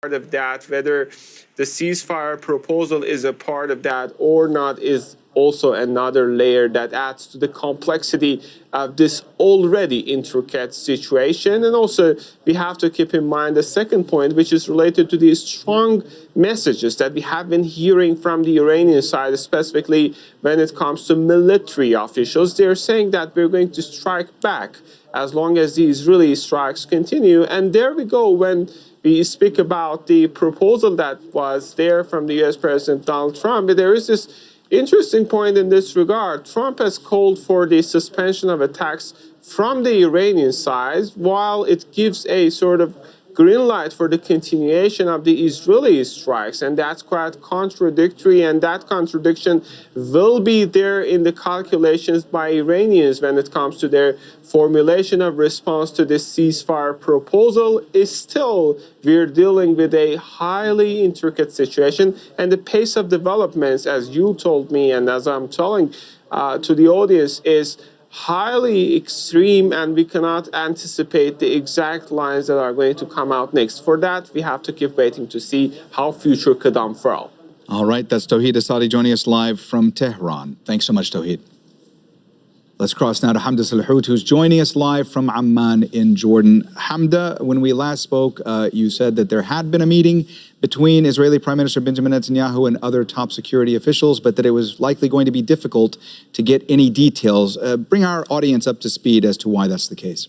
part of that, whether the ceasefire proposal is a part of that or not is also another layer that adds to the complexity of this already intricate situation. And also, we have to keep in mind the second point, which is related to the strong messages that we have been hearing from the Iranian side, specifically when it comes to military officials. They're saying that we're going to strike back as long as the Israeli strikes continue. And there we go, when we speak about the proposal that was there from the US President Donald Trump, there is this interesting point in this regard. Trump has called for the suspension of attacks from the Iranian side, while it gives a sort of green light for the continuation of the Israeli strikes. And that's quite contradictory, and that contradiction will be there in the calculations by Iranians when it comes to their formulation of response to this ceasefire proposal. Is still, we're dealing with a highly intricate situation, and the pace of developments, as you told me and as I'm telling to the audience, is highly extreme, and we cannot anticipate the exact lines that are going to come out next. For that, we have to keep waiting to see how future could unfurl. All right, that's Tawhid Asadi joining us live from Tehran. Thanks so much, Tawhid. Let's cross now to Hamda Salhout, who's joining us live from Amman in Jordan. Hamda, when we last spoke, you said that there had been a meeting between Israeli Prime Minister Benjamin Netanyahu and other top security officials, but that it was likely going to be difficult to get any details. Bring our audience up to speed as to why that's the case.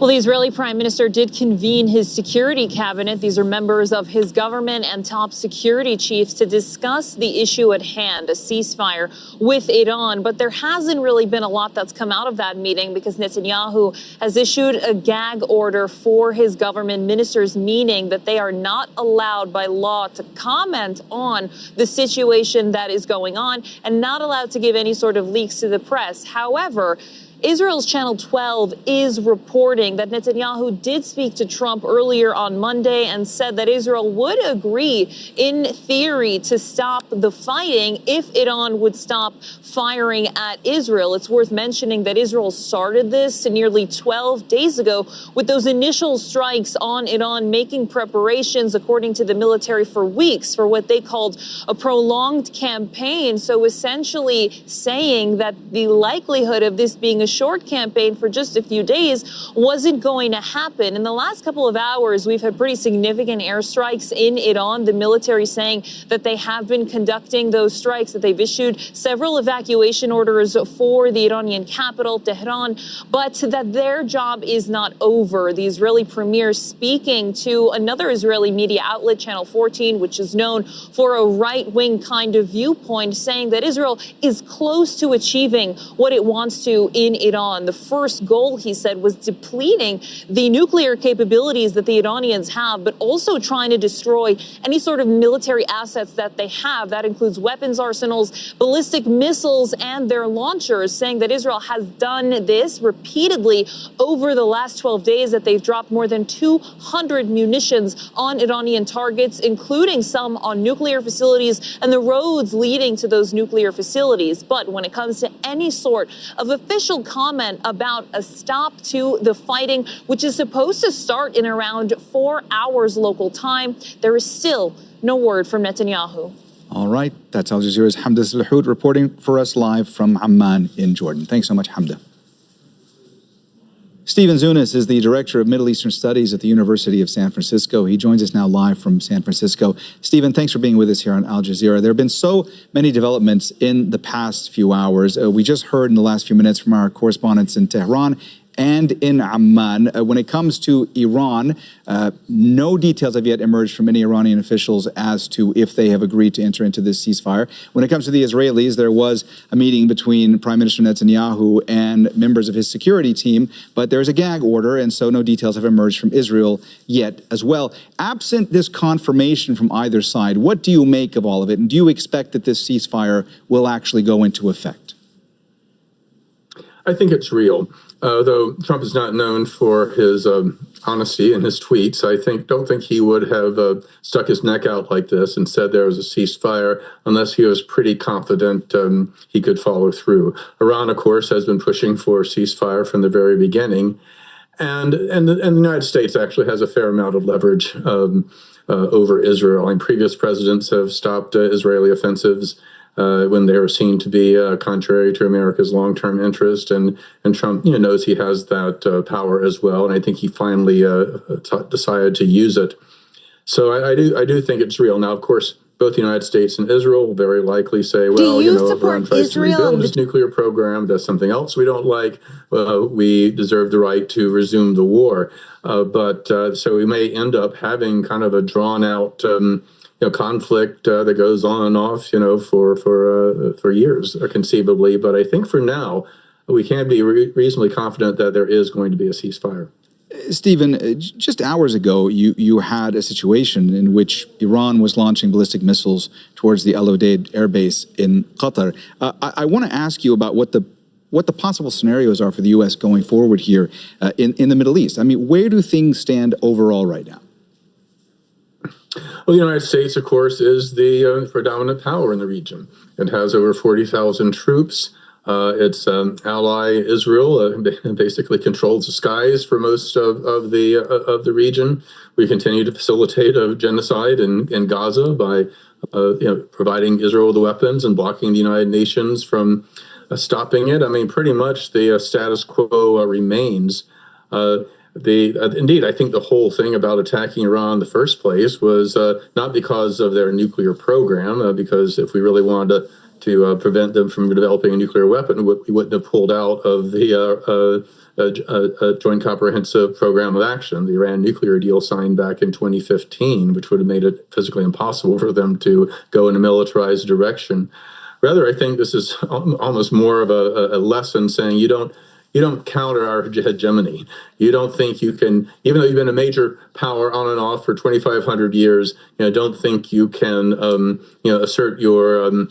Well, the Israeli Prime Minister did convene his security cabinet. These are members of his government and top security chiefs to discuss the issue at hand, a ceasefire with Iran. But there hasn't really been a lot that's come out of that meeting, because Netanyahu has issued a gag order for his government ministers, meaning that they are not allowed by law to comment on the situation that is going on and not allowed to give any sort of leaks to the press. However, Israel's Channel 12 is reporting that Netanyahu did speak to Trump earlier on Monday and said that Israel would agree, in theory, to stop the fighting if Iran would stop firing at Israel. It's worth mentioning that Israel started this nearly 12 days ago with those initial strikes on Iran, making preparations, according to the military, for weeks for what they called a prolonged campaign. So essentially saying that the likelihood of this being a short campaign for just a few days wasn't going to happen. In the last couple of hours, we've had pretty significant airstrikes in Iran. The military saying that they have been conducting those strikes, that they've issued several evacuation orders for the Iranian capital, Tehran, but that their job is not over. The Israeli premier speaking to another Israeli media outlet, Channel 14, which is known for a right-wing kind of viewpoint, saying that Israel is close to achieving what it wants to in Iran. The first goal, he said, was depleting the nuclear capabilities that the Iranians have, but also trying to destroy any sort of military assets that they have. That includes weapons arsenals, ballistic missiles, and their launchers, saying that Israel has done this repeatedly over the last 12 days, that they've dropped more than 200 munitions on Iranian targets, including some on nuclear facilities and the roads leading to those nuclear facilities. But when it comes to any sort of official comment about a stop to the fighting, which is supposed to start in around 4 hours local time, there is still no word from Netanyahu. All right, that's Al Jazeera's Hamda Salhout reporting for us live from Amman in Jordan. Thanks so much, Hamda. Stephen Zunis is the Director of Middle Eastern Studies at the University of San Francisco. He joins us now live from San Francisco. Stephen, thanks for being with us here on Al Jazeera. There have been so many developments in the past few hours. We just heard in the last few minutes from our correspondents in Tehran and in Amman. When it comes to Iran, no details have yet emerged from any Iranian officials as to if they have agreed to enter into this ceasefire. When it comes to the Israelis, there was a meeting between Prime Minister Netanyahu and members of his security team, but there's a gag order, and so no details have emerged from Israel yet as well. Absent this confirmation from either side, what do you make of all of it, and do you expect that this ceasefire will actually go into effect? I think it's real. Though Trump is not known for his honesty in his tweets, don't think he would have stuck his neck out like this and said there was a ceasefire unless he was pretty confident he could follow through. Iran, of course, has been pushing for a ceasefire from the very beginning. And the United States actually has a fair amount of leverage over Israel. And previous presidents have stopped Israeli offensives when they were seen to be contrary to America's long-term interest, and Trump, knows he has that power as well, and I think he finally decided to use it. So I do think it's real. Now, of course, both the United States and Israel will very likely say, well, if Iran tries to rebuild his nuclear program, does something else we don't like, we deserve the right to resume the war. So we may end up having kind of a drawn-out conflict that goes on and off, for years, conceivably. But I think for now, we can be reasonably confident that there is going to be a ceasefire. Stephen, just hours ago, you had a situation in which Iran was launching ballistic missiles towards the Al Udeid air base in Qatar. I want to ask you about what the possible scenarios are for the U.S. going forward here in the Middle East. I mean, where do things stand overall right now? Well, the United States, of course, is the predominant power in the region. It has over 40,000 troops. Its ally Israel basically controls the skies for most of the region. We continue to facilitate a genocide in Gaza by providing Israel with the weapons and blocking the United Nations from stopping it. I mean, pretty much the status quo remains. Indeed, I think the whole thing about attacking Iran in the first place was not because of their nuclear program, because if we really wanted to prevent them from developing a nuclear weapon, we wouldn't have pulled out of the Joint Comprehensive Program of Action, the Iran nuclear deal signed back in 2015, which would have made it physically impossible for them to go in a militarized direction. Rather, I think this is almost more of a lesson saying you don't counter our hegemony. You don't think you can, even though you've been a major power on and off for 2,500 years, don't think you can, assert your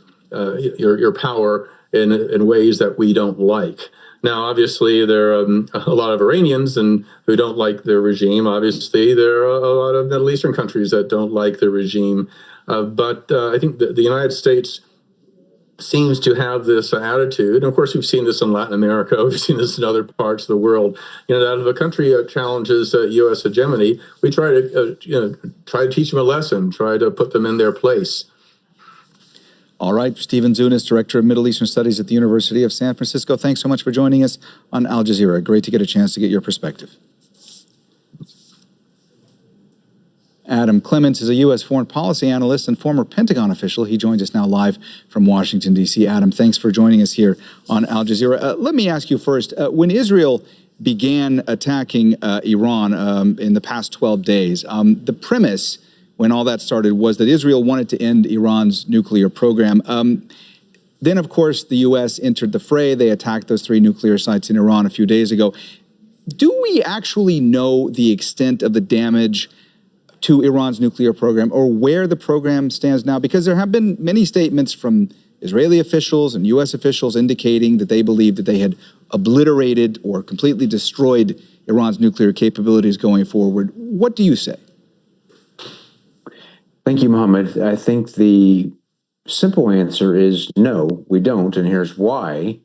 power in ways that we don't like. Now, obviously, there are a lot of Iranians who don't like the regime. Obviously, there are a lot of Middle Eastern countries that don't like the regime. But I think the United States seems to have this attitude. And of course, we've seen this in Latin America. We've seen this in other parts of the world. That if a country challenges U.S. hegemony, we try to teach them a lesson, try to put them in their place. All right, Stephen Zunis, Director of Middle Eastern Studies at the University of San Francisco. Thanks so much for joining us on Al Jazeera. Great to get a chance to get your perspective. Adam Clements is a U.S. foreign policy analyst and former Pentagon official. He joins us now live from Washington, D.C. Adam, thanks for joining us here on Al Jazeera. Let me ask you first, when Israel began attacking Iran in the past 12 days, the premise when all that started was that Israel wanted to end Iran's nuclear program. Then, of course, the U.S. entered the fray. They attacked those 3 nuclear sites in Iran a few days ago. Do we actually know the extent of the damage to Iran's nuclear program, or where the program stands now? Because there have been many statements from Israeli officials and U.S. officials indicating that they believe that they had obliterated or completely destroyed Iran's nuclear capabilities going forward. What do you say? Thank you, Mohammed. I think the simple answer is no, we don't, and here's why.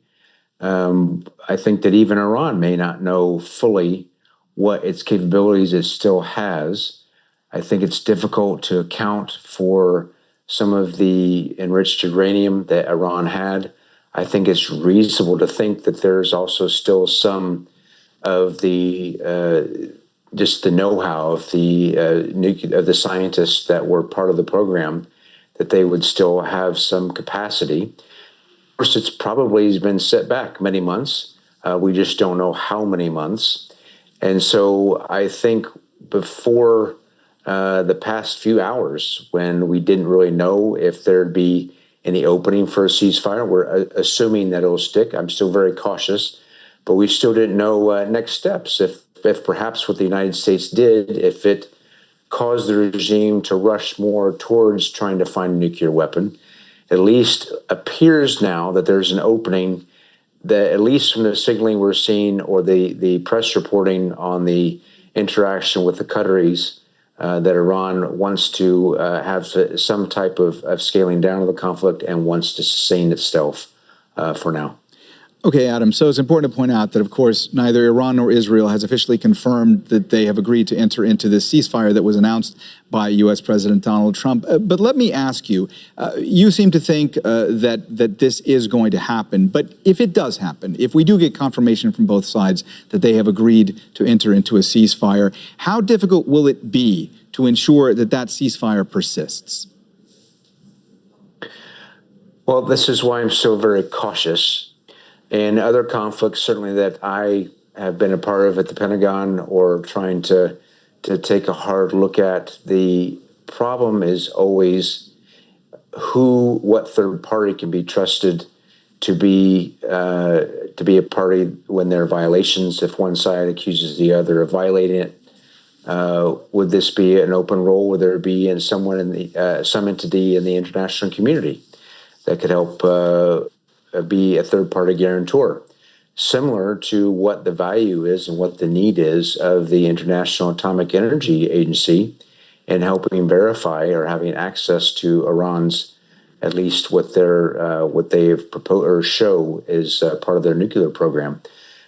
I think that even Iran may not know fully what its capabilities it still has. I think it's difficult to account for some of the enriched uranium that Iran had. I think it's reasonable to think that there's also still some of the just the know-how of the scientists that were part of the program, that they would still have some capacity. Of course, it's probably been set back many months. We just don't know how many months. And so I think before the past few hours, when we didn't really know if there'd be any opening for a ceasefire, we're assuming that it'll stick. I'm still very cautious, but we still didn't know next steps. If perhaps what the United States did, if it caused the regime to rush more towards trying to find a nuclear weapon, at least appears now that there's an opening that, at least from the signaling we're seeing or the press reporting on the interaction with the Qataris, that Iran wants to have some type of scaling down of the conflict and wants to sustain itself for now. Okay, Adam, so it's important to point out that, of course, neither Iran nor Israel has officially confirmed that they have agreed to enter into this ceasefire that was announced by U.S. President Donald Trump. But let me ask you, you seem to think that this is going to happen. But if it does happen, if we do get confirmation from both sides that they have agreed to enter into a ceasefire, how difficult will it be to ensure that that ceasefire persists? Well, this is why I'm so very cautious. In other conflicts, certainly that I have been a part of at the Pentagon or trying to take a hard look at, the problem is always what third party can be trusted to be a party when there are violations. If one side accuses the other of violating it, would this be an open role? Would there be someone in the some entity in the international community that could help be a third-party guarantor, similar to what the value is and what the need is of the International Atomic Energy Agency in helping verify or having access to Iran's, at least what they've proposed or show is part of their nuclear program.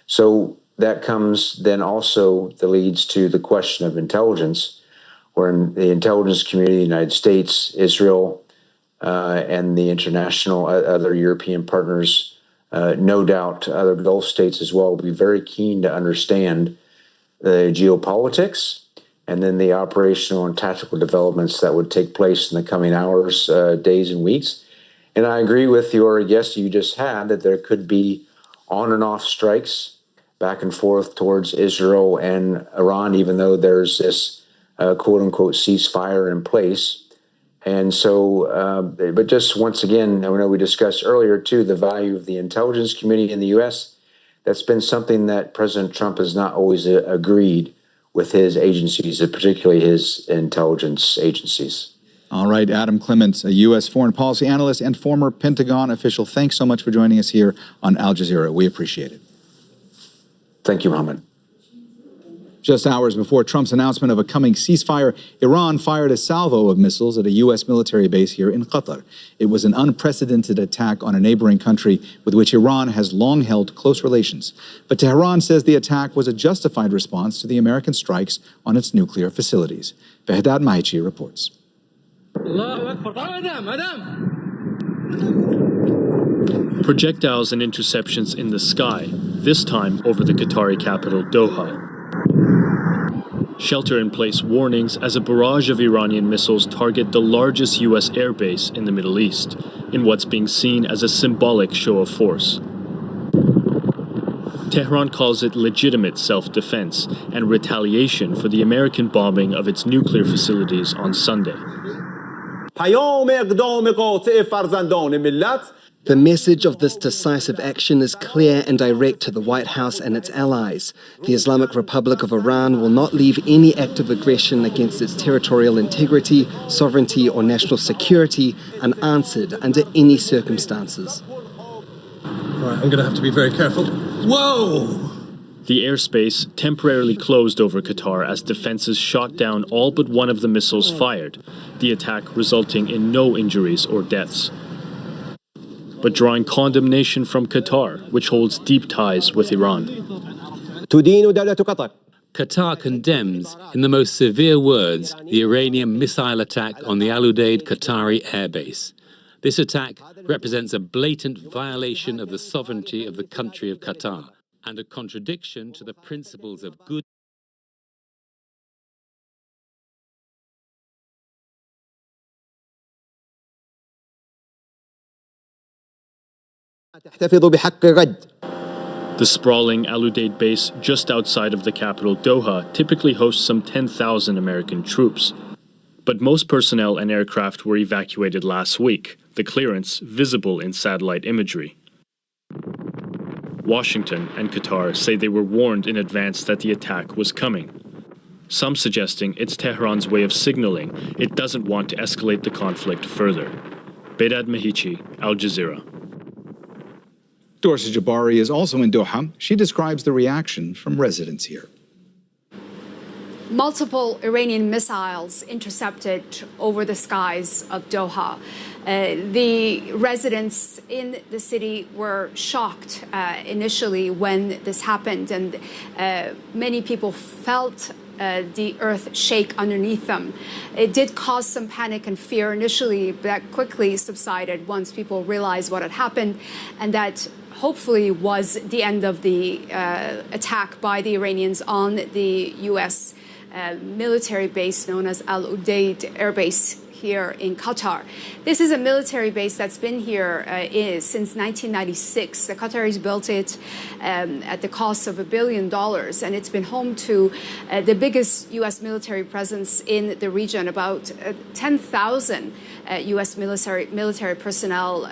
So that comes then also that leads to the question of intelligence, where in the intelligence community, the United States, Israel, and the international other European partners, no doubt other Gulf states as well, will be very keen to understand the geopolitics and then the operational and tactical developments that would take place in the coming hours, days, and weeks. And I agree with your guest you just had that there could be on and off strikes back and forth towards Israel and Iran, even though there's this quote unquote ceasefire in place. And so, but just once again, I know we discussed earlier, too, the value of the intelligence community in the U.S. That's been something that President Trump has not always agreed with his agencies, particularly his intelligence agencies. All right, Adam Clements, a U.S. foreign policy analyst and former Pentagon official. Thanks so much for joining us here on Al Jazeera. We appreciate it. Thank you, Mohammed. Just hours before Trump's announcement of a coming ceasefire, Iran fired a salvo of missiles at a U.S. military base here in Qatar. It was an unprecedented attack on a neighboring country with which Iran has long held close relations. But Tehran says the attack was a justified response to the American strikes on its nuclear facilities. Behdad Maichi reports. Projectiles and interceptions in the sky, this time over the Qatari capital, Doha. Shelter-in-place warnings as a barrage of Iranian missiles target the largest U.S. airbase in the Middle East, in what's being seen as a symbolic show of force. Tehran calls it legitimate self-defense and retaliation for the American bombing of its nuclear facilities on Sunday. The message of this decisive action is clear and direct to the White House and its allies. The Islamic Republic of Iran will not leave any act of aggression against its territorial integrity, sovereignty, or national security unanswered under any circumstances. All right, I'm going to have to be very careful. Whoa! The airspace temporarily closed over Qatar as defenses shot down all but one of the missiles fired, the attack resulting in no injuries or deaths. But drawing condemnation from Qatar, which holds deep ties with Iran. Qatar condemns, in the most severe words, the Iranian missile attack on the Al Udeid Qatari airbase. This attack represents a blatant violation of the sovereignty of the country of Qatar and a contradiction to the principles of good. The sprawling Al Udeid base just outside of the capital, Doha, typically hosts some 10,000 American troops. But most personnel and aircraft were evacuated last week, the clearance visible in satellite imagery. Washington and Qatar say they were warned in advance that the attack was coming. Some suggesting it's Tehran's way of signaling it doesn't want to escalate the conflict further. Behdad Maichi, Al Jazeera. Dorsa Jabari is also in Doha. She describes the reaction from residents here. multiple Iranian missiles intercepted over the skies of Doha. The residents in the city were shocked initially when this happened, and many people felt the earth shake underneath them. It did cause some panic and fear initially, but that quickly subsided once people realized what had happened, and that hopefully was the end of the attack by the Iranians on the U.S. Military base known as Al Udeid Air Base here in Qatar. This is a military base that's been here since 1996. The Qataris built it at the cost of $1 billion, and it's been home to the biggest U.S. military presence in the region. About 10,000 U.S. military personnel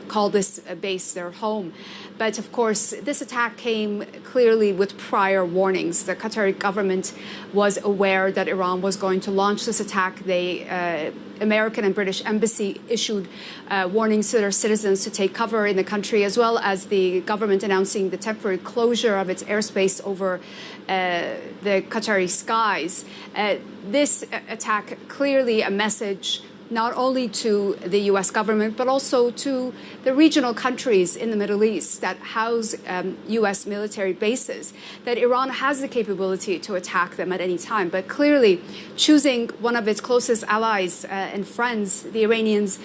call this base their home. But of course, this attack came clearly with prior warnings. The Qatari government was aware that Iran was going to launch this attack. The American and British embassy issued warnings to their citizens to take cover in the country, as well as the government announcing the temporary closure of its airspace over the Qatari skies. This attack clearly a message not only to the U.S. government, but also to the regional countries in the Middle East that house U.S. military bases, that Iran has the capability to attack them at any time. But clearly, choosing one of its closest allies and friends, the Iranians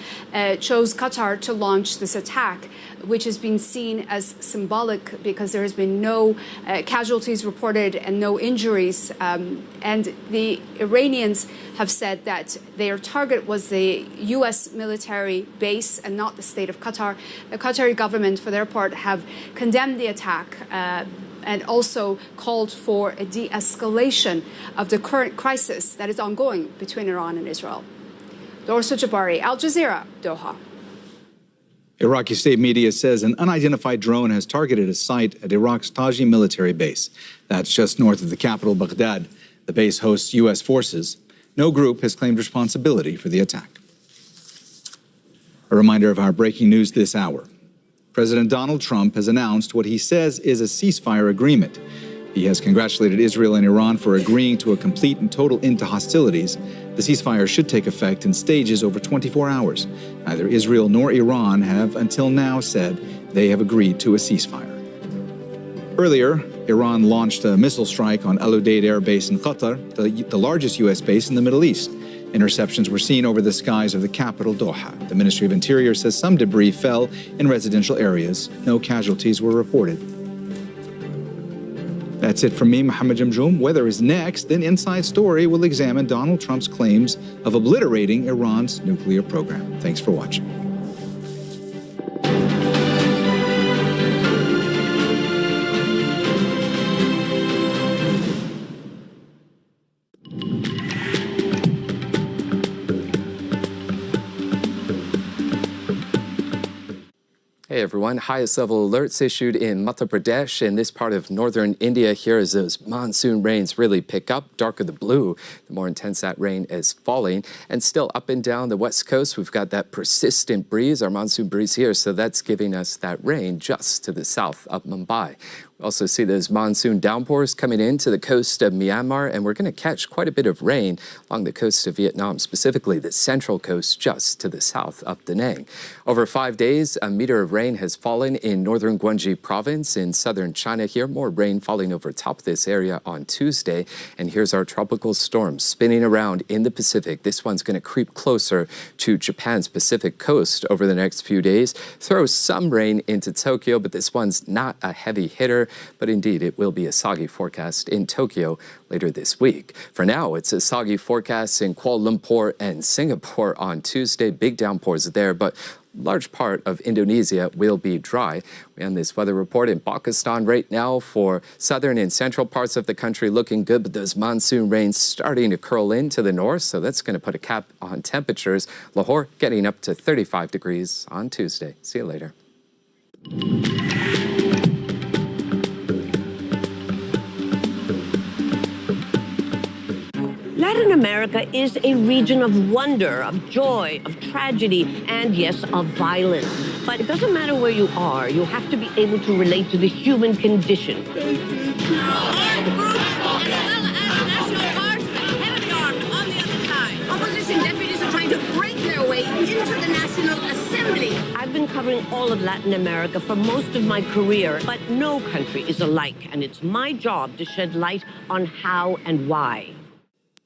chose Qatar to launch this attack, which has been seen as symbolic because there has been no casualties reported and no injuries. And the Iranians have said that their target was the U.S. military base and not the state of Qatar. The Qatari government, for their part, have condemned the attack and also called for a de-escalation of the current crisis that is ongoing between Iran and Israel. Dorsa Jabari, Al Jazeera, Doha. Iraqi state media says an unidentified drone has targeted a site at Iraq's Taji military base. That's just north of the capital, Baghdad. The base hosts U.S. forces. No group has claimed responsibility for the attack. A reminder of our breaking news this hour. President Donald Trump has announced what he says is a ceasefire agreement. He has congratulated Israel and Iran for agreeing to a complete and total end to hostilities. The ceasefire should take effect in stages over 24 hours. Neither Israel nor Iran have until now said they have agreed to a ceasefire. Earlier, Iran launched a missile strike on Al Udeid Air Base in Qatar, the largest U.S. base in the Middle East. Interceptions were seen over the skies of the capital, Doha. The Ministry of Interior says some debris fell in residential areas. No casualties were reported. That's it from me, Mohammed Jamjoom. Weather is next. Then Inside Story will examine Donald Trump's claims of obliterating Iran's nuclear program. Thanks for watching. Hey everyone, highest level alerts issued in Madhya Pradesh in this part of northern India here as those monsoon rains really pick up. Darker the blue, the more intense that rain is falling. And still up and down the west coast, we've got that persistent breeze, our monsoon breeze here, so that's giving us that rain just to the south of Mumbai. We also see those monsoon downpours coming into the coast of Myanmar, and we're going to catch quite a bit of rain along the coast of Vietnam, specifically the central coast just to the south of Da Nang. Over 5 days, a meter of rain has fallen in northern Guangxi province in southern China here. More rain falling over top of this area on Tuesday. And here's our tropical storm spinning around in the Pacific. This one's going to creep closer to Japan's Pacific coast over the next few days. Throw some rain into Tokyo, but this one's not a heavy hitter. But indeed, it will be a soggy forecast in Tokyo later this week. For now, it's a soggy forecast in Kuala Lumpur and Singapore on Tuesday. Big downpours there, but large part of Indonesia will be dry. We end this weather report in Pakistan right now for southern and central parts of the country looking good, but those monsoon rains starting to curl into the north, so that's going to put a cap on temperatures. Lahore getting up to 35 degrees on Tuesday. See you later. Latin America is a region of wonder, of joy, of tragedy, and yes, of violence. But it doesn't matter where you are, you have to be able to relate to the human condition. Art groups, as well as national covering all of Latin America for most of my career, but no country is alike, and it's my job to shed light on how and why.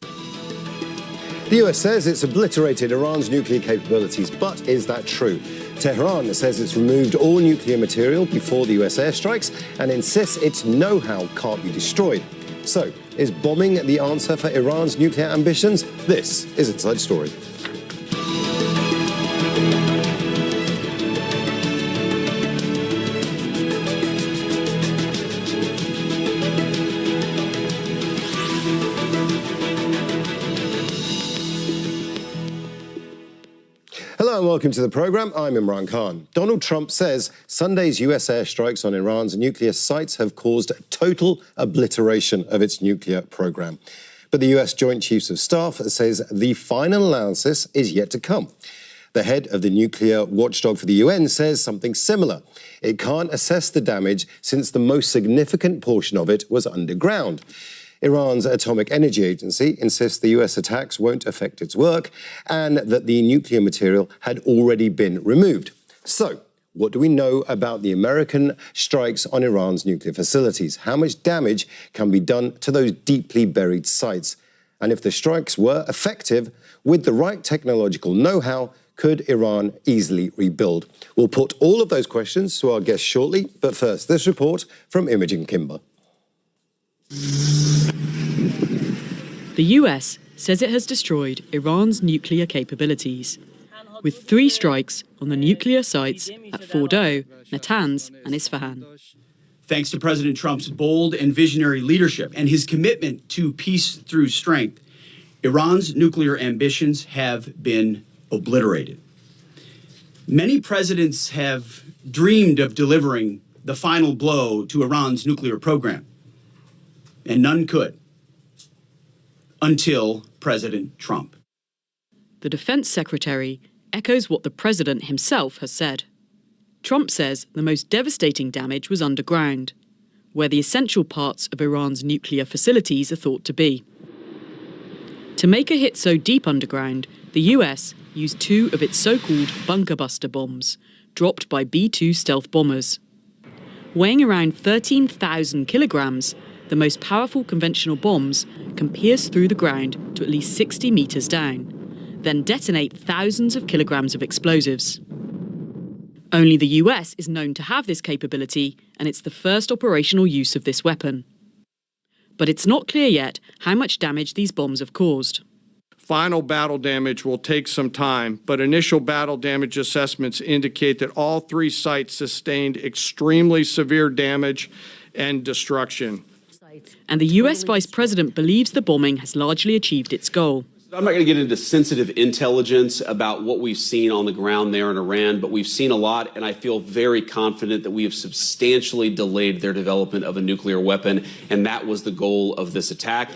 The US says it's obliterated Iran's nuclear capabilities, but is that true? Tehran says it's removed all nuclear material before the US airstrikes and insists its know-how can't be destroyed. So, is bombing the answer for Iran's nuclear ambitions? This is Inside Story. Hello and welcome to the programme. I'm Imran Khan. Donald Trump says Sunday's US airstrikes on Iran's nuclear sites have caused total obliteration of its nuclear programme. But the US Joint Chiefs of Staff says the final analysis is yet to come. The head of the nuclear watchdog for the UN says something similar. It can't assess the damage since the most significant portion of it was underground. Iran's Atomic Energy Agency insists the US attacks won't affect its work and that the nuclear material had already been removed. So, what do we know about the American strikes on Iran's nuclear facilities? How much damage can be done to those deeply buried sites? And if the strikes were effective, with the right technological know-how, could Iran easily rebuild? We'll put all of those questions to our guests shortly, but first, this report from Imogen Kimber. The US says it has destroyed Iran's nuclear capabilities, with 3 strikes on the nuclear sites at Fordow, Natanz and Isfahan. Thanks to President Trump's bold and visionary leadership and his commitment to peace through strength, Iran's nuclear ambitions have been obliterated. Many presidents have dreamed of delivering the final blow to Iran's nuclear program, and none could until President Trump. The defense secretary echoes what the president himself has said. Trump says the most devastating damage was underground, where the essential parts of Iran's nuclear facilities are thought to be. To make a hit so deep underground, the US used 2 of its so-called bunker buster bombs, dropped by B-2 stealth bombers. Weighing around 13,000 kilograms, the most powerful conventional bombs can pierce through the ground to at least 60 meters down, then detonate thousands of kilograms of explosives. Only the US is known to have this capability, and it's the first operational use of this weapon. But it's not clear yet how much damage these bombs have caused. Final battle damage will take some time, but initial battle damage assessments indicate that all 3 sites sustained extremely severe damage and destruction. And the US Vice President believes the bombing has largely achieved its goal. I'm not going to get into sensitive intelligence about what we've seen on the ground there in Iran, but we've seen a lot, and I feel very confident that we have substantially delayed their development of a nuclear weapon, and that was the goal of this attack.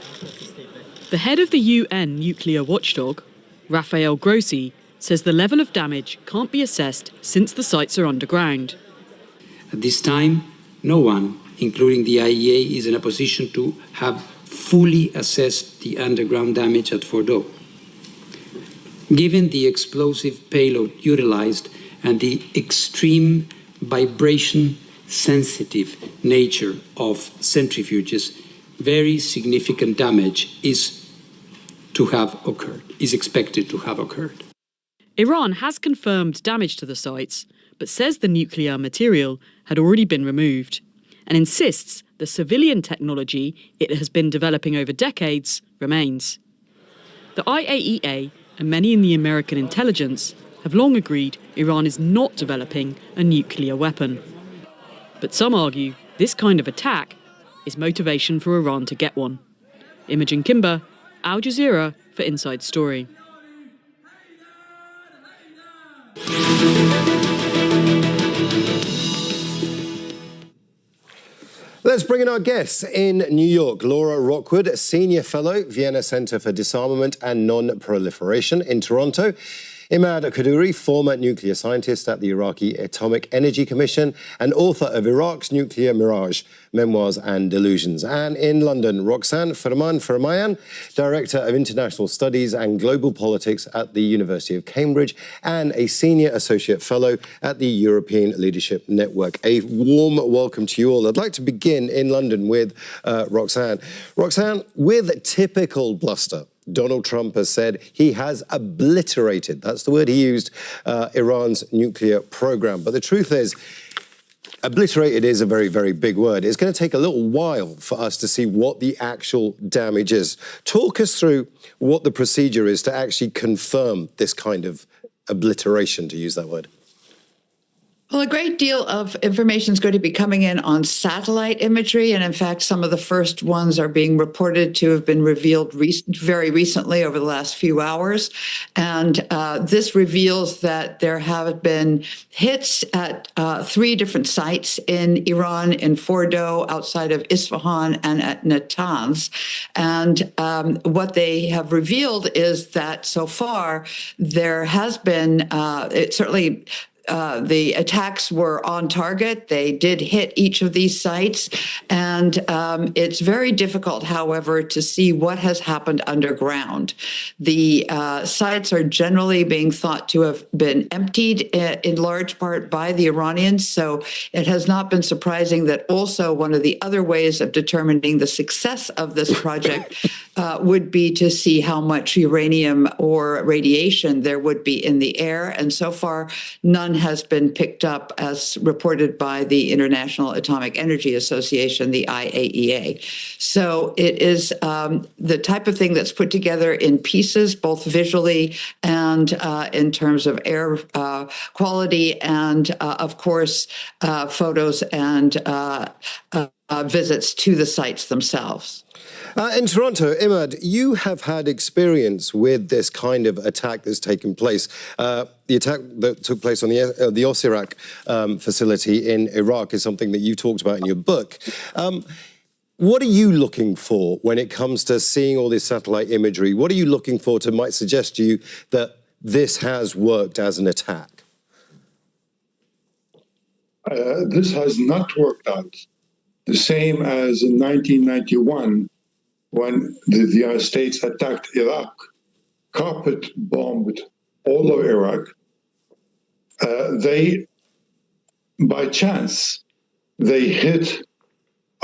The head of the UN nuclear watchdog, Rafael Grossi, says the level of damage can't be assessed since the sites are underground. At this time, no one, including the IAEA, is in a position to have fully assessed the underground damage at Fordow. Given the explosive payload utilized and the extreme vibration-sensitive nature of centrifuges, very significant damage is expected to have occurred. Iran has confirmed damage to the sites, but says the nuclear material had already been removed, and insists the civilian technology it has been developing over decades remains. The IAEA and many in the American intelligence have long agreed Iran is not developing a nuclear weapon. But some argue this kind of attack is motivation for Iran to get one. Imogen Kimber, Al Jazeera for Inside Story. Let's bring in our guests in New York. Laura Rockwood, Senior Fellow, Vienna Center for Disarmament and Non-Proliferation in Toronto. Imad Kaduri, former nuclear scientist at the Iraqi Atomic Energy Commission and author of Iraq's Nuclear Mirage, Memoirs and Delusions. And in London, Roxanne Fermayan, Director of International Studies and Global Politics at the University of Cambridge and a Senior Associate Fellow at the European Leadership Network. A warm welcome to you all. I'd like to begin in London with Roxanne. Roxanne, with typical bluster, Donald Trump has said he has obliterated, that's the word he used, Iran's nuclear program. But the truth is, obliterated is a very, very big word. It's going to take a little while for us to see what the actual damage is. Talk us through what the procedure is to actually confirm this kind of obliteration, to use that word. Well, a great deal of information is going to be coming in on satellite imagery. And in fact, some of the first ones are being reported to have been revealed very recently over the last few hours. And this reveals that there have been hits at 3 different sites in Iran, in Fordo, outside of Isfahan, and at Natanz. And what they have revealed is that so far there has been, the attacks were on target. They did hit each of these sites. And it's very difficult, however, to see what has happened underground. The sites are generally being thought to have been emptied in large part by the Iranians. So it has not been surprising that also one of the other ways of determining the success of this project would be to see how much uranium or radiation there would be in the air. And so far, none has been picked up, as reported by the International Atomic Energy Association, the IAEA. So it is the type of thing that's put together in pieces, both visually and in terms of air quality and, of course, photos and visits to the sites themselves. In Toronto, Imad, you have had experience with this kind of attack that's taken place. The attack that took place on the Osirak facility in Iraq is something that you talked about in your book. What are you looking for when it comes to seeing all this satellite imagery? What are you looking for to might suggest to you that this has worked as an attack? This has not worked out. The same as in 1991, when the United States attacked Iraq, carpet bombed all of Iraq. By chance, they hit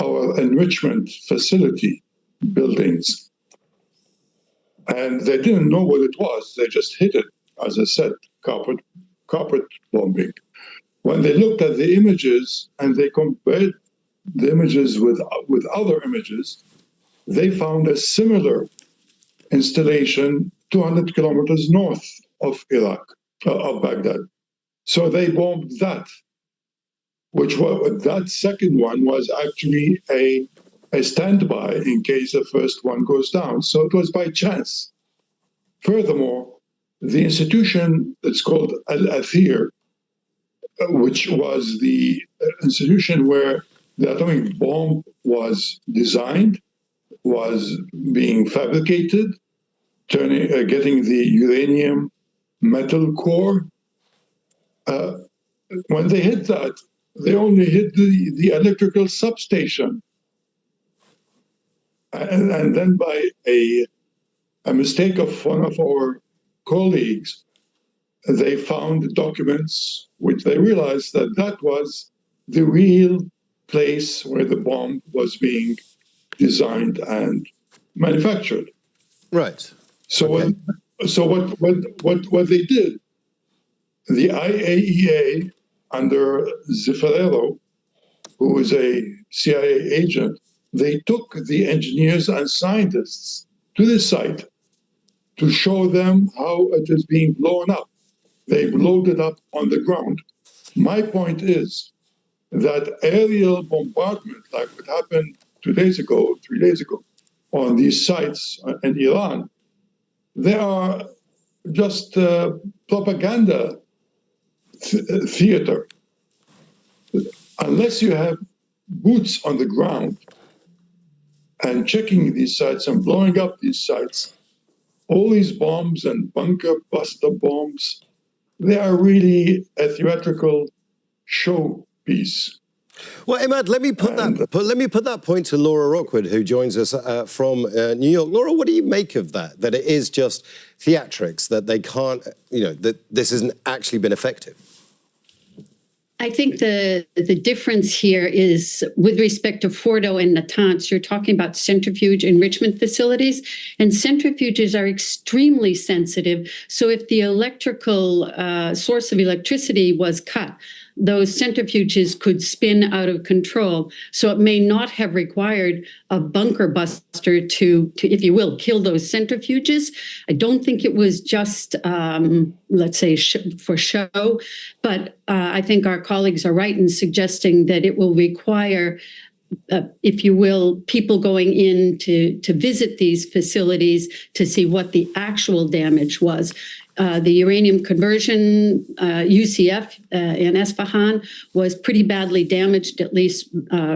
our enrichment facility buildings. And they didn't know what it was. They just hit it, as I said, carpet bombing. When they looked at the images and they compared the images with other images, they found a similar installation 200 kilometers north of Iraq, of Baghdad. So they bombed that, that second one was actually a standby in case the first one goes down. So it was by chance. Furthermore, the institution that's called Al-Athir, which was the institution where the atomic bomb was designed, was being fabricated, getting the uranium metal core. When they hit that, they only hit the electrical substation. And then by a mistake of one of our colleagues, they found documents which they realized that was the real place where the bomb was being designed and manufactured. Right. So okay. What they did, the IAEA under Zeffirello, who was a CIA agent, they took the engineers and scientists to the site to show them how it is being blown up. They blowed it up on the ground. My point is that aerial bombardment, like what happened 2 days ago, 3 days ago, on these sites in Iran, they are just propaganda theater. Unless you have boots on the ground and checking these sites and blowing up these sites, all these bombs and bunker buster bombs, they are really a theatrical showpiece. Well, Imad, let me put that point to Laura Rockwood, who joins us from New York. Laura, what do you make of that? That it is just theatrics, that they can't, that this hasn't actually been effective? I think the difference here is with respect to Fordo and Natanz, you're talking about centrifuge enrichment facilities, and centrifuges are extremely sensitive. So if the electrical source of electricity was cut, those centrifuges could spin out of control. So it may not have required a bunker buster to if you will, kill those centrifuges. I don't think it was just, let's say, for show, but I think our colleagues are right in suggesting that it will require, if you will, people going in to visit these facilities to see what the actual damage was. The uranium conversion, UCF in Esfahan, was pretty badly damaged, at least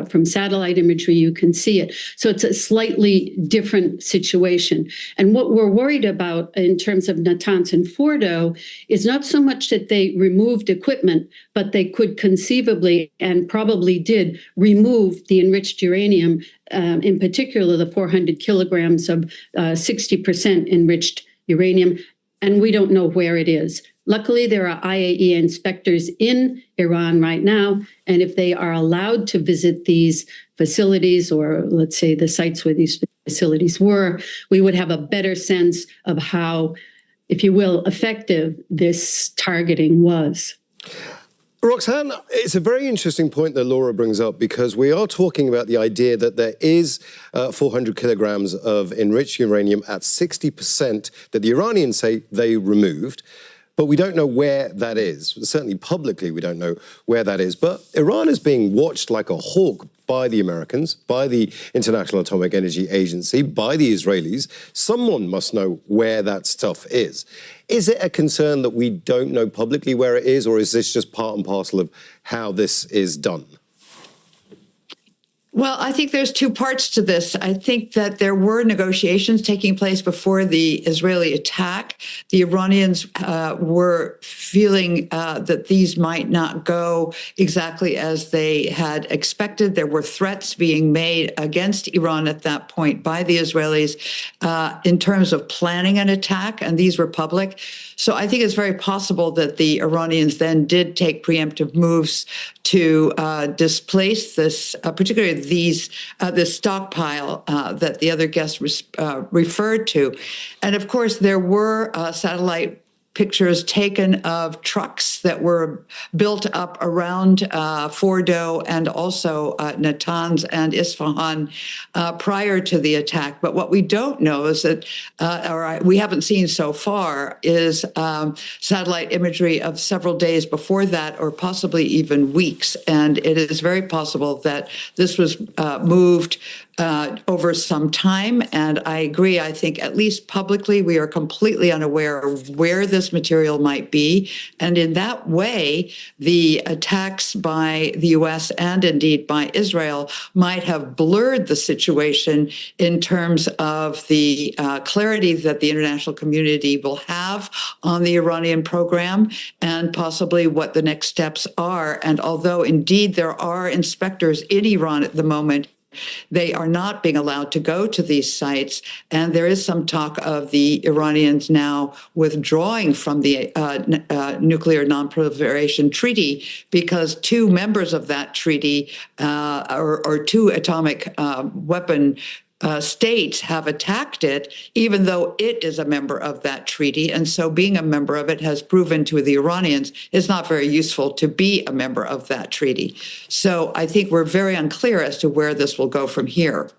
from satellite imagery, you can see it. So it's a slightly different situation. And what we're worried about in terms of Natanz and Fordo is not so much that they removed equipment, but they could conceivably, and probably did, remove the enriched uranium, in particular the 400 kilograms of 60% enriched uranium. And we don't know where it is. Luckily, there are IAEA inspectors in Iran right now, and if they are allowed to visit these facilities, or let's say the sites where these facilities were, we would have a better sense of how, if you will, effective this targeting was. Roxanne, it's a very interesting point that Laura brings up, because we are talking about the idea that there is 400 kilograms of enriched uranium at 60% that the Iranians say they removed, but we don't know where that is. Certainly publicly, we don't know where that is. But Iran is being watched like a hawk by the Americans, by the International Atomic Energy Agency, by the Israelis. Someone must know where that stuff is. Is it a concern that we don't know publicly where it is, or is this just part and parcel of how this is done? Well, I think there's two parts to this. I think that there were negotiations taking place before the Israeli attack. The Iranians were feeling that these might not go exactly as they had expected. There were threats being made against Iran at that point by the Israelis in terms of planning an attack, and these were public. So I think it's very possible that the Iranians then did take preemptive moves to displace this, particularly this stockpile that the other guest referred to. And of course, there were satellite pictures taken of trucks that were built up around Fordo and also Natanz and Isfahan prior to the attack. But what we don't know is that, or we haven't seen so far, is satellite imagery of several days before that, or possibly even weeks. And it is very possible that this was moved over some time. And I agree, I think at least publicly, we are completely unaware of where this material might be. And in that way, the attacks by the US and indeed by Israel might have blurred the situation in terms of the clarity that the international community will have on the Iranian program and possibly what the next steps are. And although indeed there are inspectors in Iran at the moment, they are not being allowed to go to these sites. And there is some talk of the Iranians now withdrawing from the Nuclear Non-Proliferation Treaty, because two members of that treaty, or two atomic weapon states, have attacked it, even though it is a member of that treaty. And so being a member of it has proven to the Iranians it's not very useful to be a member of that treaty. So I think we're very unclear as to where this will go from here.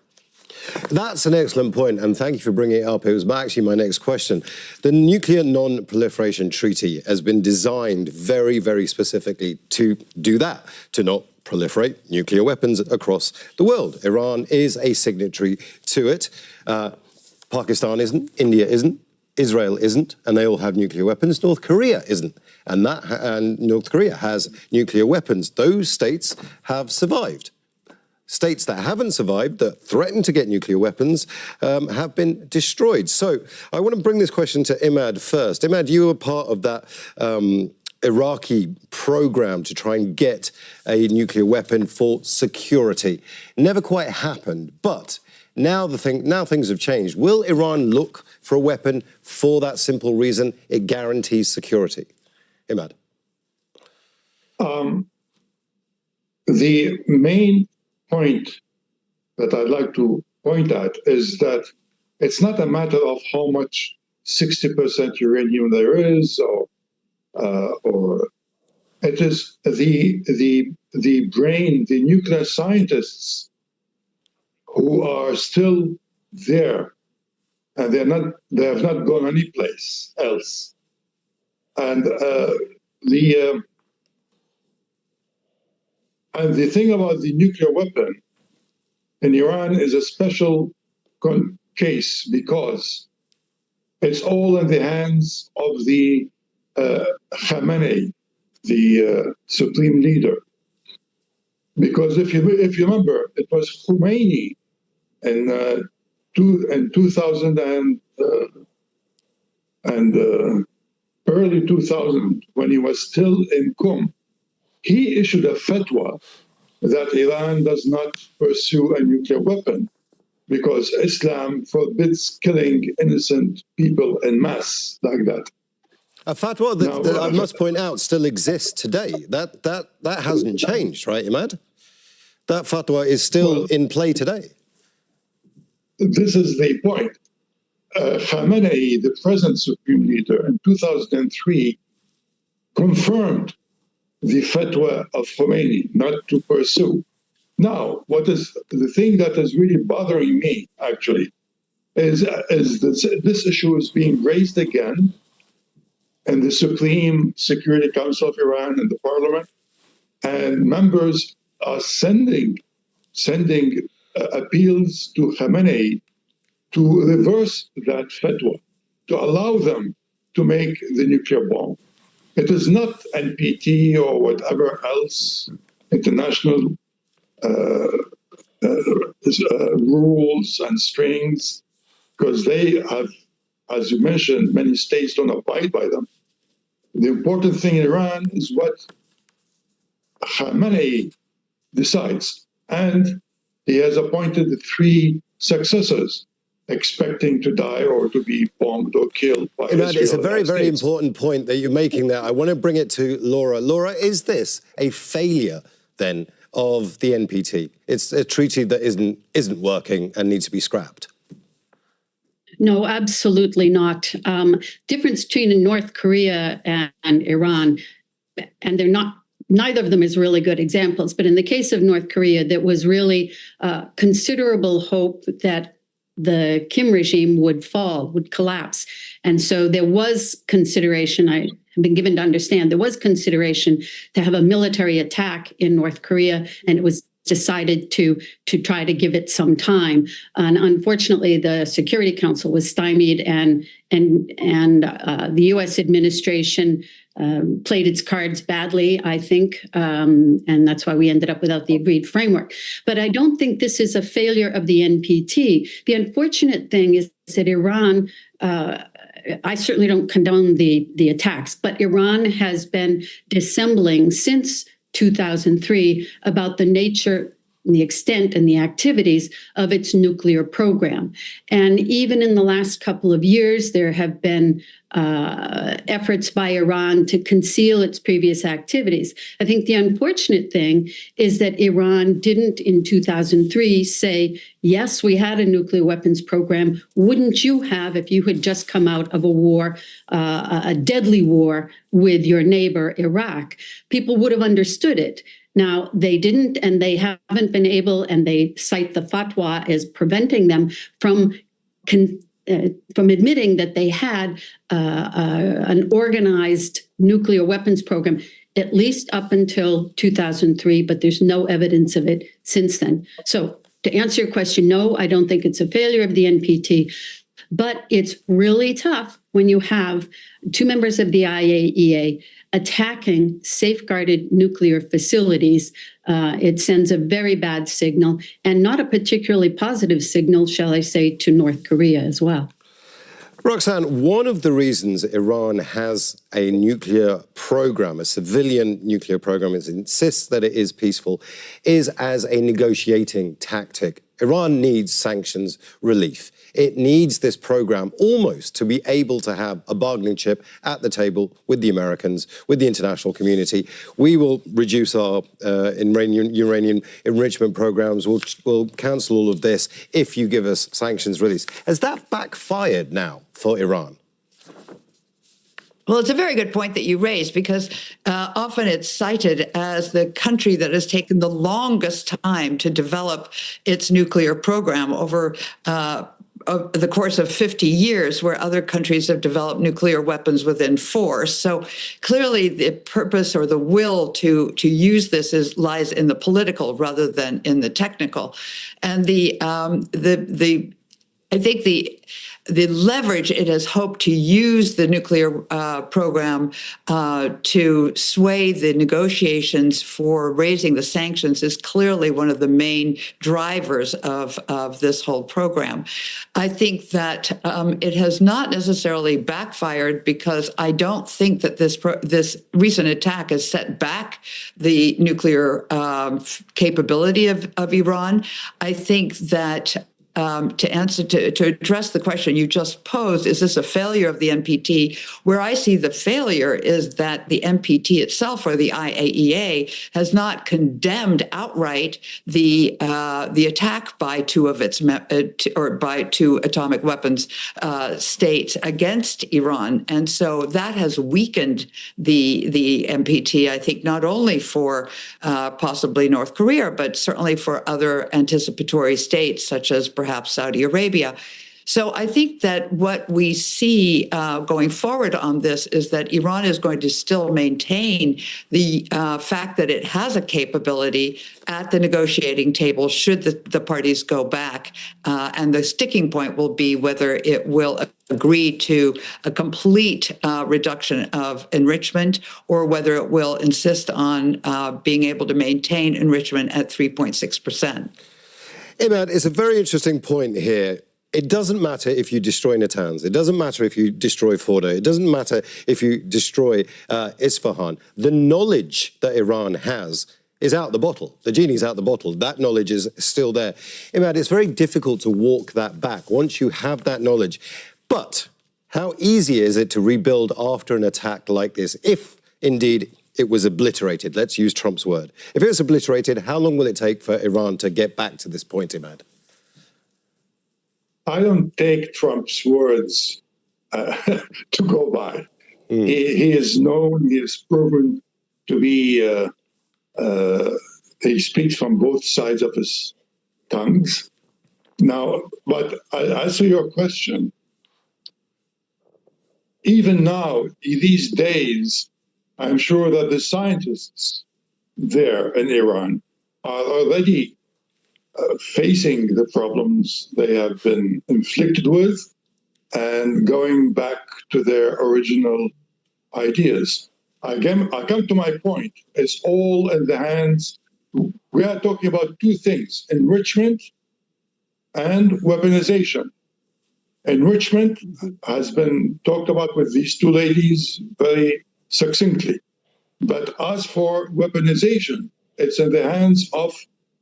That's an excellent point, and thank you for bringing it up. It was actually my next question. The Nuclear Non-Proliferation Treaty has been designed very, very specifically to do that, to not proliferate nuclear weapons across the world. Iran is a signatory to it. Pakistan isn't, India isn't, Israel isn't, and they all have nuclear weapons. North Korea isn't, and North Korea has nuclear weapons. Those states have survived. states that haven't survived, that threaten to get nuclear weapons, have been destroyed. So I want to bring this question to Imad first. Imad, you were part of that Iraqi program to try and get a nuclear weapon for security. Never quite happened, but now things have changed. Will Iran look for a weapon for that simple reason? It guarantees security. Imad. The main point that I'd like to point at is that it's not a matter of how much 60% uranium there is, or it is the brain, the nuclear scientists who are still there, and they have not gone anyplace else. And the thing about the nuclear weapon in Iran is a special case because it's all in the hands of the Khamenei, the supreme leader. Because if you remember, it was Khomeini in 2000 and early 2000, when he was still in Qom, he issued a fatwa that Iran does not pursue a nuclear weapon because Islam forbids killing innocent people en masse like that. A fatwa that I must point out still exists today. That hasn't changed, right, Imad? That fatwa is still in play today. This is the point. Khamenei, the present supreme leader, in 2003, confirmed the fatwa of Khomeini not to pursue. Now, what is the thing that is really bothering me, actually, is this issue is being raised again in the Supreme Security Council of Iran and the parliament, and members are sending appeals to Khamenei to reverse that fatwa, to allow them to make the nuclear bomb. It is not NPT or whatever else international rules and strings, because they have, as you mentioned, many states don't abide by them. The important thing in Iran is what Khamenei decides. And he has appointed 3 successors, expecting to die or to be bombed or killed by Israel. It's a very, very important point that you're making there. I want to bring it to Laura. Laura, is this a failure, then, of the NPT? It's a treaty that isn't working and needs to be scrapped. No, absolutely not. Difference between North Korea and Iran, and they're not, neither of them is really good examples, but in the case of North Korea, there was really considerable hope that the Kim regime would fall, would collapse. And so there was consideration, I have been given to understand, there was consideration to have a military attack in North Korea, and it was decided to try to give it some time. And unfortunately, the Security Council was stymied, and the U.S. administration played its cards badly, I think, and that's why we ended up without the agreed framework. But I don't think this is a failure of the NPT. The unfortunate thing is that Iran, I certainly don't condone the attacks, but Iran has been dissembling since 2003 about the nature, the extent, and the activities of its nuclear program. And even in the last couple of years, there have been efforts by Iran to conceal its previous activities. I think the unfortunate thing is that Iran didn't, in 2003, say, yes, we had a nuclear weapons program. Wouldn't you have if you had just come out of a war, a deadly war with your neighbor, Iraq? People would have understood it. Now, they didn't, and they haven't been able, and they cite the fatwa as preventing them from admitting that they had an organized nuclear weapons program, at least up until 2003, but there's no evidence of it since then. So to answer your question, no, I don't think it's a failure of the NPT, but it's really tough when you have 2 members of the IAEA attacking safeguarded nuclear facilities It sends a very bad signal, and not a particularly positive signal, shall I say, to North Korea as well. Roxanne, one of the reasons Iran has a nuclear program, a civilian nuclear program, it insists that it is peaceful, is as a negotiating tactic. Iran needs sanctions relief. It needs this program almost to be able to have a bargaining chip at the table with the Americans, with the international community. We will reduce our uranium enrichment programs. We'll cancel all of this if you give us sanctions release. Has that backfired now for Iran? Well, it's a very good point that you raised, because often it's cited as the country that has taken the longest time to develop its nuclear program over the course of 50 years, where other countries have developed nuclear weapons within 4. So clearly the purpose or the will to use this lies in the political rather than in the technical. And I think the leverage it has hoped to use the nuclear program to sway the negotiations for raising the sanctions is clearly one of the main drivers of this whole program. I think that it has not necessarily backfired, because I don't think that this recent attack has set back the nuclear capability of Iran. I think that to address the question you just posed, is this a failure of the NPT? Where I see the failure is that the NPT itself, or the IAEA, has not condemned outright the attack by two atomic weapons states against Iran, and so that has weakened the NPT. I think not only for possibly North Korea, but certainly for other anticipatory states such as perhaps Saudi Arabia. So I think that what we see going forward on this is that Iran is going to still maintain the fact that it has a capability at the negotiating table should the parties go back. And the sticking point will be whether it will agree to a complete reduction of enrichment, or whether it will insist on being able to maintain enrichment at 3.6%. Imad, it's a very interesting point here. It doesn't matter if you destroy Natanz. It doesn't matter if you destroy Fordo. It doesn't matter if you destroy Isfahan. The knowledge that Iran has is out the bottle. The genie's out the bottle. That knowledge is still there. Imad, it's very difficult to walk that back once you have that knowledge. But how easy is it to rebuild after an attack like this, if indeed it was obliterated? Let's use Trump's word. If it was obliterated, how long will it take for Iran to get back to this point, Imad? I don't take Trump's words to go by. He is known, he is proven to be, he speaks from both sides of his tongues. Now, but I answer your question. Even now, in these days, I'm sure that the scientists there in Iran are already facing the problems they have been inflicted with and going back to their original ideas. I come to my point. It's all in the hands. We are talking about two things: enrichment and weaponization. Enrichment has been talked about with these two ladies very succinctly. But as for weaponization, it's in the hands of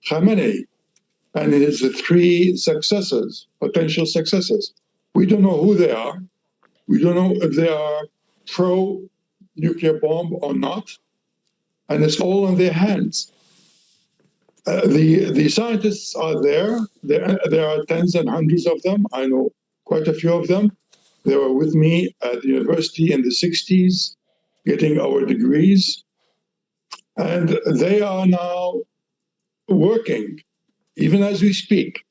Khamenei and his three successors, potential successors. We don't know who they are. We don't know if they are pro-nuclear bomb or not. And it's all in their hands. The scientists are there. There are tens and hundreds of them. I know quite a few of them. They were with me at the university in the 60s, getting our degrees. And they are now working, even as we speak,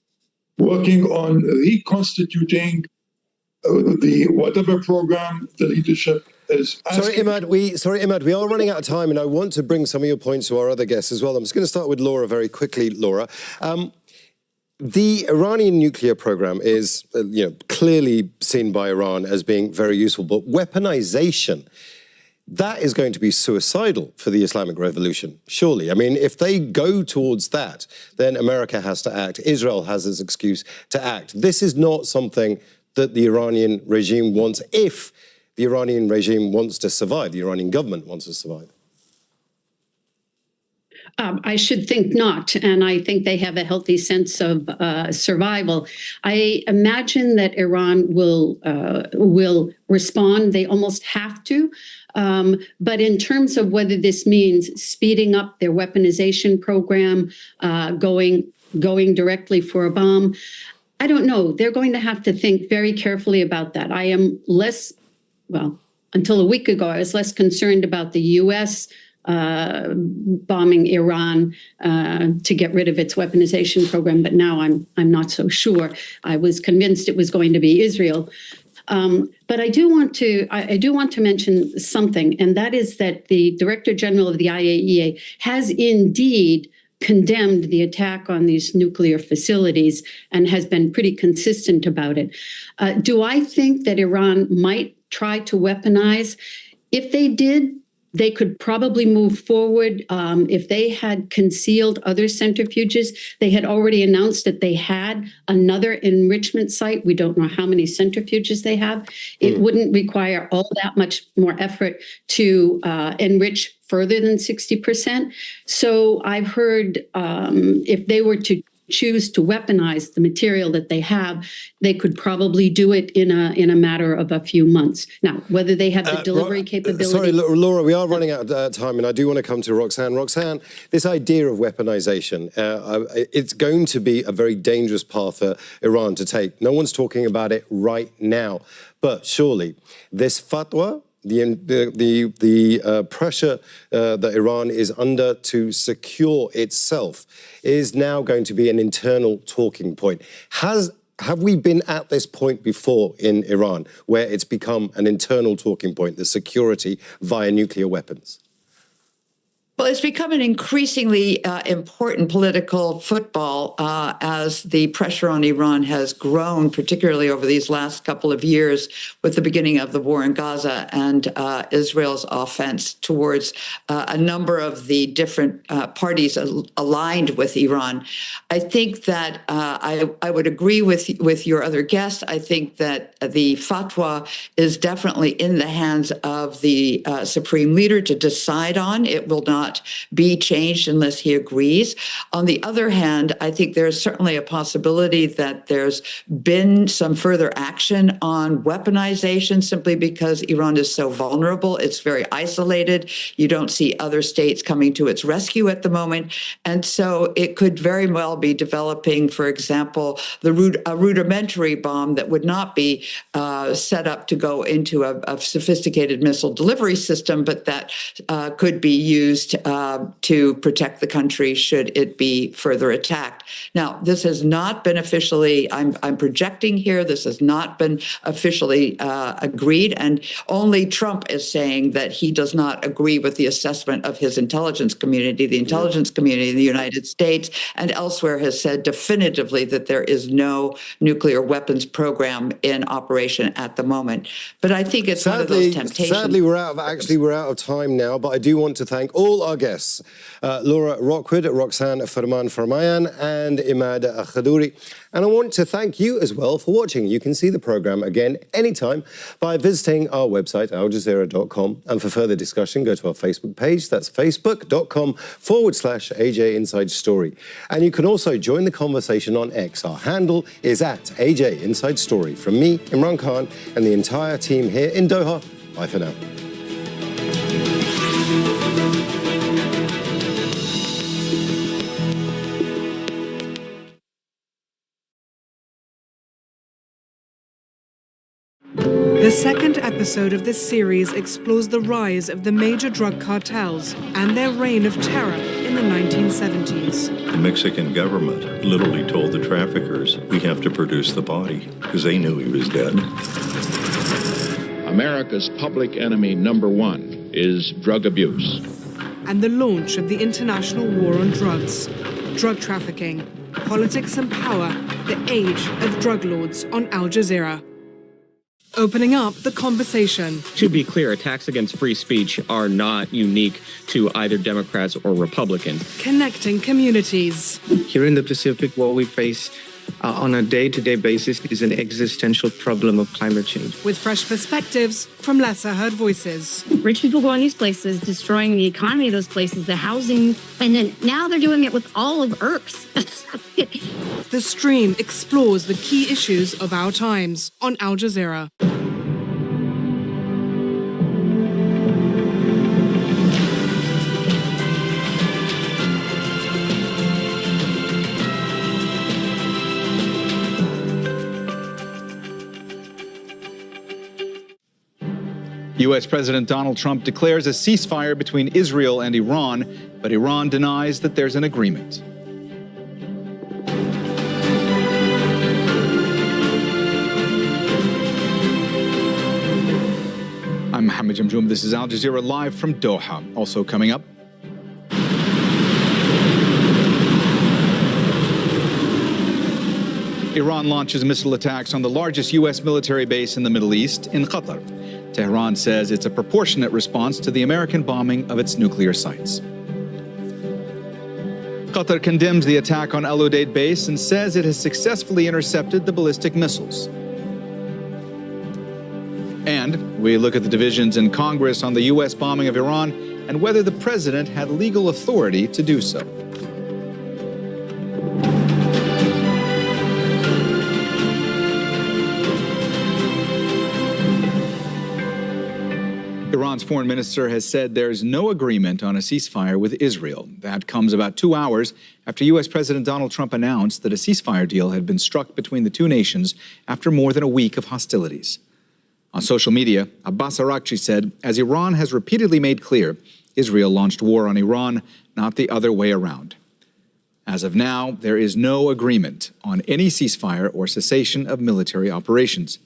working on reconstituting the whatever program the leadership is asking. Sorry, Imad, we are running out of time, and I want to bring some of your points to our other guests as well. I'm just going to start with Laura very quickly. Laura, the Iranian nuclear program is, clearly seen by Iran as being very useful, but weaponization That is going to be suicidal for the Islamic Revolution, surely. I mean, if they go towards that, then America has to act. Israel has its excuse to act. This is not something that the Iranian regime wants, if the Iranian regime wants to survive, the Iranian government wants to survive. I should think not, and I think they have a healthy sense of survival. I imagine that Iran will respond. They almost have to. But in terms of whether this means speeding up their weaponization program, going directly for a bomb, I don't know. They're going to have to think very carefully about that. I am less, well, until a week ago, I was less concerned about the U.S. Bombing Iran to get rid of its weaponization program, but now I'm not so sure. I was convinced it was going to be Israel. But I do want to mention something, and that is that the Director General of the IAEA has indeed condemned the attack on these nuclear facilities and has been pretty consistent about it. Do I think that Iran might try to weaponize? If they did, they could probably move forward. If they had concealed other centrifuges, they had already announced that they had another enrichment site. We don't know how many centrifuges they have. It wouldn't require all that much more effort to enrich further than 60%. So I've heard if they were to choose to weaponize the material that they have, they could probably do it in a matter of a few months. Now, whether they have the delivery capability... Sorry, Laura, we are running out of time, and I do want to come to Roxanne. Roxanne, this idea of weaponization, it's going to be a very dangerous path for Iran to take. No one's talking about it right now. But surely, this fatwa, the pressure that Iran is under to secure itself is now going to be an internal talking point. Have we been at this point before in Iran, where it's become an internal talking point, the security via nuclear weapons? Well, it's become an increasingly important political football as the pressure on Iran has grown, particularly over these last couple of years with the beginning of the war in Gaza and Israel's offense towards a number of the different parties aligned with Iran. I think that I would agree with your other guest. I think that the fatwa is definitely in the hands of the supreme leader to decide on. It will not be changed unless he agrees. On the other hand, I think there's certainly a possibility that there's been some further action on weaponization simply because Iran is so vulnerable. It's very isolated. You don't see other states coming to its rescue at the moment. And so it could very well be developing, for example, a rudimentary bomb that would not be set up to go into a sophisticated missile delivery system, but that could be used to protect the country should it be further attacked. Now, this has not been officially, I'm projecting here, this has not been officially agreed, and only Trump is saying that he does not agree with the assessment of his intelligence community. The intelligence community in the United States and elsewhere has said definitively that there is no nuclear weapons program in operation at the moment. But I think it's one of those temptations. Sadly, we're out of time now, but I do want to thank all our guests, Laura Rockwood, Roxanne Farmayan, and Imad Khadouri. And I want to thank you as well for watching. You can see the program again anytime by visiting our website, aljazeera.com. And for further discussion, go to our Facebook page. That's facebook.com/AJ Inside Story. And you can also join the conversation on X. Our handle is @AJ Inside Story. From me, Imran Khan, and the entire team here in Doha, bye for now. The second episode of this series explores the rise of the major drug cartels and their reign of terror in the 1970s. The Mexican government literally told the traffickers, we have to produce the body, because they knew he was dead. America's public enemy number one is drug abuse. And the launch of the international war on drugs, drug trafficking, politics and power, the age of drug lords on Al Jazeera. opening up the conversation. To be clear, attacks against free speech are not unique to either Democrats or Republicans. Connecting communities. Here in the Pacific, what we face on a day-to-day basis is an existential problem of climate change. With fresh perspectives from lesser heard voices. Rich people go in these places, destroying the economy of those places, the housing, and then now they're doing it with all of Earth's. The stream explores the key issues of our times on Al Jazeera. U.S. President Donald Trump declares a ceasefire between Israel and Iran, but Iran denies that there's an agreement. I'm Mohammed Jamjoom. This is Al Jazeera live from Doha. Also coming up, Iran launches missile attacks on the largest U.S. military base in the Middle East, in Qatar. Tehran says it's a proportionate response to the American bombing of its nuclear sites. Qatar condemns the attack on Al Udeid base and says it has successfully intercepted the ballistic missiles. And we look at the divisions in Congress on the U.S. bombing of Iran and whether the president had legal authority to do so. Iran's foreign minister has said there's no agreement on a ceasefire with Israel. That comes about 2 hours after U.S. President Donald Trump announced that a ceasefire deal had been struck between the two nations after more than a week of hostilities. On social media, Abbas Araghchi said, as Iran has repeatedly made clear, Israel launched war on Iran, not the other way around. As of now, there is no agreement on any ceasefire or cessation of military operations.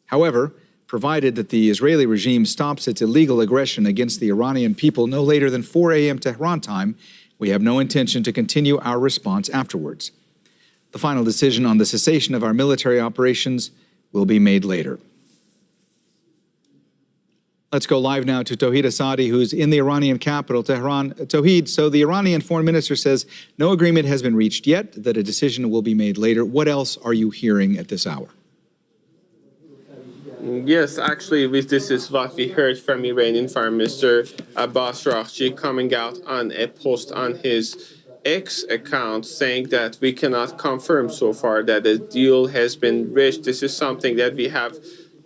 However, provided that the Israeli regime stops its illegal aggression against the Iranian people no later than 4 a.m. Tehran time, we have no intention to continue our response afterwards. The final decision on the cessation of our military operations will be made later. Let's go live now to Tawhid Asadi, who's in the Iranian capital, Tehran. Tawhid, so the Iranian foreign minister says no agreement has been reached yet, that a decision will be made later. What else are you hearing at this hour? Yes, actually, this is what we heard from Iranian Foreign Minister Abbas Araghchi coming out on a post on his X account saying that we cannot confirm so far that a deal has been reached. This is something that we have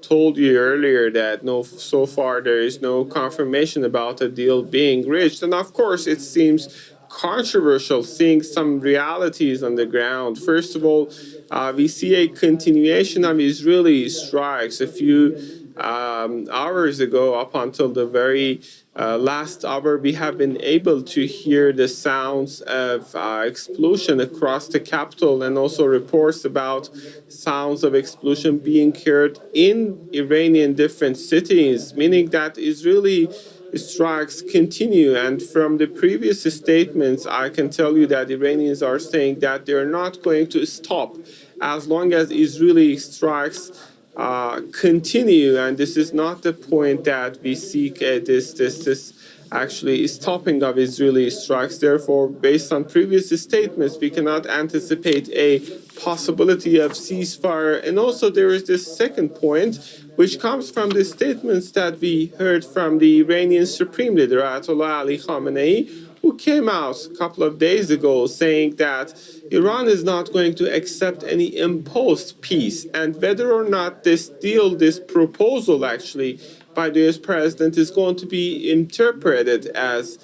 told you earlier, that so far there is no confirmation about a deal being reached. And of course, it seems controversial seeing some realities on the ground. First of all, we see a continuation of Israeli strikes a few hours ago. Up until the very last hour, we have been able to hear the sounds of explosion across the capital, and also reports about sounds of explosion being heard in Iranian different cities, meaning that Israeli strikes continue. And from the previous statements, I can tell you that Iranians are saying that they're not going to stop as long as Israeli strikes continue. And this is not the point that we seek this actually stopping of Israeli strikes. Therefore, based on previous statements, we cannot anticipate a possibility of ceasefire. And also there is this second point, which comes from the statements that we heard from the Iranian Supreme Leader, Ayatollah Ali Khamenei, who came out a couple of days ago saying that Iran is not going to accept any imposed peace. And whether or not this deal, this proposal actually by the US president is going to be interpreted as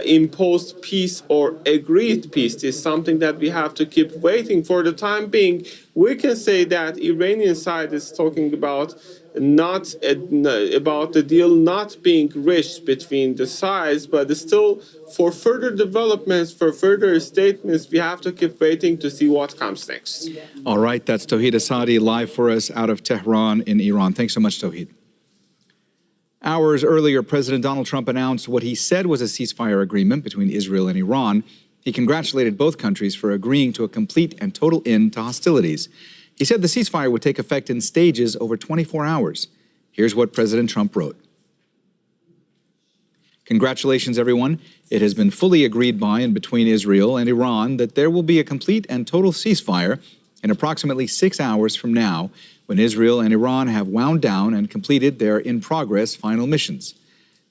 imposed peace or agreed peace is something that we have to keep waiting. For the time being, we can say that Iranian side is talking about about the deal not being reached between the sides, but still for further developments, for further statements, we have to keep waiting to see what comes next. All right, that's Tawhid Asadi live for us out of Tehran in Iran. Thanks so much, Tawhid. Hours earlier, President Donald Trump announced what he said was a ceasefire agreement between Israel and Iran. He congratulated both countries for agreeing to a complete and total end to hostilities. He said the ceasefire would take effect in stages over 24 hours. Here's what President Trump wrote. Congratulations, everyone. It has been fully agreed by and between Israel and Iran that there will be a complete and total ceasefire in approximately 6 hours from now, when Israel and Iran have wound down and completed their in-progress final missions.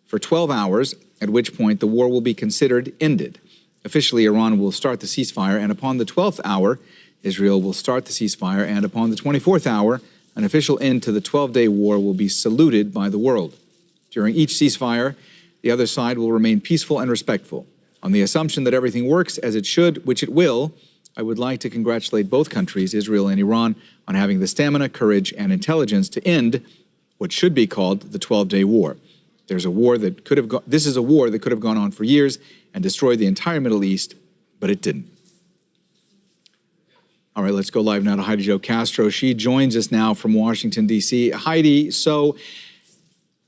For 12 hours, at which point the war will be considered ended. Officially, Iran will start the ceasefire, and upon the 12th hour, Israel will start the ceasefire, and upon the 24th hour, an official end to the 12-day war will be saluted by the world. During each ceasefire, the other side will remain peaceful and respectful. On the assumption that everything works as it should, which it will, I would like to congratulate both countries, Israel and Iran, on having the stamina, courage, and intelligence to end what should be called the 12-day war. This is a war that could have gone on for years and destroyed the entire Middle East, but it didn't. All right, let's go live now to Heidi Jo Castro. She joins us now from Washington, D.C. Heidi, so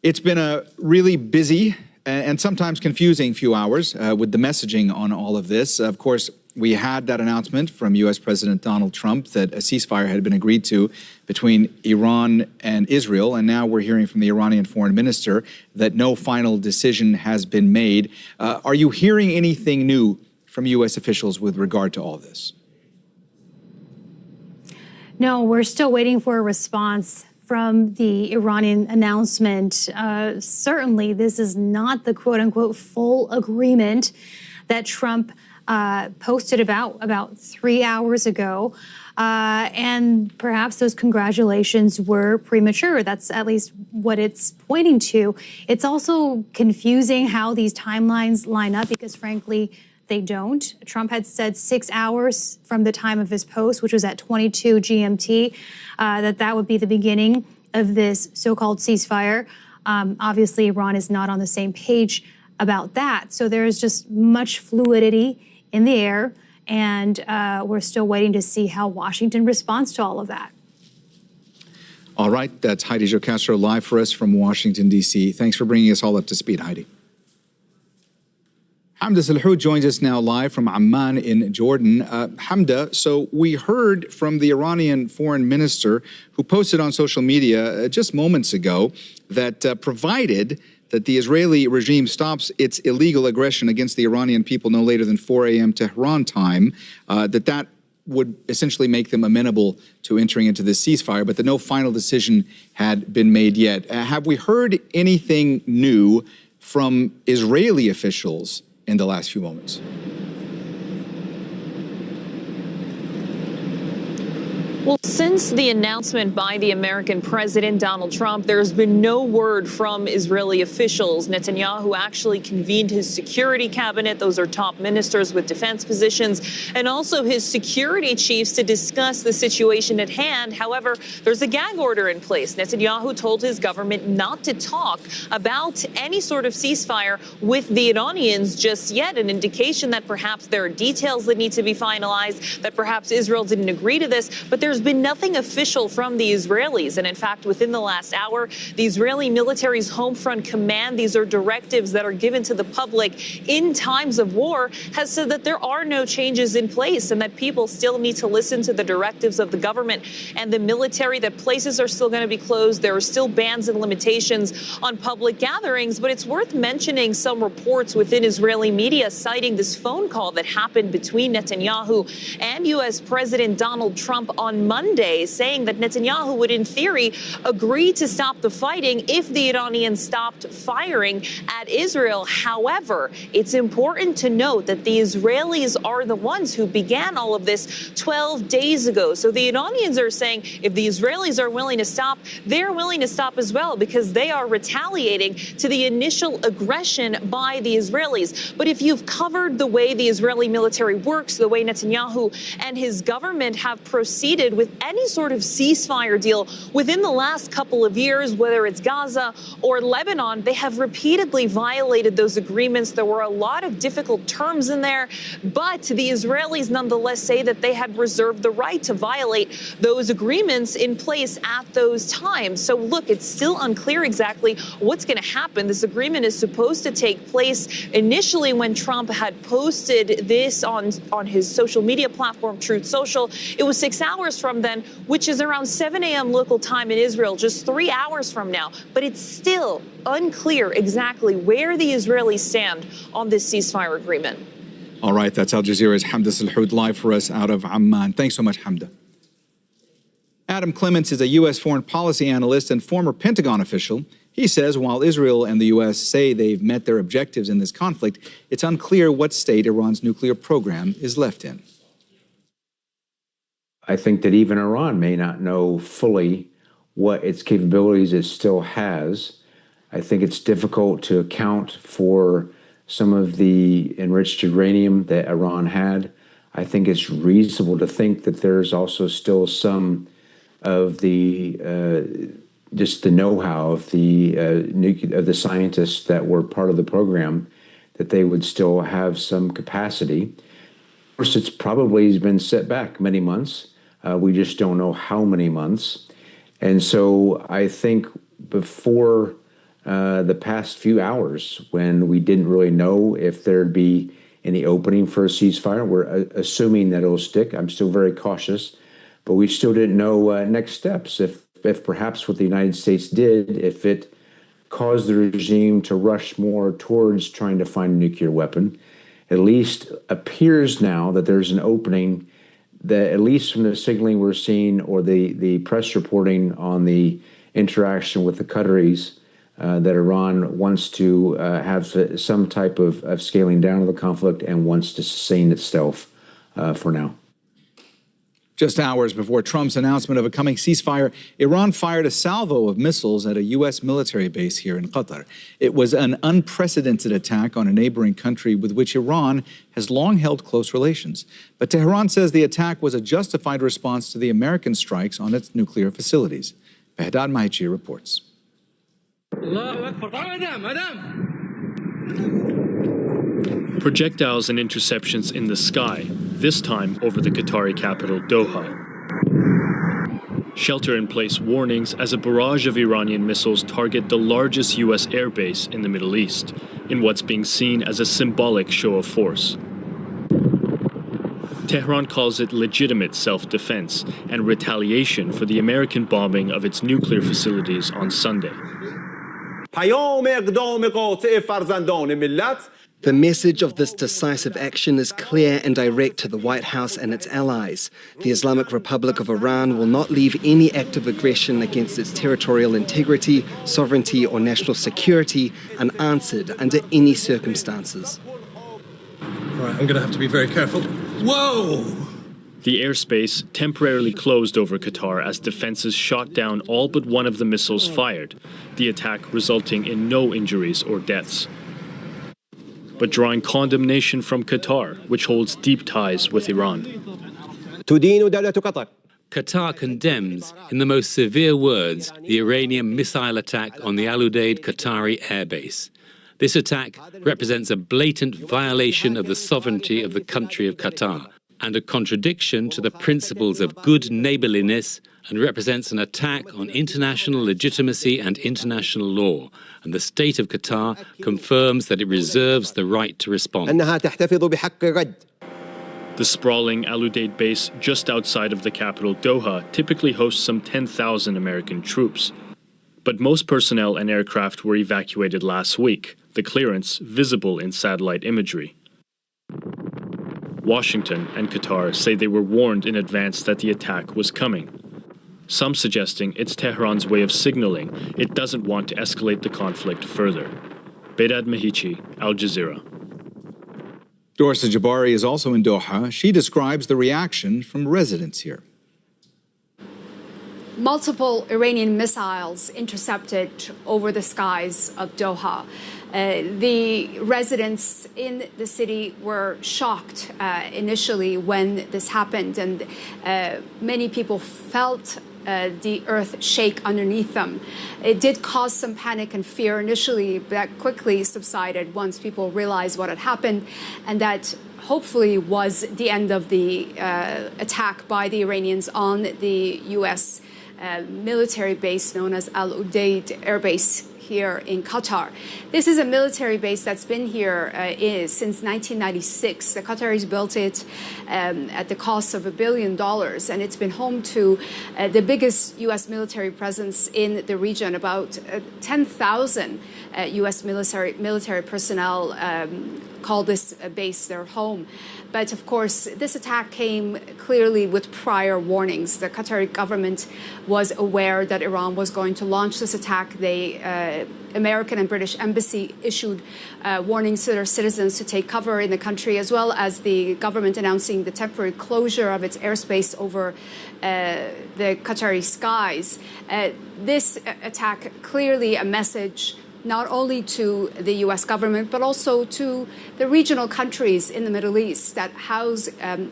it's been a really busy and sometimes confusing few hours with the messaging on all of this. Of course, we had that announcement from U.S. President Donald Trump that a ceasefire had been agreed to between Iran and Israel, and now we're hearing from the Iranian foreign minister that no final decision has been made. Are you hearing anything new from U.S. officials with regard to all this? No, we're still waiting for a response from the Iranian announcement. Certainly, this is not the quote-unquote full agreement that Trump posted about 3 hours ago. And perhaps those congratulations were premature. That's at least what it's pointing to. It's also confusing how these timelines line up because, frankly, they don't. Trump had said 6 hours from the time of his post, which was at 22 GMT, that would be the beginning of this so-called ceasefire. Obviously, Iran is not on the same page about that. So there is just much fluidity in the air, and we're still waiting to see how Washington responds to all of that. All right, that's Heidi Jo Castro live for us from Washington, D.C. Thanks for bringing us all up to speed, Heidi. Hamda Salhoud joins us now live from Amman in Jordan. Hamda, so we heard from the Iranian foreign minister who posted on social media just moments ago that provided that the Israeli regime stops its illegal aggression against the Iranian people no later than 4 a.m. Tehran time, that would essentially make them amenable to entering into this ceasefire, but that no final decision had been made yet. Have we heard anything new from Israeli officials in the last few moments? Well, since the announcement by the American President Donald Trump, there's been no word from Israeli officials. Netanyahu actually convened his security cabinet. Those are top ministers with defense positions, and also his security chiefs to discuss the situation at hand. However, there's a gag order in place. Netanyahu told his government not to talk about any sort of ceasefire with the Iranians just yet, an indication that perhaps there are details that need to be finalized, that perhaps Israel didn't agree to this, but there's been nothing official from the Israelis. And in fact, within the last hour, the Israeli military's home front command, these are directives that are given to the public in times of war, has said that there are no changes in place and that people still need to listen to the directives of the government and the military, that places are still going to be closed. There are still bans and limitations on public gatherings. But it's worth mentioning some reports within Israeli media citing this phone call that happened between Netanyahu and U.S. President Donald Trump on Monday, saying that Netanyahu would, in theory, agree to stop the fighting if the Iranians stopped firing at Israel. However, it's important to note that the Israelis are the ones who began all of this 12 days ago. So the Iranians are saying if the Israelis are willing to stop, they're willing to stop as well, because they are retaliating to the initial aggression by the Israelis. But if you've covered the way the Israeli military works, the way Netanyahu and his government have proceeded with any sort of ceasefire deal within the last couple of years, whether it's Gaza or Lebanon, they have repeatedly violated those agreements. There were a lot of difficult terms in there, but the Israelis nonetheless say that they had reserved the right to violate those agreements in place at those times. So look, it's still unclear exactly what's going to happen. This agreement is supposed to take place initially when Trump had posted this on his social media platform, Truth Social. It was 6 hours hours from then, which is around 7 a.m. local time in Israel, just 3 hours from now. But it's still unclear exactly where the Israelis stand on this ceasefire agreement. All right, that's Al Jazeera's Hamda Salhoud live for us out of Amman. Thanks so much, Hamda. Adam Clements is a U.S. foreign policy analyst and former Pentagon official. He says while Israel and the U.S. say they've met their objectives in this conflict, it's unclear what state Iran's nuclear program is left in. I think that even Iran may not know fully what its capabilities it still has. I think it's difficult to account for some of the enriched uranium that Iran had. I think it's reasonable to think that there's also still some of the just the know-how of the scientists that were part of the program, that they would still have some capacity. Of course, it's probably been set back many months. We just don't know how many months. And so I think before the past few hours, when we didn't really know if there'd be any opening for a ceasefire, we're assuming that it'll stick. I'm still very cautious, but we still didn't know next steps. If perhaps what the United States did, if it caused the regime to rush more towards trying to find a nuclear weapon, at least appears now that there's an opening that, at least from the signaling we're seeing or the press reporting on the interaction with the Qataris, that Iran wants to have some type of scaling down of the conflict and wants to sustain itself for now. Just hours before Trump's announcement of a coming ceasefire, Iran fired a salvo of missiles at a U.S. military base here in Qatar. It was an unprecedented attack on a neighboring country with which Iran has long held close relations. But Tehran says the attack was a justified response to the American strikes on its nuclear facilities. Behdad Mahichi reports. Projectiles and interceptions in the sky, this time over the Qatari capital, Doha. Shelter-in-place warnings as a barrage of Iranian missiles target the largest U.S. airbase in the Middle East, in what's being seen as a symbolic show of force. Tehran calls it legitimate self-defense and retaliation for the American bombing of its nuclear facilities on Sunday. The message of this decisive action is clear and direct to the White House and its allies. The Islamic Republic of Iran will not leave any act of aggression against its territorial integrity, sovereignty, or national security unanswered under any circumstances. Right, I'm going to have to be very careful. Whoa! The airspace temporarily closed over Qatar as defenses shot down all but one of the missiles fired, the attack resulting in no injuries or deaths. But drawing condemnation from Qatar, which holds deep ties with Iran. Qatar condemns, in the most severe words, the Iranian missile attack on the Al Udeid Qatari airbase. This attack represents a blatant violation of the sovereignty of the country of Qatar and a contradiction to the principles of good neighborliness, and represents an attack on international legitimacy and international law. And the state of Qatar confirms that it reserves the right to respond. The sprawling Al Udeid base just outside of the capital, Doha, typically hosts some 10,000 American troops. But most personnel and aircraft were evacuated last week, the clearance visible in satellite imagery. Washington and Qatar say they were warned in advance that the attack was coming. Some suggesting it's Tehran's way of signaling it doesn't want to escalate the conflict further. Behdad Mahichi, Al Jazeera. Dorsa Jabari is also in Doha. She describes the reaction from residents here. Multiple Iranian missiles intercepted over the skies of Doha. The residents in the city were shocked initially when this happened, and many people felt the earth shake underneath them. It did cause some panic and fear initially, but that quickly subsided once people realized what had happened, and that hopefully was the end of the attack by the Iranians on the U.S. Military base known as Al Udeid Air Base here in Qatar. This is a military base that's been here since 1996. The Qataris built it at the cost of $1 billion, and it's been home to the biggest U.S. military presence in the region. About 10,000 U.S. military personnel call this base their home. But of course, this attack came clearly with prior warnings. The Qatari government was aware that Iran was going to launch this attack. The American and British embassy issued warnings to their citizens to take cover in the country, as well as the government announcing the temporary closure of its airspace over the Qatari skies. This attack clearly a message not only to the U.S. government, but also to the regional countries in the Middle East that house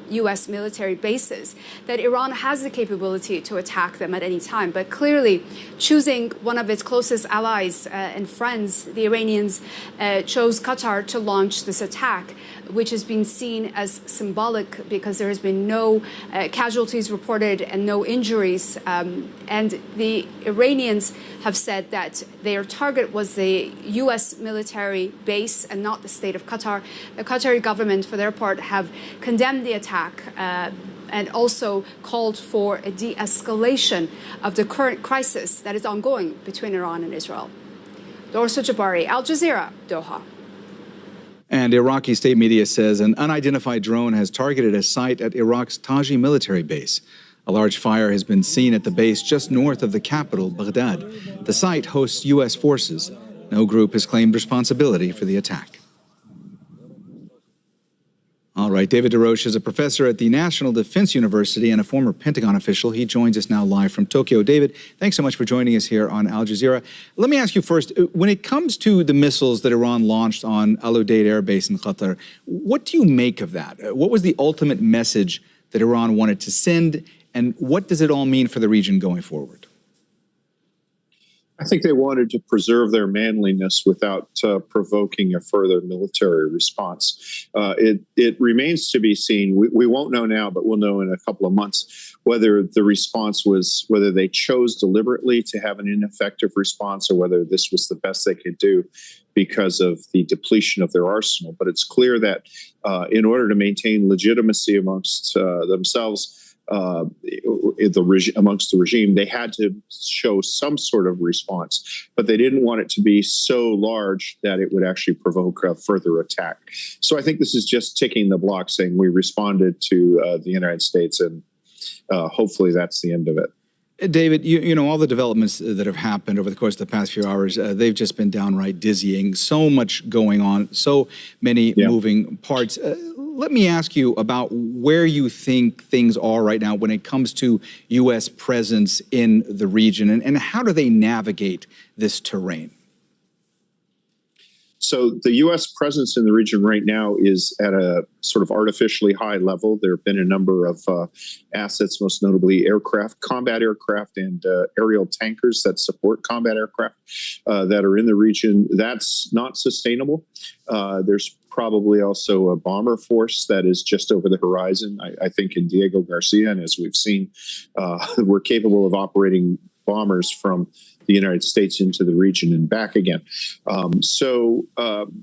U.S. military bases, that Iran has the capability to attack them at any time. But clearly, choosing one of its closest allies and friends, the Iranians chose Qatar to launch this attack, which has been seen as symbolic because there has been no casualties reported and no injuries. And the Iranians have said that their target was the U.S. military base and not the state of Qatar. The Qatari government, for their part, have condemned the attack and also called for a de-escalation of the current crisis that is ongoing between Iran and Israel. Dorsa Jabari, Al Jazeera, Doha. And Iraqi state media says an unidentified drone has targeted a site at Iraq's Taji military base. A large fire has been seen at the base just north of the capital, Baghdad. The site hosts U.S. forces. No group has claimed responsibility for the attack. All right, David DeRoche is a professor at the National Defense University and a former Pentagon official. He joins us now live from Tokyo. David, thanks so much for joining us here on Al Jazeera. Let me ask you first, when it comes to the missiles that Iran launched on Al Udeid Air Base in Qatar, what do you make of that? What was the ultimate message that Iran wanted to send, and what does it all mean for the region going forward? I think they wanted to preserve their manliness without provoking a further military response. It remains to be seen. We won't know now, but we'll know in a couple of months whether the response was, whether they chose deliberately to have an ineffective response or whether this was the best they could do because of the depletion of their arsenal. But it's clear that in order to maintain legitimacy amongst themselves, amongst the regime, they had to show some sort of response, but they didn't want it to be so large that it would actually provoke a further attack. So I think this is just ticking the block, saying we responded to the United States, and hopefully that's the end of it. David, you know, all the developments that have happened over the course of the past few hours, they've just been downright dizzying. So much going on, so many moving parts. Let me ask you about where you think things are right now when it comes to U.S. presence in the region, and how do they navigate this terrain? So the U.S. presence in the region right now is at a sort of artificially high level. There have been a number of assets, most notably aircraft, combat aircraft, and aerial tankers that support combat aircraft that are in the region. That's not sustainable. There's probably also a bomber force that is just over the horizon, I think in Diego Garcia, and as we've seen, we're capable of operating bombers from the United States into the region and back again.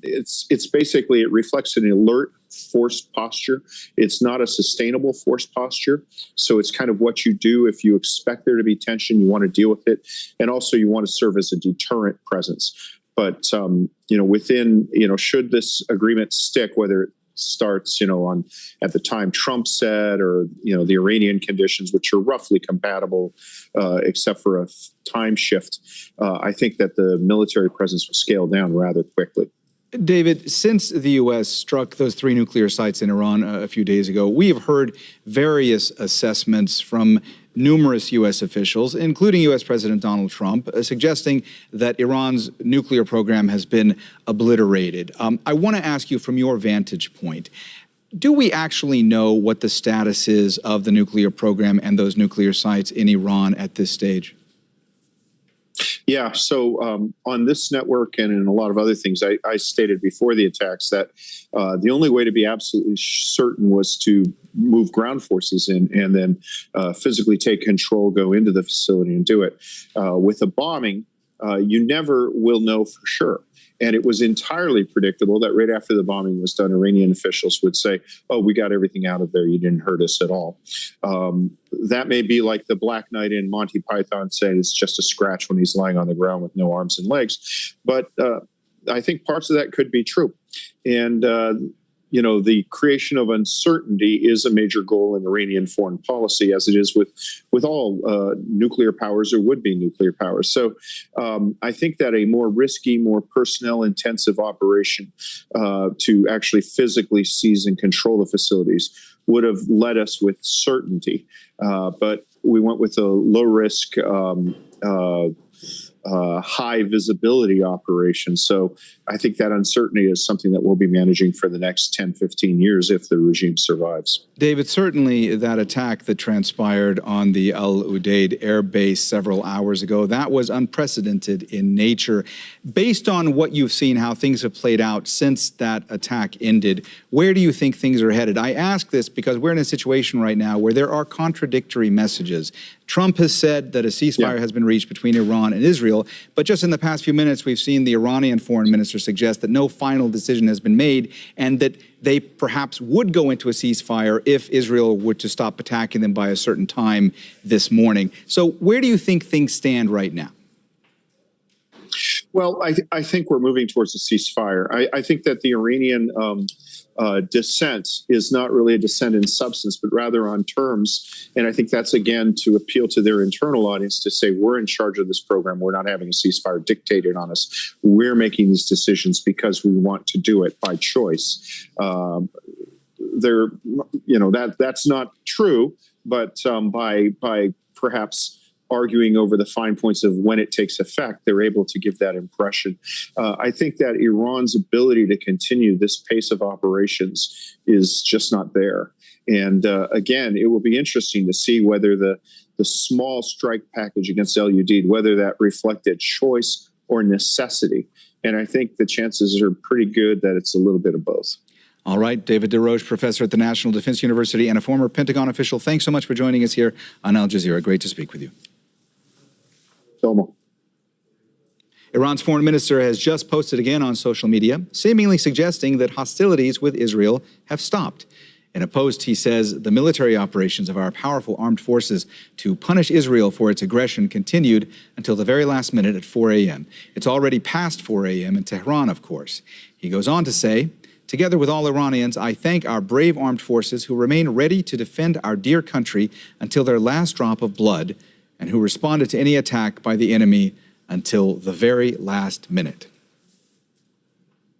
It's basically, it reflects an alert forced posture. It's not a sustainable forced posture. So it's kind of what you do if you expect there to be tension, you want to deal with it. And also you want to serve as a deterrent presence. But, within, should this agreement stick, whether it starts, on at the time Trump said, or, the Iranian conditions, which are roughly compatible, except for a time shift, I think that the military presence will scale down rather quickly. David, since the U.S. struck those 3 nuclear sites in Iran a few days ago, we have heard various assessments from numerous U.S. officials, including U.S. President Donald Trump, suggesting that Iran's nuclear program has been obliterated. I want to ask you, from your vantage point, do we actually know what the status is of the nuclear program and those nuclear sites in Iran at this stage? Yeah, so on this network and in a lot of other things, I stated before the attacks that the only way to be absolutely certain was to move ground forces in and then physically take control, go into the facility and do it. With the bombing, you never will know for sure. And it was entirely predictable that right after the bombing was done, Iranian officials would say, oh, we got everything out of there. You didn't hurt us at all. That may be like the Black Knight in Monty Python saying it's just a scratch when he's lying on the ground with no arms and legs. But I think parts of that could be true. And, the creation of uncertainty is a major goal in Iranian foreign policy, as it is with all nuclear powers or would-be nuclear powers. So I think that a more risky, more personnel-intensive operation to actually physically seize and control the facilities would have led us with certainty. But we went with a low-risk, high visibility operation. So I think that uncertainty is something that we'll be managing for the next 10, 15 years if the regime survives. David, certainly that attack that transpired on the Al Udeid air base several hours ago, that was unprecedented in nature. Based on what you've seen, how things have played out since that attack ended, where do you think things are headed? I ask this because we're in a situation right now where there are contradictory messages. Trump has said that a ceasefire has been reached between Iran and Israel, but just in the past few minutes, we've seen the Iranian foreign minister suggest that no final decision has been made and that they perhaps would go into a ceasefire if Israel were to stop attacking them by a certain time this morning. So where do you think things stand right now? Well, I think we're moving towards a ceasefire. I think that the Iranian dissent is not really a dissent in substance, but rather on terms. And I think that's, again, to appeal to their internal audience to say, we're in charge of this program. We're not having a ceasefire dictated on us. We're making these decisions because we want to do it by choice. That's not true, but by perhaps arguing over the fine points of when it takes effect, they're able to give that impression. I think that Iran's ability to continue this pace of operations is just not there. And again, it will be interesting to see whether the small strike package against Al Udeid, whether that reflected choice or necessity. And I think the chances are pretty good that it's a little bit of both. All right, David DeRoche, professor at the National Defense University and a former Pentagon official, thanks so much for joining us here on Al Jazeera. Great to speak with you. Iran's foreign minister has just posted again on social media, seemingly suggesting that hostilities with Israel have stopped. In a post, he says the military operations of our powerful armed forces to punish Israel for its aggression continued until the very last minute at 4 a.m. It's already past 4 a.m. in Tehran, of course. He goes on to say, together with all Iranians, I thank our brave armed forces who remain ready to defend our dear country until their last drop of blood, and who responded to any attack by the enemy until the very last minute.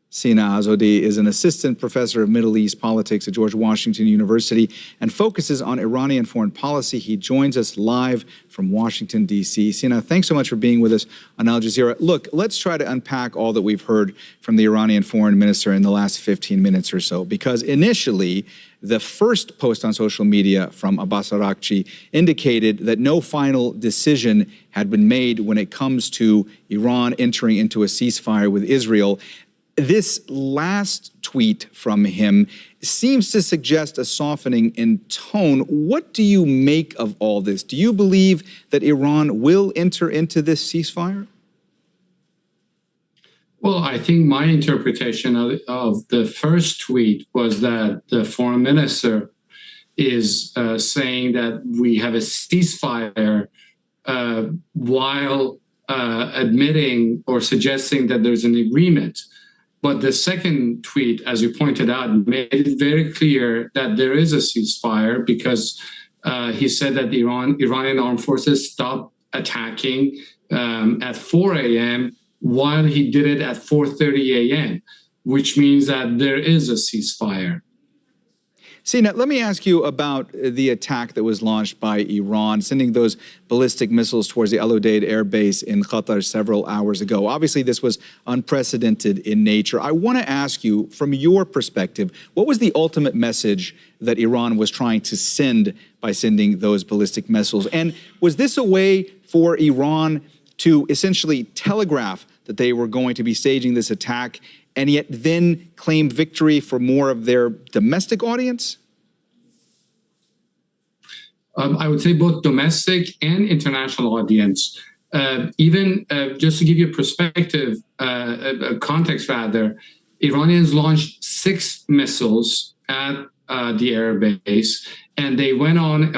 Sina Azodi is an assistant professor of Middle East politics at George Washington University and focuses on Iranian foreign policy. He joins us live from Washington, D.C. Sina, thanks so much for being with us on Al Jazeera. Look, let's try to unpack all that we've heard from the Iranian foreign minister in the last 15 minutes or so, because initially, the first post on social media from Abbas Araghchi indicated that no final decision had been made when it comes to Iran entering into a ceasefire with Israel. This last tweet from him seems to suggest a softening in tone. What do you make of all this? Do you believe that Iran will enter into this ceasefire? Well, I think my interpretation of the first tweet was that the foreign minister is saying that we have a ceasefire while admitting or suggesting that there's an agreement. But the second tweet, as you pointed out, made it very clear that there is a ceasefire because he said that the Iranian armed forces stopped attacking at 4 a.m. while he did it at 4:30 a.m., which means that there is a ceasefire. Sina, let me ask you about the attack that was launched by Iran, sending those ballistic missiles towards the Al Udeid air base in Qatar several hours ago. Obviously, this was unprecedented in nature. I want to ask you, from your perspective, what was the ultimate message that Iran was trying to send by sending those ballistic missiles? And was this a way for Iran to essentially telegraph that they were going to be staging this attack and yet then claim victory for more of their domestic audience? I would say both domestic and international audience. Even just to give you a perspective, a context rather, Iranians launched 6 missiles at the air base, and they went on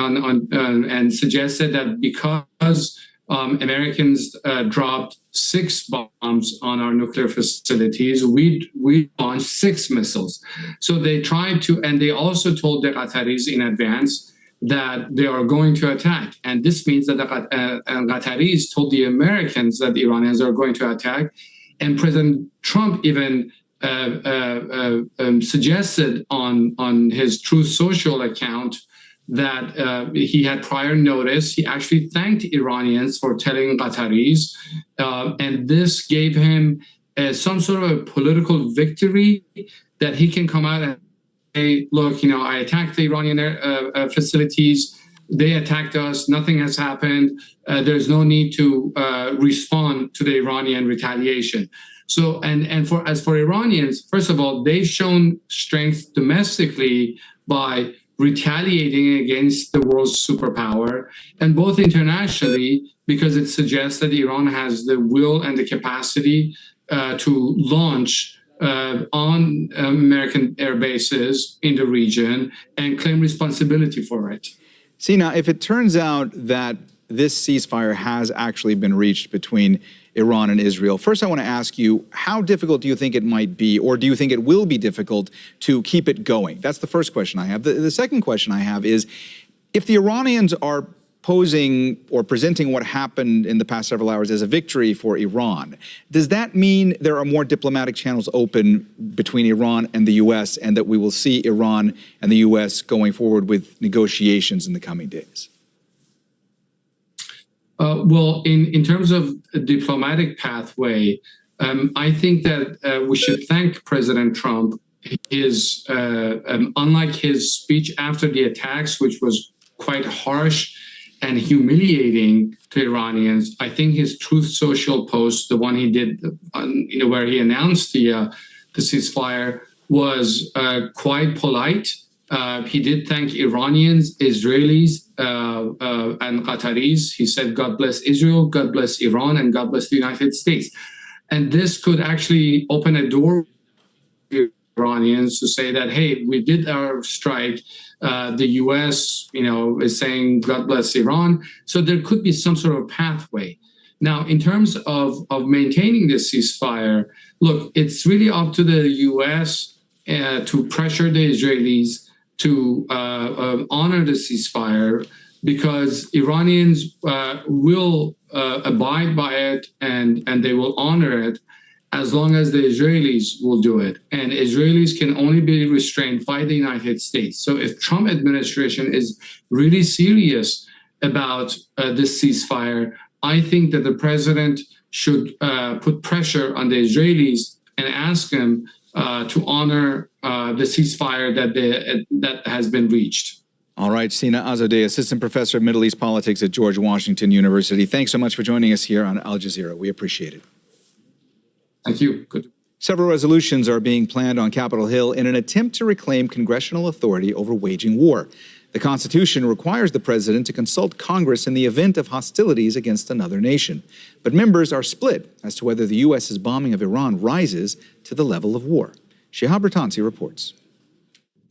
and suggested that because Americans dropped 6 bombs on our nuclear facilities, we launched 6 missiles. So they tried to, and they also told the Qataris in advance that they are going to attack. And this means that the Qataris told the Americans that the Iranians are going to attack. And President Trump even suggested on his Truth Social account that he had prior notice. He actually thanked Iranians for telling Qataris, and this gave him some sort of a political victory that he can come out and say, look, I attacked the Iranian facilities. They attacked us. Nothing has happened. There's no need to respond to the Iranian retaliation. So, as for Iranians, first of all, they've shown strength domestically by retaliating against the world's superpower, and both internationally, because it suggests that Iran has the will and the capacity to launch on American air bases in the region and claim responsibility for it. Sina, if it turns out that this ceasefire has actually been reached between Iran and Israel, first I want to ask you, how difficult do you think it might be, or do you think it will be difficult to keep it going? That's the first question I have. The second question I have is, if the Iranians are posing or presenting what happened in the past several hours as a victory for Iran, does that mean there are more diplomatic channels open between Iran and the U.S. and that we will see Iran and the U.S. going forward with negotiations in the coming days? Well, in terms of a diplomatic pathway, I think that we should thank President Trump. Unlike his speech after the attacks, which was quite harsh and humiliating to Iranians, I think his Truth Social post, the one he did, where he announced the ceasefire, was quite polite. He did thank Iranians, Israelis, and Qataris. He said, God bless Israel, God bless Iran, and God bless the United States. And this could actually open a door to Iranians to say that, hey, we did our strike. The U.S., is saying, God bless Iran. So there could be some sort of pathway. Now, in terms of maintaining this ceasefire, look, it's really up to the U.S. To pressure the Israelis to honor the ceasefire, because Iranians will abide by it and they will honor it as long as the Israelis will do it. And Israelis can only be restrained by the United States. So if Trump administration is really serious about this ceasefire, I think that the president should put pressure on the Israelis and ask them to honor the ceasefire that has been reached. All right, Sina Azadeh, Assistant Professor of Middle East Politics at George Washington University. Thanks so much for joining us here on Al Jazeera. We appreciate it. Thank you. Good. Several resolutions are being planned on Capitol Hill in an attempt to reclaim congressional authority over waging war. The Constitution requires the president to consult Congress in the event of hostilities against another nation. But members are split as to whether the U.S.'s bombing of Iran rises to the level of war. Shihab Ratansi reports.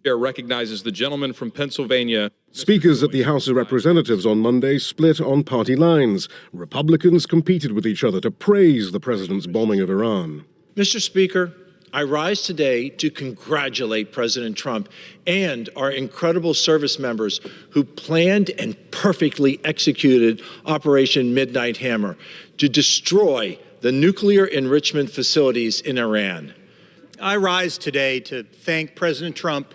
Chair recognizes the gentleman from Pennsylvania. Speakers at the House of Representatives on Monday split on party lines. Republicans competed with each other to praise the president's bombing of Iran. Mr. Speaker, I rise today to congratulate President Trump and our incredible service members who planned and perfectly executed Operation Midnight Hammer to destroy the nuclear enrichment facilities in Iran. I rise today to thank President Trump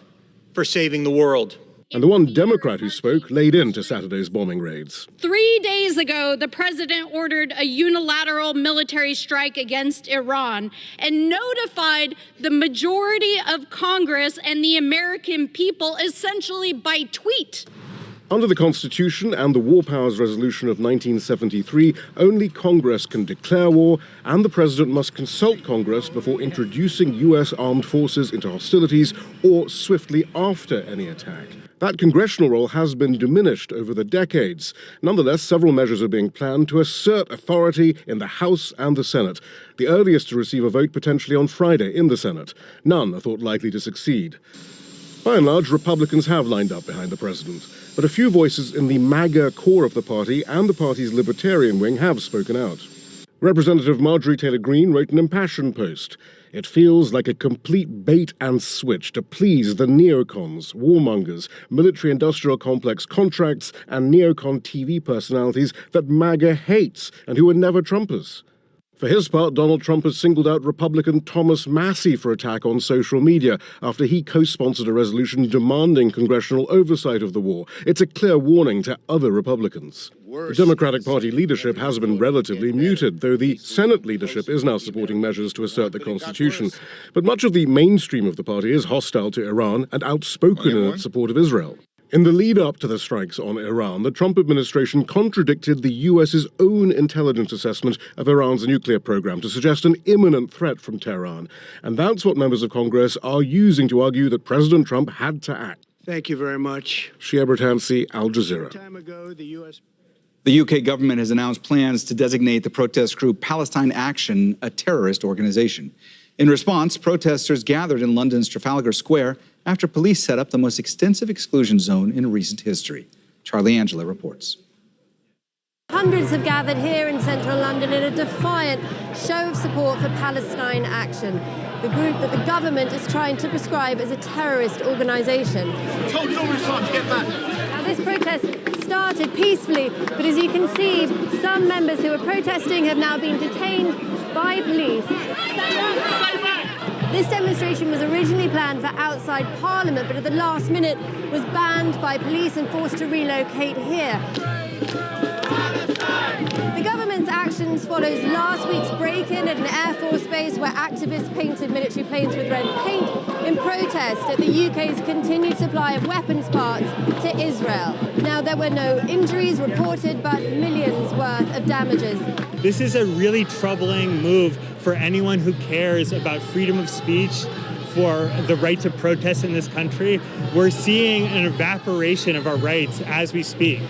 for saving the world. And the one Democrat who spoke laid into Saturday's bombing raids. 3 days ago, the president ordered a unilateral military strike against Iran and notified the majority of Congress and the American people essentially by tweet. Under the Constitution and the War Powers Resolution of 1973, only Congress can declare war, and the President must consult Congress before introducing U.S. armed forces into hostilities or swiftly after any attack. That congressional role has been diminished over the decades. Nonetheless, several measures are being planned to assert authority in the House and the Senate, the earliest to receive a vote potentially on Friday in the Senate. None are thought likely to succeed. By and large, Republicans have lined up behind the president, but a few voices in the MAGA core of the party and the party's libertarian wing have spoken out. Representative Marjorie Taylor Greene wrote an impassioned post. It feels like a complete bait and switch to please the neocons, warmongers, military-industrial complex contracts, and neocon TV personalities that MAGA hates and who are never Trumpers. For his part, Donald Trump has singled out Republican Thomas Massie for attack on social media after he co-sponsored a resolution demanding congressional oversight of the war. It's a clear warning to other Republicans. The Democratic Party leadership has been relatively muted, though the Senate leadership is now supporting measures to assert the Constitution. But much of the mainstream of the party is hostile to Iran and outspoken in its support of Israel. In the lead-up to the strikes on Iran, the Trump administration contradicted the U.S.'s own intelligence assessment of Iran's nuclear program to suggest an imminent threat from Tehran. And that's what members of Congress are using to argue that President Trump had to act. Thank you very much. Shia Bertansi, Al Jazeera. Time ago, The UK government has announced plans to designate the protest group Palestine Action a terrorist organization. In response, protesters gathered in London's Trafalgar Square after police set up the most extensive exclusion zone in recent history. Charlie Angela reports. Hundreds have gathered here in central London in a defiant show of support for Palestine Action, the group that the government is trying to prescribe as a terrorist organisation. Told you already time to get back. Now, this protest started peacefully, but as you can see, some members who were protesting have now been detained by police. This demonstration was originally planned for outside Parliament, but at the last minute was banned by police and forced to relocate here. The government's actions follows last week's break-in at an Air Force base where activists painted military planes with red paint in protest at the UK's continued supply of weapons parts to Israel. Now, there were no injuries reported, but millions worth of damages. This is a really troubling move for anyone who cares about freedom of speech, for the right to protest in this country. We're seeing an evaporation of our rights as we speak.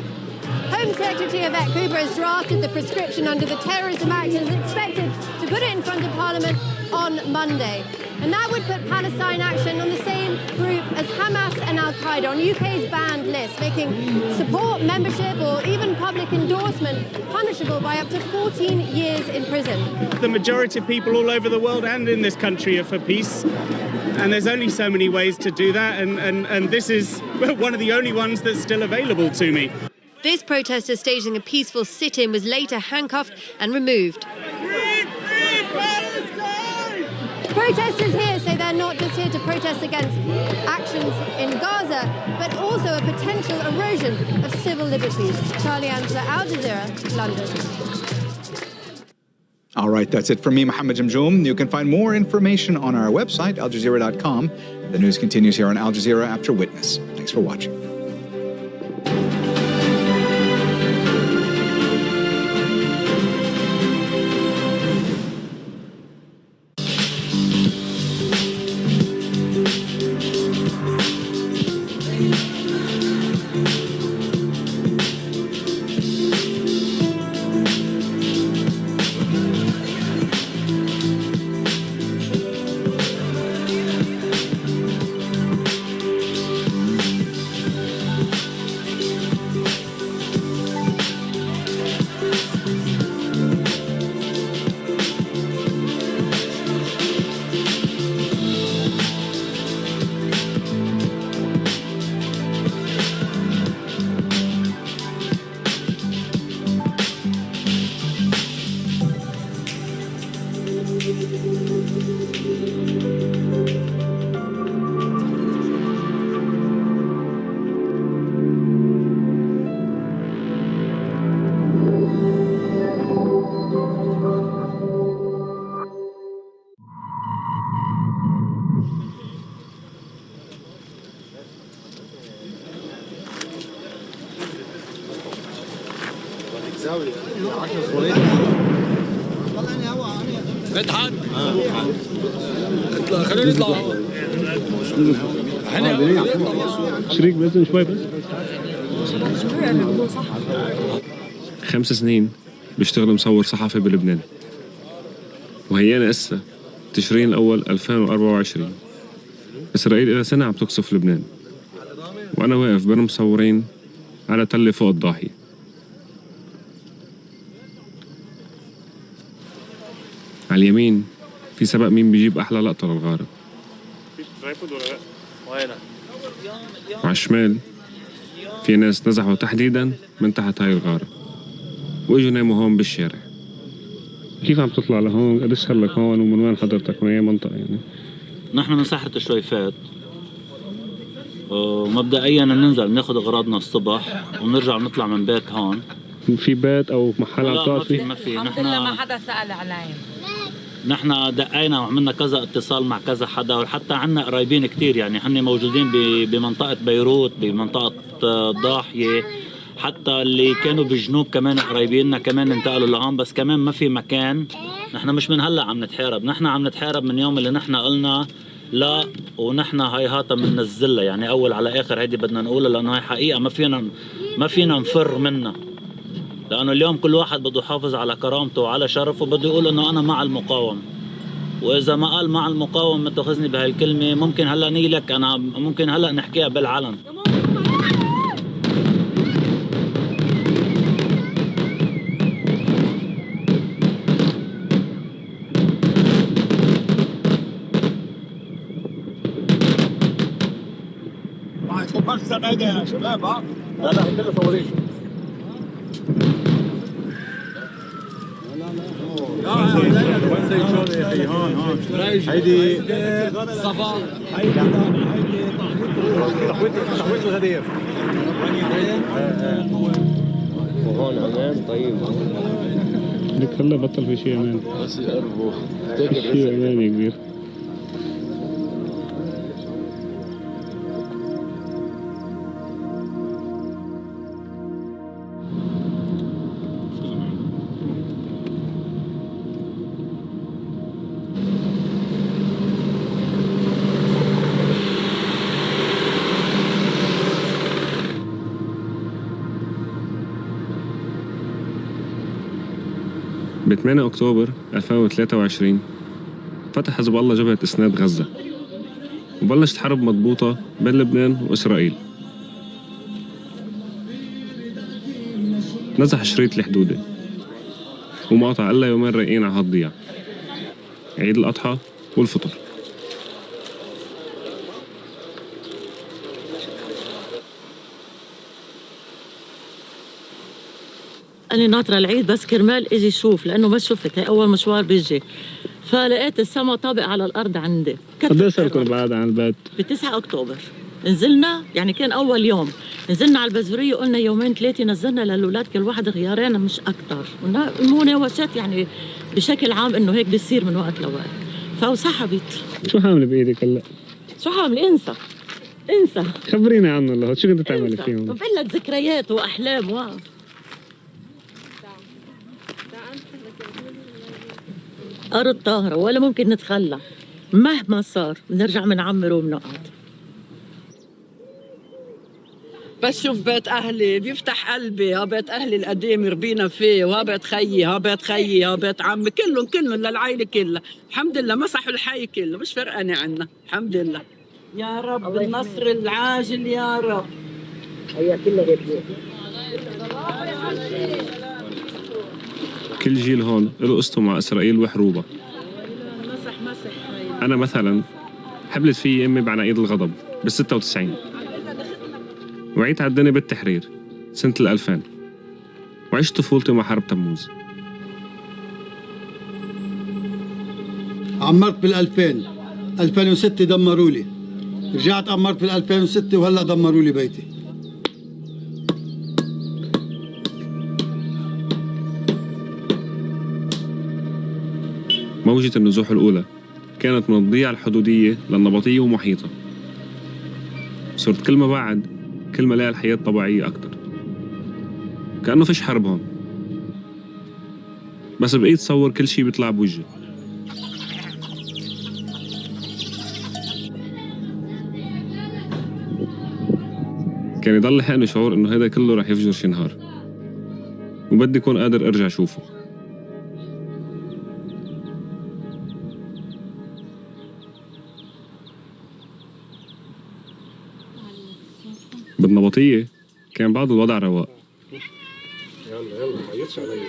Home Secretary Yvette Cooper has drafted the prescription under the Terrorism Act and is expected to put it in front of Parliament on Monday. And that would put Palestine Action on the same group as Hamas and Al-Qaeda on UK's banned list, making support, membership or even public endorsement punishable by up to 14 years in prison. The majority of people all over the world and in this country are for peace. And there's only so many ways to do that. And this is one of the only ones that's still available to me. This protester staging a peaceful sit-in was later handcuffed and removed. Protesters here say they're not just here to protest against actions in Gaza, but also a potential erosion of civil liberties. Charlie Angela, Al Jazeera, London. All right, that's it from me, Mohammed Jamjoom. You can find more information on our website, aljazeera.com. The news continues here on Al Jazeera after Witness. Thanks for watching. خلونا نطلع شريك بس شوي بس 5 سنين بشتغل مصور صحفي بلبنان، وهيانا هسه تشرين الأول 2024 إسرائيل إلى سنة عم تقصف لبنان، وأنا واقف بين مصورين على تلة فوق الضاحية. على اليمين في سبق مين بيجيب أحلى لقطة للغارة، وعلى الشمال في ناس نزحوا تحديدا من تحت هاي الغارة وإجوا ناموا هون بالشارع. كيف عم تطلع لهون؟ قديش صار لك هون ومن وين حضرتك؟ من أي منطقة يعني؟ نحن من ساحة الشويفات، ومبدئيا بننزل بناخذ اغراضنا الصبح وبنرجع بنطلع من بيت هون. في بيت او محل عم تقعد فيه؟ ما في. الحمد لله ما حدا سأل علي. نحن دقينا وعملنا كذا اتصال مع كذا حدا، وحتى عنا قرايبين كتير يعني هن موجودين بمنطقة بيروت، بمنطقة ضاحية، حتى اللي كانوا بالجنوب كمان قرايبيننا كمان انتقلوا لهون، بس كمان ما في مكان. نحن مش من هلا عم نتحارب، نحن عم نتحارب من يوم اللي نحن قلنا لا، ونحن هيهاتا بننزلها يعني اول على اخر. هيدي بدنا نقولها لانه هي حقيقه ما فينا نفر منها، لانه اليوم كل واحد بده يحافظ على كرامته وعلى شرفه، بده يقول انه انا مع المقاومه. واذا ما قال مع المقاومه ما تاخذني بهالكلمه، ممكن هلا نيلك انا، ممكن هلا نحكيها بالعلن. هيدا يا شباب ها؟ لا كله صورين. هيدي صفا، هيدي تحويط الغدير، وهون امان. طيب لك هلا بطل في شيء امان، بس يقربوا شيء امان يا كبير. ب 8 أكتوبر 2023 فتح حزب الله جبهة إسناد غزة، وبلشت حرب مضبوطة بين لبنان وإسرائيل. نزح شريط الحدودة ومقاطع إلا يومين رايقين على هالضياع، عيد الأضحى والفطر. أنا ناطرة العيد بس كرمال إجي شوف، لأنه ما شفت، هي أول مشوار بيجي، فلقيت السما طابق على الأرض عندي. قد إيه صار لكم بعاد عن البيت؟ ب 9 أكتوبر نزلنا، يعني كان أول يوم نزلنا على البزورية، قلنا يومين 3 نزلنا للأولاد كل واحد غيارين مش أكتر، المناوشات يعني بشكل عام إنه هيك بيصير من وقت لوقت، فوسحبت. شو حاملة بإيدك هلا؟ شو حاملة؟ انسى خبرينا عنه الله، شو كنت تعملي فيهم؟ بقول لك ذكريات وأحلام أرض طاهرة ولا ممكن نتخلى، مهما صار بنرجع بنعمر وبنقعد. بس شوف بيت أهلي بيفتح قلبي، ها بيت أهلي القديم ربينا فيه، وها بيت خيي، ها بيت خيي، ها بيت عمي، كلهم للعائلة كلها، الحمد لله مسحوا الحي كله، مش فرقانة عنا، الحمد لله. يا رب النصر العاجل يا رب. هيا كلها هيك. كل جيل هون له قصته مع إسرائيل وحروبها. أنا مثلا حبلت في أمي بعناقيد الغضب بال96، وعيت على الدنيا بالتحرير سنة 2000، وعشت طفولتي مع حرب تموز. عمرت بال2000، 2006 دمروا لي، رجعت عمرت بال2006 وهلا دمروا لي بيتي. موجة النزوح الأولى كانت من الضيعة الحدودية للنبطية ومحيطها. صرت كل ما بعد كل ما لاقي الحياة طبيعية أكتر، كأنه فيش حرب هون، بس بقيت تصور كل شي بيطلع بوجهي. كان يضل لحقني شعور إنه هذا كله رح يفجر شي نهار، وبدي أكون قادر أرجع أشوفه. بالنبطية كان بعض الوضع رواق. يلا ما يتش علي.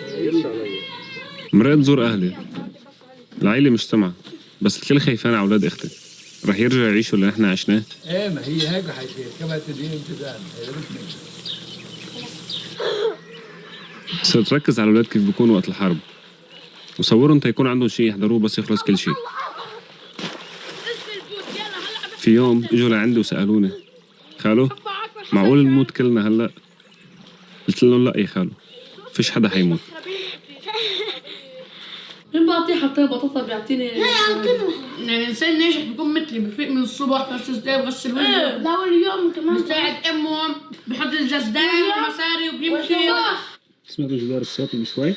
مرقت زور أهلي، العيلة مجتمعة، بس الكل خايفان على أولاد أختي. رح يرجعوا يعيشوا اللي نحن عشناه؟ ايه ما هي هيك حيصير كما تدين تدان. صرت ركز على الأولاد كيف بيكونوا وقت الحرب، وصورهم تيكون عندهم شيء يحضروه بس يخلص كل شيء. في يوم اجوا لعندي وسألوني: خالو معقول نموت كلنا هلأ؟ قلت لهم لا يا خالو، فيش حدا حيموت. مين بعطيه حتى بطاطا بيعطيني يعني انسان ناجح بيكون مثلي، بفيق من الصبح بس بغسل وجهه لا اليوم كمان بيساعد امه، بحط الجزدان ومصاري وبيمشي. سمعتوا جدار الصوت من شوي؟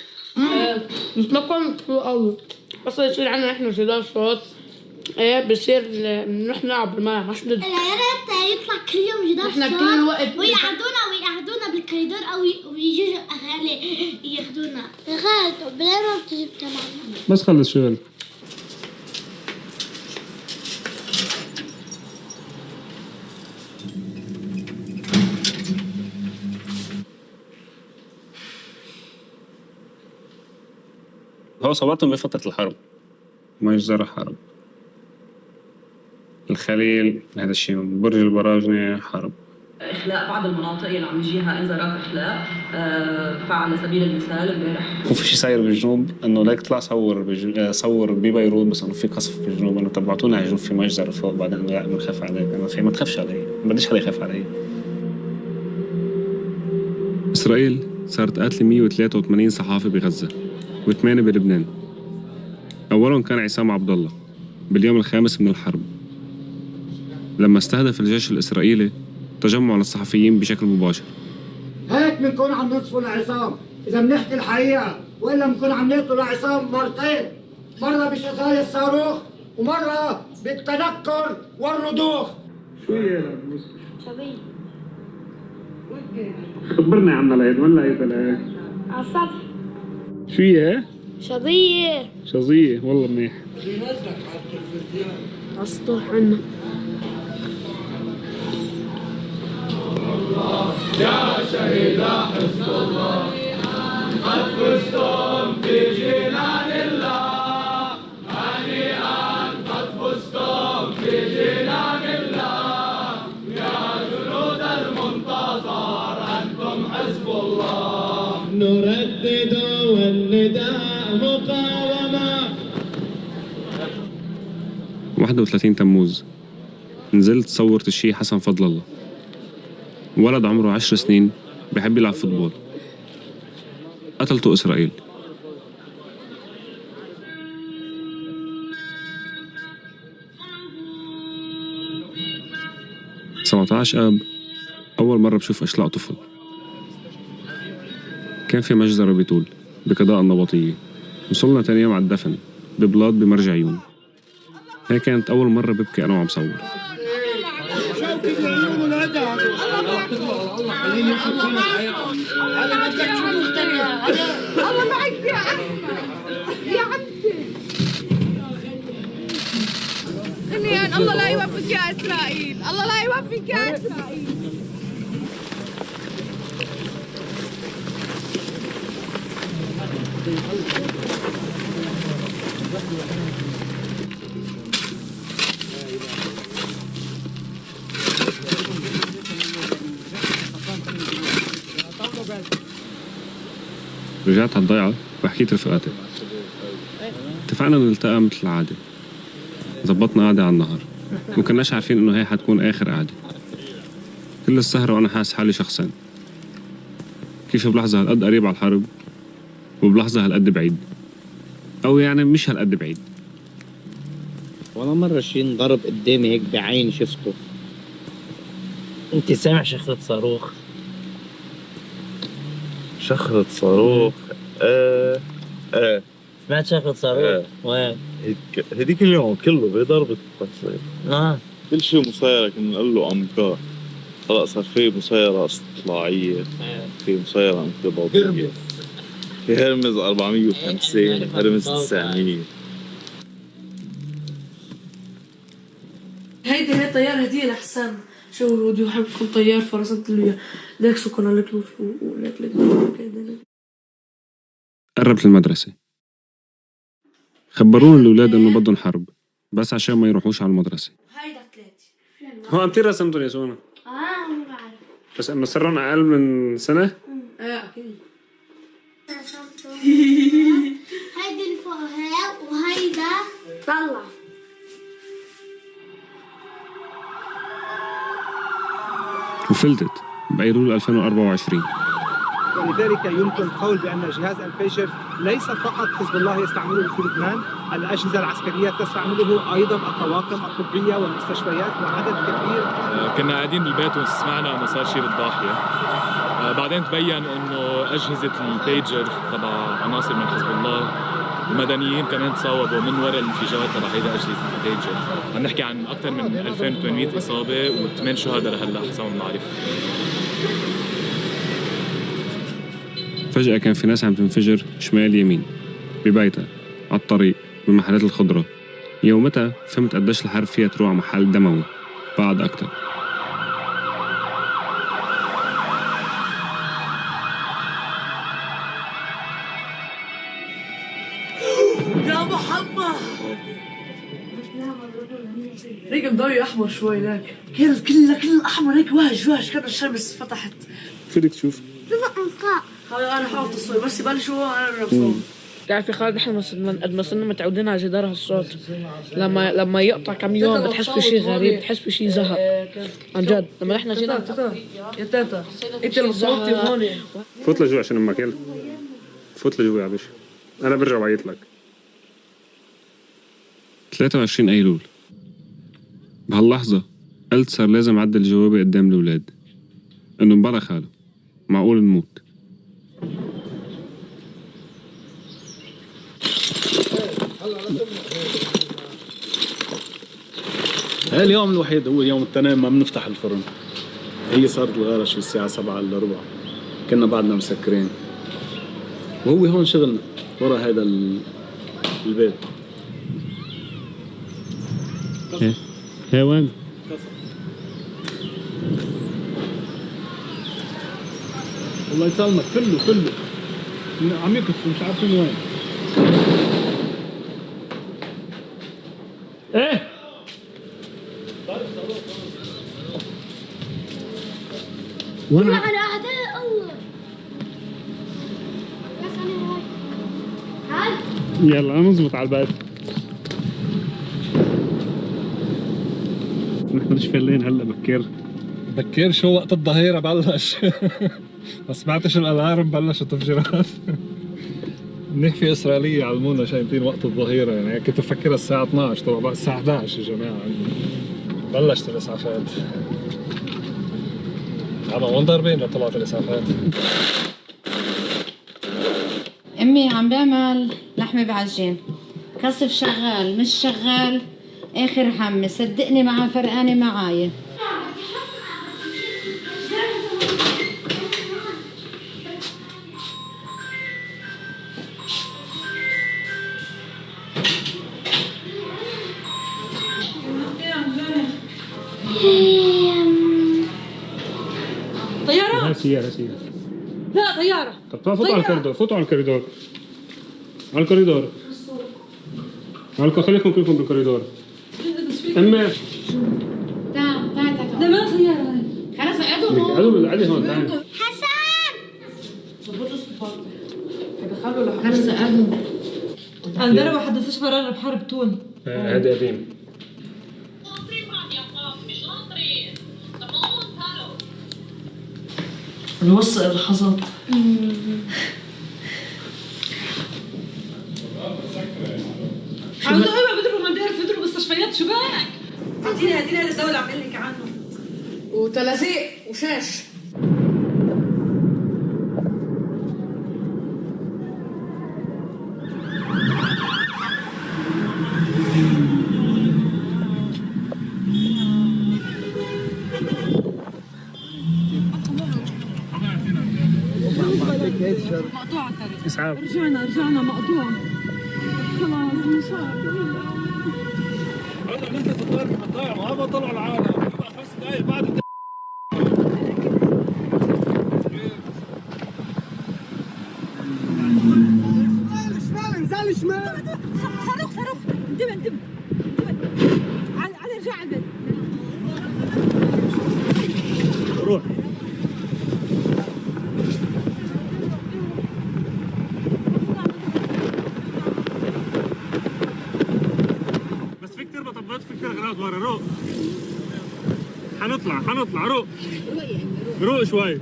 مش لكم قوي بس يصير عندنا احنا جدار صوت ايه بصير نروح نلعب بالماء مش ندري. يا ريت يطلع كل يوم جدار صوت احنا كل الوقت ويقعدونا بالكوريدور او ويجوا اغاني ياخذونا. يا خالد بلا ما بتجيب تبعنا بس خلص شغل. هو صورتهم بفترة الحرب، مجزرة حرب. الخليل هذا الشيء، برج البراجنة حرب. إخلاء بعض المناطق اللي عم يجيها إنذارات إخلاء. فعلى سبيل المثال امبارح وفي شيء صاير بالجنوب انه ليك طلع صور ببيروت بس انه في قصف بالجنوب، انه تبعتونا على الجنوب في مجزرة فوق، بعدين لا بنخاف عليك. انا ما تخافش علي، ما بديش حدا يخاف علي. اسرائيل صارت قاتلة 183 صحافي بغزة و8 بلبنان. اولهم كان عصام عبد الله باليوم الخامس من الحرب، لما استهدف الجيش الاسرائيلي تجمع للصحفيين بشكل مباشر. هيك بنكون عم ننصفوا لعصام اذا بنحكي الحقيقه، والا بنكون عم نقتل لعصام مرتين، مره بشظايا الصاروخ ومره بالتنكر والرضوخ. شو هي شبيه خبرني عنها لهيد ولا هي على السطح. شو هي؟ شظيه شظية والله منيح. على السطوح عنا. يا شهيدا حسن الله قد فزتم في جنان الله، هنيئا قد فزتم في جنان الله، يا جنود المنتصر أنتم حزب الله. نردد والنداء مقاومة. 31 تموز نزلت صورت الشيخ حسن فضل الله، ولد عمره 10 سنين بحب يلعب فوتبول. قتلته إسرائيل. ب 17 آب أول مرة بشوف أشلاء طفل. كان في مجزرة بطول بقضاء النبطية. وصلنا تاني يوم على الدفن ببلاد بمرج عيون. هي كانت أول مرة ببكي أنا وعم صور. الله معك يا عمتي. الله لا يوفقك يا إسرائيل، الله لا يوفقك يا إسرائيل. رجعت على الضيعة وحكيت رفقاتي. اتفقنا نلتقى مثل العادة. زبطنا قعدة على النهر، ومكناش عارفين انه هي حتكون اخر قعدة. كل السهرة وانا حاسس حالي شخصين، كيف بلحظة هالقد قريب على الحرب وبلحظة هالقد بعيد، او يعني مش هالقد بعيد. ولا مرة شي انضرب قدامي هيك بعين شفته. انت سامع شخرة صاروخ؟ شخرة صاروخ؟ سمعت شخرة صاروخ؟ وين؟ هديك اليوم كله بضربة تصوير. اه كل شيء مسيرك نقول له أمكار. خلاص صار في مسيرة استطلاعية، في مسيرة انضباطية، في هرمز 450، هرمز 900. هي طيارة هدية لحسام. شو بده يحب يكون طيار، فرسمت له اياه. ليك سكن لك لوفي وليك قربت المدرسة، خبرون الأولاد إنه بدهم حرب بس عشان ما يروحوش على المدرسة. هيدا 3 هو أنتي رسمتهم يا سونا؟ ما بعرف. بس إنه صارن أقل من سنة؟ أكيد. هيدي اللي فوقها وهيدا طلع. وفلتت بأيلول 2024. ولذلك يمكن القول بأن جهاز البيجر ليس فقط حزب الله يستعمله في لبنان، الأجهزة العسكرية تستعمله أيضا، الطواقم الطبية والمستشفيات وعدد كبير. كنا قاعدين بالبيت وسمعنا أنه صار شيء بالضاحية، بعدين تبين أنه أجهزة البيجر تبع عناصر من حزب الله المدنيين كمان تصاوبوا من وراء الانفجار تبع هيدا أجهزة البيجر. عم نحكي عن أكثر من 2800 إصابة و8 شهداء لهلا حسب ما بنعرف. فجأة كان في ناس عم تنفجر شمال يمين ببيتها، على الطريق، بمحلات الخضرة. يومتها فهمت قديش الحرب فيها تروح على محل دموي بعد أكتر. يا محمد هيك مضوي احمر شوي لك، كل احمر هيك واج كان الشمس فتحت. فيك تشوف هذا انا حاول تصوير بس يبلشوا انا بصور. تعرف يا خالد، احنا قد ما صرنا متعودين على جدار هالصوت، لما يقطع كم يوم بتحس بشيء غريب، بتحس بشيء زهق عن جد. لما احنا جينا يا تاتا انت اللي صوتي هون. فوت لجوا عشان امك، يلا فوت لجوا يا باشا، انا برجع بعيط لك. 23 أيلول. بهاللحظة قلت صار لازم أعدل جوابي قدام الأولاد إنه مبلا خاله معقول نموت. اليوم الوحيد هو يوم التنين ما بنفتح الفرن. هي صارت الغارة شي الساعة 7:15، كنا بعدنا مسكرين، وهو هون شغلنا ورا هيدا البيت. هي وين؟ الله يسلمك، كله عم يكسر مش عارفين وين. ايه وانا على اعداء الله. يلا نظبط على البيت. نحن مش فايلين هلا بكير شو وقت الظهيرة بلش. ما سمعتش الالارم بلشت تفجيرات. منيح في اسرائيلية علمونا شايفين وقت الظهيرة، يعني كنت افكرها الساعة 12، طبعا بقى الساعة 11 يا جماعة. بلشت الاسعافات. وين ضاربين طلعت الاسعافات؟ امي عم بعمل لحمة بعجين، كسف شغال مش شغال اخر همي، صدقني مع فرقانة معايا. طيارة؟ سيارة. لا طيارة. طب فوتوا على الكوريدور، فوتوا على الكوريدور. خليكم كلكم بالكوريدور. امي تعال ده ما سيارة هاي. خلاص اقعدوا قعدي هون تعالي. حسن خلاص اقعدوا. انضربوا حد استشفى بحرب تون. هذا قديم. نوثق اللحظات. عاوزة ما بيضربوا مدارس، بيضربوا مستشفيات، شو بك؟ هاتيلي هذا الدواء اللي عم قلك لك عنه. وتلازيق وشاش. اسعاف. رجعنا مقطوع. خلاص مش عارف. هلا نزلت الطائرة من الضيعة وهذا طلعوا العالم 5 دقايق بعد انزل شمال صاروخ انتبه على رجع البيت روح بس في كتير مطبات في كتير غراض ورا روق حنطلع روق شوي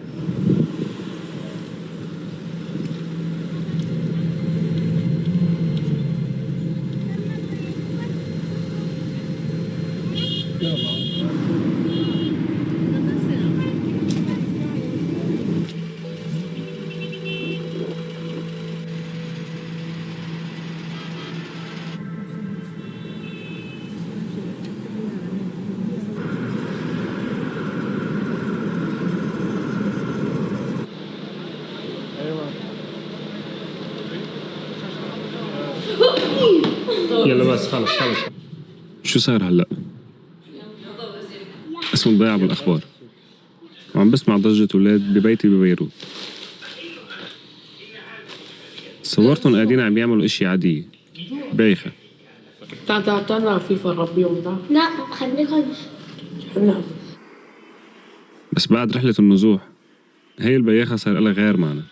يلا بس خلص. شو صار هلا؟ اسمه الضيعة بالاخبار وعم بسمع ضجة اولاد ببيتي ببيروت. صورتهم قاعدين عم بيعملوا اشي عادية بايخة. تعال فيفا نربيهم تعال. لا خليكم. بس بعد رحلة النزوح هي البياخة صار لها غير معنى.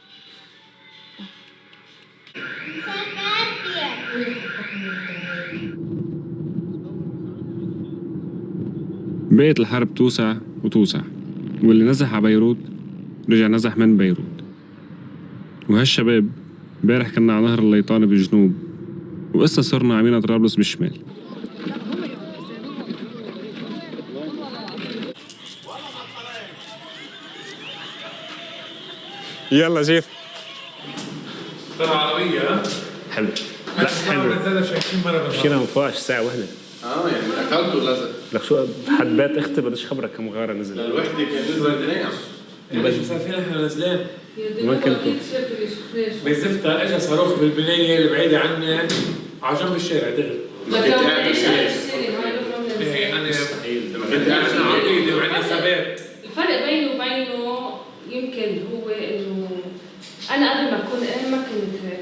بقيت الحرب توسع وتوسع واللي نزح على بيروت رجع نزح من بيروت. وهالشباب امبارح كنا على نهر الليطانة بالجنوب وقصة صرنا عمينا طرابلس بالشمال. يلا جيف ترى عربية حلو. لا حلو نزلنا شايفين مرة مشينا ما فوقش ساعة واحدة. يعني اكلت ولا لازم؟ لك شو حد بات اختي بديش خبرك كم غارة نزل. الوحدة كان نزل جنيه مش مسافرين احنا نازلين وين كنتوا؟ بزفتها اجى صاروخ بالبناية البعيدة عني على جنب الشارع دغري. لكن تعيش 1000 سنة يعني انت عندنا عقيدة وعندنا ثبات. الفرق بيني وبينه يمكن هو انه انا قبل ما اكون ام ما كنت هيك.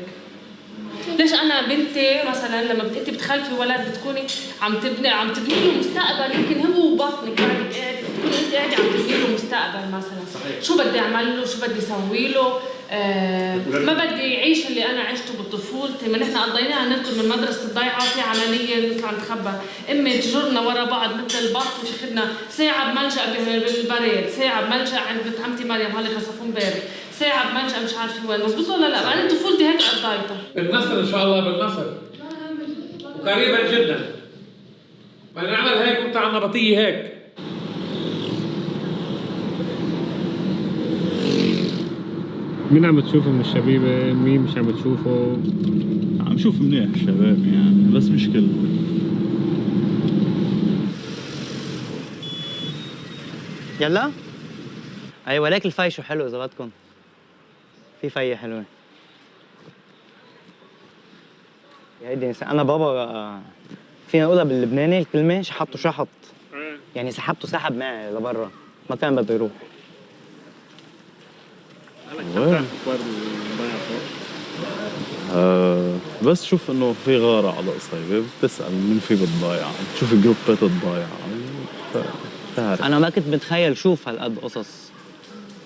ليش انا بنتي مثلا لما انت بتخلفي ولد بتكوني عم تبني له مستقبل يمكن هو بطنك قاعده بتكوني انت قاعده عم تبني له مستقبل مثلا. صحيح. شو بدي اعمل له شو بدي اسوي له ما بدي يعيش اللي انا عشته بطفولتي. ما نحن قضيناها نركض من مدرسه الضيعه في علنيه نطلع نتخبى امي تجرنا ورا بعض مثل البط وشخدنا ساعه بملجأ بالبريل ساعه بملجأ عند بنت عمتي مريم هلا خصفوا امبارح ساعه بملجأ مش عارفه وين. مزبوط ولا لا؟ انا طفولتي هيك قضيتها. بالنصر ان شاء الله بالنصر وقريبا جدا بدنا نعمل هيك مطعم نبطيه هيك. مين عم تشوفه من الشبيبة؟ مين مش عم تشوفه؟ عم شوف منيح الشباب يعني بس مش كله. يلا ايوه ولكن الفاي شو حلو اذا بدكم. في فاية حلوة. يا هيدي انا بابا فينا نقولها باللبناني الكلمة شحطته شحط. يعني سحبته سحب معي لبرا ما كان بده يروح. بس شوف انه في غارة على قصيبة بتسأل مين في بالضايعة بتشوف جروبات الضايعة بتعرف. انا ما كنت متخيل شوف هالقد قصص.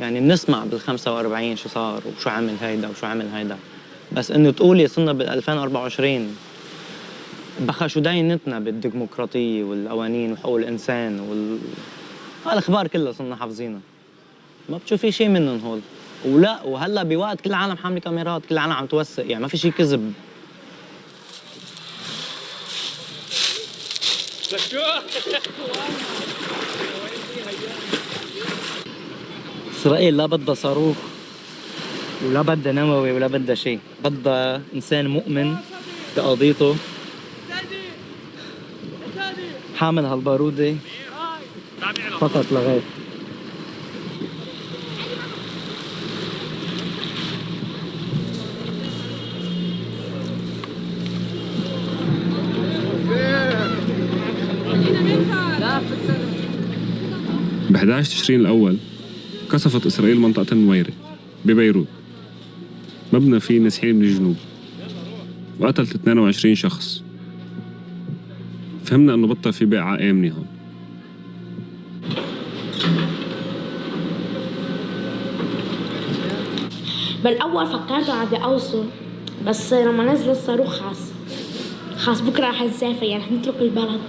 يعني بنسمع بال45 شو صار وشو عمل هيدا وشو عمل هيدا بس انه تقولي صرنا بال 2024 بخا شو داينتنا بالديمقراطية والقوانين وحقوق الانسان هالاخبار كلها صرنا حافظينها. ما بتشوفي شيء منهم هول. ولا وهلا بوقت كل العالم حامله كاميرات كل العالم عم توثق يعني ما في شيء كذب. إسرائيل لا بدها صاروخ ولا بدها نووي ولا بدها شيء. بدها إنسان مؤمن بقضيته حامل هالبارودة فقط لا غير. ب11 تشرين الأول قصفت إسرائيل منطقة النويرة ببيروت، مبنى فيه مسيحيين من الجنوب، وقتلت 22 شخص. فهمنا إنه بطل في بيعة آمنة هون. بالأول فكرت عم بأوصل، بس لما نزل الصاروخ خلاص بكرة رح نسافر، يعني رح نترك البلد.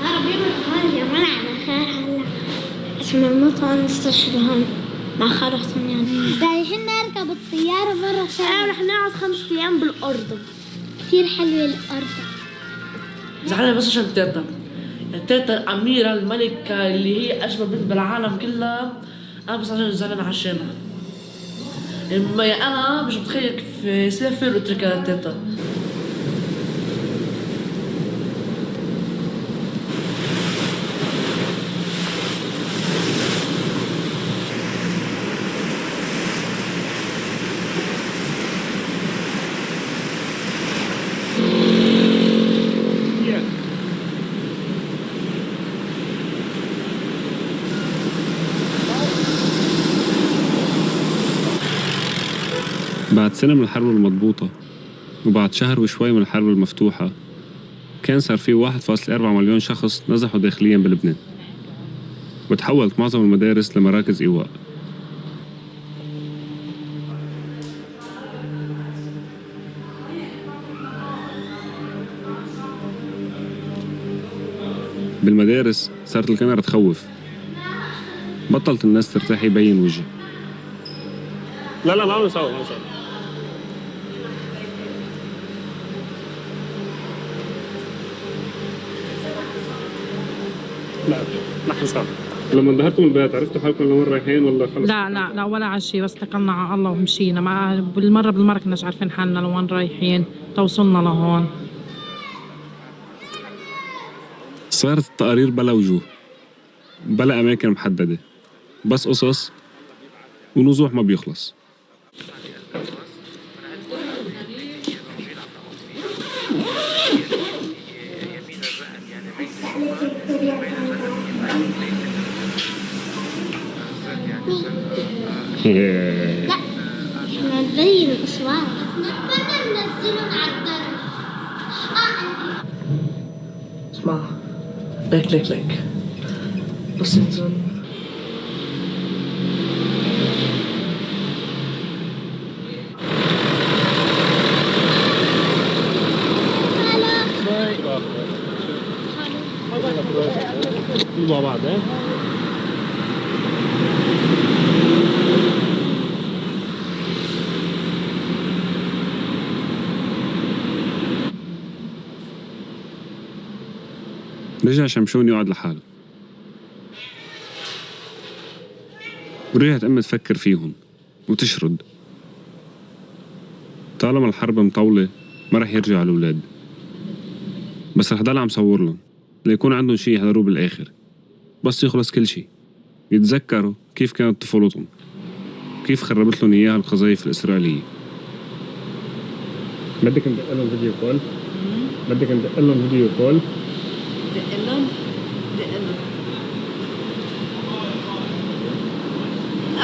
هرب يوم يا منع على خير هلا. اسمع الموت هون نستشهد هون مع خالو حسن يعني. رايحين نركب الطيارة برا شهر. رح نقعد 5 أيام بالأردن. كثير حلوة الأردن. زعلانة بس عشان تيتا. تيتا أميرة الملكة اللي هي أجمل بنت بالعالم كلها. أنا بس عشان زعلانة عشانها. أنا مش متخيل كيف سافر واتركها تيتا. بعد سنة من الحرب المضبوطة وبعد شهر وشوي من الحرب المفتوحة، كان صار في 1.4 مليون شخص نزحوا داخليا بلبنان، وتحولت معظم المدارس لمراكز إيواء. بالمدارس صارت الكاميرا تخوف، بطلت الناس ترتاح يبين وجه. لا ما بنسوي لا نحن سوا. لما انظهرتوا من البيت عرفتوا حالكم لوين رايحين ولا خلص؟ لا ولا على شيء، بس اتكلنا على الله ومشينا. ما بالمرة كناش عارفين حالنا لوين رايحين، توصلنا لهون. صارت التقارير بلا وجوه، بلا أماكن محددة، بس قصص ونزوح ما بيخلص. لا احنا نبين الأصوات. نتمنى ننزلهم على الدرب. اسمع لك بس انزل. مع بعض رجع شمشون يقعد لحاله، ورجعت أمي تفكر فيهم وتشرد. طالما الحرب مطولة ما رح يرجع الأولاد، بس رح ضل عم صور لهم ليكون عندهم شي يحضروه بالآخر. بس يخلص كل شي يتذكروا كيف كانت طفولتهم، كيف خربت لهم إياها القذايف الإسرائيلية. بدك ندق لهم فيديو كول؟ بدك ندق لهم فيديو كول؟ دق لهم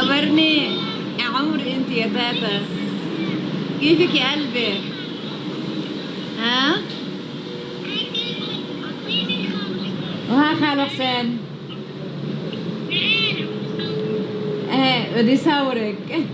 أمرني يا عمر. انت يا تاتا كيفك يا قلبي؟ ها؟ وها خالو حسين. ايه بدي صورك.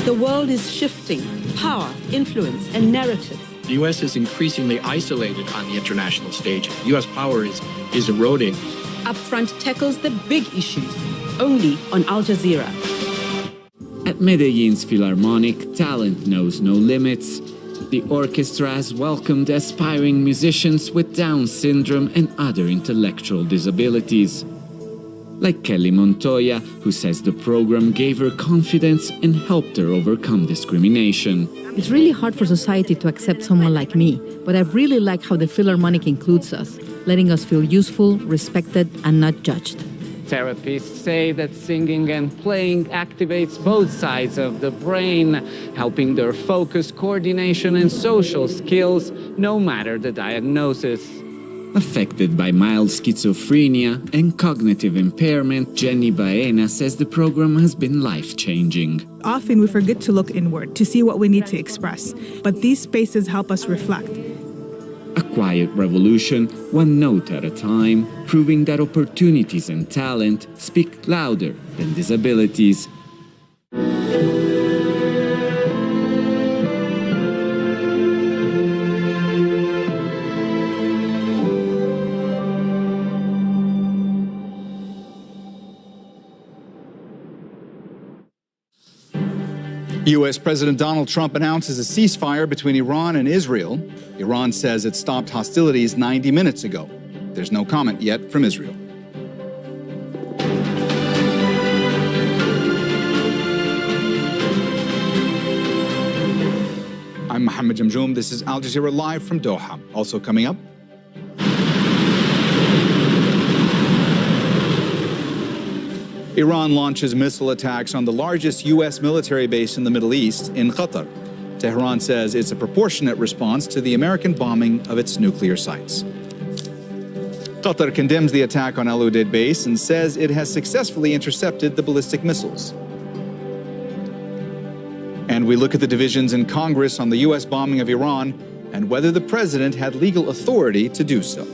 The world is shifting. Power, influence, and narrative. The U.S. is increasingly isolated on the international stage. U.S. power is eroding. Upfront tackles the big issues, only on Al Jazeera. At Medellin's Philharmonic, talent knows no limits. The orchestra has welcomed aspiring musicians with Down syndrome and other intellectual disabilities. like Kelly Montoya, who says the program gave her confidence and helped her overcome discrimination. It's really hard for society to accept someone like me, but I really like how the Philharmonic includes us, letting us feel useful, respected, and not judged. Therapists say that singing and playing activates both sides of the brain, helping their focus, coordination, and social skills, no matter the diagnosis. Affected by mild schizophrenia and cognitive impairment, Jenny Baena says the program has been life-changing. Often we forget to look inward to see what we need to express, but these spaces help us reflect. A quiet revolution, one note at a time, proving that opportunities and talent speak louder than disabilities. U.S. President Donald Trump announces a ceasefire between Iran and Israel. Iran says it stopped hostilities 90 minutes ago. There's no comment yet from Israel. I'm Mohammed Jamjoom. This is Al Jazeera Live from Doha. Also coming up, Iran launches missile attacks on the largest U.S. military base in the Middle East, in Qatar. Tehran says it's a proportionate response to the American bombing of its nuclear sites. Qatar condemns the attack on Al Udeid base and says it has successfully intercepted the ballistic missiles. And we look at the divisions in Congress on the U.S. bombing of Iran and whether the president had legal authority to do so.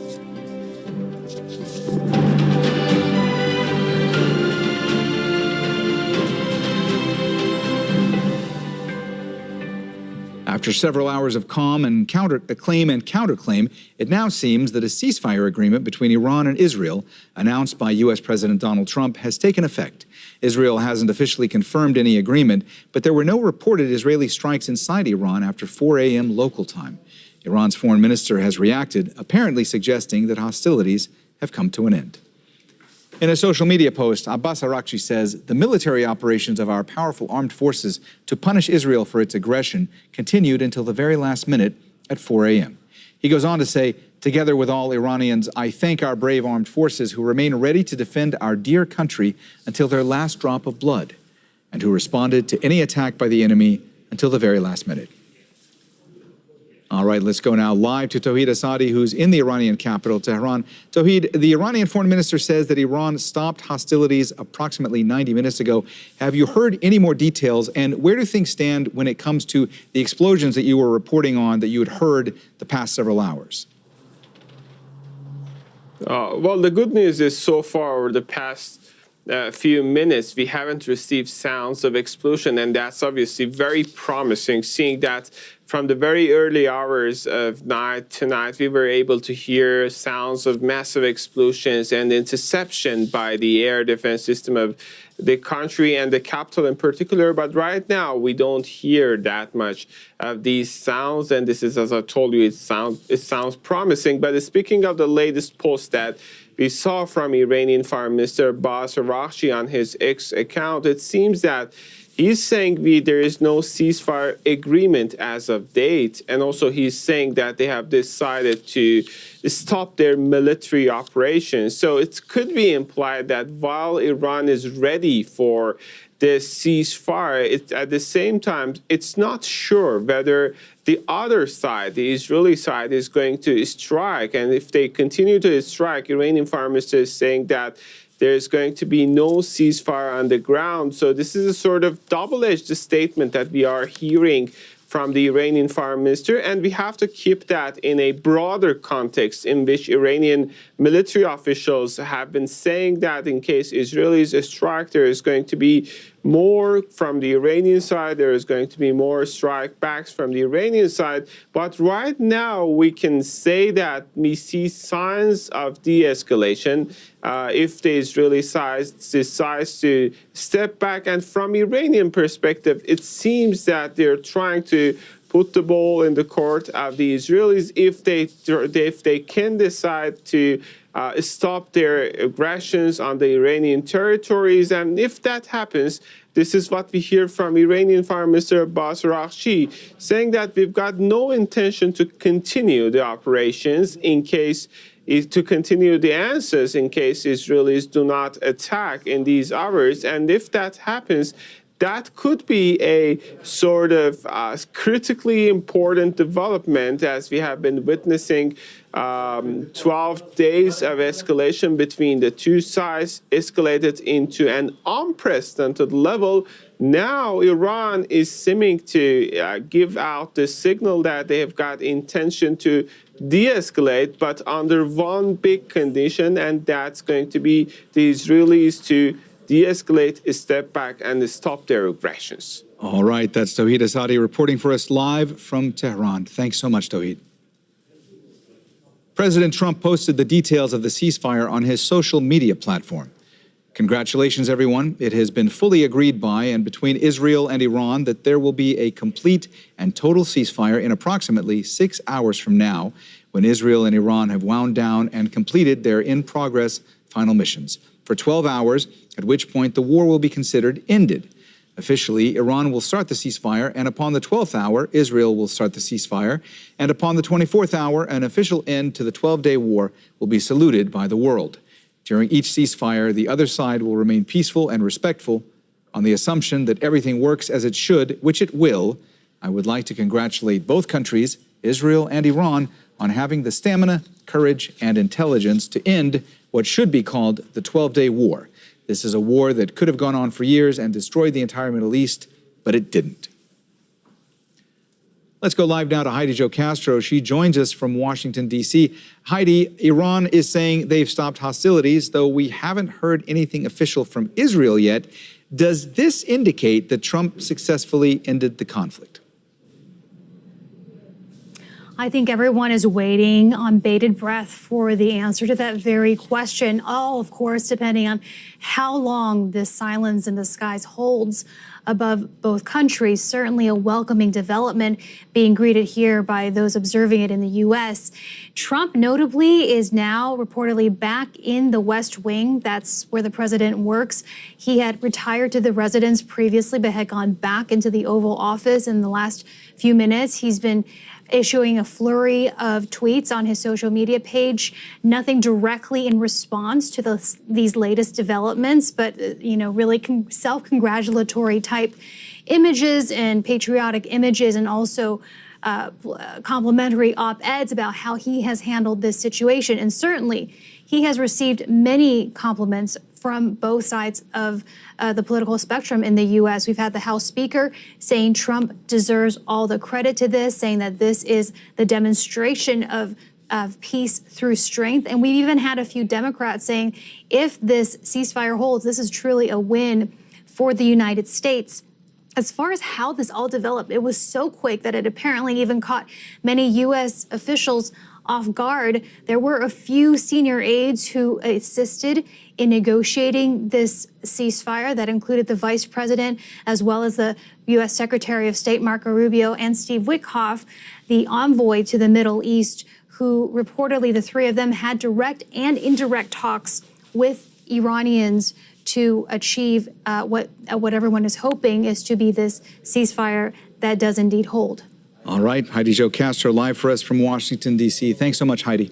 After several hours of calm and acclaim and counterclaim, it now seems that a ceasefire agreement between Iran and Israel, announced by U.S. President Donald Trump, has taken effect. Israel hasn't officially confirmed any agreement, but there were no reported Israeli strikes inside Iran after 4 a.m. local time. Iran's foreign minister has reacted, apparently suggesting that hostilities have come to an end. In a social media post, Abbas Araghchi says the military operations of our powerful armed forces to punish Israel for its aggression continued until the very last minute at 4 a.m. He goes on to say, together with all Iranians, I thank our brave armed forces who remain ready to defend our dear country until their last drop of blood, and who responded to any attack by the enemy until the very last minute. All right, let's go now live to Tawhid Asadi, who's in the Iranian capital, Tehran. Tawhid, the Iranian foreign minister says that Iran stopped hostilities approximately 90 minutes ago. Have you heard any more details, and where do things stand when it comes to the explosions that you were reporting on that you had heard the past several hours? Well, the good news is so far over the past few minutes, we haven't received sounds of explosion, and that's obviously very promising, seeing that from the very early hours of night tonight, we were able to hear sounds of massive explosions and interception by the air defense system of the country and the capital in particular. But right now, we don't hear that much of these sounds. And this is, as I told you, it sounds promising. But speaking of the latest post that we saw from Iranian Foreign Minister Abbas Araghchi on his X account, it seems that he's saying there is no ceasefire agreement as of date. And also he's saying that they have decided to stop their military operations. So it could be implied that while Iran is ready for this ceasefire, at the same time, it's not sure whether the other side, the Israeli side, is going to strike. And if they continue to strike, Iranian Foreign Minister is saying that there's going to be no ceasefire on the ground. So this is a sort of double-edged statement that we are hearing from the Iranian Foreign Minister, and we have to keep that in a broader context in which Iranian military officials have been saying that in case Israelis strike, there is going to be more from the Iranian side, there is going to be more strike backs from the Iranian side. But right now, we can say that we see signs of de-escalation if the Israeli side decides to step back. And from Iranian perspective, it seems that they're trying to put the ball in the court of the Israelis if they can decide to stop their aggressions on the Iranian territories. And if that happens, this is what we hear from Iranian Foreign Minister Abbas Araghchi, saying that we've got no intention to continue the operations to continue the answers in case Israelis do not attack in these hours. And if that happens, that could be a sort of critically important development, as we have been witnessing 12 days of escalation between the two sides escalated into an unprecedented level. Now Iran is seeming to give out the signal that they have got intention to de-escalate, but under one big condition, and that's going to be the Israelis to de-escalate, step back, and stop their aggressions. All right, that's Tawhid Asadi reporting for us live from Tehran. Thanks so much, Tawhid. President Trump posted the details of the ceasefire on his social media platform. Congratulations, everyone. It has been fully agreed by and between Israel and Iran that there will be a complete and total ceasefire in approximately 6 hours from now, when Israel and Iran have wound down and completed their in-progress final missions. For 12 hours, at which point the war will be considered ended. Officially, Iran will start the ceasefire, and upon the 12th hour, Israel will start the ceasefire, and upon the 24th hour, an official end to the 12-day war will be saluted by the world. During each ceasefire, the other side will remain peaceful and respectful. On the assumption that everything works as it should, which it will, I would like to congratulate both countries, Israel and Iran, on having the stamina, courage, and intelligence to end what should be called the 12-day war. This is a war that could have gone on for years and destroyed the entire Middle East, but it didn't. Let's go live now to Heidi Jo Castro. She joins us from Washington, D.C. Heidi, Iran is saying they've stopped hostilities, though we haven't heard anything official from Israel yet. Does this indicate that Trump successfully ended the conflict? I think everyone is waiting on bated breath for the answer to that very question. All, of course, depending on how long this silence in the skies holds above both countries. Certainly a welcoming development being greeted here by those observing it in the U.S. Trump notably is now reportedly back in the West Wing. That's where the president works. He had retired to the residence previously, but had gone back into the Oval Office in the last few minutes. He's been issuing a flurry of tweets on his social media page, nothing directly in response to these latest developments, but really self-congratulatory type images and patriotic images, and also complimentary op-eds about how he has handled this situation. And certainly he has received many compliments from both sides of the political spectrum in the U.S. We've had the House Speaker saying Trump deserves all the credit to this, saying that this is the demonstration of peace through strength. And we've even had a few Democrats saying if this ceasefire holds, this is truly a win for the United States. As far as how this all developed, it was so quick that it apparently even caught many U.S. officials off guard. There were a few senior aides who assisted in negotiating this ceasefire. That included the vice president, as well as the U.S. Secretary of State Marco Rubio and Steve Witkoff, the envoy to the Middle East, who reportedly the three of them had direct and indirect talks with Iranians to achieve what everyone is hoping is to be this ceasefire that does indeed hold. All right, Heidi Jo Castro live for us from Washington, D.C. Thanks so much, Heidi.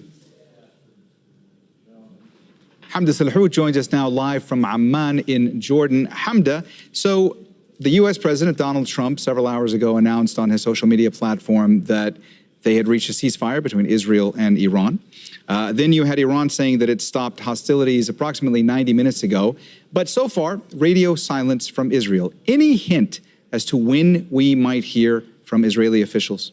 Hamda Salhoud joins us now live from Amman in Jordan. Hamda, so the U.S. President Donald Trump several hours ago announced on his social media platform that they had reached a ceasefire between Israel and Iran. Then you had Iran saying that it stopped hostilities approximately 90 minutes ago. But so far, radio silence from Israel. Any hint as to when we might hear from Israeli officials?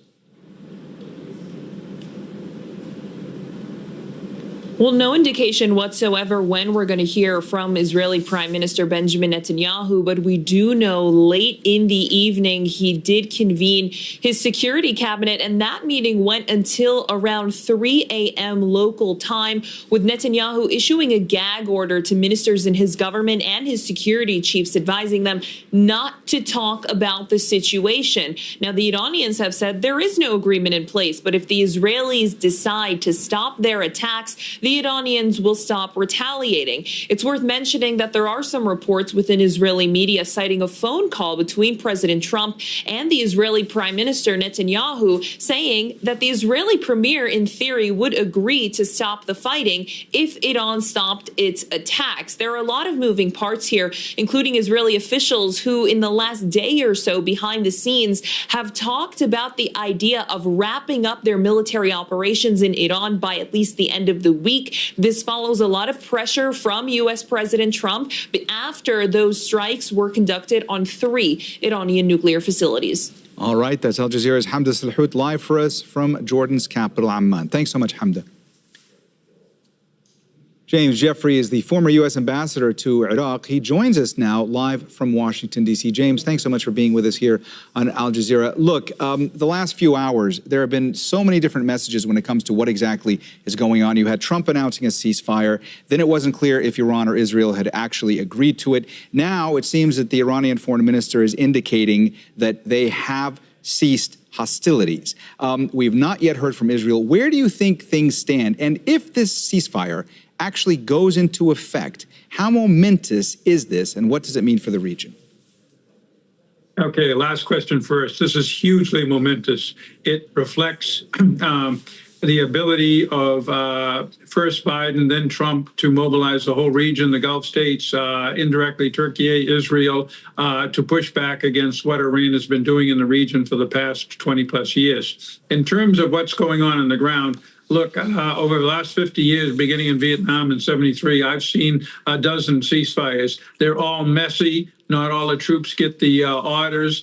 Well, no indication whatsoever when we're going to hear from Israeli Prime Minister Benjamin Netanyahu, but we do know late in the evening he did convene his security cabinet, and that meeting went until around 3 a.m. local time, with Netanyahu issuing a gag order to ministers in his government and his security chiefs, advising them not to talk about the situation. Now, the Iranians have said there is no agreement in place, but if the Israelis decide to stop their attacks, the Iranians will stop retaliating. It's worth mentioning that there are some reports within Israeli media citing a phone call between President Trump and the Israeli Prime Minister Netanyahu, saying that the Israeli premier, in theory, would agree to stop the fighting if Iran stopped its attacks. There are a lot of moving parts here, including Israeli officials who, in the last day or so behind the scenes, have talked about the idea of wrapping up their military operations in Iran by at least the end of the week. This follows a lot of pressure from U.S. President Trump after those strikes were conducted on 3 Iranian nuclear facilities. All right, that's Al Jazeera's Hamda Salhout live for us from Jordan's capital, Amman. Thanks so much, Hamda. James Jeffrey is the former U.S. ambassador to Iraq. He joins us now live from Washington, D.C. James, thanks so much for being with us here on Al Jazeera. Look, the last few hours, there have been so many different messages when it comes to what exactly is going on. You had Trump announcing a ceasefire. Then it wasn't clear if Iran or Israel had actually agreed to it. Now it seems that the Iranian foreign minister is indicating that they have ceased hostilities. We've not yet heard from Israel. Where do you think things stand? And if this ceasefire actually goes into effect, how momentous is this, and what does it mean for the region? Okay, last question first. This is hugely momentous. It reflects the ability of first Biden, then Trump, to mobilize the whole region, the Gulf states, indirectly Turkey, Israel, to push back against what Iran has been doing in the region for the past 20 plus years. In terms of what's going on the ground, look, over the last 50 years, beginning in Vietnam in 73, I've seen a dozen ceasefires. They're all messy. Not all the troops get the orders.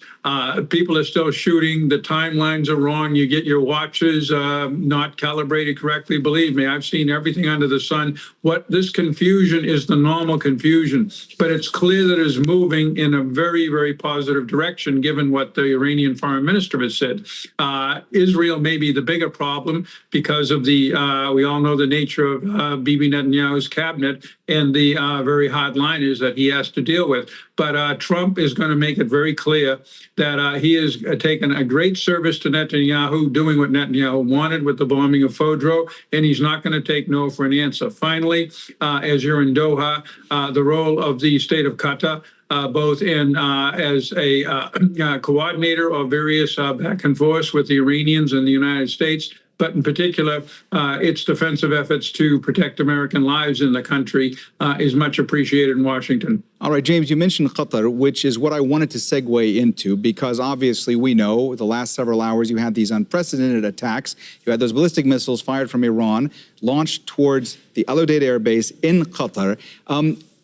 People are still shooting. The timelines are wrong. You get your watches not calibrated correctly. Believe me, I've seen everything under the sun. What this confusion is the normal confusion, but it's clear that it's moving in a very, very positive direction, given what the Iranian foreign minister has said. Israel may be the bigger problem because of the, we all know the nature of Bibi Netanyahu's cabinet and the very hard liners that he has to deal with. But Trump is going to make it very clear that he has taken a great service to Netanyahu, doing what Netanyahu wanted with the bombing of Fodro, and he's not going to take no for an answer. Finally, as you're in Doha, the role of the state of Qatar, both in as a coordinator of various back and forth with the Iranians and the United States, but in particular, its defensive efforts to protect American lives in the country is much appreciated in Washington. All right, James, you mentioned Qatar, which is what I wanted to segue into, because obviously we know the last several hours you had these unprecedented attacks. You had those ballistic missiles fired from Iran, launched towards the Al Udeid Air Base in Qatar.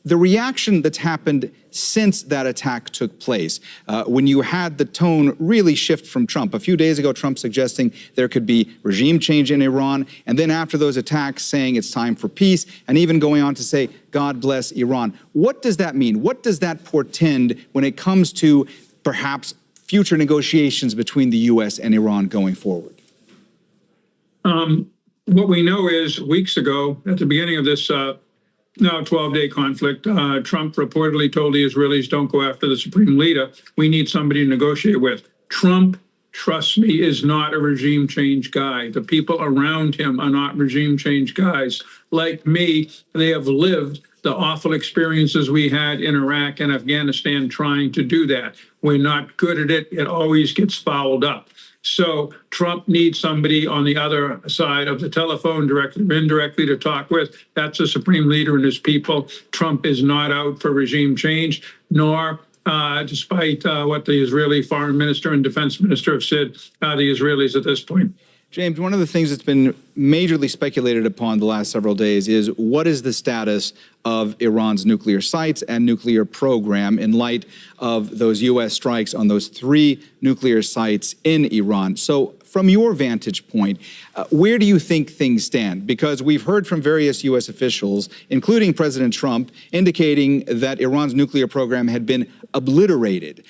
The reaction that's happened since that attack took place, when you had the tone really shift from Trump. A few days ago, Trump suggesting there could be regime change in Iran, and then after those attacks saying it's time for peace, and even going on to say, God bless Iran. What does that mean? What does that portend when it comes to perhaps future negotiations between the U.S. and Iran going forward? What we know is weeks ago, at the beginning of this now 12-day conflict, Trump reportedly told the Israelis, don't go after the supreme leader. We need somebody to negotiate with. Trump, trust me, is not a regime change guy. The people around him are not regime change guys. Like me, they have lived the awful experiences we had in Iraq and Afghanistan trying to do that. We're not good at it. It always gets fouled up. So Trump needs somebody on the other side of the telephone, directly or indirectly, to talk with. That's the supreme leader and his people. Trump is not out for regime change, nor, despite what the Israeli foreign minister and defense minister have said, the Israelis at this point. James, one of the things that's been majorly speculated upon the last several days is what is the status of Iran's nuclear sites and nuclear program in light of those U.S. strikes on those 3 nuclear sites in Iran. So from your vantage point, where do you think things stand? Because we've heard from various U.S. officials, including President Trump, indicating that Iran's nuclear program had been obliterated.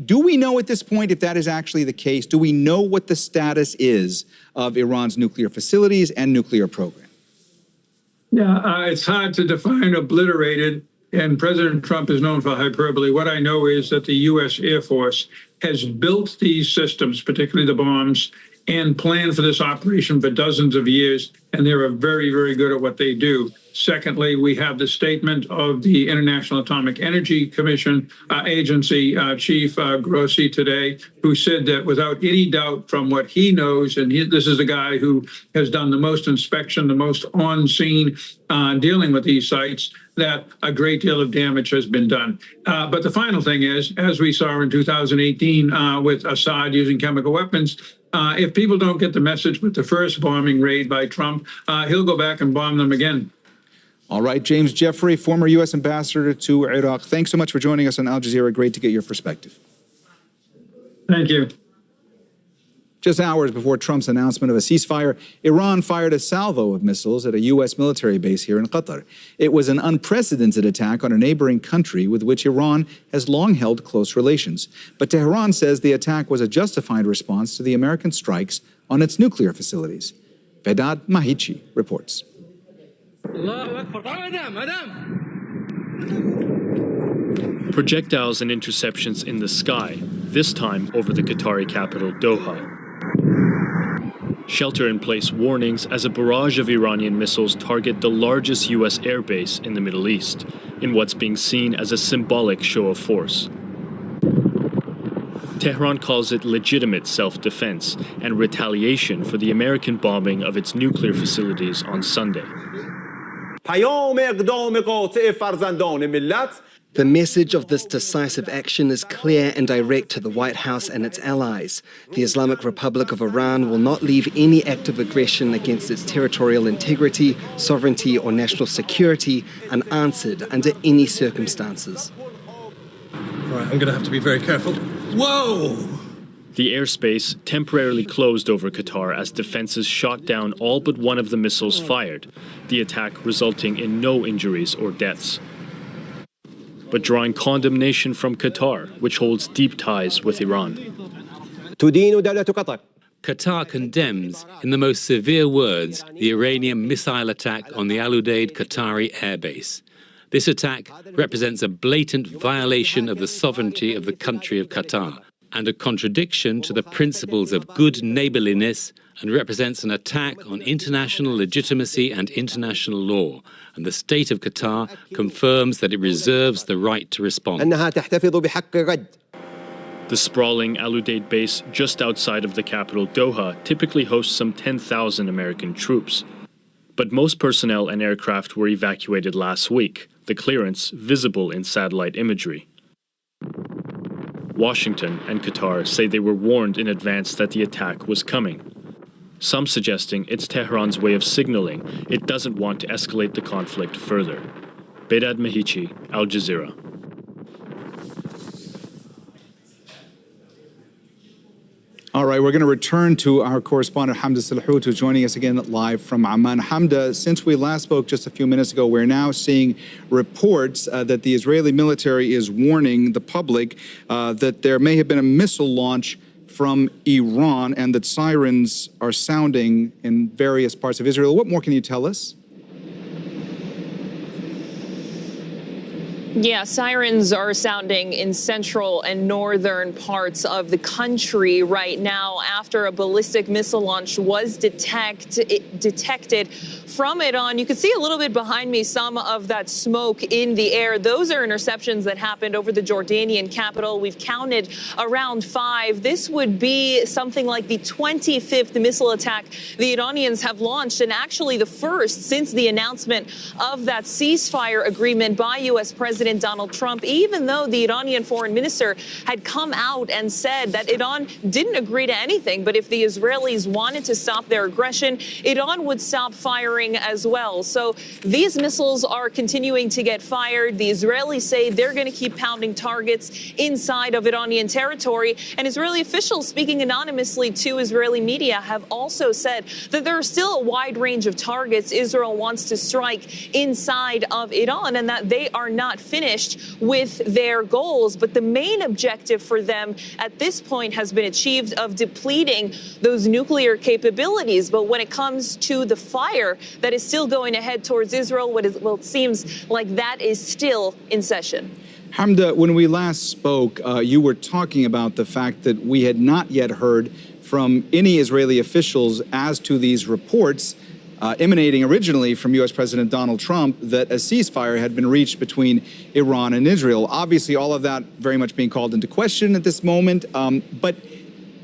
Do we know at this point if that is actually the case? Do we know what the status is of Iran's nuclear facilities and nuclear program? Yeah, it's hard to define obliterated, and President Trump is known for hyperbole. What I know is that the U.S. Air Force has built these systems, particularly the bombs, and planned for this operation for dozens of years, and they are very, very good at what they do. Secondly, we have the statement of the International Atomic Energy Commission Agency Chief Grossi today, who said that without any doubt from what he knows, and this is a guy who has done the most inspection, the most on-scene dealing with these sites, that a great deal of damage has been done. But the final thing is, as we saw in 2018 with Assad using chemical weapons, if people don't get the message with the first bombing raid by Trump, he'll go back and bomb them again. All right, James Jeffrey, former U.S. ambassador to Iraq, thanks so much for joining us on Al Jazeera. Great to get your perspective. Thank you. Just hours before Trump's announcement of a ceasefire, Iran fired a salvo of missiles at a U.S. military base here in Qatar. It was an unprecedented attack on a neighboring country with which Iran has long held close relations. But Tehran says the attack was a justified response to the American strikes on its nuclear facilities. Vedad Mahichi reports. Projectiles and interceptions in the sky, this time over the Qatari capital, Doha. Shelter-in-place warnings as a barrage of Iranian missiles target the largest U.S. airbase in the Middle East, in what's being seen as a symbolic show of force. Tehran calls it legitimate self-defense and retaliation for the American bombing of its nuclear facilities on Sunday. The message of this decisive action is clear and direct to the White House and its allies. The Islamic Republic of Iran will not leave any act of aggression against its territorial integrity, sovereignty, or national security unanswered under any circumstances. Right, I'm going to have to be very careful. Whoa! The airspace temporarily closed over Qatar as defenses shot down all but one of the missiles fired, the attack resulting in no injuries or deaths. But drawing condemnation from Qatar, which holds deep ties with Iran. Qatar condemns, in the most severe words, the Iranian missile attack on the Al Udeid Qatari airbase. This attack represents a blatant violation of the sovereignty of the country of Qatar and a contradiction to the principles of good neighborliness, and represents an attack on international legitimacy and international law. And the state of Qatar confirms that it reserves the right to respond. The sprawling Al Udeid base just outside of the capital, Doha, typically hosts some 10,000 American troops. But most personnel and aircraft were evacuated last week, the clearance visible in satellite imagery. Washington and Qatar say they were warned in advance that the attack was coming. Some suggesting it's Tehran's way of signaling it doesn't want to escalate the conflict further. Vedad Mahichi, Al Jazeera. All right, we're going to return to our correspondent Hamda Salhout, who's joining us again live from Amman. Hamda, since we last spoke just a few minutes ago, we're now seeing reports that the Israeli military is warning the public that there may have been a missile launch from Iran and that sirens are sounding in various parts of Israel. What more can you tell us? Yeah, sirens are sounding in central and northern parts of the country right now after a ballistic missile launch was detected from Iran. You can see a little bit behind me some of that smoke in the air. Those are interceptions that happened over the Jordanian capital. We've counted around 5. This would be something like the 25th missile attack the Iranians have launched, and actually the first since the announcement of that ceasefire agreement by U.S. President Donald Trump, even though the Iranian foreign minister had come out and said that Iran didn't agree to anything, but if the Israelis wanted to stop their aggression, Iran would stop firing as well. So these missiles are continuing to get fired. The Israelis say they're going to keep pounding targets inside of Iranian territory. And Israeli officials speaking anonymously to Israeli media have also said that there are still a wide range of targets Israel wants to strike inside of Iran and that they are not finished with their goals. But the main objective for them at this point has been achieved of depleting those nuclear capabilities. But when it comes to the fire that is still going ahead towards Israel, it seems like that is still in session. Hamda, when we last spoke, you were talking about the fact that we had not yet heard from any Israeli officials as to these reports emanating originally from U.S. President Donald Trump that a ceasefire had been reached between Iran and Israel. Obviously, all of that very much being called into question at this moment. But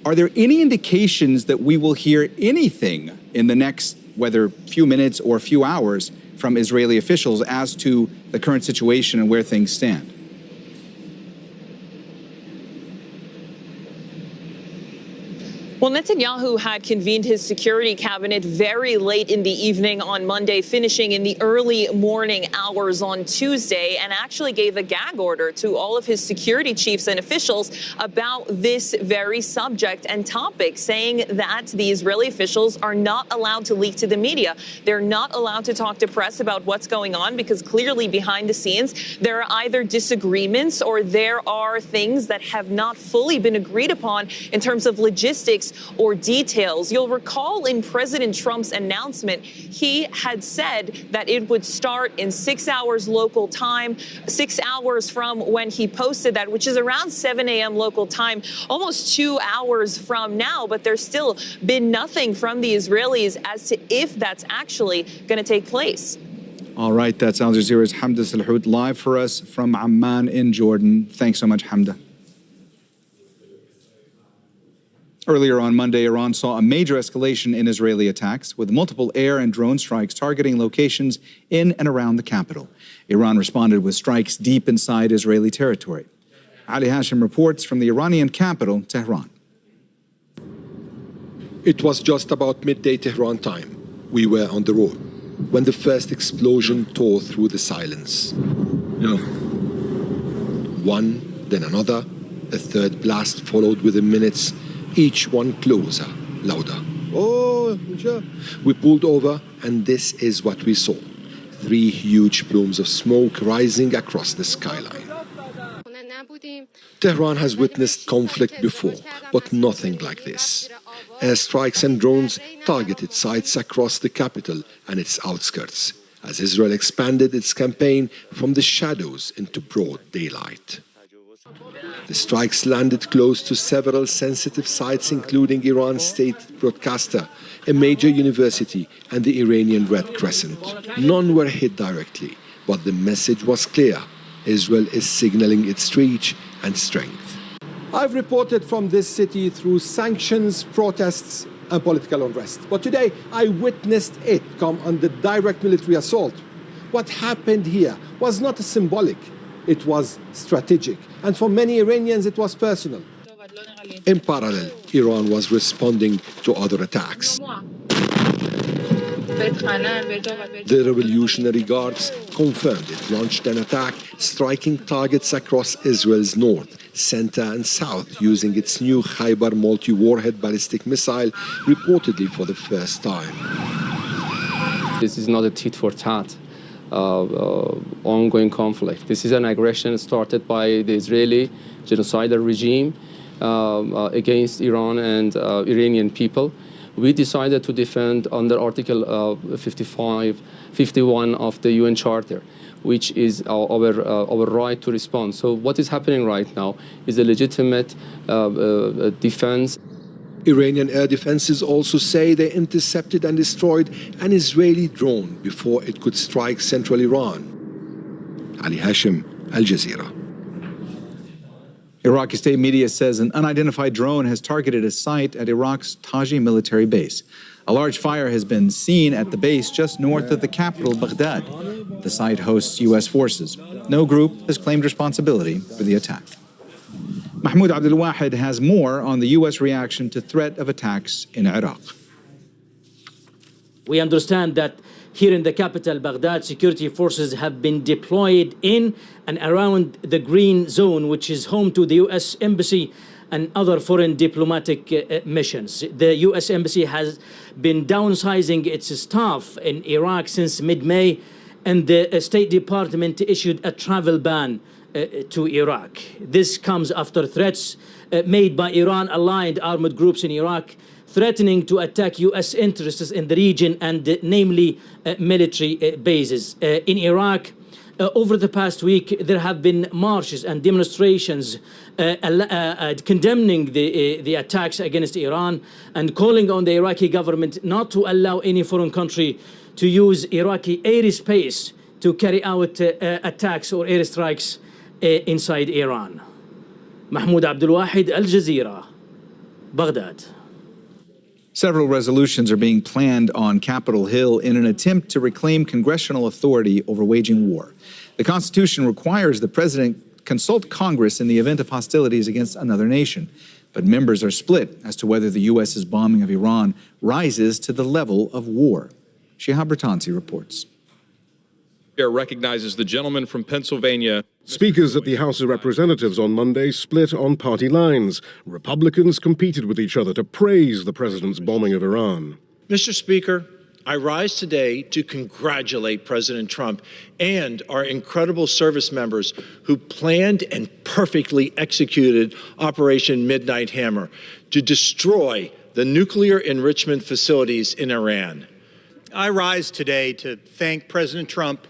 are there any indications that we will hear anything in the next, whether few minutes or few hours, from Israeli officials as to the current situation and where things stand? Well, Netanyahu had convened his security cabinet very late in the evening on Monday, finishing in the early morning hours on Tuesday, and actually gave a gag order to all of his security chiefs and officials about this very subject and topic, saying that the Israeli officials are not allowed to leak to the media. They're not allowed to talk to press about what's going on, because clearly behind the scenes there are either disagreements or there are things that have not fully been agreed upon in terms of logistics or details. You'll recall in President Trump's announcement, he had said that it would start in 6 hours local time, 6 hours from when he posted that, which is around 7 a.m. local time, almost 2 hours from now. But there's still been nothing from the Israelis as to if that's actually going to take place. All right, that's Al Jazeera's Hamda Salhout live for us from Amman in Jordan. Thanks so much, Hamda. Earlier on Monday, Iran saw a major escalation in Israeli attacks, with multiple air and drone strikes targeting locations in and around the capital. Iran responded with strikes deep inside Israeli territory. Ali Hashim reports from the Iranian capital, Tehran. It was just about midday Tehran time. We were on the road when the first explosion tore through the silence. One, then another, a third blast followed within minutes, each one closer, louder. Oh, we pulled over, and this is what we saw. 3 huge plumes of smoke rising across the skyline. Tehran has witnessed conflict before, but nothing like this. Airstrikes and drones targeted sites across the capital and its outskirts, as Israel expanded its campaign from the shadows into broad daylight. The strikes landed close to several sensitive sites, including Iran's state broadcaster, a major university, and the Iranian Red Crescent. None were hit directly, but the message was clear. Israel is signaling its reach and strength. I've reported from this city through sanctions, protests, and political unrest. But today, I witnessed it come under direct military assault. What happened here was not symbolic. It was strategic, and for many Iranians it was personal. In parallel, Iran was responding to other attacks. The Revolutionary Guards confirmed it launched an attack, striking targets across Israel's north, center, and south using its new Khaybar multi-warhead ballistic missile, reportedly for the first time. This is not a tit-for-tat. Ongoing conflict. This is an aggression started by the Israeli genocidal regime against Iran and Iranian people. We decided to defend under Article 51 of the UN Charter, which is our right to respond. So what is happening right now is a legitimate defense. Iranian air defenses also say they intercepted and destroyed an Israeli drone before it could strike central Iran. Ali Hashim, Al Jazeera. Iraqi state media says an unidentified drone has targeted a site at Iraq's Taji military base. A large fire has been seen at the base just north of the capital, Baghdad. The site hosts U.S. forces. No group has claimed responsibility for the attack. Mahmoud Abdul Wahid has more on the U.S. reaction to threat of attacks in Iraq. We understand that here in the capital, Baghdad, security forces have been deployed in and around the Green Zone, which is home to the U.S. Embassy and other foreign diplomatic missions. The U.S. Embassy has been downsizing its staff in Iraq since mid-May, and the State Department issued a travel ban to Iraq. This comes after threats made by Iran-aligned armed groups in Iraq, threatening to attack U.S. interests in the region and namely military bases. In Iraq, over the past week, there have been marches and demonstrations condemning the attacks against Iran and calling on the Iraqi government not to allow any foreign country to use Iraqi airspace to carry out attacks or airstrikes inside Iran. Mahmoud Abdul Wahid, Al Jazeera, Baghdad. Several resolutions are being planned on Capitol Hill in an attempt to reclaim congressional authority over waging war. The Constitution requires the president consult Congress in the event of hostilities against another nation, but members are split as to whether the U.S.'s bombing of Iran rises to the level of war. Shihab Ratansi reports. Recognizes the gentleman from Pennsylvania. Speakers at the House of Representatives on Monday split on party lines. Republicans competed with each other to praise the president's bombing of Iran. Mr. Speaker, I rise today to congratulate President Trump and our incredible service members who planned and perfectly executed Operation Midnight Hammer to destroy the nuclear enrichment facilities in Iran. I rise today to thank President Trump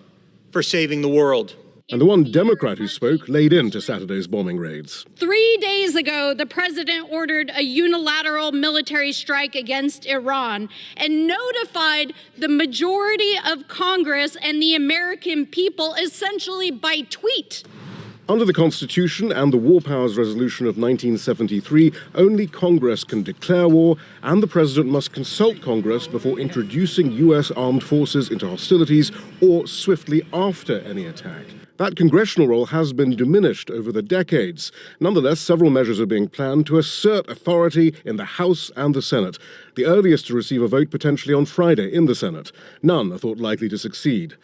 for saving the world. And the one Democrat who spoke laid into Saturday's bombing raids. 3 days ago, the president ordered a unilateral military strike against Iran and notified the majority of Congress and the American people essentially by tweet. Under the Constitution and the War Powers Resolution of 1973, only Congress can declare war, and the President must consult Congress before introducing U.S. armed forces into hostilities or swiftly after any attack. That congressional role has been diminished over the decades. Nonetheless, several measures are being planned to assert authority in the House and the Senate, the earliest to receive a vote potentially on Friday in the Senate. None are thought likely to succeed.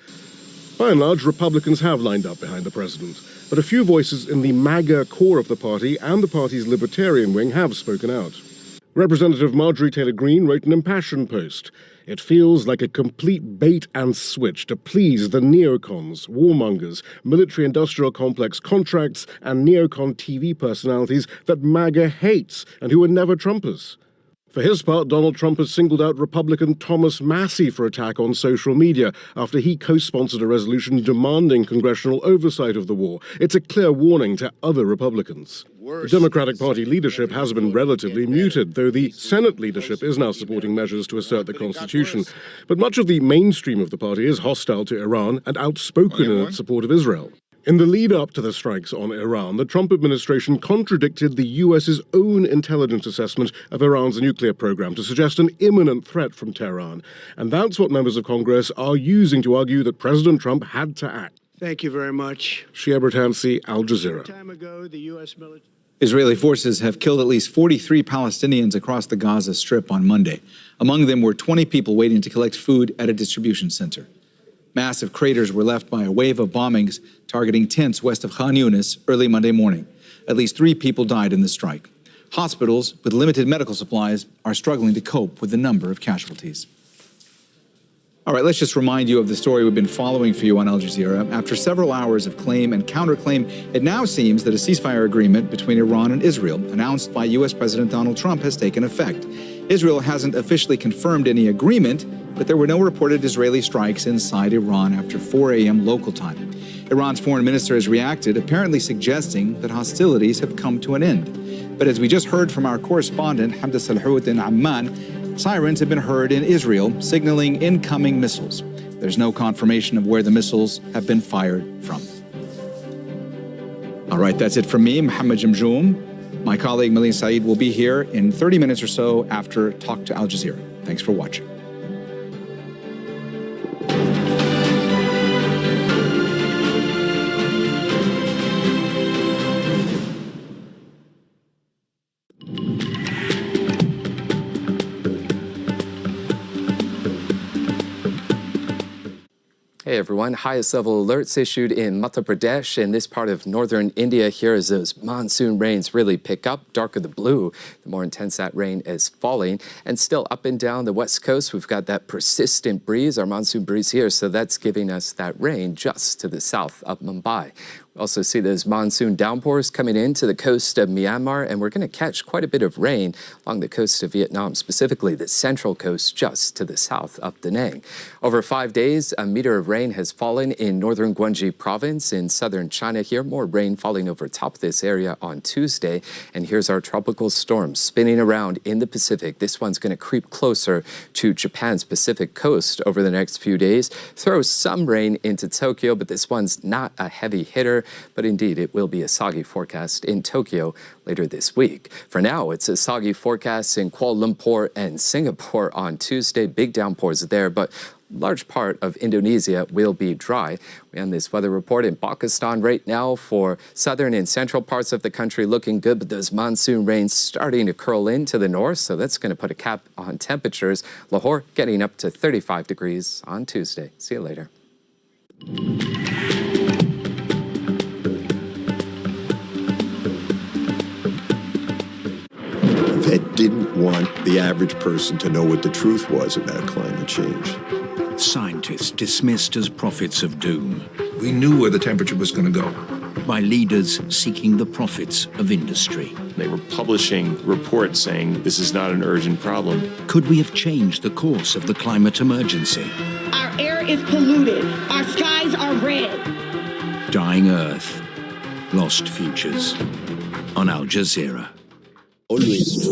By and large, Republicans have lined up behind the president, but a few voices in the MAGA core of the party and the party's libertarian wing have spoken out. Representative Marjorie Taylor Greene wrote an impassioned post. It feels like a complete bait and switch to please the neocons, warmongers, military-industrial complex contracts, and neocon TV personalities that MAGA hates and who are never Trumpers. For his part, Donald Trump has singled out Republican Thomas Massie for attack on social media after he co-sponsored a resolution demanding congressional oversight of the war. It's a clear warning to other Republicans. The Democratic Party leadership has been relatively muted, though the Senate leadership is now supporting measures to assert the Constitution. But much of the mainstream of the party is hostile to Iran and outspoken in its support of Israel. In the lead-up to the strikes on Iran, the Trump administration contradicted the U.S.'s own intelligence assessment of Iran's nuclear program to suggest an imminent threat from Tehran. And that's what members of Congress are using to argue that President Trump had to act. Thank you very much. Shihab Ratansi, Al Jazeera. Time ago, the U.S. military... Israeli forces have killed at least 43 Palestinians across the Gaza Strip on Monday. Among them were 20 people waiting to collect food at a distribution center. Massive craters were left by a wave of bombings targeting tents west of Khan Yunis early Monday morning. At least 3 people died in the strike. Hospitals with limited medical supplies are struggling to cope with the number of casualties. All right, let's just remind you of the story we've been following for you on Al Jazeera. After several hours of claim and counterclaim, it now seems that a ceasefire agreement between Iran and Israel, announced by U.S. President Donald Trump, has taken effect. Israel hasn't officially confirmed any agreement, but there were no reported Israeli strikes inside Iran after 4 a.m. local time. Iran's foreign minister has reacted, apparently suggesting that hostilities have come to an end. But as we just heard from our correspondent, Hamda Salhout in Amman, sirens have been heard in Israel, signaling incoming missiles. There's no confirmation of where the missiles have been fired from. All right, that's it from me, Mohammed Jamjoom. My colleague Malin Saeed will be here in 30 minutes or so after Talk to Al Jazeera. Thanks for watching. Hey everyone, highest level alerts issued in Madhya Pradesh in this part of northern India here as those monsoon rains really pick up. Darker the blue, the more intense that rain is falling. And still up and down the west coast, we've got that persistent breeze, our monsoon breeze here, so that's giving us that rain just to the south of Mumbai. We also see those monsoon downpours coming into the coast of Myanmar, and we're going to catch quite a bit of rain along the coast of Vietnam, specifically the central coast just to the south of Da Nang. Over 5 days, a meter of rain has fallen in northern Guangxi province in southern China here. More rain falling over top of this area on Tuesday. And here's our tropical storm spinning around in the Pacific. This one's going to creep closer to Japan's Pacific coast over the next few days. Throw some rain into Tokyo, but this one's not a heavy hitter. But indeed, it will be a soggy forecast in Tokyo later this week. For now, it's a soggy forecast in Kuala Lumpur and Singapore on Tuesday. Big downpours there, but large part of Indonesia will be dry. We end this weather report in Pakistan right now for southern and central parts of the country looking good, but those monsoon rains starting to curl into the north, so that's going to put a cap on temperatures. Lahore getting up to 35 degrees on Tuesday. See you later. They didn't want the average person to know what the truth was about climate change. Scientists dismissed as prophets of doom. We knew where the temperature was going to go. By leaders seeking the profits of industry. They were publishing reports saying this is not an urgent problem. Could we have changed the course of the climate emergency? Our air is polluted. Our skies are red. Dying Earth. Lost futures. On Al Jazeera. Always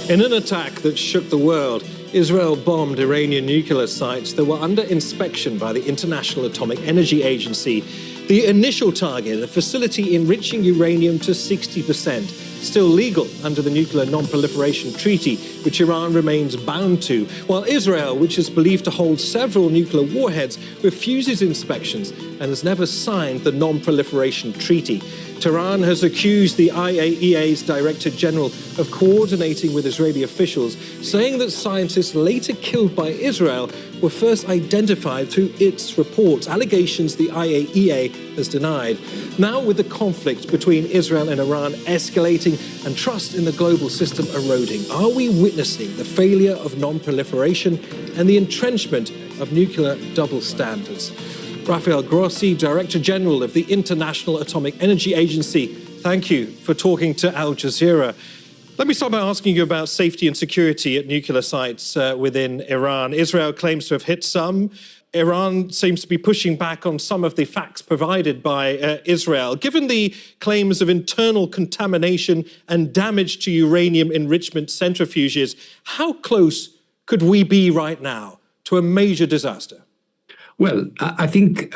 In an attack that shook the world, Israel bombed Iranian nuclear sites that were under inspection by the International Atomic Energy Agency. The initial target, a facility enriching uranium to 60%, still legal under the Nuclear Non-Proliferation Treaty, which Iran remains bound to, while Israel, which is believed to hold several nuclear warheads, refuses inspections and has never signed the Non-Proliferation Treaty. Tehran has accused the IAEA's Director General of coordinating with Israeli officials, saying that scientists later killed by Israel were first identified through its reports, allegations the IAEA has denied. Now, with the conflict between Israel and Iran escalating and trust in the global system eroding, are we witnessing the failure of non-proliferation and the entrenchment of nuclear double standards? Rafael Grossi, Director General of the International Atomic Energy Agency, thank you for talking to Al Jazeera. Let me start by asking you about safety and security at nuclear sites within Iran. Israel claims to have hit some. Iran seems to be pushing back on some of the facts provided by Israel. Given the claims of internal contamination and damage to uranium enrichment centrifuges, how close could we be right now to a major disaster? Well, I think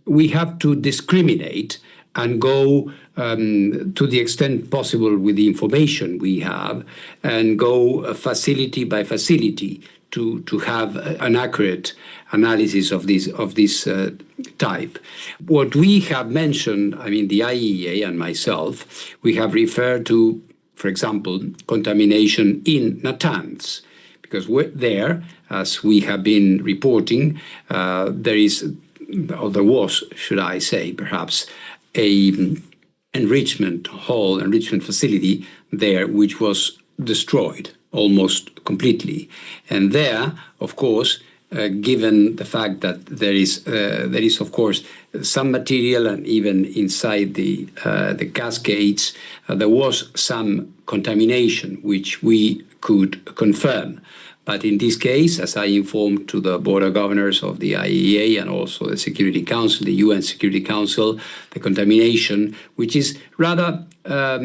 we have to discriminate and go to the extent possible with the information we have and go facility by facility to have an accurate analysis of this type. What we have mentioned, I mean, the IAEA and myself, we have referred to, for example, contamination in Natanz. Because there, as we have been reporting, there was, should I say, perhaps, a enrichment facility there which was destroyed almost completely. And there, of course, given the fact that there is of course some material, and even inside the cascades, there was some contamination which we could confirm. But in this case, as I informed to the board of governors of the IAEA and also the Security Council, the UN Security Council, the contamination, which is rather a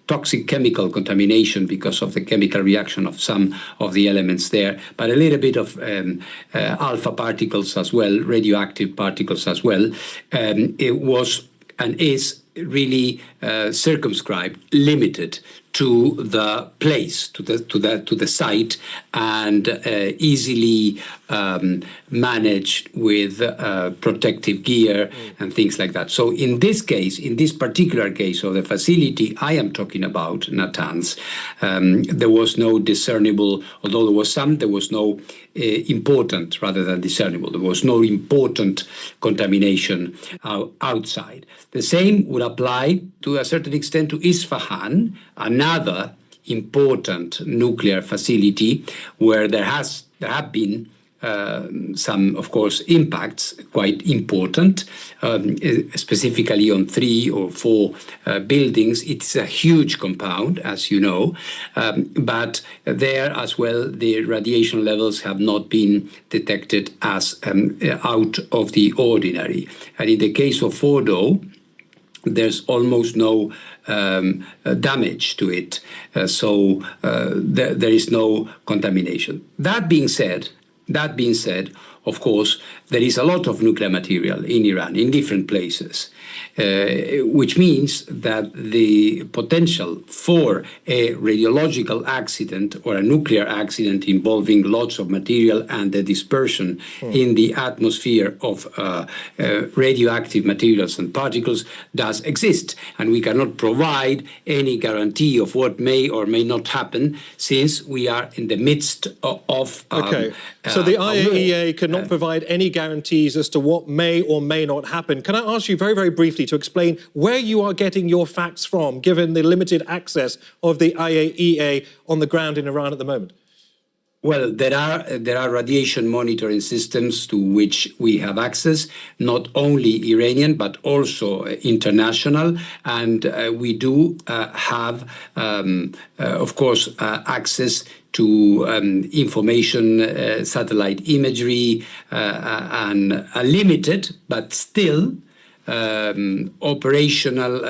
toxic chemical contamination because of the chemical reaction of some of the elements there, but a little bit of alpha particles as well, radioactive particles as well. It was and is really circumscribed, limited to the place, to the site, and easily managed with protective gear and things like that. So in this case, in this particular case of the facility I am talking about, Natanz, there was no discernible, although there was no important rather than discernible. There was no important contamination outside. The same would apply to a certain extent to Isfahan, another important nuclear facility where there have been some, of course, impacts quite important, specifically on 3 or 4 buildings. It's a huge compound, as you know, but there as well, the radiation levels have not been detected as out of the ordinary. And in the case of Fordo, there's almost no damage to it, so there is no contamination. That being said, of course, there is a lot of nuclear material in Iran, in different places, which means that the potential for a radiological accident or a nuclear accident involving lots of material and the dispersion in the atmosphere of radioactive materials and particles does exist. And we cannot provide any guarantee of what may or may not happen, since we are in the midst of so the IAEA cannot provide any guarantees as to what may or may not happen. Can I ask you very, very briefly to explain where you are getting your facts from, given the limited access of the IAEA on the ground in Iran at the moment? Well, there are radiation monitoring systems to which we have access, not only Iranian, but also international. And we do have, of course, access to information, satellite imagery, and a limited, but still operational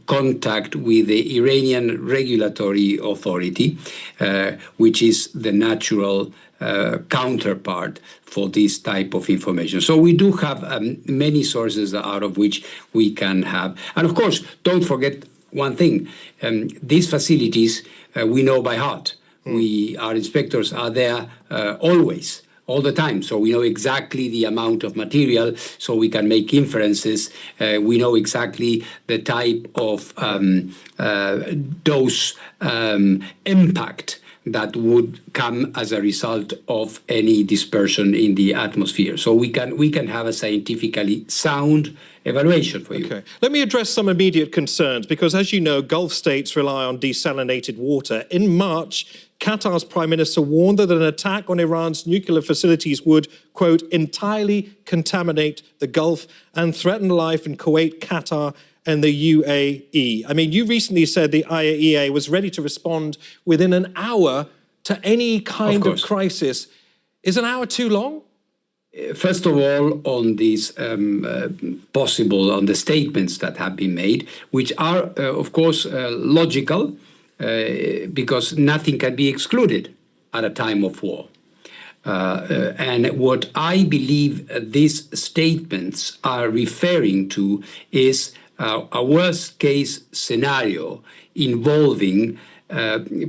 contact with the Iranian regulatory authority, which is the natural counterpart for this type of information. So we do have many sources out of which we can have. And of course, don't forget one thing, these facilities we know by heart. Our inspectors are there always, all the time. So we know exactly the amount of material, so we can make inferences. We know exactly the type of dose impact that would come as a result of any dispersion in the atmosphere. So we can have a scientifically sound evaluation for you. Okay. Let me address some immediate concerns, because as you know, Gulf states rely on desalinated water. In March, Qatar's Prime Minister warned that an attack on Iran's nuclear facilities would, quote, entirely contaminate the Gulf and threaten life in Kuwait, Qatar, and the UAE. I mean, you recently said the IAEA was ready to respond within an hour to any kind of crisis. Is an hour too long? First of all, on these on the statements that have been made, which are, of course, logical, because nothing can be excluded at a time of war. And what I believe these statements are referring to is a worst-case scenario involving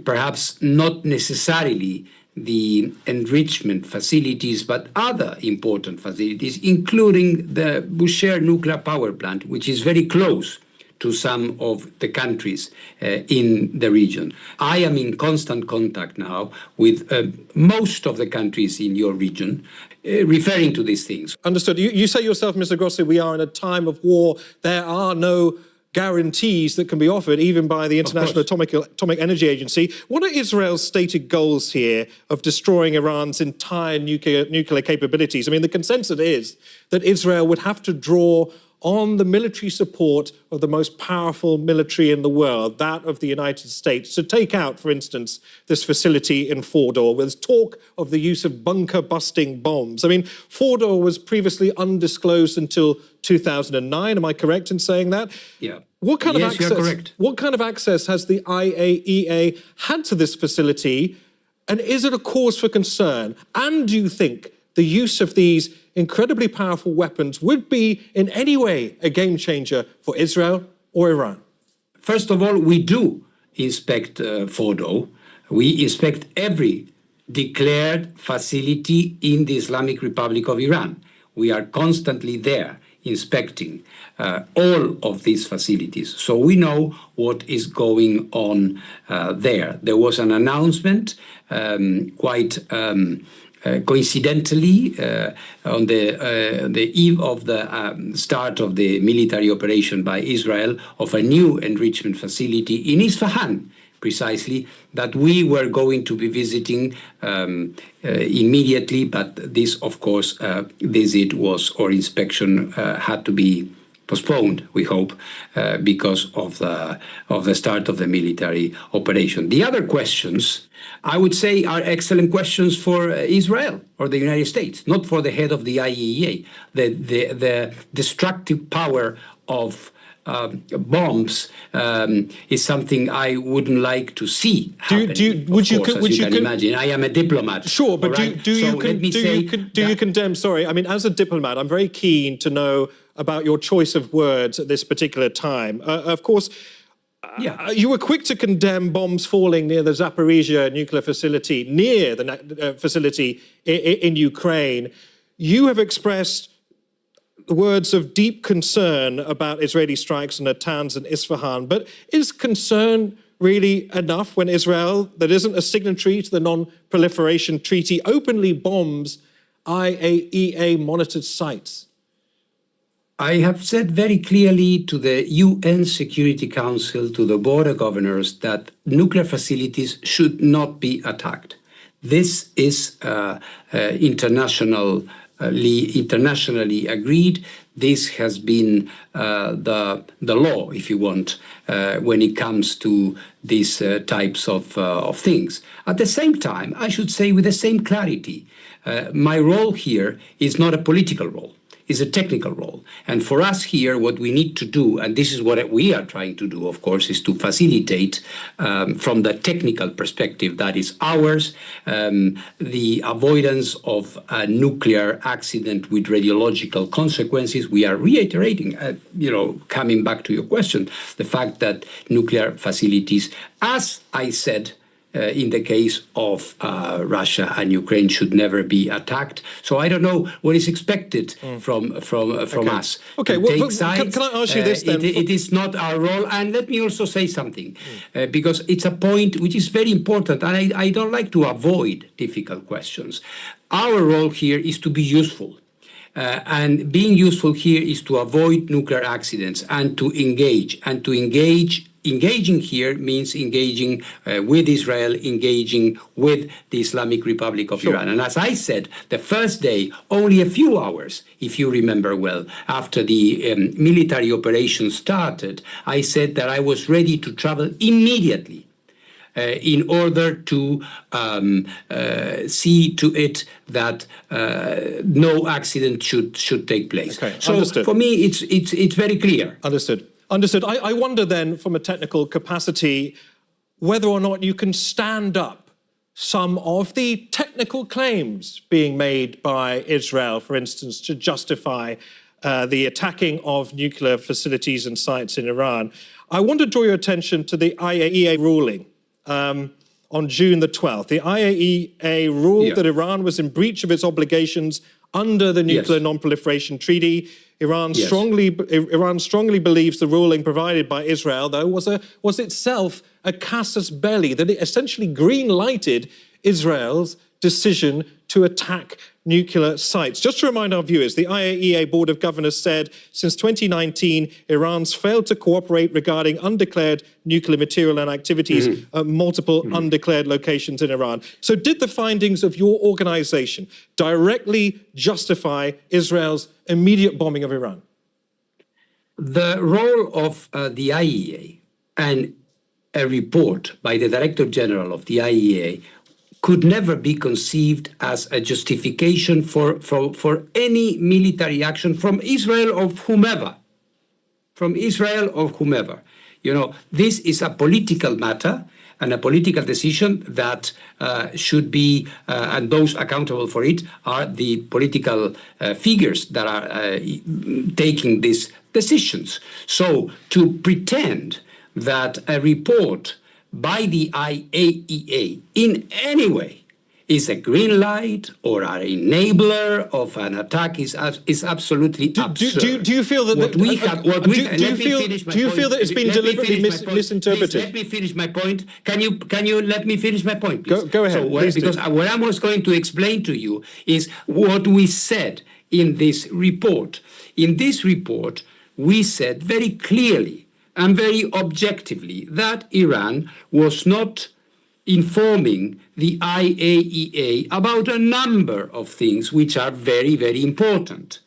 perhaps not necessarily the enrichment facilities, but other important facilities, including the Bushehr nuclear power plant, which is very close to some of the countries in the region. I am in constant contact now with most of the countries in your region, referring to these things. Understood. You say yourself, Mr. Grossi, we are in a time of war. There are no guarantees that can be offered, even by the International Atomic Energy Agency. What are Israel's stated goals here of destroying Iran's entire nuclear capabilities? I mean, the consensus is that Israel would have to draw on the military support of the most powerful military in the world, that of the United States, to take out, for instance, this facility in Fordo. There's talk of the use of bunker-busting bombs. I mean, Fordo was previously undisclosed until 2009. Am I correct in saying that? Yeah. What kind of access? You're correct. What kind of access has the IAEA had to this facility, and is it a cause for concern? And do you think the use of these incredibly powerful weapons would be in any way a game changer for Israel or Iran? First of all, we do inspect Fordo. We inspect every declared facility in the Islamic Republic of Iran. We are constantly there inspecting all of these facilities. So we know what is going on there. There was an announcement quite coincidentally, on the eve of the start of the military operation by Israel, of a new enrichment facility in Isfahan, precisely, that we were going to be visiting immediately, but this, of course, visit or inspection had to be postponed, we hope, because of the start of the military operation. The other questions, I would say, are excellent questions for Israel or the United States, not for the head of the IAEA. The destructive power of bombs is something I wouldn't like to see happen. Would you imagine? I am a diplomat. Sure, but right? do you condemn? Sorry, I mean, as a diplomat, I'm very keen to know about your choice of words at this particular time. Of course, you were quick to condemn bombs falling near the Zaporizhia nuclear facility, near the facility in Ukraine. You have expressed words of deep concern about Israeli strikes on Natanz and Isfahan, but is concern really enough when Israel, that isn't a signatory to the Non-Proliferation Treaty, openly bombs IAEA-monitored sites? I have said very clearly to the UN Security Council, to the Board of Governors, that nuclear facilities should not be attacked. This is internationally agreed. This has been the law, if you want, when it comes to these types of things. At the same time, I should say with the same clarity, my role here is not a political role. Is a technical role. And for us here, what we need to do, and this is what we are trying to do, of course, is to facilitate from the technical perspective that is ours, the avoidance of a nuclear accident with radiological consequences. We are reiterating, coming back to your question, the fact that nuclear facilities, as I said, in the case of Russia and Ukraine, should never be attacked. So I don't know what is expected from us. Okay, well, can I ask you this then? It is not our role. And let me also say something, because it's a point which is very important, and I don't like to avoid difficult questions. Our role here is to be useful. And being useful here is to avoid nuclear accidents and to engage. And to engaging here means engaging with Israel, engaging with the Islamic Republic of Iran. And as I said, the first day, only a few hours, if you remember well, after the military operation started, I said that I was ready to travel immediately in order to see to it that no accident should take place. Okay, so understood. For me, it's very clear. Understood. Understood. I wonder then, from a technical capacity, whether or not you can stand up some of the technical claims being made by Israel, for instance, to justify the attacking of nuclear facilities and sites in Iran. I want to draw your attention to the IAEA ruling on June the 12th. The IAEA ruled that Iran was in breach of its obligations under the Nuclear Non-Proliferation Treaty. Iran strongly believes the ruling provided by Israel, though, was itself a casus belli, that it essentially green-lighted Israel's decision to attack nuclear sites. Just to remind our viewers, the IAEA Board of Governors said since 2019, Iran's failed to cooperate regarding undeclared nuclear material and activities at multiple undeclared locations in Iran. So did the findings of your organization directly justify Israel's immediate bombing of Iran? The role of the IAEA and a report by the Director General of the IAEA could never be conceived as a justification for any military action from Israel or whomever. From Israel or whomever. You know, this is a political matter and a political decision that should be, and those accountable for it are the political figures that are taking these decisions. So to pretend that a report by the IAEA in any way is a green light or an enabler of an attack is absolutely absurd. Do you feel that do you feel that it's been deliberately misinterpreted? Please, let me finish my point. Can you let me finish my point, please? Go ahead. So, because what I was going to explain to you is what we said in this report. In this report, we said very clearly and very objectively that Iran was not informing the IAEA about a number of things which are very, very important.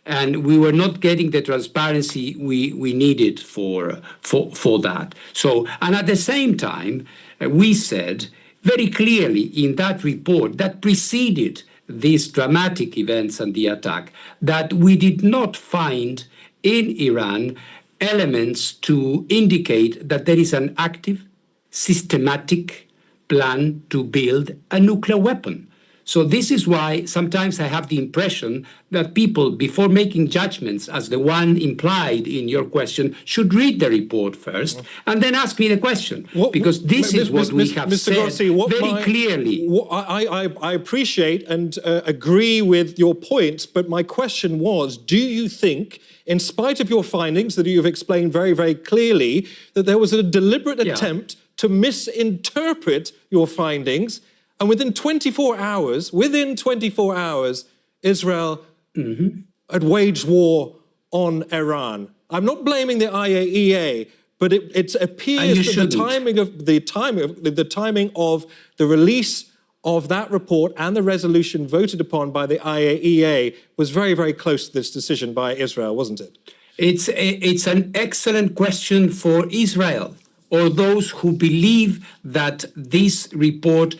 And we were not getting the transparency we needed for that. So, and at the same time, we said very clearly in that report that preceded these dramatic events and the attack that we did not find in Iran elements to indicate that there is an active, systematic plan to build a nuclear weapon. So this is why sometimes I have the impression that people, before making judgments as the one implied in your question, should read the report first and then ask me the question. Because this is what we have said very clearly. I appreciate and agree with your points, but my question was, do you think, in spite of your findings that you've explained very, very clearly, that there was a deliberate attempt to misinterpret your findings? And within 24 hours, Israel had waged war on Iran. I'm not blaming the IAEA, but it appears that the timing of the release of that report and the resolution voted upon by the IAEA was very, very close to this decision by Israel, wasn't it? It's an excellent question for Israel, or those who believe that this report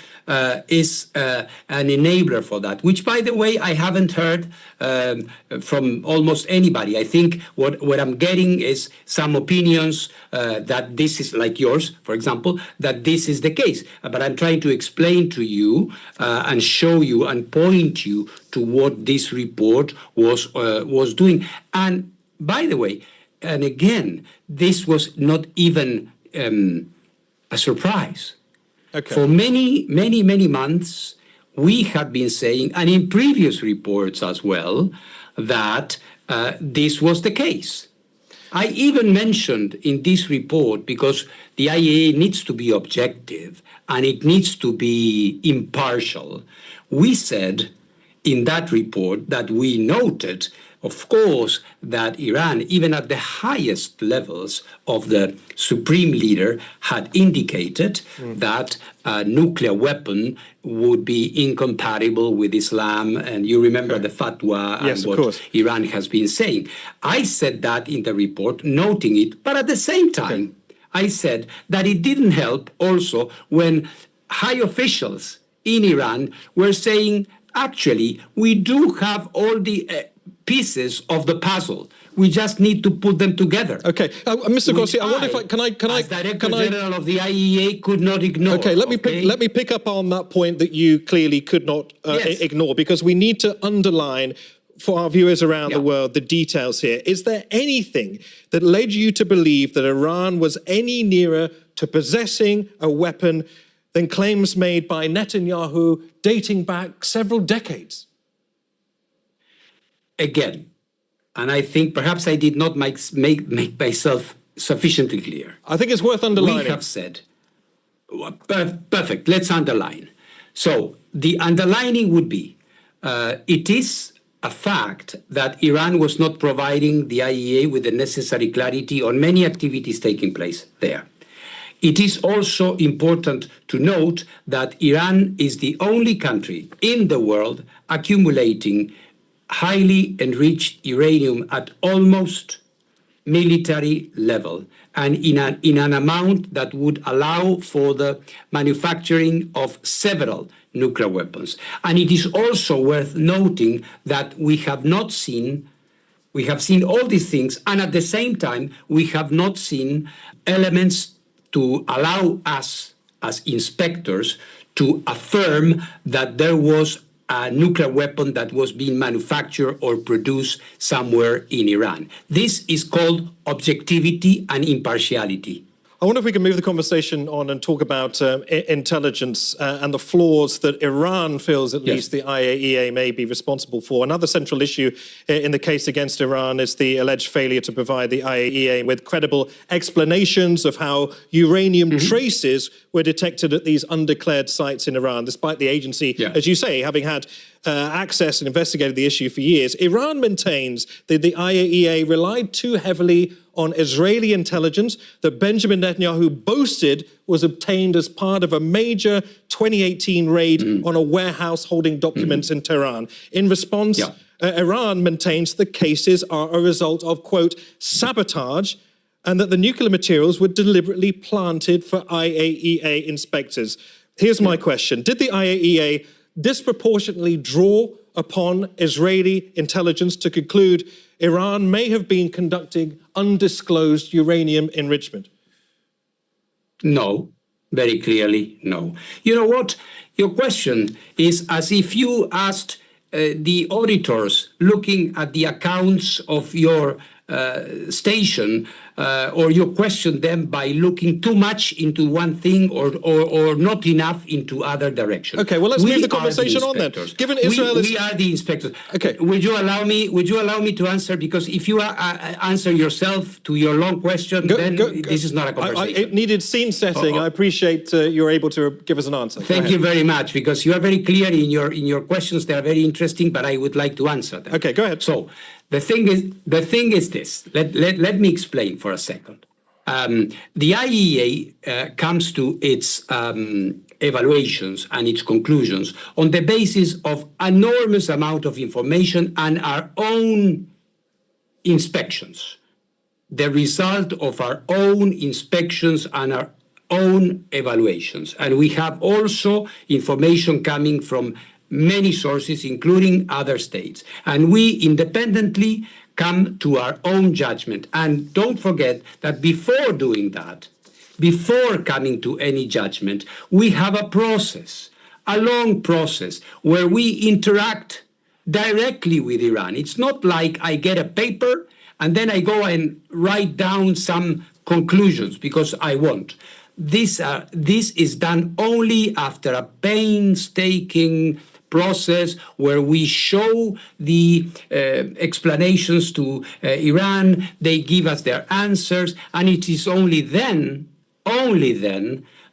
is an enabler for that, which, by the way, I haven't heard from almost anybody. I think what I'm getting is some opinions that this is, like yours, for example, that this is the case. But I'm trying to explain to you and show you and point you to what this report was doing. And by the way, and again, this was not even a surprise. Okay. For many, many, many months, we have been saying, and in previous reports as well, that this was the case. I even mentioned in this report, because the IAEA needs to be objective and it needs to be impartial, we said in that report that we noted, of course, that Iran, even at the highest levels of the supreme leader, had indicated that a nuclear weapon would be incompatible with Islam. And you remember the fatwa and what Iran has been saying. I said that in the report, noting it, but at the same time, I said that it didn't help also when high officials in Iran were saying, actually, we do have all the pieces of the puzzle. We just need to put them together. Okay, Mr. Grossi, I wonder if as Director General of the IAEA could not ignore. Okay, let me pick up on that point that you clearly could not ignore, because we need to underline for our viewers around the world the details here. Is there anything that led you to believe that Iran was any nearer to possessing a weapon than claims made by Netanyahu dating back several decades? Again, and I think perhaps I did not make myself sufficiently clear. I think it's worth underlining. We have said, perfect, let's underline. So the underlining would be, it is a fact that Iran was not providing the IAEA with the necessary clarity on many activities taking place there. It is also important to note that Iran is the only country in the world accumulating highly enriched uranium at almost military level and in an amount that would allow for the manufacturing of several nuclear weapons. And it is also worth noting that we have seen all these things, and at the same time, we have not seen elements to allow us as inspectors to affirm that there was a nuclear weapon that was being manufactured or produced somewhere in Iran. This is called objectivity and impartiality. I wonder if we can move the conversation on and talk about intelligence and the flaws that Iran feels at least the IAEA may be responsible for. Another central issue in the case against Iran is the alleged failure to provide the IAEA with credible explanations of how uranium traces were detected at these undeclared sites in Iran, despite the agency, as you say, having had access and investigated the issue for years. Iran maintains that the IAEA relied too heavily on Israeli intelligence that Benjamin Netanyahu boasted was obtained as part of a major 2018 raid on a warehouse holding documents in Tehran. In response, Iran maintains the cases are a result of, quote, sabotage, and that the nuclear materials were deliberately planted for IAEA inspectors. Here's my question. Did the IAEA disproportionately draw upon Israeli intelligence to conclude Iran may have been conducting undisclosed uranium enrichment? No, very clearly no. You know what? Your question is as if you asked the auditors looking at the accounts of your station, or you question them by looking too much into one thing or not enough into other directions. Okay, well, let's move the conversation on then. Given Israel we are the inspectors. Okay. Would you allow me to answer? Because if you answer yourself to your long question, this is not a conversation. It needed scene setting. I appreciate you're able to give us an answer. Thank you very much, because you are very clear in your questions. They are very interesting, but I would like to answer them. Okay, go ahead. So the thing is this. Let me explain for a second. The IAEA comes to its evaluations and its conclusions on the basis of enormous amount of information and our own inspections, the result of our own inspections and our own evaluations. And we have also information coming from many sources, including other states. And we independently come to our own judgment. And don't forget that before doing that, before coming to any judgment, we have a process, a long process, where we interact directly with Iran. It's not like I get a paper and then I go and write down some conclusions because I want. This is done only after a painstaking process where we show the explanations to Iran, they give us their answers, and it is only then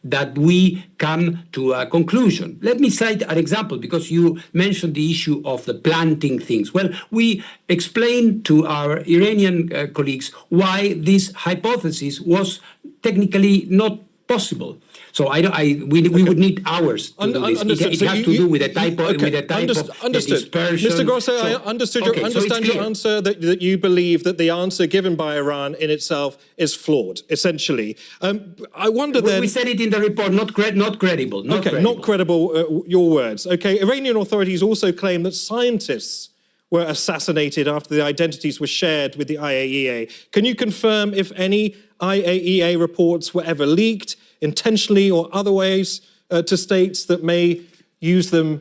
that we come to a conclusion. Let me cite an example, because you mentioned the issue of the planting things. Well, we explained to our Iranian colleagues why this hypothesis was technically not possible. So we would need hours to do this. It has to do with the type of dispersion. Mr. Grosso, I understand your answer that you believe that the answer given by Iran in itself is flawed, essentially. I wonder then... We said it in the report, not credible. Not credible, your words. Okay, Iranian authorities also claim that scientists were assassinated after the identities were shared with the IAEA. Can you confirm if any IAEA reports were ever leaked, intentionally or otherwise, to states that may use them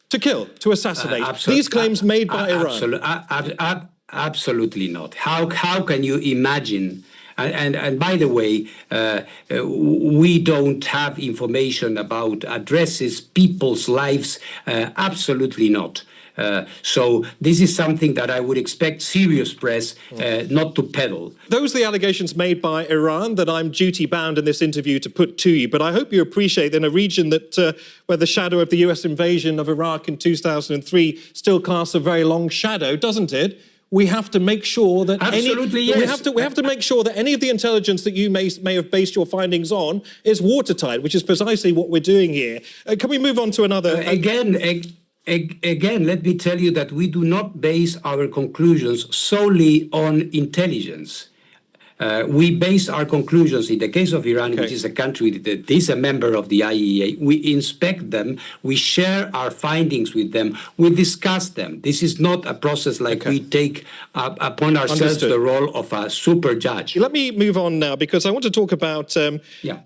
to kill, to assassinate? These claims made by Iran. Absolutely not. How can you imagine? And by the way, we don't have information about addresses, people's lives. Absolutely not. So this is something that I would expect serious press not to peddle. Those are the allegations made by Iran that I'm duty-bound in this interview to put to you. But I hope you appreciate that in a region that where the shadow of the US invasion of Iraq in 2003 still casts a very long shadow, doesn't it? We have to make sure that we have to make sure that any of the intelligence that you may have based your findings on is watertight, which is precisely what we're doing here. Can we move on to another? Again, let me tell you that we do not base our conclusions solely on intelligence. We base our conclusions, in the case of Iran, which is a country that is a member of the IAEA, we inspect them, we share our findings with them, we discuss them. This is not a process like we take upon ourselves the role of a super judge. Let me move on now, because I want to talk about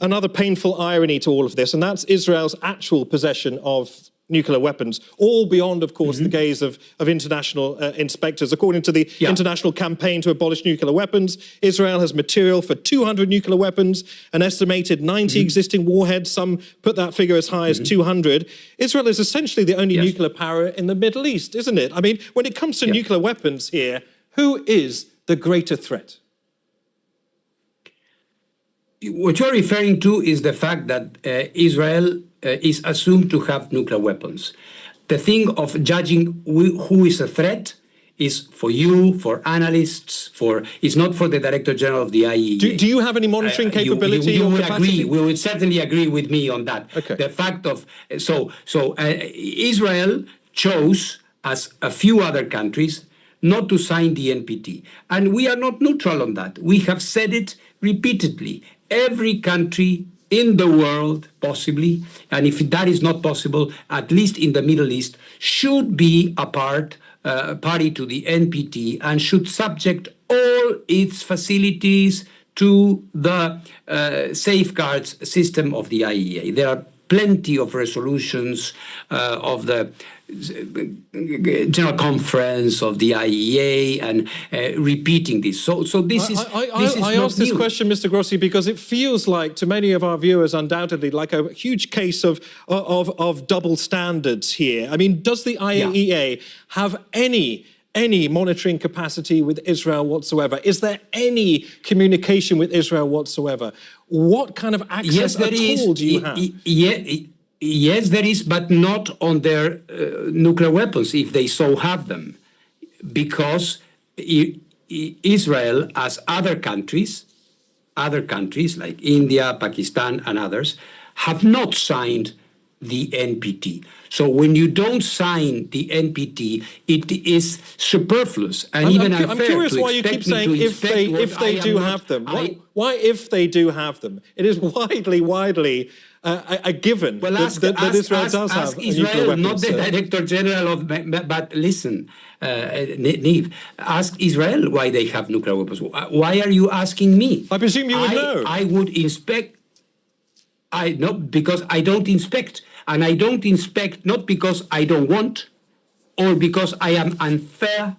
another painful irony to all of this, and that's Israel's actual possession of nuclear weapons, all beyond, of course, the gaze of international inspectors. According to the international campaign to abolish nuclear weapons, Israel has material for 200 nuclear weapons, an estimated 90 existing warheads. Some put that figure as high as 200. Israel is essentially the only nuclear power in the Middle East, isn't it? I mean, when it comes to nuclear weapons here, who is the greater threat? What you're referring to is the fact that Israel is assumed to have nuclear weapons. The thing of judging who is a threat is for you, for analysts, it's not for the Director General of the IAEA. Do you have any monitoring capability you or would capacity? agree, we would certainly agree with me on that. Okay. The fact of, Israel chose, as a few other countries, not to sign the NPT. And we are not neutral on that. We have said it repeatedly. Every country in the world, possibly, and if that is not possible, at least in the Middle East, should be a party to the NPT and should subject all its facilities to the safeguards system of the IAEA. There are plenty of resolutions of the General Conference of the IAEA and repeating this. So this is I asked this question, Mr. Grossi, because it feels like, to many of our viewers, undoubtedly, like a huge case of double standards here. I mean, does the IAEA have any monitoring capacity with Israel whatsoever? Is there any communication with Israel whatsoever? What kind of access at all do you have? Yes, there is, but not on their nuclear weapons, if they so have them. Because Israel, as other countries like India, Pakistan, and others, have not signed the NPT. So when you don't sign the NPT, it is superfluous and even unfair. I'm curious why you keep saying if they do have them. Why if they do have them? It is widely a given that Israel does have nuclear weapons. Not the Director General of, but listen, Niamh, ask Israel why they have nuclear weapons. Why are you asking me? I presume you would know. I would inspect. Because I don't inspect. And I don't inspect not because I don't want or because I am unfair.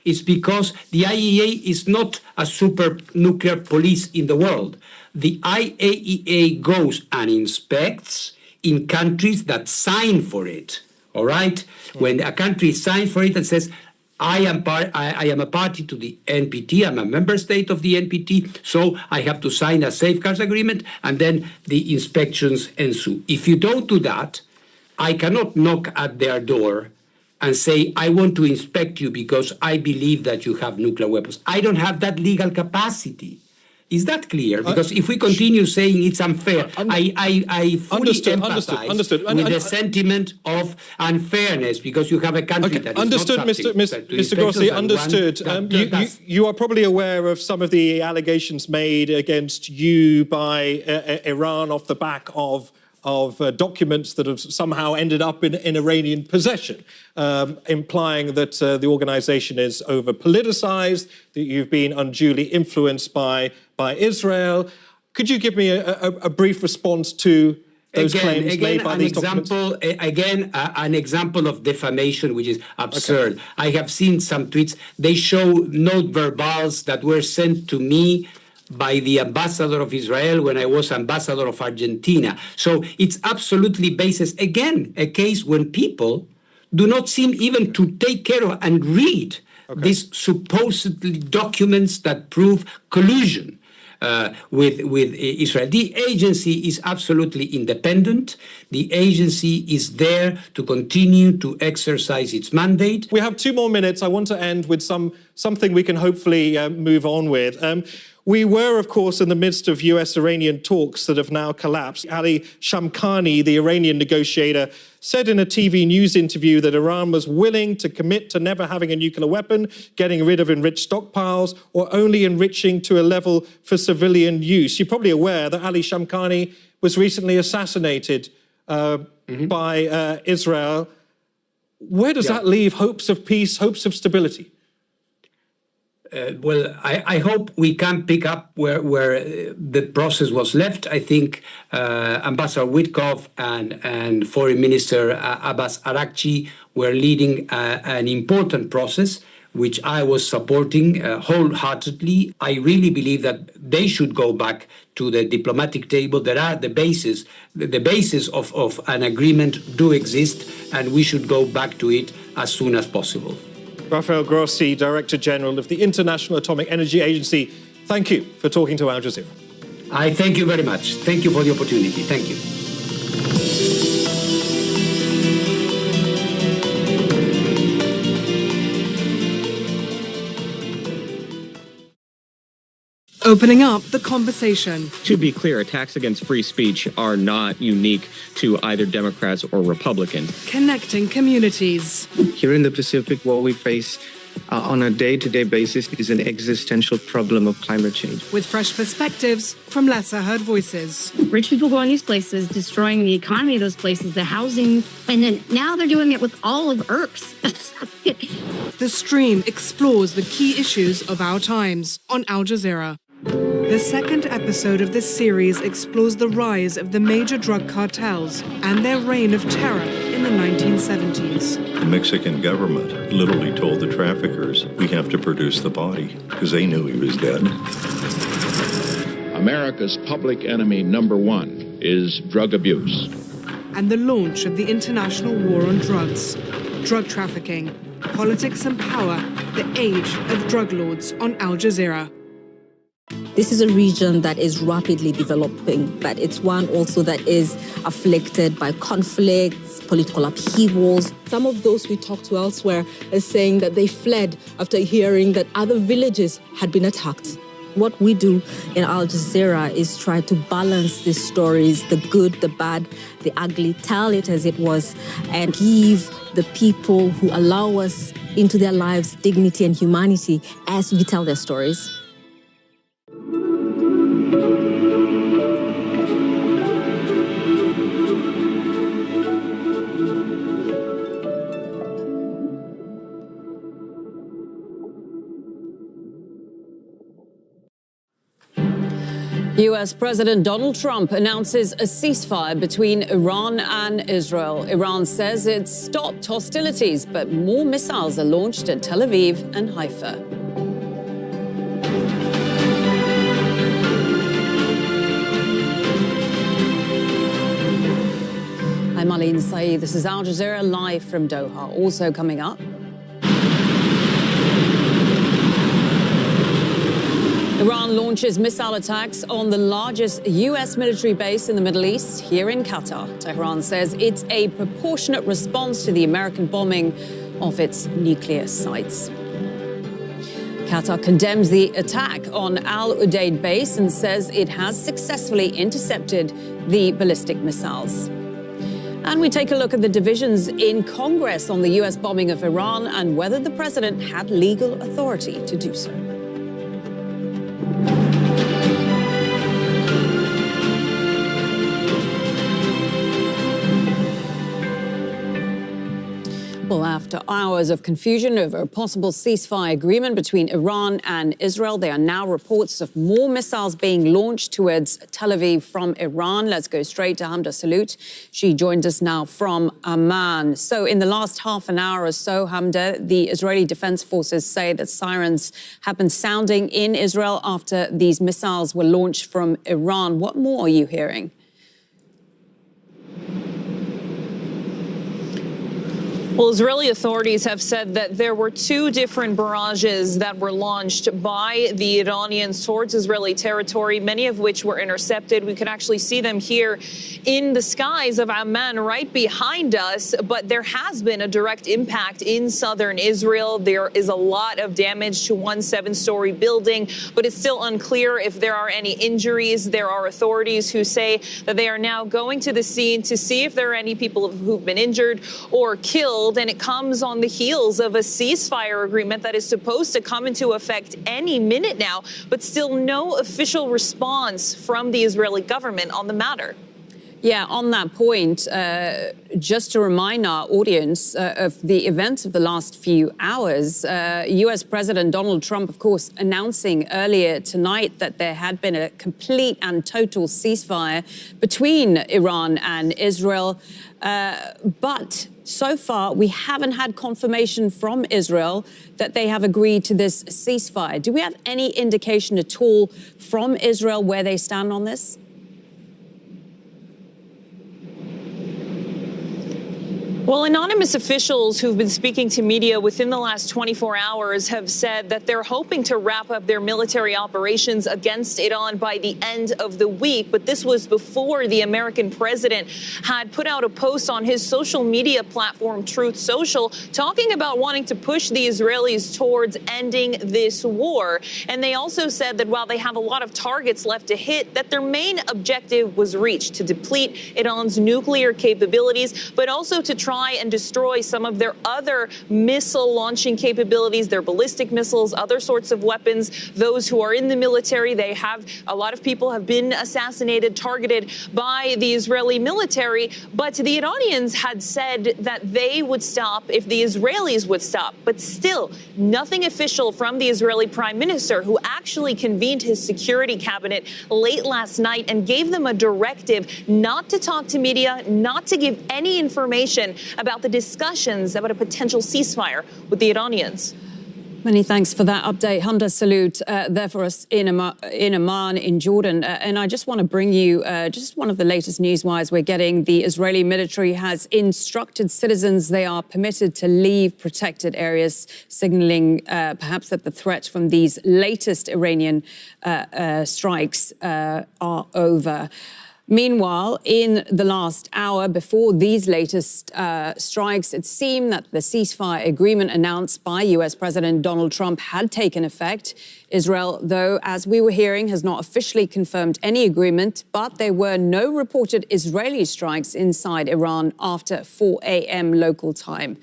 It's because the IAEA is not a super nuclear police in the world. The IAEA goes and inspects in countries that sign for it. All right? When a country signs for it and says, I am a party to the NPT, I'm a member state of the NPT, so I have to sign a safeguards agreement, and then the inspections ensue. If you don't do that, I cannot knock at their door and say, I want to inspect you because I believe that you have nuclear weapons. I don't have that legal capacity. Is that clear? Because if we continue saying it's unfair, I fully empathize with the sentiment of unfairness because you have a country that is understood, not Mr. Grossi, understood. You are probably aware of some of the allegations made against you by Iran off the back of documents that have somehow ended up in Iranian possession, implying that the organization is over-politicized, that you've been unduly influenced by Israel. Could you give me a brief response to those claims made by these documents? An example of defamation, which is absurd. Okay. I have seen some tweets. They show note verbals that were sent to me by the ambassador of Israel when I was ambassador of Argentina. So it's absolutely baseless. Again, a case when people do not seem even to take care of and read these supposedly documents that prove collusion with Israel. The agency is absolutely independent. The agency is there to continue to exercise its mandate. We have 2 more minutes. I want to end with something we can hopefully move on with. We were, of course, in the midst of US-Iranian talks that have now collapsed. Ali Shamkhani, the Iranian negotiator, said in a TV news interview that Iran was willing to commit to never having a nuclear weapon, getting rid of enriched stockpiles, or only enriching to a level for civilian use. You're probably aware that Ali Shamkhani was recently assassinated by Israel. Where does that leave hopes of peace, hopes of stability? I hope we can pick up where the process was left. I think Ambassador Witkoff and Foreign Minister Abbas Araghchi were leading an important process, which I was supporting wholeheartedly. I really believe that they should go back to the diplomatic table. There are the basis of an agreement do exist, and we should go back to it as soon as possible. Rafael Grossi, Director General of the International Atomic Energy Agency, thank you for talking to Al Jazeera. I thank you very much. Thank you for the opportunity. Thank you. opening up the conversation. To be clear, attacks against free speech are not unique to either Democrats or Republicans. Connecting communities. Here in the Pacific, what we face on a day-to-day basis is an existential problem of climate change. With fresh perspectives from lesser-heard voices. Rich people go in these places, destroying the economy of those places, the housing, and then now they're doing it with all of Earth's. The stream explores the key issues of our times on Al Jazeera. The second episode of this series explores the rise of the major drug cartels and their reign of terror in the 1970s. The Mexican government literally told the traffickers, we have to produce the body, because they knew he was dead. America's public enemy number one is drug abuse. And the launch of the international war on drugs, drug trafficking, politics and power, the age of drug lords on Al Jazeera. This is a region that is rapidly developing, but it's one also that is afflicted by conflicts, political upheavals. Some of those we talked to elsewhere are saying that they fled after hearing that other villages had been attacked. What we do in Al Jazeera is try to balance these stories, the good, the bad, the ugly, tell it as it was, and give the people who allow us into their lives dignity and humanity as we tell their stories. US President Donald Trump announces a ceasefire between Iran and Israel. Iran says it's stopped hostilities, but more missiles are launched at Tel Aviv and Haifa. I'm Aline Saeed. This is Al Jazeera live from Doha. Also coming up, Iran launches missile attacks on the largest U.S. military base in the Middle East, here in Qatar. Tehran says it's a proportionate response to the American bombing of its nuclear sites. Qatar condemns the attack on Al Udeid base and says it has successfully intercepted the ballistic missiles. And we take a look at the divisions in Congress on the U.S. bombing of Iran and whether the president had legal authority to do so. Well, after hours of confusion over a possible ceasefire agreement between Iran and Israel, there are now reports of more missiles being launched towards Tel Aviv from Iran. Let's go straight to Hamda Salut. She joins us now from Amman. So in the last half an hour or so, Hamda, the Israeli Defense Forces say that sirens have been sounding in Israel after these missiles were launched from Iran. What more are you hearing? Well, Israeli authorities have said that there were 2 different barrages that were launched by the Iranians towards Israeli territory, many of which were intercepted. We could actually see them here in the skies of Amman right behind us, but there has been a direct impact in southern Israel. There is a lot of damage to one 7-story building, but it's still unclear if there are any injuries. There are authorities who say that they are now going to the scene to see if there are any people who've been injured or killed. And it comes on the heels of a ceasefire agreement that is supposed to come into effect any minute now, but still no official response from the Israeli government on the matter. Yeah, on that point, just to remind our audience of the events of the last few hours, US President Donald Trump, of course, announcing earlier tonight that there had been a complete and total ceasefire between Iran and Israel. But so far, we haven't had confirmation from Israel that they have agreed to this ceasefire. Do we have any indication at all from Israel where they stand on this? Well, anonymous officials who've been speaking to media within the last 24 hours have said that they're hoping to wrap up their military operations against Iran by the end of the week. But this was before the American president had put out a post on his social media platform, Truth Social, talking about wanting to push the Israelis towards ending this war. And they also said that while they have a lot of targets left to hit, that their main objective was reached, to deplete Iran's nuclear capabilities, but also to try and destroy some of their other missile launching capabilities, their ballistic missiles, other sorts of weapons. Those who are in the military, a lot of people have been assassinated, targeted by the Israeli military. But the Iranians had said that they would stop if the Israelis would stop. But still, nothing official from the Israeli prime minister, who actually convened his security cabinet late last night and gave them a directive not to talk to media, not to give any information about the discussions about a potential ceasefire with the Iranians. Many thanks for that update. Hamda Salute there for us in Amman, in Jordan. And I just want to bring you just one of the latest news wires we're getting. The Israeli military has instructed citizens they are permitted to leave protected areas, signaling perhaps that the threat from these latest Iranian strikes are over. Meanwhile, in the last hour before these latest strikes, it seemed that the ceasefire agreement announced by US President Donald Trump had taken effect. Israel, though, as we were hearing, has not officially confirmed any agreement, but there were no reported Israeli strikes inside Iran after 4 a.m. local time.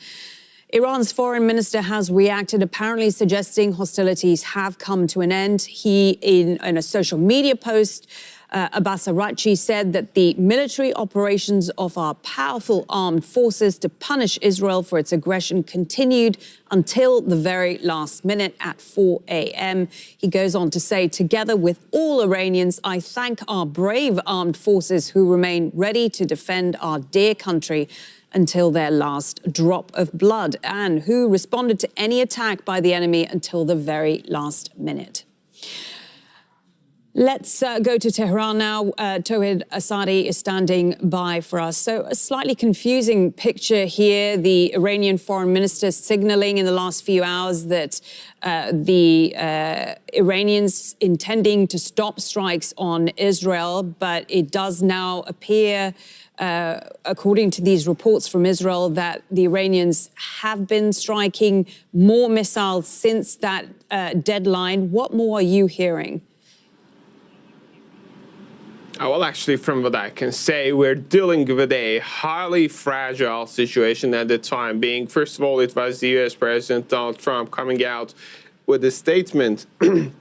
Iran's foreign minister has reacted, apparently suggesting hostilities have come to an end. He, in a social media post, Abbas Araghchi, said that the military operations of our powerful armed forces to punish Israel for its aggression continued until the very last minute at 4 a.m. He goes on to say, together with all Iranians, I thank our brave armed forces who remain ready to defend our dear country until their last drop of blood, and who responded to any attack by the enemy until the very last minute. Let's go to Tehran now. Tawhid Asadi is standing by for us. So a slightly confusing picture here. The Iranian foreign minister signaling in the last few hours that the Iranians intending to stop strikes on Israel, but it does now appear, according to these reports from Israel, that the Iranians have been striking more missiles since that deadline. What more are you hearing? Well, actually, from what I can say, we're dealing with a highly fragile situation at the time being. First of all, it was the U.S. President Donald Trump coming out with a statement. With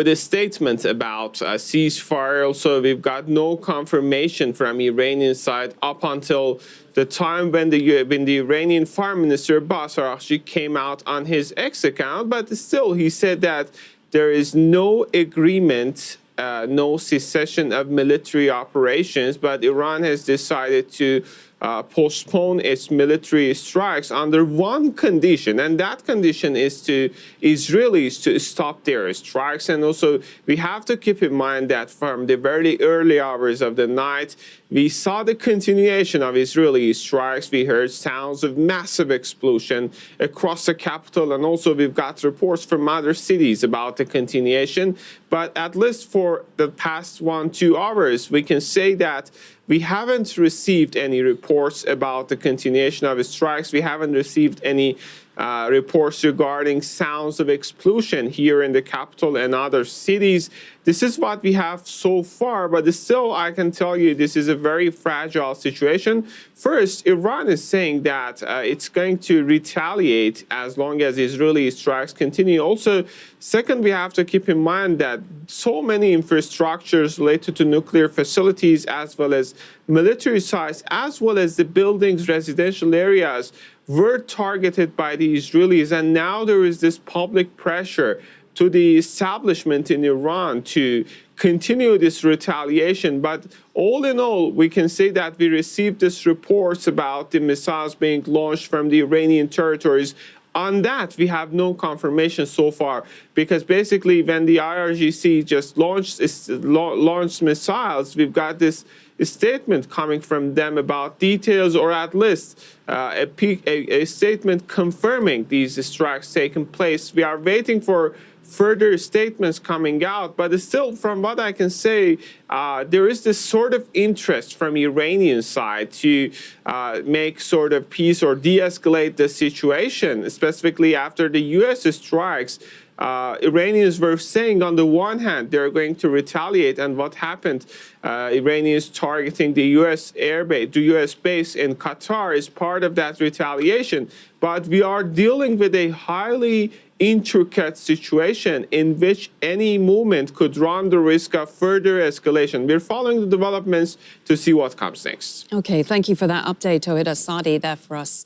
a statement about a ceasefire. Also, we've got no confirmation from Iranian side up until the time when the Iranian Foreign Minister Abbas Araghchi came out on his X account. But still, he said that there is no agreement, no cessation of military operations, but Iran has decided to postpone its military strikes under one condition, and that condition is to Israelis to stop their strikes. And also, we have to keep in mind that from the very early hours of the night, we saw the continuation of Israeli strikes. We heard sounds of massive explosion across the capital, and also we've got reports from other cities about the continuation. But at least for the past 1-2 hours, we can say that we haven't received any reports about the continuation of strikes. We haven't received any reports regarding sounds of explosion here in the capital and other cities. This is what we have so far, but still, I can tell you this is a very fragile situation. First, Iran is saying that it's going to retaliate as long as Israeli strikes continue. Also, second, we have to keep in mind that so many infrastructures related to nuclear facilities, as well as military sites, as well as the buildings, residential areas, were targeted by the Israelis. And now there is this public pressure to the establishment in Iran to continue this retaliation. But all in all, we can say that we received these reports about the missiles being launched from the Iranian territories. On that, we have no confirmation so far, because basically when the IRGC just launched missiles, we've got this statement coming from them about details, or at least a statement confirming these strikes taking place. We are waiting for further statements coming out, but still, from what I can say, there is this sort of interest from Iranian side to make sort of peace or de-escalate the situation, specifically after the U.S. strikes. Iranians were saying on the one hand they're going to retaliate, and what happened? Iranians targeting the U.S. airbase, the U.S. base in Qatar is part of that retaliation. But we are dealing with a highly intricate situation in which any movement could run the risk of further escalation. We're following the developments to see what comes next. Okay, thank you for that update, Tawhid Asadi, there for us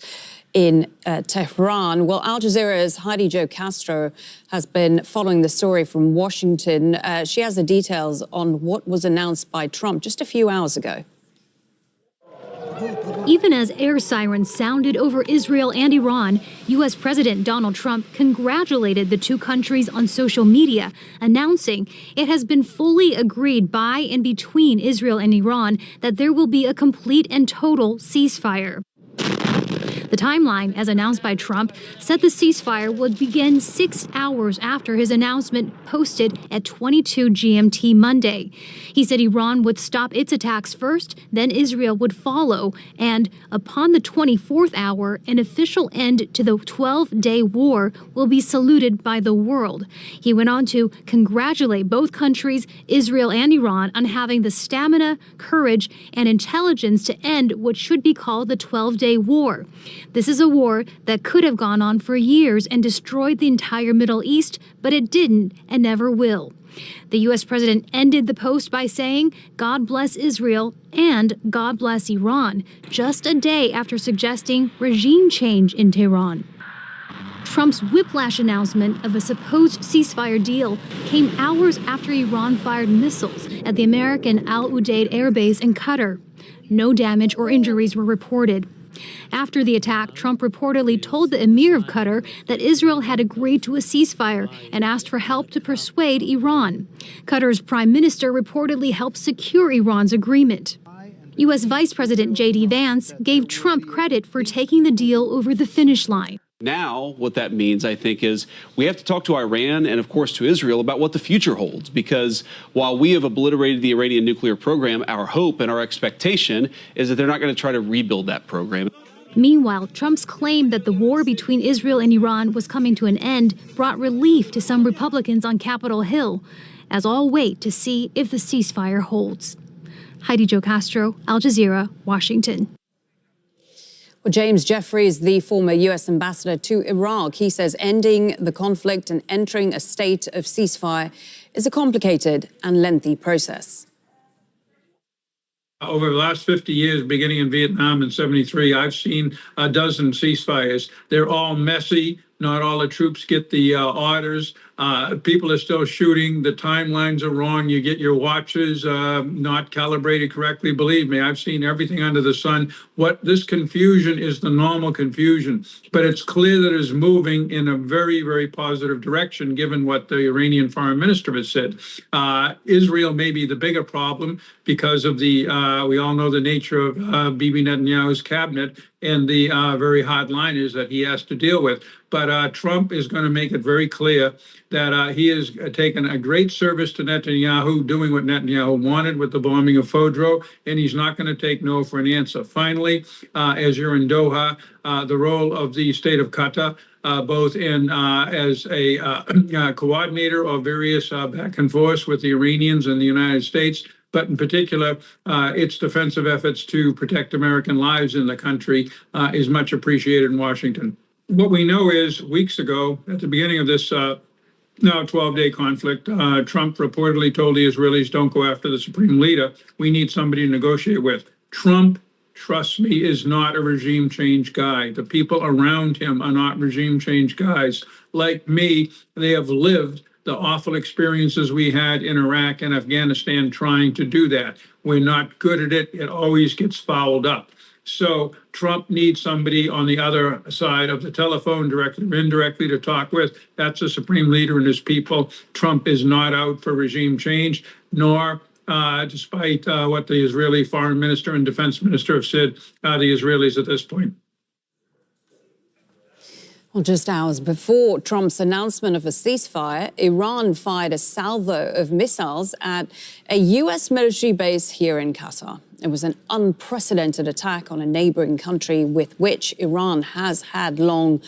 in Tehran. Well, Al Jazeera's Heidi Jo Castro has been following the story from Washington. She has the details on what was announced by Trump just a few hours ago. Even as air sirens sounded over Israel and Iran, U.S. President Donald Trump congratulated the two countries on social media, announcing it has been fully agreed by and between Israel and Iran that there will be a complete and total ceasefire. The timeline, as announced by Trump, said the ceasefire would begin 6 hours after his announcement, posted at 22 GMT Monday. He said Iran would stop its attacks first, then Israel would follow, and upon the 24th hour, an official end to the 12-day war will be saluted by the world. He went on to congratulate both countries, Israel and Iran, on having the stamina, courage, and intelligence to end what should be called the 12-day war. This is a war that could have gone on for years and destroyed the entire Middle East, but it didn't and never will. The U.S. president ended the post by saying, "God bless Israel and God bless Iran," just a day after suggesting regime change in Tehran. Trump's whiplash announcement of a supposed ceasefire deal came hours after Iran fired missiles at the American Al Udeid Air Base in Qatar. No damage or injuries were reported. After the attack, Trump reportedly told the Emir of Qatar that Israel had agreed to a ceasefire and asked for help to persuade Iran. Qatar's prime minister reportedly helped secure Iran's agreement. U.S. Vice President J.D. Vance gave Trump credit for taking the deal over the finish line. Now, what that means, I think, is we have to talk to Iran and, of course, to Israel about what the future holds. Because while we have obliterated the Iranian nuclear program, our hope and our expectation is that they're not going to try to rebuild that program. Meanwhile, Trump's claim that the war between Israel and Iran was coming to an end brought relief to some Republicans on Capitol Hill, as all wait to see if the ceasefire holds. Heidi Jo Castro, Al Jazeera, Washington. Well, James Jeffries, the former U.S. ambassador to Iraq, he says ending the conflict and entering a state of ceasefire is a complicated and lengthy process. Over the last 50 years, beginning in Vietnam in '73, I've seen a dozen ceasefires. They're all messy. Not all the troops get the orders. People are still shooting. The timelines are wrong. You get your watches not calibrated correctly. Believe me, I've seen everything under the sun. What this confusion is the normal confusion, but it's clear that it's moving in a very, very positive direction, given what the Iranian foreign minister has said. Israel may be the bigger problem because of the, we all know the nature of Bibi Netanyahu's cabinet and the very hard liners that he has to deal with. But Trump is going to make it very clear that he has taken a great service to Netanyahu, doing what Netanyahu wanted with the bombing of Fodro, and he's not going to take no for an answer. Finally, as you're in Doha, the role of the state of Qatar, both in as a coordinator of various back and forth with the Iranians and the United States, but in particular, its defensive efforts to protect American lives in the country is much appreciated in Washington. What we know is weeks ago, at the beginning of this now 12-day conflict, Trump reportedly told the Israelis, don't go after the supreme leader. We need somebody to negotiate with. Trump, trust me, is not a regime change guy. The people around him are not regime change guys. Like me, they have lived the awful experiences we had in Iraq and Afghanistan trying to do that. We're not good at it. It always gets fouled up. So Trump needs somebody on the other side of the telephone, directly or indirectly, to talk with. That's the supreme leader and his people. Trump is not out for regime change, nor despite what the Israeli foreign minister and defense minister have said, the Israelis at this point. Well, just hours before Trump's announcement of a ceasefire, Iran fired a salvo of missiles at a U.S. military base here in Qatar. It was an unprecedented attack on a neighboring country with which Iran has had long,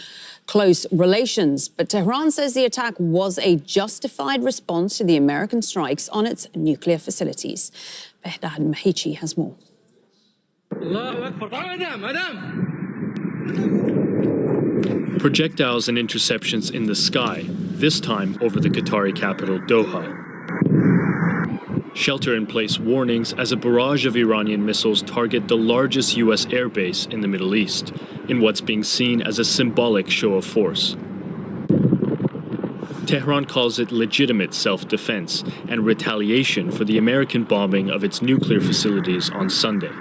close relations. But Tehran says the attack was a justified response to the American strikes on its nuclear facilities. Behdad Mahichi has more. Projectiles and interceptions in the sky, this time over the Qatari capital, Doha. Shelter-in-place warnings as a barrage of Iranian missiles target the largest U.S. airbase in the Middle East, in what's being seen as a symbolic show of force. Tehran calls it legitimate self-defense and retaliation for the American bombing of its nuclear facilities on Sunday.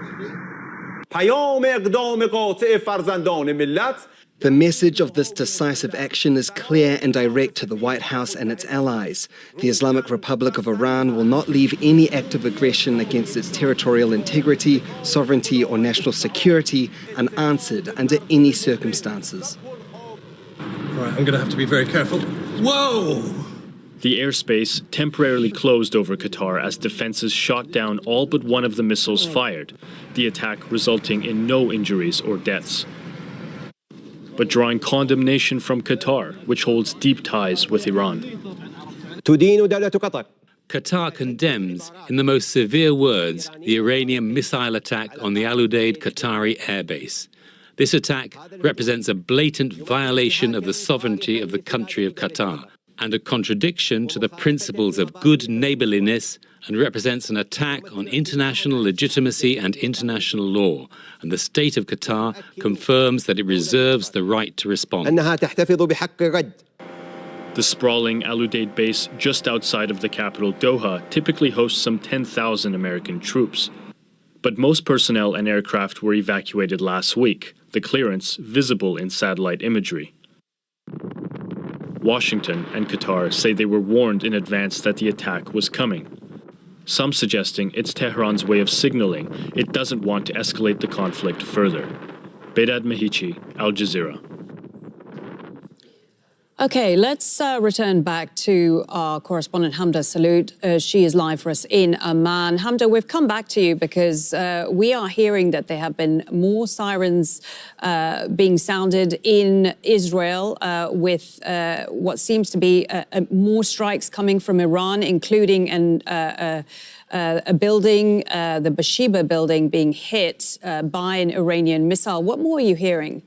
The message of this decisive action is clear and direct to the White House and its allies. The Islamic Republic of Iran will not leave any act of aggression against its territorial integrity, sovereignty, or national security unanswered under any circumstances. All right, I'm going to have to be very careful. Whoa! The airspace temporarily closed over Qatar as defenses shot down all but one of the missiles fired, the attack resulting in no injuries or deaths. But drawing condemnation from Qatar, which holds deep ties with Iran. Qatar condemns, in the most severe words, the Iranian missile attack on the Al Udeid Qatari airbase. This attack represents a blatant violation of the sovereignty of the country of Qatar and a contradiction to the principles of good neighborliness, and represents an attack on international legitimacy and international law. And the state of Qatar confirms that it reserves the right to respond. The sprawling Al Udeid base just outside of the capital, Doha, typically hosts some 10,000 American troops. But most personnel and aircraft were evacuated last week, the clearance visible in satellite imagery. Washington and Qatar say they were warned in advance that the attack was coming. Some suggesting it's Tehran's way of signaling it doesn't want to escalate the conflict further. Behdad Mahichi, Al Jazeera. Okay, let's return back to our correspondent Hamda Salute. She is live for us in Amman. Hamda, we've come back to you because we are hearing that there have been more sirens being sounded in Israel with what seems to be more strikes coming from Iran, including a building, the Bathsheba building, being hit by an Iranian missile. What more are you hearing?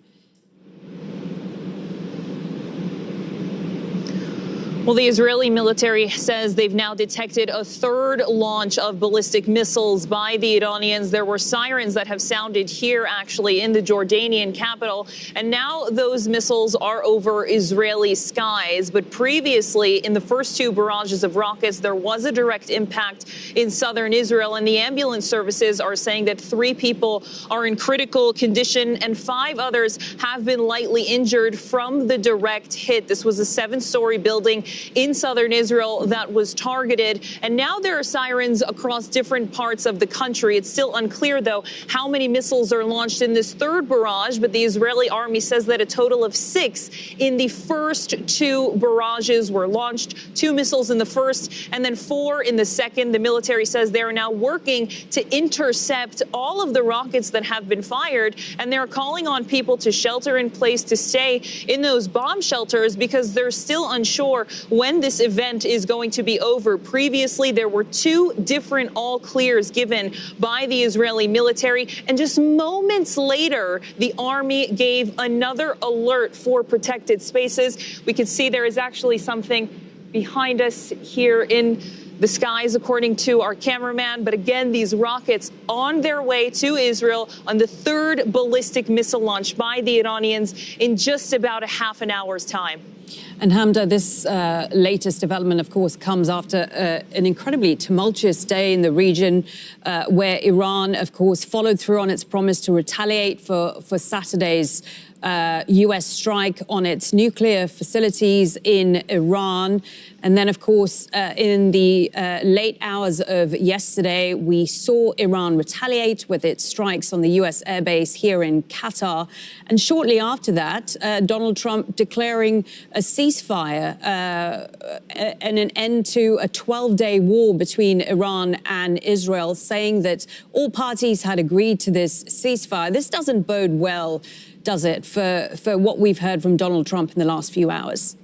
Well, the Israeli military says they've now detected a third launch of ballistic missiles by the Iranians. There were sirens that have sounded here, actually, in the Jordanian capital. And now those missiles are over Israeli skies. But previously, in the first two barrages of rockets, there was a direct impact in southern Israel. And the ambulance services are saying that 3 people are in critical condition and 5 others have been lightly injured from the direct hit. This was a 7-story building in southern Israel that was targeted. And now there are sirens across different parts of the country. It's still unclear, though, how many missiles are launched in this third barrage. But the Israeli army says that a total of 6 in the first 2 barrages were launched. 2 missiles in the first and then 4 in the second. The military says they are now working to intercept all of the rockets that have been fired. And they're calling on people to shelter in place, to stay in those bomb shelters, because they're still unsure when this event is going to be over. Previously, there were 2 different all clears given by the Israeli military. And just moments later, the army gave another alert for protected spaces. We can see there is actually something behind us here in the skies, according to our cameraman. But again, these rockets on their way to Israel on the 3rd ballistic missile launch by the Iranians in just about a half an hour's time. And Hamda, this latest development, of course, comes after an incredibly tumultuous day in the region where Iran, of course, followed through on its promise to retaliate for Saturday's U.S. strike on its nuclear facilities in Iran. And then, of course, in the late hours of yesterday, we saw Iran retaliate with its strikes on the U.S. airbase here in Qatar. And shortly after that, Donald Trump declaring a ceasefire and an end to a 12-day war between Iran and Israel, saying that all parties had agreed to this ceasefire. This doesn't bode well, does it, for what we've heard from Donald Trump in the last few hours?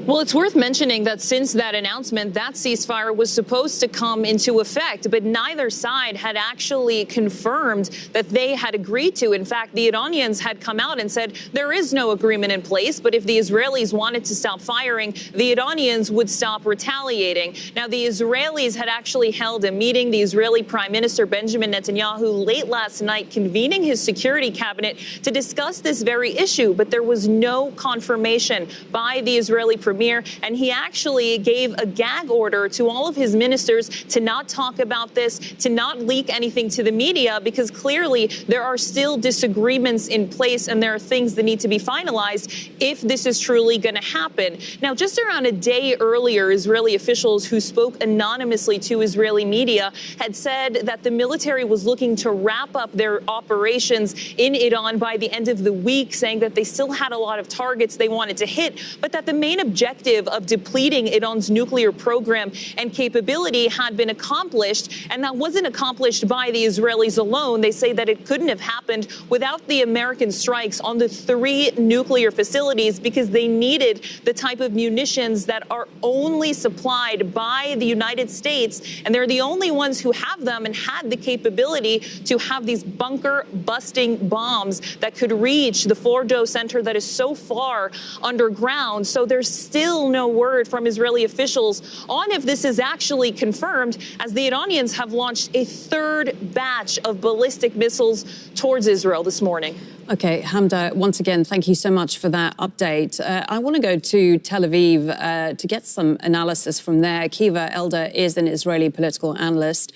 Well, it's worth mentioning that since that announcement, that ceasefire was supposed to come into effect, but neither side had actually confirmed that they had agreed to. In fact, the Iranians had come out and said there is no agreement in place, but if the Israelis wanted to stop firing, the Iranians would stop retaliating. Now, the Israelis had actually held a meeting, the Israeli Prime Minister Benjamin Netanyahu late last night, convening his security cabinet to discuss this very issue, but there was no confirmation by the Israeli premier, and he actually gave a gag order to all of his ministers to not talk about this, to not leak anything to the media, because clearly there are still disagreements in place and there are things that need to be finalized if this is truly going to happen. Now, just around a day earlier, Israeli officials who spoke anonymously to Israeli media had said that the military was looking to wrap up their operations in Iran by the end of the week, saying that they still had a lot of targets they wanted to hit, but that the main objective of depleting Iran's nuclear program and capability had been accomplished, and that wasn't accomplished by the Israelis alone. They say that it couldn't have happened without the American strikes on the 3 nuclear facilities, because they needed the type of munitions that are only supplied by the United States, and they're the only ones who have them and had the capability to have these bunker-busting bombs that could reach the Fordo Center that is so far underground. So there's still no word from Israeli officials on if this is actually confirmed, as the Iranians have launched a 3rd batch of ballistic missiles towards Israel this morning. Okay, Hamda, once again, thank you so much for that update. I want to go to Tel Aviv to get some analysis from there. Kiva Elder is an Israeli political analyst.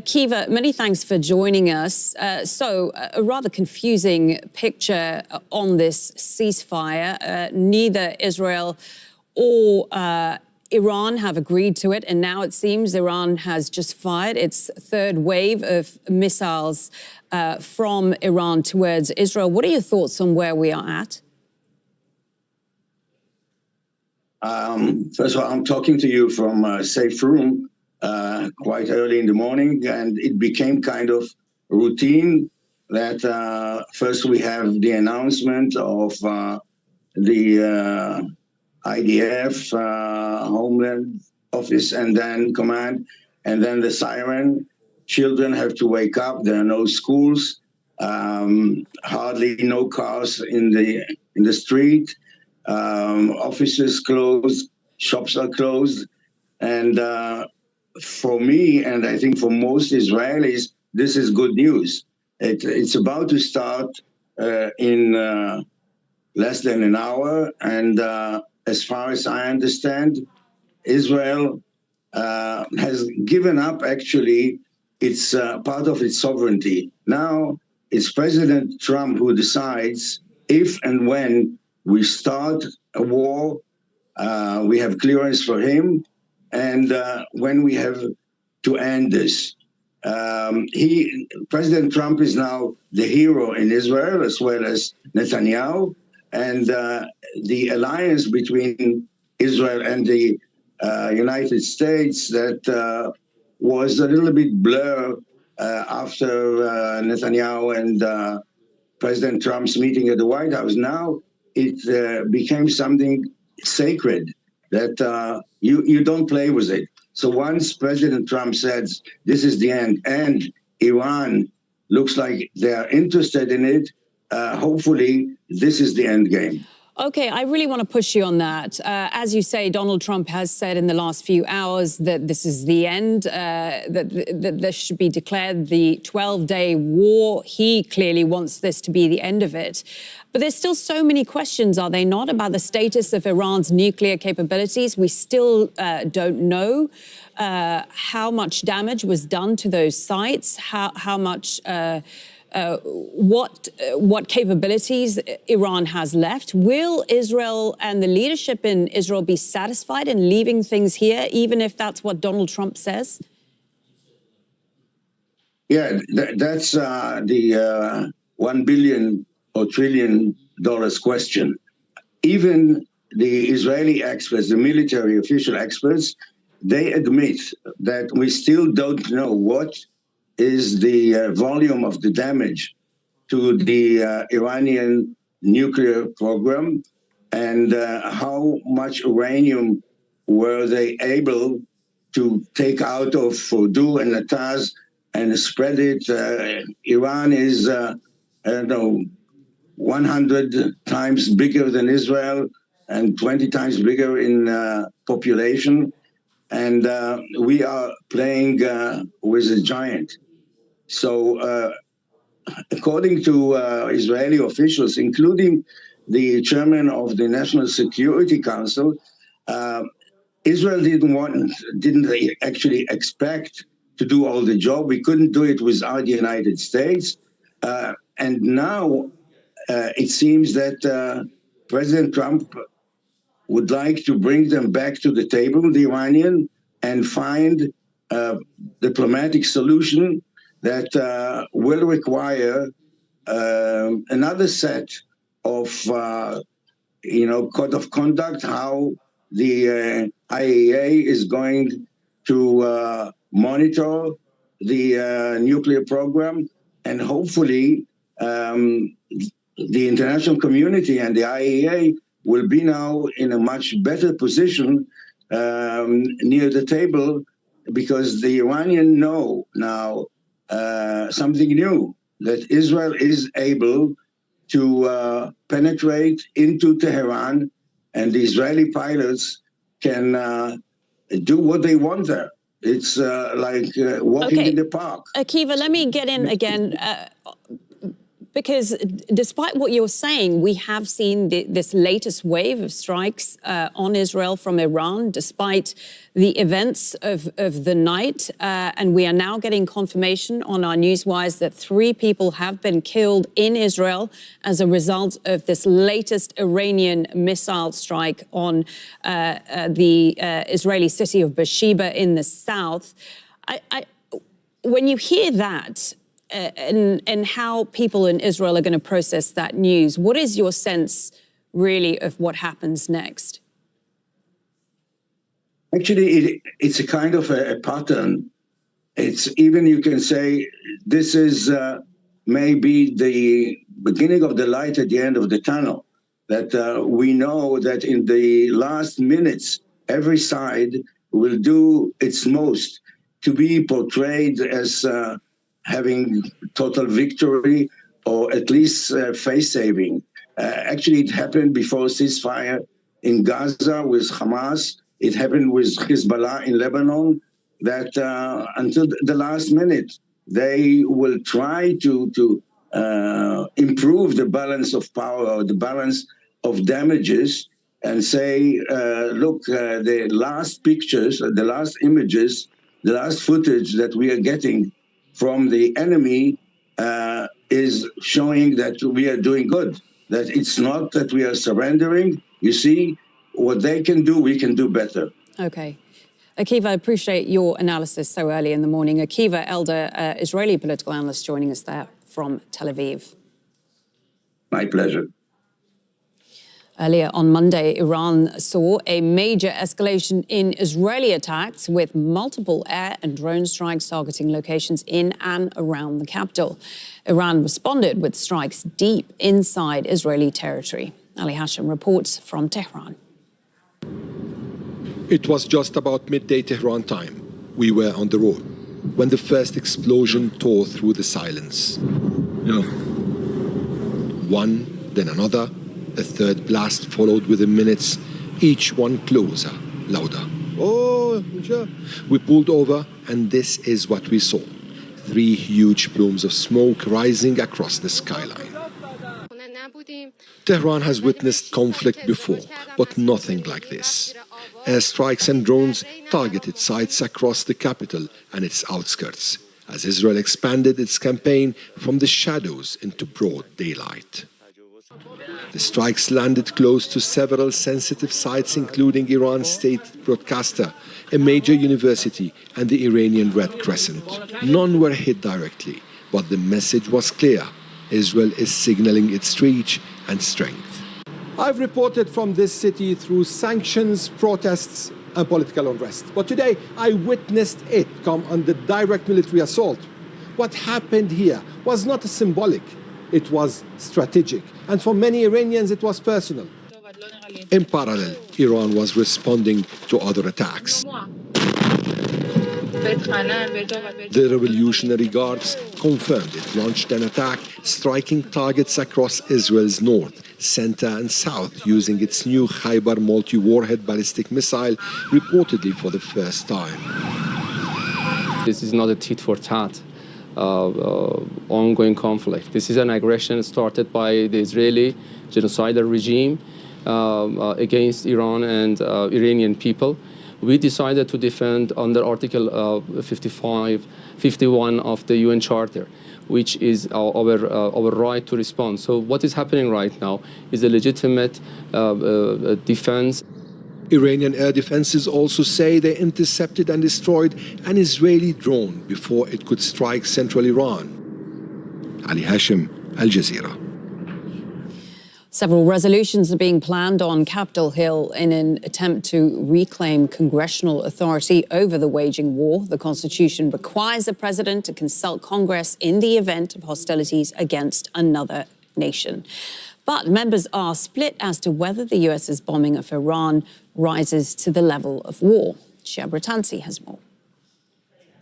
Kiva, many thanks for joining us. So, a rather confusing picture on this ceasefire. Neither Israel or Iran have agreed to it, and now it seems Iran has just fired its 3rd wave of missiles from Iran towards Israel. What are your thoughts on where we are at? First of all, I'm talking to you from a safe room quite early in the morning, and it became kind of routine that first we have the announcement of the IDF, Homeland Office, and then Command, and then the siren. Children have to wake up. There are no schools, hardly no cars in the street. Offices closed, shops are closed, and for me, and I think for most Israelis, this is good news. It's about to start in less than an hour, and as far as I understand, Israel has given up, actually, it's part of its sovereignty. Now it's President Trump who decides if and when we start a war. We have clearance for him, and when we have to end this. President Trump is now the hero in Israel, as well as Netanyahu, and the alliance between Israel and the United States that was a little bit blurred after Netanyahu and President Trump's meeting at the White House. Now it became something sacred that you don't play with it. So once President Trump says this is the end, and Iran looks like they are interested in it, hopefully this is the end game. Okay, I really want to push you on that. As you say, Donald Trump has said in the last few hours that this is the end, that this should be declared the 12-day war. He clearly wants this to be the end of it. But there's still so many questions, are they not, about the status of Iran's nuclear capabilities? We still don't know how much damage was done to those sites, how much... what capabilities Iran has left. Will Israel and the leadership in Israel be satisfied in leaving things here, even if that's what Donald Trump says? Yeah, that's the $1 billion or $1 trillion question. Even the Israeli experts, the military official experts, they admit that we still don't know what is the volume of the damage to the Iranian nuclear program and how much uranium were they able to take out of Fordow and Natanz and spread it. Iran is, I don't know, 100 times bigger than Israel and 20 times bigger in population. And we are playing with a giant. So according to Israeli officials, including the chairman of the National Security Council, Israel didn't actually expect to do all the job. We couldn't do it without the United States. And now it seems that President Trump would like to bring them back to the table, the Iranian, and find a diplomatic solution that will require another set of, code of conduct, how the IAEA is going to monitor the nuclear program, and hopefully the international community and the IAEA will be now in a much better position near the table, because the Iranians know now something new, that Israel is able to penetrate into Tehran, and the Israeli pilots can do what they want there. It's like walking in the park. Akiva, let me get in again. Because despite what you're saying, we have seen this latest wave of strikes on Israel from Iran, despite the events of the night. And we are now getting confirmation on our newswires that 3 people have been killed in Israel as a result of this latest Iranian missile strike on the Israeli city of Beersheba in the south. When you hear that, and how people in Israel are going to process that news, what is your sense, really, of what happens next? Actually, it's a kind of a pattern. It's even, you can say, this is maybe the beginning of the light at the end of the tunnel, that we know that in the last minutes, every side will do its most to be portrayed as having total victory, or at least face-saving. Actually, it happened before ceasefire in Gaza with Hamas. It happened with Hezbollah in Lebanon, that until the last minute, they will try to improve the balance of power, or the balance of damages, and say, look, the last pictures, the last images, the last footage that we are getting from the enemy is showing that we are doing good, that it's not that we are surrendering. You see, what they can do, we can do better. Okay. Akiva, I appreciate your analysis so early in the morning. Akiva Elder, Israeli political analyst, joining us there from Tel Aviv. My pleasure. Earlier on Monday, Iran saw a major escalation in Israeli attacks, with multiple air and drone strikes targeting locations in and around the capital. Iran responded with strikes deep inside Israeli territory. Ali Hashem reports from Tehran. It was just about midday Tehran time. We were on the road when the first explosion tore through the silence. One, then another, A third blast followed within minutes, each one closer, louder. Oh, we pulled over, and this is what we saw. 3 huge plumes of smoke rising across the skyline. Tehran has witnessed conflict before, but nothing like this. Airstrikes and drones targeted sites across the capital and its outskirts, as Israel expanded its campaign from the shadows into broad daylight. The strikes landed close to several sensitive sites, including Iran's state broadcaster, a major university, and the Iranian Red Crescent. None were hit directly, but the message was clear. Israel is signaling its reach and strength. I've reported from this city through sanctions, protests, and political unrest. But today, I witnessed it come under direct military assault. What happened here was not symbolic. It was strategic. And for many Iranians, it was personal. In parallel, Iran was responding to other attacks. The Revolutionary Guards confirmed it launched an attack, striking targets across Israel's north, center, and south using its new Khaybar multi-warhead ballistic missile, reportedly for the first time. This is not a tit-for-tat ongoing conflict. This is an aggression started by the Israeli genocidal regime against Iran and Iranian people. We decided to defend under Article 51 of the UN Charter, which is our right to respond. So what is happening right now is a legitimate defense. Iranian air defenses also say they intercepted and destroyed an Israeli drone before it could strike central Iran. Ali Hashim, Al Jazeera. Several resolutions are being planned on Capitol Hill in an attempt to reclaim congressional authority over the waging war. The Constitution requires the president to consult Congress in the event of hostilities against another nation. But members are split as to whether the US's bombing of Iran rises to the level of war. Shia Bratansi has more.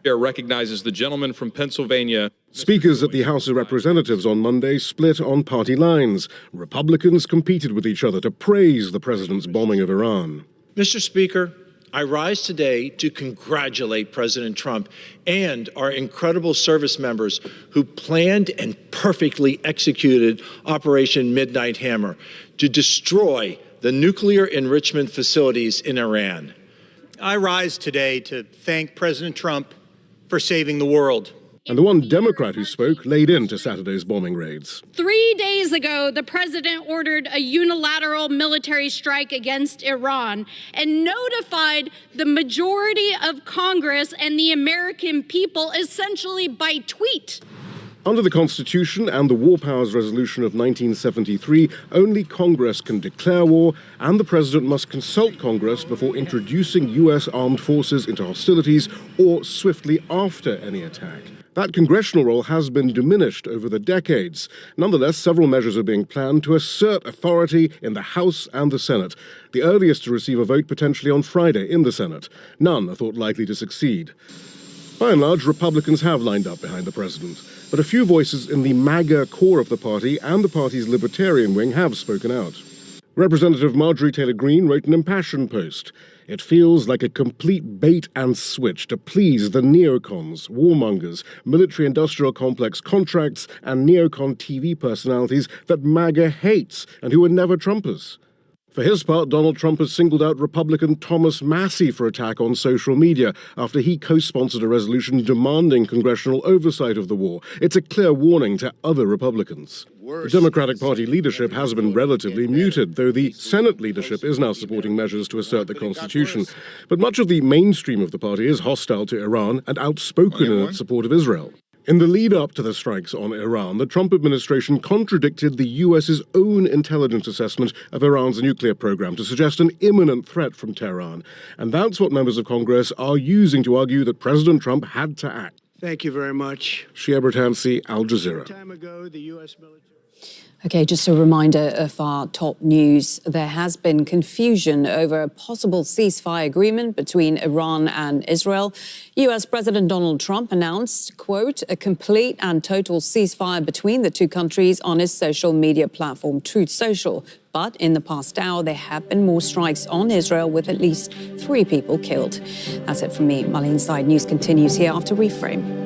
Recognizes the gentleman from Pennsylvania. Speakers at the House of Representatives on Monday split on party lines. Republicans competed with each other to praise the president's bombing of Iran. Mr. Speaker, I rise today to congratulate President Trump and our incredible service members who planned and perfectly executed Operation Midnight Hammer to destroy the nuclear enrichment facilities in Iran. I rise today to thank President Trump for saving the world. And the one Democrat who spoke laid into Saturday's bombing raids. 3 days ago, the president ordered a unilateral military strike against Iran and notified the majority of Congress and the American people essentially by tweet. Under the Constitution and the War Powers Resolution of 1973, only Congress can declare war, and the President must consult Congress before introducing U.S. armed forces into hostilities or swiftly after any attack. That congressional role has been diminished over the decades. Nonetheless, several measures are being planned to assert authority in the House and the Senate, the earliest to receive a vote potentially on Friday in the Senate. None are thought likely to succeed. By and large, Republicans have lined up behind the president, but a few voices in the MAGA core of the party and the party's libertarian wing have spoken out. Representative Marjorie Taylor Greene wrote an impassioned post. It feels like a complete bait and switch to please the neocons, warmongers, military-industrial complex contracts, and neocon TV personalities that MAGA hates and who are never Trumpers. For his part, Donald Trump has singled out Republican Thomas Massie for attack on social media after he co-sponsored a resolution demanding congressional oversight of the war. It's a clear warning to other Republicans. The Democratic Party leadership has been relatively muted, though the Senate leadership is now supporting measures to assert the Constitution. But much of the mainstream of the party is hostile to Iran and outspoken in its support of Israel. In the lead-up to the strikes on Iran, the Trump administration contradicted the U.S.'s own intelligence assessment of Iran's nuclear program to suggest an imminent threat from Tehran. And that's what members of Congress are using to argue that President Trump had to act. Thank you very much. Shia Bratansi, Al Jazeera. Time ago, the U.S. military... Okay, just a reminder of our top news. There has been confusion over a possible ceasefire agreement between Iran and Israel. US President Donald Trump announced, quote, a complete and total ceasefire between the two countries on his social media platform, Truth Social. But in the past hour, there have been more strikes on Israel with at least 3 people killed. That's it from me. Marlene Side News continues here after Reframe.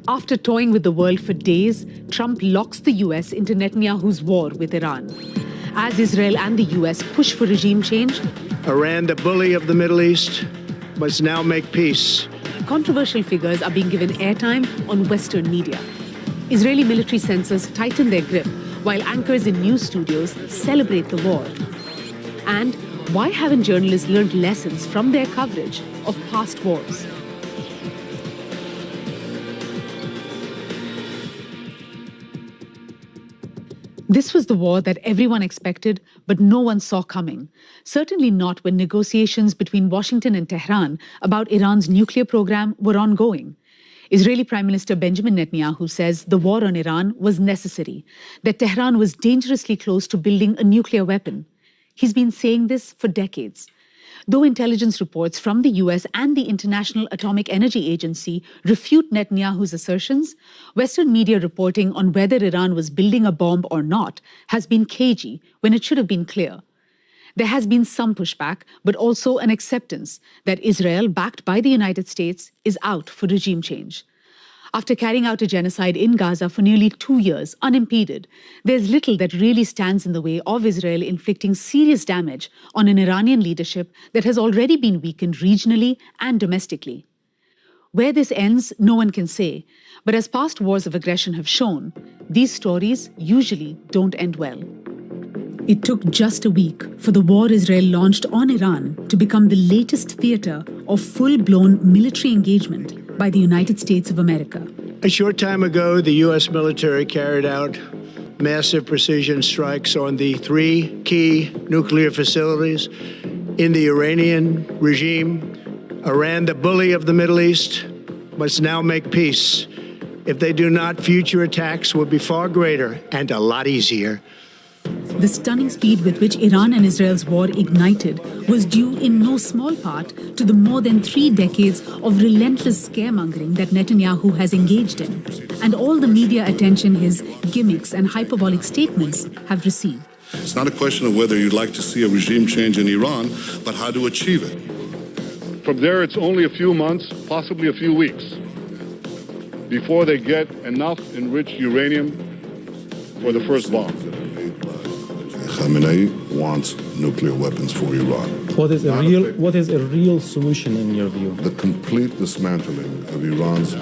After toying with the world for days, Trump locks the US into Netanyahu's war with Iran. As Israel and the US push for regime change, Iran, the bully of the Middle East, must now make peace. controversial figures are being given airtime on Western media. Israeli military censors tighten their grip, while anchors in news studios celebrate the war. And why haven't journalists learned lessons from their coverage of past wars? This was the war that everyone expected, but no one saw coming. Certainly not when negotiations between Washington and Tehran about Iran's nuclear program were ongoing. Israeli Prime Minister Benjamin Netanyahu says the war on Iran was necessary, that Tehran was dangerously close to building a nuclear weapon. He's been saying this for decades. Though intelligence reports from the US and the International Atomic Energy Agency refute Netanyahu's assertions, Western media reporting on whether Iran was building a bomb or not has been cagey when it should have been clear. There has been some pushback, but also an acceptance that Israel, backed by the United States, is out for regime change. After carrying out a genocide in Gaza for nearly 2 years, unimpeded, there's little that really stands in the way of Israel inflicting serious damage on an Iranian leadership that has already been weakened regionally and domestically. Where this ends, no one can say, but as past wars of aggression have shown, these stories usually don't end well. It took just a week for the war Israel launched on Iran to become the latest theater of full-blown military engagement by the United States of America. A short time ago, the U.S. military carried out massive precision strikes on the 3 key nuclear facilities in the Iranian regime. Iran, the bully of the Middle East, must now make peace. If they do not, future attacks will be far greater and a lot easier. The stunning speed with which Iran and Israel's war ignited was due in no small part to the more than 3 decades of relentless scaremongering that Netanyahu has engaged in, and all the media attention his gimmicks and hyperbolic statements have received. It's not a question of whether you'd like to see a regime change in Iran, but how to achieve it. From there, it's only a few months, possibly a few weeks, before they get enough enriched uranium for the first bomb. Khamenei wants nuclear weapons for Iran. What is a real solution in your view? The complete dismantling of Iran's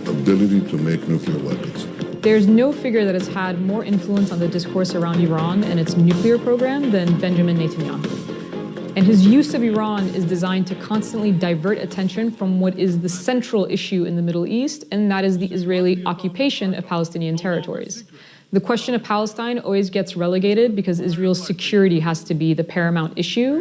ability to make nuclear weapons. There's no figure that has had more influence on the discourse around Iran and its nuclear program than Benjamin Netanyahu. And his use of Iran is designed to constantly divert attention from what is the central issue in the Middle East, and that is the Israeli occupation of Palestinian territories. The question of Palestine always gets relegated because Israel's security has to be the paramount issue.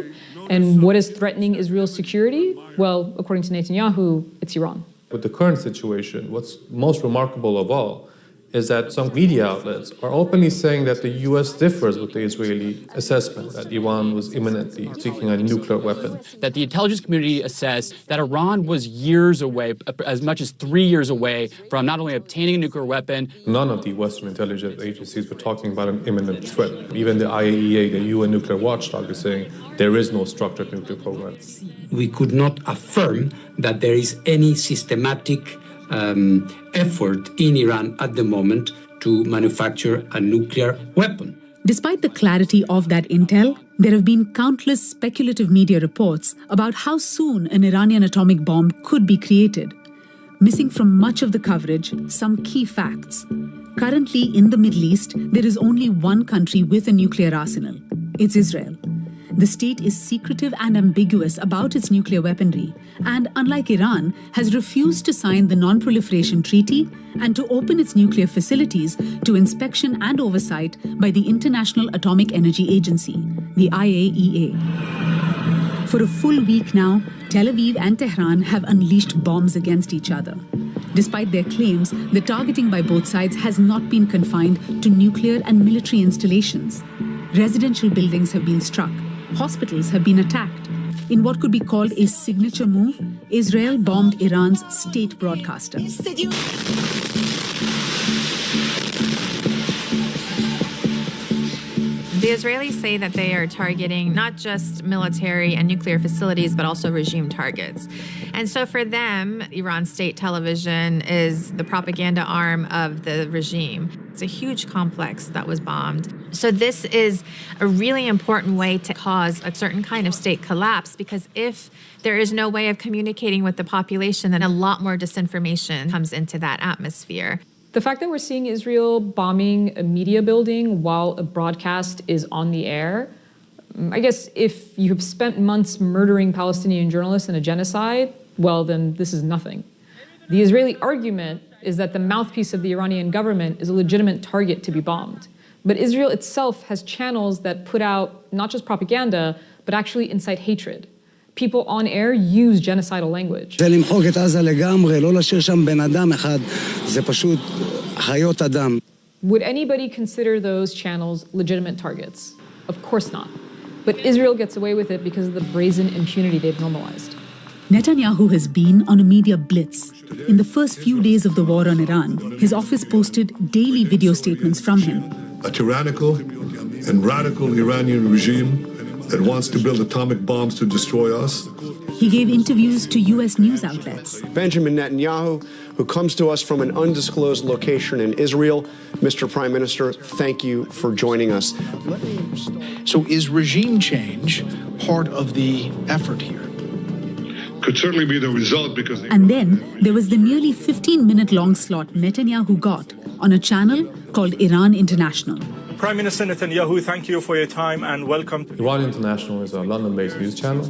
And what is threatening Israel's security? Well, according to Netanyahu, it's Iran. With the current situation, what's most remarkable of all is that some media outlets are openly saying that the US differs with the Israeli assessment that Iran was imminently seeking a nuclear weapon. That the intelligence community assessed that Iran was years away, as much as 3 years away, from not only obtaining a nuclear weapon. None of the Western intelligence agencies were talking about an imminent threat. Even the IAEA, the UN nuclear watchdog, is saying there is no structured nuclear program. We could not affirm that there is any systematic effort in Iran at the moment to manufacture a nuclear weapon. Despite the clarity of that intel, there have been countless speculative media reports about how soon an Iranian atomic bomb could be created. Missing from much of the coverage, some key facts. Currently in the Middle East, there is only one country with a nuclear arsenal. It's Israel. The state is secretive and ambiguous about its nuclear weaponry, and unlike Iran, has refused to sign the Non-Proliferation Treaty and to open its nuclear facilities to inspection and oversight by the International Atomic Energy Agency, the IAEA. For a full week now, Tel Aviv and Tehran have unleashed bombs against each other. Despite their claims, the targeting by both sides has not been confined to nuclear and military installations. Residential buildings have been struck. Hospitals have been attacked. In what could be called a signature move, Israel bombed Iran's state broadcaster. The Israelis say that they are targeting not just military and nuclear facilities, but also regime targets. And so for them, Iran's state television is the propaganda arm of the regime. It's a huge complex that was bombed. So this is a really important way to cause a certain kind of state collapse, because if there is no way of communicating with the population, then a lot more disinformation comes into that atmosphere. The fact that we're seeing Israel bombing a media building while a broadcast is on the air, I guess if you have spent months murdering Palestinian journalists in a genocide, well, then this is nothing. The Israeli argument is that the mouthpiece of the Iranian government is a legitimate target to be bombed. But Israel itself has channels that put out not just propaganda, but actually incite hatred. People on air use genocidal language. Would anybody consider those channels legitimate targets? Of course not. But Israel gets away with it because of the brazen impunity they've normalized. Netanyahu has been on a media blitz. In the first few days of the war on Iran, his office posted daily video statements from him. A tyrannical and radical Iranian regime that wants to build atomic bombs to destroy us. He gave interviews to U.S. news outlets. Benjamin Netanyahu, who comes to us from an undisclosed location in Israel. Mr. Prime Minister, thank you for joining us. So is regime change part of the effort here? Could certainly be the result because... And then there was the nearly 15-minute long slot Netanyahu got on a channel called Iran International. Prime Minister Netanyahu, thank you for your time and welcome. Iran International is a London-based news channel.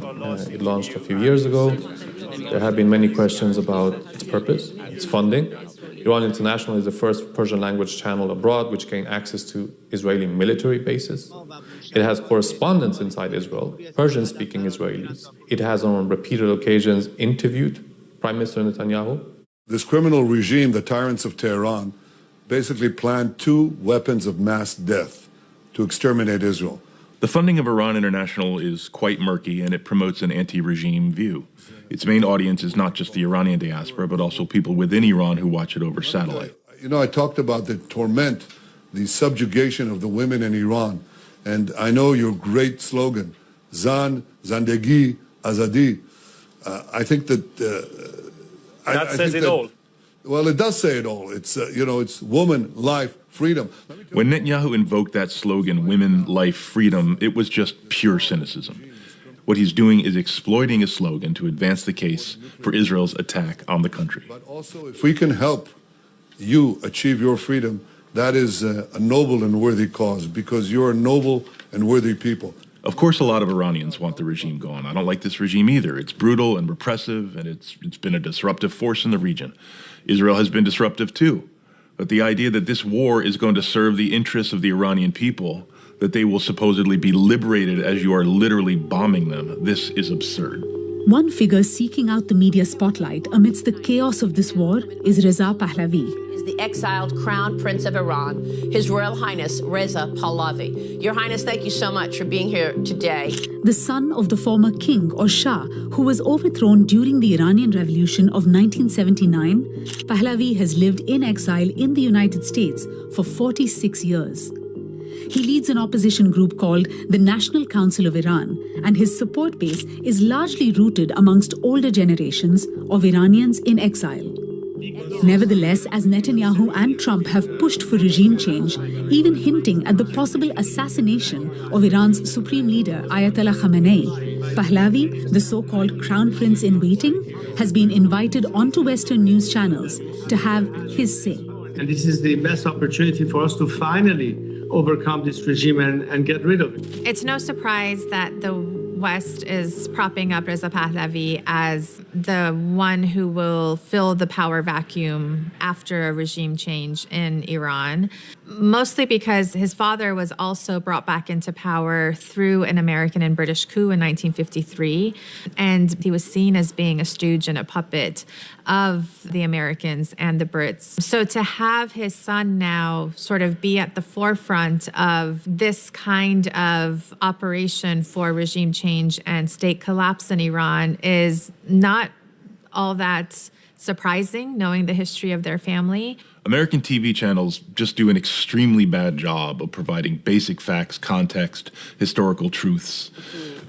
It launched a few years ago. There have been many questions about its purpose, its funding. Iran International is the first Persian language channel abroad which gained access to Israeli military bases. It has correspondents inside Israel, Persian-speaking Israelis. It has on repeated occasions interviewed Prime Minister Netanyahu. This criminal regime, the tyrants of Tehran, basically planned 2 weapons of mass death to exterminate Israel. The funding of Iran International is quite murky, and it promotes an anti-regime view. Its main audience is not just the Iranian diaspora, but also people within Iran who watch it over satellite. You know, I talked about the torment, the subjugation of the women in Iran. And I know your great slogan, Zan, Zandegi, Azadi. I think that... that says it all. Well, it does say it all. It's, it's woman, life, freedom. When Netanyahu invoked that slogan, women, life, freedom, it was just pure cynicism. What he's doing is exploiting a slogan to advance the case for Israel's attack on the country. But also, if we can help you achieve your freedom, that is a noble and worthy cause, because you're a noble and worthy people. Of course, a lot of Iranians want the regime gone. I don't like this regime either. It's brutal and repressive, and it's been a disruptive force in the region. Israel has been disruptive too. But the idea that this war is going to serve the interests of the Iranian people, that they will supposedly be liberated as you are literally bombing them, this is absurd. One figure seeking out the media spotlight amidst the chaos of this war is Reza Pahlavi. The exiled Crown Prince of Iran, His Royal Highness Reza Pahlavi. Your Highness, thank you so much for being here today. The son of the former king or Shah, who was overthrown during the Iranian Revolution of 1979, Pahlavi has lived in exile in the United States for 46 years. He leads an opposition group called the National Council of Iran, and his support base is largely rooted amongst older generations of Iranians in exile. Nevertheless, as Netanyahu and Trump have pushed for regime change, even hinting at the possible assassination of Iran's supreme leader, Ayatollah Khamenei, Pahlavi, the so-called crown prince in waiting, has been invited onto Western news channels to have his say. And this is the best opportunity for us to finally overcome this regime and get rid of it. It's no surprise that the West is propping up Reza Pahlavi as the one who will fill the power vacuum after a regime change in Iran, mostly because his father was also brought back into power through an American and British coup in 1953, and he was seen as being a stooge and a puppet of the Americans and the Brits. So to have his son now sort of be at the forefront of this kind of operation for regime change and state collapse in Iran is not all that surprising, knowing the history of their family. American TV channels just do an extremely bad job of providing basic facts, context, historical truths.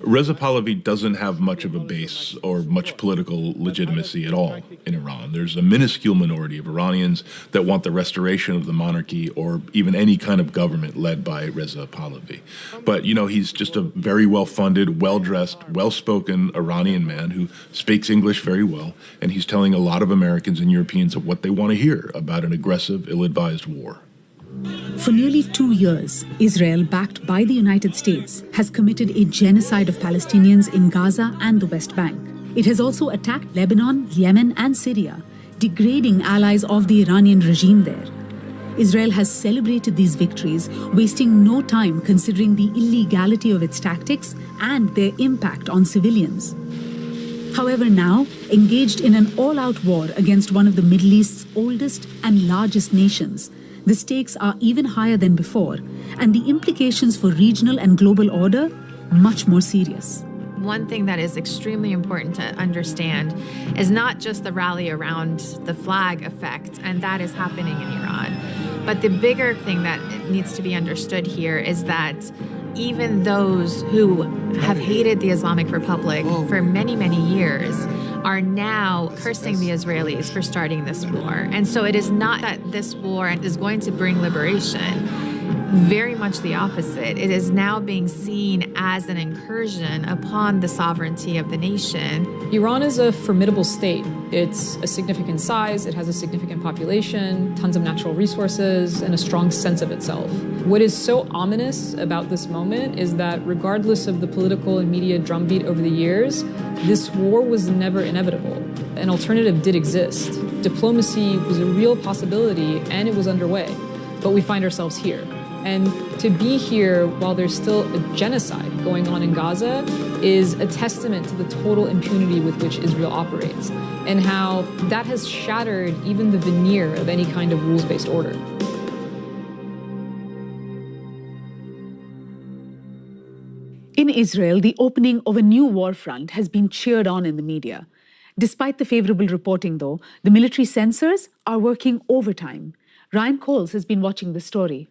Reza Pahlavi doesn't have much of a base or much political legitimacy at all in Iran. There's a minuscule minority of Iranians that want the restoration of the monarchy or even any kind of government led by Reza Pahlavi. But, you know, he's just a very well-funded, well-dressed, well-spoken Iranian man who speaks English very well, and he's telling a lot of Americans and Europeans what they want to hear about an aggressive, ill-advised war. For nearly 2 years, Israel, backed by the United States, has committed a genocide of Palestinians in Gaza and the West Bank. It has also attacked Lebanon, Yemen, and Syria, degrading allies of the Iranian regime there. Israel has celebrated these victories, wasting no time considering the illegality of its tactics and their impact on civilians. However, now, engaged in an all-out war against one of the Middle East's oldest and largest nations, the stakes are even higher than before, and the implications for regional and global order much more serious. One thing that is extremely important to understand is not just the rally around the flag effect, and that is happening in Iran. But the bigger thing that needs to be understood here is that even those who have hated the Islamic Republic for many, many years are now cursing the Israelis for starting this war. And so it is not that this war is going to bring liberation. Very much the opposite. It is now being seen as an incursion upon the sovereignty of the nation. Iran is a formidable state. It's a significant size, it has a significant population, tons of natural resources, and a strong sense of itself. What is so ominous about this moment is that regardless of the political and media drumbeat over the years, this war was never inevitable. An alternative did exist. Diplomacy was a real possibility, and it was underway. But we find ourselves here. And to be here while there's still a genocide going on in Gaza is a testament to the total impunity with which Israel operates, and how that has shattered even the veneer of any kind of rules-based order. In Israel, the opening of a new war front has been cheered on in the media. Despite the favorable reporting, though, the military censors are working overtime. Ryan Coles has been watching the story.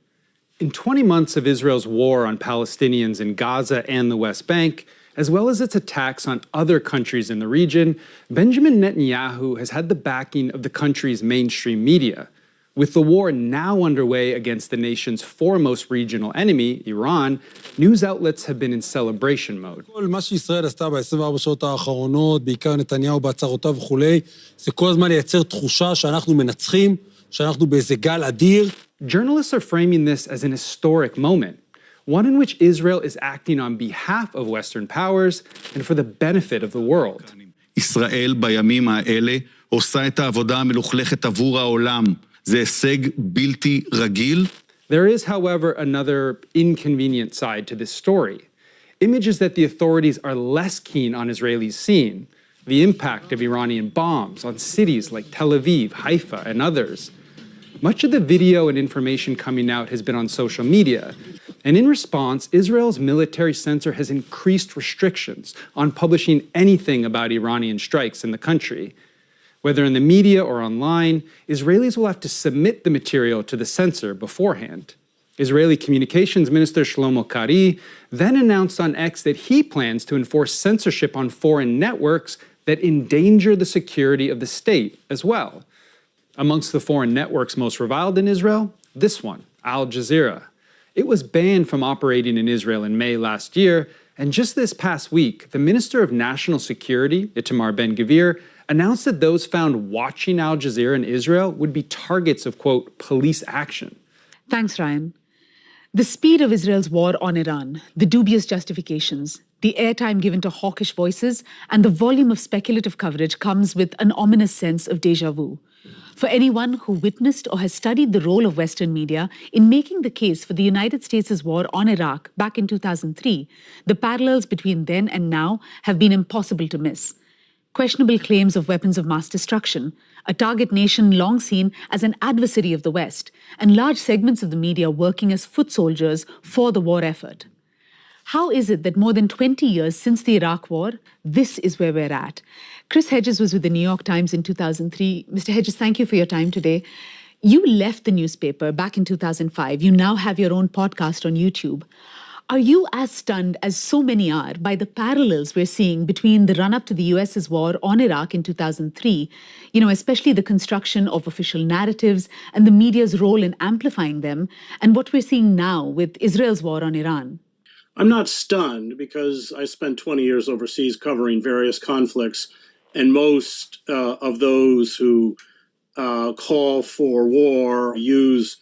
In 20 months of Israel's war on Palestinians in Gaza and the West Bank, as well as its attacks on other countries in the region, Benjamin Netanyahu has had the backing of the country's mainstream media. With the war now underway against the nation's foremost regional enemy, Iran, news outlets have been in celebration mode. מה שישראל עשתה ב-24 שעות האחרונות, בעיקר נתניהו בהצהרותיו וכולי, זה כל הזמן לייצר תחושה שאנחנו מנצחים, שאנחנו באיזה גל אדיר. Journalists are framing this as an historic moment, one in which Israel is acting on behalf of Western powers and for the benefit of the world. ישראל בימים האלה עושה את העבודה המלוכלכת עבור העולם. זה הישג בלתי רגיל. There is, however, another inconvenient side to this story. Images that the authorities are less keen on Israelis seeing. The impact of Iranian bombs on cities like Tel Aviv, Haifa, and others. Much of the video and information coming out has been on social media, and in response, Israel's military censor has increased restrictions on publishing anything about Iranian strikes in the country. Whether in the media or online, Israelis will have to submit the material to the censor beforehand. Israeli Communications Minister Shlomo Kari then announced on X that he plans to enforce censorship on foreign networks that endanger the security of the state as well. Amongst the foreign networks most reviled in Israel, this one, Al Jazeera. It was banned from operating in Israel in May last year, and just this past week, the Minister of National Security, Itamar Ben-Gvir, announced that those found watching Al Jazeera in Israel would be targets of, quote, police action. Thanks, Ryan. The speed of Israel's war on Iran, the dubious justifications, the airtime given to hawkish voices, and the volume of speculative coverage comes with an ominous sense of déjà vu. For anyone who witnessed or has studied the role of Western media in making the case for the United States' war on Iraq back in 2003, the parallels between then and now have been impossible to miss. Questionable claims of weapons of mass destruction, a target nation long seen as an adversary of the West, and large segments of the media working as foot soldiers for the war effort. How is it that more than 20 years since the Iraq War, this is where we're at? Chris Hedges was with the New York Times in 2003. Mr. Hedges, thank you for your time today. You left the newspaper back in 2005. You now have your own podcast on YouTube. Are you as stunned as so many are by the parallels we're seeing between the run-up to the US's war on Iraq in 2003, especially the construction of official narratives and the media's role in amplifying them, and what we're seeing now with Israel's war on Iran? I'm not stunned because I spent 20 years overseas covering various conflicts, and most of those who call for war use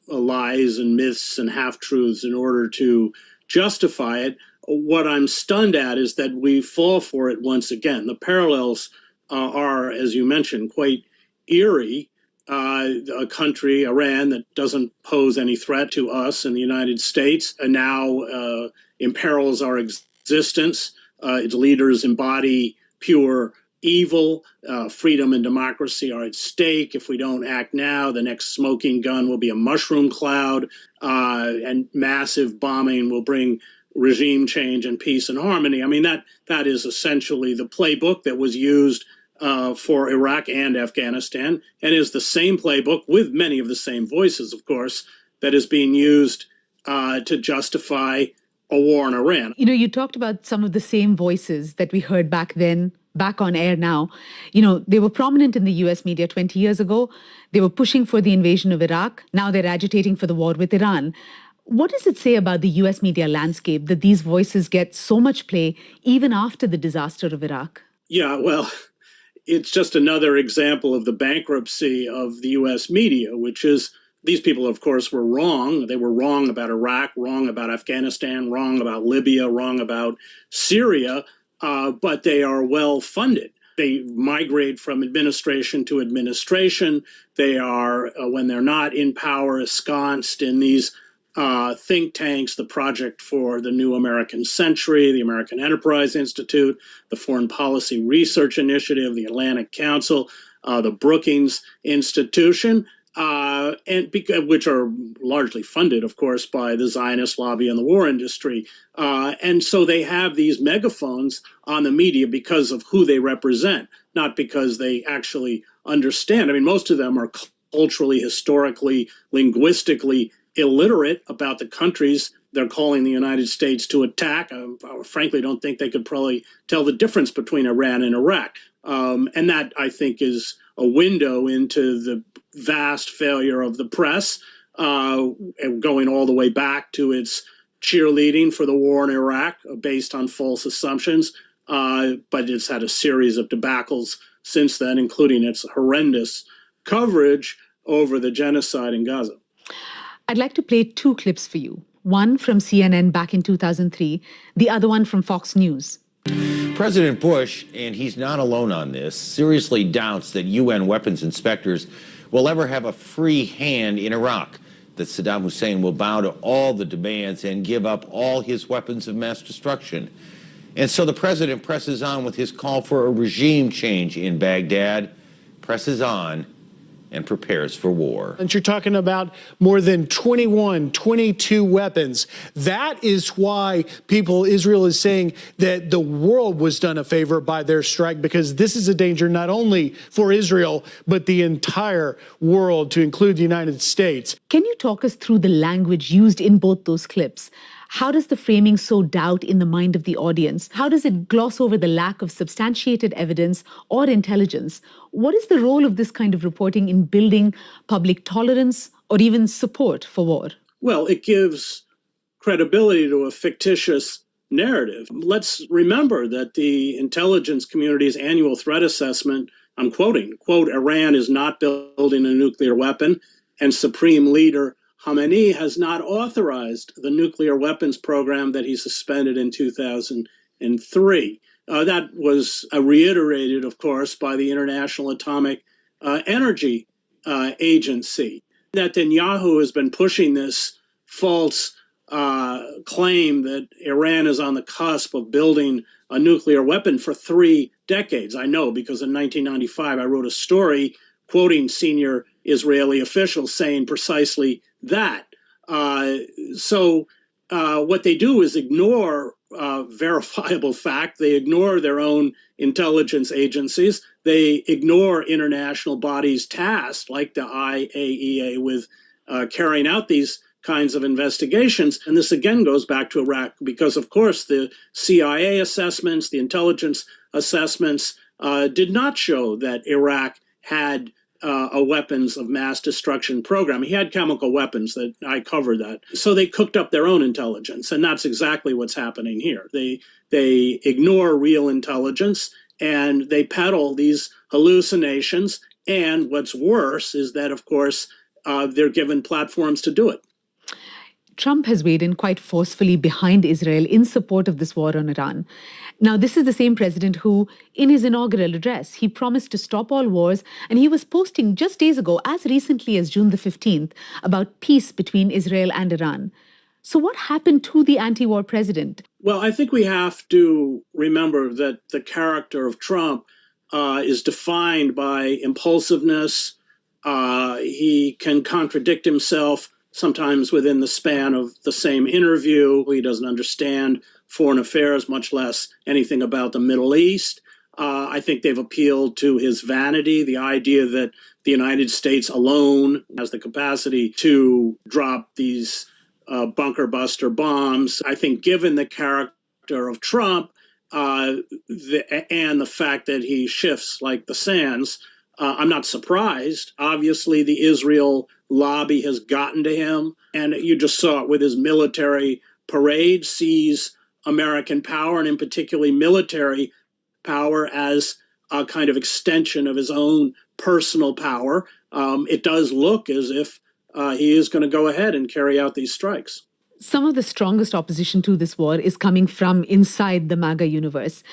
lies and myths and half-truths in order to justify it. What I'm stunned at is that we fall for it once again. The parallels are, as you mentioned, quite eerie. A country, Iran, that doesn't pose any threat to us in the United States, and now imperils our existence. Its leaders embody pure evil. Freedom and democracy are at stake. If we don't act now, the next smoking gun will be a mushroom cloud, and massive bombing will bring regime change and peace and harmony. I mean, that is essentially the playbook that was used for Iraq and Afghanistan, and is the same playbook with many of the same voices, of course, that is being used to justify a war in Iran. You talked about some of the same voices that we heard back then, back on air now. They were prominent in the US media 20 years ago. They were pushing for the invasion of Iraq. Now they're agitating for the war with Iran. What does it say about the US media landscape that these voices get so much play even after the disaster of Iraq? Yeah, well, it's just another example of the bankruptcy of the US media, which is these people, of course, were wrong. They were wrong about Iraq, wrong about Afghanistan, wrong about Libya, wrong about Syria, but they are well funded. They migrate from administration to administration. They are, when they're not in power, ensconced in these think tanks, the Project for the New American Century, the American Enterprise Institute, the Foreign Policy Research Initiative, the Atlantic Council, the Brookings Institution, which are largely funded, of course, by the Zionist lobby and the war industry. And so they have these megaphones on the media because of who they represent, not because they actually understand. I mean, most of them are culturally, historically, linguistically illiterate about the countries they're calling the United States to attack. I frankly don't think they could probably tell the difference between Iran and Iraq. And that, I think, is a window into the vast failure of the press, going all the way back to its cheerleading for the war in Iraq based on false assumptions. But it's had a series of debacles since then, including its horrendous coverage over the genocide in Gaza. I'd like to play two clips for you. One from CNN back in 2003, the other one from Fox News. President Bush, and he's not alone on this, seriously doubts that UN weapons inspectors will ever have a free hand in Iraq, that Saddam Hussein will bow to all the demands and give up all his weapons of mass destruction. And so the president presses on with his call for a regime change in Baghdad, presses on, and prepares for war. And you're talking about more than 22 weapons. That is why Israel is saying that the world was done a favor by their strike, because this is a danger not only for Israel, but the entire world, to include the United States. Can you talk us through the language used in both those clips? How does the framing sow doubt in the mind of the audience? How does it gloss over the lack of substantiated evidence or intelligence? What is the role of this kind of reporting in building public tolerance or even support for war? Well, it gives credibility to a fictitious narrative. Let's remember that the intelligence community's annual threat assessment, I'm quoting, quote, Iran is not building a nuclear weapon, and Supreme Leader Khamenei has not authorized the nuclear weapons program that he suspended in 2003. That was reiterated, of course, by the International Atomic Energy Agency. Netanyahu has been pushing this false claim that Iran is on the cusp of building a nuclear weapon for 3 decades. I know, because in 1995 I wrote a story quoting senior Israeli officials saying precisely that. So what they do is ignore verifiable fact. They ignore their own intelligence agencies. They ignore international bodies tasked, like the IAEA, with carrying out these kinds of investigations. And this again goes back to Iraq, because of course the CIA assessments, the intelligence assessments did not show that Iraq had a weapons of mass destruction program. He had chemical weapons, that I covered that. So they cooked up their own intelligence, and that's exactly what's happening here. They ignore real intelligence and they peddle these hallucinations. And what's worse is that, of course, they're given platforms to do it. Trump has weighed in quite forcefully behind Israel in support of this war on Iran. Now, this is the same president who, in his inaugural address, he promised to stop all wars, and he was posting just days ago, as recently as June the 15th, about peace between Israel and Iran. So what happened to the anti-war president? Well, I think we have to remember that the character of Trump is defined by impulsiveness. He can contradict himself sometimes within the span of the same interview. He doesn't understand foreign affairs, much less anything about the Middle East. I think they've appealed to his vanity, the idea that the United States alone has the capacity to drop these bunker buster bombs. I think given the character of Trump and the fact that he shifts like the sands, I'm not surprised. Obviously, the Israel lobby has gotten to him, and you just saw it with his military parade, sees American power, and in particular military power, as a kind of extension of his own personal power. It does look as if he is going to go ahead and carry out these strikes. Some of the strongest opposition to this war is coming from inside the MAGA universe.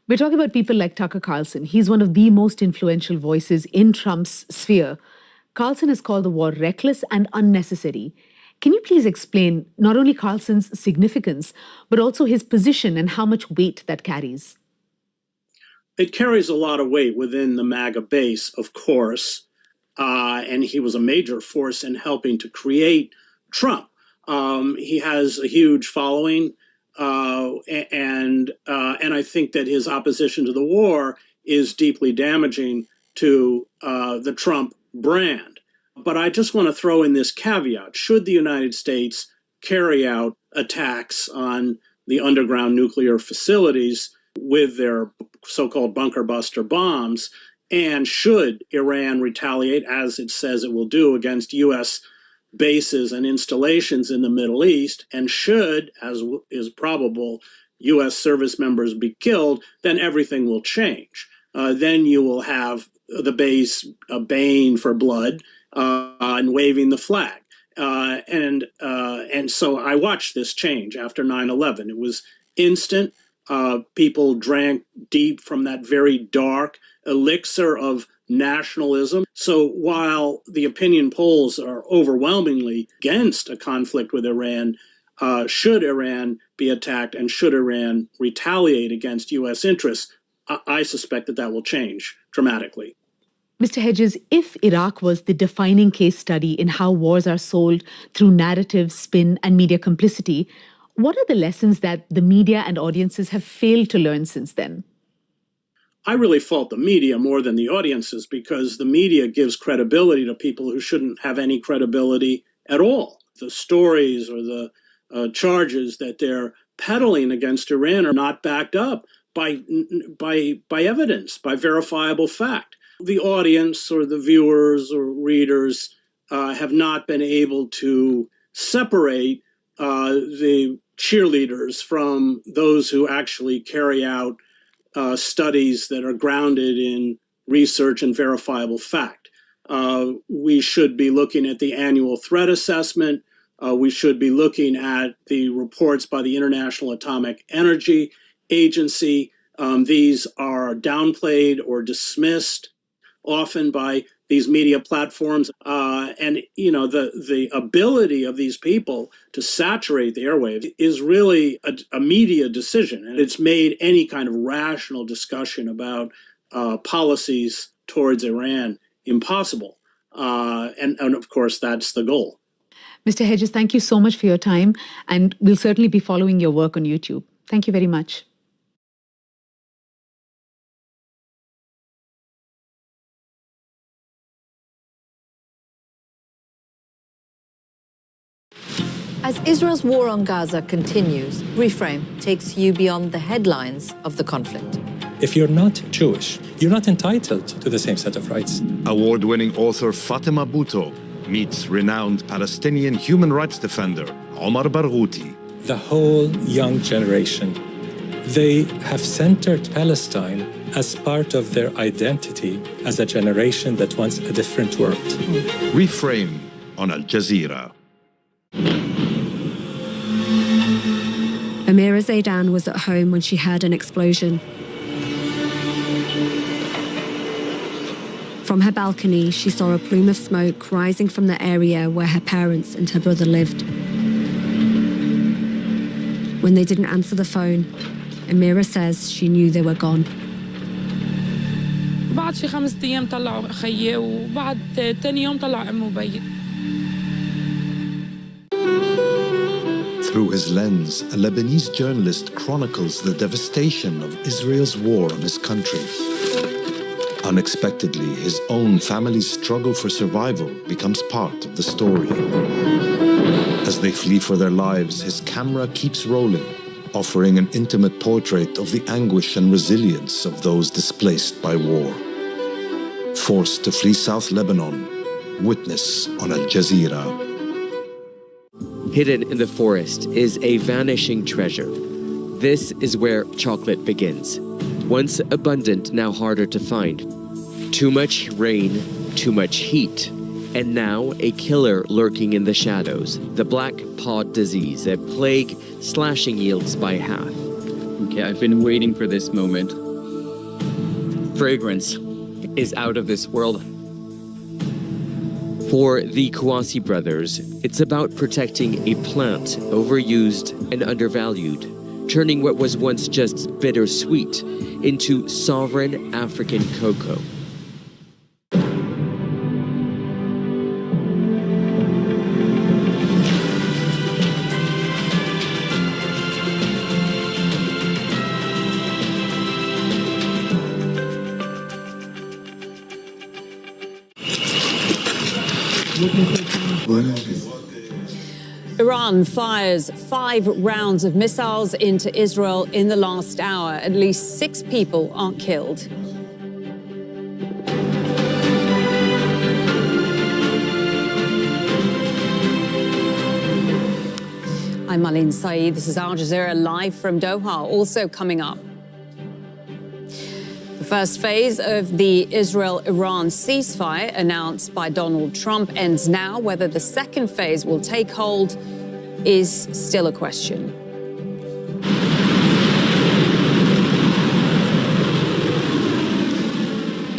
We're talking about people like Tucker Carlson. He's one of the most influential voices in Trump's sphere. Carlson has called the war reckless and unnecessary. Can you please explain not only Carlson's significance, but also his position and how much weight that carries? It carries a lot of weight within the MAGA base, of course, and he was a major force in helping to create Trump. He has a huge following, and I think that his opposition to the war is deeply damaging to the Trump brand. But I just want to throw in this caveat. Should the United States carry out attacks on the underground nuclear facilities with their so-called bunker buster bombs, and should Iran retaliate, as it says it will do, against U.S. bases and installations in the Middle East, and should, as is probable, U.S. service members be killed, then everything will change. Then you will have the base baying for blood and waving the flag. And so I watched this change after 9/11. It was instant. People drank deep from that very dark elixir of nationalism. So while the opinion polls are overwhelmingly against a conflict with Iran, should Iran be attacked and should Iran retaliate against U.S. interests, I suspect that will change dramatically. Mr. Hedges, if Iraq was the defining case study in how wars are sold through narrative, spin, and media complicity, what are the lessons that the media and audiences have failed to learn since then? I really fault the media more than the audiences, because the media gives credibility to people who shouldn't have any credibility at all. The stories or the charges that they're peddling against Iran are not backed up by evidence, by verifiable fact. The audience or the viewers or readers have not been able to separate the cheerleaders from those who actually carry out studies that are grounded in research and verifiable fact. We should be looking at the annual threat assessment. We should be looking at the reports by the International Atomic Energy Agency. These are downplayed or dismissed often by these media platforms. And, you know, the ability of these people to saturate the airwaves is really a media decision. And it's made any kind of rational discussion about policies towards Iran impossible. And of course, that's the goal. Mr. Hedges, thank you so much for your time, and we'll certainly be following your work on YouTube. Thank you very much. As Israel's war on Gaza continues, Reframe takes you beyond the headlines of the conflict. If you're not Jewish, you're not entitled to the same set of rights. Award-winning author Fatima Bhutto meets renowned Palestinian human rights defender Omar Barghouti. The whole young generation, they have centered Palestine as part of their identity as a generation that wants a different world. Reframe on Al Jazeera. Amira Zaidan was at home when she heard an explosion. From her balcony, she saw a plume of smoke rising from the area where her parents and her brother lived. When they didn't answer the phone, Amira says she knew they were gone. بعد شي 5 أيام طلعوا خيي وبعد تاني يوم طلع أمه بيت. Through his lens, a Lebanese journalist chronicles the devastation of Israel's war on his country. Unexpectedly, his own family's struggle for survival becomes part of the story. As they flee for their lives, his camera keeps rolling, offering an intimate portrait of the anguish and resilience of those displaced by war. Forced to flee South Lebanon, witness on Al Jazeera. Hidden in the forest is a vanishing treasure. This is where chocolate begins. Once abundant, now harder to find. Too much rain, too much heat, and now a killer lurking in the shadows, the black pod disease, a plague slashing yields by half. Okay, I've been waiting for this moment. Fragrance is out of this world. For the Kouassi brothers, it's about protecting a plant overused and undervalued, turning what was once just bittersweet into sovereign African cocoa. Iran fires 5 rounds of missiles into Israel in the last hour. At least 6 people are killed. I'm Malin Saeed. This is Al Jazeera live from Doha. Also coming up, the first phase of the Israel-Iran ceasefire announced by Donald Trump ends now. Whether the second phase will take hold is still a question.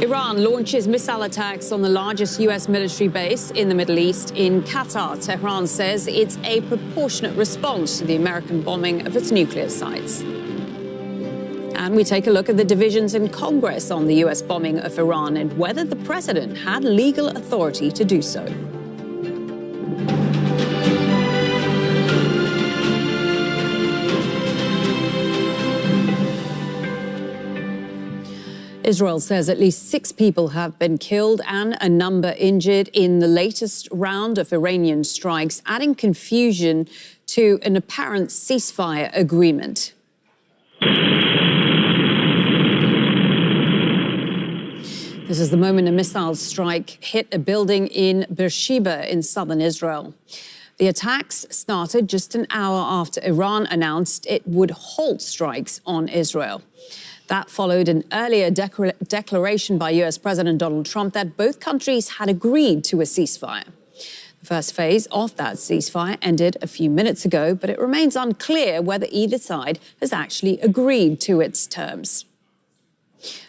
Iran launches missile attacks on the largest U.S. military base in the Middle East in Qatar. Tehran says it's a proportionate response to the American bombing of its nuclear sites. And we take a look at the divisions in Congress on the U.S. bombing of Iran and whether the president had legal authority to do so. Israel says at least 6 people have been killed and a number injured in the latest round of Iranian strikes, adding confusion to an apparent ceasefire agreement. This is the moment a missile strike hit a building in Beersheba in southern Israel. The attacks started just an hour after Iran announced it would halt strikes on Israel. That followed an earlier declaration by US President Donald Trump that both countries had agreed to a ceasefire. The first phase of that ceasefire ended a few minutes ago, but it remains unclear whether either side has actually agreed to its terms.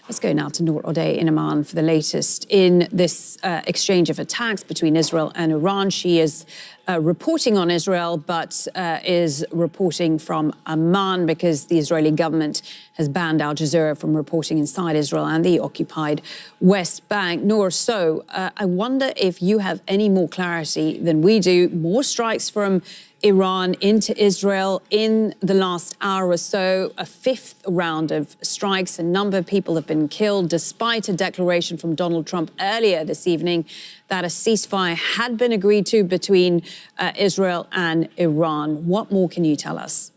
Let's go now to Noor Odeh in Amman for the latest in this exchange of attacks between Israel and Iran. She is reporting on Israel, but is reporting from Amman because the Israeli government has banned Al Jazeera from reporting inside Israel and the occupied West Bank. Noor, so I wonder if you have any more clarity than we do. More strikes from Iran into Israel in the last hour or so, a fifth round of strikes. A number of people have been killed, despite a declaration from Donald Trump earlier this evening that a ceasefire had been agreed to between Israel and Iran. What more can you tell us?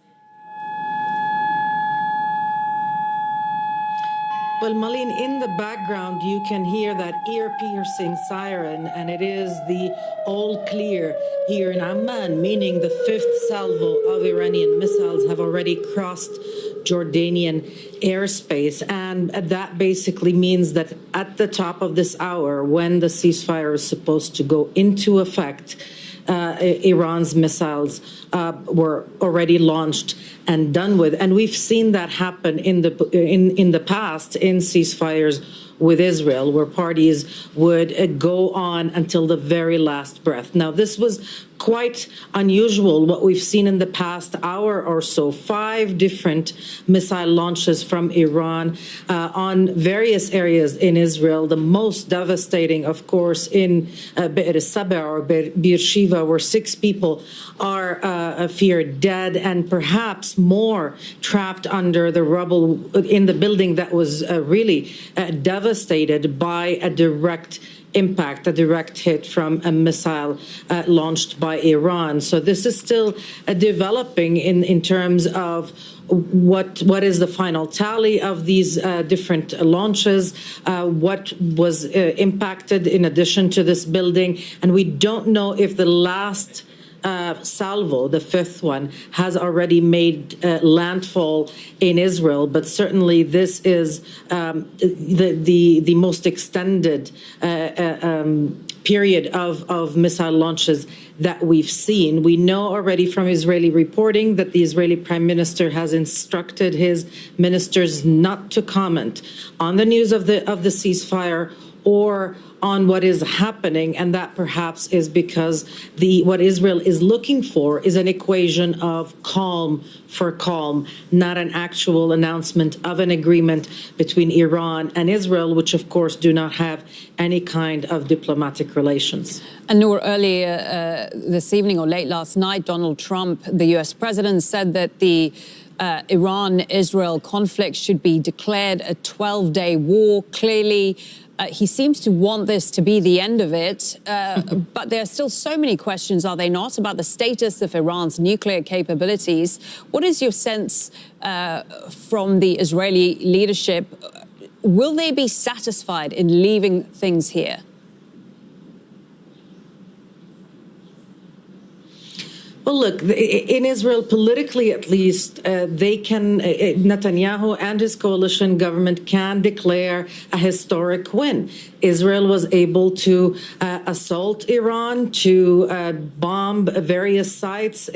Well, Malin, in the background, you can hear that ear-piercing siren, and it is the all clear here in Amman, meaning the fifth salvo of Iranian missiles have already crossed Jordanian airspace. And that basically means that at the top of this hour, when the ceasefire is supposed to go into effect, Iran's missiles were already launched and done with, and we've seen that happen in the past in ceasefires with Israel, where parties would go on until the very last breath. Now, this was quite unusual, what we've seen in the past hour or so. 5 different missile launches from Iran on various areas in Israel. The most devastating, of course, in Be'er Saba or Beersheva, where 6 people are feared dead and perhaps more trapped under the rubble in the building that was really devastated by a direct impact, a direct hit from a missile launched by Iran. So this is still developing in terms of what is the final tally of these different launches, what was impacted in addition to this building. And we don't know if the last salvo, the fifth one, has already made landfall in Israel, but certainly this is the most extended period of missile launches that we've seen. We know already from Israeli reporting that the Israeli Prime Minister has instructed his ministers not to comment on the news of the ceasefire or on what is happening, and that perhaps is because what Israel is looking for is an equation of calm for calm, not an actual announcement of an agreement between Iran and Israel, which of course do not have any kind of diplomatic relations. And Noor, earlier this evening or late last night, Donald Trump, the US president, said that the Iran-Israel conflict should be declared a 12-day war. Clearly, he seems to want this to be the end of it, but there are still so many questions, are they not, about the status of Iran's nuclear capabilities. What is your sense from the Israeli leadership? Will they be satisfied in leaving things here? Well, look, in Israel, politically at least, Netanyahu and his coalition government can declare a historic win. Israel was able to assault Iran, to bomb various sites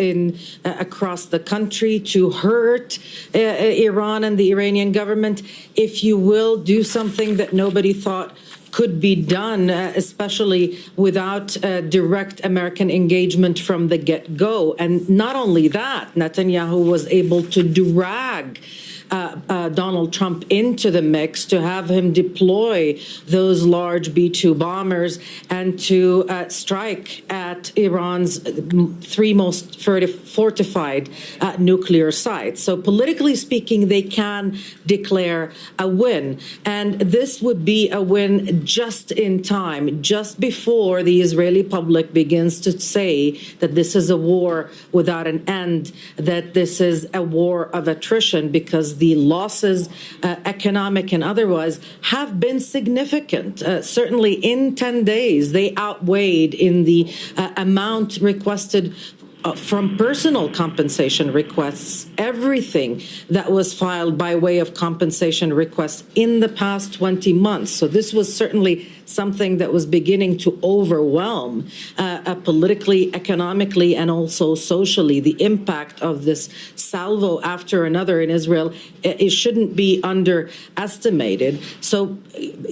across the country, to hurt Iran and the Iranian government, if you will, do something that nobody thought could be done, especially without direct American engagement from the get-go. And not only that, Netanyahu was able to drag Donald Trump into the mix, to have him deploy those large B-2 bombers and to strike at Iran's 3 most fortified nuclear sites. So politically speaking, they can declare a win. And this would be a win just in time, just before the Israeli public begins to say that this is a war without an end, that this is a war of attrition, because the losses, economic and otherwise, have been significant. Certainly in 10 days, they outweighed in the amount requested from personal compensation requests, everything that was filed by way of compensation requests in the past 20 months. So this was certainly something that was beginning to overwhelm politically, economically, and also socially. The impact of this salvo after another in Israel, it shouldn't be underestimated. So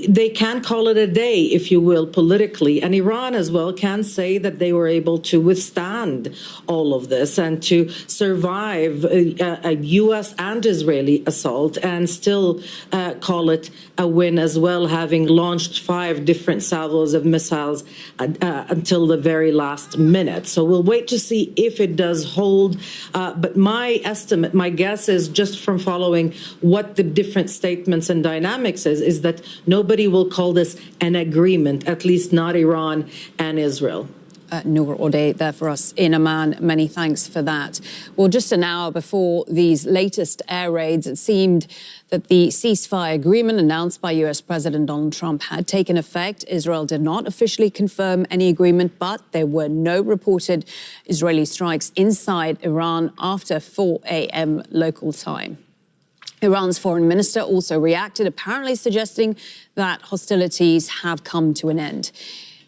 they can call it a day, if you will, politically. And Iran as well can say that they were able to withstand all of this and to survive a U.S. and Israeli assault and still call it a win as well, having launched 5 different salvos of missiles until the very last minute. So we'll wait to see if it does hold. But my estimate, my guess is, just from following what the different statements and dynamics is that nobody will call this an agreement, at least not Iran and Israel. Noor Ode there for us in Amman. Many thanks for that. Well, just an hour before these latest air raids, it seemed that the ceasefire agreement announced by US President Donald Trump had taken effect. Israel did not officially confirm any agreement, but there were no reported Israeli strikes inside Iran after 4 a.m. local time. Iran's foreign minister also reacted, apparently suggesting that hostilities have come to an end.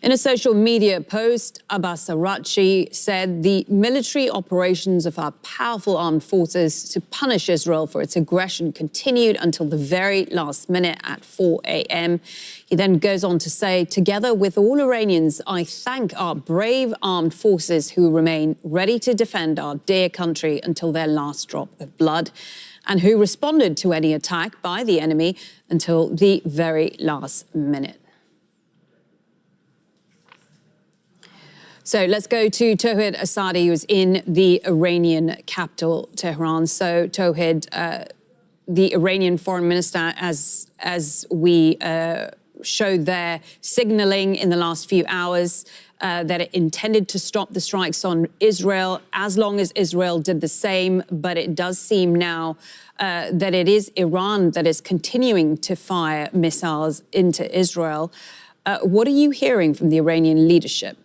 In a social media post, Abbas Araghchi said the military operations of our powerful armed forces to punish Israel for its aggression continued until the very last minute at 4 a.m. He then goes on to say, together with all Iranians, I thank our brave armed forces who remain ready to defend our dear country until their last drop of blood, and who responded to any attack by the enemy until the very last minute. So let's go to Tawhid Asadi, who's in the Iranian capital, Tehran. So Tawhid, the Iranian foreign minister, as we showed there, signaling in the last few hours that it intended to stop the strikes on Israel as long as Israel did the same. But it does seem now that it is Iran that is continuing to fire missiles into Israel. What are you hearing from the Iranian leadership?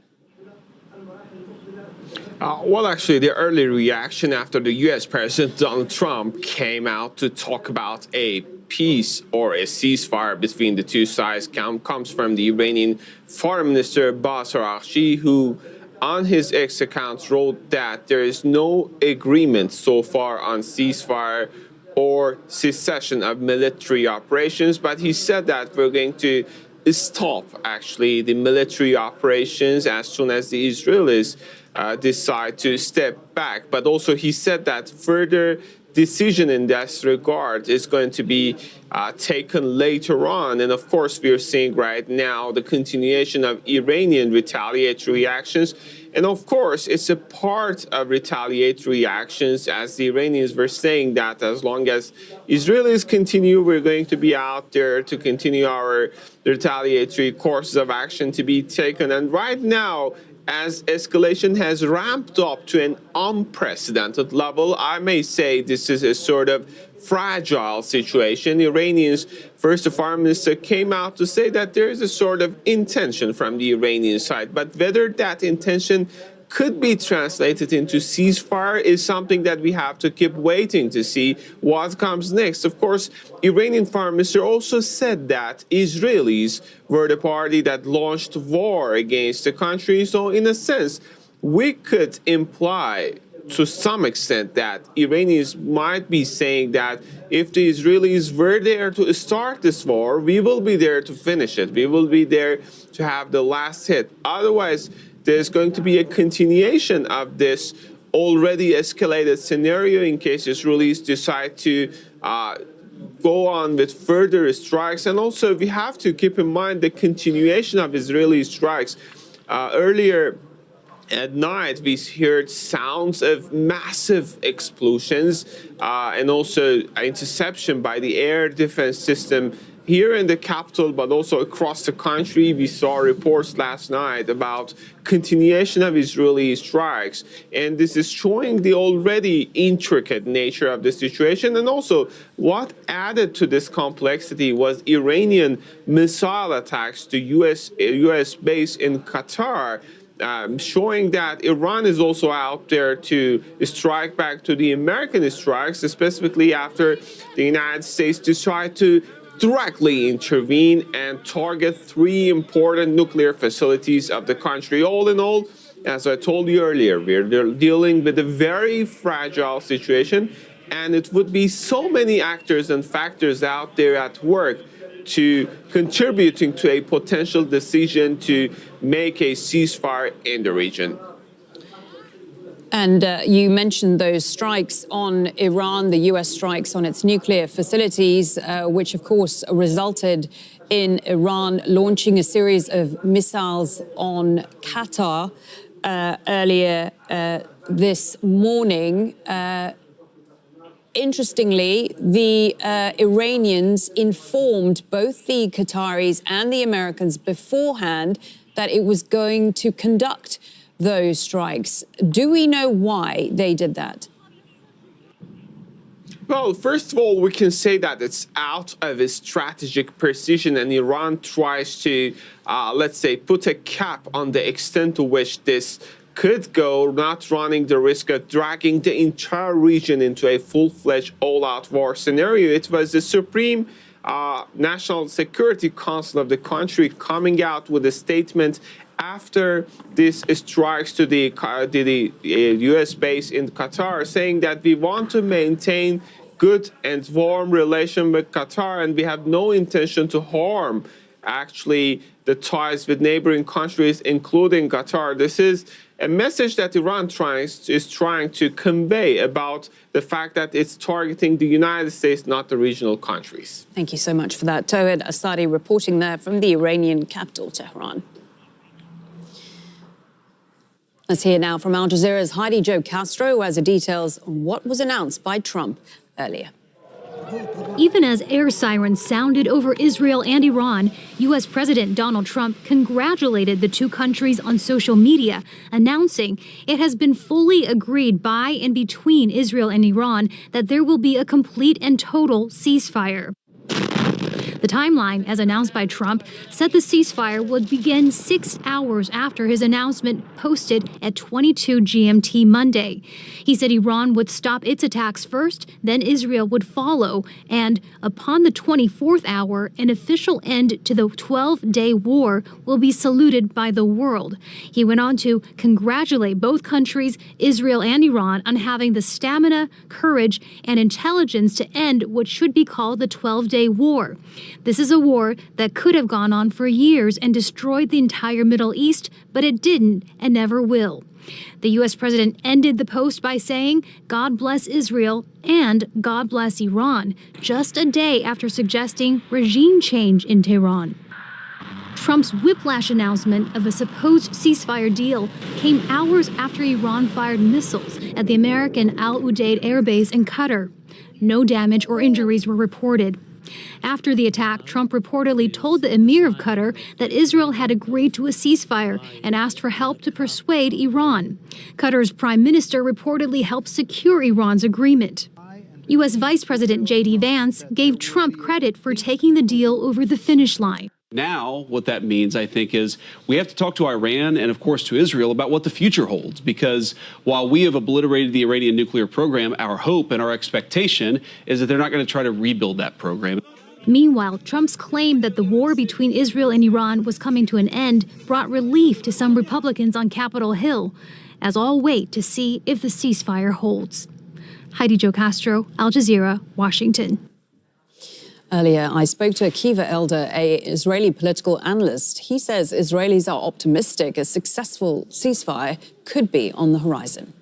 Well, actually, the early reaction after the U.S. President Donald Trump came out to talk about a peace or a ceasefire between the two sides comes from the Iranian Foreign Minister Abbas Araghchi, who on his X account wrote that there is no agreement so far on ceasefire or cessation of military operations, but he said that we're going to stop, actually, the military operations as soon as the Israelis decide to step back. But also he said that further decision in this regard is going to be taken later on. And of course, we are seeing right now the continuation of Iranian retaliatory actions. And of course, it's a part of retaliatory actions, as the Iranians were saying that as long as Israelis continue, we're going to be out there to continue our retaliatory courses of action to be taken. And right now, as escalation has ramped up to an unprecedented level, I may say this is a sort of fragile situation. Iranians, first the foreign minister came out to say that there is a sort of intention from the Iranian side, but whether that intention could be translated into ceasefire is something that we have to keep waiting to see what comes next. Of course, Iranian foreign minister also said that Israelis were the party that launched war against the country. So in a sense, we could imply to some extent that Iranians might be saying that if the Israelis were there to start this war, we will be there to finish it. We will be there to have the last hit. Otherwise, there's going to be a continuation of this already escalated scenario in case Israelis decide to go on with further strikes. And also, we have to keep in mind the continuation of Israeli strikes. Earlier at night, we heard sounds of massive explosions and also interception by the air defense system here in the capital, but also across the country. We saw reports last night about continuation of Israeli strikes. And this is showing the already intricate nature of the situation. And also, what added to this complexity was Iranian missile attacks to U.S. base in Qatar showing that Iran is also out there to strike back to the American strikes, specifically after the United States decided to directly intervene and target 3 important nuclear facilities of the country. All in all, as I told you earlier, we're dealing with a very fragile situation, and it would be so many actors and factors out there at work to contributing to a potential decision to make a ceasefire in the region. And you mentioned those strikes on Iran, the U.S. strikes on its nuclear facilities, which of course resulted in Iran launching a series of missiles on Qatar earlier this morning. Interestingly, the Iranians informed both the Qataris and the Americans beforehand that it was going to conduct those strikes. Do we know why they did that? Well, first of all, we can say that it's out of its strategic precision, and Iran tries to, let's say, put a cap on the extent to which this could go, not running the risk of dragging the entire region into a full-fledged all-out war scenario. It was the Supreme National Security Council of the country coming out with a statement after these strikes to the U.S. base in Qatar, saying that we want to maintain good and warm relation with Qatar, and we have no intention to harm actually the ties with neighboring countries, including Qatar. This is a message that Iran is trying to convey about the fact that it's targeting the United States, not the regional countries. Thank you so much for that. Tawed Asadi reporting there from the Iranian capital, Tehran. Let's hear now from Al Jazeera's Heidi Jo Castro, who has the details on what was announced by Trump earlier. Even as air sirens sounded over Israel and Iran, U.S. President Donald Trump congratulated the two countries on social media, announcing it has been fully agreed by and between Israel and Iran that there will be a complete and total ceasefire. The timeline, as announced by Trump, said the ceasefire would begin 6 hours after his announcement, posted at 22 GMT Monday. He said Iran would stop its attacks first, then Israel would follow, and upon the 24th hour, an official end to the 12-day war will be saluted by the world. He went on to congratulate both countries, Israel and Iran, on having the stamina, courage, and intelligence to end what should be called the 12-day war. This is a war that could have gone on for years and destroyed the entire Middle East, but it didn't and never will. The U.S. president ended the post by saying, "God bless Israel and God bless Iran," just a day after suggesting regime change in Tehran. Trump's whiplash announcement of a supposed ceasefire deal came hours after Iran fired missiles at the American Al Udeid Air Base in Qatar. No damage or injuries were reported. After the attack, Trump reportedly told the Emir of Qatar that Israel had agreed to a ceasefire and asked for help to persuade Iran. Qatar's prime minister reportedly helped secure Iran's agreement. U.S. Vice President J.D. Vance gave Trump credit for taking the deal over the finish line. Now, what that means, I think, is we have to talk to Iran and, of course, to Israel about what the future holds, because while we have obliterated the Iranian nuclear program, our hope and our expectation is that they're not going to try to rebuild that program. Meanwhile, Trump's claim that the war between Israel and Iran was coming to an end brought relief to some Republicans on Capitol Hill, as all wait to see if the ceasefire holds. Heidi Jo Castro, Al Jazeera, Washington. Earlier, I spoke to Akiva Elder, an Israeli political analyst. He says Israelis are optimistic a successful ceasefire could be on the horizon.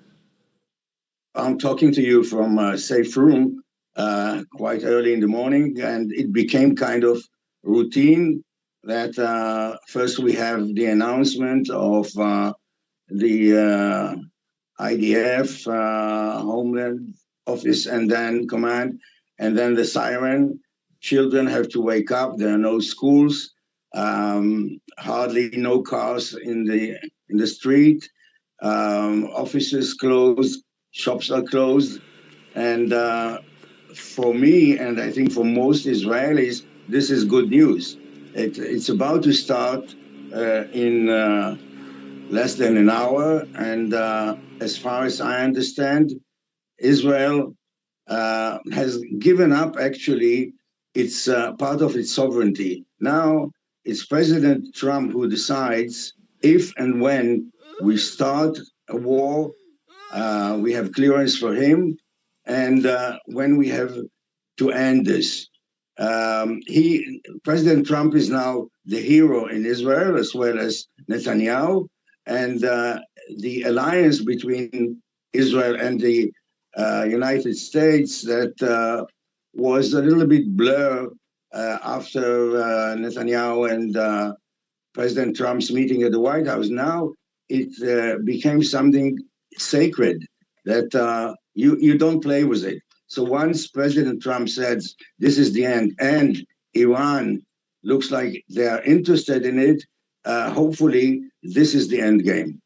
I'm talking to you from a safe room quite early in the morning, and it became kind of routine that first we have the announcement of the IDF, Homeland Office, and then Command, and then the siren. Children have to wake up. There are no schools, hardly no cars in the street. Offices closed, shops are closed, and for me, and I think for most Israelis, this is good news. It's about to start in less than an hour. And as far as I understand, Israel has given up actually its part of its sovereignty. Now it's President Trump who decides if and when we start a war. We have clearance for him, and when we have to end this. President Trump is now the hero in Israel as well as Netanyahu, and the alliance between Israel and the United States that was a little bit blurred after Netanyahu and President Trump's meeting at the White House. Now it became something sacred that you don't play with it. So once President Trump says this is the end, and Iran looks like they are interested in it, hopefully this is the end game.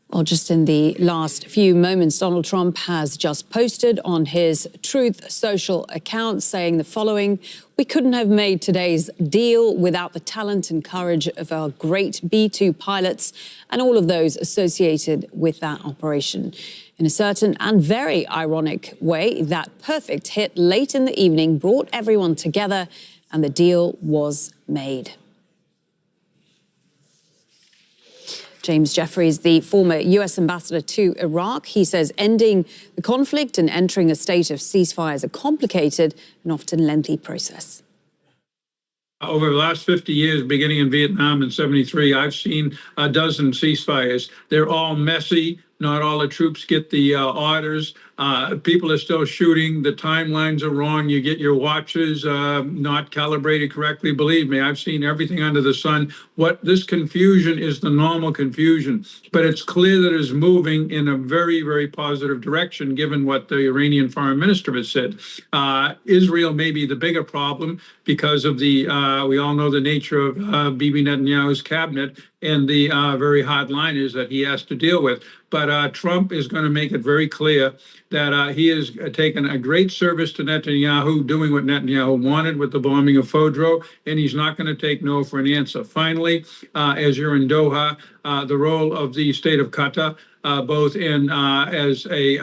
Well, just in the last few moments, Donald Trump has just posted on his Truth Social account saying the following: "We couldn't have made today's deal without the talent and courage of our great B-2 pilots and all of those associated with that operation." In a certain and very ironic way, that perfect hit late in the evening brought everyone together and the deal was made. James Jeffries, the former US ambassador to Iraq, he says ending the conflict and entering a state of ceasefire is a complicated and often lengthy process. Over the last 50 years, beginning in Vietnam in '73, I've seen a dozen ceasefires. They're all messy. Not all the troops get the orders. People are still shooting. The timelines are wrong. You get your watches not calibrated correctly. Believe me, I've seen everything under the sun. What this confusion is the normal confusion, but it's clear that it's moving in a very, very positive direction, given what the Iranian foreign minister has said. Israel may be the bigger problem because of the, we all know the nature of Bibi Netanyahu's cabinet and the very hardliners that he has to deal with. But Trump is going to make it very clear that he has taken a great service to Netanyahu, doing what Netanyahu wanted with the bombing of Fodro, and he's not going to take no for an answer. Finally, as you're in Doha, the role of the state of Qatar, both in as a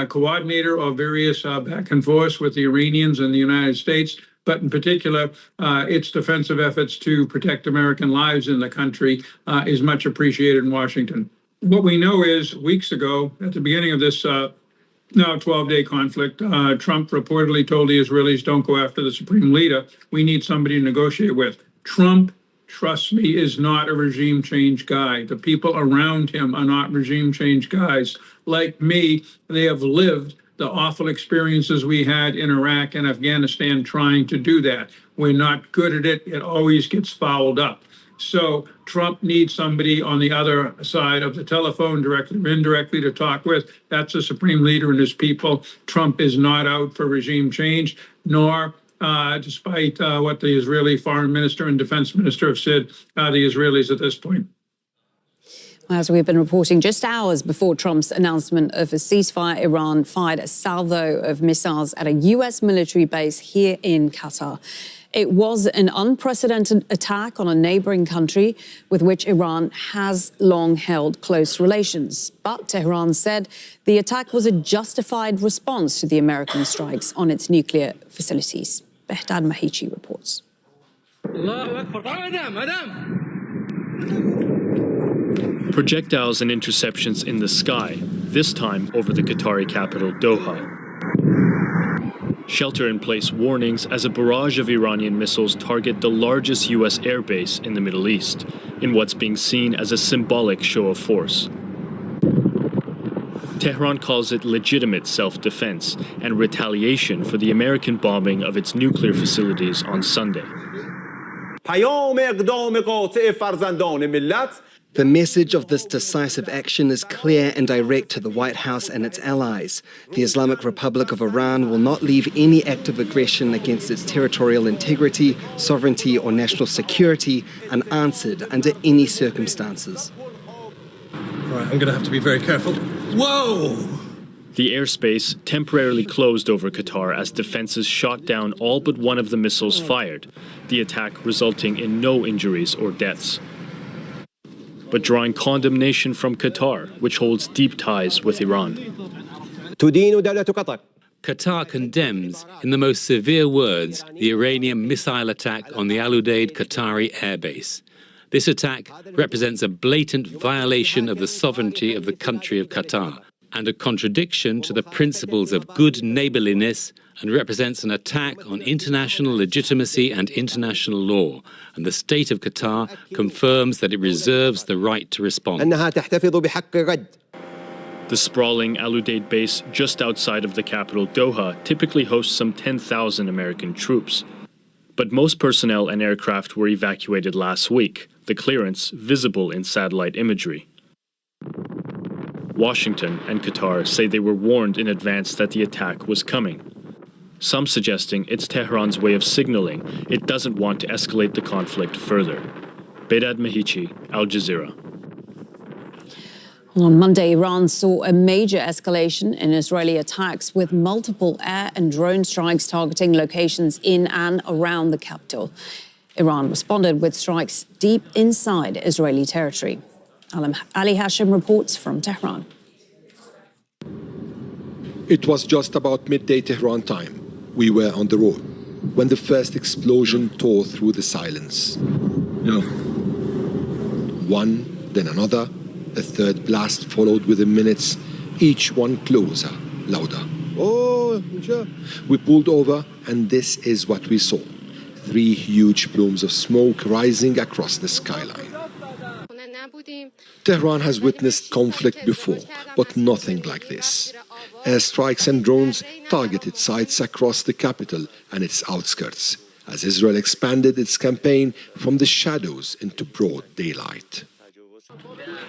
coordinator of various back and forth with the Iranians and the United States, but in particular, its defensive efforts to protect American lives in the country is much appreciated in Washington. What we know is weeks ago, at the beginning of this now 12-day conflict, Trump reportedly told the Israelis, don't go after the supreme leader. We need somebody to negotiate with. Trump, trust me, is not a regime change guy. The people around him are not regime change guys. Like me, they have lived the awful experiences we had in Iraq and Afghanistan trying to do that. We're not good at it. It always gets fouled up. So Trump needs somebody on the other side of the telephone, directly or indirectly, to talk with. That's the supreme leader and his people. Trump is not out for regime change, nor, despite what the Israeli foreign minister and defense minister have said, the Israelis at this point. As we've been reporting, just hours before Trump's announcement of a ceasefire, Iran fired a salvo of missiles at a U.S. military base here in Qatar. It was an unprecedented attack on a neighboring country with which Iran has long held close relations. But Tehran said the attack was a justified response to the American strikes on its nuclear facilities. Behdad Mahichi reports. Projectiles and interceptions in the sky, this time over the Qatari capital, Doha. Shelter-in-place warnings as a barrage of Iranian missiles target the largest U.S. airbase in the Middle East, in what's being seen as a symbolic show of force. Tehran calls it legitimate self-defense and retaliation for the American bombing of its nuclear facilities on Sunday. The message of this decisive action is clear and direct to the White House and its allies. The Islamic Republic of Iran will not leave any act of aggression against its territorial integrity, sovereignty, or national security unanswered under any circumstances. All right, I'm going to have to be very careful. Whoa! The airspace temporarily closed over Qatar as defenses shot down all but one of the missiles fired, the attack resulting in no injuries or deaths. but drawing condemnation from Qatar, which holds deep ties with Iran. Qatar condemns, in the most severe words, the Iranian missile attack on the Al Udeid Qatari airbase. This attack represents a blatant violation of the sovereignty of the country of Qatar and a contradiction to the principles of good neighborliness, and represents an attack on international legitimacy and international law. And the state of Qatar confirms that it reserves the right to respond. The sprawling Al Udeid base just outside of the capital, Doha, typically hosts some 10,000 American troops. But most personnel and aircraft were evacuated last week, the clearance visible in satellite imagery. Washington and Qatar say they were warned in advance that the attack was coming. Some suggesting it's Tehran's way of signaling it doesn't want to escalate the conflict further. Bedad Mehichi, Al Jazeera. On Monday, Iran saw a major escalation in Israeli attacks with multiple air and drone strikes targeting locations in and around the capital. Iran responded with strikes deep inside Israeli territory. Ali Hashim reports from Tehran. It was just about midday Tehran time. We were on the road when the first explosion tore through the silence. One, then another. A third blast followed within minutes, each one closer, louder. We pulled over, and this is what we saw. 3 huge plumes of smoke rising across the skyline. Tehran has witnessed conflict before, but nothing like this. Airstrikes and drones targeted sites across the capital and its outskirts, as Israel expanded its campaign from the shadows into broad daylight.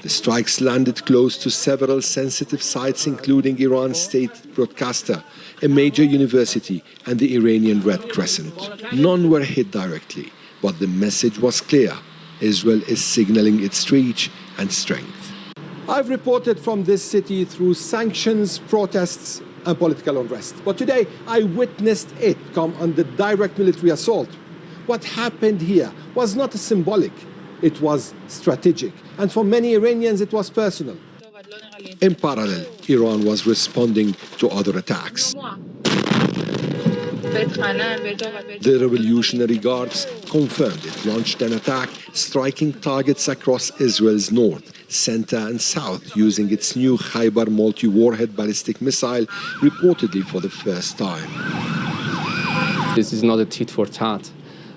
The strikes landed close to several sensitive sites, including Iran's state broadcaster, a major university, and the Iranian Red Crescent. None were hit directly, but the message was clear. Israel is signaling its reach and strength. I've reported from this city through sanctions, protests, and political unrest. But today, I witnessed it come under direct military assault. What happened here was not symbolic. It was strategic. And for many Iranians, it was personal. In parallel, Iran was responding to other attacks. The Revolutionary Guards confirmed it launched an attack, striking targets across Israel's north, center, and south using its new Khaybar multi-warhead ballistic missile, reportedly for the first time. This is not a tit-for-tat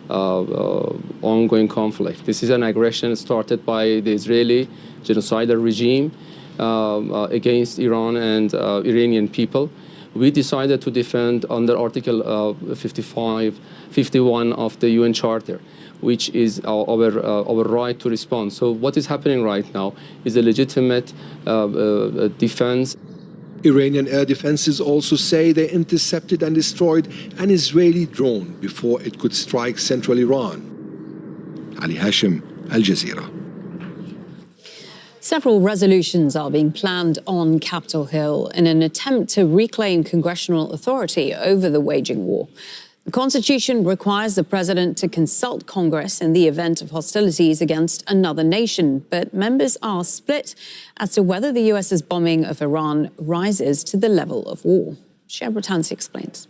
ongoing conflict. This is an aggression started by the Israeli genocidal regime against Iran and Iranian people. We decided to defend under Article 51 of the UN Charter, which is our right to respond. So what is happening right now is a legitimate defense. Iranian air defenses also say they intercepted and destroyed an Israeli drone before it could strike central Iran. Ali Hashim, Al Jazeera. Several resolutions are being planned on Capitol Hill in an attempt to reclaim congressional authority over the waging war. The Constitution requires the president to consult Congress in the event of hostilities against another nation, but members are split as to whether the US's bombing of Iran rises to the level of war. Shebra Tansi explains.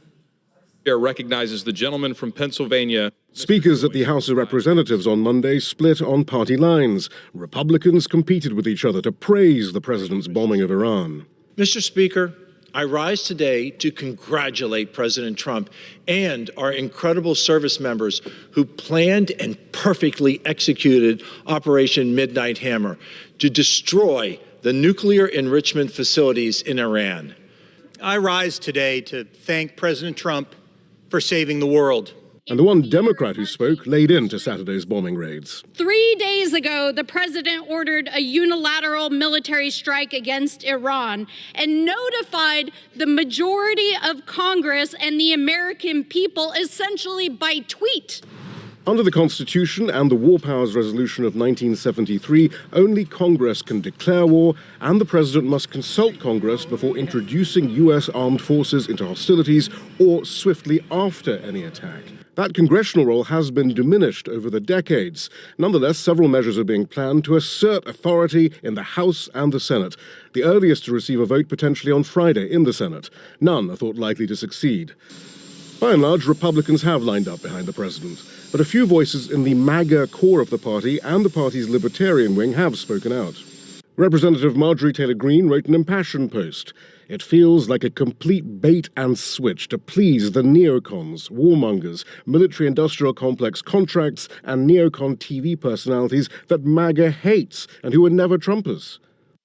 Chair recognizes the gentleman from Pennsylvania. Speakers at the House of Representatives on Monday split on party lines. Republicans competed with each other to praise the president's bombing of Iran. Mr. Speaker, I rise today to congratulate President Trump and our incredible service members who planned and perfectly executed Operation Midnight Hammer to destroy the nuclear enrichment facilities in Iran. I rise today to thank President Trump for saving the world. And the one Democrat who spoke laid into Saturday's bombing raids. 3 days ago, the president ordered a unilateral military strike against Iran and notified the majority of Congress and the American people essentially by tweet. Under the Constitution and the War Powers Resolution of 1973, only Congress can declare war, and the President must consult Congress before introducing U.S. armed forces into hostilities or swiftly after any attack. That congressional role has been diminished over the decades. Nonetheless, several measures are being planned to assert authority in the House and the Senate, the earliest to receive a vote potentially on Friday in the Senate. None are thought likely to succeed. By and large, Republicans have lined up behind the president, but a few voices in the MAGA core of the party and the party's libertarian wing have spoken out. Representative Marjorie Taylor Greene wrote an impassioned post. It feels like a complete bait and switch to please the neocons, warmongers, military-industrial complex contracts, and neocon TV personalities that MAGA hates and who are never Trumpers.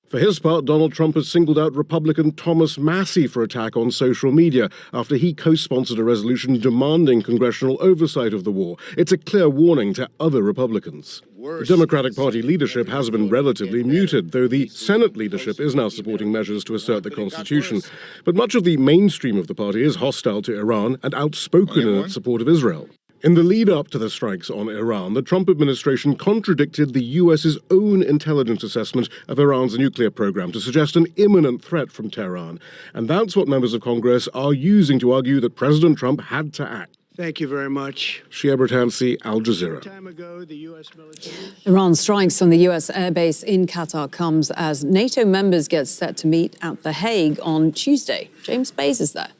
For his part, Donald Trump has singled out Republican Thomas Massie for attack on social media after he co-sponsored a resolution demanding congressional oversight of the war. It's a clear warning to other Republicans. The Democratic Party leadership has been relatively muted, though the Senate leadership is now supporting measures to assert the Constitution. But much of the mainstream of the party is hostile to Iran and outspoken in its support of Israel. In the lead-up to the strikes on Iran, the Trump administration contradicted the U.S.'s own intelligence assessment of Iran's nuclear program to suggest an imminent threat from Tehran. And that's what members of Congress are using to argue that President Trump had to act. Thank you very much. Shia Bertansi, Al Jazeera. Iran strikes on the U.S. airbase in Qatar comes as NATO members get set to meet at The Hague on Tuesday. James Bays is there.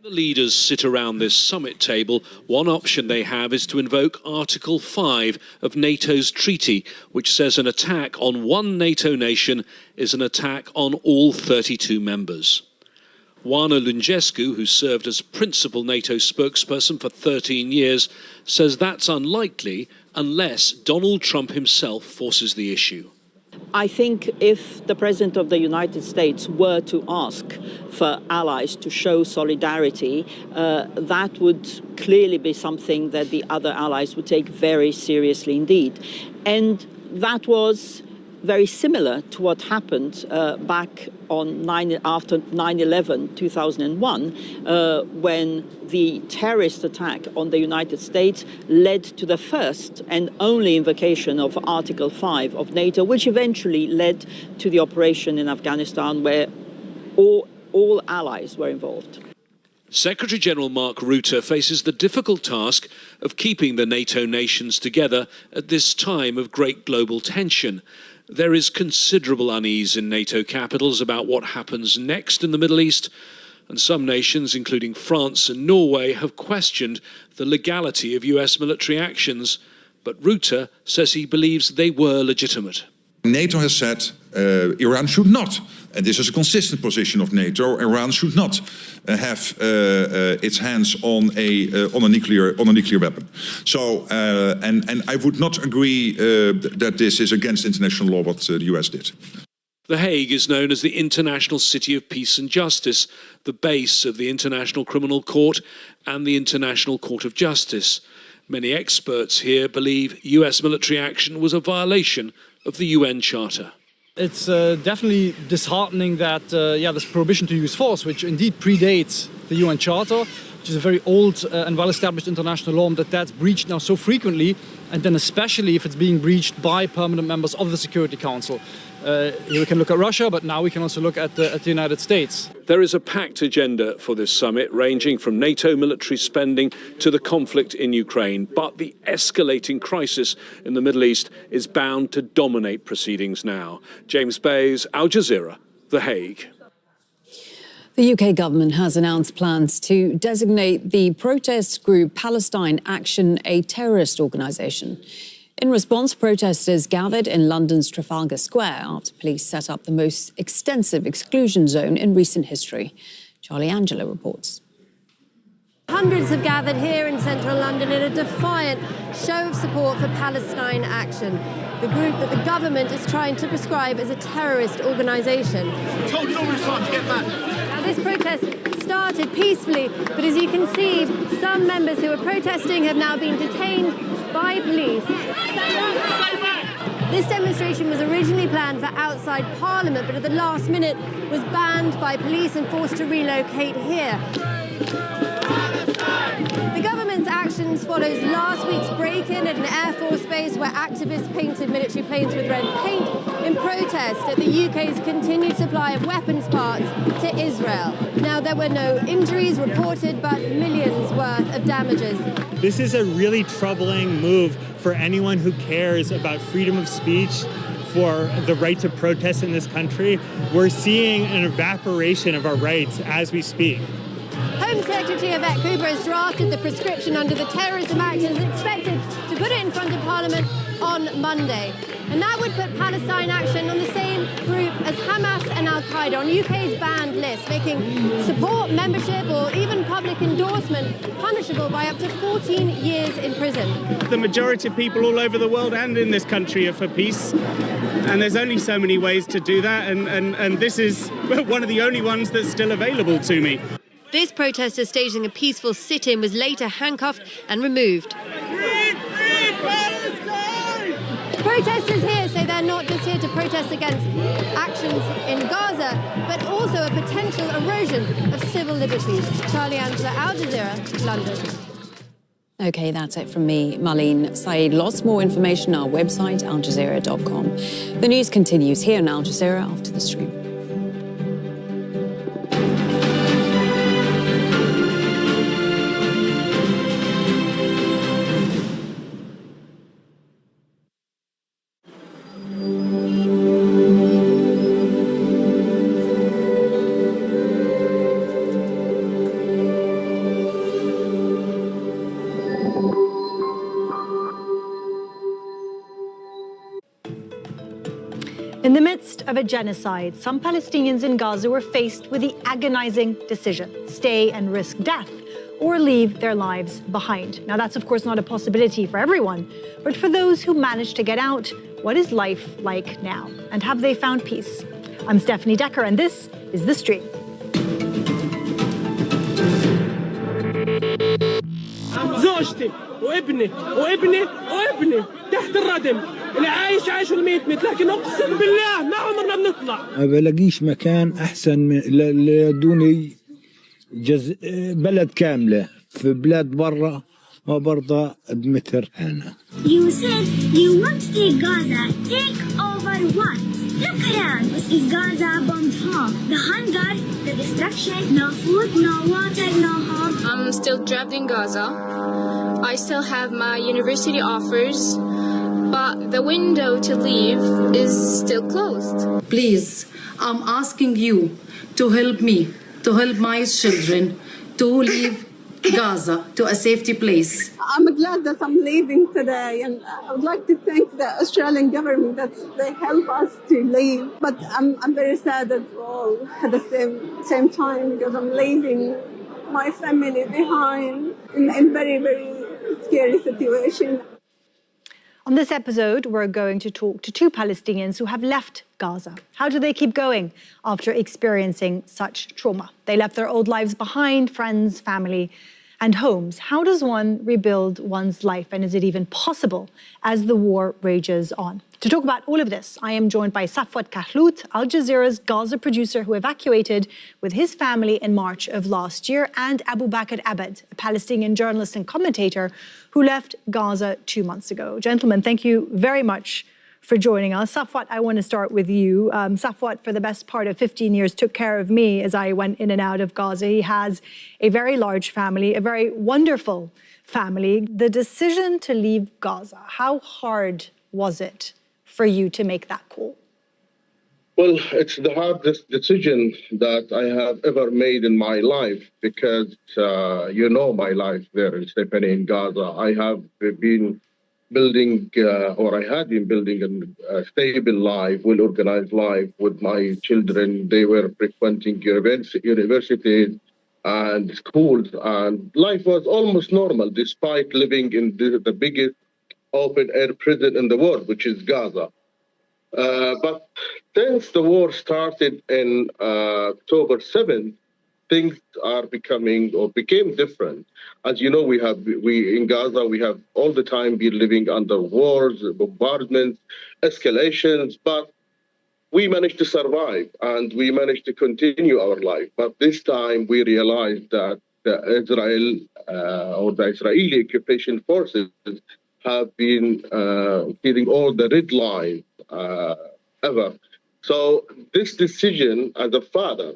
The leaders sit around this summit table. One option they have is to invoke Article 5 of NATO's treaty, which says an attack on one NATO nation is an attack on all 32 members. Wana Lungescu, who served as principal NATO spokesperson for 13 years, says that's unlikely unless Donald Trump himself forces the issue. I think if the President of the United States were to ask for allies to show solidarity, that would clearly be something that the other allies would take very seriously indeed. And that was very similar to what happened back on after 9/11, 2001, when the terrorist attack on the United States led to the first and only invocation of Article 5 of NATO, which eventually led to the operation in Afghanistan where all allies were involved. Secretary General Mark Rutte faces the difficult task of keeping the NATO nations together at this time of great global tension. There is considerable unease in NATO capitals about what happens next in the Middle East, and some nations, including France and Norway, have questioned the legality of US military actions. But Rutte says he believes they were legitimate. NATO has said Iran should not, and this is a consistent position of NATO, Iran should not have its hands on a nuclear weapon. So, and I would not agree that this is against international law what the US did. The Hague is known as the International City of Peace and Justice, the base of the International Criminal Court and the International Court of Justice. Many experts here believe US military action was a violation of the UN Charter. It's definitely disheartening that this prohibition to use force, which indeed predates the UN Charter, which is a very old and well-established international law, that's breached now so frequently, and then especially if it's being breached by permanent members of the Security Council. Here we can look at Russia, but now we can also look at the United States. There is a packed agenda for this summit, ranging from NATO military spending to the conflict in Ukraine. But the escalating crisis in the Middle East is bound to dominate proceedings now. James Bays, Al Jazeera, The Hague. The UK government has announced plans to designate the protest group Palestine Action a terrorist organisation. In response, protesters gathered in London's Trafalgar Square after police set up the most extensive exclusion zone in recent history. Charlie Angelo reports. Hundreds have gathered here in central London in a defiant show of support for Palestine Action, the group that the government is trying to prescribe as a terrorist organisation. Told you numerous times to get back. Now, this protest started peacefully, but as you can see, some members who were protesting have now been detained by police. This demonstration was originally planned for outside Parliament, but at the last minute was banned by police and forced to relocate here. The government's action actions follows last week's break-in at an Air Force base where activists painted military planes with red paint in protest at the UK's continued supply of weapons parts to Israel. Now, there were no injuries reported, but millions worth of damages. This is a really troubling move for anyone who cares about freedom of speech, for the right to protest in this country. We're seeing an evaporation of our rights as we speak. Home Secretary Yvette Cooper has drafted the prescription under the Terrorism Act and is expected to put it in front of Parliament on Monday. And that would put Palestine Action on the same group as Hamas and Al-Qaeda on UK's banned list, making support, membership or even public endorsement punishable by up to 14 years in prison. The majority of people all over the world and in this country are for peace. And there's only so many ways to do that. And this is one of the only ones that's still available to me. This protester staging a peaceful sit-in was later handcuffed and removed. Protesters here say they're not just here to protest against actions in Gaza, but also a potential erosion of civil liberties. Charlie Angela, Al Jazeera, London. OK, that's it from me, Marlene Saeed. Lots more information on our website, aljazeera.com. The news continues here on Al Jazeera after the stream. In the midst of a genocide, some Palestinians in Gaza were faced with the agonizing decision: stay and risk death, or leave their lives behind. Now, that's of course not a possibility for everyone, but for those who managed to get out, what is life like now? And have they found peace? I'm Stephanie Decker, and this is The Stream. زوجتي وابني تحت الردم، اللي عايش والميت ميت، لكن اقسم بالله ما عمرنا بنطلع. ما بلاقيش مكان احسن من اللي يدوني بلد كامله في بلاد برا ما برضى بمثل هنا. You said you want to take Gaza. Take over what? Look around. This is Gaza bombed home. The hunger, the destruction, no food, no water, no home. I'm still trapped in Gaza. I still have my university offers, but the window to leave is still closed. Please, I'm asking you to help me, to help my children, to leave Gaza to a safety place. I'm glad that I'm leaving today, and I would like to thank the Australian government that they help us to leave. But I'm very sad as well at the same time, because I'm leaving my family behind in very, very scary situation. On this episode, we're going to talk to two Palestinians who have left Gaza. How do they keep going after experiencing such trauma? They left their old lives behind, friends, family, and homes. How does one rebuild one's life, and is it even possible as the war rages on? To talk about all of this, I am joined by Safwat Kahlout, Al Jazeera's Gaza producer who evacuated with his family in March of last year, and Abu Bakr Abed, a Palestinian journalist and commentator who left Gaza 2 months ago. Gentlemen, thank you very much for joining us. Safwat, I want to start with you. Safwat, for the best part of 15 years, took care of me as I went in and out of Gaza. He has a very large family, a very wonderful family. The decision to leave Gaza, how hard was it for you to make that call? Well, it's the hardest decision that I have ever made in my life, because you know my life there, Stephanie, in Gaza. I have been building, or I had been building a stable life, well-organized life with my children. They were frequenting universities and schools, and life was almost normal, despite living in the biggest open-air prison in the world, which is Gaza. But since the war started in October 7th, things are became different. As you know, we in Gaza, we have all the time been living under wars, bombardments, escalations, but we managed to survive and we managed to continue our life. But this time we realized that Israel or the Israeli occupation forces have been hitting all the red lines ever. So this decision, as a father,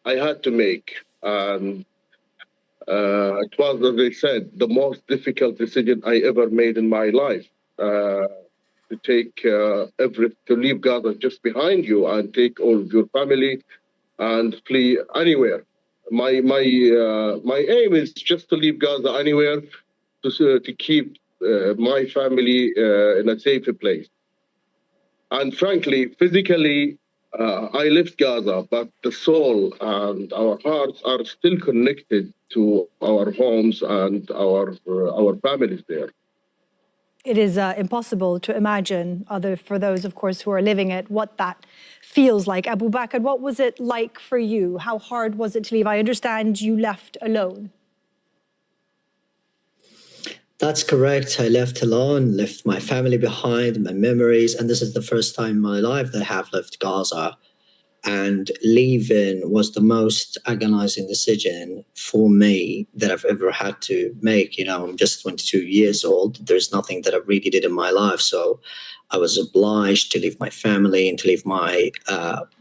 I had to make, and it was, as I said, the most difficult decision I ever made in my life. To take to leave Gaza just behind you and take all of your family and flee anywhere. My aim is just to leave Gaza anywhere to keep my family in a safer place. And frankly, physically, I left Gaza, but the soul and our hearts are still connected to our homes and our families there. It is impossible to imagine, for those, of course, who are living it, what that feels like. Abu Bakr, what was it like for you? How hard was it to leave? I understand you left alone. That's correct. I left alone, left my family behind, my memories, and this is the first time in my life that I have left Gaza. And leaving was the most agonizing decision for me that I've ever had to make. You know, I'm just 22 years old. There's nothing that I really did in my life. So I was obliged to leave my family and to leave my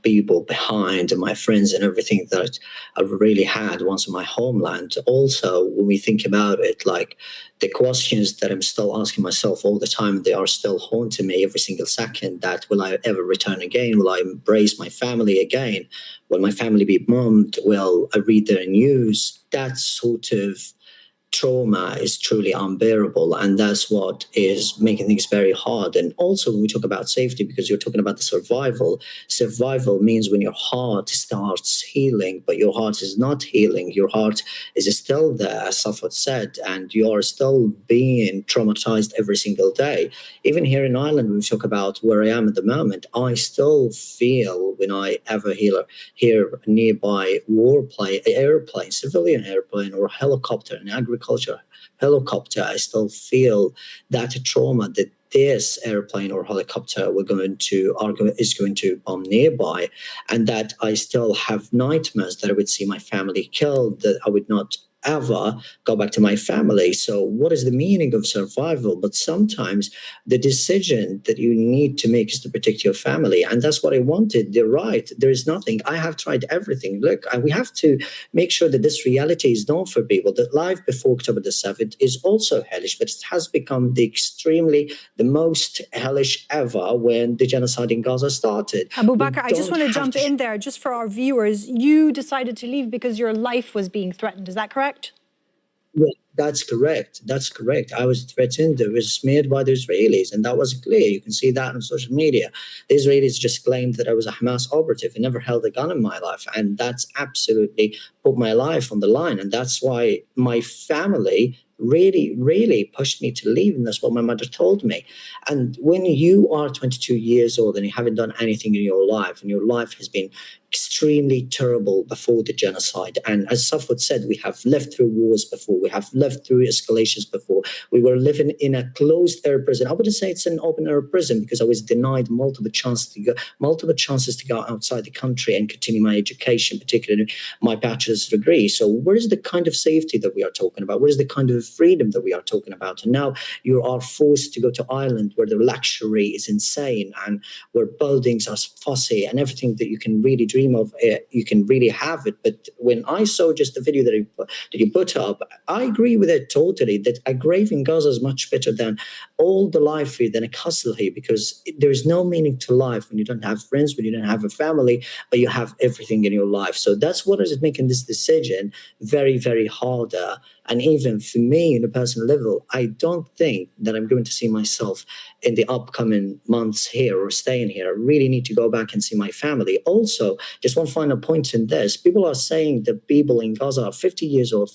people behind and my friends and everything that I really had once in my homeland. Also, when we think about it, like the questions that I'm still asking myself all the time, they are still haunting me every single second. That will I ever return again? Will I embrace my family again? Will my family be bombed? Will I read the news? That sort of trauma is truly unbearable, and that's what is making things very hard. And also when we talk about safety, because you're talking about the survival means when your heart starts healing, but your heart is not healing, your heart is still there, as Safwat said, and you're still being traumatized every single day. Even here in Ireland, when we talk about where I am at the moment, I still feel when I ever hear nearby airplane, civilian airplane or helicopter, an agriculture helicopter, I still feel that trauma that this airplane or helicopter is going to bomb nearby, and that I still have nightmares that I would see my family killed, that I would not ever go back to my family. So what is the meaning of survival? But sometimes the decision that you need to make is to protect your family. And that's what I wanted. They're right. There is nothing. I have tried everything. Look, we have to make sure that this reality is known for people, that life before October the 7th is also hellish, but it has become the most hellish ever when the genocide in Gaza started. Abu Bakr, I just want to jump in there, just for our viewers. You decided to leave because your life was being threatened. Is that correct? Yeah, that's correct. That's correct. I was threatened. It was smeared by the Israelis, and that was clear. You can see that on social media. The Israelis just claimed that I was a Hamas operative. I never held a gun in my life, and that's absolutely put my life on the line. And that's why my family really pushed me to leave, and that's what my mother told me. And when you are 22 years old and you haven't done anything in your life, and your life has been extremely terrible before the genocide, and as Safwat said, we have lived through wars before, we have lived through escalations before. We were living in a closed air prison. I wouldn't say it's an open air prison, because I was denied multiple chances to go outside the country and continue my education, particularly my bachelor's degree. So where is the kind of safety that we are talking about? Where is the kind of freedom that we are talking about? And now you are forced to go to Ireland, where the luxury is insane, and where buildings are fussy, and everything that you can really dream of, you can really have it. But when I saw just the video that you put up, I agree with it totally, that a grave in Gaza is much better than all the life here, than a castle here, because there is no meaning to life when you don't have friends, when you don't have a family, but you have everything in your life. So that's what is making this decision very, very harder. And even for me, on a personal level, I don't think that I'm going to see myself in the upcoming months here or staying here. I really need to go back and see my family. Also, just one final point in this. People are saying that people in Gaza are 50 years old,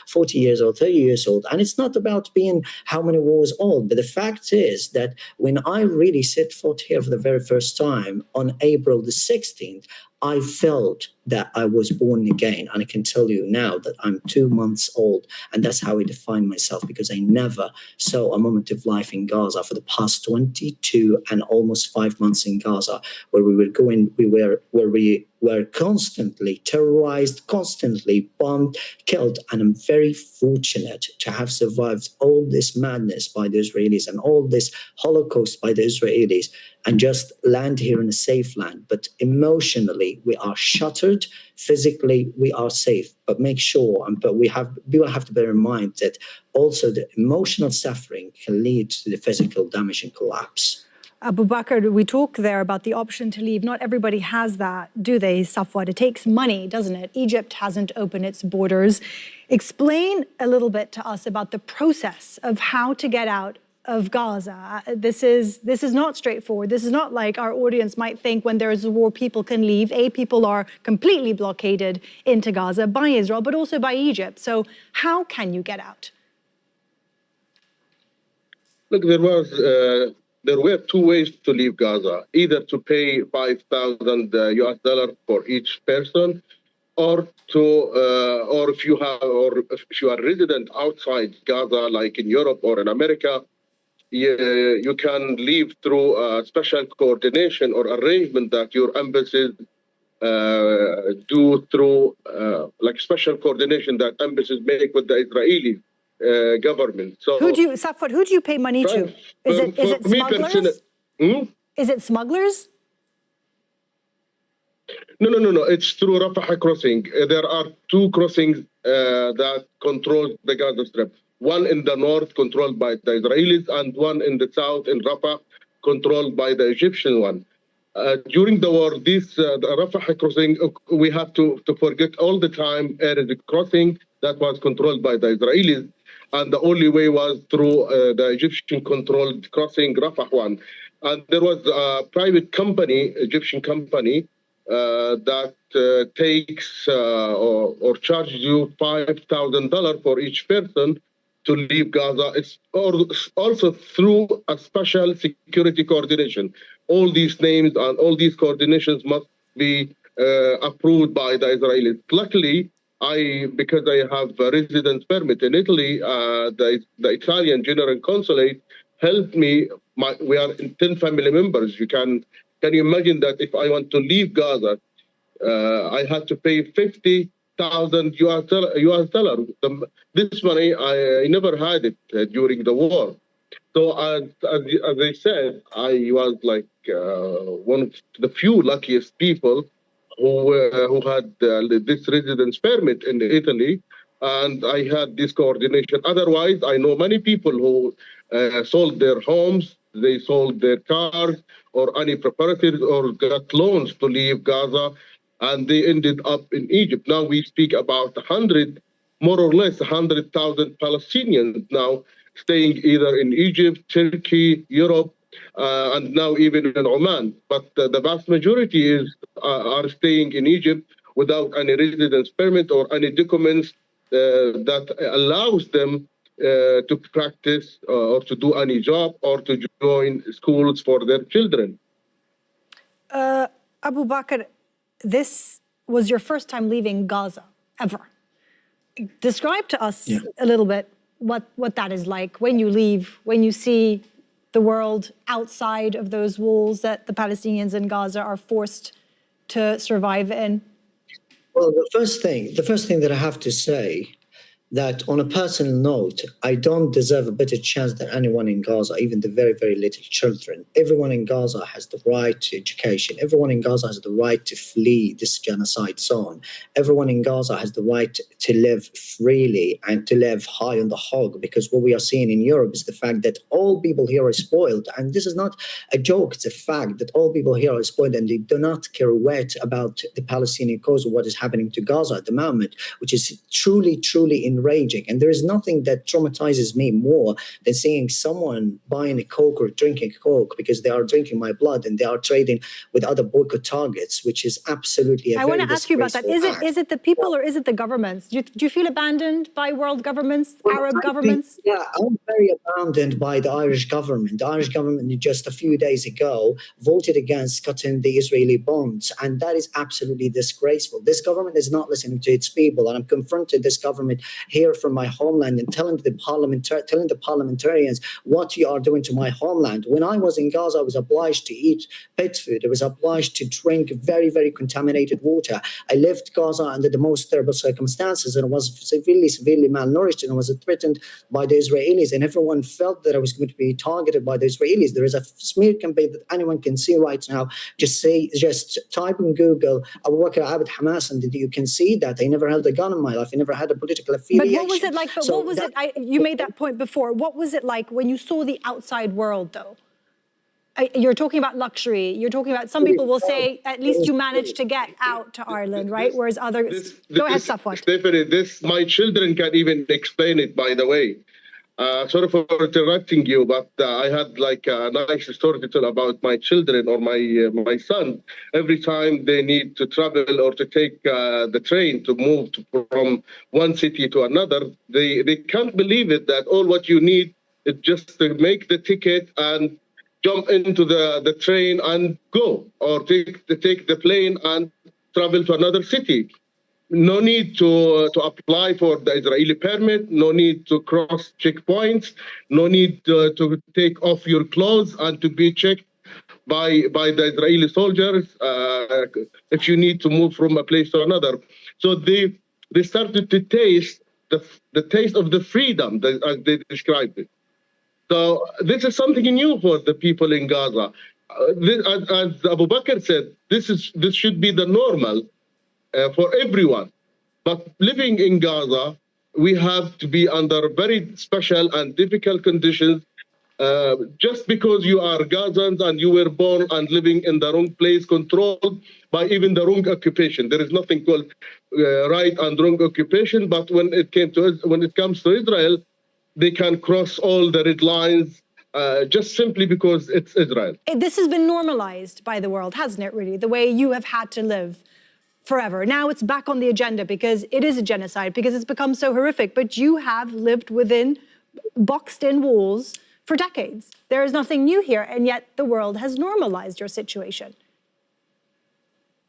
40 years old, 30 years old. And it's not about being how many wars old. But the fact is that when I really set foot here for the very first time on April the 16th, I felt that I was born again. And I can tell you now that I'm 2 months old. And that's how I define myself, because I never saw a moment of life in Gaza for the past 22 and almost 5 months in Gaza, where we were constantly terrorized, constantly bombed, killed. And I'm very fortunate to have survived all this madness by the Israelis and all this Holocaust by the Israelis and just land here in a safe land. But emotionally, we are shattered. Physically, we are safe. But make sure, but we will have to bear in mind that also the emotional suffering can lead to the physical damage and collapse. Abu Bakr, we talk there about the option to leave. Not everybody has that, do they, Safwat? It takes money, doesn't it? Egypt hasn't opened its borders. Explain a little bit to us about the process of how to get out of Gaza. This is not straightforward. This is not like our audience might think when there is a war, people can leave. People are completely blockaded into Gaza by Israel, but also by Egypt. So how can you get out? Look, there were two ways to leave Gaza: either to pay $5,000 for each person, or if you are resident outside Gaza, like in Europe or in America, you can leave through a special coordination or arrangement that your embassies do through like special coordination that embassies make with the Israeli government. So who do you pay money to? Is it smugglers? Is it smugglers? No. It's through Rafah crossing. There are two crossings that control the Gaza Strip. One in the north controlled by the Israelis, and one in the south in Rafah controlled by the Egyptian one. During the war, the Rafah crossing, we have to forget all the time Arabic crossing that was controlled by the Israelis, and the only way was through the Egyptian-controlled crossing, Rafah one. And there was a private company, Egyptian company, that takes or charges you $5,000 for each person to leave Gaza. It's also through a special security coordination. All these names and all these coordinations must be approved by the Israelis. Luckily, because I have a residence permit in Italy, the Italian General Consulate helped me. We are 10 family members. Can you imagine that if I want to leave Gaza, I had to pay $50,000 US. This money, I never had it during the war. So as I said, I was like one of the few luckiest people who had this residence permit in Italy, and I had this coordination. Otherwise, I know many people who sold their homes, they sold their cars, or any properties, or got loans to leave Gaza, and they ended up in Egypt. Now we speak about more or less 100,000 Palestinians now staying either in Egypt, Turkey, Europe, and now even in Oman. But the vast majority are staying in Egypt without any residence permit or any documents that allows them to practice or to do any job or to join schools for their children. Abu Bakr, this was your first time leaving Gaza, ever. Describe to us a little bit what that is like when you leave, when you see the world outside of those walls that the Palestinians in Gaza are forced to survive in. Well, the first thing that I have to say, that on a personal note, I don't deserve a better chance than anyone in Gaza, even the very, very little children. Everyone in Gaza has the right to education. Everyone in Gaza has the right to flee this genocide zone. Everyone in Gaza has the right to live freely and to live high on the hog, because what we are seeing in Europe is the fact that all people here are spoiled. And this is not a joke, it's a fact that all people here are spoiled, and they do not care a whit about the Palestinian cause or what is happening to Gaza at the moment, which is truly, truly enraging. And there is nothing that traumatizes me more than seeing someone buying a Coke or drinking Coke because they are drinking my blood and they are trading with other boycott targets, which is absolutely I want to ask you about that. Is it the people or is it the governments? Do you feel abandoned by world governments, Arab governments? I'm very abandoned by the Irish government. The Irish government just a few days ago voted against cutting the Israeli bonds, and that is absolutely disgraceful. This government is not listening to its people, and I'm confronted this government here from my homeland and telling the parliamentarians what you are doing to my homeland. When I was in Gaza, I was obliged to eat pet food. I was obliged to drink very, very contaminated water. I left Gaza under the most terrible circumstances, and I was severely malnourished, and I was threatened by the Israelis, and everyone felt that I was going to be targeted by the Israelis. There is a smear campaign that anyone can see right now. Just type in Google Abu Bakr Abd Hamas, and you can see that I never held a gun in my life. I never had a political affiliation. But what was it like? You made that point before. What was it like when you saw the outside world, though? You're talking about luxury. You're talking about, some people will say, at least you managed to get out to Ireland, right? Whereas others... Go ahead, Safwat. Stephanie, my children can't even explain it, by the way. Sorry for interrupting you, but I had like a nice story to tell about my children or my son. Every time they need to travel or to take the train to move from one city to another, they can't believe it that all what you need is just to make the ticket and jump into the train and go, or take the plane and travel to another city. No need to apply for the Israeli permit, no need to cross checkpoints, no need to take off your clothes and to be checked by the Israeli soldiers if you need to move from a place to another. So they started to taste the taste of the freedom, as they described it. So this is something new for the people in Gaza. As Abu Bakr said, this should be the normal for everyone. But living in Gaza, we have to be under very special and difficult conditions. Just because you are Gazans and you were born and living in the wrong place, controlled by even the wrong occupation. There is nothing called right and wrong occupation. But when it comes to Israel, they can cross all the red lines just simply because it's Israel. This has been normalized by the world, hasn't it, really? The way you have had to live forever. Now it's back on the agenda because it is a genocide, because it's become so horrific. But you have lived within boxed-in walls for decades. There is nothing new here, and yet the world has normalized your situation.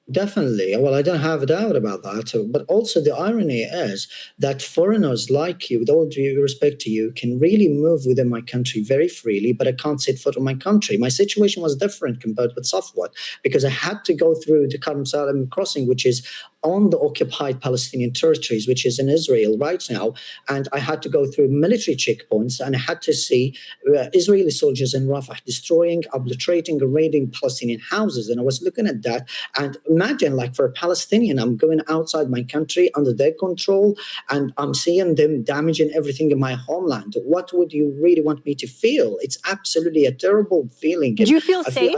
Definitely. Well, I don't have a doubt about that. But also the irony is that foreigners like you, with all due respect to you, can really move within my country very freely, but I can't set foot in my country. My situation was different compared with Safwat, because I had to go through the Karm Salem crossing, which is on the occupied Palestinian territories, which is in Israel right now. And I had to go through military checkpoints, and I had to see Israeli soldiers in Rafah destroying, obliterating, and raiding Palestinian houses. And I was looking at that, and imagine, like, for a Palestinian, I'm going outside my country under their control, and I'm seeing them damaging everything in my homeland. What would you really want me to feel? It's absolutely a terrible feeling. Do you feel safe?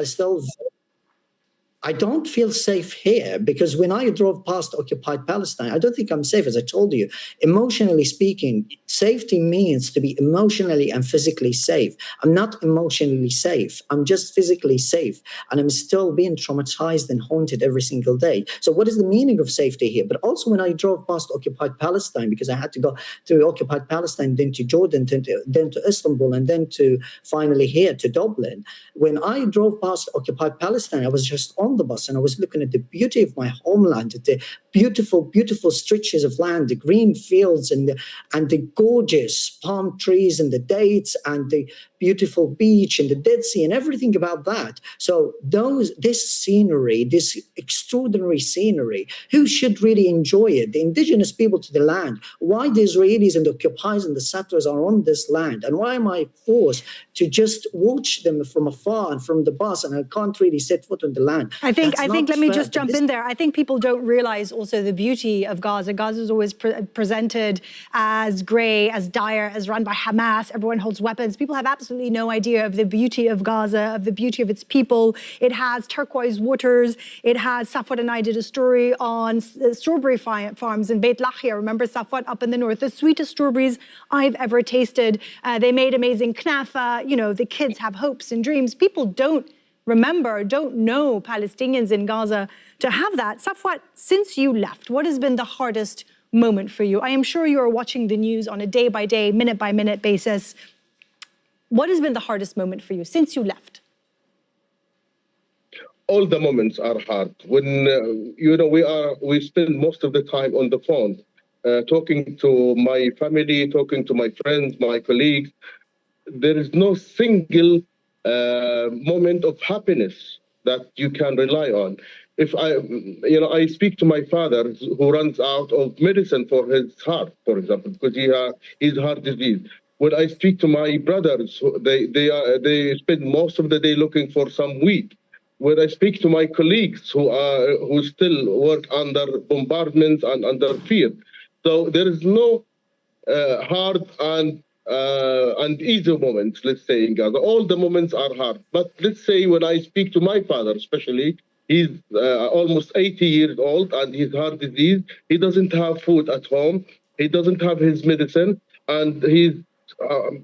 I don't feel safe here, because when I drove past occupied Palestine, I don't think I'm safe, as I told you. Emotionally speaking, safety means to be emotionally and physically safe. I'm not emotionally safe. I'm just physically safe. And I'm still being traumatized and haunted every single day. So what is the meaning of safety here? But also when I drove past occupied Palestine, because I had to go to occupied Palestine, then to Jordan, then to Istanbul, and then to finally here to Dublin. When I drove past occupied Palestine, I was just on the bus, and I was looking at the beauty of my homeland, the beautiful, beautiful stretches of land, the green fields, and the gorgeous palm trees and the dates and the beautiful beach and the Dead Sea and everything about that. So this scenery, this extraordinary scenery, who should really enjoy it? The indigenous people to the land. Why the Israelis and the occupiers and the settlers are on this land? And why am I forced to just watch them from afar and from the bus, and I can't really set foot on the land? I think let me just jump in there. I think people don't realize also the beauty of Gaza. Gaza is always presented as grey, as dire, as run by Hamas. Everyone holds weapons. People have absolutely no idea of the beauty of Gaza, of the beauty of its people. It has turquoise waters. It has, Safwat and I did a story on strawberry farms in Beit Lahia. Remember Safwat, up in the north? The sweetest strawberries I've ever tasted. They made amazing knafa. You know, the kids have hopes and dreams. People don't know Palestinians in Gaza to have that. Safwat, since you left, what has been the hardest moment for you? I am sure you are watching the news on a day-by-day, minute-by-minute basis. What has been the hardest moment for you since you left? All the moments are hard. When we spend most of the time on the phone, talking to my family, talking to my friends, my colleagues, there is no single moment of happiness that you can rely on. If I speak to my father who runs out of medicine for his heart, for example, because he's heart disease. When I speak to my brothers, they spend most of the day looking for some wheat. When I speak to my colleagues who still work under bombardments and under fear, so there is no hard and easy moments, let's say, in Gaza. All the moments are hard. But let's say when I speak to my father, especially, he's almost 80 years old and he's heart disease. He doesn't have food at home. He doesn't have his medicine. And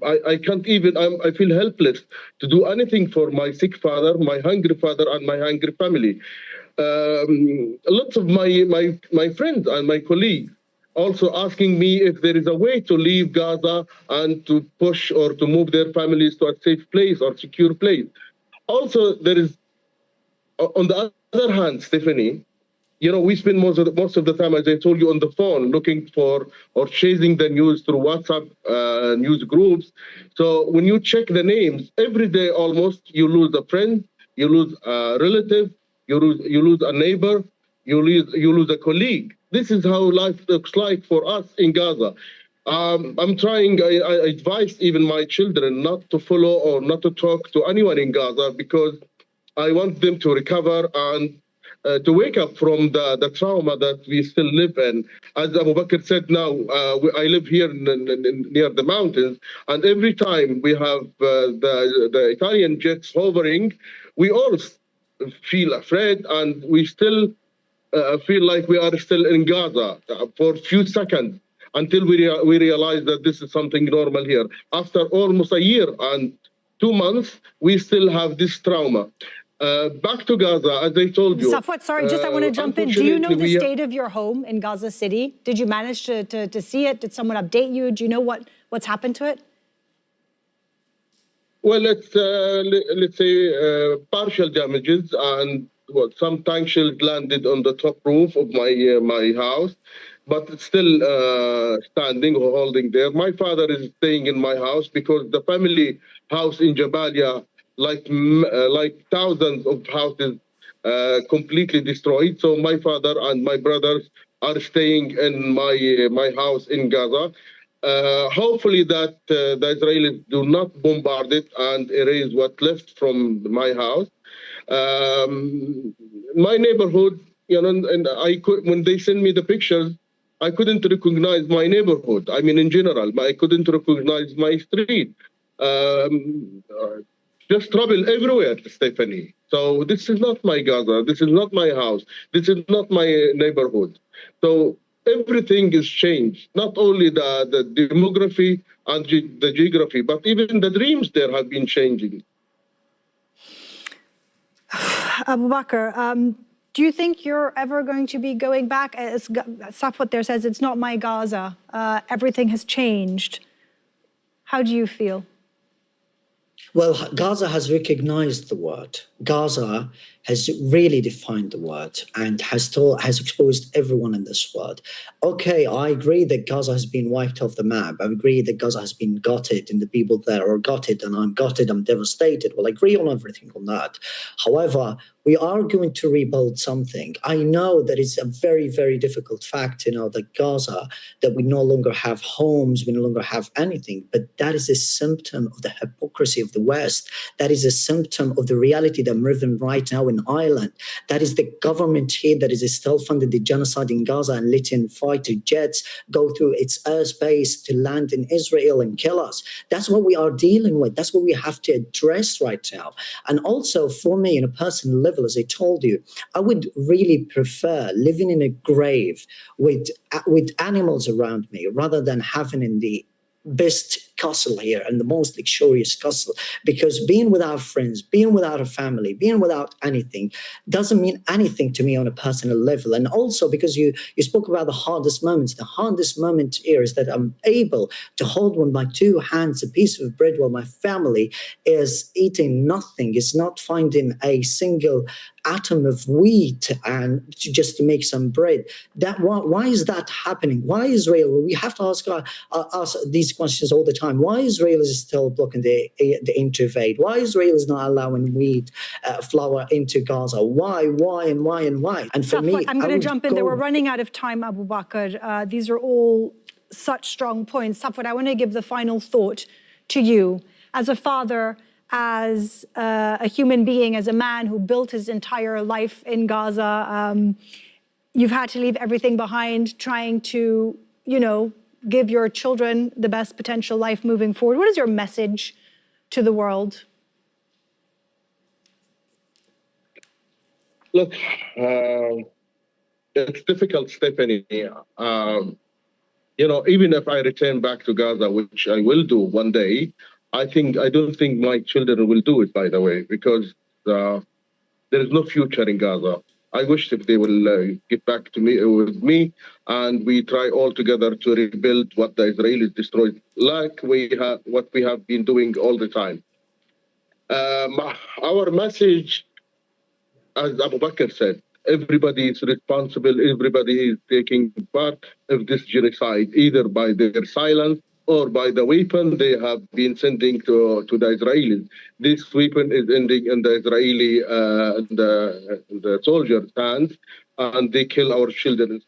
I can't even, I feel helpless to do anything for my sick father, my hungry father, and my hungry family. Lots of my friends and my colleagues also asking me if there is a way to leave Gaza and to push or to move their families to a safe place or secure place. Also, there is, on the other hand, Stephanie, we spend most of the time, as I told you, on the phone looking for or chasing the news through WhatsApp news groups. So when you check the names, every day almost you lose a friend, you lose a relative, you lose a neighbor, you lose a colleague. This is how life looks like for us in Gaza. I'm trying, I advise even my children not to follow or not to talk to anyone in Gaza because I want them to recover and to wake up from the trauma that we still live in. As Abu Bakr said now, I live here near the mountains, and every time we have the Italian jets hovering, we all feel afraid, and we still feel like we are still in Gaza for a few seconds until we realize that this is something normal here. After almost a year and 2 months, we still have this trauma. Back to Gaza, as I told you. Safwat, sorry, I want to jump in. Do you know the state of your home in Gaza City? Did you manage to see it? Did someone update you? Do you know what's happened to it? Well, let's say partial damages, and some tank shells landed on the top roof of my house, but it's still standing or holding there. My father is staying in my house because the family house in Jabalia, like thousands of houses, completely destroyed. So my father and my brothers are staying in my house in Gaza. Hopefully that the Israelis do not bombard it and erase what's left from my house. My neighborhood, and I could, when they send me the pictures, I couldn't recognize my neighborhood. I mean, in general, I couldn't recognize my street. Just trouble everywhere, Stephanie. So this is not my Gaza. This is not my house. This is not my neighborhood. So everything is changed. Not only the demography and the geography, but even the dreams there have been changing. Abu Bakr, do you think you're ever going to be going back? As Safwat there says, it's not my Gaza. Everything has changed. How do you feel? Well, Gaza has recognized the word. Gaza has really defined the word and has exposed everyone in this world. Okay, I agree that Gaza has been wiped off the map. I agree that Gaza has been gutted and the people there are gutted, and I'm gutted, I'm devastated. Well, I agree on everything on that. However, we are going to rebuild something. I know that it's a very, very difficult fact, that Gaza, that we no longer have homes, we no longer have anything, but that is a symptom of the hypocrisy of the West. That is a symptom of the reality that I'm living right now in Ireland. That is the government here that is still funding the genocide in Gaza and letting fighter jets go through its airspace to land in Israel and kill us. That's what we are dealing with. That's what we have to address right now. And also for me, in a personal level, as I told you, I would really prefer living in a grave with animals around me rather than having in the best castle here and the most luxurious castle, because being without friends, being without a family, being without anything doesn't mean anything to me on a personal level. And also because you spoke about the hardest moments. The hardest moment here is that I'm able to hold with my two hands a piece of bread while my family is eating nothing, is not finding a single atom of wheat and just to make some bread. Why is that happening? Why Israel? We have to ask these questions all the time. Why Israel is still blocking the intervade? Why Israel is not allowing wheat, flour into Gaza? Why? And for me, I'm going to jump in there. We're running out of time, Abu Bakr. These are all such strong points. Safwat, I want to give the final thought to you as a father, as a human being, as a man who built his entire life in Gaza. You've had to leave everything behind, trying to, give your children the best potential life moving forward. What is your message to the world? Look, it's difficult, Stephanie. Even if I return back to Gaza, which I will do one day, I don't think my children will do it, by the way, because there is no future in Gaza. I wish if they will get back to me with me, and we try all together to rebuild what the Israelis destroyed, like what we have been doing all the time. Our message, as Abu Bakr said, everybody is responsible. Everybody is taking part of this genocide, either by their silence or by the weapon they have been sending to the Israelis. This weapon is ending in the Israeli the soldiers' hands, and they kill our children.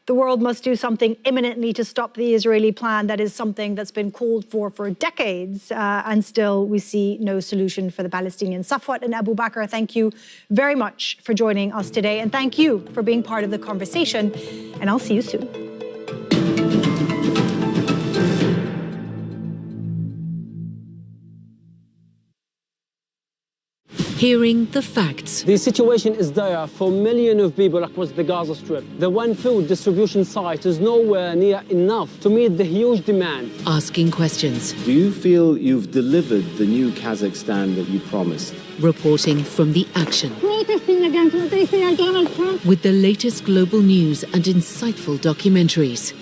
The world must do something imminently to stop the Israeli plan. That is something that's been called for decades, and still we see no solution for the Palestinians. Safwat and Abu Bakr, thank you very much for joining us today, and thank you for being part of the conversation, and I'll see you soon. Hearing the facts. The situation is dire for millions of people across the Gaza Strip. The one food distribution site is nowhere near enough to meet the huge demand. Asking questions. Do you feel you've delivered the new Kazakhstan that you promised? Reporting from the action. Protesting against what they say are Donald Trump. With the latest global news and insightful documentaries.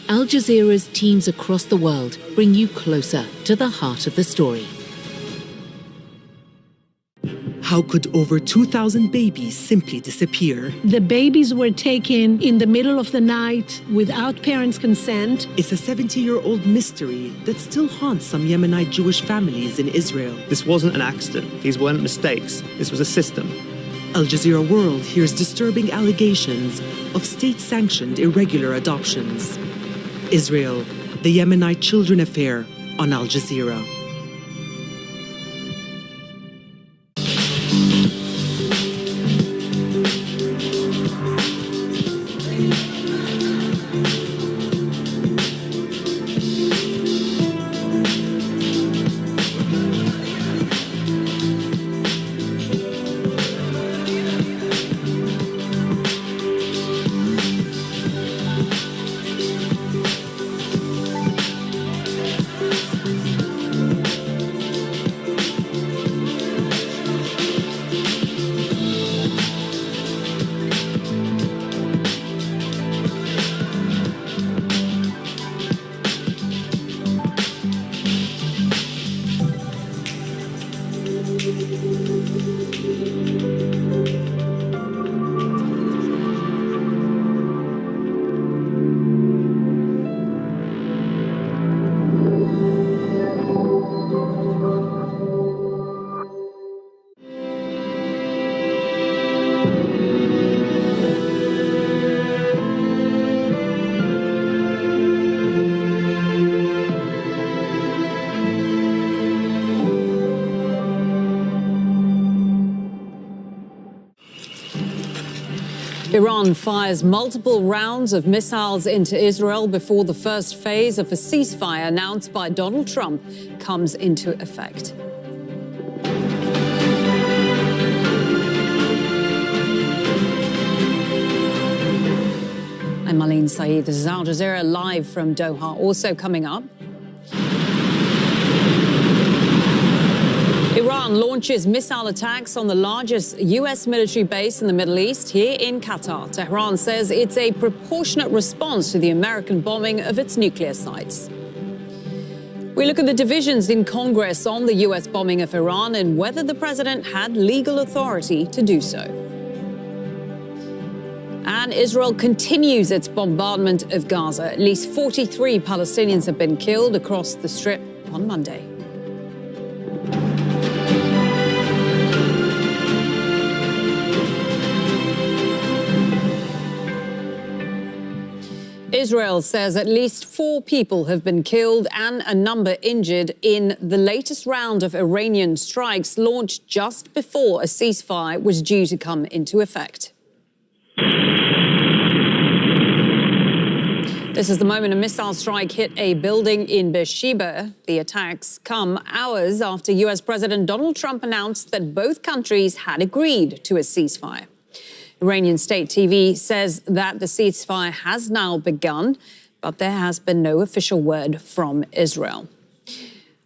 Al Jazeera's teams across the world bring you closer to the heart of the story. How could over 2,000 babies simply disappear? The babies were taken in the middle of the night without parents' consent. It's a 70-year-old mystery that still haunts some Yemenite Jewish families in Israel. This wasn't an accident. These weren't mistakes. This was a system. Al Jazeera World hears disturbing allegations of state-sanctioned irregular adoptions. Israel, the Yemenite children affair on Al Jazeera. Iran fires multiple rounds of missiles into Israel before the first phase of a ceasefire announced by Donald Trump comes into effect. I'm Marlene Saeed. This is Al Jazeera live from Doha. Also coming up, Iran launches missile attacks on the largest U.S. military base in the Middle East, here in Qatar. Tehran says it's a proportionate response to the American bombing of its nuclear sites. We look at the divisions in Congress on the U.S. bombing of Iran and whether the president had legal authority to do so. And Israel continues its bombardment of Gaza. At least 43 Palestinians have been killed across the Strip on Monday. Israel says at least 4 people have been killed and a number injured in the latest round of Iranian strikes launched just before a ceasefire was due to come into effect. This is the moment a missile strike hit a building in Beersheba. The attacks come hours after U.S. President Donald Trump announced that both countries had agreed to a ceasefire. Iranian state TV says that the ceasefire has now begun, but there has been no official word from Israel.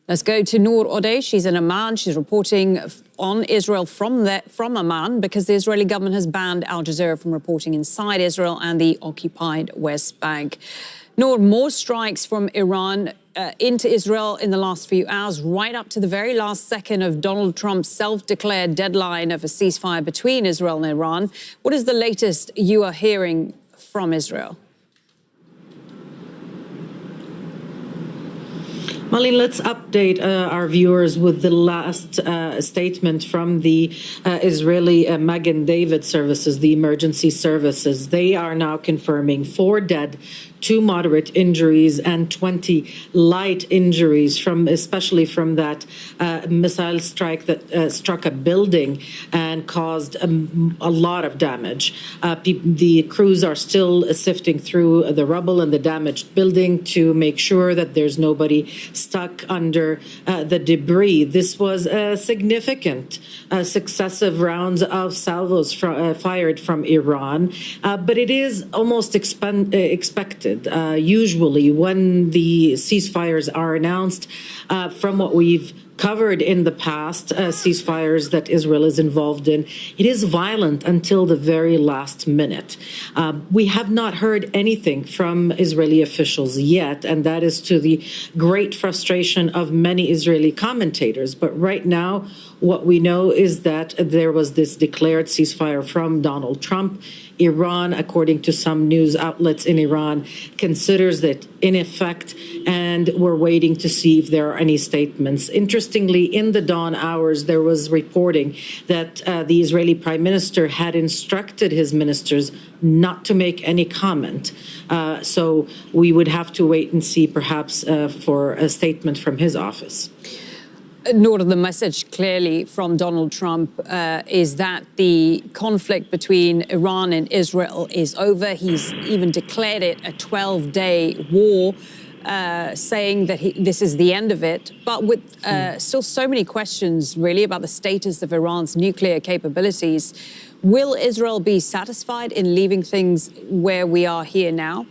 Let's go to Noor Odeh. She's in Amman. She's reporting on Israel from Amman because the Israeli government has banned Al Jazeera from reporting inside Israel and the occupied West Bank. Noor, more strikes from Iran into Israel in the last few hours, right up to the very last second of Donald Trump's self-declared deadline of a ceasefire between Israel and Iran. What is the latest you are hearing from Israel? Malin, let's update our viewers with the last statement from the Israeli Magen David services, the emergency services. They are now confirming 4 dead, 2 moderate injuries and 20 light injuries, especially from that missile strike that struck a building and caused a lot of damage. The crews are still sifting through the rubble and the damaged building to make sure that there's nobody stuck under the debris. This was a significant successive rounds of salvos fired from Iran, but it is almost expected. Usually when the ceasefires are announced, from what we've covered in the past, ceasefires that Israel is involved in, it is violent until the very last minute. We have not heard anything from Israeli officials yet, and that is to the great frustration of many Israeli commentators. But right now, what we know is that there was this declared ceasefire from Donald Trump. Iran, according to some news outlets in Iran, considers that in effect, and we're waiting to see if there are any statements. Interestingly, in the dawn hours, there was reporting that the Israeli Prime Minister had instructed his ministers not to make any comment. So we would have to wait and see, perhaps, for a statement from his office. Nor the message clearly from Donald Trump is that the conflict between Iran and Israel is over. He's even declared it a 12-day war, saying that this is the end of it. But with still so many questions, really, about the status of Iran's nuclear capabilities, will Israel be satisfied in leaving things where we are here now?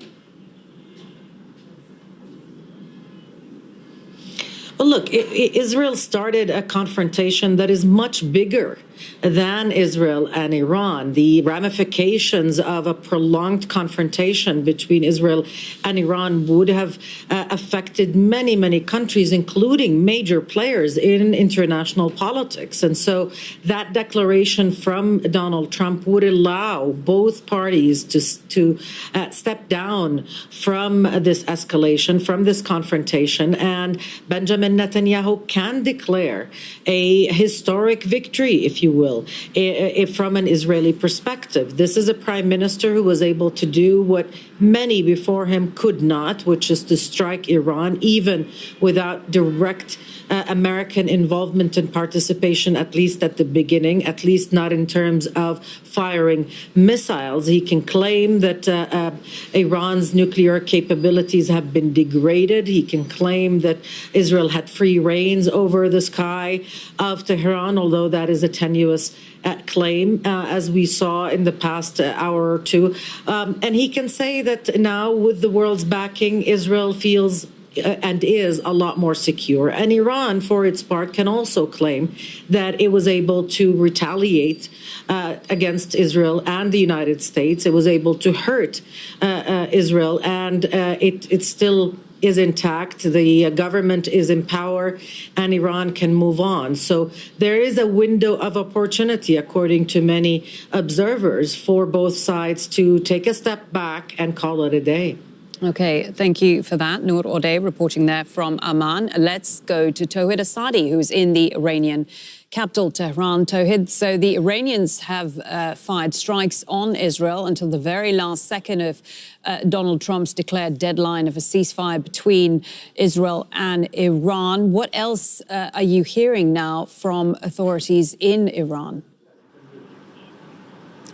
Well, look, Israel started a confrontation that is much bigger than Israel and Iran. The ramifications of a prolonged confrontation between Israel and Iran would have affected many, many countries, including major players in international politics. And so that declaration from Donald Trump would allow both parties to step down from this escalation, from this confrontation, and Benjamin Netanyahu can declare a historic victory, if you will, from an Israeli perspective. This is a prime minister who was able to do what many before him could not, which is to strike Iran, even without direct American involvement and participation, at least at the beginning, at least not in terms of firing missiles. He can claim that Iran's nuclear capabilities have been degraded. He can claim that Israel had free reins over the sky of Tehran, although that is a tenuous claim, as we saw in the past hour or two. And he can say that now, with the world's backing, Israel feels and is a lot more secure. And Iran, for its part, can also claim that it was able to retaliate against Israel and the United States. It was able to hurt Israel, and it still is intact. The government is in power, and Iran can move on. So there is a window of opportunity, according to many observers, for both sides to take a step back and call it a day. Okay, thank you for that. Noor Odeh reporting there from Amman. Let's go to Tawhid Asadi, who's in the Iranian capital, Tehran. Tawhid, so the Iranians have fired strikes on Israel until the very last second of Donald Trump's declared deadline of a ceasefire between Israel and Iran. What else are you hearing now from authorities in Iran?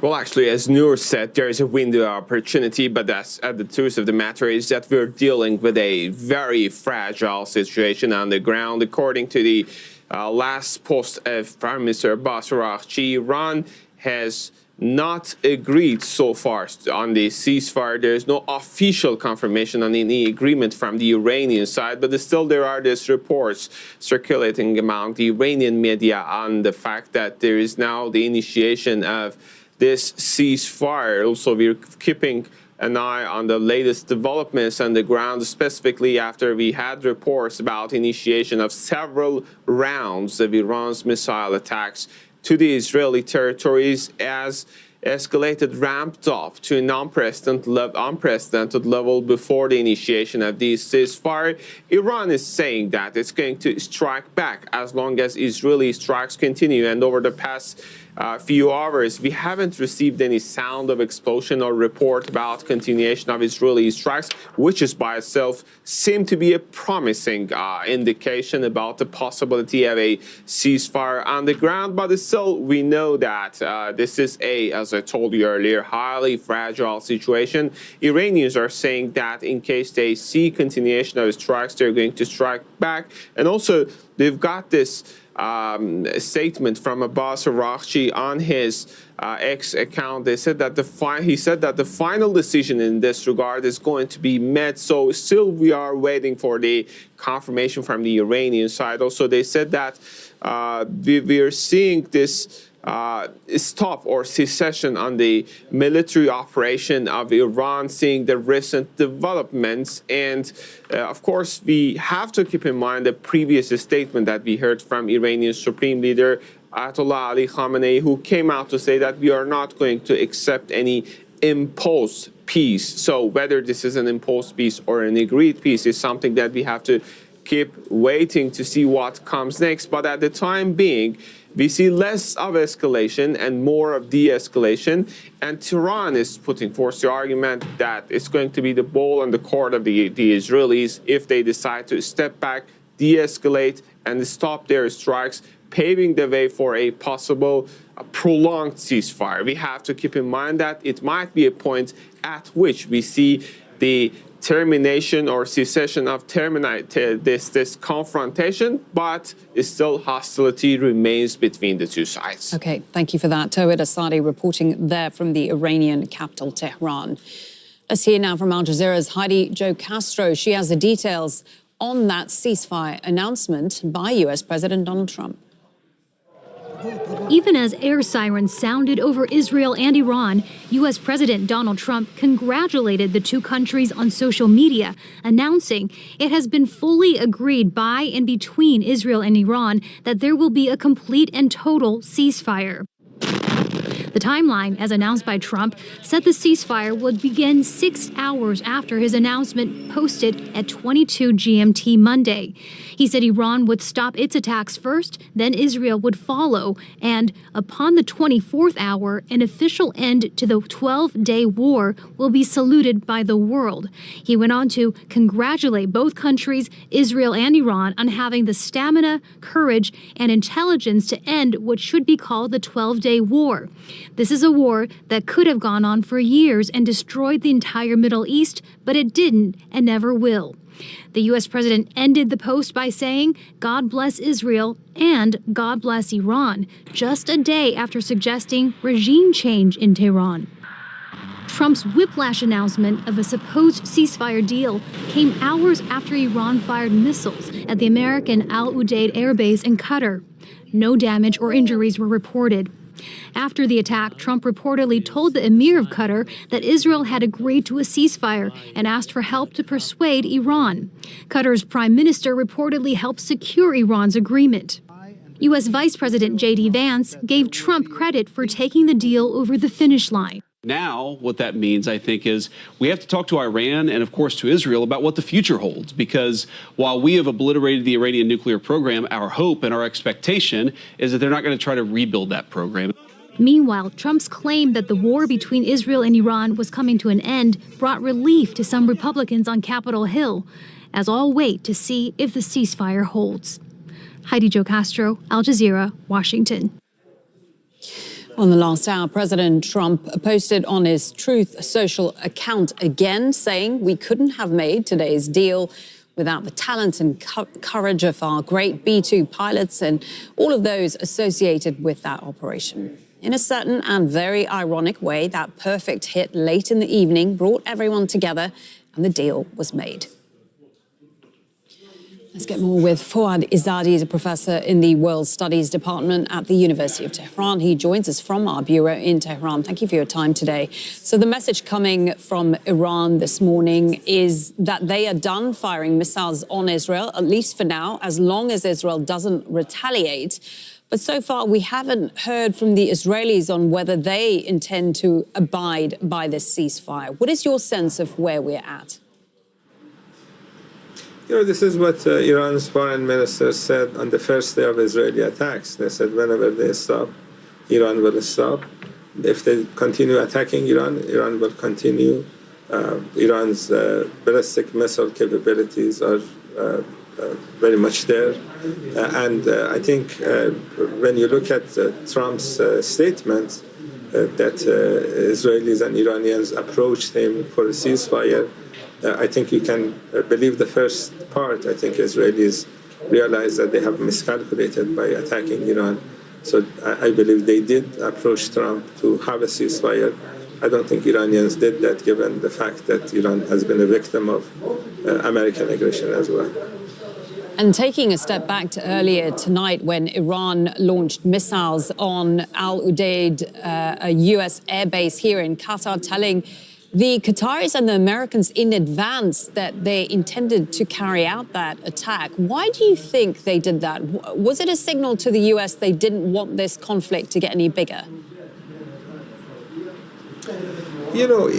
Well, actually, as Noor said, there is a window of opportunity, but that's the truth of the matter is that we're dealing with a very fragile situation on the ground. According to the last post of Prime Minister Abbas Araghchi, Iran has not agreed so far on the ceasefire. There is no official confirmation on any agreement from the Iranian side, but still there are these reports circulating among the Iranian media on the fact that there is now the initiation of this ceasefire. Also, we're keeping an eye on the latest developments on the ground, specifically after we had reports about initiation of several rounds of Iran's missile attacks to the Israeli territories as escalated, ramped up to an unprecedented level before the initiation of this ceasefire. Iran is saying that it's going to strike back as long as Israeli strikes continue, and over the past few hours, we haven't received any sound of explosion or report about continuation of Israeli strikes, which is by itself seemed to be a promising indication about the possibility of a ceasefire on the ground. But still, we know that this is as I told you earlier, highly fragile situation. Iranians are saying that in case they see continuation of strikes, they're going to strike back. And also, they've got this statement from Abbas Araghchi on his X account. He said that the final decision in this regard is going to be met. So still we are waiting for the confirmation from the Iranian side. Also, they said that we are seeing this stop or cessation on the military operation of Iran, seeing the recent developments. And of course, we have to keep in mind the previous statement that we heard from Iranian Supreme Leader Ayatollah Ali Khamenei, who came out to say that we are not going to accept any imposed peace. So whether this is an imposed peace or an agreed peace is something that we have to keep waiting to see what comes next. But at the time being, we see less of escalation and more of de-escalation, and Tehran is putting forth the argument that it's going to be the ball in the court of the Israelis if they decide to step back, de-escalate, and stop their strikes, paving the way for a possible prolonged ceasefire. We have to keep in mind that it might be a point at which we see the termination or cessation of this confrontation, but still hostility remains between the two sides. Okay, thank you for that. Tawhid Asadi reporting there from the Iranian capital, Tehran. Let's hear now from Al Jazeera's Heidi Jo Castro. She has the details on that ceasefire announcement by US President Donald Trump. Even as air sirens sounded over Israel and Iran, U.S. President Donald Trump congratulated the two countries on social media, announcing it has been fully agreed by and between Israel and Iran that there will be a complete and total ceasefire. The timeline, as announced by Trump, said the ceasefire would begin 6 hours after his announcement posted at 22 GMT Monday. He said Iran would stop its attacks first, then Israel would follow, and upon the 24th hour, an official end to the 12-day war will be saluted by the world. He went on to congratulate both countries, Israel and Iran, on having the stamina, courage, and intelligence to end what should be called the 12-day war. This is a war that could have gone on for years and destroyed the entire Middle East, but it didn't and never will. The U.S. president ended the post by saying, "God bless Israel and God bless Iran," just a day after suggesting regime change in Tehran. Trump's whiplash announcement of a supposed ceasefire deal came hours after Iran fired missiles at the American Al Udeid Air Base in Qatar. No damage or injuries were reported. After the attack, Trump reportedly told the Emir of Qatar that Israel had agreed to a ceasefire and asked for help to persuade Iran. Qatar's prime minister reportedly helped secure Iran's agreement. U.S. Vice President J.D. Vance gave Trump credit for taking the deal over the finish line. Now, what that means, I think, is we have to talk to Iran and, of course, to Israel about what the future holds. Because while we have obliterated the Iranian nuclear program, our hope and our expectation is that they're not going to try to rebuild that program. Meanwhile, Trump's claim that the war between Israel and Iran was coming to an end brought relief to some Republicans on Capitol Hill, as all wait to see if the ceasefire holds. Heidi Jo Castro, Al Jazeera, Washington. On the last hour, President Trump posted on his Truth Social account again, saying we couldn't have made today's deal without the talent and courage of our great B-2 pilots and all of those associated with that operation. In a certain and very ironic way, that perfect hit late in the evening brought everyone together and the deal was made. Let's get more with Fouad Izzadi. He's a professor in the World Studies Department at the University of Tehran. He joins us from our bureau in Tehran. Thank you for your time today. So the message coming from Iran this morning is that they are done firing missiles on Israel, at least for now, as long as Israel doesn't retaliate. But so far, we haven't heard from the Israelis on whether they intend to abide by this ceasefire. What is your sense of where we're at? You know, this is what Iran's foreign minister said on the first day of Israeli attacks. They said whenever they stop, Iran will stop. If they continue attacking Iran, Iran will continue. Iran's ballistic missile capabilities are very much there. And I think when you look at Trump's statement that Israelis and Iranians approached him for a ceasefire, I think you can believe the first part. I think Israelis realize that they have miscalculated by attacking Iran. So I believe they did approach Trump to have a ceasefire. I don't think Iranians did that, given the fact that Iran has been a victim of American aggression as well. And taking a step back to earlier tonight when Iran launched missiles on Al Udeid, a U.S. airbase here in Qatar, telling the Qataris and the Americans in advance that they intended to carry out that attack. Why do you think they did that? Was it a signal to the U.S. they didn't want this conflict to get any bigger? You know,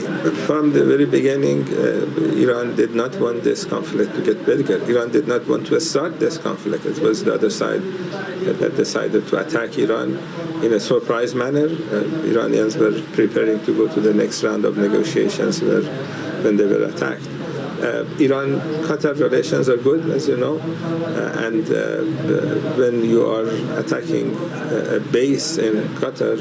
from the very beginning, Iran did not want this conflict to get bigger. Iran did not want to start this conflict. It was the other side that decided to attack Iran in a surprise manner. Iranians were preparing to go to the next round of negotiations when they were attacked. Iran-Qatar relations are good, as you know, and when you are attacking a base in Qatar,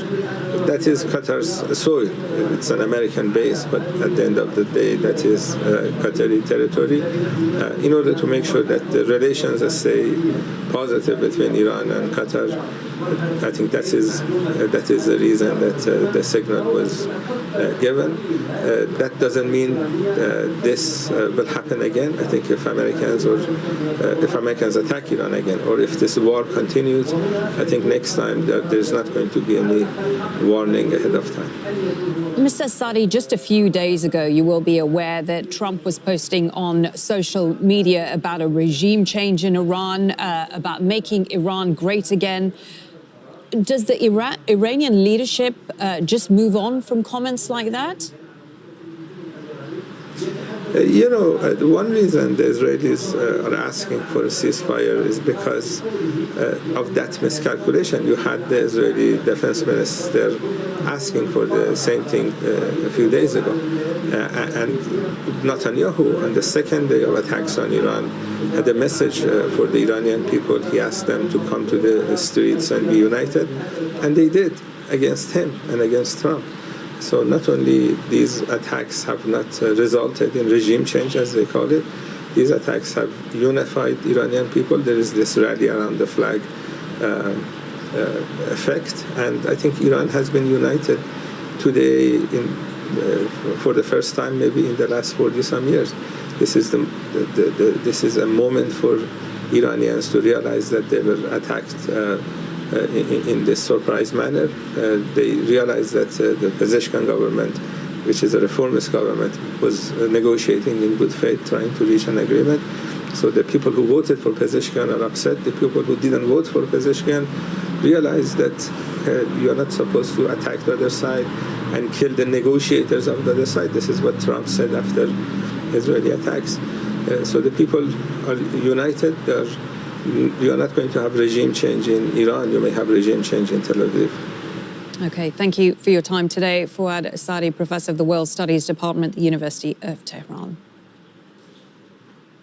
that is Qatar's soil. It's an American base, but at the end of the day, that is Qatari territory. In order to make sure that the relations stay positive between Iran and Qatar, I think that is the reason that the signal was given. That doesn't mean this will happen again. I think if Americans attack Iran again, or if this war continues, I think next time there's not going to be any warning ahead of time. Mr. Sadi, just a few days ago, you will be aware that Trump was posting on social media about a regime change in Iran, about making Iran great again. Does the Iranian leadership just move on from comments like that? You know, one reason the Israelis are asking for a ceasefire is because of that miscalculation. You had the Israeli defense minister asking for the same thing a few days ago. And Netanyahu, on the second day of attacks on Iran, had a message for the Iranian people. He asked them to come to the streets and be united. And they did, against him and against Trump. So not only these attacks have not resulted in regime change, as they call it, these attacks have unified Iranian people. There is this rally around the flag effect, and I think Iran has been united today for the first time maybe in the last 40-some years. This is this is a moment for Iranians to realize that they were attacked in this surprise manner. They realized that the Pezeshkian government, which is a reformist government, was negotiating in good faith, trying to reach an agreement. So the people who voted for Pezeshkian are upset. The people who didn't vote for Pezeshkian realize that you are not supposed to attack the other side and kill the negotiators of the other side. This is what Trump said after Israeli attacks. So the people are united. You are not going to have regime change in Iran. You may have regime change in Tel Aviv. Okay, thank you for your time today. Fouad Sadi, Professor of the World Studies Department at the University of Tehran.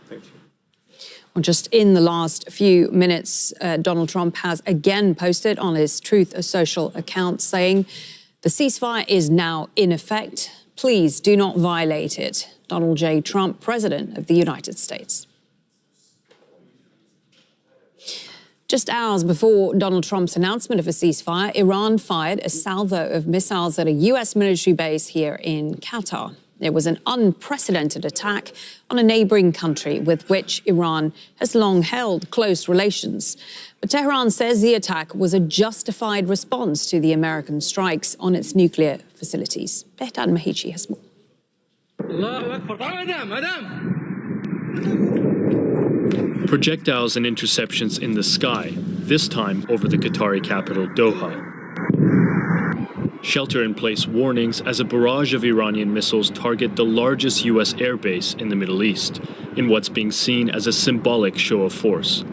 Thank you. Well, just in the last few minutes, Donald Trump has again posted on his Truth Social account saying, "The ceasefire is now in effect. Please do not violate it." Donald J. Trump, President of the United States. Just hours before Donald Trump's announcement of a ceasefire, Iran fired a salvo of missiles at a U.S. military base here in Qatar. It was an unprecedented attack on a neighboring country with which Iran has long held close relations. But Tehran says the attack was a justified response to the American strikes on its nuclear facilities. Behdad Mahichi has more. Projectiles and interceptions in the sky, this time over the Qatari capital, Doha. Shelter-in-place warnings as a barrage of Iranian missiles target the largest U.S. airbase in the Middle East, in what's being seen as a symbolic show of force.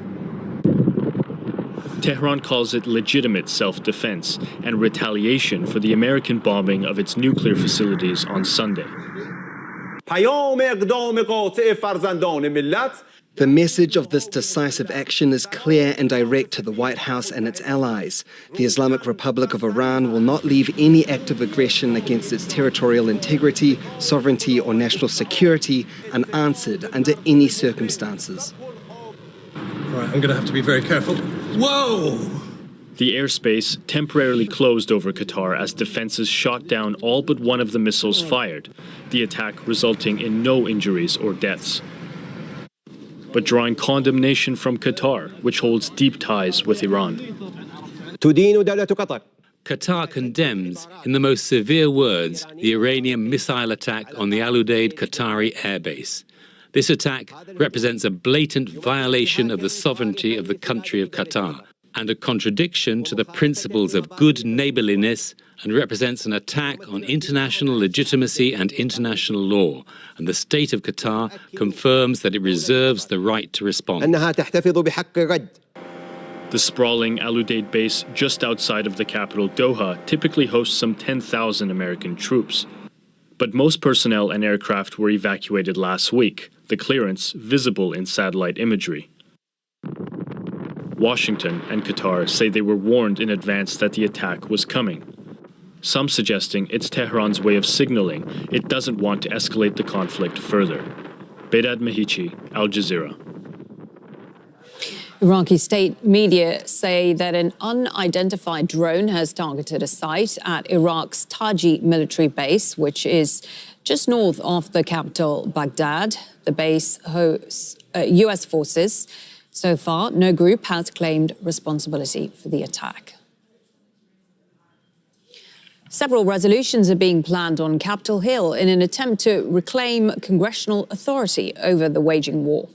Tehran calls it legitimate self-defense and retaliation for the American bombing of its nuclear facilities on Sunday. The message of this decisive action is clear and direct to the White House and its allies. The Islamic Republic of Iran will not leave any act of aggression against its territorial integrity, sovereignty, or national security unanswered under any circumstances. Right, I'm going to have to be very careful. Whoa! The airspace temporarily closed over Qatar as defenses shot down all but one of the missiles fired, the attack resulting in no injuries or deaths. But drawing condemnation from Qatar, which holds deep ties with Iran. Qatar condemns, in the most severe words, the Iranian missile attack on the Al Udeid Qatari airbase. This attack represents a blatant violation of the sovereignty of the country of Qatar and a contradiction to the principles of good neighborliness, and represents an attack on international legitimacy and international law. And the state of Qatar confirms that it reserves the right to respond. The sprawling Al Udeid base just outside of the capital, Doha, typically hosts some 10,000 American troops. But most personnel and aircraft were evacuated last week, the clearance visible in satellite imagery. Washington and Qatar say they were warned in advance that the attack was coming. Some suggesting it's Tehran's way of signaling it doesn't want to escalate the conflict further. Behdad Mahichi, Al Jazeera. Iraqi state media say that an unidentified drone has targeted a site at Iraq's Taji military base, which is just north of the capital, Baghdad. The base hosts U.S. forces. So far, no group has claimed responsibility for the attack. Several resolutions are being planned on Capitol Hill in an attempt to reclaim congressional authority over the waging war.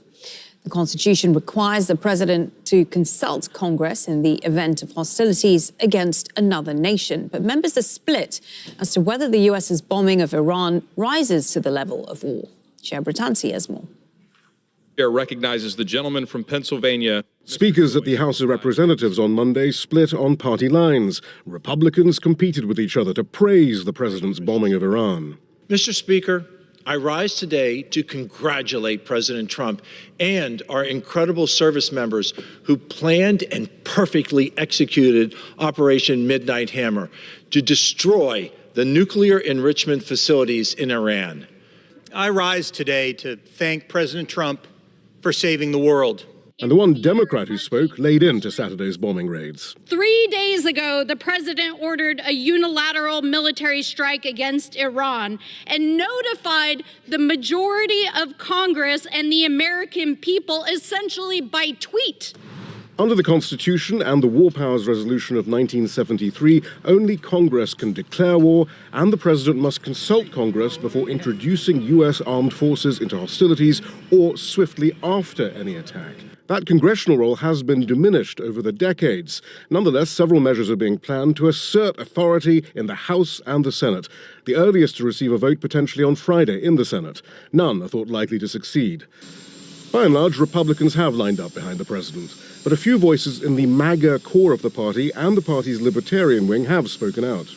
The Constitution requires the president to consult Congress in the event of hostilities against another nation, but members are split as to whether the US's bombing of Iran rises to the level of war. Chair Britansi has more. Chair recognizes the gentleman from Pennsylvania. Speakers at the House of Representatives on Monday split on party lines. Republicans competed with each other to praise the president's bombing of Iran. Mr. Speaker, I rise today to congratulate President Trump and our incredible service members who planned and perfectly executed Operation Midnight Hammer to destroy the nuclear enrichment facilities in Iran. I rise today to thank President Trump for saving the world. And the one Democrat who spoke laid into Saturday's bombing raids. 3 days ago, the president ordered a unilateral military strike against Iran and notified the majority of Congress and the American people essentially by tweet. Under the Constitution and the War Powers Resolution of 1973, only Congress can declare war, and the President must consult Congress before introducing U.S. armed forces into hostilities or swiftly after any attack. That congressional role has been diminished over the decades. Nonetheless, several measures are being planned to assert authority in the House and the Senate, the earliest to receive a vote potentially on Friday in the Senate. None are thought likely to succeed. By and large, Republicans have lined up behind the president, but a few voices in the MAGA core of the party and the party's libertarian wing have spoken out.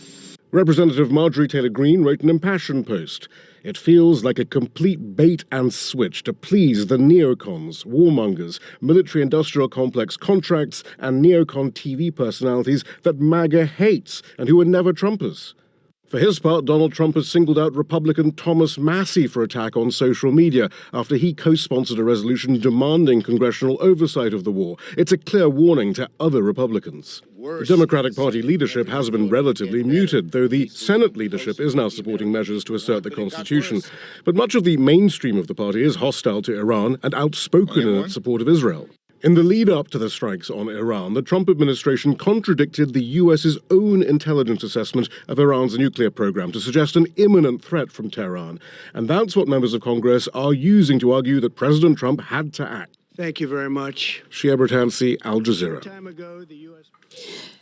Representative Marjorie Taylor Greene wrote an impassioned post. It feels like a complete bait and switch to please the neocons, warmongers, military-industrial complex contracts, and neocon TV personalities that MAGA hates and who are never Trumpers. For his part, Donald Trump has singled out Republican Thomas Massie for attack on social media after he co-sponsored a resolution demanding congressional oversight of the war. It's a clear warning to other Republicans. The Democratic Party leadership has been relatively muted, though the Senate leadership is now supporting measures to assert the Constitution. But much of the mainstream of the party is hostile to Iran and outspoken in its support of Israel. In the lead-up to the strikes on Iran, the Trump administration contradicted the U.S.'s own intelligence assessment of Iran's nuclear program to suggest an imminent threat from Tehran. And that's what members of Congress are using to argue that President Trump had to act. Thank you very much. Shia Bertansi, Al Jazeera.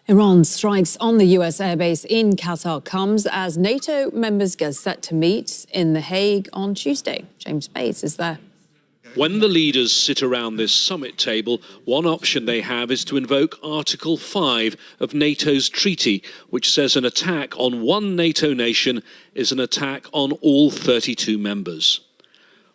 Iran strikes on the U.S. airbase in Qatar comes as NATO members get set to meet in The Hague on Tuesday. James Bays is there. When the leaders sit around this summit table, one option they have is to invoke Article 5 of NATO's treaty, which says an attack on one NATO nation is an attack on all 32 members.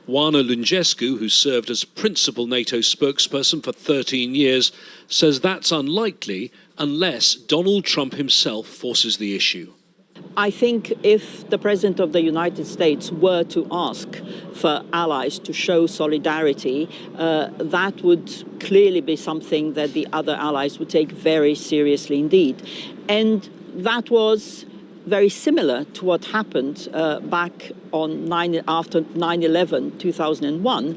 Oana Lungescu, who served as principal NATO spokesperson for 13 years, says that's unlikely unless Donald Trump himself forces the issue. I think if the President of the United States were to ask for allies to show solidarity, that would clearly be something that the other allies would take very seriously indeed. And that was very similar to what happened back on after 9/11, 2001,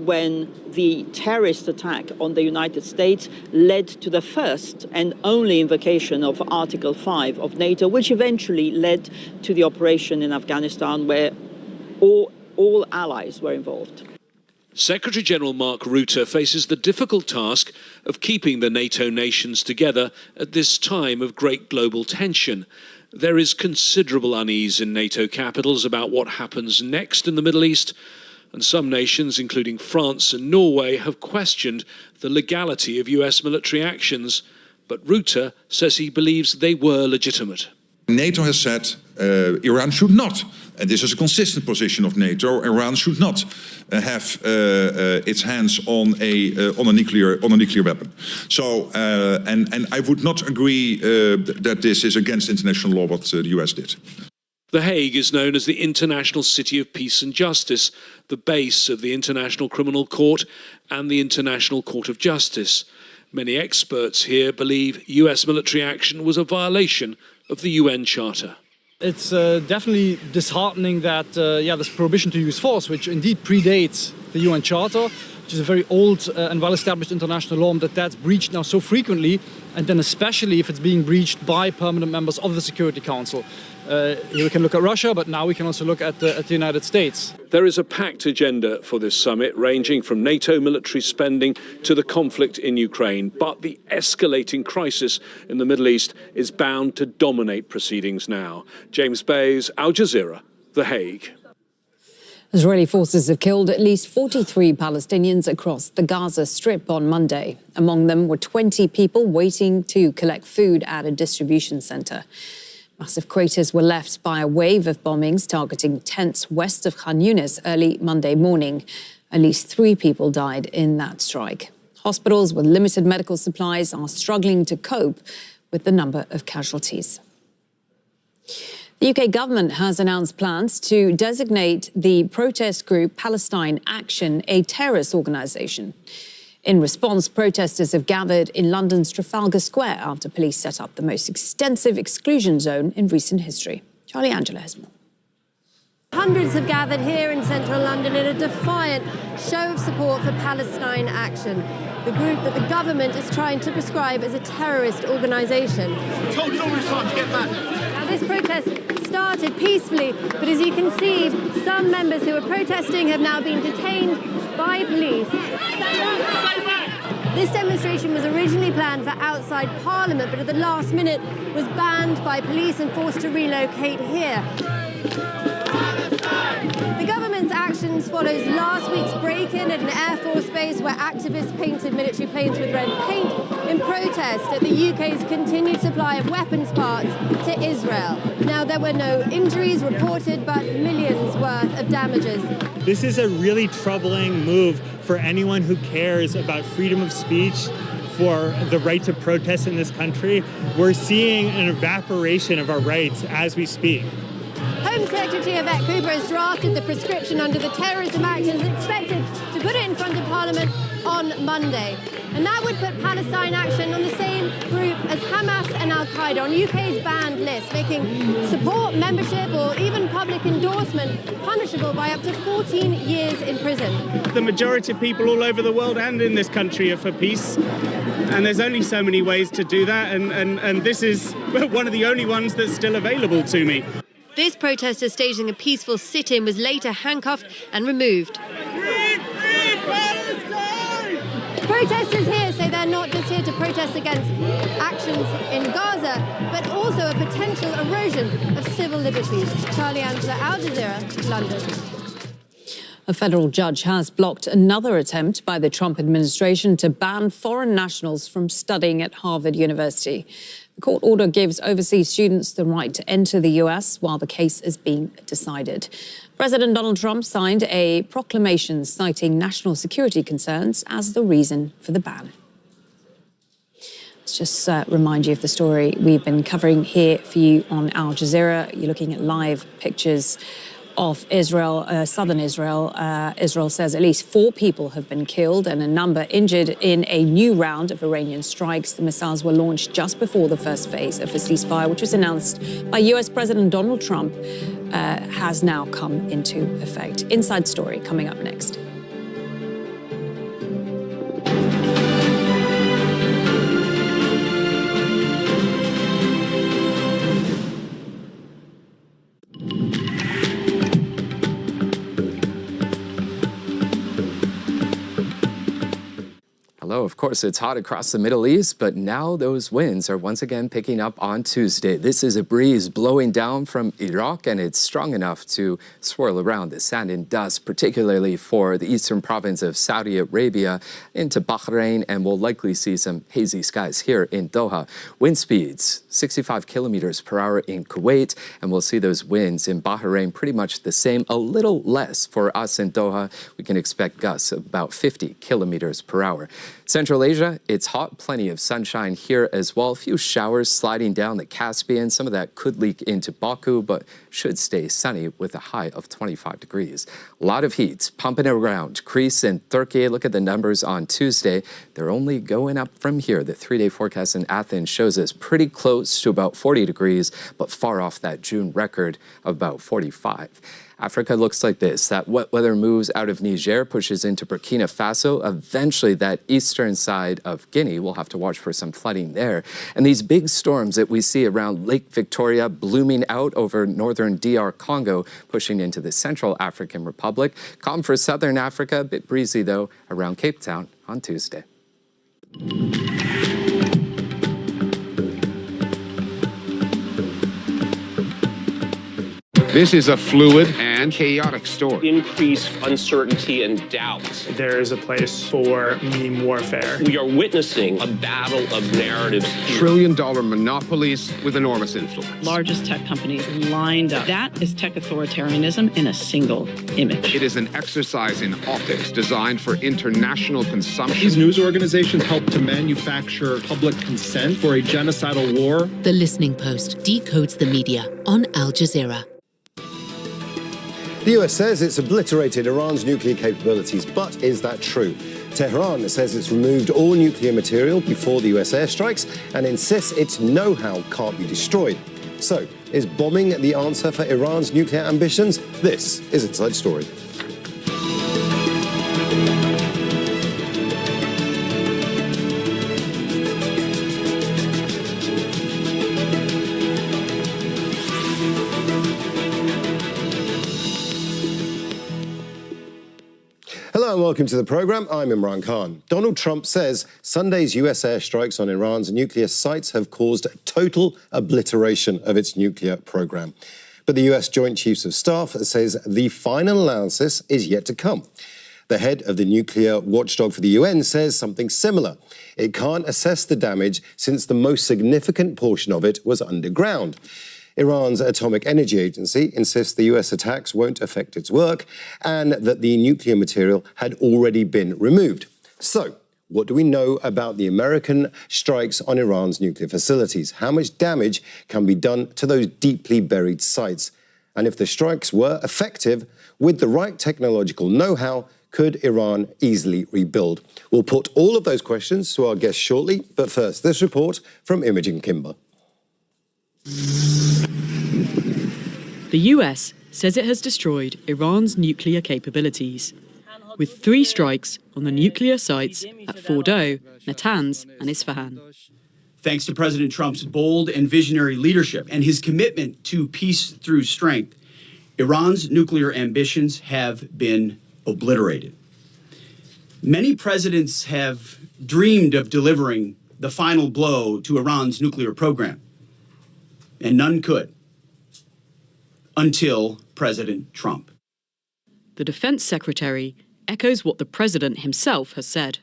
when the terrorist attack on the United States led to the first and only invocation of Article 5 of NATO, which eventually led to the operation in Afghanistan where all allies were involved. Secretary General Mark Rutte faces the difficult task of keeping the NATO nations together at this time of great global tension. There is considerable unease in NATO capitals about what happens next in the Middle East, and some nations, including France and Norway, have questioned the legality of US military actions, but Rutte says he believes they were legitimate. NATO has said Iran should not, and this is a consistent position of NATO, Iran should not have its hands on a nuclear weapon. So, and I would not agree that this is against international law what the US did. The Hague is known as the International City of Peace and Justice, the base of the International Criminal Court and the International Court of Justice. Many experts here believe US military action was a violation of the UN Charter. It's definitely disheartening that this prohibition to use force, which indeed predates the UN Charter, which is a very old and well-established international law, that's breached now so frequently, and then especially if it's being breached by permanent members of the Security Council. Here we can look at Russia, but now we can also look at the United States. There is a packed agenda for this summit, ranging from NATO military spending to the conflict in Ukraine. But the escalating crisis in the Middle East is bound to dominate proceedings now. James Bays, Al Jazeera, The Hague. Israeli forces have killed at least 43 Palestinians across the Gaza Strip on Monday. Among them were 20 people waiting to collect food at a distribution centre. Massive craters were left by a wave of bombings targeting tents west of Khan Yunis early Monday morning. At least 3 people died in that strike. Hospitals with limited medical supplies are struggling to cope with the number of casualties. The UK government has announced plans to designate the protest group Palestine Action a terrorist organisation. In response, protesters have gathered in London's Trafalgar Square after police set up the most extensive exclusion zone in recent history. Charlie Angela has more. Hundreds have gathered here in central London in a defiant show of support for Palestine Action, the group that the government is trying to prescribe as a terrorist organisation. Told you always time to get back. Now, this protest started peacefully, but as you can see, some members who were protesting have now been detained by police. This demonstration was originally planned for outside Parliament, but at the last minute was banned by police and forced to relocate here. The government's actions follows last week's break-in at an Air Force base where activists painted military planes with red paint in protest at the UK's continued supply of weapons parts to Israel. Now, there were no injuries reported, but millions worth of damages. This is a really troubling move for anyone who cares about freedom of speech, for the right to protest in this country. We're seeing an evaporation of our rights as we speak. Home Secretary Yvette Cooper has drafted the prescription under the Terrorism Act and is expected to put it in front of Parliament on Monday. And that would put Palestine Action on the same group as Hamas and Al-Qaeda on UK's banned list, making support, membership or even public endorsement punishable by up to 14 years in prison. The majority of people all over the world and in this country are for peace. And there's only so many ways to do that. And this is one of the only ones that's still available to me. This protester staging a peaceful sit-in was later handcuffed and removed. Protesters here say they're not just here to protest against actions in Gaza, but also a potential erosion of civil liberties. Charlie Angela, Al Jazeera, London. A federal judge has blocked another attempt by the Trump administration to ban foreign nationals from studying at Harvard University. The court order gives overseas students the right to enter the US while the case is being decided. President Donald Trump signed a proclamation citing national security concerns as the reason for the ban. Let's just remind you of the story we've been covering here for you on Al Jazeera. You're looking at live pictures of Israel, southern Israel. Israel says at least 4 people have been killed and a number injured in a new round of Iranian strikes. The missiles were launched just before the first phase of a ceasefire, which was announced by US President Donald Trump, has now come into effect. Inside Story coming up next. Hello, of course, it's hot across the Middle East, but now those winds are once again picking up on Tuesday. This is a breeze blowing down from Iraq, and it's strong enough to swirl around the sand and dust, particularly for the eastern province of Saudi Arabia into Bahrain, and we'll likely see some hazy skies here in Doha. Wind speeds 65 kilometers per hour in Kuwait, and we'll see those winds in Bahrain pretty much the same, a little less for us in Doha. We can expect gusts of about 50 kilometers per hour. Central Asia, it's hot, plenty of sunshine here as well. A few showers sliding down the Caspian. Some of that could leak into Baku, but should stay sunny with a high of 25 degrees. A lot of heat pumping around Greece and Turkey. Look at the numbers on Tuesday. They're only going up from here. The 3-day forecast in Athens shows us pretty close to about 40 degrees, but far off that June record of about 45. Africa looks like this. That wet weather moves out of Niger, pushes into Burkina Faso. Eventually, that eastern side of Guinea, we'll have to watch for some flooding there. And these big storms that we see around Lake Victoria blooming out over northern DR Congo, pushing into the Central African Republic. Calm for southern Africa, a bit breezy, though, around Cape Town on Tuesday. This is a fluid and chaotic story. Increased uncertainty and doubt. There is a place for meme warfare. We are witnessing a battle of narratives here. Trillion-dollar monopolies with enormous influence. Largest tech companies lined up. That is tech authoritarianism in a single image. It is an exercise in optics designed for international consumption. These news organizations help to manufacture public consent for a genocidal war. The Listening Post decodes the media on Al Jazeera. The US says it's obliterated Iran's nuclear capabilities, but is that true? Tehran says it's removed all nuclear material before the US airstrikes and insists its know-how can't be destroyed. So, is bombing the answer for Iran's nuclear ambitions? This is Inside Story. Hello and welcome to the programme. I'm Imran Khan. Donald Trump says Sunday's US airstrikes on Iran's nuclear sites have caused total obliteration of its nuclear programme. But the US Joint Chiefs of Staff says the final analysis is yet to come. The head of the nuclear watchdog for the UN says something similar. It can't assess the damage since the most significant portion of it was underground. Iran's Atomic Energy Agency insists the US attacks won't affect its work and that the nuclear material had already been removed. So, what do we know about the American strikes on Iran's nuclear facilities? How much damage can be done to those deeply buried sites? And if the strikes were effective, with the right technological know-how, could Iran easily rebuild? We'll put all of those questions to our guests shortly, but first, this report from Imogen Kimber. The US says it has destroyed Iran's nuclear capabilities, with 3 strikes on the nuclear sites at Fordow, Natanz and Isfahan. Thanks to President Trump's bold and visionary leadership and his commitment to peace through strength, Iran's nuclear ambitions have been obliterated. Many presidents have dreamed of delivering the final blow to Iran's nuclear program, and none could, until President Trump. The defense secretary echoes what the president himself has said.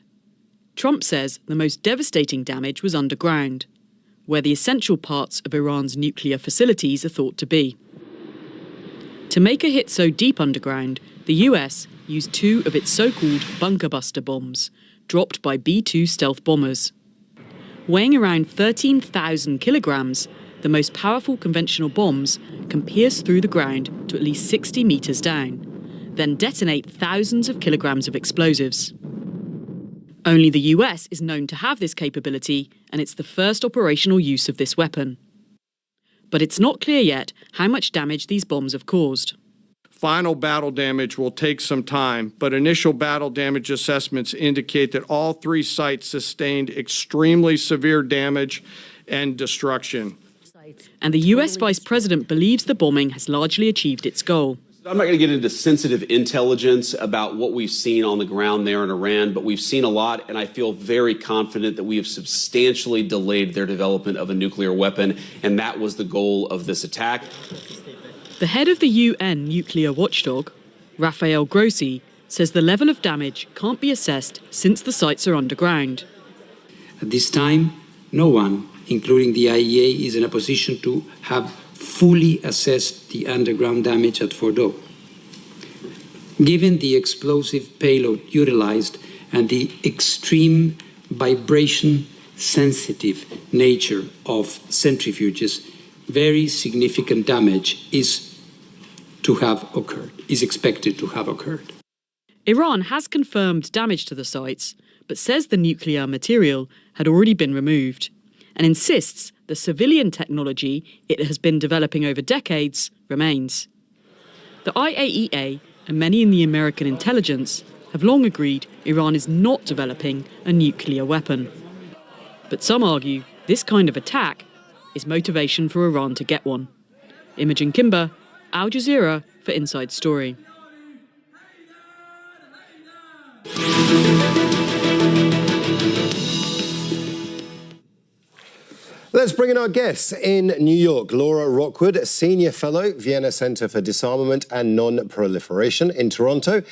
Trump says the most devastating damage was underground, where the essential parts of Iran's nuclear facilities are thought to be. To make a hit so deep underground, the US used 2 of its so-called bunker buster bombs, dropped by B-2 stealth bombers. Weighing around 13,000 kilograms, the most powerful conventional bombs can pierce through the ground to at least 60 meters down, then detonate thousands of kilograms of explosives. Only the US is known to have this capability, and it's the first operational use of this weapon. But it's not clear yet how much damage these bombs have caused. Final battle damage will take some time, but initial battle damage assessments indicate that all 3 sites sustained extremely severe damage and destruction. And the US Vice President believes the bombing has largely achieved its goal. I'm not going to get into sensitive intelligence about what we've seen on the ground there in Iran, but we've seen a lot, and I feel very confident that we have substantially delayed their development of a nuclear weapon, and that was the goal of this attack. The head of the UN nuclear watchdog, Rafael Grossi, says the level of damage can't be assessed since the sites are underground. At this time, no one, including the IEA, is in a position to have fully assessed the underground damage at Fordow. Given the explosive payload utilized and the extreme vibration-sensitive nature of centrifuges, very significant damage is expected to have occurred. Iran has confirmed damage to the sites, but says the nuclear material had already been removed, and insists the civilian technology it has been developing over decades remains. The IAEA and many in the American intelligence have long agreed Iran is not developing a nuclear weapon. But some argue this kind of attack is motivation for Iran to get one. Imogen Kimber, Al Jazeera for Inside Story. Let's bring in our guests in New York. Laura Rockwood, Senior Fellow, Vienna Center for Disarmament and Non-Proliferation in Toronto.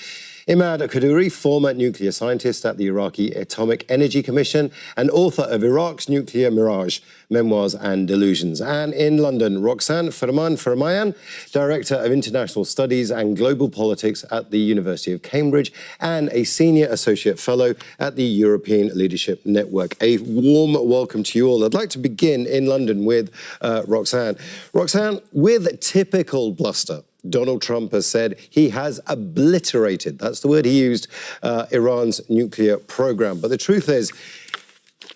Imad Kaduri, former nuclear scientist at the Iraqi Atomic Energy Commission and author of Iraq's Nuclear Mirage, Memoirs and Delusions. And in London, Roxanne Fermayan, Director of International Studies and Global Politics at the University of Cambridge and a Senior Associate Fellow at the European Leadership Network. A warm welcome to you all. I'd like to begin in London with Roxanne. Roxanne, with typical bluster, Donald Trump has said he has obliterated, that's the word he used, Iran's nuclear program. But the truth is,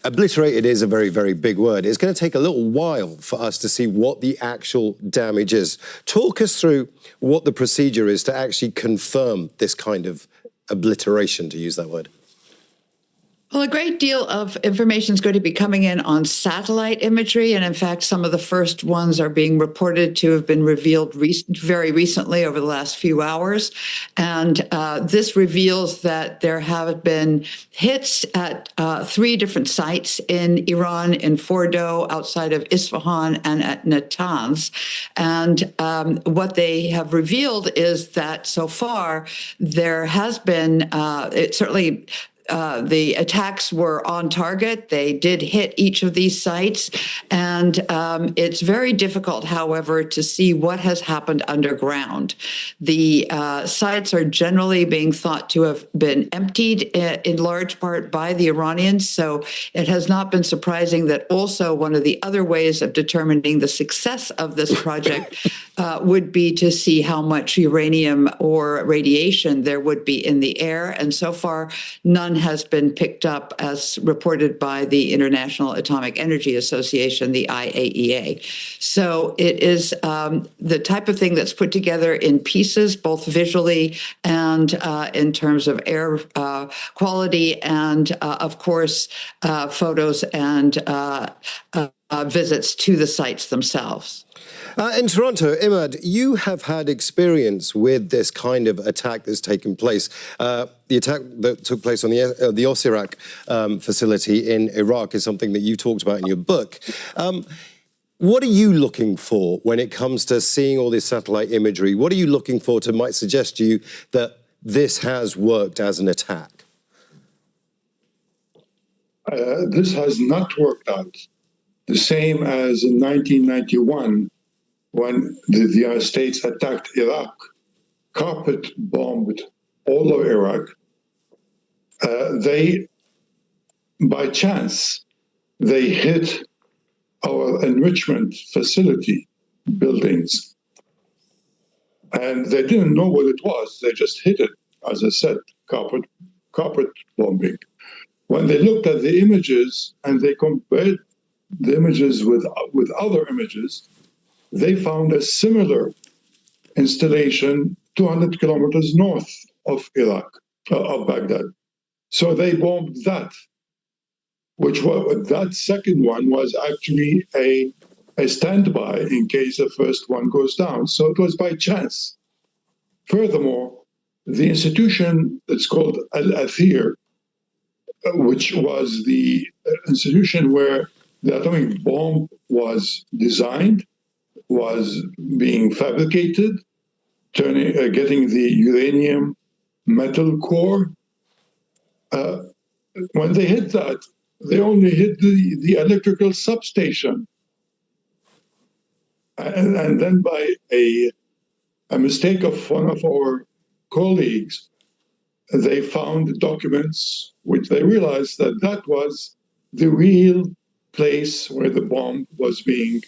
obliterated is a very, very big word. It's going to take a little while for us to see what the actual damage is. Talk us through what the procedure is to actually confirm this kind of obliteration, to use that word. Well, a great deal of information is going to be coming in on satellite imagery. And in fact, some of the first ones are being reported to have been revealed very recently over the last few hours. And this reveals that there have been hits at 3 different sites in Iran, in Fordo, outside of Isfahan, and at Natanz. And what they have revealed is that so far there has been, the attacks were on target. They did hit each of these sites. And it's very difficult, however, to see what has happened underground. The sites are generally being thought to have been emptied in large part by the Iranians. So it has not been surprising that also one of the other ways of determining the success of this project would be to see how much uranium or radiation there would be in the air. And so far, none has been picked up, as reported by the International Atomic Energy Association, the IAEA. So it is the type of thing that's put together in pieces, both visually and in terms of air quality and, of course, photos and visits to the sites themselves. In Toronto, Imad, you have had experience with this kind of attack that's taken place. The attack that took place on the Osirak facility in Iraq is something that you talked about in your book. What are you looking for when it comes to seeing all this satellite imagery? What are you looking for to might suggest to you that this has worked as an attack? This has not worked out. The same as in 1991, when the United States attacked Iraq, carpet bombed all of Iraq. By chance, they hit our enrichment facility buildings. And they didn't know what it was. They just hit it, as I said, carpet bombing. When they looked at the images and they compared the images with other images, they found a similar installation 200 kilometers north of Iraq, of Baghdad. So they bombed that, that second one was actually a standby in case the first one goes down. So it was by chance. Furthermore, the institution that's called Al-Athir, which was the institution where the atomic bomb was designed, was being fabricated, getting the uranium metal core. When they hit that, they only hit the electrical substation. And then by a mistake of one of our colleagues, they found documents which they realized that was the real place where the bomb was being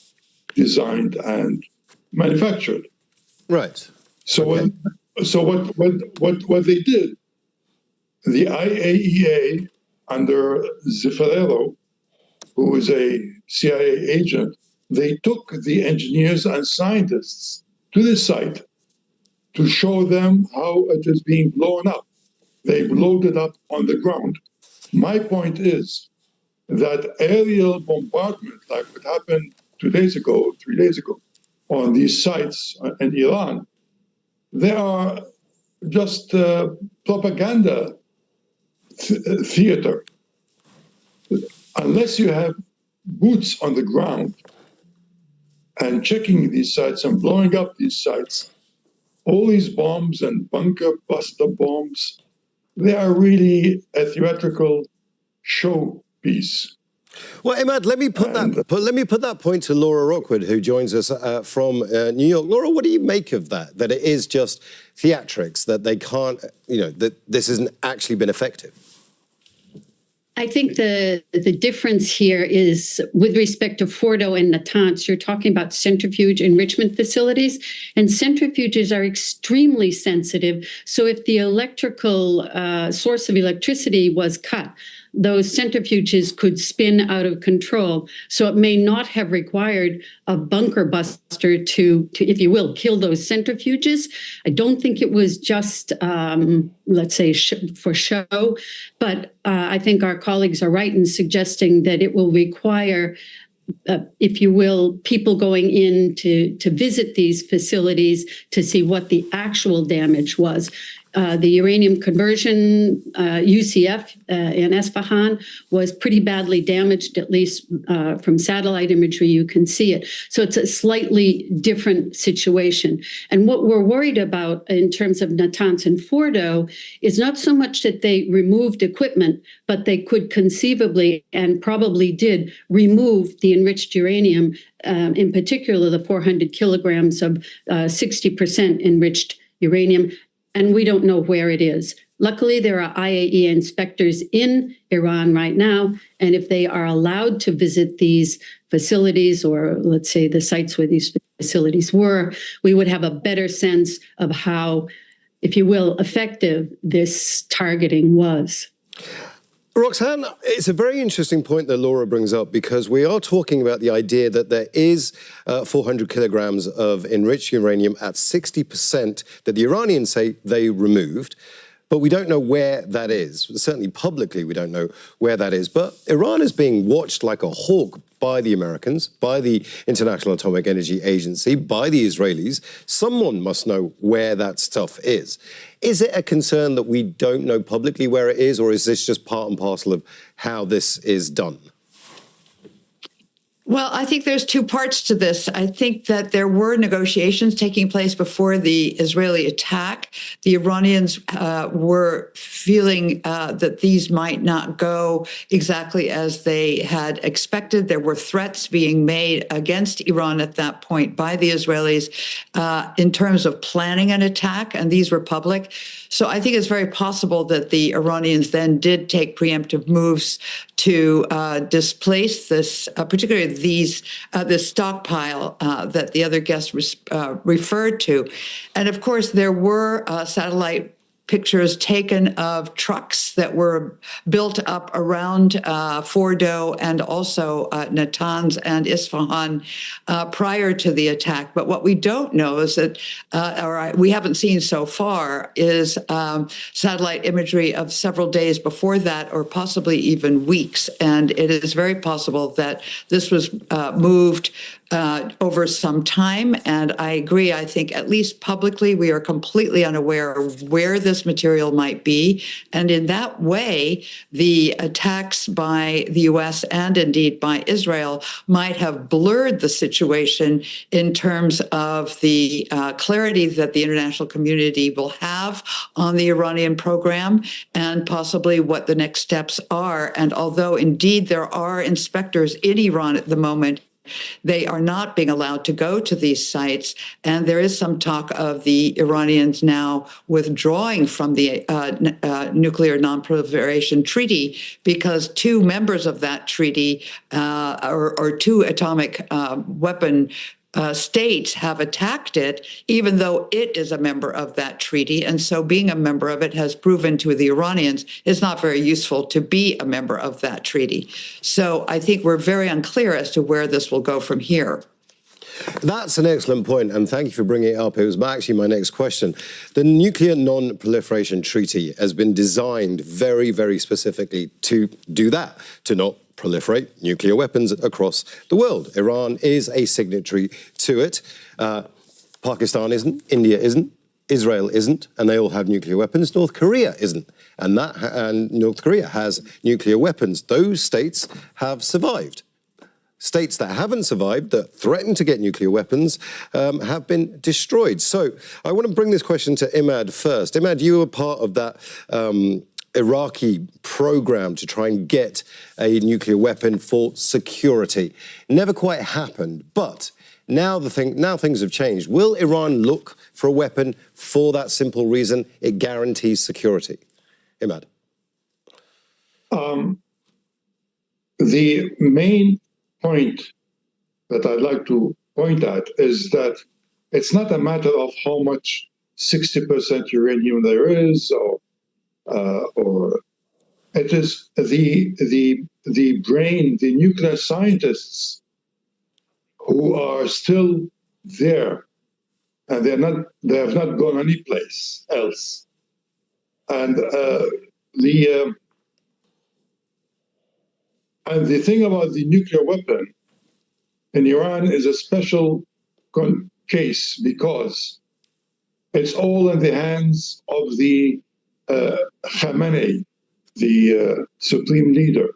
designed and manufactured. Right. So what they did, the IAEA under Zeffirello, who is a CIA agent, they took the engineers and scientists to the site to show them how it is being blown up. They blowed it up on the ground. My point is that aerial bombardment, like what happened 3 days ago, on these sites in Iran, they are just propaganda theater. Unless you have boots on the ground and checking these sites and blowing up these sites, all these bombs and bunker buster bombs, they are really a theatrical showpiece. Well, Imad, let me put that point to Laura Rockwood, who joins us from New York. Laura, what do you make of that? That it is just theatrics, that they can't, that this hasn't actually been effective? I think the difference here is with respect to Fordo and Natanz, you're talking about centrifuge enrichment facilities, and centrifuges are extremely sensitive. So if the electrical source of electricity was cut, those centrifuges could spin out of control. So it may not have required a bunker buster to if you will, kill those centrifuges. I don't think it was just, let's say, for show, but I think our colleagues are right in suggesting that it will require, if you will, people going in to visit these facilities to see what the actual damage was. The uranium conversion, UCF in Esfahan, was pretty badly damaged, at least from satellite imagery, you can see it. So it's a slightly different situation. And what we're worried about in terms of Natanz and Fordo is not so much that they removed equipment, but they could conceivably, and probably did, remove the enriched uranium, in particular the 400 kilograms of 60% enriched uranium. And we don't know where it is. Luckily, there are IAEA inspectors in Iran right now, and if they are allowed to visit these facilities, or let's say the sites where these facilities were, we would have a better sense of how, if you will, effective this targeting was. Roxanne, it's a very interesting point that Laura brings up, because we are talking about the idea that there is 400 kilograms of enriched uranium at 60% that the Iranians say they removed, but we don't know where that is. Certainly publicly, we don't know where that is. But Iran is being watched like a hawk by the Americans, by the International Atomic Energy Agency, by the Israelis. Someone must know where that stuff is. Is it a concern that we don't know publicly where it is, or is this just part and parcel of how this is done? Well, I think there's two parts to this. I think that there were negotiations taking place before the Israeli attack. The Iranians were feeling that these might not go exactly as they had expected. There were threats being made against Iran at that point by the Israelis in terms of planning an attack, and these were public. So I think it's very possible that the Iranians then did take preemptive moves to displace this, particularly this stockpile that the other guest referred to. And of course, there were satellite pictures taken of trucks that were built up around Fordo and also Natanz and Isfahan prior to the attack. But what we don't know is that, or we haven't seen so far, is satellite imagery of several days before that, or possibly even weeks. And it is very possible that this was moved over some time. And I agree, I think at least publicly, we are completely unaware of where this material might be. And in that way, the attacks by the US and indeed by Israel might have blurred the situation in terms of the clarity that the international community will have on the Iranian program and possibly what the next steps are. And although indeed there are inspectors in Iran at the moment, they are not being allowed to go to these sites. And there is some talk of the Iranians now withdrawing from the Nuclear Non-Proliferation Treaty, because two members of that treaty, or two atomic weapon states, have attacked it, even though it is a member of that treaty. And so being a member of it has proven to the Iranians it's not very useful to be a member of that treaty. So I think we're very unclear as to where this will go from here. That's an excellent point, and thank you for bringing it up. It was actually my next question. The Nuclear Non-Proliferation Treaty has been designed very, very specifically to do that, to not proliferate nuclear weapons across the world. Iran is a signatory to it. Pakistan isn't, India isn't, Israel isn't, and they all have nuclear weapons. North Korea isn't, and North Korea has nuclear weapons. Those states have survived. States that haven't survived, that threaten to get nuclear weapons, have been destroyed. So I want to bring this question to Imad first. Imad, you were part of that Iraqi program to try and get a nuclear weapon for security. Never quite happened, but now things have changed. Will Iran look for a weapon for that simple reason? It guarantees security. Imad. The main point that I'd like to point at is that it's not a matter of how much 60% uranium there is, or it is the brain, the nuclear scientists who are still there, and they have not gone anyplace else. And the thing about the nuclear weapon in Iran is a special case because it's all in the hands of the Khamenei, the supreme leader.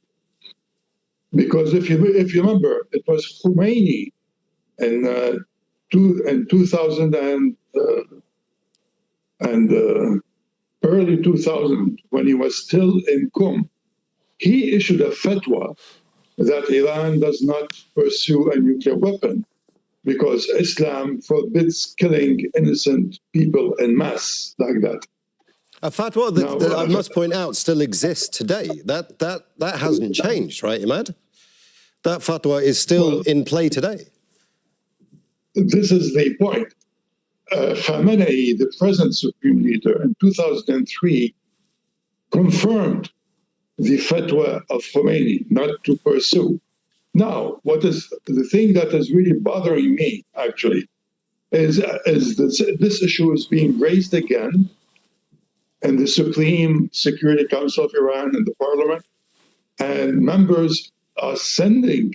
Because if you remember, it was Khomeini in 2000 and early 2000, when he was still in Qom, he issued a fatwa that Iran does not pursue a nuclear weapon because Islam forbids killing innocent people en masse like that. A fatwa that I must point out still exists today. That hasn't changed, right, Imad? That fatwa is still in play today. This is the point. Khamenei, the present supreme leader, in 2003, confirmed the fatwa of Khomeini not to pursue. Now, what is the thing that is really bothering me, actually, is this issue is being raised again in the Supreme Security Council of Iran and the parliament, and members are sending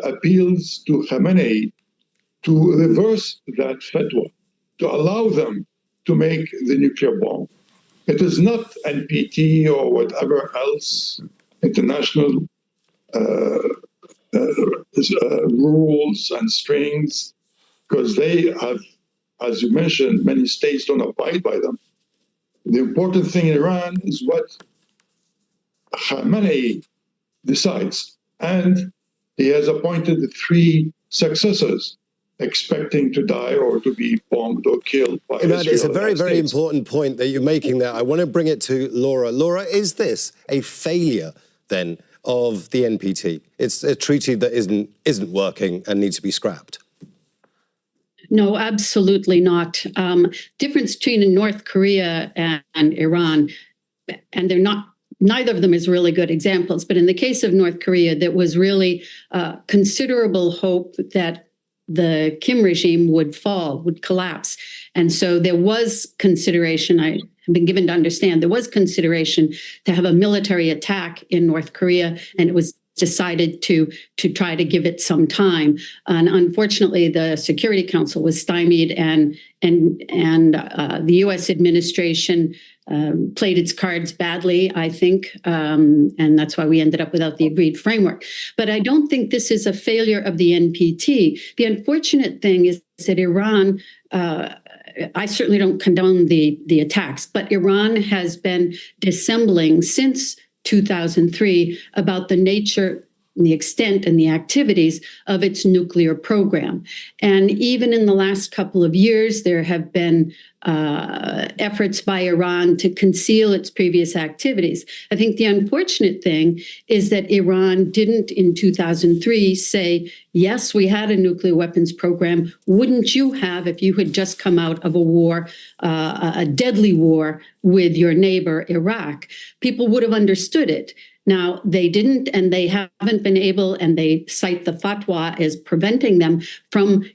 appeals to Khamenei to reverse that fatwa, to allow them to make the nuclear bomb. It is not NPT or whatever else international rules and strings, because they have, as you mentioned, many states don't abide by them. The important thing in Iran is what Khamenei decides. And he has appointed 3 successors expecting to die or to be bombed or killed by Israel. It's a very, very important point that you're making there. I want to bring it to Laura. Laura, is this a failure, then, of the NPT? It's a treaty that isn't working and needs to be scrapped. No, absolutely not. Difference between North Korea and Iran, and they're not, neither of them is really good examples, but in the case of North Korea, there was really considerable hope that the Kim regime would fall, would collapse. And so there was consideration, I have been given to understand, there was consideration to have a military attack in North Korea, and it was decided to try to give it some time. And unfortunately, the Security Council was stymied, and the U.S. administration played its cards badly, I think, and that's why we ended up without the agreed framework. But I don't think this is a failure of the NPT. The unfortunate thing is that Iran, I certainly don't condone the attacks, but Iran has been dissembling since 2003 about the nature, the extent, and the activities of its nuclear program. And even in the last couple of years, there have been efforts by Iran to conceal its previous activities. I think the unfortunate thing is that Iran didn't, in 2003, say, yes, we had a nuclear weapons program. Wouldn't you have if you had just come out of a war, a deadly war with your neighbor, Iraq? People would have understood it. Now, they didn't, and they haven't been able, and they cite the fatwa as preventing them from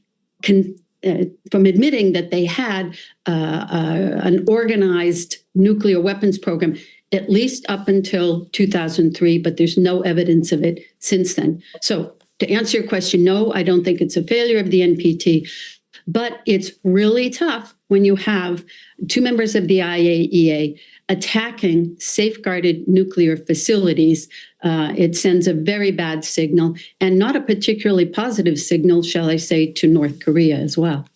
admitting that they had an organized nuclear weapons program, at least up until 2003, but there's no evidence of it since then. So to answer your question, no, I don't think it's a failure of the NPT, but it's really tough when you have 2 members of the IAEA attacking safeguarded nuclear facilities. It sends a very bad signal, and not a particularly positive signal, shall I say, to North Korea as well.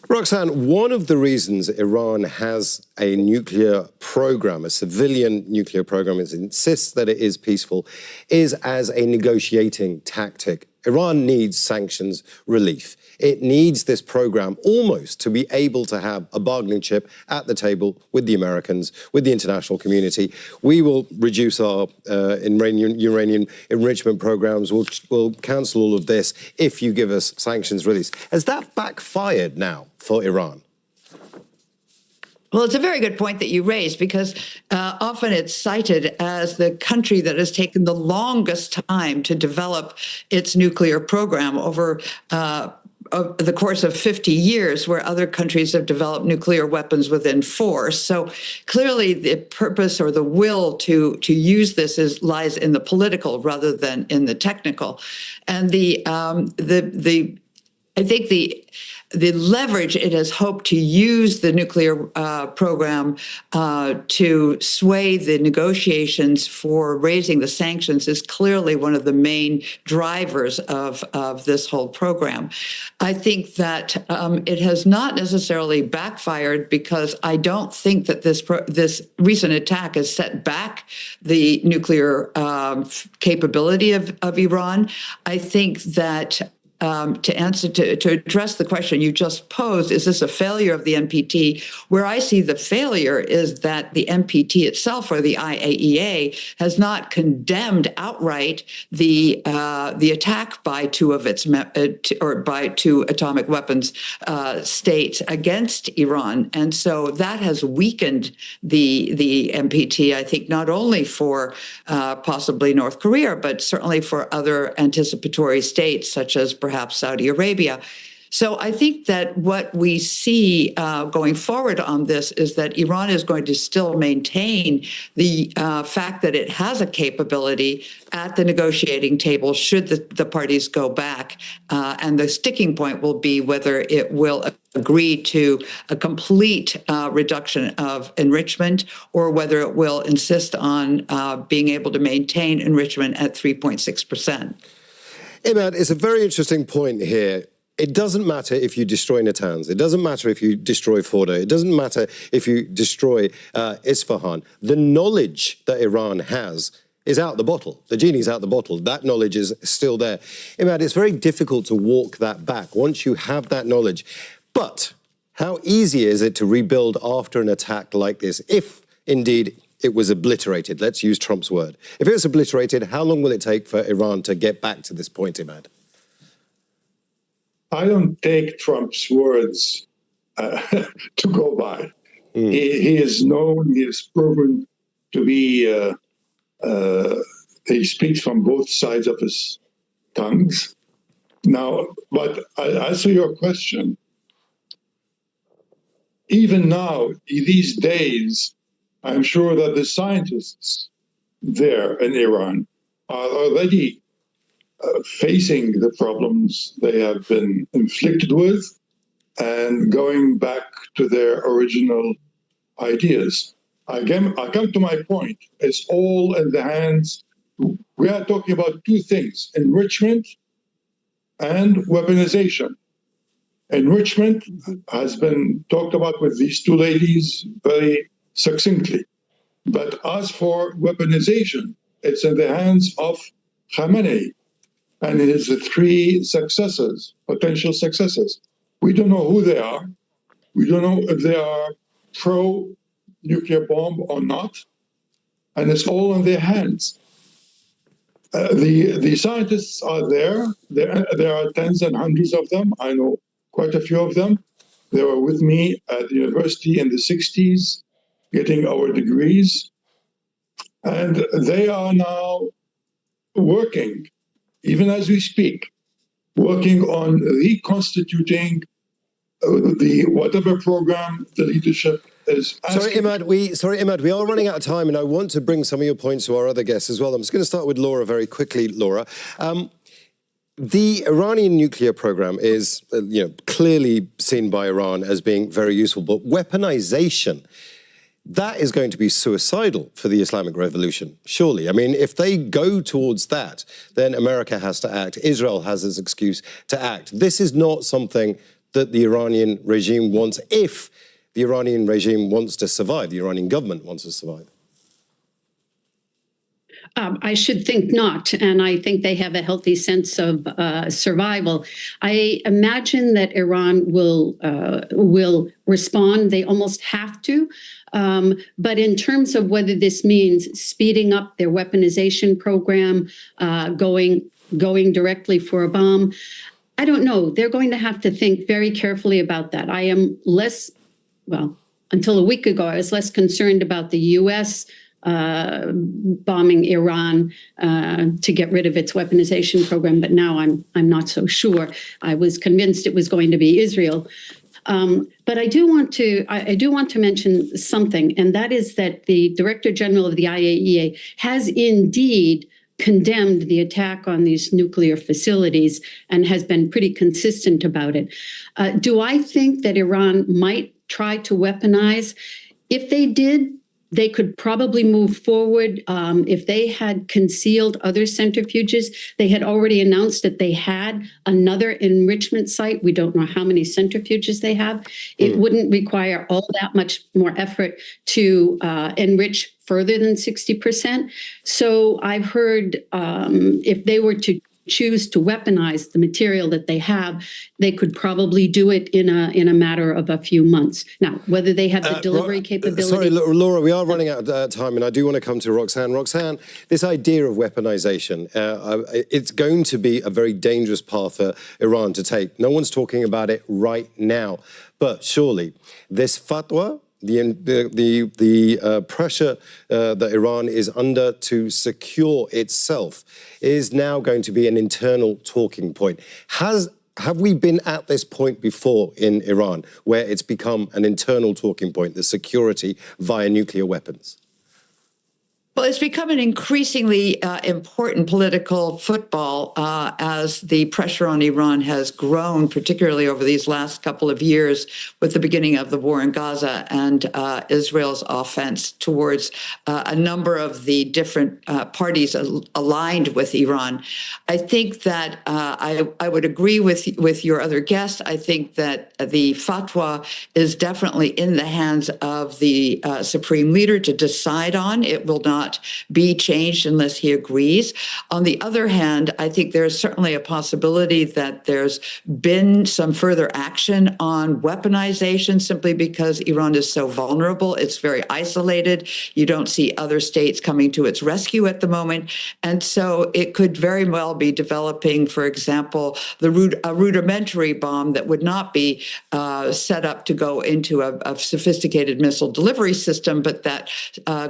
Roxanne, one of the reasons Iran has a nuclear program, a civilian nuclear program, it insists that it is peaceful, is as a negotiating tactic Iran needs sanctions relief. It needs this program almost to be able to have a bargaining chip at the table with the Americans, with the international community. We will reduce our uranium enrichment programs. We'll cancel all of this if you give us sanctions release. Has that backfired now for Iran? Well, it's a very good point that you raised, because often it's cited as the country that has taken the longest time to develop its nuclear program over the course of 50 years, where other countries have developed nuclear weapons within 4. So clearly the purpose or the will to use this lies in the political rather than in the technical. And I think the leverage it has hoped to use the nuclear program to sway the negotiations for raising the sanctions is clearly one of the main drivers of this whole program. I think that it has not necessarily backfired, because I don't think that this recent attack has set back the nuclear capability of Iran. I think that to address the question you just posed, is this a failure of the NPT? Where I see the failure is that the NPT itself, or the IAEA, has not condemned outright the attack by two atomic weapons states against Iran, and so that has weakened the NPT. I think not only for possibly North Korea, but certainly for other anticipatory states such as perhaps Saudi Arabia. So I think that what we see going forward on this is that Iran is going to still maintain the fact that it has a capability at the negotiating table should the parties go back. And the sticking point will be whether it will agree to a complete reduction of enrichment, or whether it will insist on being able to maintain enrichment at 3.6%. Imad, it's a very interesting point here. It doesn't matter if you destroy Natanz. It doesn't matter if you destroy Fordo. It doesn't matter if you destroy Isfahan. The knowledge that Iran has is out the bottle. The genie's out the bottle. That knowledge is still there. Imad, it's very difficult to walk that back once you have that knowledge. But how easy is it to rebuild after an attack like this, if indeed it was obliterated? Let's use Trump's word. If it was obliterated, how long will it take for Iran to get back to this point, Imad? I don't take Trump's words to go by. He is known, he is proven to be, he speaks from both sides of his tongues. Now, but I answer your question. Even now, these days, I'm sure that the scientists there in Iran are already facing the problems they have been inflicted with and going back to their original ideas. I come to my point. It's all in the hands. We are talking about two things: enrichment and weaponization. Enrichment has been talked about with these two ladies very succinctly. But as for weaponization, it's in the hands of Khamenei and his three successors, potential successors. We don't know who they are. We don't know if they are pro-nuclear bomb or not. And it's all in their hands. The scientists are there. There are tens and hundreds of them. I know quite a few of them. They were with me at the university in the 60s, getting our degrees. And they are now working, even as we speak, working on reconstituting the whatever program the leadership is asking. Sorry, Imad, we are running out of time, and I want to bring some of your points to our other guests as well. I'm just going to start with Laura very quickly, Laura. The Iranian nuclear program is, clearly seen by Iran as being very useful, but weaponization, that is going to be suicidal for the Islamic Revolution, surely. I mean, if they go towards that, then America has to act. Israel has its excuse to act. This is not something that the Iranian regime wants, if the Iranian regime wants to survive, the Iranian government wants to survive. I should think not, and I think they have a healthy sense of survival. I imagine that Iran will respond. They almost have to. But in terms of whether this means speeding up their weaponization program, going directly for a bomb, I don't know. They're going to have to think very carefully about that. I am until a week ago, I was less concerned about the U.S. Bombing Iran to get rid of its weaponization program, but now I'm not so sure. I was convinced it was going to be Israel. But I do want to mention something, and that is that the Director General of the IAEA has indeed condemned the attack on these nuclear facilities and has been pretty consistent about it. Do I think that Iran might try to weaponize? If they did, they could probably move forward. If they had concealed other centrifuges, they had already announced that they had another enrichment site. We don't know how many centrifuges they have. It wouldn't require all that much more effort to enrich further than 60%. So I've heard if they were to choose to weaponize the material that they have, they could probably do it in a matter of a few months. Now, whether they have the delivery capability... Sorry, Laura, we are running out of time, and I do want to come to Roxanne. Roxanne, this idea of weaponization, it's going to be a very dangerous path for Iran to take. No one's talking about it right now. But surely, this fatwa, the pressure that Iran is under to secure itself is now going to be an internal talking point. Have we been at this point before in Iran, where it's become an internal talking point, the security via nuclear weapons? Well, it's become an increasingly important political football as the pressure on Iran has grown, particularly over these last couple of years with the beginning of the war in Gaza and Israel's offense towards a number of the different parties aligned with Iran. I think that I would agree with your other guest. I think that the fatwa is definitely in the hands of the supreme leader to decide on. It will not be changed unless he agrees. On the other hand, I think there's certainly a possibility that there's been some further action on weaponization simply because Iran is so vulnerable. It's very isolated. You don't see other states coming to its rescue at the moment. And so it could very well be developing, for example, a rudimentary bomb that would not be set up to go into a sophisticated missile delivery system, but that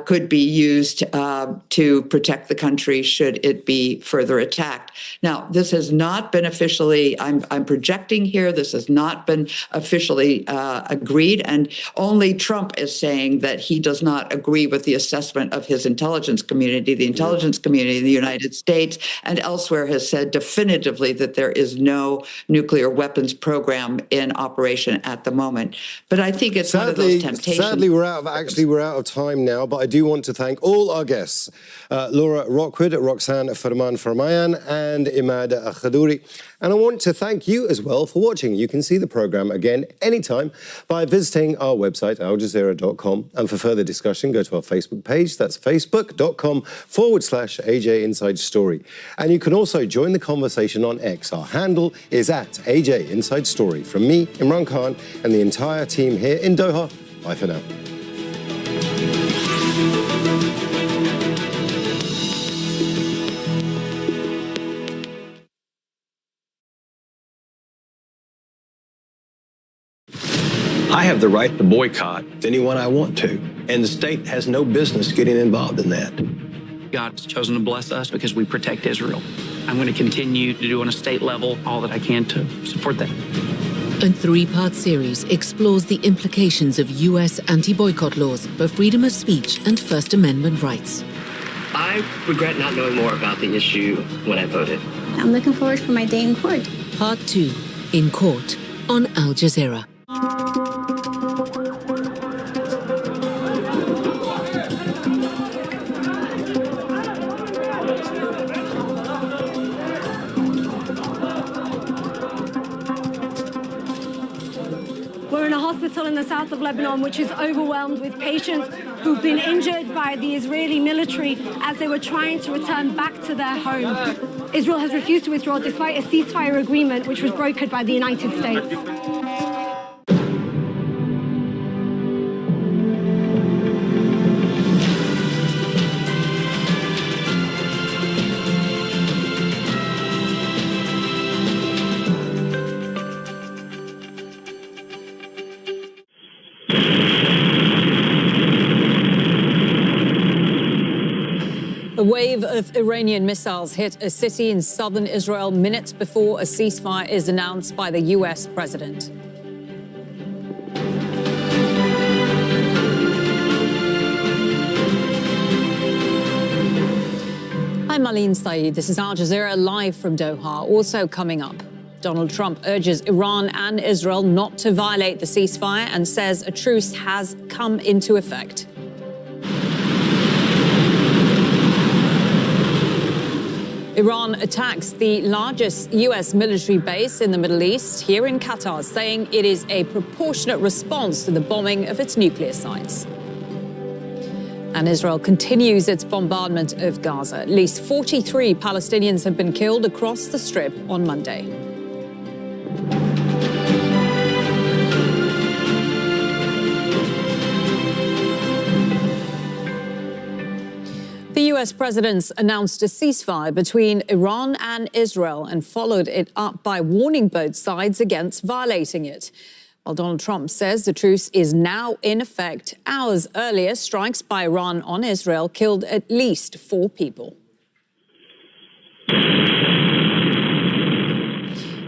could be used to protect the country should it be further attacked. Now, this has not been officially, I'm projecting here, this has not been officially agreed, and only Trump is saying that he does not agree with the assessment of his intelligence community. The intelligence community in the United States and elsewhere has said definitively that there is no nuclear weapons program in operation at the moment. But I think it's one of those temptations. Sadly, we're out of time now, but I do want to thank all our guests, Laura Rockwood, Roxanne Farman-Farmayan, and Imad Khadouri. And I want to thank you as well for watching. You can see the programme again anytime by visiting our website, aljazeera.com. And for further discussion, go to our Facebook page. That's facebook.com/AJ Inside Story. And you can also join the conversation on X. Our handle is @AJ Inside Story. From me, Imran Khan, and the entire team here in Doha, bye for now. I have the right to boycott anyone I want to, and the state has no business getting involved in that. God's chosen to bless us because we protect Israel. I'm going to continue to do on a state level all that I can to support that. A three-part series explores the implications of U.S. anti-boycott laws for freedom of speech and First Amendment rights. I regret not knowing more about the issue when I voted. I'm looking forward for my day in court. Part 2, In Court, on Al Jazeera. We're in a hospital in the south of Lebanon which is overwhelmed with patients who've been injured by the Israeli military as they were trying to return back to their homes. Israel has refused to withdraw despite a ceasefire agreement which was brokered by the United States. A wave of Iranian missiles hit a city in southern Israel minutes before a ceasefire is announced by the U.S. president. I'm Marlene Saeed. This is Al Jazeera live from Doha. Also coming up, Donald Trump urges Iran and Israel not to violate the ceasefire and says a truce has come into effect. Iran attacks the largest U.S. military base in the Middle East, here in Qatar, saying it is a proportionate response to the bombing of its nuclear sites. And Israel continues its bombardment of Gaza. At least 43 Palestinians have been killed across the Strip on Monday. The U.S. president announced a ceasefire between Iran and Israel and followed it up by warning both sides against violating it. While Donald Trump says the truce is now in effect, hours earlier, strikes by Iran on Israel killed at least 4 people.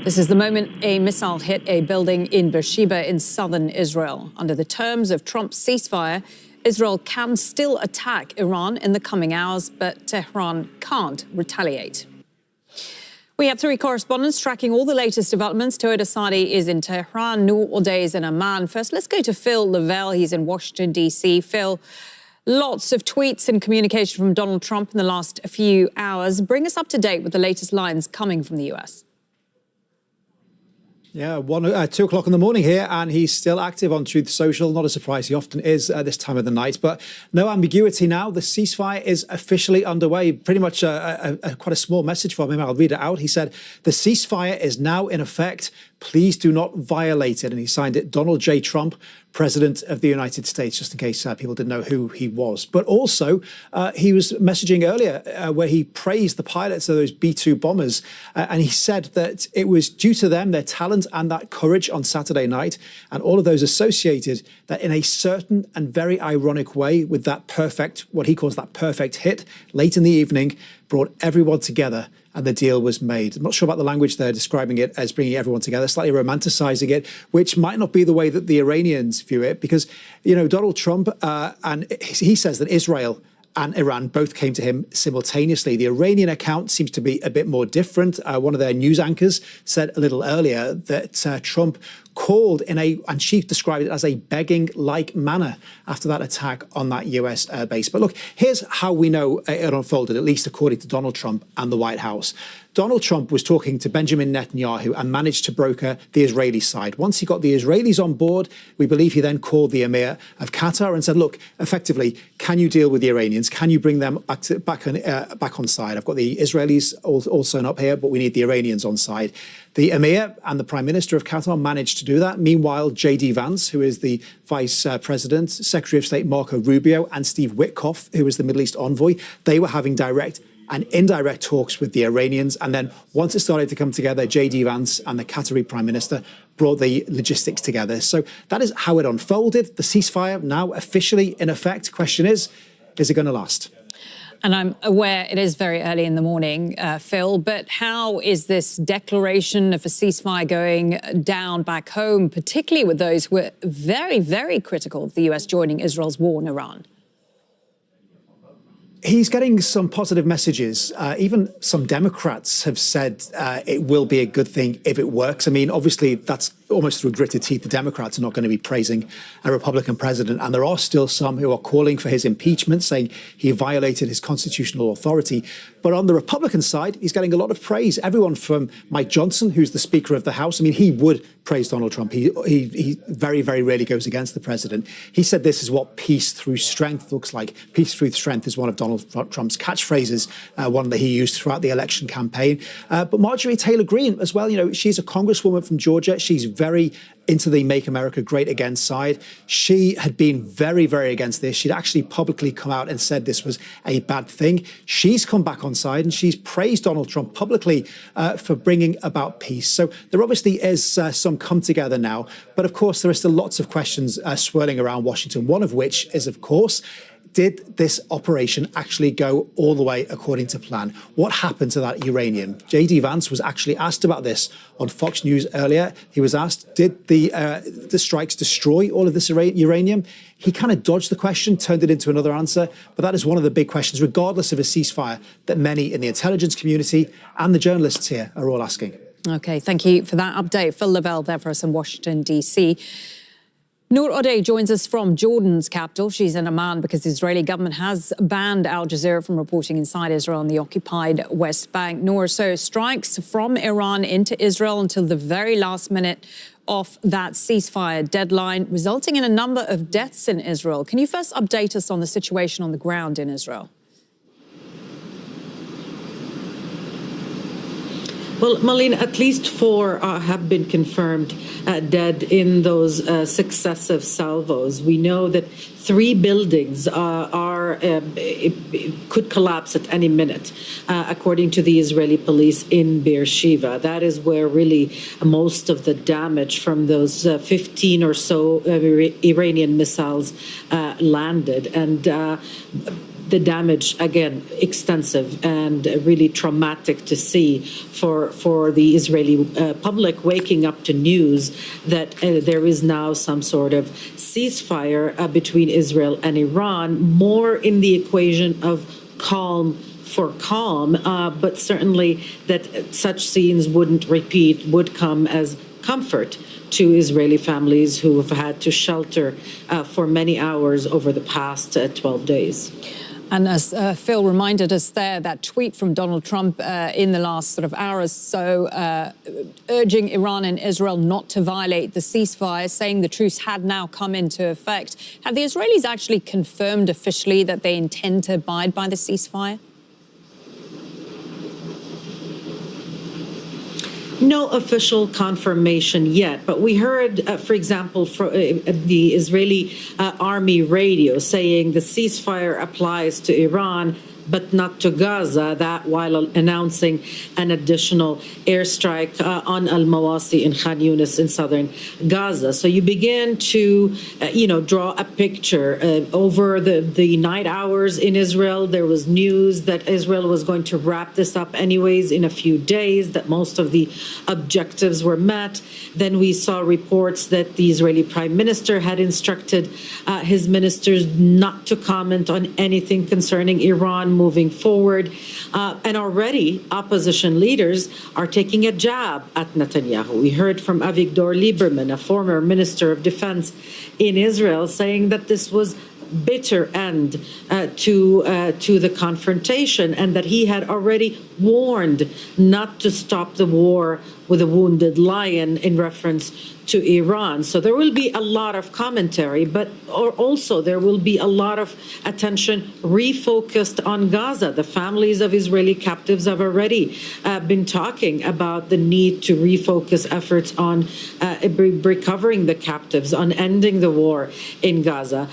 This is the moment a missile hit a building in Beersheba in southern Israel. Under the terms of Trump's ceasefire, Israel can still attack Iran in the coming hours, but Tehran can't retaliate. We have 3 correspondents tracking all the latest developments. Toyota Sadi is in Tehran, Noor O'Day is in Amman. First, let's go to Phil Lavelle. He's in Washington, D.C. Phil, lots of tweets and communication from Donald Trump in the last few hours. Bring us up to date with the latest lines coming from the U.S. Yeah, 2 o'clock in the morning here, and he's still active on Truth Social. Not a surprise, he often is at this time of the night. But no ambiguity now. The ceasefire is officially underway. Pretty much quite a small message from him. I'll read it out. He said, "The ceasefire is now in effect. Please do not violate it." And he signed it, Donald J. Trump, President of the United States, just in case people didn't know who he was. But also, he was messaging earlier where he praised the pilots of those B-2 bombers. And he said that it was due to them, their talent and that courage on Saturday night, and all of those associated, that in a certain and very ironic way, with that perfect, what he calls that perfect hit, late in the evening, brought everyone together and the deal was made. I'm not sure about the language they're describing it as bringing everyone together, slightly romanticizing it, which might not be the way that the Iranians view it, because, you know, Donald Trump, and he says that Israel and Iran both came to him simultaneously. The Iranian account seems to be a bit more different. One of their news anchors said a little earlier that Trump called and she described it as a begging-like manner after that attack on that US base. But look, here's how we know it unfolded, at least according to Donald Trump and the White House. Donald Trump was talking to Benjamin Netanyahu and managed to broker the Israeli side. Once he got the Israelis on board, we believe he then called the Emir of Qatar and said, look, effectively, can you deal with the Iranians? Can you bring them back on side? I've got the Israelis all sewn up here, but we need the Iranians on side. The Emir and the Prime Minister of Qatar managed to do that. Meanwhile, J.D. Vance, who is the Vice President, Secretary of State Marco Rubio, and Steve Witkoff, who is the Middle East envoy, they were having direct and indirect talks with the Iranians. And then once it started to come together, J.D. Vance and the Qatari Prime Minister brought the logistics together. So that is how it unfolded. The ceasefire now officially in effect. Question is it going to last? And I'm aware it is very early in the morning, Phil, but how is this declaration of a ceasefire going down back home, particularly with those who are very, very critical of the US joining Israel's war in Iran? He's getting some positive messages. Even some Democrats have said it will be a good thing if it works. I mean, obviously, that's almost through gritted teeth, the Democrats are not going to be praising a Republican president. And there are still some who are calling for his impeachment, saying he violated his constitutional authority. But on the Republican side, he's getting a lot of praise. Everyone from Mike Johnson, who's the Speaker of the House, I mean, he would praise Donald Trump. He very, very rarely goes against the president. He said this is what peace through strength looks like. Peace through strength is one of Donald Trump's catchphrases, one that he used throughout the election campaign. But Marjorie Taylor Greene as well, she's a congresswoman from Georgia. She's very into the Make America Great Again side. She had been very, very against this. She'd actually publicly come out and said this was a bad thing. She's come back on side and she's praised Donald Trump publicly for bringing about peace. So there obviously is some come together now. But of course, there are still lots of questions swirling around Washington, one of which is, of course, did this operation actually go all the way according to plan? What happened to that uranium? J.D. Vance was actually asked about this on Fox News earlier. He was asked, did the strikes destroy all of this uranium? He kind of dodged the question, turned it into another answer. But that is one of the big questions, regardless of a ceasefire, that many in the intelligence community and the journalists here are all asking. OK, thank you for that update. Phil Lavelle there for us in Washington, D.C. Noor Odeh joins us from Jordan's capital. She's in Amman because the Israeli government has banned Al Jazeera from reporting inside Israel on the occupied West Bank. Noor, so strikes from Iran into Israel until the very last minute of that ceasefire deadline, resulting in a number of deaths in Israel. Can you first update us on the situation on the ground in Israel? Well, Marlene, at least 4 have been confirmed dead in those successive salvos. We know that 3 buildings could collapse at any minute, according to the Israeli police in Beersheba. That is where really most of the damage from those 15 or so Iranian missiles landed. And the damage, again, extensive and really traumatic to see for the Israeli public waking up to news that there is now some sort of ceasefire between Israel and Iran, more in the equation of calm for calm, but certainly that such scenes wouldn't repeat, would come as comfort to Israeli families who have had to shelter for many hours over the past 12 days. And as Phil reminded us there, that tweet from Donald Trump in the last sort of hour or so, urging Iran and Israel not to violate the ceasefire, saying the truce had now come into effect. Have the Israelis actually confirmed officially that they intend to abide by the ceasefire? No official confirmation yet, but we heard, for example, the Israeli army radio saying the ceasefire applies to Iran, but not to Gaza, that while announcing an additional airstrike on Al-Mawasi in Khan Yunis in southern Gaza. So you begin to, draw a picture. Over the night hours in Israel, there was news that Israel was going to wrap this up anyways in a few days, that most of the objectives were met. Then we saw reports that the Israeli Prime Minister had instructed his ministers not to comment on anything concerning Iran moving forward. And already opposition leaders are taking a jab at Netanyahu. We heard from Avigdor Lieberman, a former Minister of Defense in Israel, saying that this was bitter end to the confrontation, and that he had already warned not to stop the war with a wounded lion in reference to Iran. So there will be a lot of commentary, but also there will be a lot of attention refocused on Gaza. The families of Israeli captives have already been talking about the need to refocus efforts on recovering the captives, on ending the war in Gaza.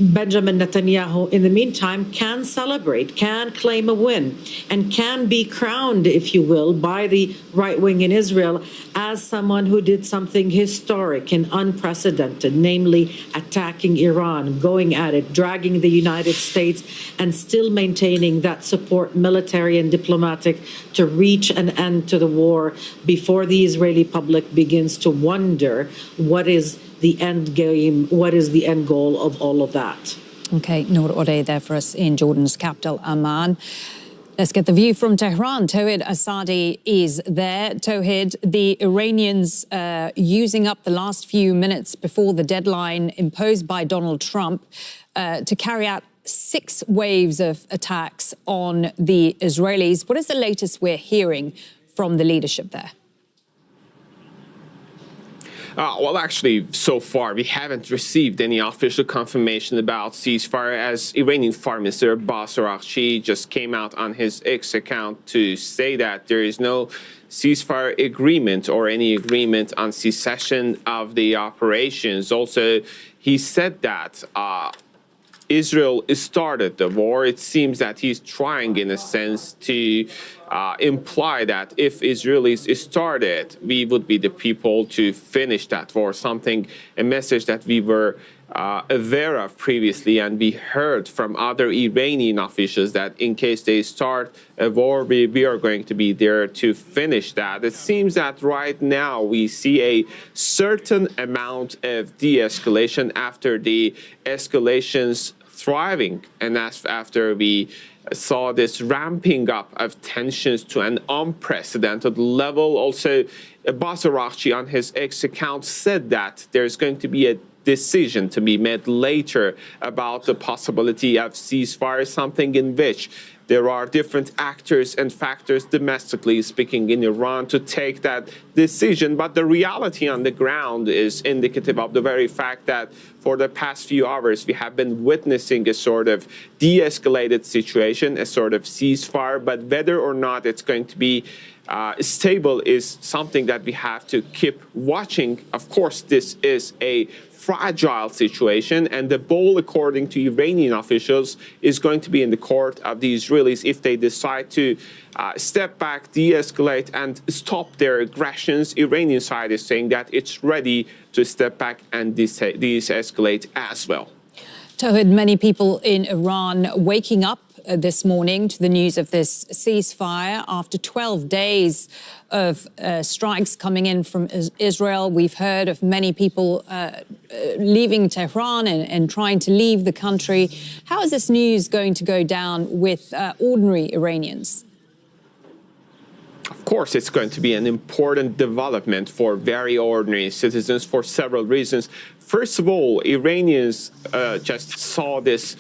Benjamin Netanyahu, in the meantime, can celebrate, can claim a win, and can be crowned, if you will, by the right wing in Israel as someone who did something historic and unprecedented, namely attacking Iran, going at it, dragging the United States, and still maintaining that support, military and diplomatic, to reach an end to the war before the Israeli public begins to wonder what is the end game, what is the end goal of all of that. OK, Noor Odeh there for us in Jordan's capital, Amman. Let's get the view from Tehran. Tawhid Asadi is there. Tawhid, the Iranians using up the last few minutes before the deadline imposed by Donald Trump to carry out 6 waves of attacks on the Israelis. What is the latest we're hearing from the leadership there? Well, actually, so far, we haven't received any official confirmation about ceasefire, as Iranian Foreign Minister Abbas Araghchi just came out on his X account to say that there is no ceasefire agreement or any agreement on cessation of the operations. Also, he said that Israel started the war. It seems that he's trying, in a sense, to imply that if Israelis started, we would be the people to finish that war. A message that we were aware of previously, and we heard from other Iranian officials that in case they start a war, we are going to be there to finish that. It seems that right now we see a certain amount of de-escalation after the escalations thriving, and that's after we saw this ramping up of tensions to an unprecedented level. Also, Abbas Araghchi on his X account said that there's going to be a decision to be made later about the possibility of ceasefire, something in which there are different actors and factors domestically speaking in Iran to take that decision. But the reality on the ground is indicative of the very fact that for the past few hours, we have been witnessing a sort of de-escalated situation, a sort of ceasefire. But whether or not it's going to be stable is something that we have to keep watching. Of course, this is a fragile situation, and the ball, according to Iranian officials, is going to be in the court of the Israelis if they decide to step back, de-escalate, and stop their aggressions. Iranian side is saying that it's ready to step back and de-escalate as well. Tawhid, many people in Iran waking up this morning to the news of this ceasefire after 12 days of strikes coming in from Israel. We've heard of many people leaving Tehran and trying to leave the country. How is this news going to go down with ordinary Iranians? Of course, it's going to be an important development for very ordinary citizens for several reasons. First of all, Iranians just saw this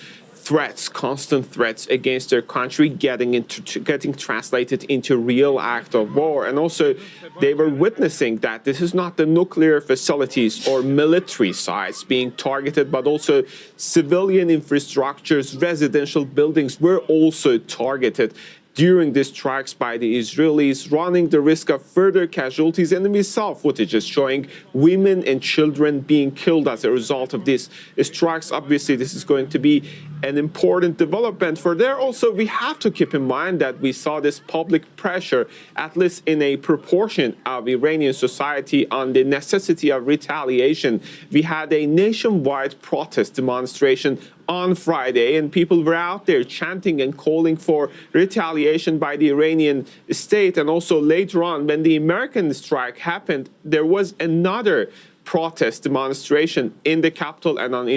constant threats against their country getting translated into real act of war. And also, they were witnessing that this is not the nuclear facilities or military sites being targeted, but also civilian infrastructures, residential buildings were also targeted during these strikes by the Israelis, running the risk of further casualties. And we saw footages showing women and children being killed as a result of these strikes. Obviously, this is going to be an important development for there. Also, we have to keep in mind that we saw this public pressure, at least in a proportion of Iranian society, on the necessity of retaliation. We had a nationwide protest demonstration on Friday, and people were out there chanting and calling for retaliation by the Iranian state. And also later on, when the American strike happened, there was another protest demonstration in the capital and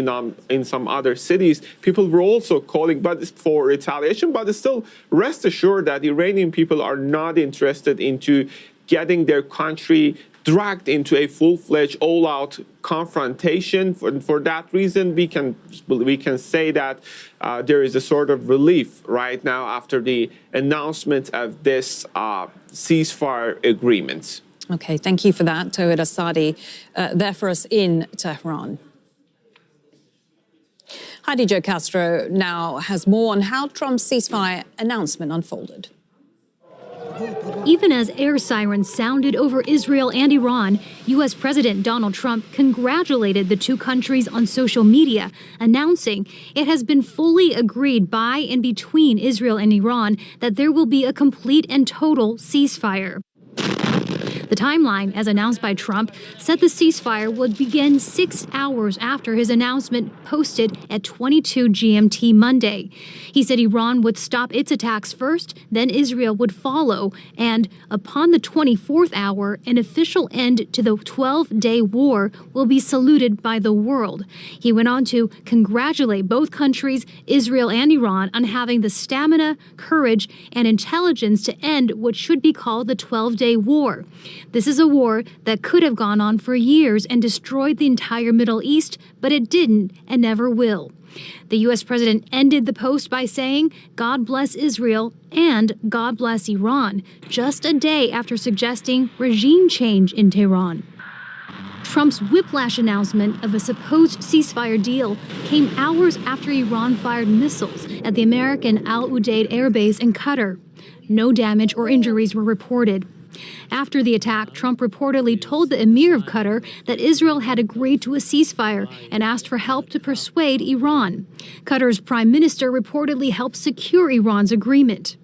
in some other cities. People were also calling for retaliation, but still rest assured that Iranian people are not interested into getting their country dragged into a full-fledged, all-out confrontation. For that reason, we can say that there is a sort of relief right now after the announcement of this ceasefire agreement. Okay, thank you for that, Tawhid Asadi, there for us in Tehran. Heidi Jo Castro now has more on how Trump's ceasefire announcement unfolded. Even as air sirens sounded over Israel and Iran, U.S. President Donald Trump congratulated the two countries on social media, announcing it has been fully agreed by and between Israel and Iran that there will be a complete and total ceasefire. The timeline, as announced by Trump, said the ceasefire would begin 6 hours after his announcement posted at 22 GMT Monday. He said Iran would stop its attacks first, then Israel would follow, and upon the 24th hour, an official end to the 12-day war will be saluted by the world. He went on to congratulate both countries, Israel and Iran, on having the stamina, courage, and intelligence to end what should be called the 12-day war. This is a war that could have gone on for years and destroyed the entire Middle East, but it didn't and never will. The U.S. president ended the post by saying, "God bless Israel and God bless Iran," just a day after suggesting regime change in Tehran. Trump's whiplash announcement of a supposed ceasefire deal came hours after Iran fired missiles at the American Al Udeid Air Base in Qatar. No damage or injuries were reported. After the attack, Trump reportedly told the Emir of Qatar that Israel had agreed to a ceasefire and asked for help to persuade Iran. Qatar's prime minister reportedly helped secure Iran's agreement.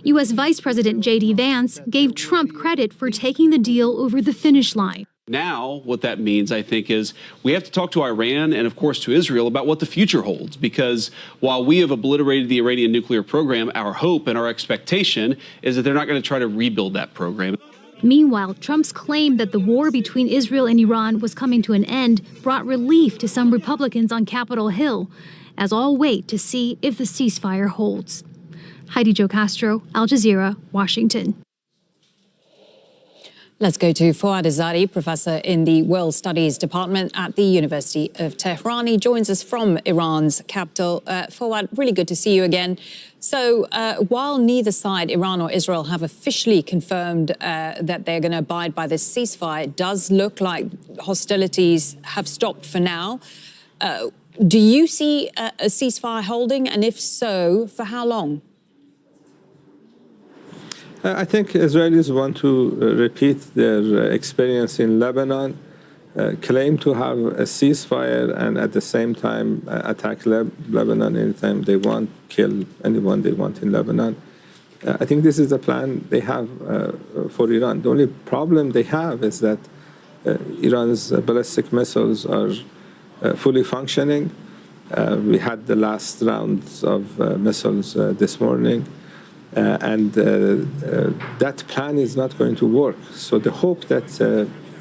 U.S. Vice President J.D. Vance gave Trump credit for taking the deal over the finish line. Now, what that means, I think, is we have to talk to Iran and, of course, to Israel about what the future holds. Because while we have obliterated the Iranian nuclear program, our hope and our expectation is that they're not going to try to rebuild that program. Meanwhile, Trump's claim that the war between Israel and Iran was coming to an end brought relief to some Republicans on Capitol Hill, as all wait to see if the ceasefire holds. Heidi Jo Castro, Al Jazeera, Washington. Let's go to Fouad Azadi, professor in the World Studies Department at the University of Tehran. He joins us from Iran's capital. Fouad, really good to see you again. So while neither side, Iran or Israel, have officially confirmed that they're going to abide by this ceasefire, it does look like hostilities have stopped for now. Do you see a ceasefire holding? And if so, for how long? I think Israelis want to repeat their experience in Lebanon, claim to have a ceasefire, and at the same time attack Lebanon anytime they want, kill anyone they want in Lebanon. I think this is the plan they have for Iran. The only problem they have is that Iran's ballistic missiles are fully functioning. We had the last rounds of missiles this morning. And that plan is not going to work. So the hope that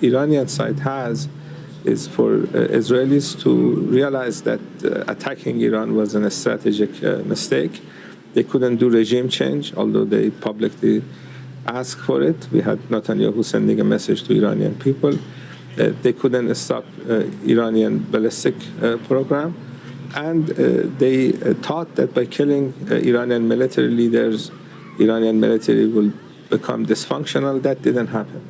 Iranian side has is for Israelis to realize that attacking Iran was a strategic mistake. They couldn't do regime change, although they publicly asked for it. We had Netanyahu sending a message to Iranian people. They couldn't stop Iranian ballistic program. And they thought that by killing Iranian military leaders, Iranian military will become dysfunctional. That didn't happen.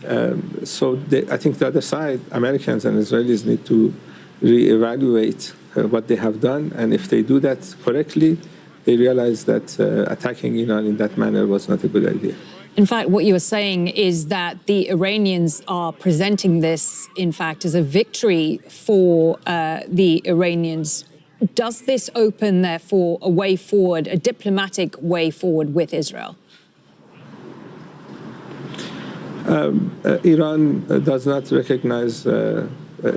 I think the other side, Americans and Israelis, need to reevaluate what they have done. And if they do that correctly, they realize that attacking Iran in that manner was not a good idea. In fact, what you are saying is that the Iranians are presenting this, in fact, as a victory for the Iranians. Does this open, therefore, a way forward, a diplomatic way forward with Israel? Iran does not recognize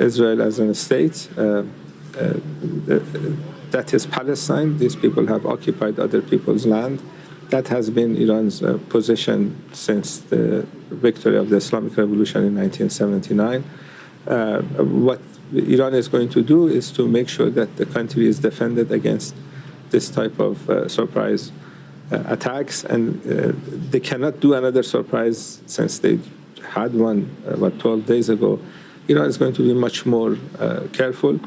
Israel as a state. That is Palestine. These people have occupied other people's land. That has been Iran's position since the victory of the Islamic Revolution in 1979. What Iran is going to do is to make sure that the country is defended against this type of surprise attacks, and they cannot do another surprise since they had one, 12 days ago. Iran is going to be much more careful.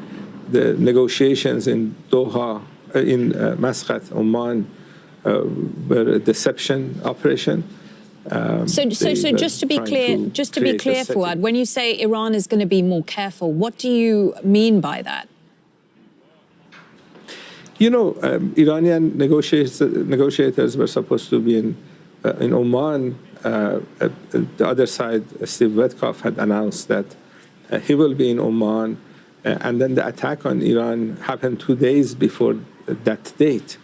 The negotiations in Doha, in Muscat, Oman, were a deception operation. So just to be clear, Fouad, when you say Iran is going to be more careful, what do you mean by that? You know, Iranian negotiators were supposed to be in Oman. The other side, Steve Witkoff, had announced that he will be in Oman. And then the attack on Iran happened 2 days before that date.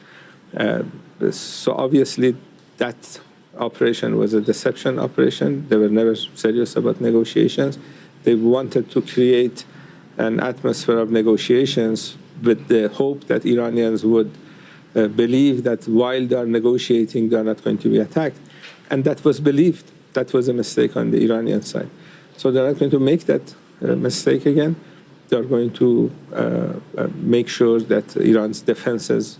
So obviously that operation was a deception operation. They were never serious about negotiations. They wanted to create an atmosphere of negotiations with the hope that Iranians would believe that while they are negotiating, they are not going to be attacked. And that was believed. That was a mistake on the Iranian side. So they're not going to make that mistake again. They're going to make sure that Iran's defenses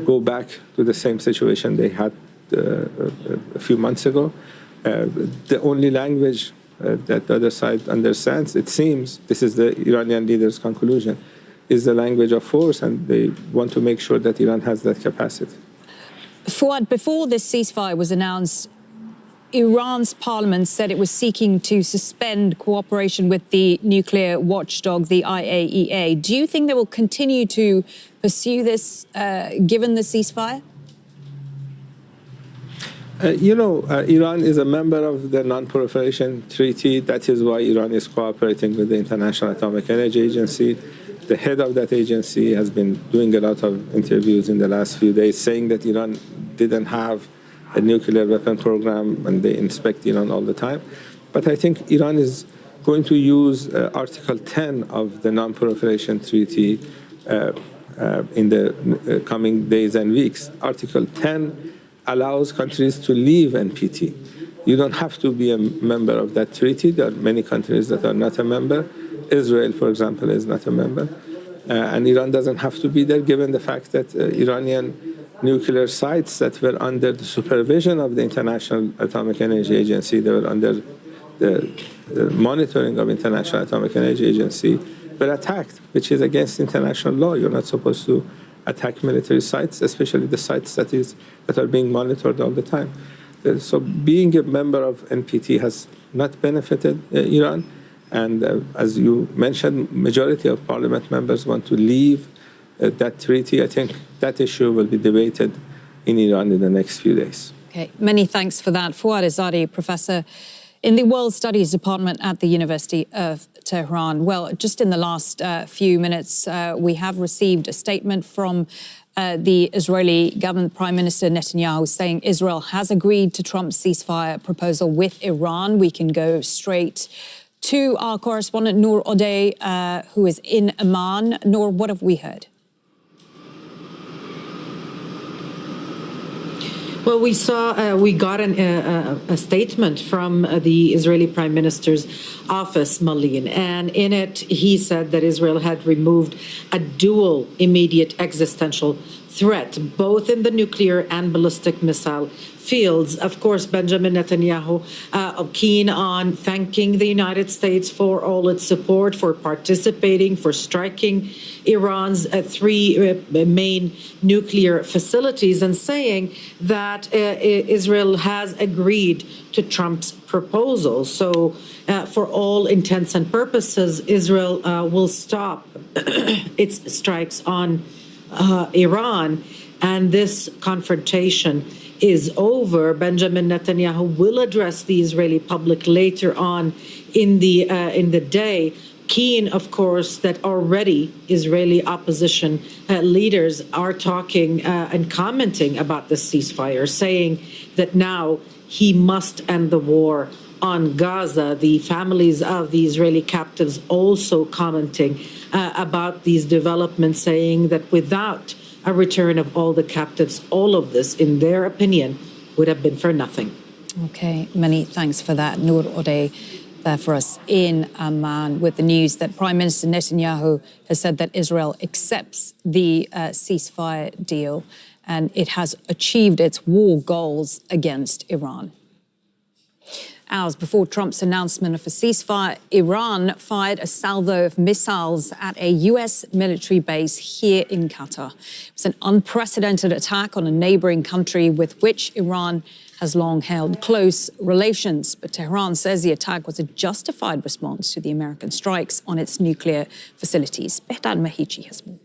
go back to the same situation they had a few months ago. The only language that the other side understands, it seems, this is the Iranian leaders' conclusion, is the language of force, and they want to make sure that Iran has that capacity. Fouad, before this ceasefire was announced, Iran's parliament said it was seeking to suspend cooperation with the nuclear watchdog, the IAEA. Do you think they will continue to pursue this given the ceasefire? Iran is a member of the Non-Proliferation Treaty. That is why Iran is cooperating with the International Atomic Energy Agency. The head of that agency has been doing a lot of interviews in the last few days saying that Iran didn't have a nuclear weapon program, and they inspect Iran all the time. But I think Iran is going to use Article 10 of the Non-Proliferation Treaty in the coming days and weeks. Article 10 allows countries to leave NPT. You don't have to be a member of that treaty. There are many countries that are not a member. Israel, for example, is not a member. And Iran doesn't have to be there, given the fact that Iranian nuclear sites that were under the supervision of the International Atomic Energy Agency, they were under the monitoring of International Atomic Energy Agency, were attacked, which is against international law. You're not supposed to attack military sites, especially the sites that are being monitored all the time. So being a member of NPT has not benefited Iran. And as you mentioned, majority of parliament members want to leave that treaty. I think that issue will be debated in Iran in the next few days. Okay, many thanks for that. Fouad Izzadi, professor in the World Studies Department at the University of Tehran. Well, just in the last few minutes, we have received a statement from the Israeli government, Prime Minister Netanyahu, saying Israel has agreed to Trump's ceasefire proposal with Iran. We can go straight to our correspondent, Noor Odeh, who is in Amman. Noor, what have we heard? Well, we got a statement from the Israeli Prime Minister's office, Malin, and in it he said that Israel had removed a dual immediate existential threat, both in the nuclear and ballistic missile fields. Of course, Benjamin Netanyahu keen on thanking the United States for all its support, for participating, for striking Iran's three main nuclear facilities, and saying that Israel has agreed to Trump's proposal. So for all intents and purposes, Israel will stop its strikes on Iran, and this confrontation is over. Benjamin Netanyahu will address the Israeli public later on in the day. Keen, of course, that already Israeli opposition leaders are talking and commenting about the ceasefire, saying that now he must end the war on Gaza. The families of the Israeli captives also commenting about these developments, saying that without a return of all the captives, all of this, in their opinion, would have been for nothing. Okay, many thanks for that. Noor Odeh there for us in Amman with the news that Prime Minister Netanyahu has said that Israel accepts the ceasefire deal and it has achieved its war goals against Iran. Hours before Trump's announcement of a ceasefire, Iran fired a salvo of missiles at a U.S. military base here in Qatar. It was an unprecedented attack on a neighboring country with which Iran has long held close relations. But Tehran says the attack was a justified response to the American strikes on its nuclear facilities. Behdad Mahichi has more.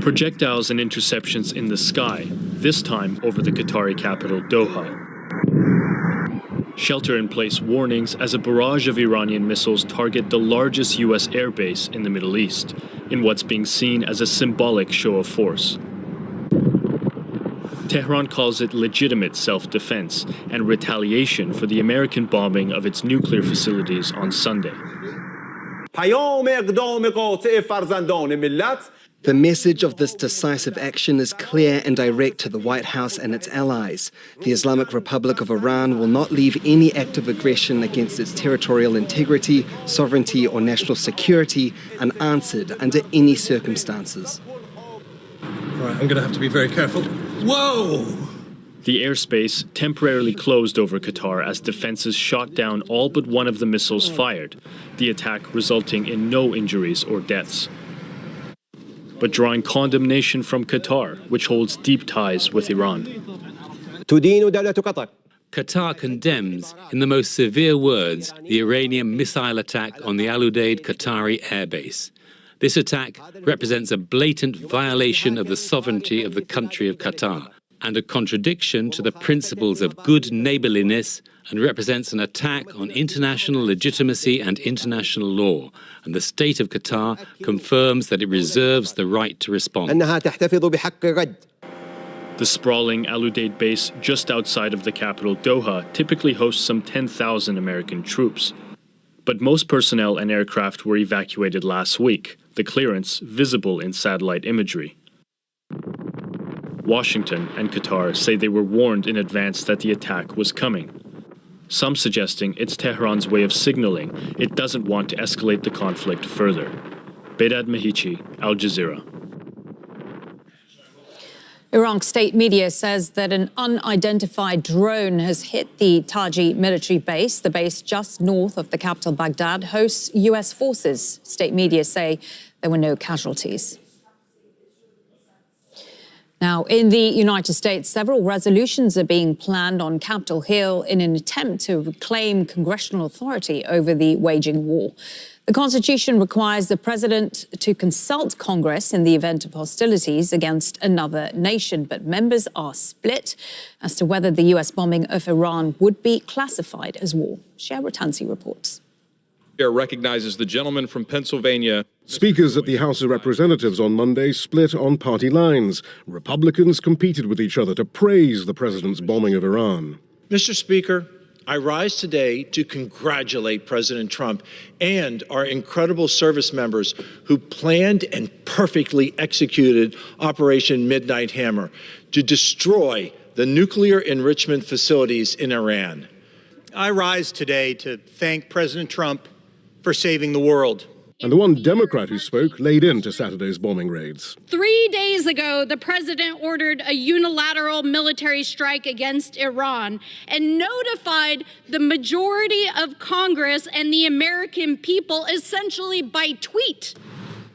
Projectiles and interceptions in the sky, this time over the Qatari capital, Doha. Shelter-in-place warnings as a barrage of Iranian missiles target the largest U.S. airbase in the Middle East, in what's being seen as a symbolic show of force. Tehran calls it legitimate self-defense and retaliation for the American bombing of its nuclear facilities on Sunday. The message of this decisive action is clear and direct to the White House and its allies. The Islamic Republic of Iran will not leave any act of aggression against its territorial integrity, sovereignty, or national security unanswered under any circumstances. Right, I'm going to have to be very careful. Whoa! The airspace temporarily closed over Qatar as defenses shot down all but one of the missiles fired, the attack resulting in no injuries or deaths. But drawing condemnation from Qatar, which holds deep ties with Iran. Qatar condemns, in the most severe words, the Iranian missile attack on the Al Udeid Qatari airbase. This attack represents a blatant violation of the sovereignty of the country of Qatar and a contradiction to the principles of good neighborliness, and represents an attack on international legitimacy and international law. And the state of Qatar confirms that it reserves the right to respond. The sprawling Al Udeid base just outside of the capital Doha typically hosts some 10,000 American troops. But most personnel and aircraft were evacuated last week, the clearance visible in satellite imagery. Washington and Qatar say they were warned in advance that the attack was coming. Some suggesting it's Tehran's way of signaling it doesn't want to escalate the conflict further. Bedad Mehichi, Al Jazeera. Iraq state media says that an unidentified drone has hit the Taji military base. The base just north of the capital Baghdad hosts US forces. State media say there were no casualties. Now, in the United States, several resolutions are being planned on Capitol Hill in an attempt to reclaim congressional authority over the waging war. The Constitution requires the president to consult Congress in the event of hostilities against another nation, but members are split as to whether the US bombing of Iran would be classified as war. Cher Ratansi reports. Recognizes the gentleman from Pennsylvania. Speakers at the House of Representatives on Monday split on party lines. Republicans competed with each other to praise the president's bombing of Iran. Mr. Speaker, I rise today to congratulate President Trump and our incredible service members who planned and perfectly executed Operation Midnight Hammer to destroy the nuclear enrichment facilities in Iran. I rise today to thank President Trump for saving the world. And the one Democrat who spoke laid into Saturday's bombing raids. 3 days ago, the president ordered a unilateral military strike against Iran and notified the majority of Congress and the American people essentially by tweet.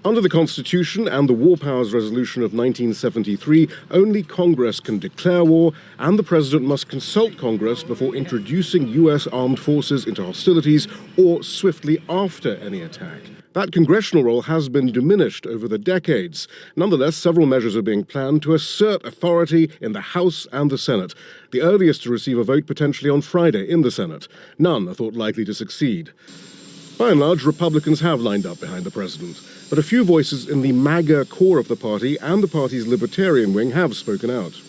Under the Constitution and the War Powers Resolution of 1973, only Congress can declare war, and the President must consult Congress before introducing U.S. armed forces into hostilities or swiftly after any attack. That congressional role has been diminished over the decades. Nonetheless, several measures are being planned to assert authority in the House and the Senate, the earliest to receive a vote potentially on Friday in the Senate. None are thought likely to succeed. By and large, Republicans have lined up behind the president, but a few voices in the MAGA core of the party and the party's libertarian wing have spoken out.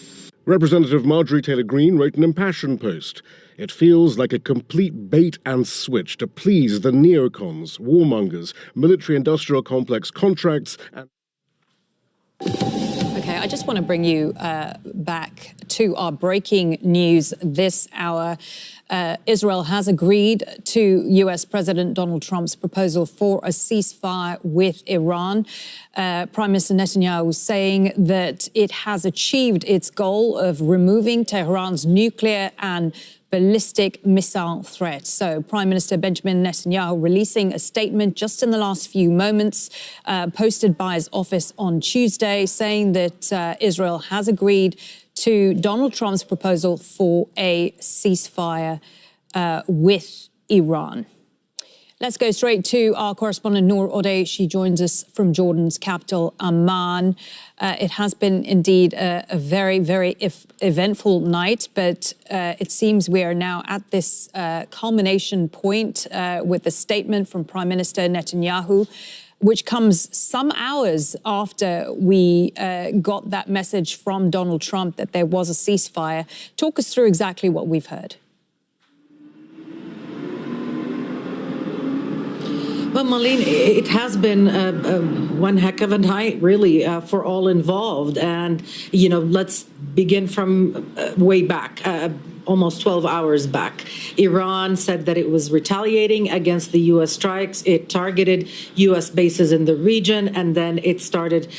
Representative Marjorie Taylor Greene wrote an impassioned post. It feels like a complete bait and switch to please the neocons, warmongers, military-industrial complex contracts, and... Okay, I just want to bring you back to our breaking news this hour. Israel has agreed to US President Donald Trump's proposal for a ceasefire with Iran. Prime Minister Netanyahu saying that it has achieved its goal of removing Tehran's nuclear and ballistic missile threats. So Prime Minister Benjamin Netanyahu releasing a statement just in the last few moments, posted by his office on Tuesday, saying that Israel has agreed to Donald Trump's proposal for a ceasefire with Iran. Let's go straight to our correspondent Noor Odeh. She joins us from Jordan's capital, Amman. It has been indeed a very, very eventful night, but it seems we are now at this culmination point with the statement from Prime Minister Netanyahu. which comes some hours after we got that message from Donald Trump that there was a ceasefire. Talk us through exactly what we've heard. Well, Marlene, it has been one heck of a night, really, for all involved. And, you know, let's begin from way back. Almost 12 hours back. Iran said that it was retaliating against the U.S. strikes. It targeted U.S. bases in the region, and then it started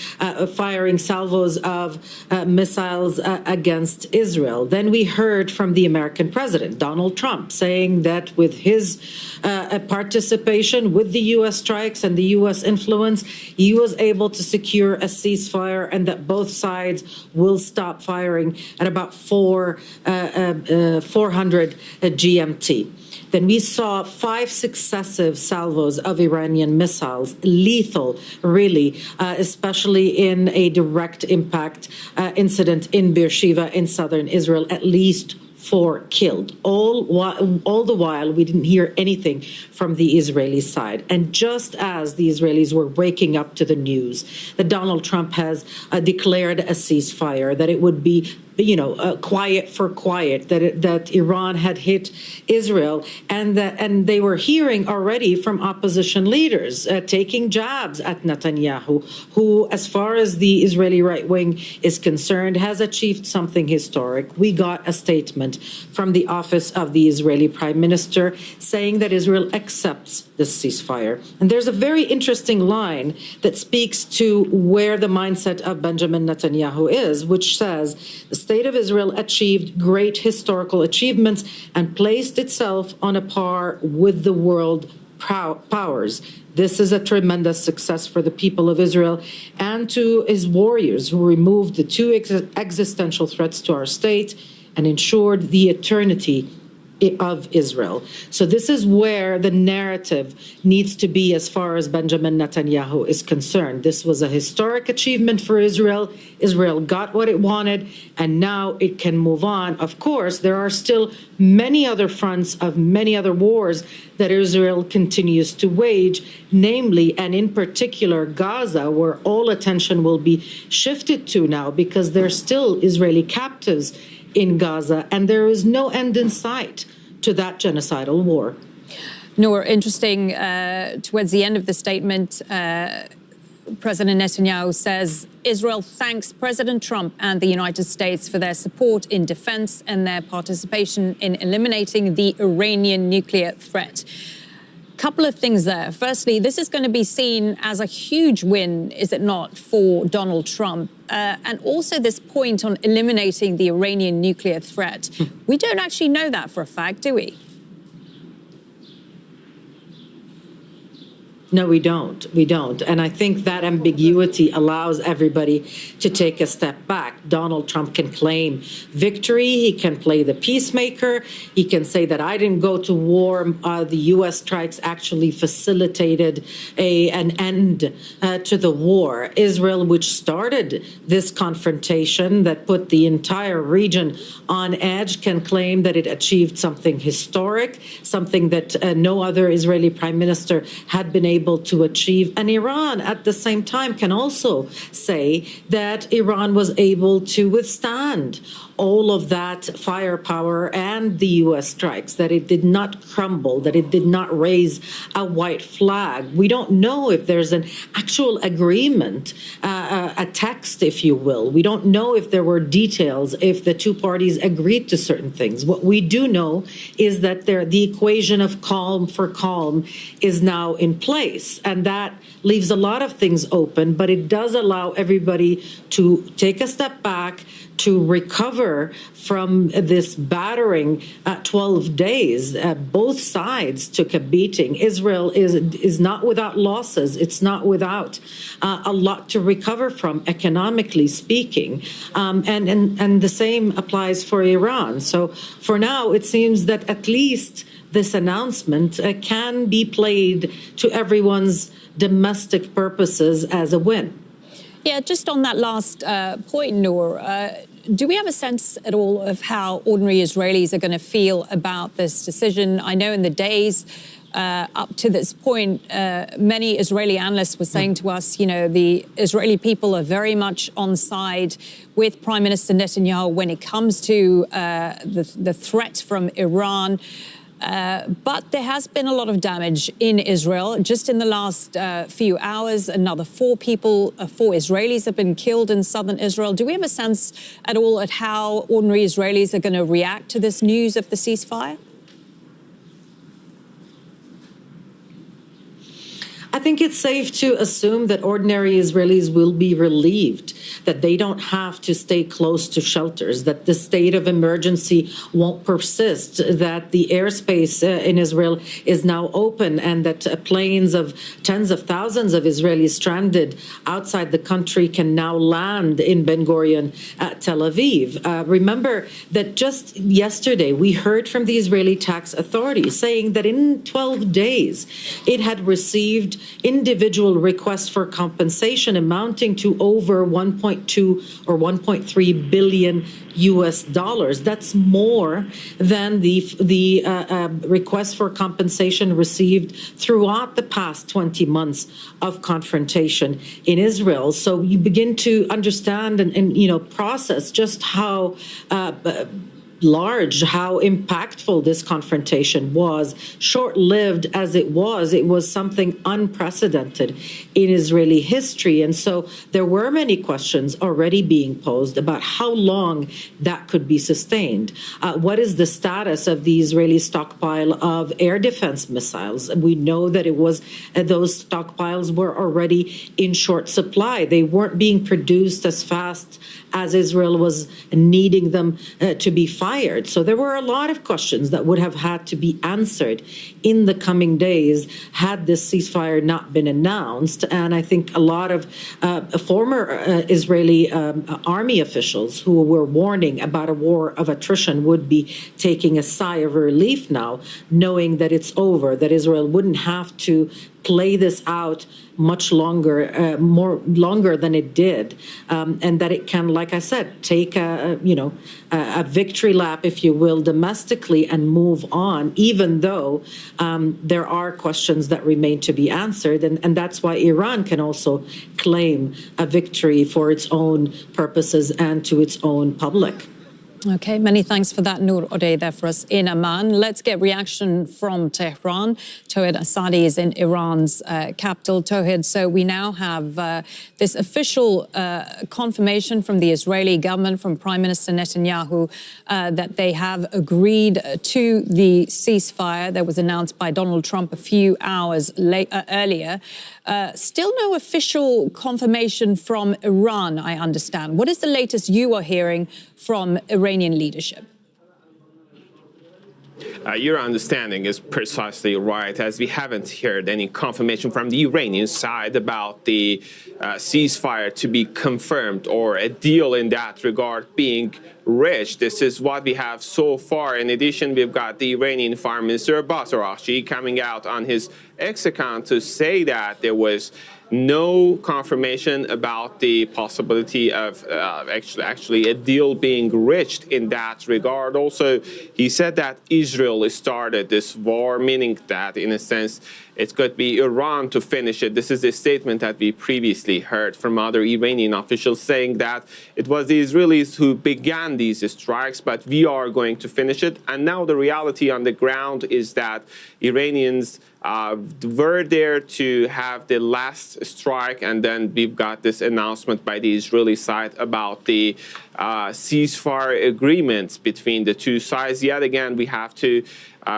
firing salvos of missiles against Israel. Then we heard from the American president, Donald Trump, saying that with his participation with the U.S. strikes and the U.S. influence, he was able to secure a ceasefire and that both sides will stop firing at about 400 GMT. Then we saw 5 successive salvos of Iranian missiles, lethal, really, especially in a direct impact incident in Beersheba in southern Israel, at least 4 killed. All the while, we didn't hear anything from the Israeli side. And just as the Israelis were waking up to the news that Donald Trump has declared a ceasefire, that it would be quiet for quiet, that Iran had hit Israel, and they were hearing already from opposition leaders taking jabs at Netanyahu, who, as far as the Israeli right wing is concerned, has achieved something historic. We got a statement from the office of the Israeli Prime Minister saying that Israel accepts this ceasefire. And there's a very interesting line that speaks to where the mindset of Benjamin Netanyahu is, which says the State of Israel achieved great historical achievements and placed itself on a par with the world powers. This is a tremendous success for the people of Israel and to his warriors who removed the 2 existential threats to our state and ensured the eternity of Israel. So this is where the narrative needs to be as far as Benjamin Netanyahu is concerned. This was a historic achievement for Israel. Israel got what it wanted, and now it can move on. Of course, there are still many other fronts of many other wars that Israel continues to wage, namely, and in particular, Gaza, where all attention will be shifted to now because there's still Israeli captives in Gaza, and there is no end in sight to that genocidal war. Noor, interesting, towards the end of the statement, President Netanyahu says Israel thanks President Trump and the United States for their support in defense and their participation in eliminating the Iranian nuclear threat. Couple of things there. Firstly, this is going to be seen as a huge win, is it not, for Donald Trump? And also this point on eliminating the Iranian nuclear threat. We don't actually know that for a fact, do we? No, we don't. We don't. And I think that ambiguity allows everybody to take a step back. Donald Trump can claim victory. He can play the peacemaker. He can say that I didn't go to war. The U.S. strikes actually facilitated an end to the war. Israel, which started this confrontation that put the entire region on edge, can claim that it achieved something historic, something that no other Israeli prime minister had been able to achieve. And Iran, at the same time, can also say that Iran was able to withstand all of that firepower and the U.S. strikes, that it did not crumble, that it did not raise a white flag. We don't know if there's an actual agreement, a text, if you will. We don't know if there were details, if the two parties agreed to certain things. What we do know is that the equation of calm for calm is now in place, and that leaves a lot of things open, but it does allow everybody to take a step back, to recover from this battering 12 days. Both sides took a beating. Israel is not without losses. It's not without a lot to recover from, economically speaking. And the same applies for Iran. So for now, it seems that at least this announcement can be played to everyone's domestic purposes as a win. Yeah, just on that last point, Noor, do we have a sense at all of how ordinary Israelis are going to feel about this decision? I know in the days up to this point, many Israeli analysts were saying to us, the Israeli people are very much on side with Prime Minister Netanyahu when it comes to the threat from Iran. But there has been a lot of damage in Israel. Just in the last few hours, another 4 Israelis have been killed in southern Israel. Do we have a sense at all at how ordinary Israelis are going to react to this news of the ceasefire? I think it's safe to assume that ordinary Israelis will be relieved, that they don't have to stay close to shelters, that the state of emergency won't persist, that the airspace in Israel is now open, and that planes of tens of thousands of Israelis stranded outside the country can now land in Ben Gurion at Tel Aviv. Remember that just yesterday we heard from the Israeli tax authorities saying that in 12 days it had received individual requests for compensation amounting to over 1.2 or 1.3 billion US dollars. That's more than the requests for compensation received throughout the past 20 months of confrontation in Israel. So you begin to understand and process just how large, how impactful this confrontation was. Short-lived as it was something unprecedented in Israeli history. And so there were many questions already being posed about how long that could be sustained. What is the status of the Israeli stockpile of air defense missiles? We know that those stockpiles were already in short supply. They weren't being produced as fast as Israel was needing them to be fired. So there were a lot of questions that would have had to be answered in the coming days had this ceasefire not been announced. And I think a lot of former Israeli army officials who were warning about a war of attrition would be taking a sigh of relief now, knowing that it's over, that Israel wouldn't have to play this out much longer, longer than it did, and that it can, like I said, take a victory lap, if you will, domestically and move on, even though there are questions that remain to be answered, and that's why Iran can also claim a victory for its own purposes and to its own public. Okay, many thanks for that, Noor Odeh, there for us in Amman. Let's get reaction from Tehran. Tawhid Asadi is in Iran's capital. Tawhid, so we now have this official confirmation from the Israeli government, from Prime Minister Netanyahu, that they have agreed to the ceasefire that was announced by Donald Trump a few hours earlier. Still no official confirmation from Iran, I understand. What is the latest you are hearing from Iranian leadership? Your understanding is precisely right, as we haven't heard any confirmation from the Iranian side about the ceasefire to be confirmed or a deal in that regard being reached. This is what we have so far. In addition, we've got the Iranian Foreign Minister Abbas Araghchi coming out on his X account to say that there was no confirmation about the possibility of actually a deal being reached in that regard. Also, he said that Israel started this war, meaning that, in a sense, it's going to be Iran to finish it. This is a statement that we previously heard from other Iranian officials saying that it was the Israelis who began these strikes, but we are going to finish it. And now the reality on the ground is that Iranians were there to have the last strike, and then we've got this announcement by the Israeli side about the ceasefire agreements between the two sides. Yet again, we have to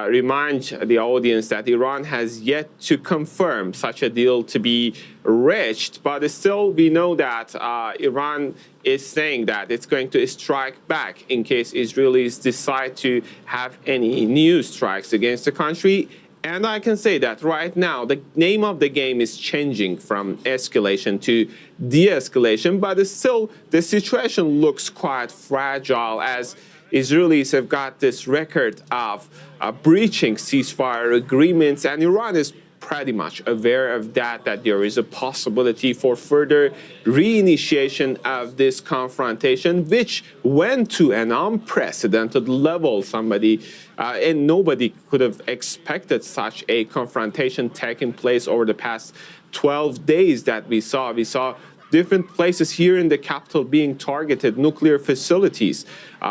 remind the audience that Iran has yet to confirm such a deal to be reached, but still we know that Iran is saying that it's going to strike back in case Israelis decide to have any new strikes against the country. And I can say that right now, the name of the game is changing from escalation to de-escalation, but still the situation looks quite fragile, as Israelis have got this record of breaching ceasefire agreements, and Iran is pretty much aware of that there is a possibility for further reinitiation of this confrontation, which went to an unprecedented level. And nobody could have expected such a confrontation taking place over the past 12 days that we saw. We saw different places here in the capital being targeted. Nuclear facilities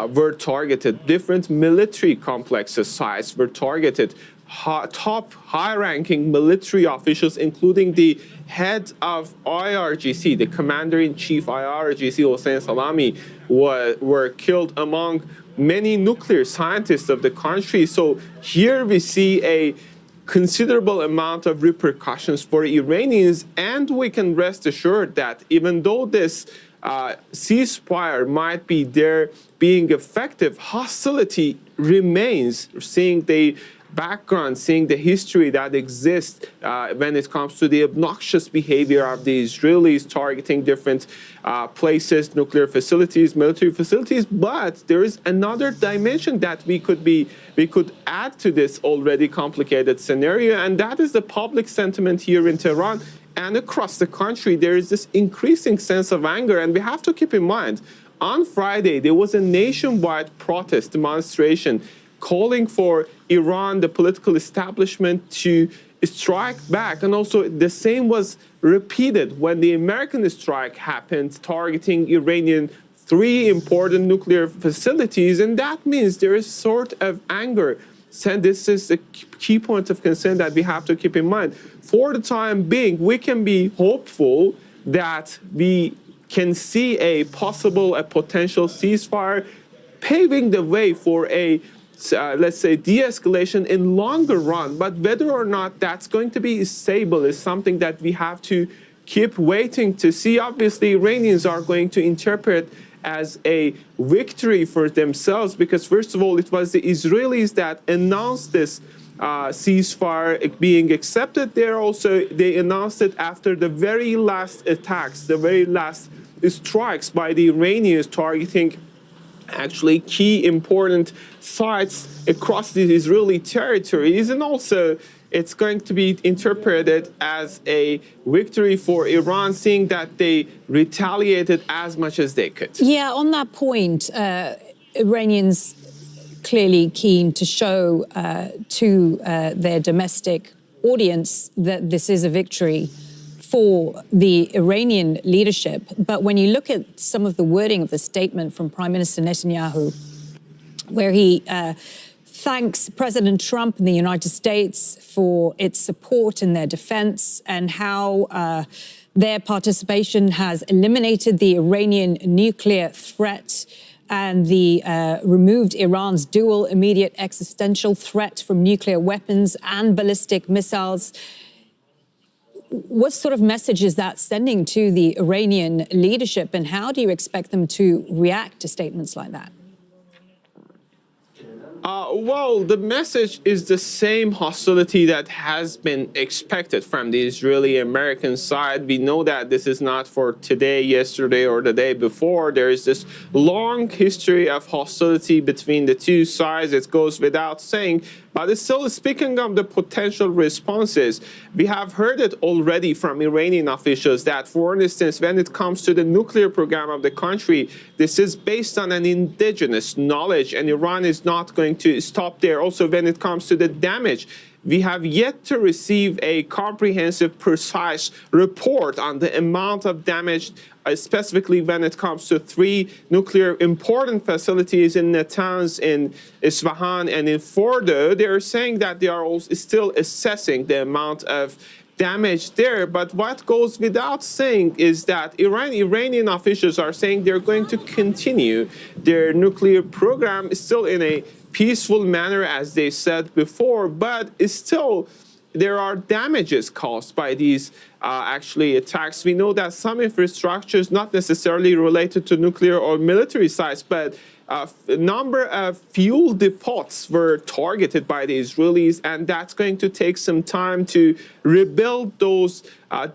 were targeted. Different military complexes sites were targeted. Top high-ranking military officials, including the head of IRGC, the commander-in-chief IRGC, Hossein Salami, were killed among many nuclear scientists of the country. So here we see a considerable amount of repercussions for Iranians, and we can rest assured that even though this ceasefire might be there being effective, hostility remains, seeing the background, seeing the history that exists when it comes to the obnoxious behavior of the Israelis targeting different places, nuclear facilities, military facilities. But there is another dimension that we could add to this already complicated scenario, and that is the public sentiment here in Tehran and across the country. There is this increasing sense of anger, and we have to keep in mind, on Friday, there was a nationwide protest demonstration calling for Iran, the political establishment, to strike back. And also the same was repeated when the American strike happened, targeting Iranian 3 important nuclear facilities. And that means there is sort of anger. And this is a key point of concern that we have to keep in mind. For the time being, we can be hopeful that we can see a potential ceasefire, paving the way for a let's say, de-escalation in longer run. But whether or not that's going to be stable is something that we have to keep waiting to see. Obviously, Iranians are going to interpret as a victory for themselves because, first of all, it was the Israelis that announced this ceasefire being accepted. They announced it after the very last attacks, the very last strikes by the Iranians targeting actually key important sites across the Israeli territories. And also it's going to be interpreted as a victory for Iran, seeing that they retaliated as much as they could. Yeah, on that point, Iranians clearly keen to show to their domestic audience that this is a victory for the Iranian leadership. But when you look at some of the wording of the statement from Prime Minister Netanyahu, where he thanks President Trump and the United States for its support in their defense and how their participation has eliminated the Iranian nuclear threat and removed Iran's dual immediate existential threat from nuclear weapons and ballistic missiles. What sort of message is that sending to the Iranian leadership, and how do you expect them to react to statements like that? Well, the message is the same hostility that has been expected from the Israeli-American side. We know that this is not for today, yesterday, or the day before. There is this long history of hostility between the two sides. It goes without saying. But still, speaking of the potential responses, we have heard it already from Iranian officials that, for instance, when it comes to the nuclear program of the country, this is based on an indigenous knowledge, and Iran is not going to stop there. Also, when it comes to the damage, we have yet to receive a comprehensive, precise report on the amount of damage, specifically when it comes to 3 nuclear important facilities in Natanz, in Isfahan, and in Fordo. They are saying that they are also still assessing the amount of damage there. But what goes without saying is that Iranian officials are saying they're going to continue their nuclear program still in a peaceful manner, as they said before, but still there are damages caused by these actually attacks. We know that some infrastructures, not necessarily related to nuclear or military sites, but a number of fuel depots were targeted by the Israelis, and that's going to take some time to rebuild those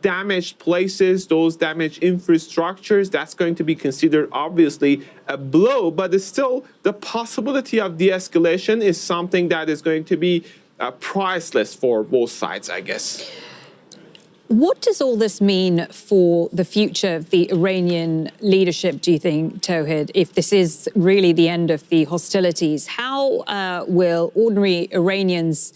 damaged places, those damaged infrastructures. That's going to be considered, obviously, a blow, but still the possibility of de-escalation is something that is going to be priceless for both sides, I guess. What does all this mean for the future of the Iranian leadership, do you think, Tawhid, if this is really the end of the hostilities? How will ordinary Iranians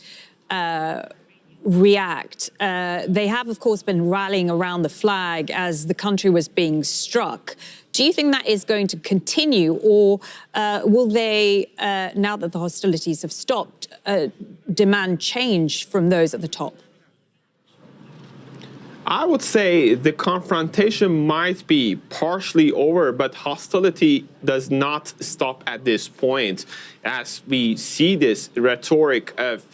react? They have, of course, been rallying around the flag as the country was being struck. Do you think that is going to continue, or will they, now that the hostilities have stopped, demand change from those at the top? I would say the confrontation might be partially over, but hostility does not stop at this point, as we see this rhetoric of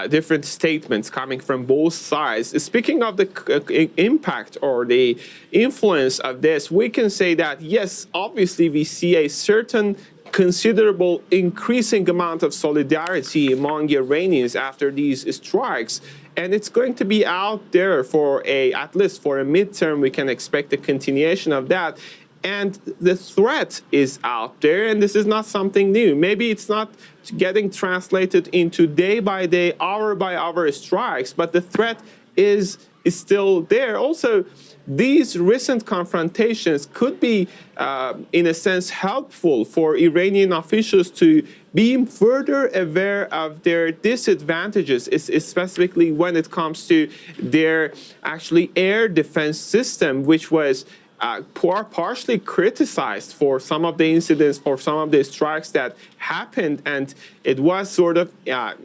different statements coming from both sides. Speaking of the impact or the influence of this, we can say that, yes, obviously we see a certain considerable increasing amount of solidarity among Iranians after these strikes. And it's going to be out there for at least for a midterm. We can expect a continuation of that. And the threat is out there, and this is not something new. Maybe it's not getting translated into day by day, hour by hour strikes, but the threat is still there. Also, these recent confrontations could be, in a sense, helpful for Iranian officials to be further aware of their disadvantages, specifically when it comes to their actually air defense system, which was partially criticized for some of the incidents, for some of the strikes that happened, and it was sort of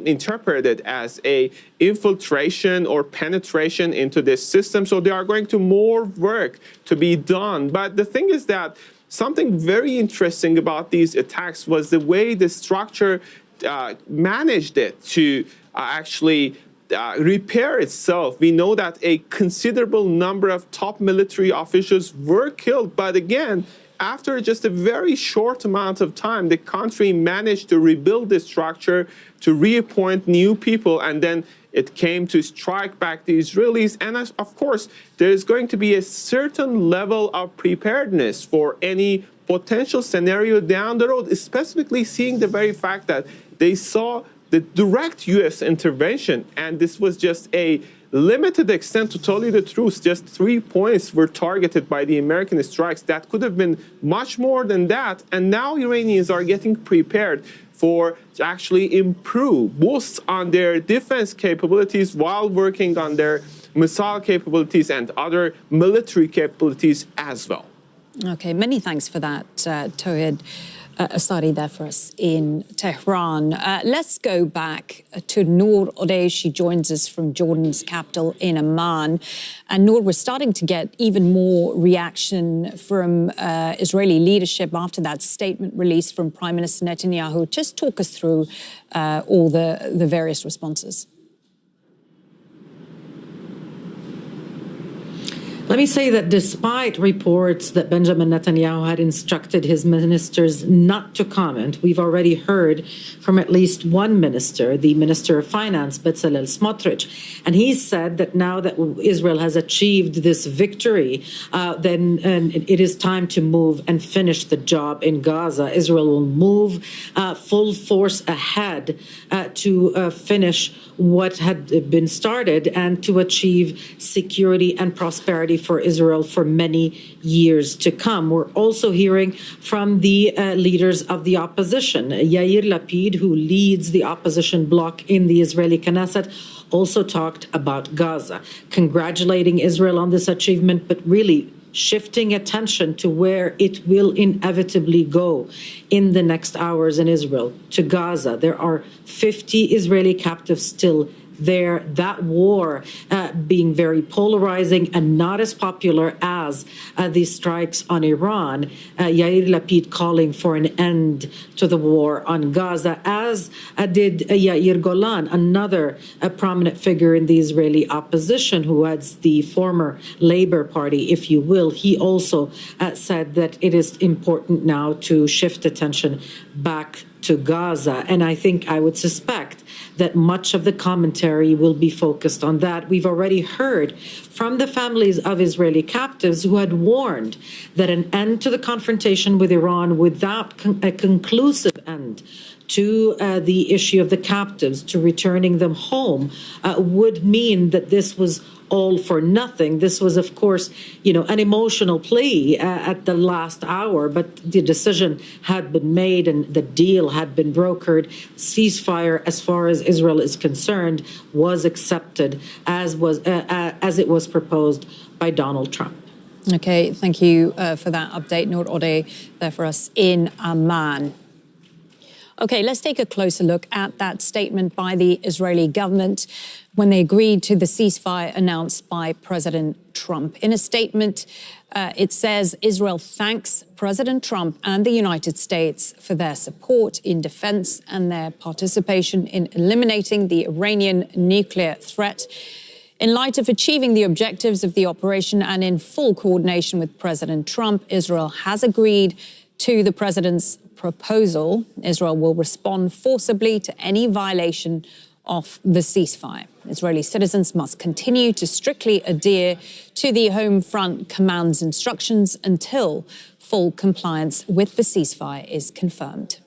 interpreted as a infiltration or penetration into this system. So there are going to more work to be done. But the thing is that something very interesting about these attacks was the way the structure managed it to actually repair itself. We know that a considerable number of top military officials were killed, but again, after just a very short amount of time, the country managed to rebuild the structure, to reappoint new people, and then it came to strike back the Israelis. And of course, there is going to be a certain level of preparedness for any potential scenario down the road, specifically seeing the very fact that they saw the direct U.S. intervention, and this was just a limited extent. To tell you the truth, just 3 points were targeted by the American strikes. That could have been much more than that. And now Iranians are getting prepared to actually improve, boost on their defense capabilities while working on their missile capabilities and other military capabilities as well. Okay, many thanks for that, Tawhid Asadi there for us in Tehran. Let's go back to Noor Odeh. She joins us from Jordan's capital in Amman. And Noor, we're starting to get even more reaction from Israeli leadership after that statement released from Prime Minister Netanyahu. Just talk us through all the various responses. Let me say that despite reports that Benjamin Netanyahu had instructed his ministers not to comment, we've already heard from at least one minister, the Minister of Finance, Bezalel Smotrich, and he said that now that Israel has achieved this victory, then it is time to move and finish the job in Gaza. Israel will move full force ahead to finish what had been started and to achieve security and prosperity for Israel for many years to come. We're also hearing from the leaders of the opposition. Yair Lapid, who leads the opposition bloc in the Israeli Knesset, also talked about Gaza, congratulating Israel on this achievement, but really shifting attention to where it will inevitably go in the next hours in Israel, to Gaza. There are 50 Israeli captives still there, that war being very polarizing and not as popular as the strikes on Iran. Yair Lapid calling for an end to the war on Gaza, as did Yair Golan, another prominent figure in the Israeli opposition who heads the former Labour Party, if you will. He also said that it is important now to shift attention back to Gaza. And I would suspect that much of the commentary will be focused on that. We've already heard from the families of Israeli captives who had warned that an end to the confrontation with Iran without a conclusive end to the issue of the captives, to returning them home, would mean that this was all for nothing. This was, of course, an emotional plea at the last hour, but the decision had been made and the deal had been brokered. Ceasefire, as far as Israel is concerned, was accepted as it was proposed by Donald Trump. Okay, thank you for that update, Noor Odeh, there for us in Amman. Okay, let's take a closer look at that statement by the Israeli government when they agreed to the ceasefire announced by President Trump. In a statement, it says Israel thanks President Trump and the United States for their support in defense and their participation in eliminating the Iranian nuclear threat. In light of achieving the objectives of the operation and in full coordination with President Trump, Israel has agreed to the president's proposal. Israel will respond forcibly to any violation of the ceasefire. Israeli citizens must continue to strictly adhere to the Home Front Command's instructions until full compliance with the ceasefire is confirmed.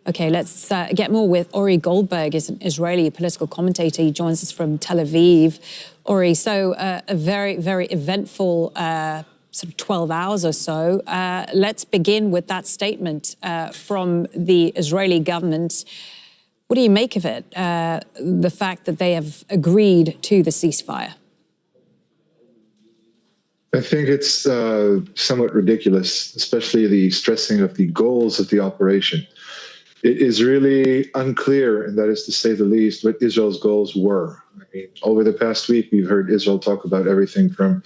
Okay, let's get more with Ori Goldberg, is an Israeli political commentator. He joins us from Tel Aviv. Ori, so a very, very eventful sort of 12 hours or so. Let's begin with that statement from the Israeli government. What do you make of it, the fact that they have agreed to the ceasefire? I think it's somewhat ridiculous, especially the stressing of the goals of the operation. It is really unclear, and that is to say the least, what Israel's goals were. I mean, over the past week, we've heard Israel talk about everything from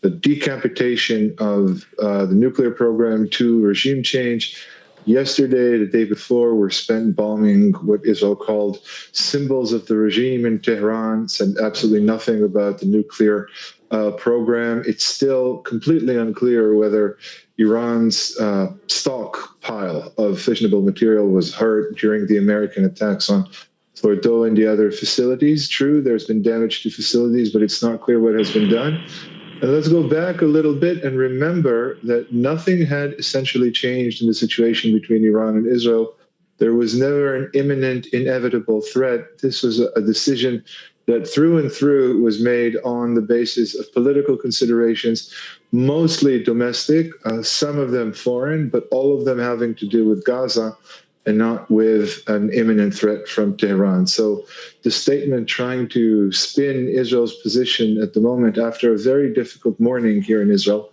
the decapitation of the nuclear program to regime change. Yesterday, the day before, were spent bombing what Israel called symbols of the regime in Tehran, said absolutely nothing about the nuclear program. It's still completely unclear whether Iran's stockpile of fissionable material was hurt during the American attacks on Fordow and the other facilities. True, there's been damage to facilities, but it's not clear what has been done. And let's go back a little bit and remember that nothing had essentially changed in the situation between Iran and Israel. There was never an imminent, inevitable threat. This was a decision that through and through was made on the basis of political considerations, mostly domestic, some of them foreign, but all of them having to do with Gaza and not with an imminent threat from Tehran. So the statement trying to spin Israel's position at the moment after a very difficult morning here in Israel,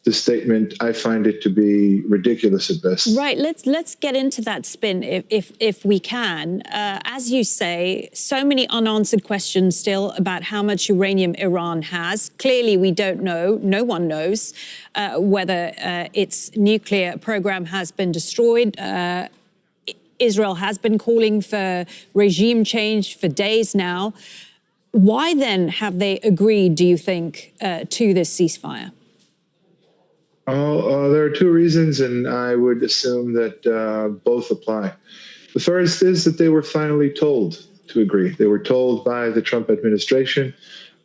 the statement, I find it to be ridiculous at best. Right, let's get into that spin if we can. As you say, so many unanswered questions still about how much uranium Iran has. Clearly, we don't know, no one knows whether its nuclear program has been destroyed. Israel has been calling for regime change for days now. Why then have they agreed, do you think, to this ceasefire? There are two reasons, and I would assume that both apply. The first is that they were finally told to agree. They were told by the Trump administration,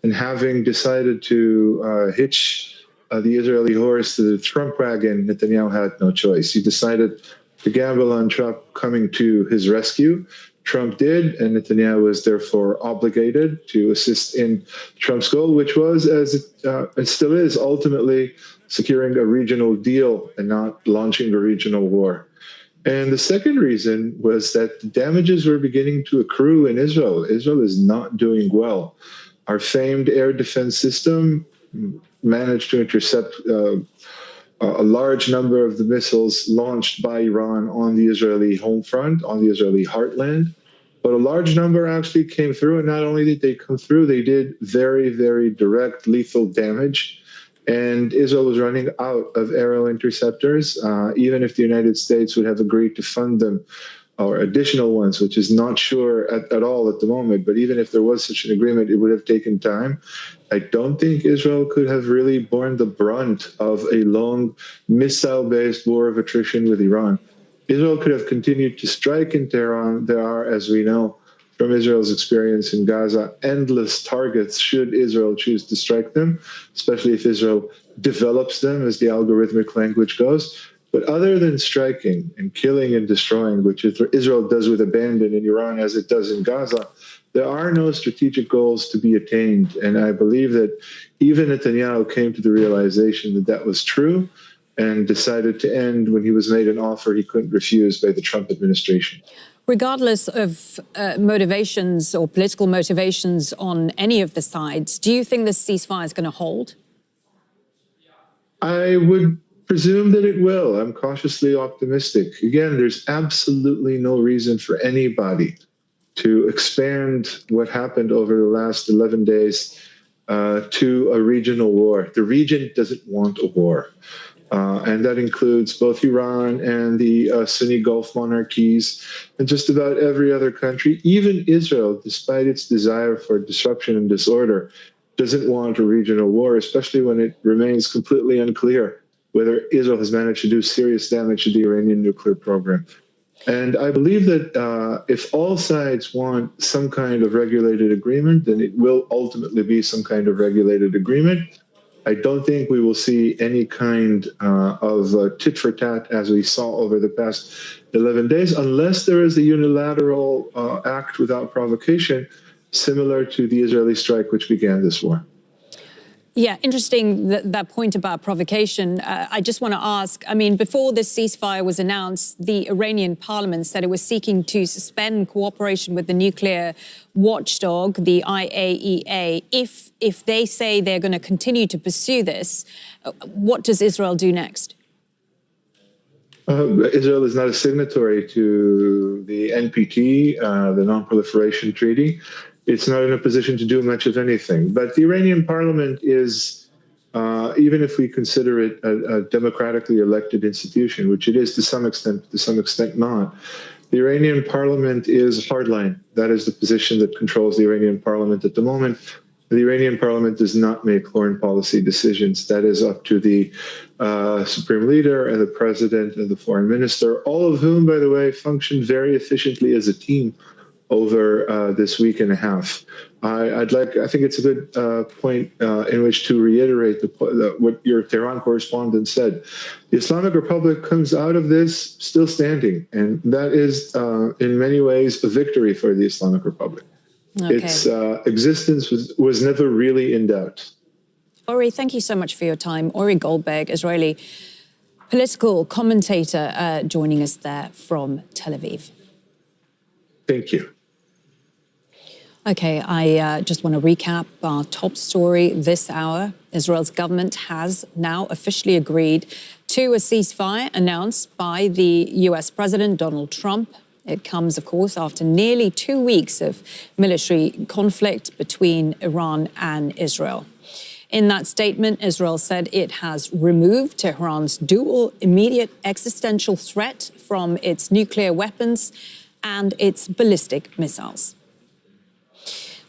and having decided to hitch the Israeli horse to the Trump wagon, Netanyahu had no choice. He decided to gamble on Trump coming to his rescue. Trump did, and Netanyahu was therefore obligated to assist in Trump's goal, which was, as it still is, ultimately securing a regional deal and not launching a regional war. And the second reason was that the damages were beginning to accrue in Israel. Israel is not doing well. Our famed air defense system managed to intercept a large number of the missiles launched by Iran on the Israeli home front, on the Israeli heartland. But a large number actually came through, and not only did they come through, they did very, very direct lethal damage. And Israel was running out of aerial interceptors, even if the United States would have agreed to fund them, or additional ones, which is not sure at all at the moment. But even if there was such an agreement, it would have taken time. I don't think Israel could have really borne the brunt of a long missile-based war of attrition with Iran. Israel could have continued to strike in Tehran. There are, as we know, from Israel's experience in Gaza, endless targets should Israel choose to strike them, especially if Israel develops them, as the algorithmic language goes. But other than striking and killing and destroying, which Israel does with abandon in Iran as it does in Gaza, there are no strategic goals to be attained. And I believe that even Netanyahu came to the realization that that was true and decided to end when he was made an offer he couldn't refuse by the Trump administration. Regardless of motivations or political motivations on any of the sides, do you think this ceasefire is going to hold? I would presume that it will. I'm cautiously optimistic. Again, there's absolutely no reason for anybody to expand what happened over the last 11 days to a regional war. The region doesn't want a war. And that includes both Iran and the Sunni Gulf monarchies and just about every other country. Even Israel, despite its desire for disruption and disorder, doesn't want a regional war, especially when it remains completely unclear whether Israel has managed to do serious damage to the Iranian nuclear program. And I believe that if all sides want some kind of regulated agreement, then it will ultimately be some kind of regulated agreement. I don't think we will see any kind of tit for tat as we saw over the past 11 days, unless there is a unilateral act without provocation, similar to the Israeli strike which began this war. Yeah, interesting that point about provocation. I just want to ask, I mean, before this ceasefire was announced, the Iranian parliament said it was seeking to suspend cooperation with the nuclear watchdog, the IAEA. If they say they're going to continue to pursue this, what does Israel do next? Israel is not a signatory to the NPT, the Non-Proliferation Treaty. It's not in a position to do much of anything. But the Iranian parliament is, even if we consider it a democratically elected institution, which it is to some extent not, the Iranian parliament is hardline. That is the position that controls the Iranian parliament at the moment. The Iranian parliament does not make foreign policy decisions. That is up to the supreme leader and the president and the foreign minister, all of whom, by the way, function very efficiently as a team over this week and a half. I think it's a good point in which to reiterate what your Tehran correspondent said. The Islamic Republic comes out of this still standing, and that is in many ways a victory for the Islamic Republic. Okay. Its existence was never really in doubt. Ori, thank you so much for your time. Ori Goldberg, Israeli political commentator, joining us there from Tel Aviv. Thank you. Okay, I just want to recap our top story this hour. Israel's government has now officially agreed to a ceasefire announced by the US President Donald Trump. It comes, of course, after nearly 2 weeks of military conflict between Iran and Israel. In that statement, Israel said it has removed Tehran's dual immediate existential threat from its nuclear weapons and its ballistic missiles.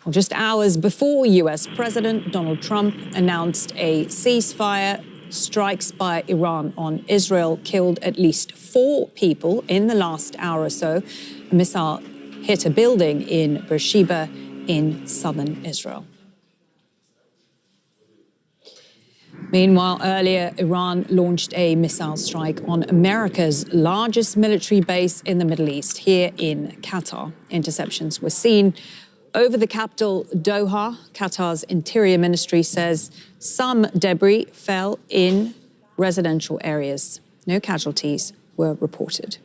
Well, just hours before US President Donald Trump announced a ceasefire, strikes by Iran on Israel killed at least 4 people in the last hour or so. A missile hit a building in Beersheba in southern Israel. Meanwhile, earlier, Iran launched a missile strike on America's largest military base in the Middle East, here in Qatar. Interceptions were seen over the capital, Doha. Qatar's Interior Ministry says some debris fell in residential areas. No casualties were reported.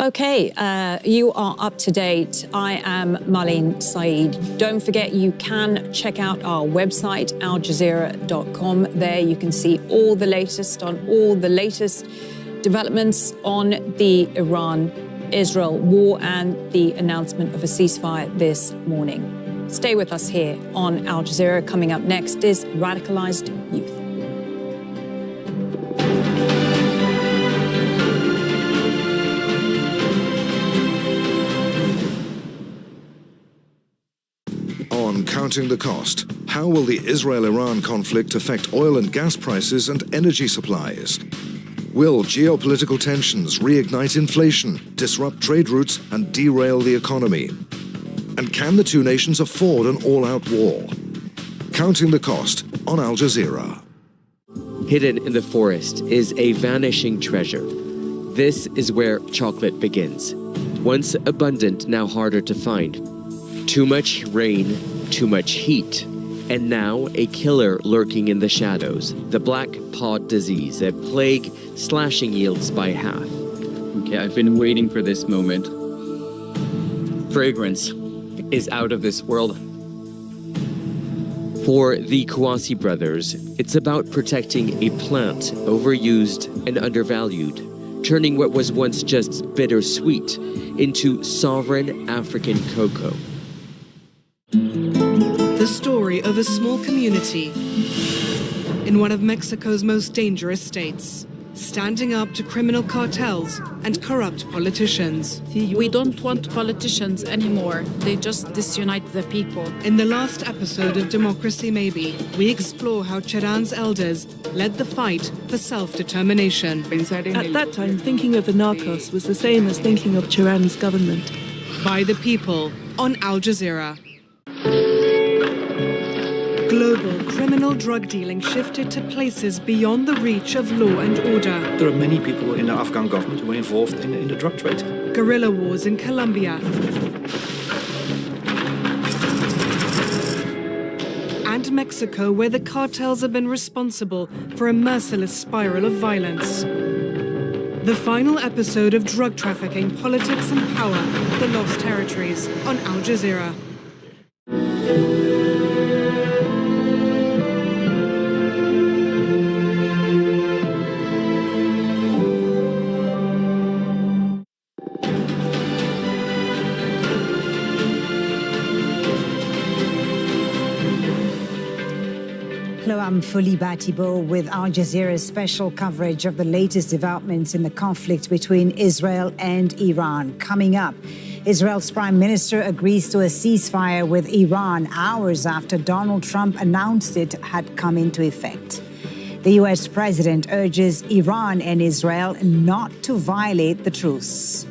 Okay, you are up to date. I am Marlene Saeed. Don't forget, you can check out our website, aljazeera.com. There you can see all the latest on all the latest developments on the Iran-Israel war and the announcement of a ceasefire this morning. Stay with us here on Al Jazeera. Coming up next is Radicalized Youth. On Counting the Cost, how will the Israel-Iran conflict affect oil and gas prices and energy supplies? Will geopolitical tensions reignite inflation, disrupt trade routes, and derail the economy? And can the two nations afford an all-out war? Counting the cost on Al Jazeera. Hidden in the forest is a vanishing treasure. This is where chocolate begins. Once abundant, now harder to find. Too much rain, too much heat. And now a killer lurking in the shadows, the black pod disease, a plague slashing yields by half. Okay, I've been waiting for this moment. Fragrance is out of this world. For the Kouassi brothers, it's about protecting a plant overused and undervalued, turning what was once just bittersweet into sovereign African cocoa. The story of a small community in one of Mexico's most dangerous states, standing up to criminal cartels and corrupt politicians. We don't want politicians anymore. They just disunite the people. In the last episode of Democracy Maybe, we explore how Cheran's elders led the fight for self-determination. At that time, thinking of the narcos was the same as thinking of Cheran's government. By the people on Al Jazeera. Global criminal drug dealing shifted to places beyond the reach of law and order. There are many people in the Afghan government who are involved in the drug trade. Guerrilla wars in Colombia. And Mexico, where the cartels have been responsible for a merciless spiral of violence. The final episode of Drug Trafficking, Politics and Power, The Lost Territories on Al Jazeera. Hello, I'm Foliba Thibault with Al Jazeera's special coverage of the latest developments in the conflict between Israel and Iran. Coming up, Israel's prime minister agrees to a ceasefire with Iran hours after Donald Trump announced it had come into effect. The U.S. president urges Iran and Israel not to violate the truce.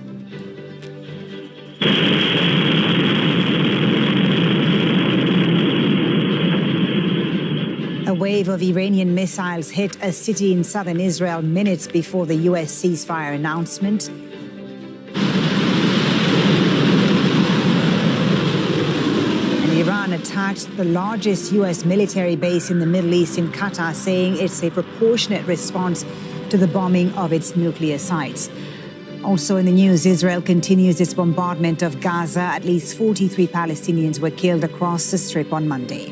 A wave of Iranian missiles hit a city in southern Israel minutes before the U.S. ceasefire announcement. And Iran attacked the largest U.S. military base in the Middle East in Qatar, saying it's a proportionate response to the bombing of its nuclear sites. Also in the news, Israel continues its bombardment of Gaza. At least 43 Palestinians were killed across the Strip on Monday.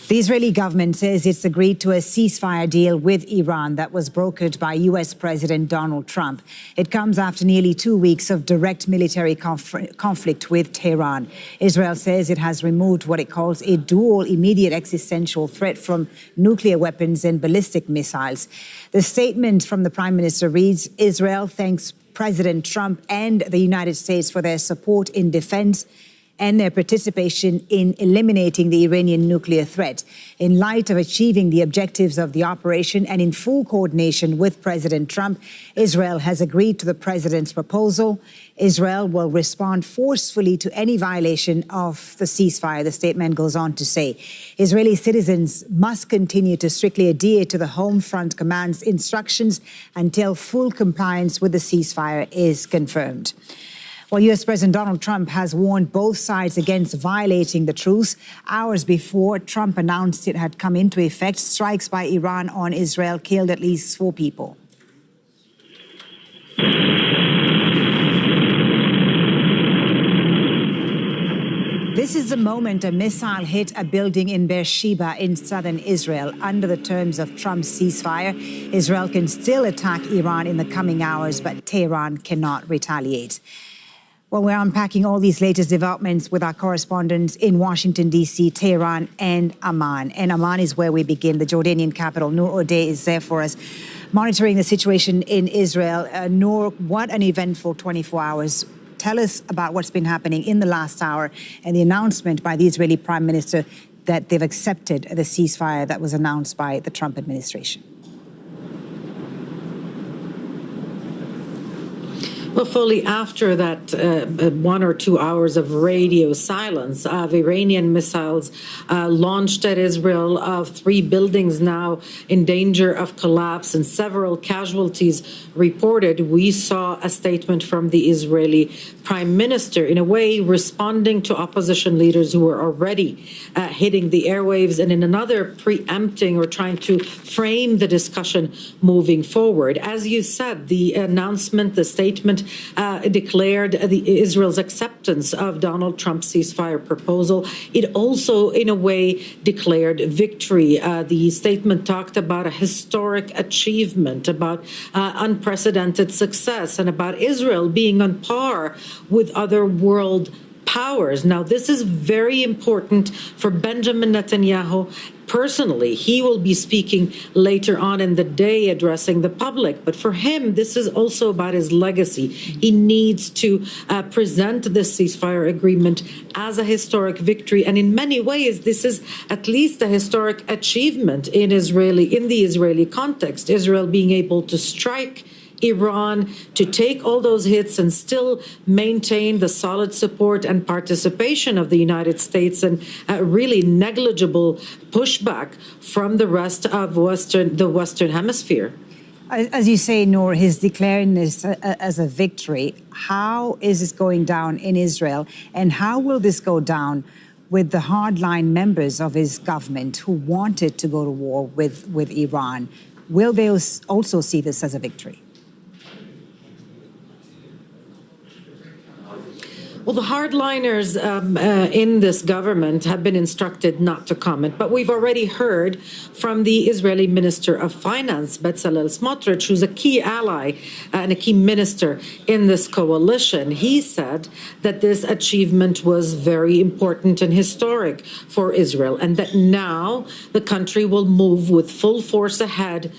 The Israeli government says it's agreed to a ceasefire deal with Iran that was brokered by U.S. President Donald Trump. It comes after nearly 2 weeks of direct military conflict with Tehran. Israel says it has removed what it calls a dual immediate existential threat from nuclear weapons and ballistic missiles. The statement from the Prime Minister reads, Israel thanks President Trump and the United States for their support in defense and their participation in eliminating the Iranian nuclear threat. In light of achieving the objectives of the operation and in full coordination with President Trump, Israel has agreed to the president's proposal. Israel will respond forcefully to any violation of the ceasefire, the statement goes on to say. Israeli citizens must continue to strictly adhere to the Home Front Command's instructions until full compliance with the ceasefire is confirmed. Well, U.S. President Donald Trump has warned both sides against violating the truce. Hours before Trump announced it had come into effect, strikes by Iran on Israel killed at least 4 people. This is the moment a missile hit a building in Beersheba in southern Israel. Under the terms of Trump's ceasefire, Israel can still attack Iran in the coming hours, but Tehran cannot retaliate. Well, we're unpacking all these latest developments with our correspondents in Washington, D.C., Tehran and Amman. And Amman is where we begin. The Jordanian capital, Noor O'Day, is there for us, monitoring the situation in Israel. Noor, what an eventful 24 hours. Tell us about what's been happening in the last hour and the announcement by the Israeli Prime Minister that they've accepted the ceasefire that was announced by the Trump administration? Well, fully after that 1 or 2 hours of radio silence of Iranian missiles launched at Israel, of 3 buildings now in danger of collapse and several casualties reported, we saw a statement from the Israeli Prime Minister, in a way responding to opposition leaders who were already hitting the airwaves, and in another preempting or trying to frame the discussion moving forward. As you said, the announcement, the statement declared Israel's acceptance of Donald Trump's ceasefire proposal. It also, in a way, declared victory. The statement talked about a historic achievement, about unprecedented success, and about Israel being on par with other world powers. Now, this is very important for Benjamin Netanyahu personally. He will be speaking later on in the day, addressing the public. But for him, this is also about his legacy. He needs to present this ceasefire agreement as a historic victory. And in many ways, this is at least a historic achievement in the Israeli context. Israel being able to strike Iran, to take all those hits and still maintain the solid support and participation of the United States, and really negligible pushback from the rest of the Western Hemisphere. As you say, Noor, he's declaring this as a victory. How is this going down in Israel, and how will this go down with the hardline members of his government who wanted to go to war with Iran? Will they also see this as a victory? Well, the hardliners in this government have been instructed not to comment, but we've already heard from the Israeli Minister of Finance, Bezalel Smotrich, who's a key ally and a key minister in this coalition. He said that this achievement was very important and historic for Israel, and that now the country will move with full force ahead,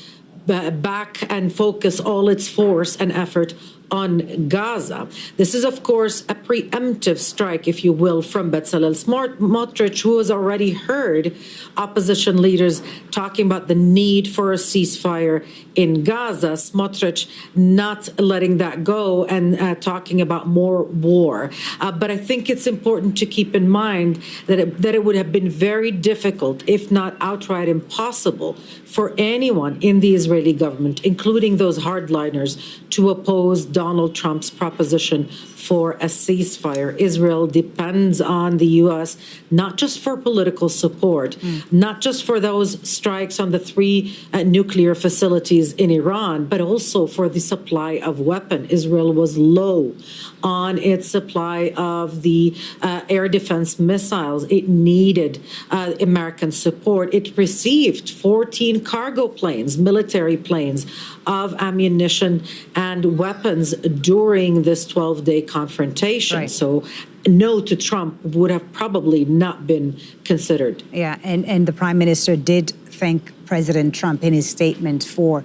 back, and focus all its force and effort on Gaza. This is, of course, a preemptive strike, if you will, from Bezalel Smotrich, who has already heard opposition leaders talking about the need for a ceasefire in Gaza. Smotrich not letting that go and talking about more war. But I think it's important to keep in mind that it would have been very difficult, if not outright impossible, for anyone in the Israeli government, including those hardliners, to oppose Donald Trump's proposition for a ceasefire. Israel depends on the U.S. not just for political support, not just for those strikes on the 3 nuclear facilities in Iran, but also for the supply of weapons. Israel was low on its supply of the air defense missiles. It needed American support. It received 14 cargo planes, military planes, of ammunition and weapons during this 12-day confrontation. Right. So no to Trump would have probably not been considered. Yeah, and the Prime Minister did thank President Trump in his statement for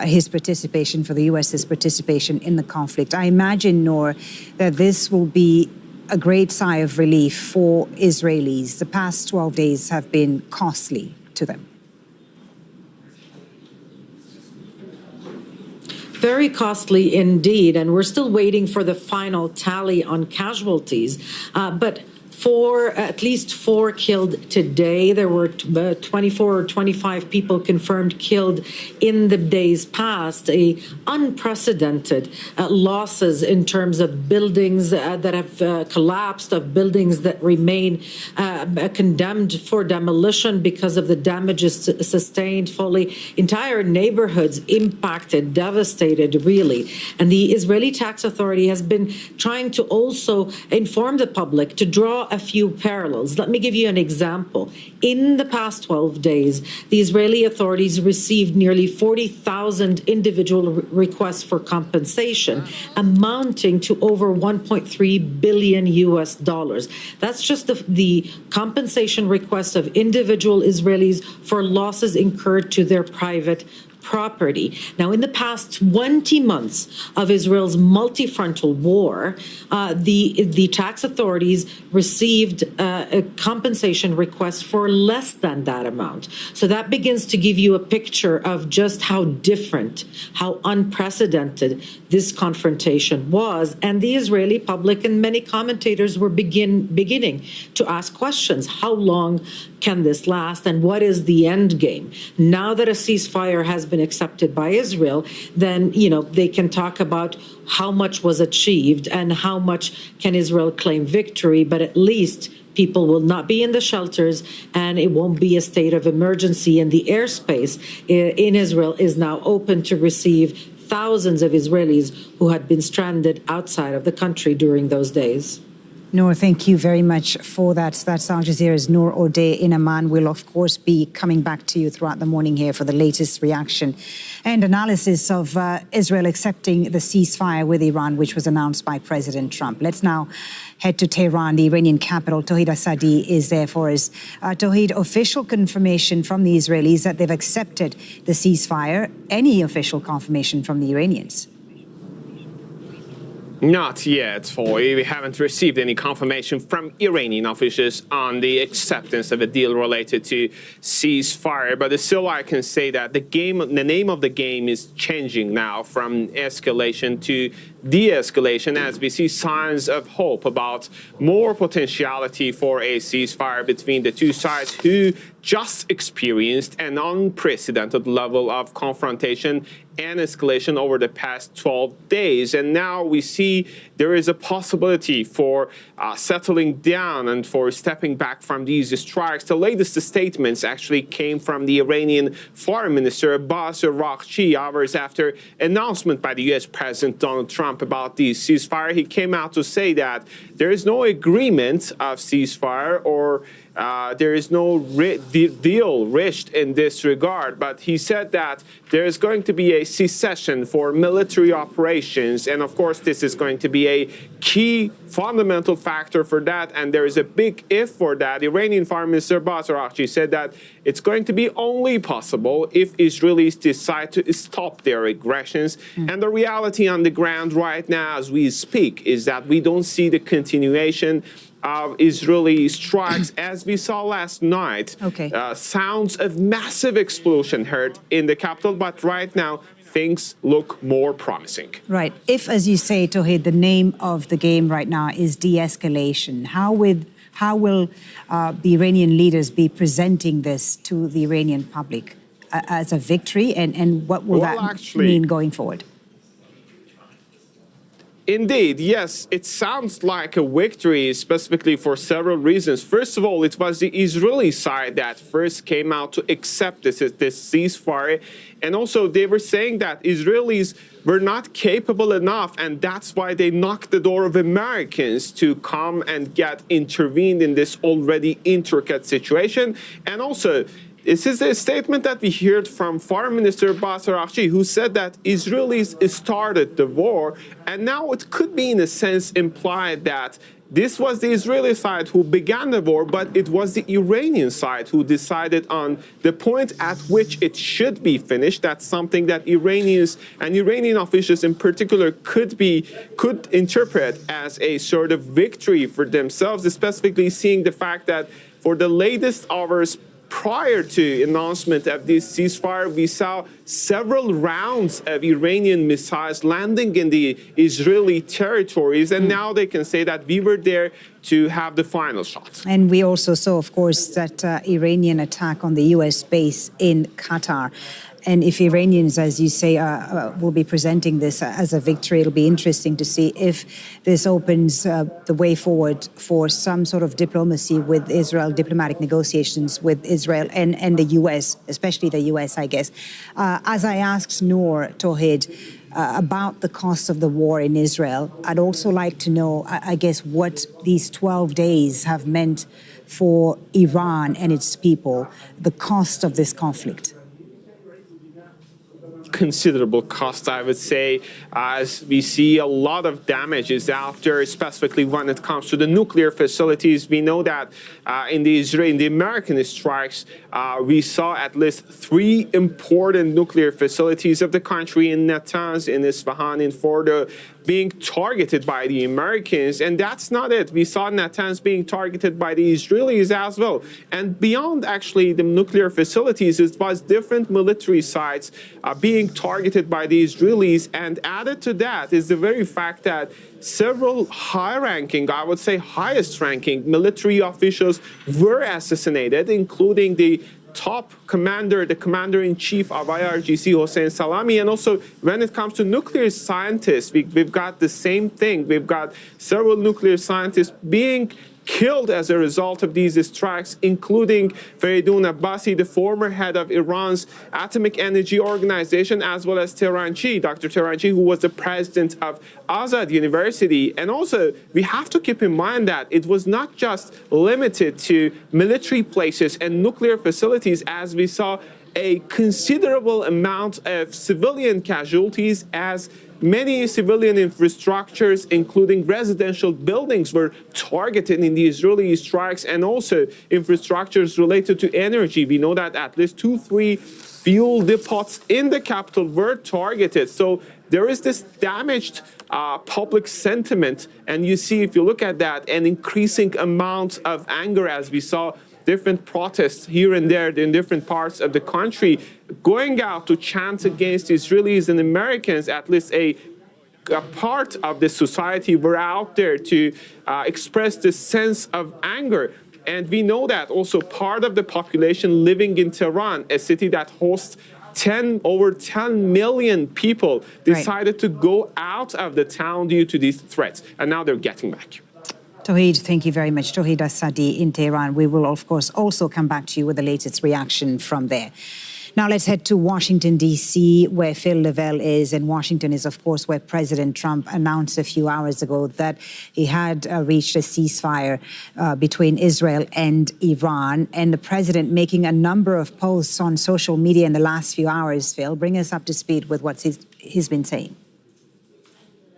his participation, for the U.S.'s participation in the conflict. I imagine, Noor, that this will be a great sigh of relief for Israelis. The past 12 days have been costly to them. Very costly indeed, and we're still waiting for the final tally on casualties. But at least 4 killed today. There were 24 or 25 people confirmed killed in the days past. Unprecedented losses in terms of buildings that have collapsed, of buildings that remain condemned for demolition because of the damages sustained. Fully entire neighborhoods impacted, devastated, really. And the Israeli Tax Authority has been trying to also inform the public, to draw a few parallels. Let me give you an example. In the past 12 days, the Israeli authorities received nearly 40,000 individual requests for compensation, amounting to over $1.3 billion US dollars. That's just the compensation requests of individual Israelis for losses incurred to their private property. Now, in the past 20 months of Israel's multi-frontal war, the tax authorities received a compensation request for less than that amount. So that begins to give you a picture of just how different, how unprecedented this confrontation was. And the Israeli public and many commentators were beginning to ask questions. How long can this last, and what is the end game? Now that a ceasefire has been accepted by Israel, then, they can talk about how much was achieved and how much can Israel claim victory, but at least people will not be in the shelters and it won't be a state of emergency, and the airspace in Israel is now open to receive thousands of Israelis who had been stranded outside of the country during those days. Noor, thank you very much for that. That's Al Jazeera's Noor O'Day in Amman. We'll, of course, be coming back to you throughout the morning here for the latest reaction and analysis of Israel accepting the ceasefire with Iran, which was announced by President Trump. Let's now head to Tehran, the Iranian capital. Tawhid Asadi is there for us. Tawhid, official confirmation from the Israelis that they've accepted the ceasefire. Any official confirmation from the Iranians? Not yet, we haven't received any confirmation from Iranian officials on the acceptance of a deal related to ceasefire. But still, I can say that the name of the game is changing now from escalation to de-escalation, as we see signs of hope about more potentiality for a ceasefire between the two sides who just experienced an unprecedented level of confrontation and escalation over the past 12 days. And now we see there is a possibility for settling down and for stepping back from these strikes. The latest statements actually came from the Iranian Foreign Minister Abbas Araghchi hours after announcement by the U.S. President Donald Trump about the ceasefire. He came out to say that there is no agreement of ceasefire or there is no deal reached in this regard, but he said that there is going to be a cessation for military operations, and of course this is going to be a key fundamental factor for that, and there is a big if for that. Iranian Foreign Minister Abbas Araghchi said that it's going to be only possible if Israelis decide to stop their aggressions, and the reality on the ground right now as we speak is that we don't see the continuation of Israeli strikes as we saw last night. Sounds of massive explosion heard in the capital, but right now things look more promising. Right. If, as you say, Tawhid, the name of the game right now is de-escalation, how will the Iranian leaders be presenting this to the Iranian public as a victory, and what will that mean going forward? Indeed, yes, it sounds like a victory, specifically for several reasons. First of all, it was the Israeli side that first came out to accept this ceasefire. And also, they were saying that Israelis were not capable enough, and that's why they knocked the door of Americans to come and get intervened in this already intricate situation. And also, this is a statement that we heard from Foreign Minister Abbas Araghchi, who said that Israelis started the war, and now it could be, in a sense, implied that this was the Israeli side who began the war, but it was the Iranian side who decided on the point at which it should be finished. That's something that Iranians and Iranian officials in particular could interpret as a sort of victory for themselves, specifically seeing the fact that for the latest hours prior to announcement of this ceasefire, we saw several rounds of Iranian missiles landing in the Israeli territories, and now they can say that we were there to have the final shot. And we also saw, of course, that Iranian attack on the U.S. base in Qatar. And if Iranians, as you say, will be presenting this as a victory, it'll be interesting to see if this opens the way forward for some sort of diplomacy with Israel, diplomatic negotiations with Israel and the U.S., especially the U.S., I guess. As I asked Noor, Tawhid, about the cost of the war in Israel, I'd also like to know, I guess, what these 12 days have meant for Iran and its people, the cost of this conflict. considerable cost, I would say, as we see a lot of damages out there, specifically when it comes to the nuclear facilities. We know that in the American strikes, we saw at least 3 important nuclear facilities of the country in Natanz, in Isfahan, in Fordo, being targeted by the Americans. And that's not it. We saw Natanz being targeted by the Israelis as well. And beyond actually the nuclear facilities, it was different military sites being targeted by the Israelis. And added to that is the very fact that several high-ranking, I would say highest-ranking military officials were assassinated, including the top commander, the commander-in-chief of IRGC, Hossein Salami. And also, when it comes to nuclear scientists, we've got the same thing. We've got several nuclear scientists being killed as a result of these strikes, including Feridun Abbasi, the former head of Iran's Atomic Energy Organization, as well as Tehranchi, Dr. Tehranchi, who was the president of Azad University. And also, we have to keep in mind that it was not just limited to military places and nuclear facilities, as we saw a considerable amount of civilian casualties, as many civilian infrastructures, including residential buildings, were targeted in the Israeli strikes, and also infrastructures related to energy. We know that at least 2-3 fuel depots in the capital were targeted. So there is this damaged public sentiment. And you see, if you look at that, an increasing amount of anger, as we saw different protests here and there in different parts of the country, going out to chant against Israelis and Americans. At least a part of the society were out there to express this sense of anger. And we know that also part of the population living in Tehran, a city that hosts over 10 million people, decided to go out of the town due to these threats. And now they're getting back. Tawhid, thank you very much. Tawhid Assadi in Tehran. We will, of course, also come back to you with the latest reaction from there. Now let's head to Washington, D.C., where Phil Lavelle is. And Washington is, of course, where President Trump announced a few hours ago that he had reached a ceasefire between Israel and Iran. And the president making a number of posts on social media in the last few hours. Phil, bring us up to speed with what he's been saying.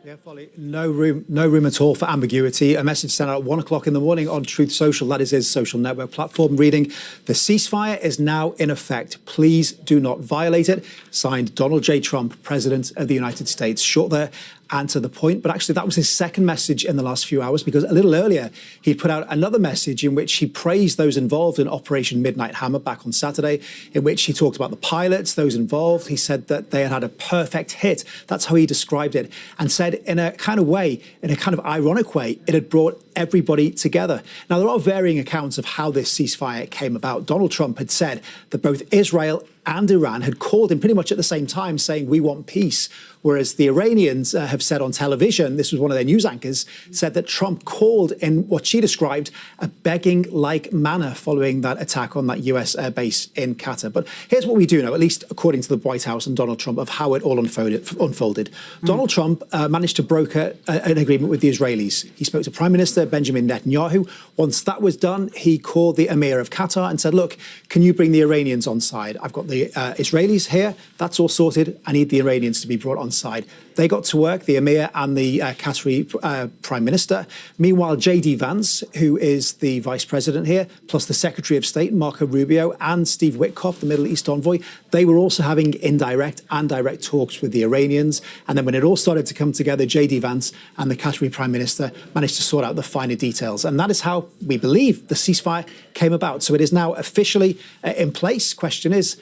Yeah, Folly, no room at all for ambiguity. A message sent out at 1 o'clock in the morning on Truth Social, that is his social network platform, reading, "The ceasefire is now in effect. Please do not violate it." Signed, Donald J. Trump, President of the United States. Short there and to the point, but actually that was his second message in the last few hours, because a little earlier he put out another message in which he praised those involved in Operation Midnight Hammer back on Saturday, in which he talked about the pilots, those involved. He said that they had a perfect hit. That's how he described it, and said in a kind of way, in a kind of ironic way, it had brought everybody together. Now, there are varying accounts of how this ceasefire came about. Donald Trump had said that both Israel and Iran had called him pretty much at the same time saying, "We want peace." Whereas the Iranians have said on television, this was one of their news anchors, said that Trump called in what she described a begging-like manner following that attack on that US air base in Qatar. But here's what we do know, at least according to the White House and Donald Trump, of how it all unfolded. Donald Trump managed to broker an agreement with the Israelis. He spoke to Prime Minister Benjamin Netanyahu. Once that was done, he called the Emir of Qatar and said, "Look, can you bring the Iranians on side? I've got the Israelis here. That's all sorted. I need the Iranians to be brought on side." They got to work, the Emir and the Qatari Prime Minister. Meanwhile, J.D. Vance, who is the Vice President here, plus the Secretary of State, Marco Rubio, and Steve Witkoff, the Middle East envoy, they were also having indirect and direct talks with the Iranians. And then when it all started to come together, J.D. Vance and the Qatari Prime Minister managed to sort out the finer details. And that is how we believe the ceasefire came about. So it is now officially in place. Question is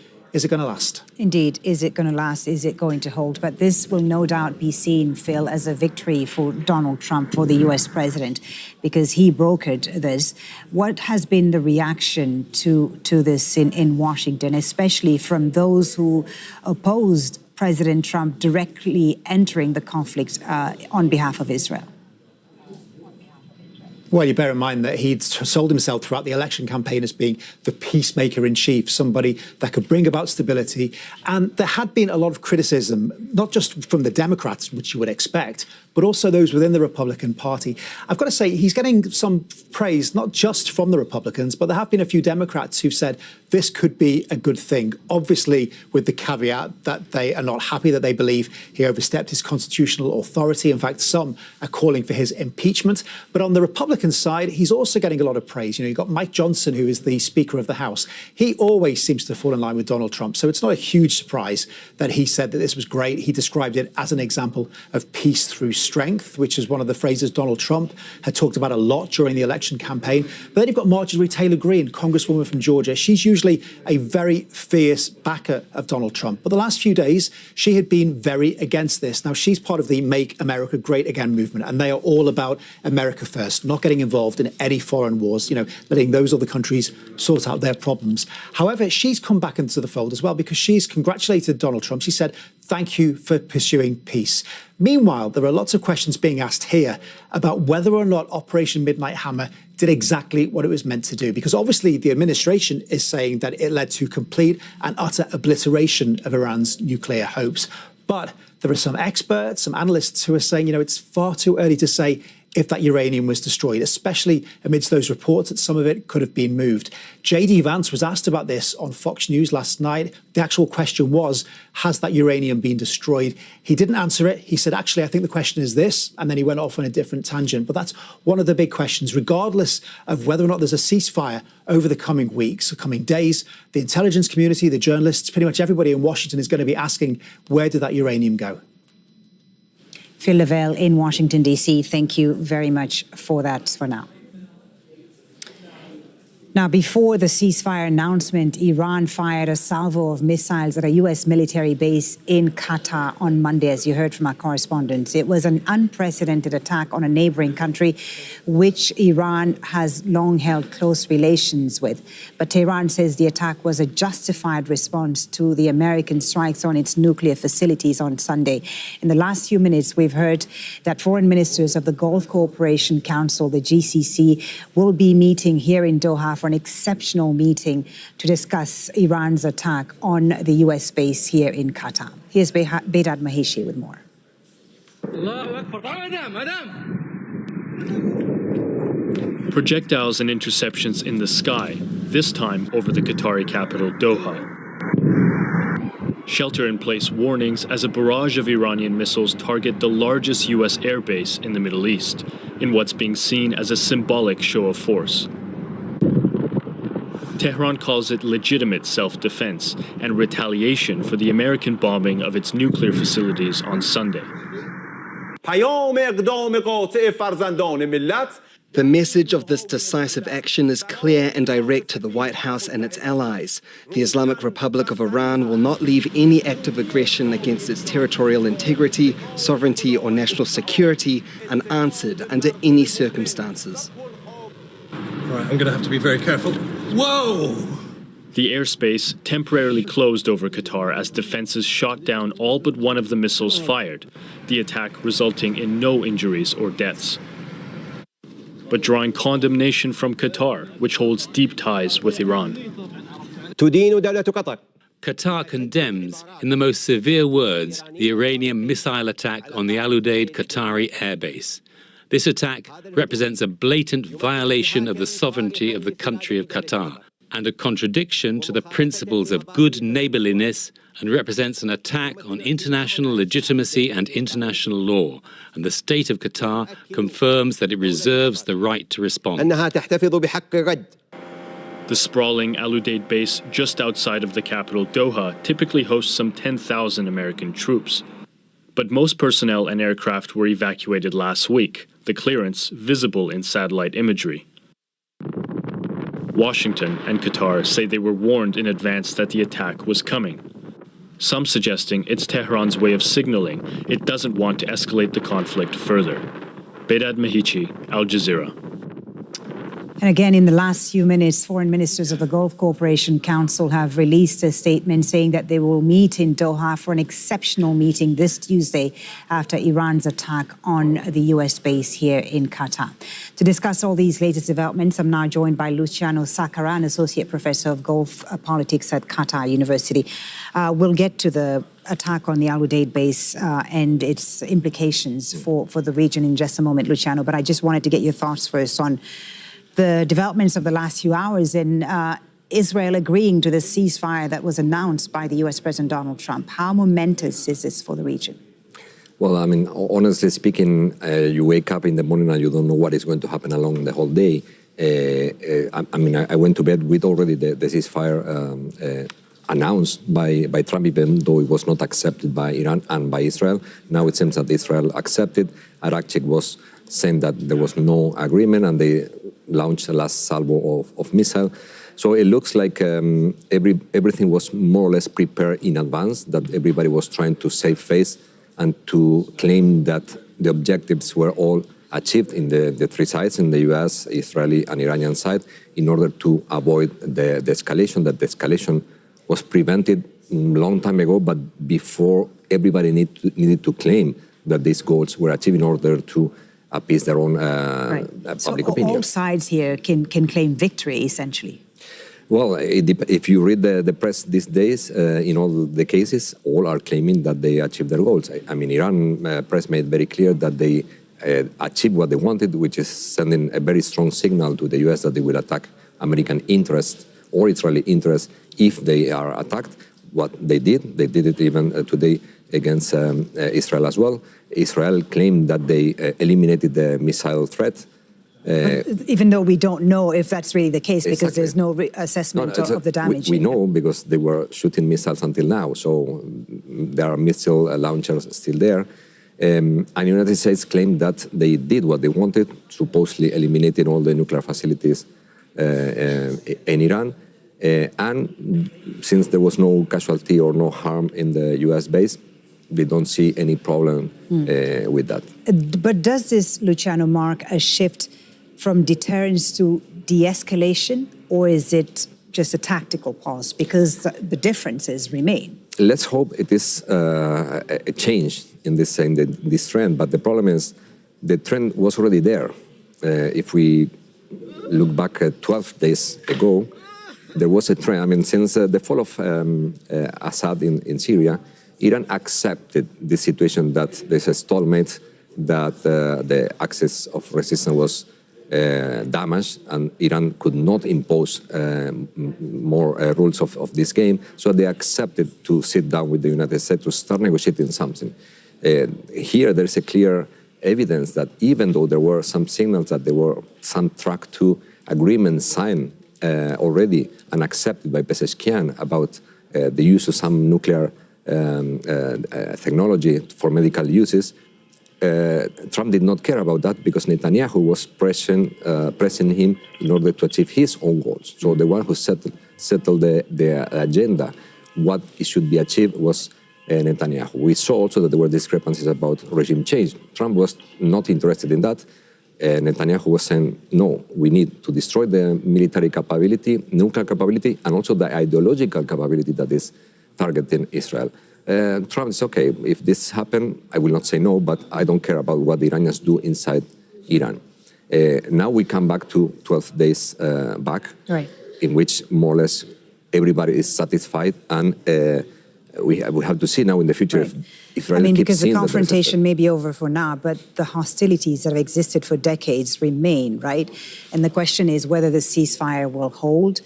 it going to last? Indeed. Is it going to last? Is it going to hold? But this will no doubt be seen, Phil, as a victory for Donald Trump, for the US president, because he brokered this. What has been the reaction to this in Washington, especially from those who opposed President Trump directly entering the conflict on behalf of Israel? Well, you bear in mind that he'd sold himself throughout the election campaign as being the peacemaker in chief, somebody that could bring about stability. And there had been a lot of criticism, not just from the Democrats, which you would expect, but also those within the Republican Party. I've got to say, he's getting some praise, not just from the Republicans, but there have been a few Democrats who've said this could be a good thing, obviously with the caveat that they are not happy, that they believe he overstepped his constitutional authority. In fact, some are calling for his impeachment. But on the Republican side, he's also getting a lot of praise. You know, you've got Mike Johnson, who is the Speaker of the House. He always seems to fall in line with Donald Trump. So it's not a huge surprise that he said that this was great. He described it as an example of peace through strength, which is one of the phrases Donald Trump had talked about a lot during the election campaign. But then you've got Marjorie Taylor Greene, Congresswoman from Georgia. She's usually a very fierce backer of Donald Trump. But the last few days, she had been very against this. Now, she's part of the Make America Great Again movement, and they are all about America first, not getting involved in any foreign wars, you know, letting those other countries sort out their problems. However, she's come back into the fold as well because she's congratulated Donald Trump. She said, "Thank you for pursuing peace." Meanwhile, there are lots of questions being asked here about whether or not Operation Midnight Hammer did exactly what it was meant to do, because obviously the administration is saying that it led to complete and utter obliteration of Iran's nuclear hopes. But there are some experts, some analysts who are saying, you know, it's far too early to say if that uranium was destroyed, especially amidst those reports that some of it could have been moved. J.D. Vance was asked about this on Fox News last night. The actual question was, has that uranium been destroyed? He didn't answer it. He said, actually, I think the question is this, and then he went off on a different tangent. But that's one of the big questions, regardless of whether or not there's a ceasefire over the coming weeks or coming days. The intelligence community, the journalists, pretty much everybody in Washington is going to be asking, where did that uranium go? Phil Lavelle in Washington, D.C., thank you very much for that for now. Now, before the ceasefire announcement, Iran fired a salvo of missiles at a U.S. military base in Qatar on Monday, as you heard from our correspondents. It was an unprecedented attack on a neighboring country, which Iran has long held close relations with. But Tehran says the attack was a justified response to the American strikes on its nuclear facilities on Sunday. In the last few minutes, we've heard that foreign ministers of the Gulf Cooperation Council, the GCC, will be meeting here in Doha for an exceptional meeting to discuss Iran's attack on the U.S. base here in Qatar. Here's Bedad Maheshi with more. Projectiles and interceptions in the sky, this time over the Qatari capital, Doha. Shelter-in-place warnings as a barrage of Iranian missiles target the largest U.S. airbase in the Middle East, in what's being seen as a symbolic show of force. Tehran calls it legitimate self-defense and retaliation for the American bombing of its nuclear facilities on Sunday. The message of this decisive action is clear and direct to the White House and its allies. The Islamic Republic of Iran will not leave any act of aggression against its territorial integrity, sovereignty, or national security unanswered under any circumstances. Right, I'm going to have to be very careful. Whoa! The airspace temporarily closed over Qatar as defenses shot down all but one of the missiles fired, the attack resulting in no injuries or deaths. But drawing condemnation from Qatar, which holds deep ties with Iran. Qatar condemns, in the most severe words, the Iranian missile attack on the Al Udeid Qatari airbase. This attack represents a blatant violation of the sovereignty of the country of Qatar and a contradiction to the principles of good neighborliness, and represents an attack on international legitimacy and international law. And the state of Qatar confirms that it reserves the right to respond. The sprawling Al Udeid base just outside of the capital, Doha, typically hosts some 10,000 American troops. But most personnel and aircraft were evacuated last week, the clearance visible in satellite imagery. Washington and Qatar say they were warned in advance that the attack was coming. Some suggesting it's Tehran's way of signaling it doesn't want to escalate the conflict further. Bedad Mahichi, Al Jazeera. And again, in the last few minutes, foreign ministers of the Gulf Cooperation Council have released a statement saying that they will meet in Doha for an exceptional meeting this Tuesday after Iran's attack on the U.S. base here in Qatar. To discuss all these latest developments, I'm now joined by Luciano Saccara, an associate professor of Gulf politics at Qatar University. We'll get to the attack on the Al Udeid base and its implications for the region in just a moment, Luciano. But I just wanted to get your thoughts first on the developments of the last few hours in Israel agreeing to the ceasefire that was announced by the U.S. President Donald Trump. How momentous is this for the region? Well, I mean, honestly speaking, you wake up in the morning and you don't know what is going to happen along the whole day. I went to bed with already the ceasefire announced by Trump, even though it was not accepted by Iran and by Israel. Now it seems that Israel accepted. Iraq was saying that there was no agreement, and they launched the last salvo of missile. So it looks like everything was more or less prepared in advance, that everybody was trying to save face and to claim that the objectives were all achieved in the three sides, in the U.S., Israeli and Iranian side, in order to avoid the escalation, that the escalation was prevented a long time ago, but before everybody needed to claim that these goals were achieved in order to appease their own public opinion. All sides here can claim victory, essentially. Well, if you read the press these days, in all the cases, all are claiming that they achieved their goals. I mean, Iran press made very clear that they achieved what they wanted, which is sending a very strong signal to the U.S. that they will attack American interests or Israeli interests if they are attacked. What they did it even today against Israel as well. Israel claimed that they eliminated the missile threat. Even though we don't know if that's really the case, because there's no assessment of the damage. We know because they were shooting missiles until now, so there are missile launchers still there. And the United States claimed that they did what they wanted, supposedly eliminating all the nuclear facilities in Iran. And since there was no casualty or no harm in the U.S. base, we don't see any problem with that. But does this, Luciano, mark a shift from deterrence to de-escalation, or is it just a tactical pause? Because the differences remain. Let's hope it is a change in this trend. But the problem is the trend was already there. If we look back at 12 days ago, there was a trend. I mean, since the fall of Assad in Syria, Iran accepted the situation that there's a stalemate, that the axis of resistance was damaged, and Iran could not impose more rules of this game. So they accepted to sit down with the United States to start negotiating something. Here, there's a clear evidence that even though there were some signals that there were some track 2 agreements signed already and accepted by Pezeshkian about the use of some nuclear technology for medical uses, Trump did not care about that because Netanyahu was pressing him in order to achieve his own goals. So the one who settled the agenda, what should be achieved, was Netanyahu. We saw also that there were discrepancies about regime change. Trump was not interested in that. Netanyahu was saying, no, we need to destroy the military capability, nuclear capability, and also the ideological capability that is targeting Israel. Trump is okay. If this happened, I will not say no, but I don't care about what the Iranians do inside Iran. Now we come back to 12 days back, right, in which more or less everybody is satisfied, and we have to see now in the future if Israel keeps because the seeing confrontation may be over for now, but the hostilities that have existed for decades remain, right? And the question is whether the ceasefire will hold,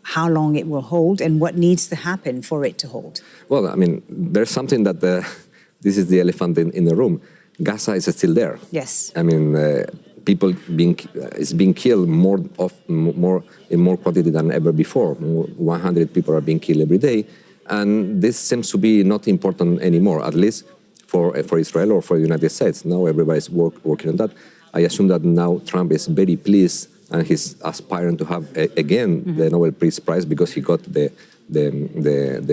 how long it will hold, and what needs to happen for it to hold. Well, I mean, there's something that this is the elephant in the room. Gaza is still there. Yes. I mean, people is being killed in more quantity than ever before. 100 people are being killed every day, and this seems to be not important anymore, at least for Israel or for the United States. Now everybody's working on that. I assume that now Trump is very pleased, and he's aspiring to have again the Nobel Peace Prize because he got the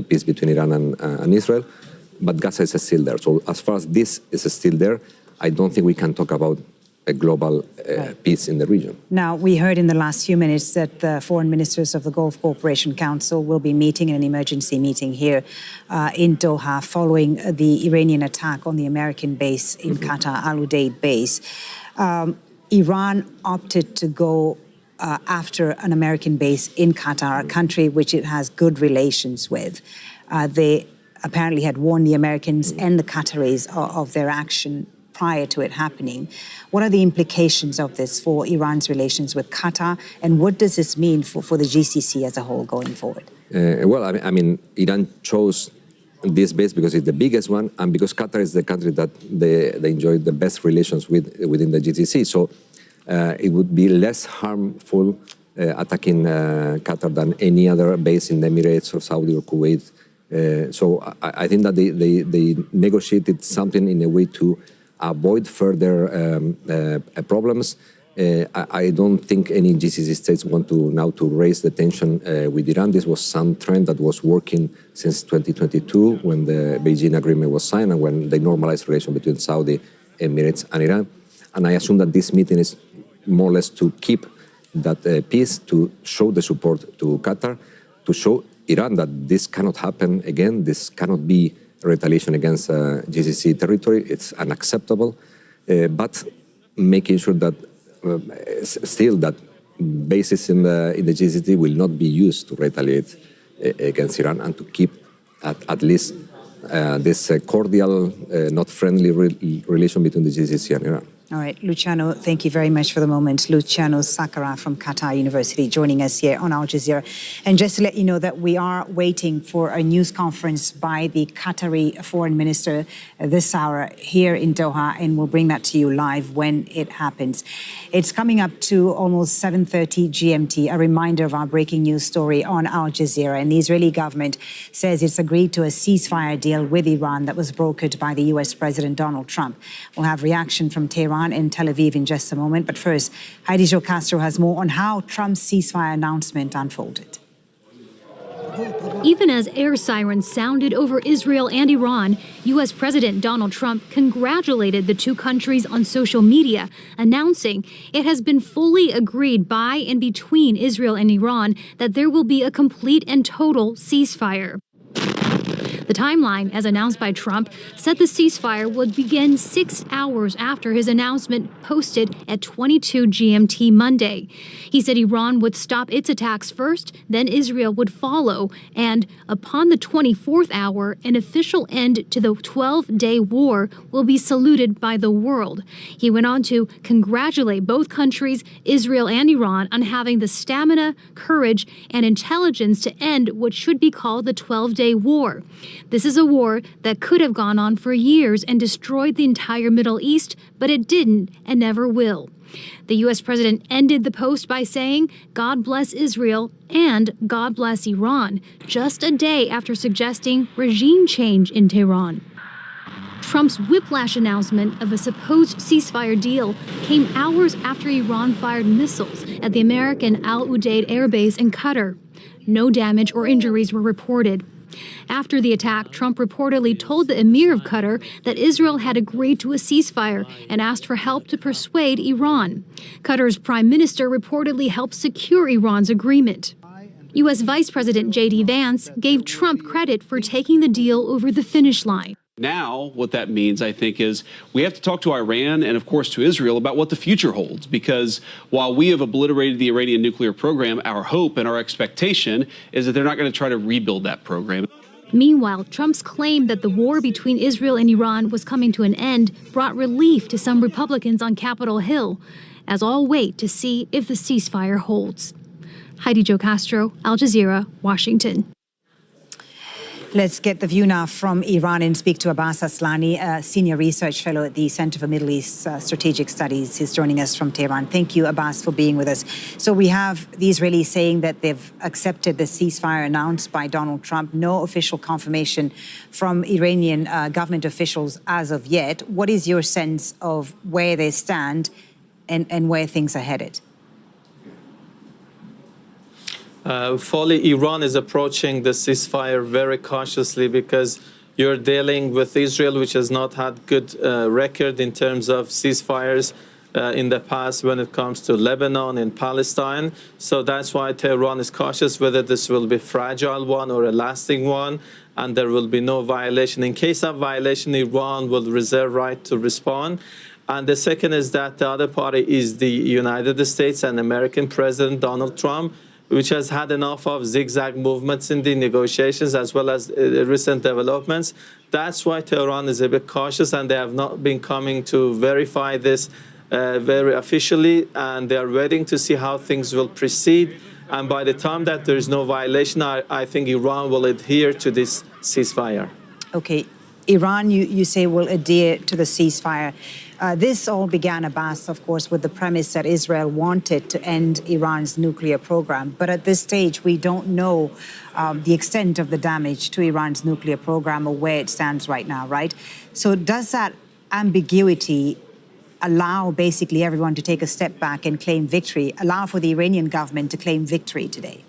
peace between Iran and Israel. But Gaza is still there. So as far as this is still there, I don't think we can talk about a global peace in the region. Now, we heard in the last few minutes that the foreign ministers of the Gulf Cooperation Council will be meeting in an emergency meeting here in Doha following the Iranian attack on the American base in Qatar, Al Udeid base. Iran opted to go after an American base in Qatar, a country which it has good relations with. They apparently had warned the Americans and the Qataris of their action prior to it happening. What are the implications of this for Iran's relations with Qatar, and what does this mean for the GCC as a whole going forward? Well, I mean, Iran chose this base because it's the biggest one, and because Qatar is the country that they enjoy the best relations with within the GCC. So it would be less harmful attacking Qatar than any other base in the Emirates or Saudi or Kuwait. So I think that they negotiated something in a way to avoid further problems. I don't think any GCC states want to now to raise the tension with Iran. This was some trend that was working since 2022 when the Beijing agreement was signed and when they normalized relations between Saudi, Emirates and Iran. And I assume that this meeting is more or less to keep that peace, to show the support to Qatar, to show Iran that this cannot happen again. This cannot be retaliation against GCC territory. It's unacceptable. But making sure that still that bases in the GCC will not be used to retaliate against Iran, and to keep at least this cordial, not friendly relation between the GCC and Iran. All right, Luciano, thank you very much for the moment. Luciano Sakara from Qatar University joining us here on Al Jazeera. And just to let you know that we are waiting for a news conference by the Qatari foreign minister this hour here in Doha, and we'll bring that to you live when it happens. It's coming up to almost 7:30 GMT, a reminder of our breaking news story on Al Jazeera. And the Israeli government says it's agreed to a ceasefire deal with Iran that was brokered by the US President Donald Trump. We'll have reaction from Tehran and Tel Aviv in just a moment. But first, Heidi Jo Castro has more on how Trump's ceasefire announcement unfolded. Even as air sirens sounded over Israel and Iran, U.S. President Donald Trump congratulated the two countries on social media, announcing it has been fully agreed by and between Israel and Iran that there will be a complete and total ceasefire. The timeline, as announced by Trump, said the ceasefire would begin 6 hours after his announcement posted at 22 GMT Monday. He said Iran would stop its attacks first, then Israel would follow, and upon the 24th hour, an official end to the 12-day war will be saluted by the world. He went on to congratulate both countries, Israel and Iran, on having the stamina, courage, and intelligence to end what should be called the 12-day war. This is a war that could have gone on for years and destroyed the entire Middle East, but it didn't and never will. The U.S. president ended the post by saying, "God bless Israel and God bless Iran," just a day after suggesting regime change in Tehran. Trump's whiplash announcement of a supposed ceasefire deal came hours after Iran fired missiles at the American Al Udeid air base in Qatar. No damage or injuries were reported. After the attack, Trump reportedly told the Emir of Qatar that Israel had agreed to a ceasefire and asked for help to persuade Iran. Qatar's prime minister reportedly helped secure Iran's agreement. U.S. Vice President J.D. Vance gave Trump credit for taking the deal over the finish line. Now, what that means, I think, is we have to talk to Iran and, of course, to Israel about what the future holds, because while we have obliterated the Iranian nuclear program, our hope and our expectation is that they're not going to try to rebuild that program. Meanwhile, Trump's claim that the war between Israel and Iran was coming to an end brought relief to some Republicans on Capitol Hill, as all wait to see if the ceasefire holds. Heidi Jo Castro, Al Jazeera, Washington. Let's get the view now from Iran and speak to Abbas Aslani, a senior research fellow at the Center for Middle East Strategic Studies. He's joining us from Tehran. Thank you, Abbas, for being with us. So we have the Israelis saying that they've accepted the ceasefire announced by Donald Trump. No official confirmation from Iranian government officials as of yet. What is your sense of where they stand and where things are headed? Fully, Iran is approaching the ceasefire very cautiously because you're dealing with Israel, which has not had good record in terms of ceasefires. in the past when it comes to Lebanon and Palestine. So that's why Tehran is cautious whether this will be a fragile one or a lasting one, and there will be no violation. In case of violation, Iran will reserve right to respond. And the second is that the other party is the United States and American President Donald Trump, which has had enough of zigzag movements in the negotiations as well as recent developments. That's why Tehran is a bit cautious, and they have not been coming to verify this very officially, and they are waiting to see how things will proceed. And by the time that there is no violation, I think Iran will adhere to this ceasefire. Okay. Iran, you say, will adhere to the ceasefire. This all began, Abbas, of course, with the premise that Israel wanted to end Iran's nuclear program. But at this stage, we don't know the extent of the damage to Iran's nuclear program or where it stands right now, right? So does that ambiguity allow basically everyone to take a step back and claim victory, allow for the Iranian government to claim victory today?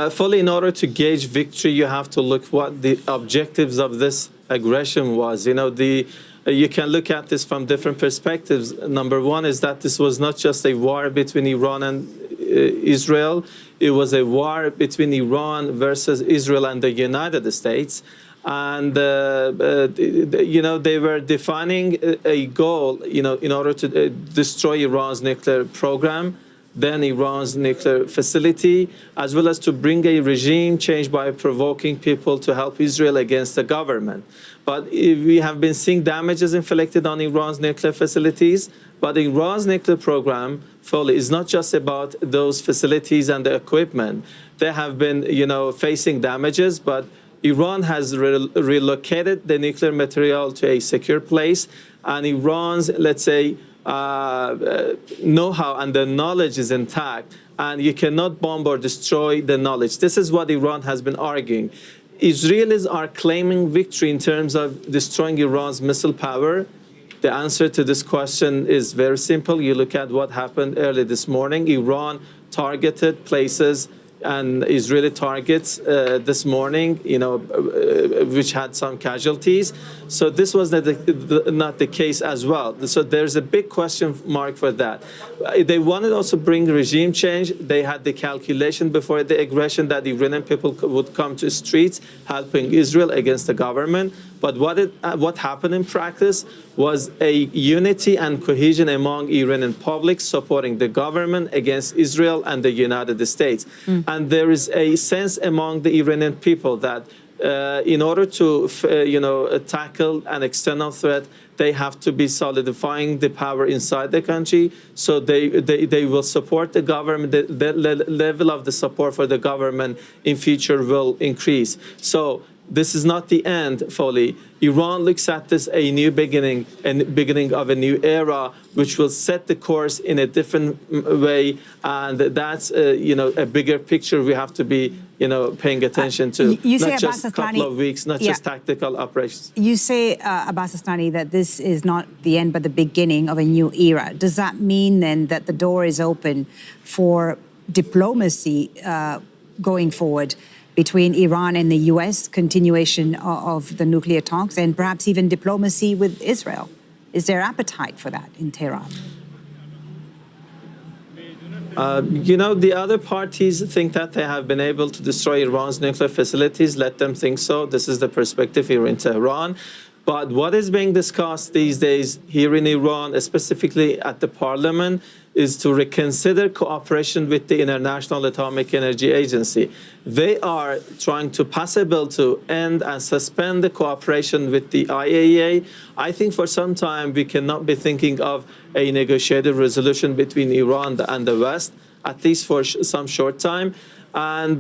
Fully, in order to gauge victory, you have to look what the objectives of this aggression was. You know, you can look at this from different perspectives. Number one is that this was not just a war between Iran and Israel. It was a war between Iran versus Israel and the United States. And, you know, they were defining a goal, you know, in order to destroy Iran's nuclear program, then Iran's nuclear facility, as well as to bring a regime change by provoking people to help Israel against the government. But we have been seeing damages inflicted on Iran's nuclear facilities, but Iran's nuclear program fully is not just about those facilities and the equipment. They have been, you know, facing damages, but Iran has relocated the nuclear material to a secure place, and Iran's, let's say, know-how and the knowledge is intact, and you cannot bomb or destroy the knowledge. This is what Iran has been arguing. Israelis are claiming victory in terms of destroying Iran's missile power. The answer to this question is very simple. You look at what happened early this morning. Iran targeted places and Israeli targets this morning, you know, which had some casualties. So this was not the case as well. So there's a big question mark for that. They wanted also bring regime change. They had the calculation before the aggression that the Iranian people would come to streets helping Israel against the government. But what happened in practice was a unity and cohesion among Iranian public supporting the government against Israel and the United States. And there is a sense among the Iranian people that in order to tackle an external threat, they have to be solidifying the power inside the country. So they will support the government. The level of the support for the government in future will increase. So this is not the end fully. Iran looks at this a new beginning, and beginning of a new era, which will set the course in a different way, and that's a bigger picture we have to be paying attention to. You say, not just a couple of weeks, not just tactical operations. You say, Abbas Astani, that this is not the end but the beginning of a new era. Does that mean then that the door is open for diplomacy going forward between Iran and the U.S., continuation of the nuclear talks, and perhaps even diplomacy with Israel? Is there appetite for that in Tehran? The other parties think that they have been able to destroy Iran's nuclear facilities. Let them think so. This is the perspective here in Tehran. But what is being discussed these days here in Iran, specifically at the parliament, is to reconsider cooperation with the International Atomic Energy Agency. They are trying to pass a bill to end and suspend the cooperation with the IAEA. I think for some time we cannot be thinking of a negotiated resolution between Iran and the West, at least for some short time. And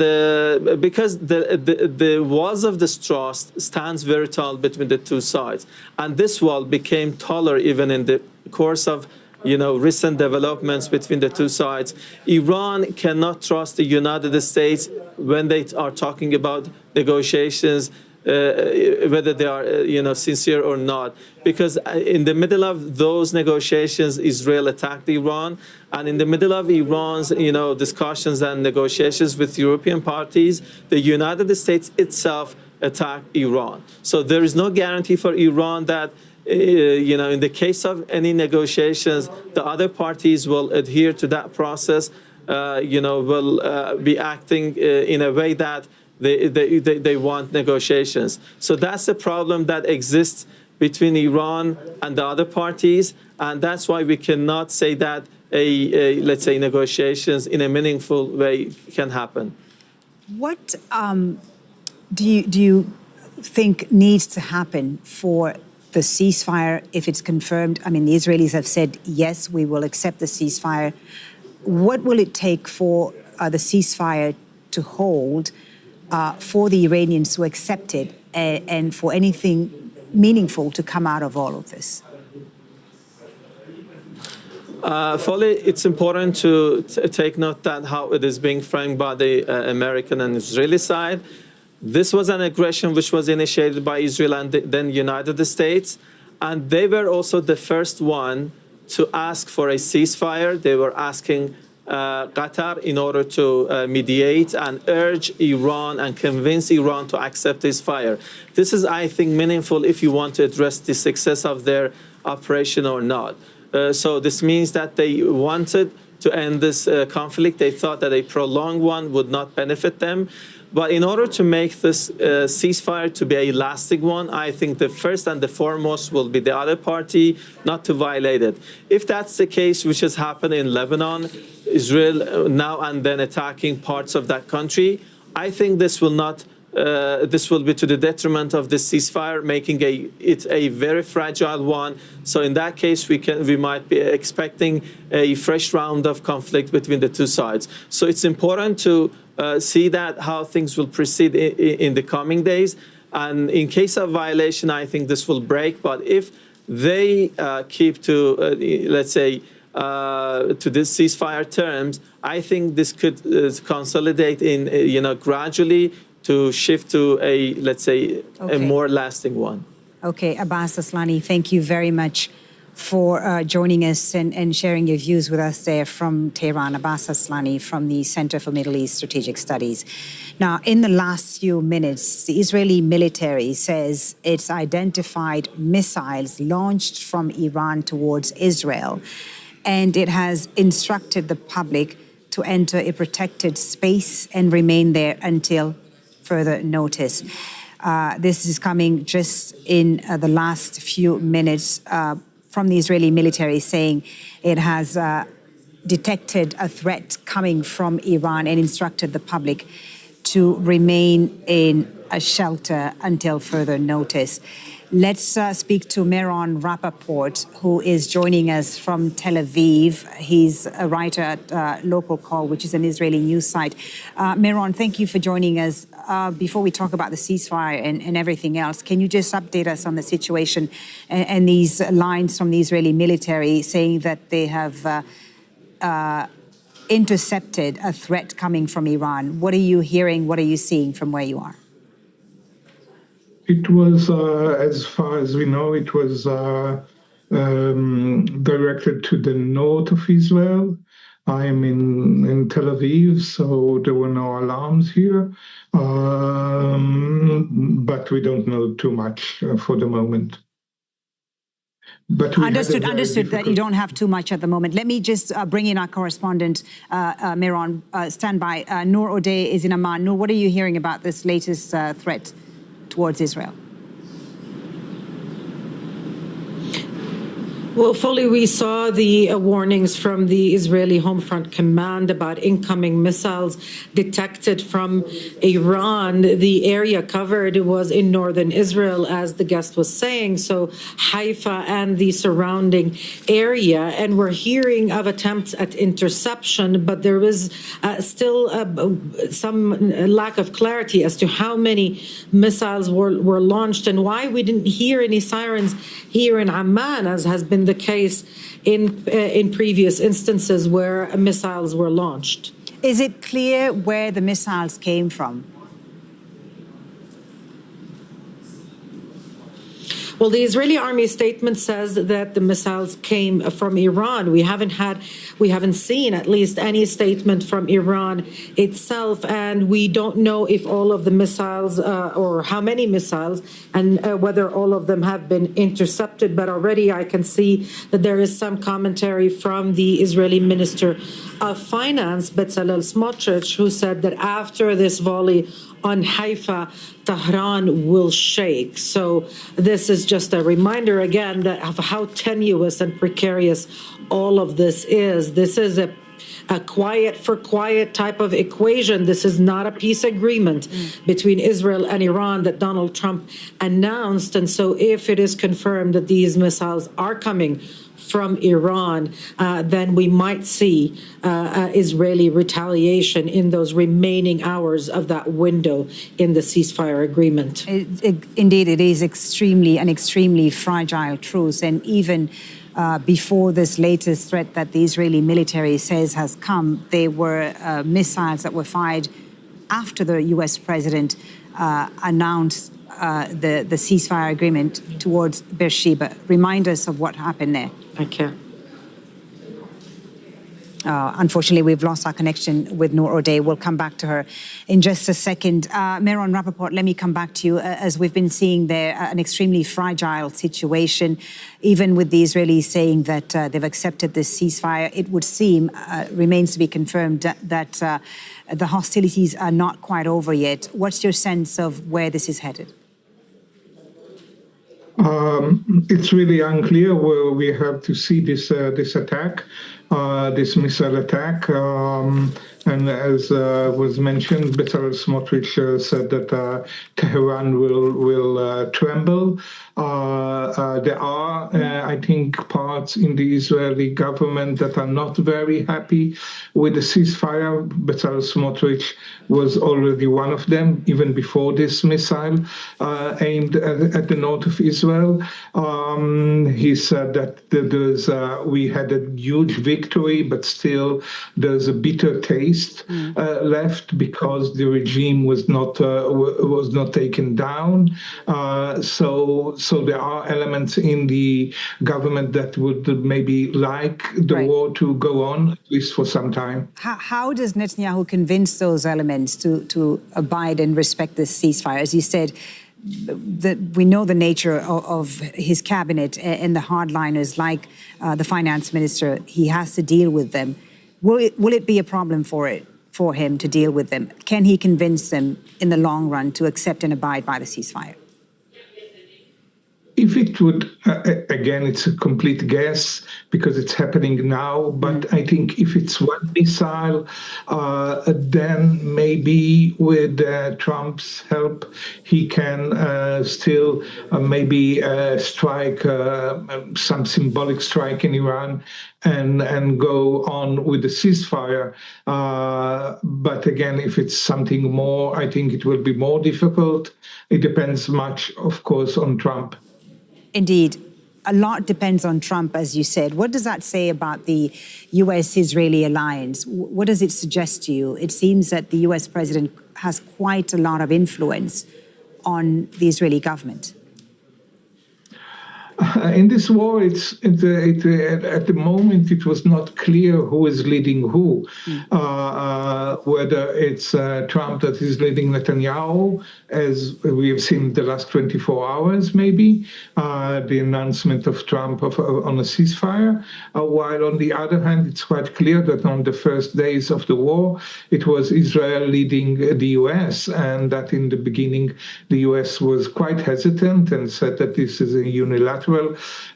because the walls of distrust stands very tall between the two sides. And this wall became taller even in the course of recent developments between the two sides. Iran cannot trust the United States when they are talking about negotiations, whether they are sincere or not, because in the middle of those negotiations, Israel attacked Iran, and in the middle of Iran's discussions and negotiations with European parties, the United States itself attacked Iran. So there is no guarantee for Iran that in the case of any negotiations, the other parties will adhere to that process, will be acting in a way that they want negotiations. So that's the problem that exists between Iran and the other parties, and that's why we cannot say that let's say negotiations in a meaningful way can happen. What do you think needs to happen for the ceasefire, if it's confirmed? I mean, the Israelis have said, yes, we will accept the ceasefire. What will it take for the ceasefire to hold, for the Iranians to accept it, and for anything meaningful to come out of all of this? Fully, it's important to take note that how it is being framed by the American and Israeli side. This was an aggression which was initiated by Israel and then United States, and they were also the first one to ask for a ceasefire. They were asking Qatar in order to mediate and urge Iran and convince Iran to accept this fire. This is, I think, meaningful if you want to address the success of their operation or not. So this means that they wanted to end this conflict. They thought that a prolonged one would not benefit them. But in order to make this ceasefire to be a lasting one, I think the first and the foremost will be the other party not to violate it. If that's the case, which has happened in Lebanon, Israel now and then attacking parts of that country, I think this will not. This will be to the detriment of the ceasefire, making it a very fragile one. So in that case, we might be expecting a fresh round of conflict between the two sides. So it's important to see that how things will proceed in the coming days. And in case of violation, I think this will break. But if they keep to, let's say, to this ceasefire terms, I think this could consolidate in, gradually to shift to a, let's say, a more lasting one. Okay, Abbas Aslani, thank you very much for joining us and sharing your views with us there from Tehran. Abbas Aslani from the Center for Middle East Strategic Studies. Now, in the last few minutes, the Israeli military says it's identified missiles launched from Iran towards Israel, and it has instructed the public to enter a protected space and remain there until further notice. This is coming just in the last few minutes from the Israeli military saying it has detected a threat coming from Iran and instructed the public to remain in a shelter until further notice. Let's speak to Meron Rappaport, who is joining us from Tel Aviv. He's a writer at Local Call, which is an Israeli news site. Meron, thank you for joining us. Before we talk about the ceasefire and everything else, can you just update us on the situation and these lines from the Israeli military saying that they have intercepted a threat coming from Iran? What are you hearing? What are you seeing from where you are? It was, as far as we know, it was directed to the north of Israel. I am in Tel Aviv, so there were no alarms here. But we don't know too much for the moment. But understood that you don't have too much at the moment. Let me just bring in our correspondent, Meron. Stand by. Noor O'Day is in Amman. Noor, what are you hearing about this latest threat towards Israel? Well, fully, we saw the warnings from the Israeli Home Front Command about incoming missiles detected from Iran. The area covered was in northern Israel, as the guest was saying, so Haifa and the surrounding area. And we're hearing of attempts at interception, but there is still some lack of clarity as to how many missiles were launched and why we didn't hear any sirens here in Amman, as has been the case in previous instances where missiles were launched. Is it clear where the missiles came from? Well, the Israeli army statement says that the missiles came from Iran. We haven't seen at least any statement from Iran itself, and we don't know if all of the missiles or how many missiles and whether all of them have been intercepted. But already I can see that there is some commentary from the Israeli Minister of Finance, Bezalel Smotrich, who said that after this volley on Haifa, Tehran will shake. So this is just a reminder again that of how tenuous and precarious all of this is. This is a quiet for quiet type of equation. This is not a peace agreement between Israel and Iran that Donald Trump announced. And so if it is confirmed that these missiles are coming from Iran, then we might see Israeli retaliation in those remaining hours of that window in the ceasefire agreement. Indeed, it is an extremely fragile truce. And even before this latest threat that the Israeli military says has come, there were missiles that were fired after the U.S. president announced the ceasefire agreement towards Beersheba. Remind us of what happened there. Okay. Unfortunately, we've lost our connection with Noor O'Day. We'll come back to her in just a second. Meron Rappaport, let me come back to you. As we've been seeing there, an extremely fragile situation, even with the Israelis saying that they've accepted this ceasefire, it would seem, remains to be confirmed, that the hostilities are not quite over yet. What's your sense of where this is headed? It's really unclear where we have to see this attack, this missile attack. And as was mentioned, Bezalel Smotrich said that Tehran will tremble. There are, I think, parts in the Israeli government that are not very happy with the ceasefire. Bezalel Smotrich was already one of them, even before this missile aimed at the north of Israel. He said that we had a huge victory, but still there's a bitter taste left because the regime was not taken down. So there are elements in the government that would maybe like the war to go on, at least for some time. How does Netanyahu convince those elements to abide and respect this ceasefire? As you said, we know the nature of his cabinet and the hardliners like the finance minister. He has to deal with them. Will it be a problem for him to deal with them? Can he convince them in the long run to accept and abide by the ceasefire? If it would, again, it's a complete guess because it's happening now. But I think if it's one missile, then maybe with Trump's help, he can still maybe strike some symbolic strike in Iran and go on with the ceasefire. But again, if it's something more, I think it will be more difficult. It depends much, of course, on Trump. Indeed. A lot depends on Trump, as you said. What does that say about the U.S.-Israeli alliance? What does it suggest to you? It seems that the U.S. president has quite a lot of influence on the Israeli government. In this war, at the moment, it was not clear who is leading who, whether it's Trump that is leading Netanyahu, as we have seen the last 24 hours, maybe, the announcement of Trump on a ceasefire, while on the other hand, it's quite clear that on the first days of the war, it was Israel leading the U.S., and that in the beginning, the U.S. was quite hesitant and said that this is a unilateral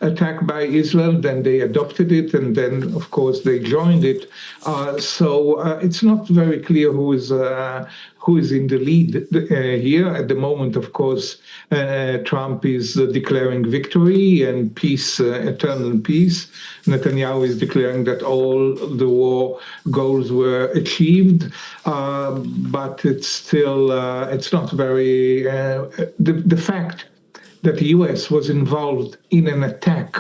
attack by Israel. Then they adopted it, and then, of course, they joined it. So it's not very clear who is in the lead here. At the moment, of course, Trump is declaring victory and peace, eternal peace. Netanyahu is declaring that all the war goals were achieved, but it's still, it's not very, the fact that the U.S. was involved in an attack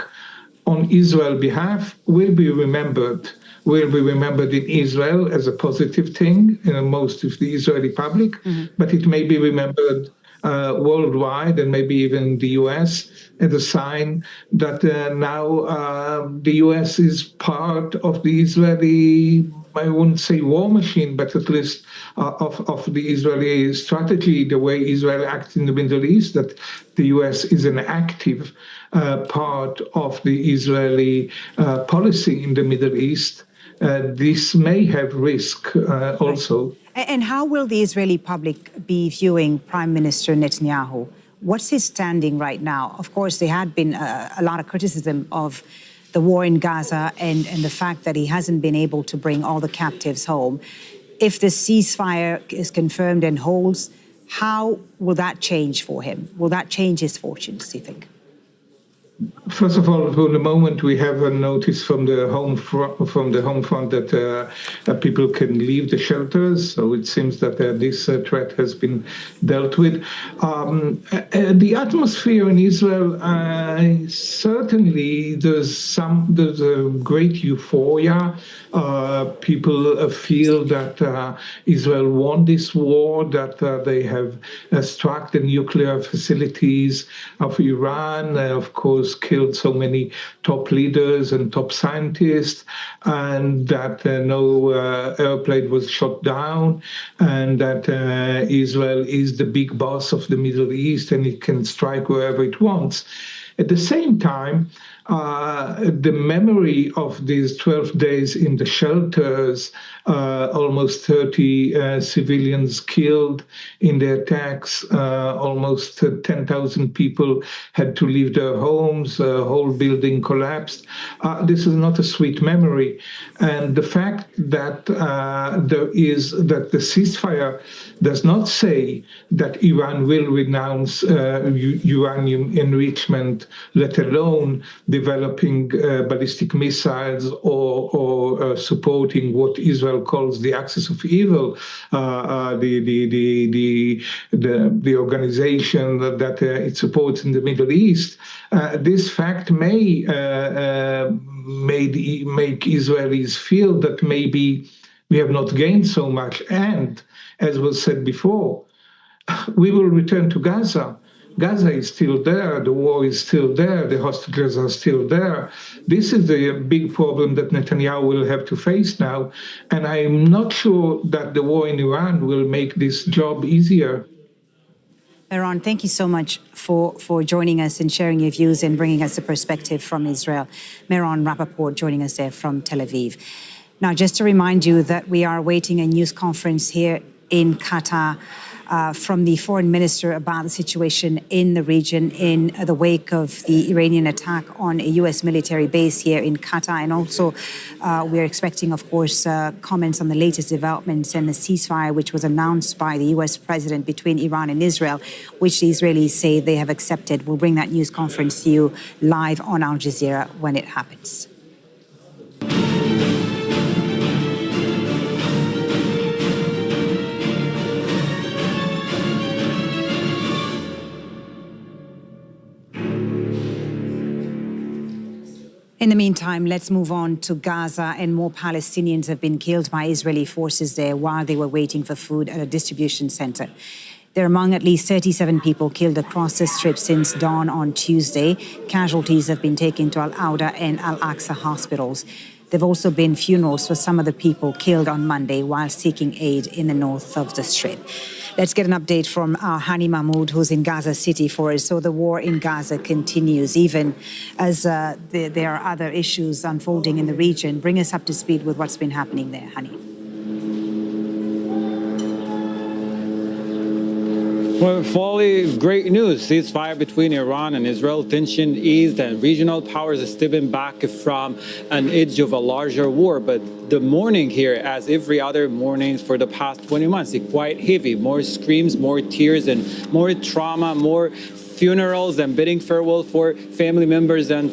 on Israel's behalf will be remembered in Israel as a positive thing in most of the Israeli public, but it may be remembered worldwide and maybe even the US as a sign that now the US is part of the Israeli, I wouldn't say war machine, but at least of the Israeli strategy, the way Israel acts in the Middle East, that the US is an active part of the Israeli policy in the Middle East. This may have risk also. And how will the Israeli public be viewing Prime Minister Netanyahu? What's his standing right now? Of course, there had been a lot of criticism of the war in Gaza and the fact that he hasn't been able to bring all the captives home. If the ceasefire is confirmed and holds, how will that change for him? Will that change his fortunes, do you think? First of all, for the moment, we have a notice from the home front that people can leave the shelters. So it seems that this threat has been dealt with. The atmosphere in Israel, certainly there's a great euphoria. People feel that Israel won this war, that they have struck the nuclear facilities of Iran, of course, killed so many top leaders and top scientists, and that no airplane was shot down, and that Israel is the big boss of the Middle East and it can strike wherever it wants. At the same time, the memory of these 12 days in the shelters, almost 30 civilians killed in the attacks, almost 10,000 people had to leave their homes, a whole building collapsed. This is not a sweet memory. And the fact that that the ceasefire does not say that Iran will renounce uranium enrichment, let alone developing ballistic missiles or supporting what Israel calls the axis of evil, the organization that it supports in the Middle East. This fact may make Israelis feel that maybe we have not gained so much. And as was said before, we will return to Gaza. Gaza is still there, the war is still there, the hostages are still there. This is the big problem that Netanyahu will have to face now, and I'm not sure that the war in Iran will make this job easier. Meron, thank you so much for joining us and sharing your views and bringing us a perspective from Israel. Meron Rappaport joining us there from Tel Aviv. Now, just to remind you that we are awaiting a news conference here in Qatar from the foreign minister about the situation in the region in the wake of the Iranian attack on a U.S. military base here in Qatar. And also, we're expecting, of course, comments on the latest developments and the ceasefire, which was announced by the U.S. president between Iran and Israel, which the Israelis say they have accepted. We'll bring that news conference to you live on Al Jazeera when it happens. In the meantime, let's move on to Gaza, and more Palestinians have been killed by Israeli forces there while they were waiting for food at a distribution center. They're among at least 37 people killed across the strip since dawn on Tuesday. Casualties have been taken to Al-Auda and Al-Aqsa hospitals. There have also been funerals for some of the people killed on Monday while seeking aid in the north of the strip. Let's get an update from our Hani Mahmoud, who's in Gaza City for us. So the war in Gaza continues, even as there are other issues unfolding in the region. Bring us up to speed with what's been happening there, Hani. Well, Folly, great news. Ceasefire between Iran and Israel. Tension eased and regional powers are stepping back from an edge of a larger war. But the mourning here, as every other morning for the past 20 months, is quite heavy. More screams, more tears, and more trauma, more funerals and bidding farewell for family members and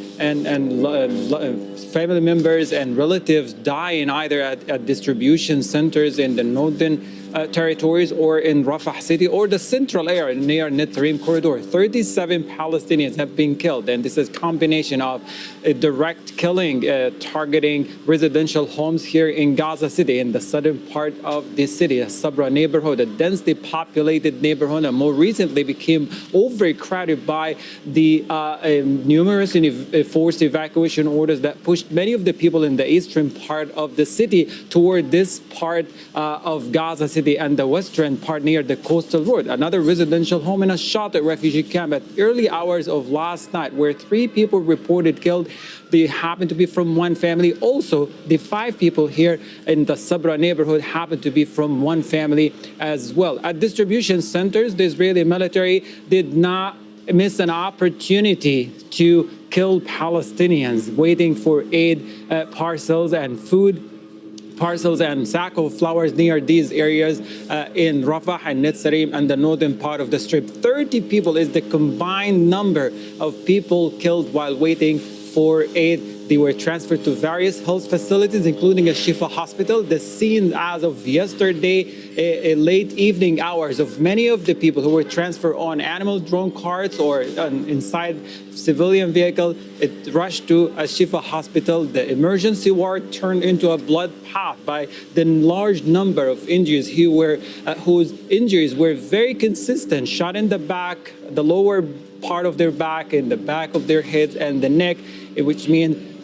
family members and relatives dying either at distribution centers in the northern territories or in Rafah city or the central area near Netzarim corridor. 37 Palestinians have been killed, and this is a combination of a direct killing targeting residential homes here in Gaza City, in the southern part of the city, a Sabra neighborhood, a densely populated neighborhood, and more recently became overcrowded by the numerous forced evacuation orders that pushed many of the people in the eastern part of the city toward this part of Gaza City and the western part near the coastal road. Another residential home in a shelter refugee camp at early hours of last night, where 3 people reported killed. They happen to be from one family. Also, the 5 people here in the Sabra neighborhood happen to be from one family as well. At distribution centers, the Israeli military did not miss an opportunity to kill Palestinians waiting for aid parcels and food parcels and sack of flowers near these areas in Rafah and Netzarim and the northern part of the Strip. 30 people is the combined number of people killed while waiting for aid. They were transferred to various health facilities, including a Shifa hospital. The scene as of yesterday, late evening hours, of many of the people who were transferred on animal drawn carts or inside civilian vehicle, it rushed to a Shifa hospital. The emergency ward turned into a blood path by the large number of injuries whose injuries were very consistent: shot in the back, the lower part of their back, in the back of their heads and the neck, which means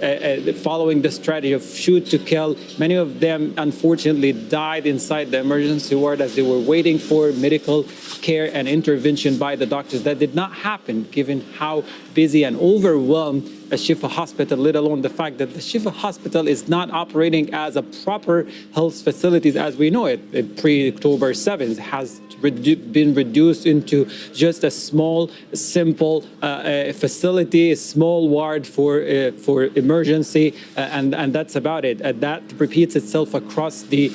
following the strategy of shoot to kill. Many of them unfortunately died inside the emergency ward as they were waiting for medical care and intervention by the doctors. That did not happen given how busy and overwhelmed a Shifa hospital, let alone the fact that the Shifa hospital is not operating as a proper health facilities as we know it. Pre-October 7th has been reduced into just a small, simple facility, a small ward for emergency, and that's about it. And that repeats itself across the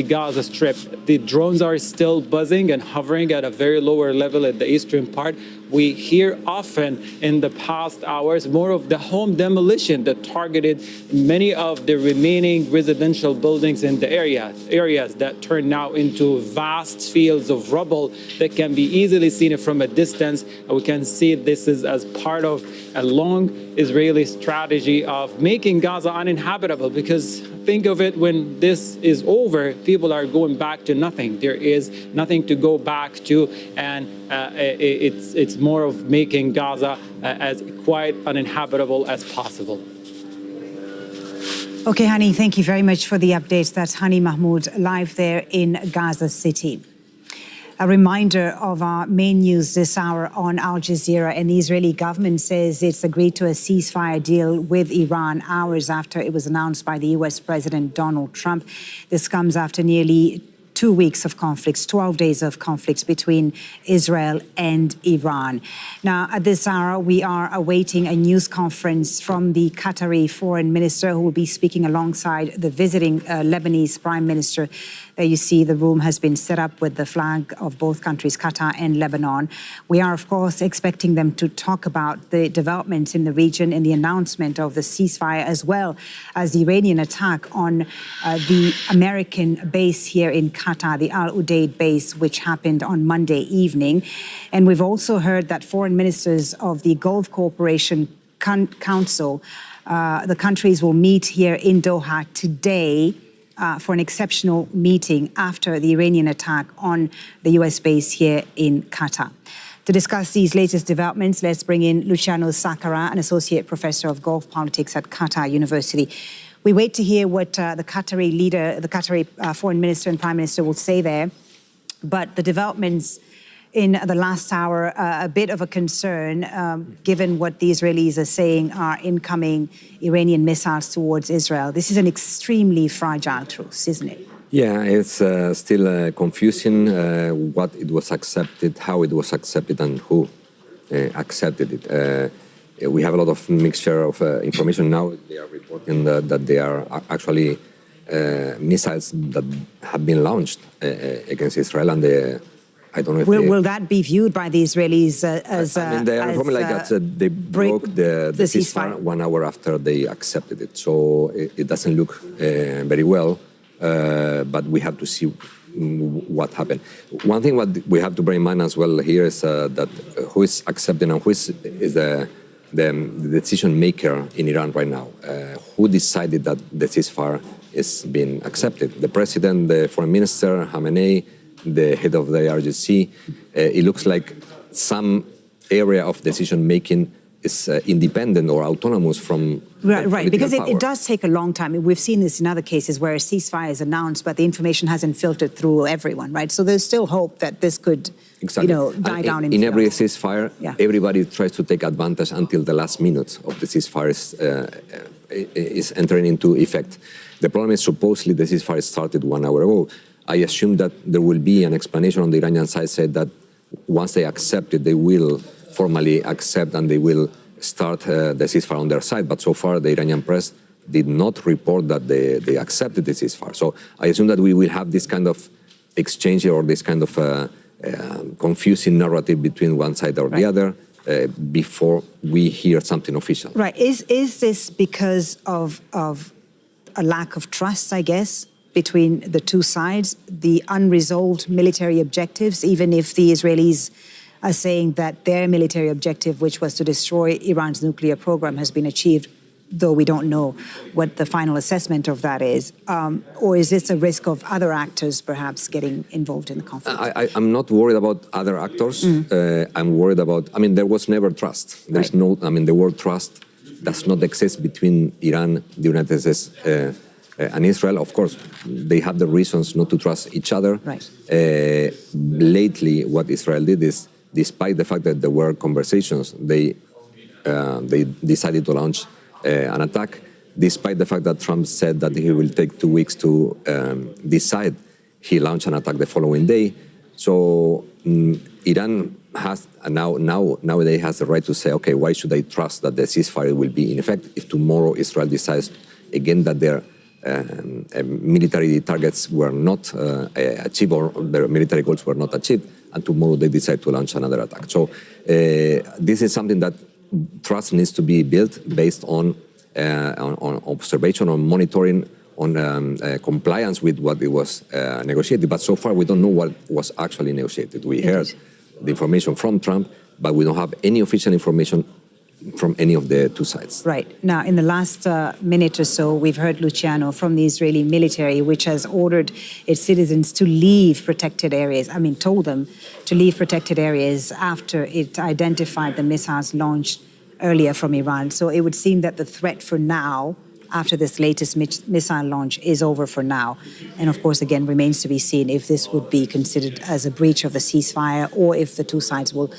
Gaza Strip. The drones are still buzzing and hovering at a very lower level at the eastern part. We hear often in the past hours more of the home demolition that targeted many of the remaining residential buildings in the areas that turn now into vast fields of rubble that can be easily seen from a distance. We can see this is as part of a long Israeli strategy of making Gaza uninhabitable, because think of it, when this is over, people are going back to nothing. There is nothing to go back to, and it's more of making Gaza as quite uninhabitable as possible. Okay, Hani, thank you very much for the updates. That's Hani Mahmoud live there in Gaza City. A reminder of our main news this hour on Al Jazeera, and the Israeli government says it's agreed to a ceasefire deal with Iran hours after it was announced by the US President Donald Trump. This comes after nearly 2 weeks of conflicts, 12 days of conflicts between Israel and Iran. Now, at this hour, we are awaiting a news conference from the Qatari foreign minister, who will be speaking alongside the visiting Lebanese prime minister. There you see the room has been set up with the flag of both countries, Qatar and Lebanon. We are, of course, expecting them to talk about the developments in the region and the announcement of the ceasefire, as well as the Iranian attack on the American base here in Qatar, the Al Udeid base, which happened on Monday evening. And we've also heard that foreign ministers of the Gulf Cooperation Council, the countries will meet here in Doha today for an exceptional meeting after the Iranian attack on the US base here in Qatar. To discuss these latest developments, let's bring in Luciano Sakara, an associate professor of Gulf politics at Qatar University. We wait to hear what the Qatari leader, the Qatari foreign minister and prime minister will say there. But the developments in the last hour, a bit of a concern, given what the Israelis are saying are incoming Iranian missiles towards Israel. This is an extremely fragile truce, isn't it? Yeah, it's still confusing what it was accepted, how it was accepted, and who accepted it. We have a lot of mixture of information now. They are reporting that they are actually missiles that have been launched against Israel, and I don't know if will that be viewed by the Israelis as I mean, they are probably like that. They broke the ceasefire 1 hour after they accepted it, so it doesn't look very well. But we have to see what happened. One thing what we have to bear in mind as well here is that who is accepting and who is the decision maker in Iran right now. Who decided that the ceasefire is being accepted. The president, the foreign minister, Khamenei, the head of the IRGC, it looks like some area of decision-making is independent or autonomous from Right, because power. it does take a long time. We've seen this in other cases where a ceasefire is announced, but the information hasn't filtered through everyone, right? So there's still hope that this could, exactly. Die down in every chaos. ceasefire, everybody tries to take advantage until the last minute of the ceasefire is entering into effect. The problem is supposedly the ceasefire started 1 hour ago. I assume that there will be an explanation on the Iranian side, said that once they accept it, they will formally accept and they will start the ceasefire on their side. But so far, the Iranian press did not report that they accepted the ceasefire. So I assume that we will have this kind of exchange or this kind of confusing narrative between one side or the other before we hear something official. Right. Is this because of a lack of trust, I guess, between the two sides, the unresolved military objectives, even if the Israelis are saying that their military objective, which was to destroy Iran's nuclear program, has been achieved, though we don't know what the final assessment of that is? Or is this a risk of other actors perhaps getting involved in the conflict? I'm not worried about other actors. I'm worried about, there was never trust. There's the word trust does not exist between Iran, the United States, and Israel. Of course, they have the reasons not to trust each other. Lately, what Israel did is, despite the fact that there were conversations, they decided to launch an attack, despite the fact that Trump said that he will take 2 weeks to decide. He launched an attack the following day. So Iran has nowadays has the right to say, okay, why should I trust that the ceasefire will be in effect if tomorrow Israel decides again that their military targets were not achieved or their military goals were not achieved, and tomorrow they decide to launch another attack. So this is something that trust needs to be built based on observation, on monitoring, on compliance with what it was negotiated. But so far, we don't know what was actually negotiated. We heard the information from Trump, but we don't have any official information from any of the two sides. Right. Now, in the last minute or so, we've heard, Luciano, from the Israeli military, which has ordered its citizens to leave protected areas, told them to leave protected areas after it identified the missiles launched earlier from Iran. So it would seem that the threat for now, after this latest missile launch, is over for now. And of course, again, remains to be seen if this would be considered as a breach of the ceasefire or if the two sides will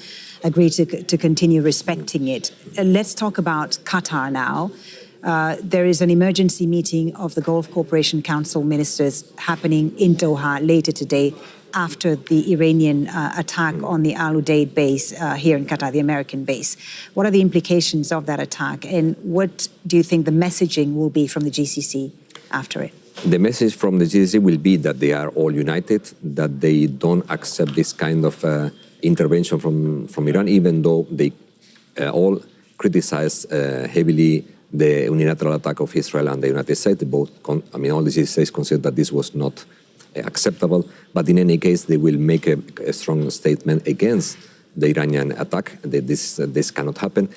agree to continue respecting it. Let's talk about Qatar now. There is an emergency meeting of the Gulf Cooperation Council ministers happening in Doha later today after the Iranian attack on the Al Udeid base here in Qatar, the American base. What are the implications of that attack, and what do you think the messaging will be from the GCC after it? The message from the GCC will be that they are all united, that they don't accept this kind of intervention from Iran, even though they all criticize heavily the unilateral attack of Israel and the United States. All the GCC consider that this was not acceptable, but in any case, they will make a strong statement against the Iranian attack. This cannot happen,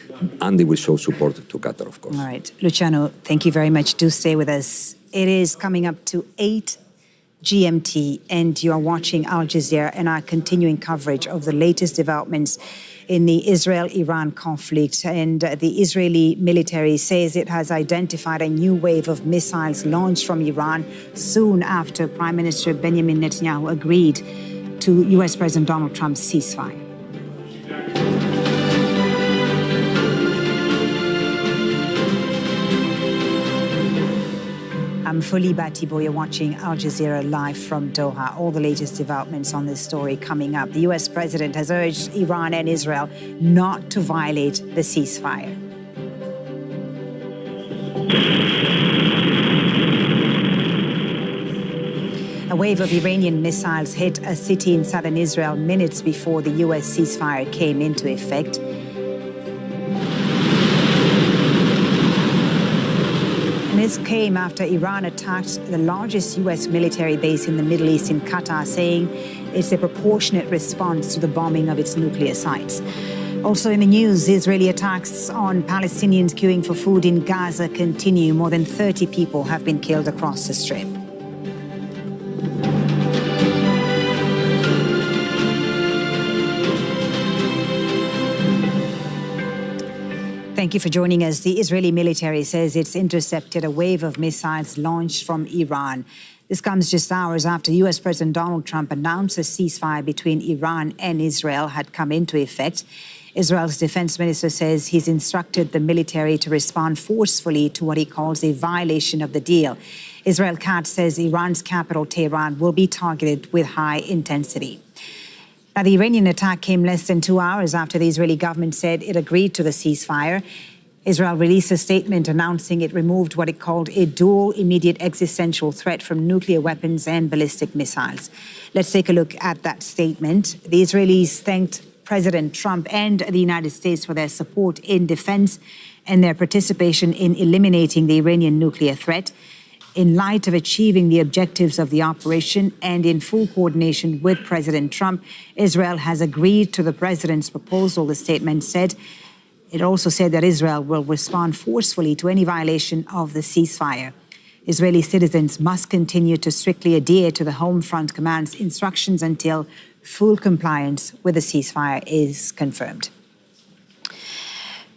and they will show support to Qatar, of course. All right. Luciano, thank you very much. Do stay with us. It is coming up to 8 GMT, and you are watching Al Jazeera and our continuing coverage of the latest developments in the Israel-Iran conflict. And the Israeli military says it has identified a new wave of missiles launched from Iran soon after Prime Minister Benjamin Netanyahu agreed to U.S. President Donald Trump's ceasefire. I'm Foli Batibo. You're watching Al Jazeera live from Doha. All the latest developments on this story coming up. The U.S. president has urged Iran and Israel not to violate the ceasefire. A wave of Iranian missiles hit a city in southern Israel minutes before the U.S. ceasefire came into effect. This came after Iran attacked the largest U.S. military base in the Middle East in Qatar, saying it's a proportionate response to the bombing of its nuclear sites. Also in the news, Israeli attacks on Palestinians queuing for food in Gaza continue. More than 30 people have been killed across the Strip. Thank you for joining us. The Israeli military says it's intercepted a wave of missiles launched from Iran. This comes just hours after U.S. President Donald Trump announced a ceasefire between Iran and Israel had come into effect. Israel's defense minister says he's instructed the military to respond forcefully to what he calls a violation of the deal. Israel Katz says Iran's capital, Tehran, will be targeted with high intensity. Now, the Iranian attack came less than 2 hours after the Israeli government said it agreed to the ceasefire. Israel released a statement announcing it removed what it called a dual immediate existential threat from nuclear weapons and ballistic missiles. Let's take a look at that statement. The Israelis thanked President Trump and the United States for their support in defense and their participation in eliminating the Iranian nuclear threat. In light of achieving the objectives of the operation and in full coordination with President Trump, Israel has agreed to the president's proposal, the statement said. It also said that Israel will respond forcefully to any violation of the ceasefire. Israeli citizens must continue to strictly adhere to the Home Front Command's instructions until full compliance with the ceasefire is confirmed.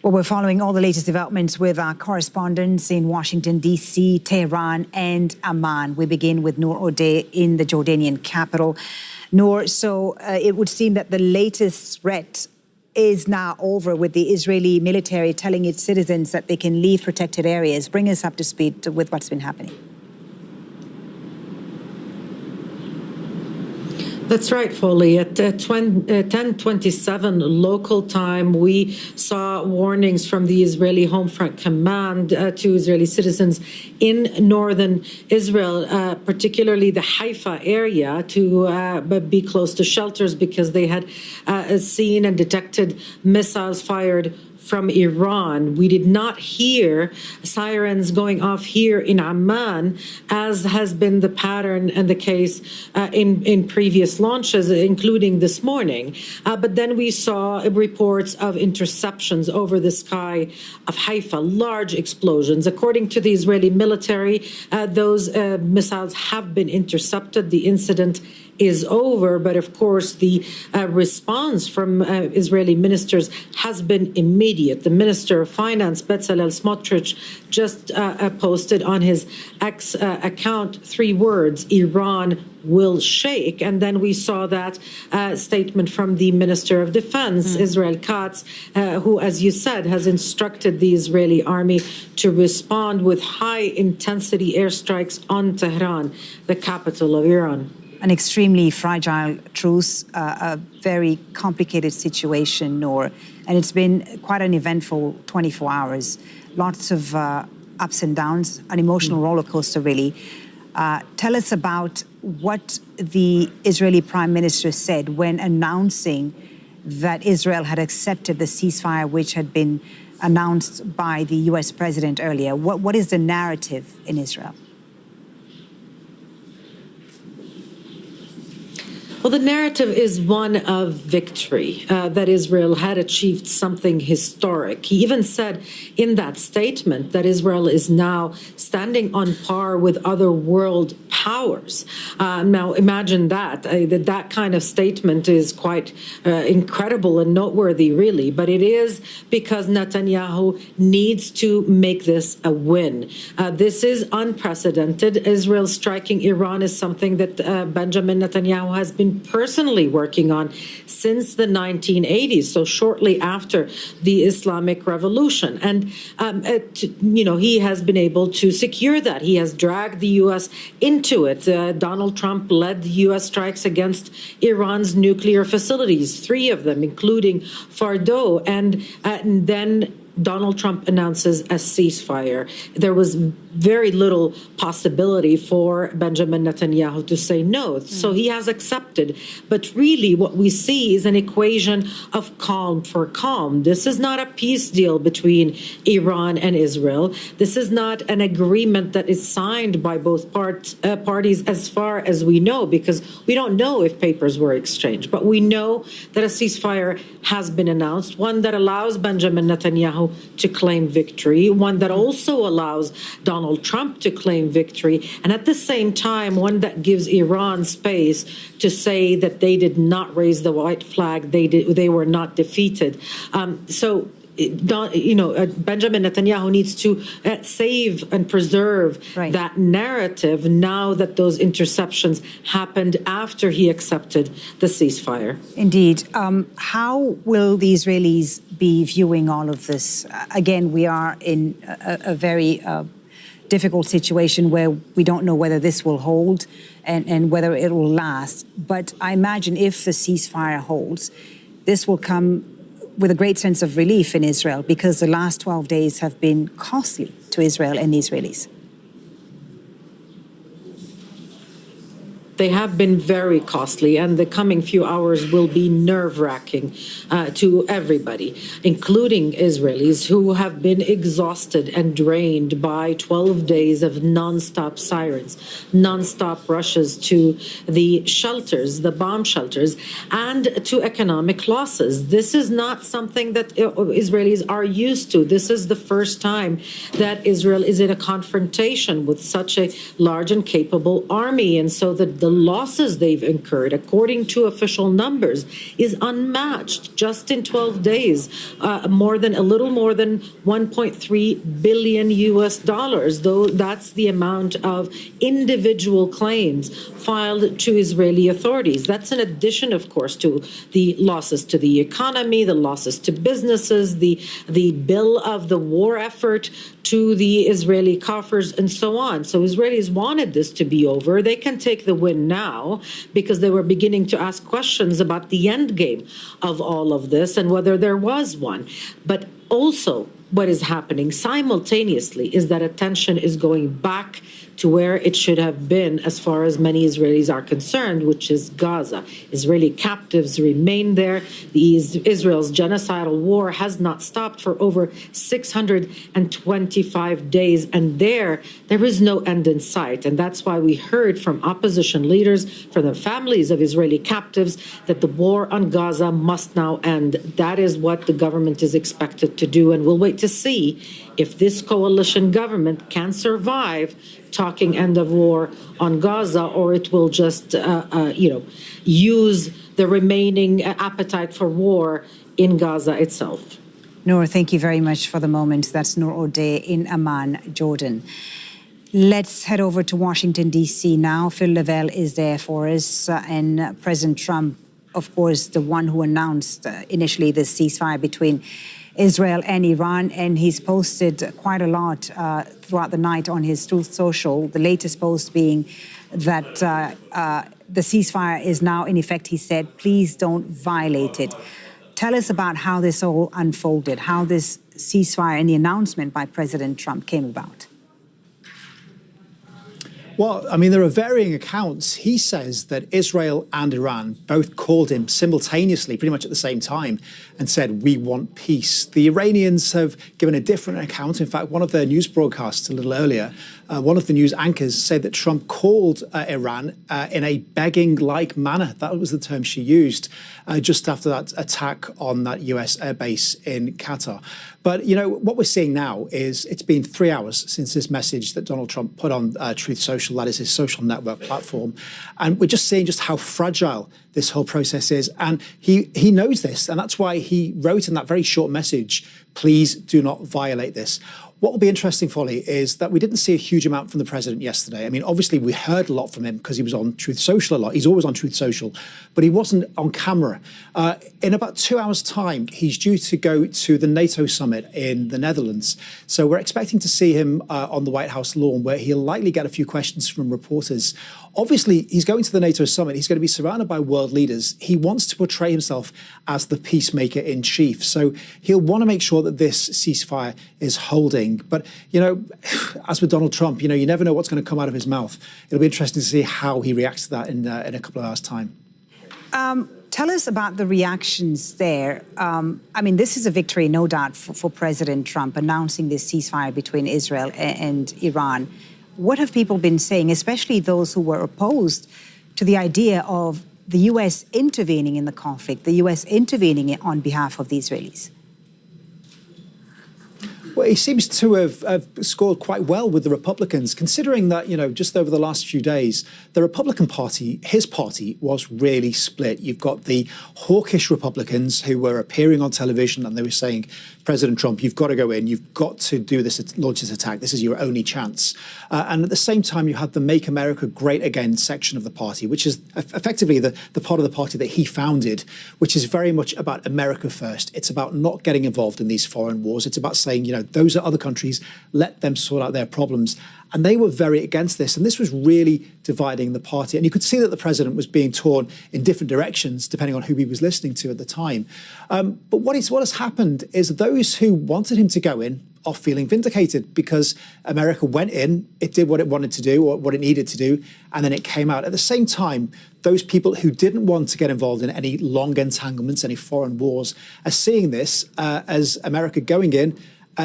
Well, we're following all the latest developments with our correspondents in Washington, D.C., Tehran, and Amman. We begin with Noor Odeh in the Jordanian capital. Noor, so it would seem that the latest threat is now over, with the Israeli military telling its citizens that they can leave protected areas. Bring us up to speed with what's been happening. That's right, Foley. At 10:27 local time, we saw warnings from the Israeli Home Front Command to Israeli citizens in northern Israel, particularly the Haifa area, to be close to shelters because they had seen and detected missiles fired from Iran. We did not hear sirens going off here in Amman, as has been the pattern and the case in previous launches, including this morning. But then we saw reports of interceptions over the sky of Haifa, large explosions. According to the Israeli military, those missiles have been intercepted. The incident is over, but of course the response from Israeli ministers has been immediate. The Minister of Finance, Bezalel Smotrich, just posted on his X account 3 words: Iran will shake. And then we saw that statement from the Minister of Defense, Israel Katz, who, as you said, has instructed the Israeli army to respond with high-intensity airstrikes on Tehran, the capital of Iran. An extremely fragile truce, a very complicated situation, Noor, and it's been quite an eventful 24 hours. Lots of ups and downs, an emotional roller coaster, really. Tell us about what the Israeli Prime Minister said when announcing that Israel had accepted the ceasefire which had been announced by the U.S. President earlier. What is the narrative in Israel? Well, the narrative is one of victory, that Israel had achieved something historic. He even said in that statement that Israel is now standing on par with other world powers. Now, imagine that. That kind of statement is quite incredible and noteworthy, really. But it is because Netanyahu needs to make this a win. This is unprecedented. Israel striking Iran is something that Benjamin Netanyahu has been personally working on since the 1980s, so shortly after the Islamic Revolution. And, he has been able to secure that. He has dragged the U.S. into it. Donald Trump led the U.S. strikes against Iran's nuclear facilities, 3 of them, including Fordow. And then Donald Trump announces a ceasefire, there was very little possibility for Benjamin Netanyahu to say no. So he has accepted. But really what we see is an equation of calm for calm. This is not a peace deal between Iran and Israel. This is not an agreement that is signed by both parties as far as we know, because we don't know if papers were exchanged. But we know that a ceasefire has been announced, one that allows Benjamin Netanyahu to claim victory, one that also allows Donald Trump to claim victory, and at the same time, one that gives Iran space to say that they did not raise the white flag, they were not defeated. Benjamin Netanyahu needs to save and preserve that narrative now that those interceptions happened after he accepted the ceasefire. Indeed. How will the Israelis be viewing all of this? Again, we are in a very difficult situation where we don't know whether this will hold and whether it will last. But I imagine if the ceasefire holds, this will come with a great sense of relief in Israel, because the last 12 days have been costly to Israel and the Israelis. They have been very costly, and the coming few hours will be nerve-wracking to everybody, including Israelis who have been exhausted and drained by 12 days of non-stop sirens, non-stop rushes to the shelters, the bomb shelters, and to economic losses. This is not something that Israelis are used to. This is the first time that Israel is in a confrontation with such a large and capable army, and so the losses they've incurred, according to official numbers, is unmatched. Just in 12 days, a little more than 1.3 billion US dollars, though that's the amount of individual claims filed to Israeli authorities. That's in addition, of course, to the losses to the economy, the losses to businesses, the bill of the war effort to the Israeli coffers, and so on. So Israelis wanted this to be over. They can take the win now because they were beginning to ask questions about the end game of all of this and whether there was one. But also what is happening simultaneously is that attention is going back to where it should have been as far as many Israelis are concerned, which is Gaza. Israeli captives remain there. Israel's genocidal war has not stopped for over 625 days, and there is no end in sight. And that's why we heard from opposition leaders, from the families of Israeli captives, that the war on Gaza must now end. That is what the government is expected to do, and we'll wait to see if this coalition government can survive talking end of war on Gaza, or it will just, use the remaining appetite for war in Gaza itself. Noor, thank you very much for the moment. That's Noor O'Day in Amman, Jordan. Let's head over to Washington, D.C. now. Phil Lavelle is there for us, and President Trump, of course, the one who announced initially the ceasefire between Israel and Iran, and he's posted quite a lot throughout the night on his Truth Social, the latest post being that the ceasefire is now in effect. He said, please don't violate it. Tell us about how this all unfolded, how this ceasefire and the announcement by President Trump came about. Well, I mean, there are varying accounts. He says that Israel and Iran both called him simultaneously, pretty much at the same time, and said, we want peace. The Iranians have given a different account. In fact, one of their news broadcasts a little earlier, one of the news anchors said that Trump called Iran in a begging-like manner. That was the term she used just after that attack on that US airbase in Qatar. But, you know, what we're seeing now is it's been 3 hours since this message that Donald Trump put on Truth Social, that is his social network platform. And we're just seeing just how fragile this whole process is. And he knows this. And that's why he wrote in that very short message, please do not violate this. What will be interesting, Folly, is that we didn't see a huge amount from the president yesterday. I mean, obviously, we heard a lot from him because he was on Truth Social a lot. He's always on Truth Social, but he wasn't on camera. In about 2 hours' time, he's due to go to the NATO summit in the Netherlands. So we're expecting to see him on the White House lawn, where he'll likely get a few questions from reporters Obviously, he's going to the NATO summit. He's going to be surrounded by world leaders. He wants to portray himself as the peacemaker in chief. So he'll want to make sure that this ceasefire is holding. But, as with Donald Trump, you never know what's going to come out of his mouth. It'll be interesting to see how he reacts to that in a couple of hours' time. Tell us about the reactions there. This is a victory, no doubt, for President Trump announcing this ceasefire between Israel and Iran. What have people been saying, especially those who were opposed to the idea of the U.S. intervening in the conflict, the U.S. intervening on behalf of the Israelis? Well, he seems to have scored quite well with the Republicans, considering that, just over the last few days, the Republican Party, his party, was really split. You've got the hawkish Republicans who were appearing on television and they were saying, President Trump, you've got to go in, you've got to do this, launch this attack, this is your only chance. And at the same time, you had the Make America Great Again section of the party, which is effectively the part of the party that he founded, which is very much about America first. It's about not getting involved in these foreign wars. It's about saying, those are other countries, let them sort out their problems. And they were very against this. And this was really dividing the party. And you could see that the president was being torn in different directions, depending on who he was listening to at the time. But what has happened is those who wanted him to go in are feeling vindicated because America went in, it did what it wanted to do or what it needed to do, and then it came out. At the same time, those people who didn't want to get involved in any long entanglements, any foreign wars, are seeing this as America going in,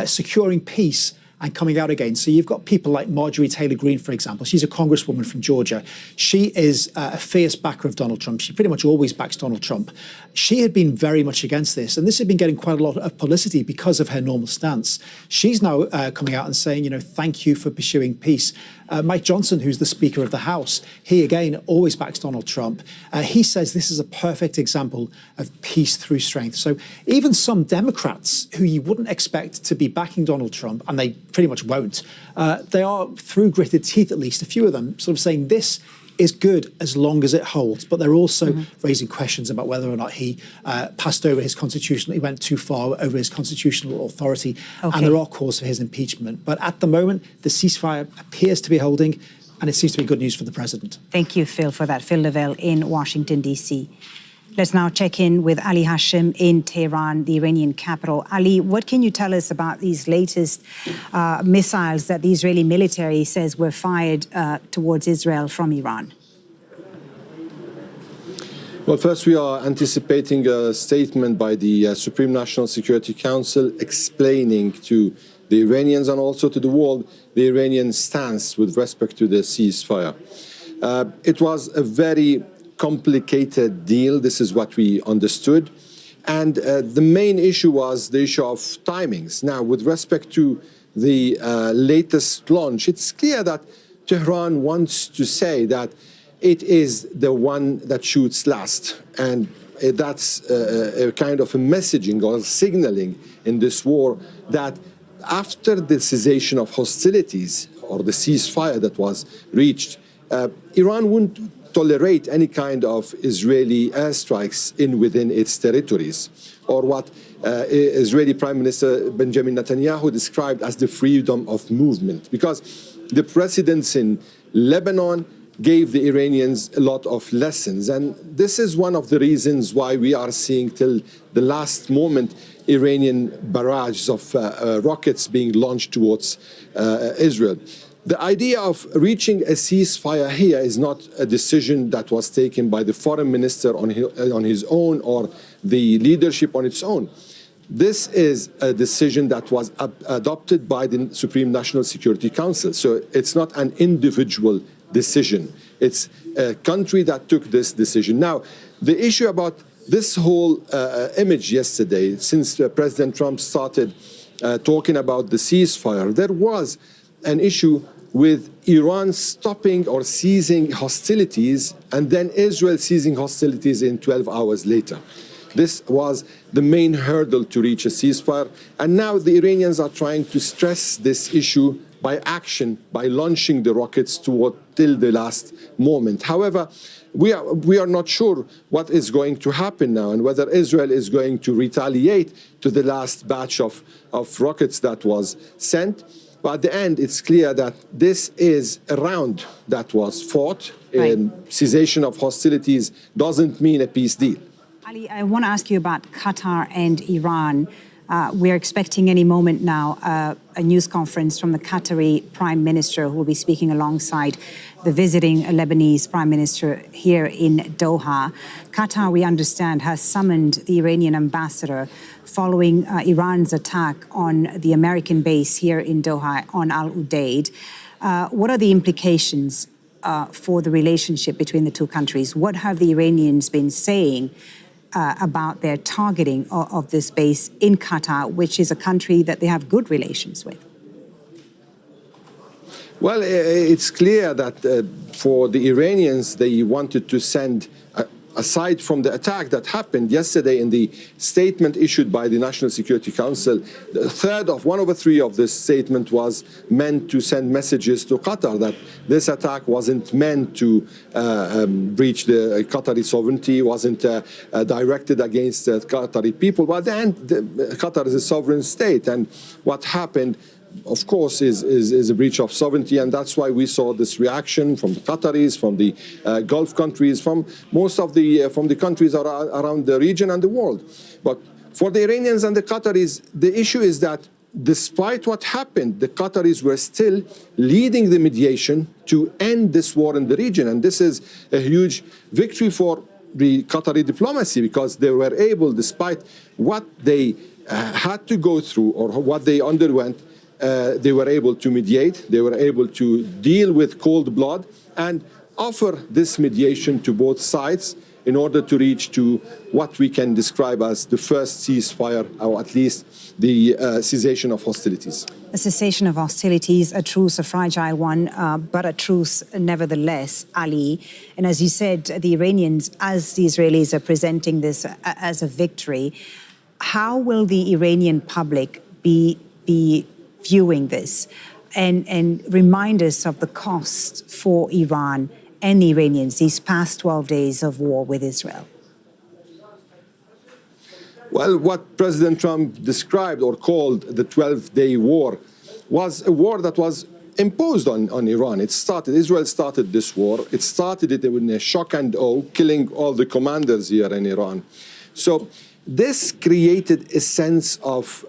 securing peace and coming out again. So you've got people like Marjorie Taylor Greene, for example. She's a congresswoman from Georgia. She is a fierce backer of Donald Trump. She pretty much always backs Donald Trump. She had been very much against this, and this had been getting quite a lot of publicity because of her normal stance. She's now coming out and saying, thank you for pursuing peace. Mike Johnson, who's the Speaker of the House, he again always backs Donald Trump. He says this is a perfect example of peace through strength. So even some Democrats who you wouldn't expect to be backing Donald Trump, and they pretty much won't, they are, through gritted teeth at least, a few of them, sort of saying this is good as long as it holds. But they're also raising questions about whether or not he passed over his constitutional, he went too far over his constitutional authority. Okay. And there are calls for his impeachment. But at the moment, the ceasefire appears to be holding, and it seems to be good news for the president. Thank you, Phil, for that. Phil Lavelle in Washington, D.C. Let's now check in with Ali Hashim in Tehran, the Iranian capital. Ali, what can you tell us about these latest missiles that the Israeli military says were fired towards Israel from Iran? Well, first, we are anticipating a statement by the Supreme National Security Council explaining to the Iranians and also to the world the Iranian stance with respect to the ceasefire. It was a very complicated deal. This is what we understood. And the main issue was the issue of timings. Now, with respect to the latest launch, it's clear that Tehran wants to say that it is the one that shoots last. And that's a kind of a messaging or signaling in this war that after the cessation of hostilities or the ceasefire that was reached, Iran wouldn't tolerate any kind of Israeli airstrikes within its territories, or what Israeli Prime Minister Benjamin Netanyahu described as the freedom of movement, because the precedents in Lebanon gave the Iranians a lot of lessons. And this is one of the reasons why we are seeing till the last moment Iranian barrages of rockets being launched towards Israel. The idea of reaching a ceasefire here is not a decision that was taken by the foreign minister on his own or the leadership on its own. This is a decision that was adopted by the Supreme National Security Council. So it's not an individual decision. It's a country that took this decision. Now, the issue about this whole image yesterday, since President Trump started talking about the ceasefire, there was an issue with Iran stopping or ceasing hostilities and then Israel ceasing hostilities in 12 hours later. This was the main hurdle to reach a ceasefire. And now the Iranians are trying to stress this issue by action, by launching the rockets till the last moment. However, we are not sure what is going to happen now and whether Israel is going to retaliate to the last batch of rockets that was sent. But at the end, it's clear that this is a round that was fought. Right. Cessation of hostilities doesn't mean a peace deal. Ali, I want to ask you about Qatar and Iran. We're expecting any moment now a news conference from the Qatari Prime Minister, who will be speaking alongside the visiting Lebanese Prime Minister here in Doha. Qatar, we understand, has summoned the Iranian ambassador following Iran's attack on the American base here in Doha on Al Udeid. What are the implications for the relationship between the two countries? What have the Iranians been saying about their targeting of this base in Qatar, which is a country that they have good relations with? Well, it's clear that for the Iranians, they wanted to send, aside from the attack that happened yesterday in the statement issued by the National Security Council, one over three of this statement was meant to send messages to Qatar that this attack wasn't meant to breach the Qatari sovereignty, wasn't directed against the Qatari people. But then Qatar is a sovereign state, and what happened, of course, is a breach of sovereignty, and that's why we saw this reaction from the Qataris, from the Gulf countries, from most of the countries around the region and the world. But for the Iranians and the Qataris, the issue is that despite what happened, the Qataris were still leading the mediation to end this war in the region, and this is a huge victory for the Qatari diplomacy, because they were able, despite what they had to go through or what they underwent, they were able to mediate, they were able to deal with cold blood and offer this mediation to both sides in order to reach to what we can describe as the first ceasefire, or at least the cessation of hostilities. A cessation of hostilities, a truce, a fragile one, but a truce nevertheless, Ali. And as you said, the Iranians, as the Israelis are presenting this as a victory, how will the Iranian public be viewing this and remind us of the cost for Iran and the Iranians these past 12 days of war with Israel? Well, what President Trump described or called the 12-day war was a war that was imposed on Iran. Israel started this war. It started it in a shock and awe, killing all the commanders here in Iran. So this created a sense of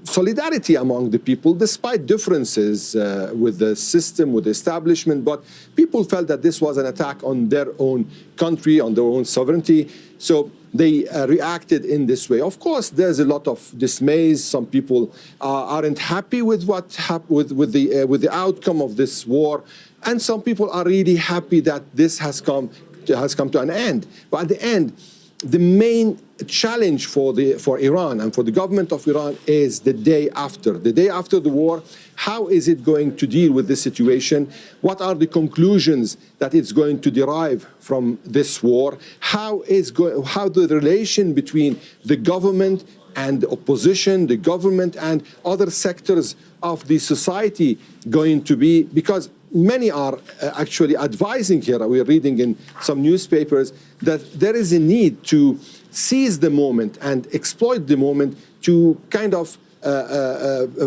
solidarity among the people, despite differences with the system, with the establishment. But people felt that this was an attack on their own country, on their own sovereignty. So they reacted in this way. Of course, there's a lot of dismay. Some people aren't happy with what happened with the outcome of this war, and some people are really happy that this has come to an end. But at the end, the main challenge for Iran and for the government of Iran is the day after the war. How is it going to deal with this situation? What are the conclusions that it's going to derive from this war? How the relation between the government and the opposition, the government and other sectors of the society going to be? Because many are actually advising here, we're reading in some newspapers, that there is a need to seize the moment and exploit the moment to kind of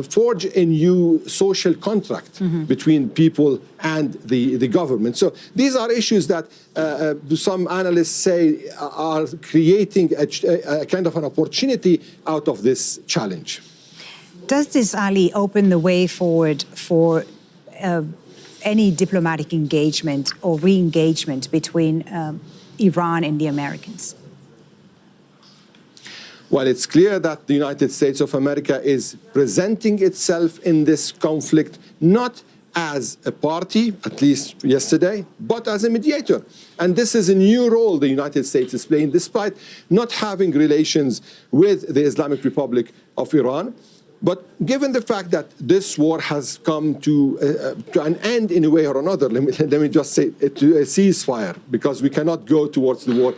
forge a new social contract between people and the government. So these are issues that some analysts say are creating a kind of an opportunity out of this challenge. Does this, Ali, open the way forward for any diplomatic engagement or re-engagement between Iran and the Americans? Well, it's clear that the United States of America is presenting itself in this conflict not as a party, at least yesterday, but as a mediator. And this is a new role the United States is playing, despite not having relations with the Islamic Republic of Iran. But given the fact that this war has come to an end in a way or another, let me just say to a ceasefire, because we cannot go towards the war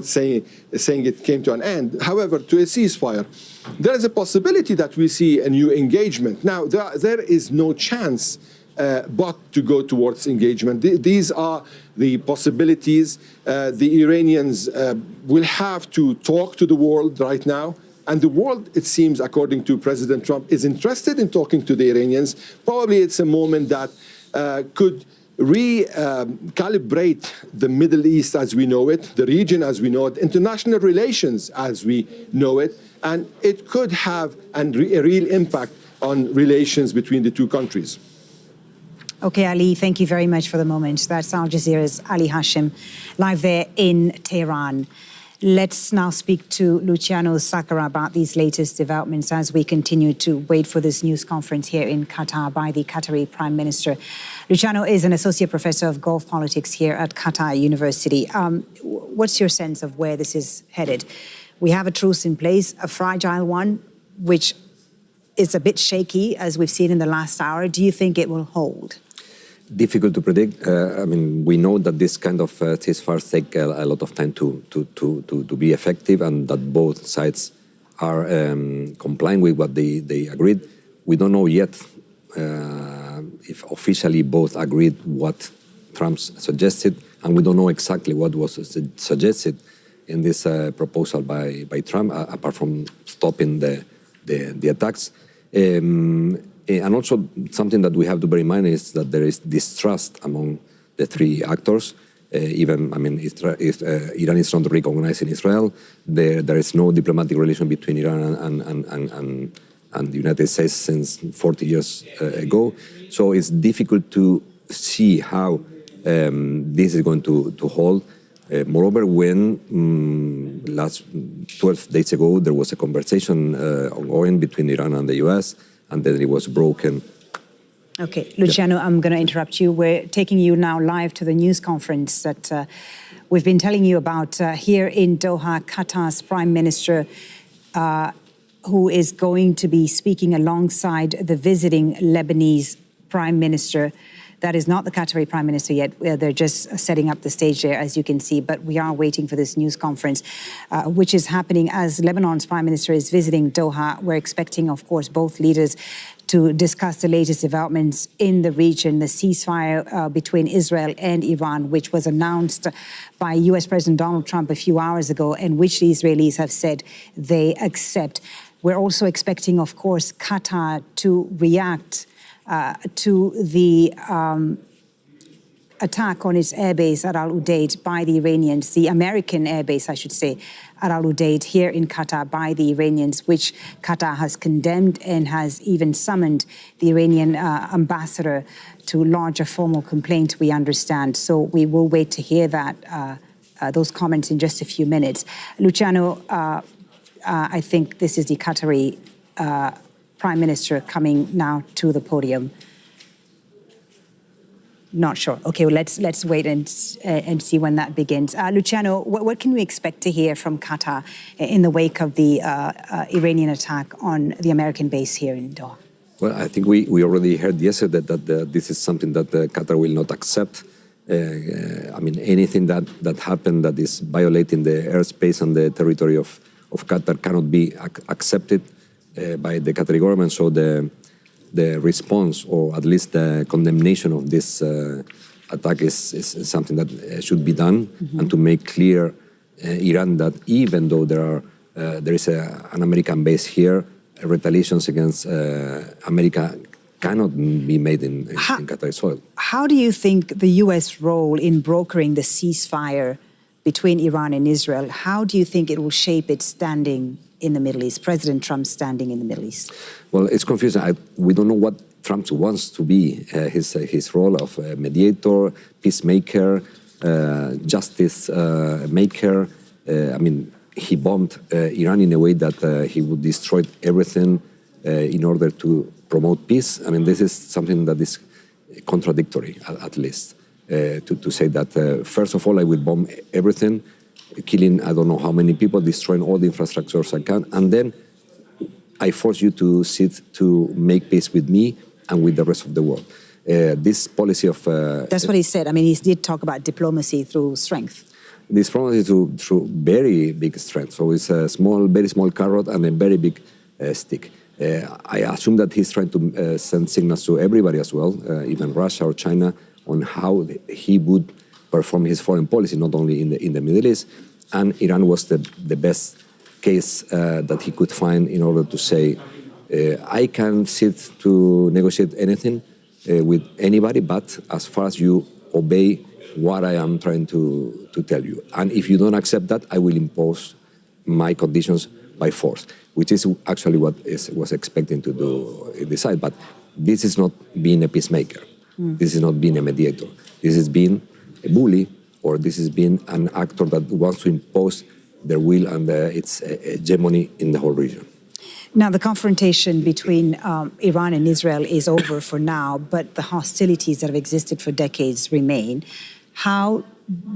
saying it came to an end. However, to a ceasefire, there is a possibility that we see a new engagement. Now, there is no chance but to go towards engagement. These are the possibilities. The Iranians will have to talk to the world right now. And the world, it seems, according to President Trump, is interested in talking to the Iranians. Probably it's a moment that could recalibrate the Middle East as we know it, the region as we know it, international relations as we know it, and it could have a real impact on relations between the two countries. Okay, Ali, thank you very much for the moment. That's Al Jazeera's Ali Hashim, live there in Tehran. Let's now speak to Luciano Sakara about these latest developments as we continue to wait for this news conference here in Qatar by the Qatari Prime Minister. Luciano is an associate professor of Gulf politics here at Qatar University. What's your sense of where this is headed? We have a truce in place, a fragile one, which is a bit shaky, as we've seen in the last hour. Do you think it will hold? Difficult to predict. I mean, we know that this kind of ceasefires take a lot of time to be effective, and that both sides are complying with what they agreed. We don't know yet if officially both agreed what Trump suggested, and we don't know exactly what was suggested in this proposal by Trump, apart from stopping the attacks. And also something that we have to bear in mind is that there is distrust among the three actors. Iran is not recognizing Israel. There is no diplomatic relation between Iran and the United States since 40 years ago. So it's difficult to see how this is going to hold. Moreover, when last 12 days ago there was a conversation ongoing between Iran and the US, and then it was broken. Okay, Luciano, I'm going to interrupt you. We're taking you now live to the news conference that we've been telling you about here in Doha. Qatar's Prime Minister, who is going to be speaking alongside the visiting Lebanese Prime Minister. That is not the Qatari Prime Minister yet. They're just setting up the stage there, as you can see. But we are waiting for this news conference, which is happening as Lebanon's Prime Minister is visiting Doha. We're expecting, of course, both leaders to discuss the latest developments in the region, the ceasefire between Israel and Iran, which was announced by US President Donald Trump a few hours ago, and which the Israelis have said they accept. We're also expecting, of course, Qatar to react to the attack on its airbase at Al Udeid by the Iranians, the American airbase, I should say, at Al Udeid here in Qatar by the Iranians, which Qatar has condemned and has even summoned the Iranian ambassador to lodge a formal complaint, we understand. So we will wait to hear those comments in just a few minutes. Luciano, I think this is the Qatari Prime Minister coming now to the podium. Not sure. Okay, well, let's wait and see when that begins. Luciano, what can we expect to hear from Qatar in the wake of the Iranian attack on the American base here in Doha? Well, I think we already heard yesterday that this is something that Qatar will not accept. I mean, anything that happened that is violating the airspace and the territory of Qatar cannot be accepted by the Qatari government. So the response, or at least the condemnation of this attack is something that should be done, and to make clear Iran that even though there is an American base here, retaliations against America cannot be made in Qatari soil. How do you think the U.S. role in brokering the ceasefire between Iran and Israel, how do you think it will shape its standing in the Middle East, President Trump's standing in the Middle East? Well, it's confusing. We don't know what Trump wants to be, his role of mediator, peacemaker, justice maker. I mean, he bombed Iran in a way that he would destroy everything in order to promote peace. I mean, this is something that is contradictory, at least, to say that, first of all, I will bomb everything, killing I don't know how many people, destroying all the infrastructures I can, and then I force you to sit to make peace with me and with the rest of the world. This policy of... That's what he said. I mean, he did talk about diplomacy through strength. Diplomacy through very big strength. So it's a very small carrot and a very big stick. I assume that he's trying to send signals to everybody as well, even Russia or China, on how he would perform his foreign policy, not only in the Middle East. And Iran was the best case that he could find in order to say, I can sit to negotiate anything with anybody, but as far as you obey what I am trying to tell you. And if you don't accept that, I will impose my conditions by force, which is actually what was expecting to do decide. But this is not being a peacemaker. This is not being a mediator. This is being a bully, or this is being an actor that wants to impose their will and its hegemony in the whole region. Now, the confrontation between Iran and Israel is over for now, but the hostilities that have existed for decades remain. How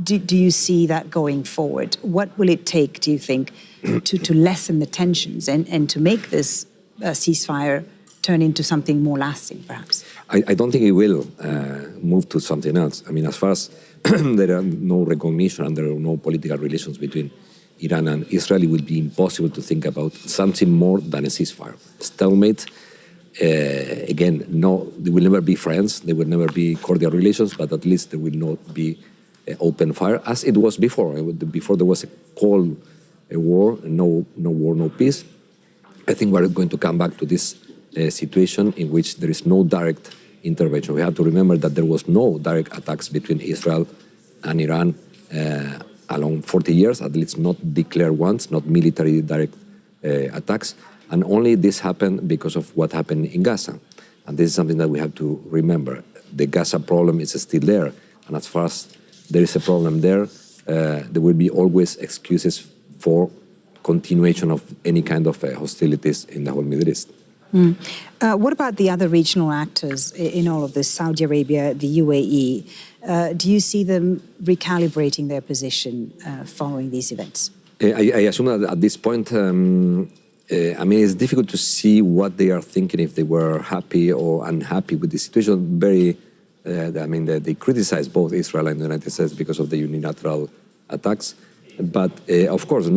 do you see that going forward? What will it take, do you think, to lessen the tensions and to make this ceasefire turn into something more lasting, perhaps? I don't think it will move to something else. I mean, as far as there are no recognition and there are no political relations between Iran and Israel, it will be impossible to think about something more than a ceasefire. Stalemate, again, no, they will never be friends, there will never be cordial relations, but at least there will not be open fire, as it was before. Before there was a cold war, no war, no peace. I think we're going to come back to this situation in which there is no direct intervention. We have to remember that there was no direct attacks between Israel and Iran along 40 years, at least not declared ones, not military direct attacks. And only this happened because of what happened in Gaza. And this is something that we have to remember. The Gaza problem is still there. And as far as there is a problem there, there will be always excuses for continuation of any kind of hostilities in the whole Middle East. What about the other regional actors in all of this, Saudi Arabia, the UAE? Do you see them recalibrating their position following these events? I assume that at this point, I mean, it's difficult to see what they are thinking, if they were happy or unhappy with the situation. I mean, they criticize both Israel and the United States because of the unilateral attacks. But of course,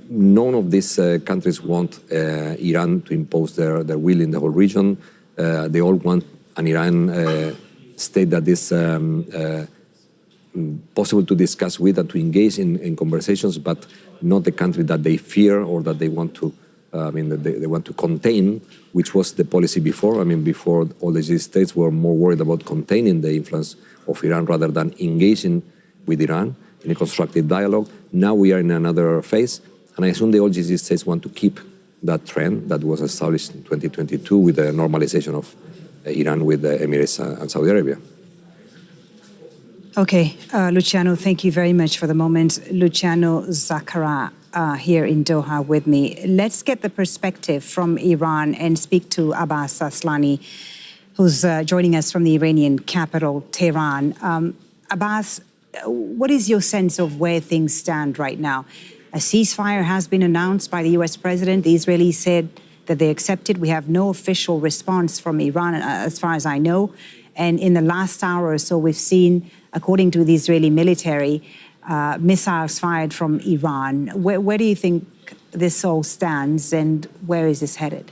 none of these countries want Iran to impose their will in the whole region. They all want an Iran state that is possible to discuss with and to engage in conversations, but not the country that they fear or that they want to, they want to contain, which was the policy before. I mean, before all the G states were more worried about containing the influence of Iran rather than engaging with Iran in a constructive dialogue. Now we are in another phase. And I assume the all GCC states want to keep that trend that was established in 2022 with the normalization of Iran with the Emirates and Saudi Arabia. Okay, Luciano, thank you very much for the moment. Luciano Zakara here in Doha with me. Let's get the perspective from Iran and speak to Abbas Aslani, who's joining us from the Iranian capital, Tehran. Abbas, what is your sense of where things stand right now? A ceasefire has been announced by the U.S. president. The Israelis said that they accepted. We have no official response from Iran, as far as I know. And in the last hour or so, we've seen, according to the Israeli military, missiles fired from Iran. Where do you think this all stands, and where is this headed?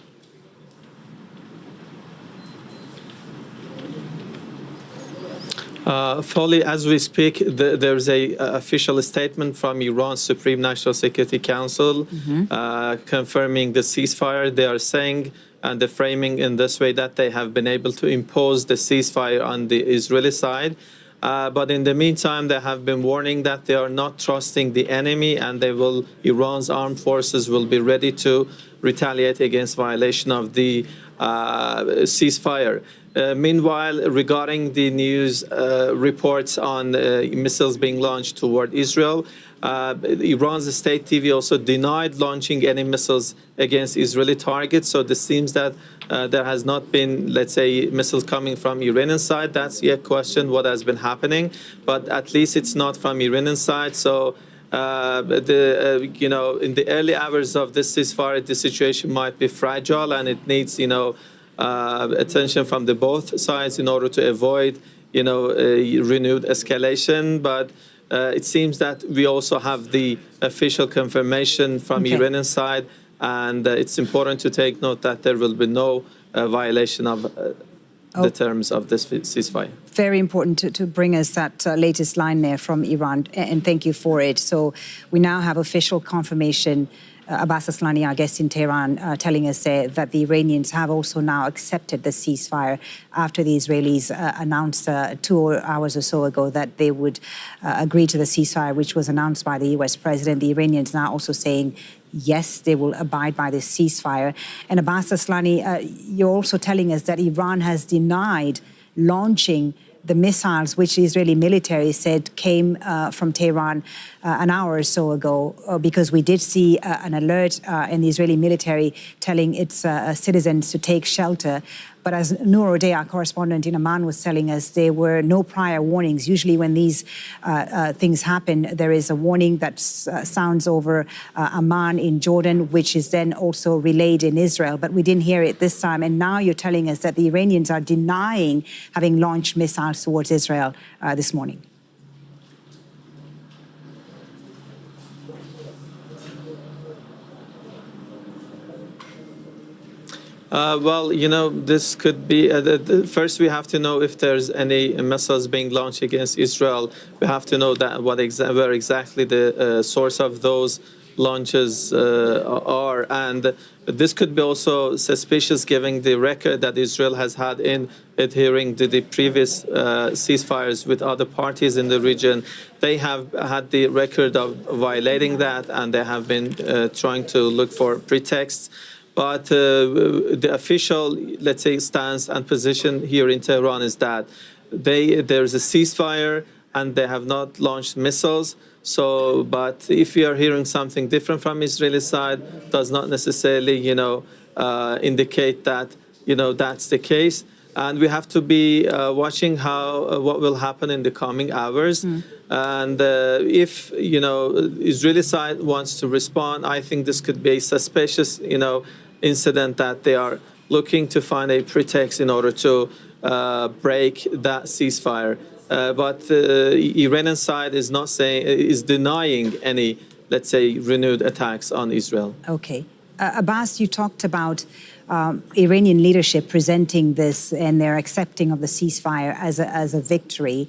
Folly, as we speak, there's a official statement from Iran's Supreme National Security Council confirming the ceasefire. They are saying, and they're framing in this way, that they have been able to impose the ceasefire on the Israeli side. But in the meantime, they have been warning that they are not trusting the enemy, and Iran's armed forces will be ready to retaliate against violation of the ceasefire. Meanwhile, regarding the news reports on missiles being launched toward Israel, Iran's state TV also denied launching any missiles against Israeli targets. So this seems that there has not been, let's say, missiles coming from Iranian side. That's yet question what has been happening. But at least it's not from Iranian side. So in the early hours of this ceasefire, the situation might be fragile, and it needs, attention from the both sides in order to avoid, a renewed escalation. But it seems that we also have the official confirmation from Iranian side, and it's important to take note that there will be no violation of the terms of this ceasefire. Very important to bring us that latest line there from Iran, and thank you for it. So we now have official confirmation Abbas Aslani, our guest in Tehran, telling us that the Iranians have also now accepted the ceasefire after the Israelis announced 2 hours or so ago that they would agree to the ceasefire, which was announced by the U.S. president. The Iranians now also saying, yes, they will abide by this ceasefire. And Abbas Aslani, you're also telling us that Iran has denied launching the missiles which the Israeli military said came from Tehran an hour or so ago, because we did see an alert in the Israeli military telling its citizens to take shelter. But as Noor O'Day, our correspondent in Amman, was telling us, there were no prior warnings. Usually when these things happen, there is a warning that sounds over Amman in Jordan, which is then also relayed in Israel. But we didn't hear it this time. And now you're telling us that the Iranians are denying having launched missiles towards Israel this morning. Well, this could be, first we have to know if there's any missiles being launched against Israel. We have to know that where exactly the source of those launches are. And this could be also suspicious given the record that Israel has had in adhering to the previous ceasefires with other parties in the region. They have had the record of violating that, and they have been trying to look for pretexts. But the official, let's say, stance and position here in Tehran is that there's a ceasefire and they have not launched missiles. So, but if we are hearing something different from Israeli side, does not necessarily, indicate that, that's the case. And we have to be watching what will happen in the coming hours. And if, Israeli side wants to respond, I think this could be a suspicious, incident that they are looking to find a pretext in order to break that ceasefire. But Iranian side is denying any, let's say, renewed attacks on Israel. Okay. Abbas, you talked about Iranian leadership presenting this and their accepting of the ceasefire as a victory.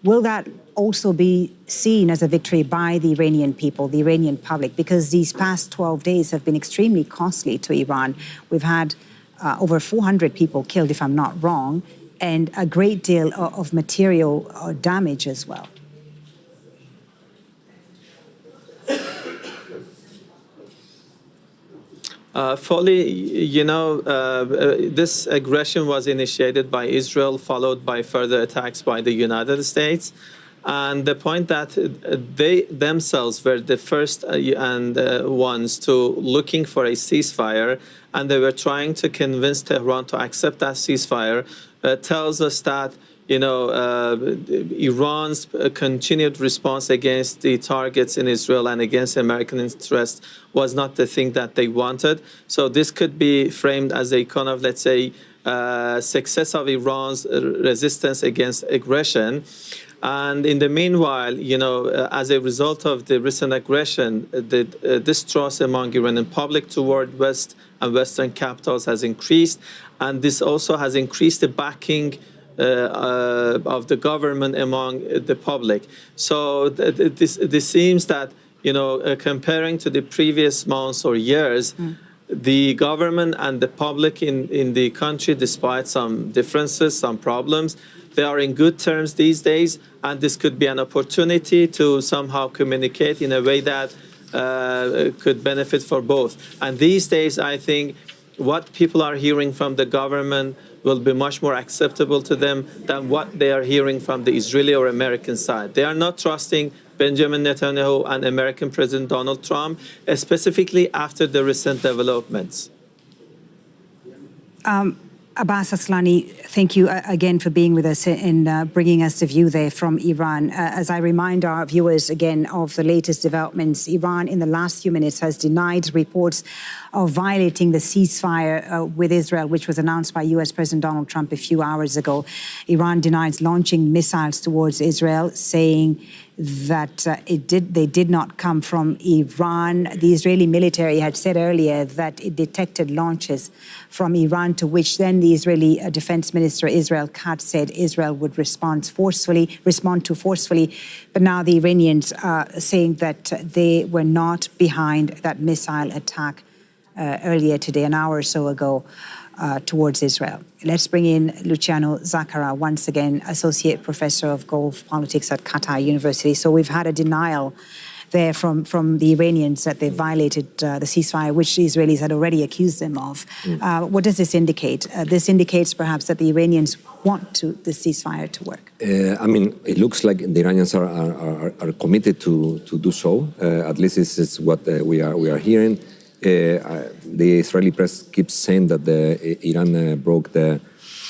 Will that also be seen as a victory by the Iranian people, the Iranian public? Because these past 12 days have been extremely costly to Iran. We've had over 400 people killed, if I'm not wrong, and a great deal of material damage as well. This aggression was initiated by Israel, followed by further attacks by the United States. And the point that they themselves were the first ones to looking for a ceasefire, and they were trying to convince Tehran to accept that ceasefire, tells us that Iran's continued response against the targets in Israel and against American interests was not the thing that they wanted. So this could be framed as a kind of, let's say, success of Iran's resistance against aggression. And in the meanwhile, as a result of the recent aggression, the distrust among Iranian public toward West and Western capitals has increased. And this also has increased the backing of the government among the public. So this seems that, comparing to the previous months or years, the government and the public in the country, despite some differences, some problems, they are in good terms these days, and this could be an opportunity to somehow communicate in a way that could benefit for both. And these days, I think what people are hearing from the government will be much more acceptable to them than what they are hearing from the Israeli or American side. They are not trusting Benjamin Netanyahu and American President Donald Trump, specifically after the recent developments. Abbas Aslani, thank you again for being with us and bringing us the view there from Iran. As I remind our viewers again of the latest developments, Iran in the last few minutes has denied reports of violating the ceasefire with Israel, which was announced by U.S. President Donald Trump a few hours ago. Iran denies launching missiles towards Israel, saying that they did not come from Iran. The Israeli military had said earlier that it detected launches from Iran, to which then the Israeli Defense Minister Israel Katz said Israel would respond forcefully. But now the Iranians are saying that they were not behind that missile attack earlier today, an hour or so ago, towards Israel. Let's bring in Luciano Zaccara, once again, Associate Professor of Gulf Politics at Qatar University. So we've had a denial there from the Iranians that they violated the ceasefire, which the Israelis had already accused them of. What does this indicate? This indicates perhaps that the Iranians want the ceasefire to work. I mean, it looks like the Iranians are committed to do so. At least this is what we are hearing. The Israeli press keeps saying that Iran broke the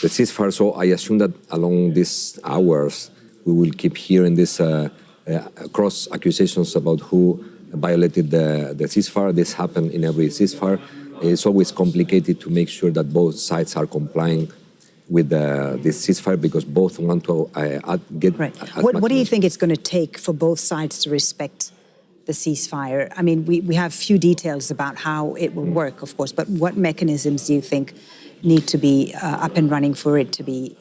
ceasefire, so I assume that along these hours we will keep hearing this cross accusations about who violated the ceasefire. This happened in every ceasefire. It's always complicated to make sure that both sides are complying with this ceasefire, because both want to get. Right. What do you think it's going to take for both sides to respect the ceasefire? I mean, we have few details about how it will work, of course, but what mechanisms do you think need to be up and running for it to be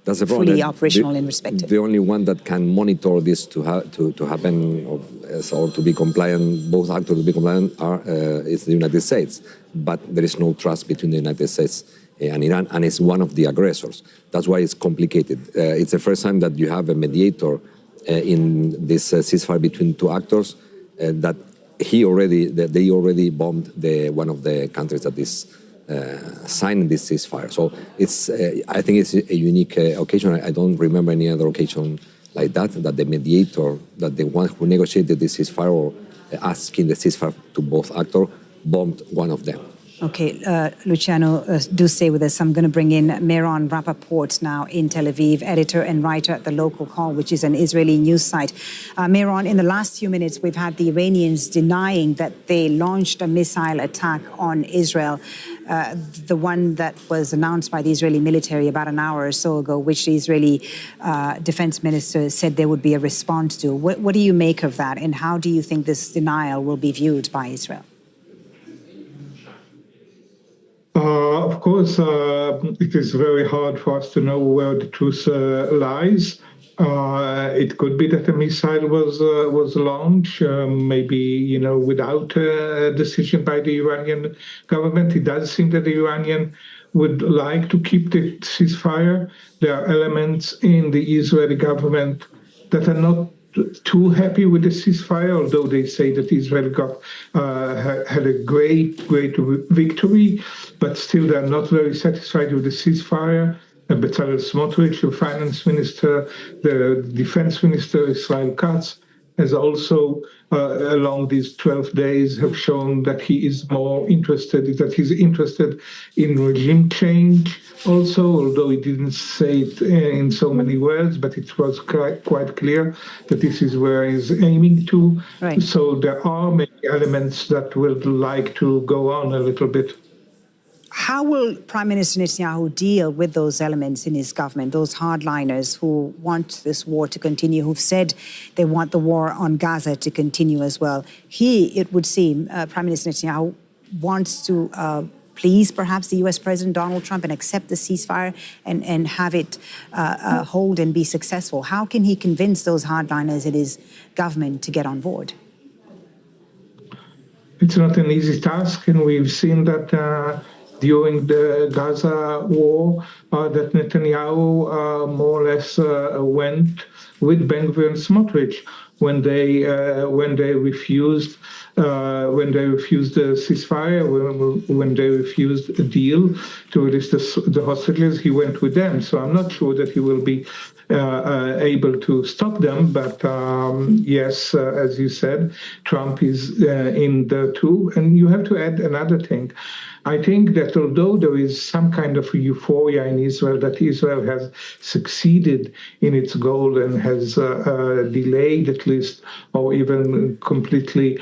fully operational and respected? The only one that can monitor this to happen or to be compliant, both actors to be compliant, is the United States. But there is no trust between the United States and Iran, and it's one of the aggressors. That's why it's complicated. It's the first time that you have a mediator in this ceasefire between two actors. That they already bombed one of the countries that is signing this ceasefire. So I think it's a unique occasion. I don't remember any other occasion like that the mediator, that the one who negotiated this ceasefire or asking the ceasefire to both actors, bombed one of them. Okay, Luciano, do stay with us. I'm going to bring in Meron Rapaport now in Tel Aviv, editor and writer at The Local Call, which is an Israeli news site. Meron, in the last few minutes, we've had the Iranians denying that they launched a missile attack on Israel, the one that was announced by the Israeli military about an hour or so ago, which the Israeli defense minister said there would be a response to. What do you make of that, and how do you think this denial will be viewed by Israel? Of course, it is very hard for us to know where the truth lies. It could be that a missile was launched, maybe without a decision by the Iranian government. It does seem that the Iranian would like to keep the ceasefire. There are elements in the Israeli government that are not too happy with the ceasefire, although they say that Israel had a great victory, but still they're not very satisfied with the ceasefire. Bezalel Smotrich, the finance minister, the defense minister, Israel Katz, has also, along these 12 days, have shown that he's interested in regime change also, although he didn't say it in so many words, but it was quite clear that this is where he's aiming to. Right. So there are many elements that would like to go on a little bit. How will Prime Minister Netanyahu deal with those elements in his government, those hardliners who want this war to continue, who've said they want the war on Gaza to continue as well? It would seem, Prime Minister Netanyahu wants to please perhaps the U.S. President Donald Trump and accept the ceasefire and have it hold and be successful. How can he convince those hardliners in his government to get on board? It's not an easy task, and we've seen that during the Gaza war, that Netanyahu more or less went with Ben-Gvir and Smotrich when they refused the ceasefire, when they refused a deal to release the hostages. He went with them. So I'm not sure that he will be able to stop them. But yes, as you said, Trump is in there too. And you have to add another thing. I think that although there is some kind of euphoria in Israel that Israel has succeeded in its goal and has delayed at least or even completely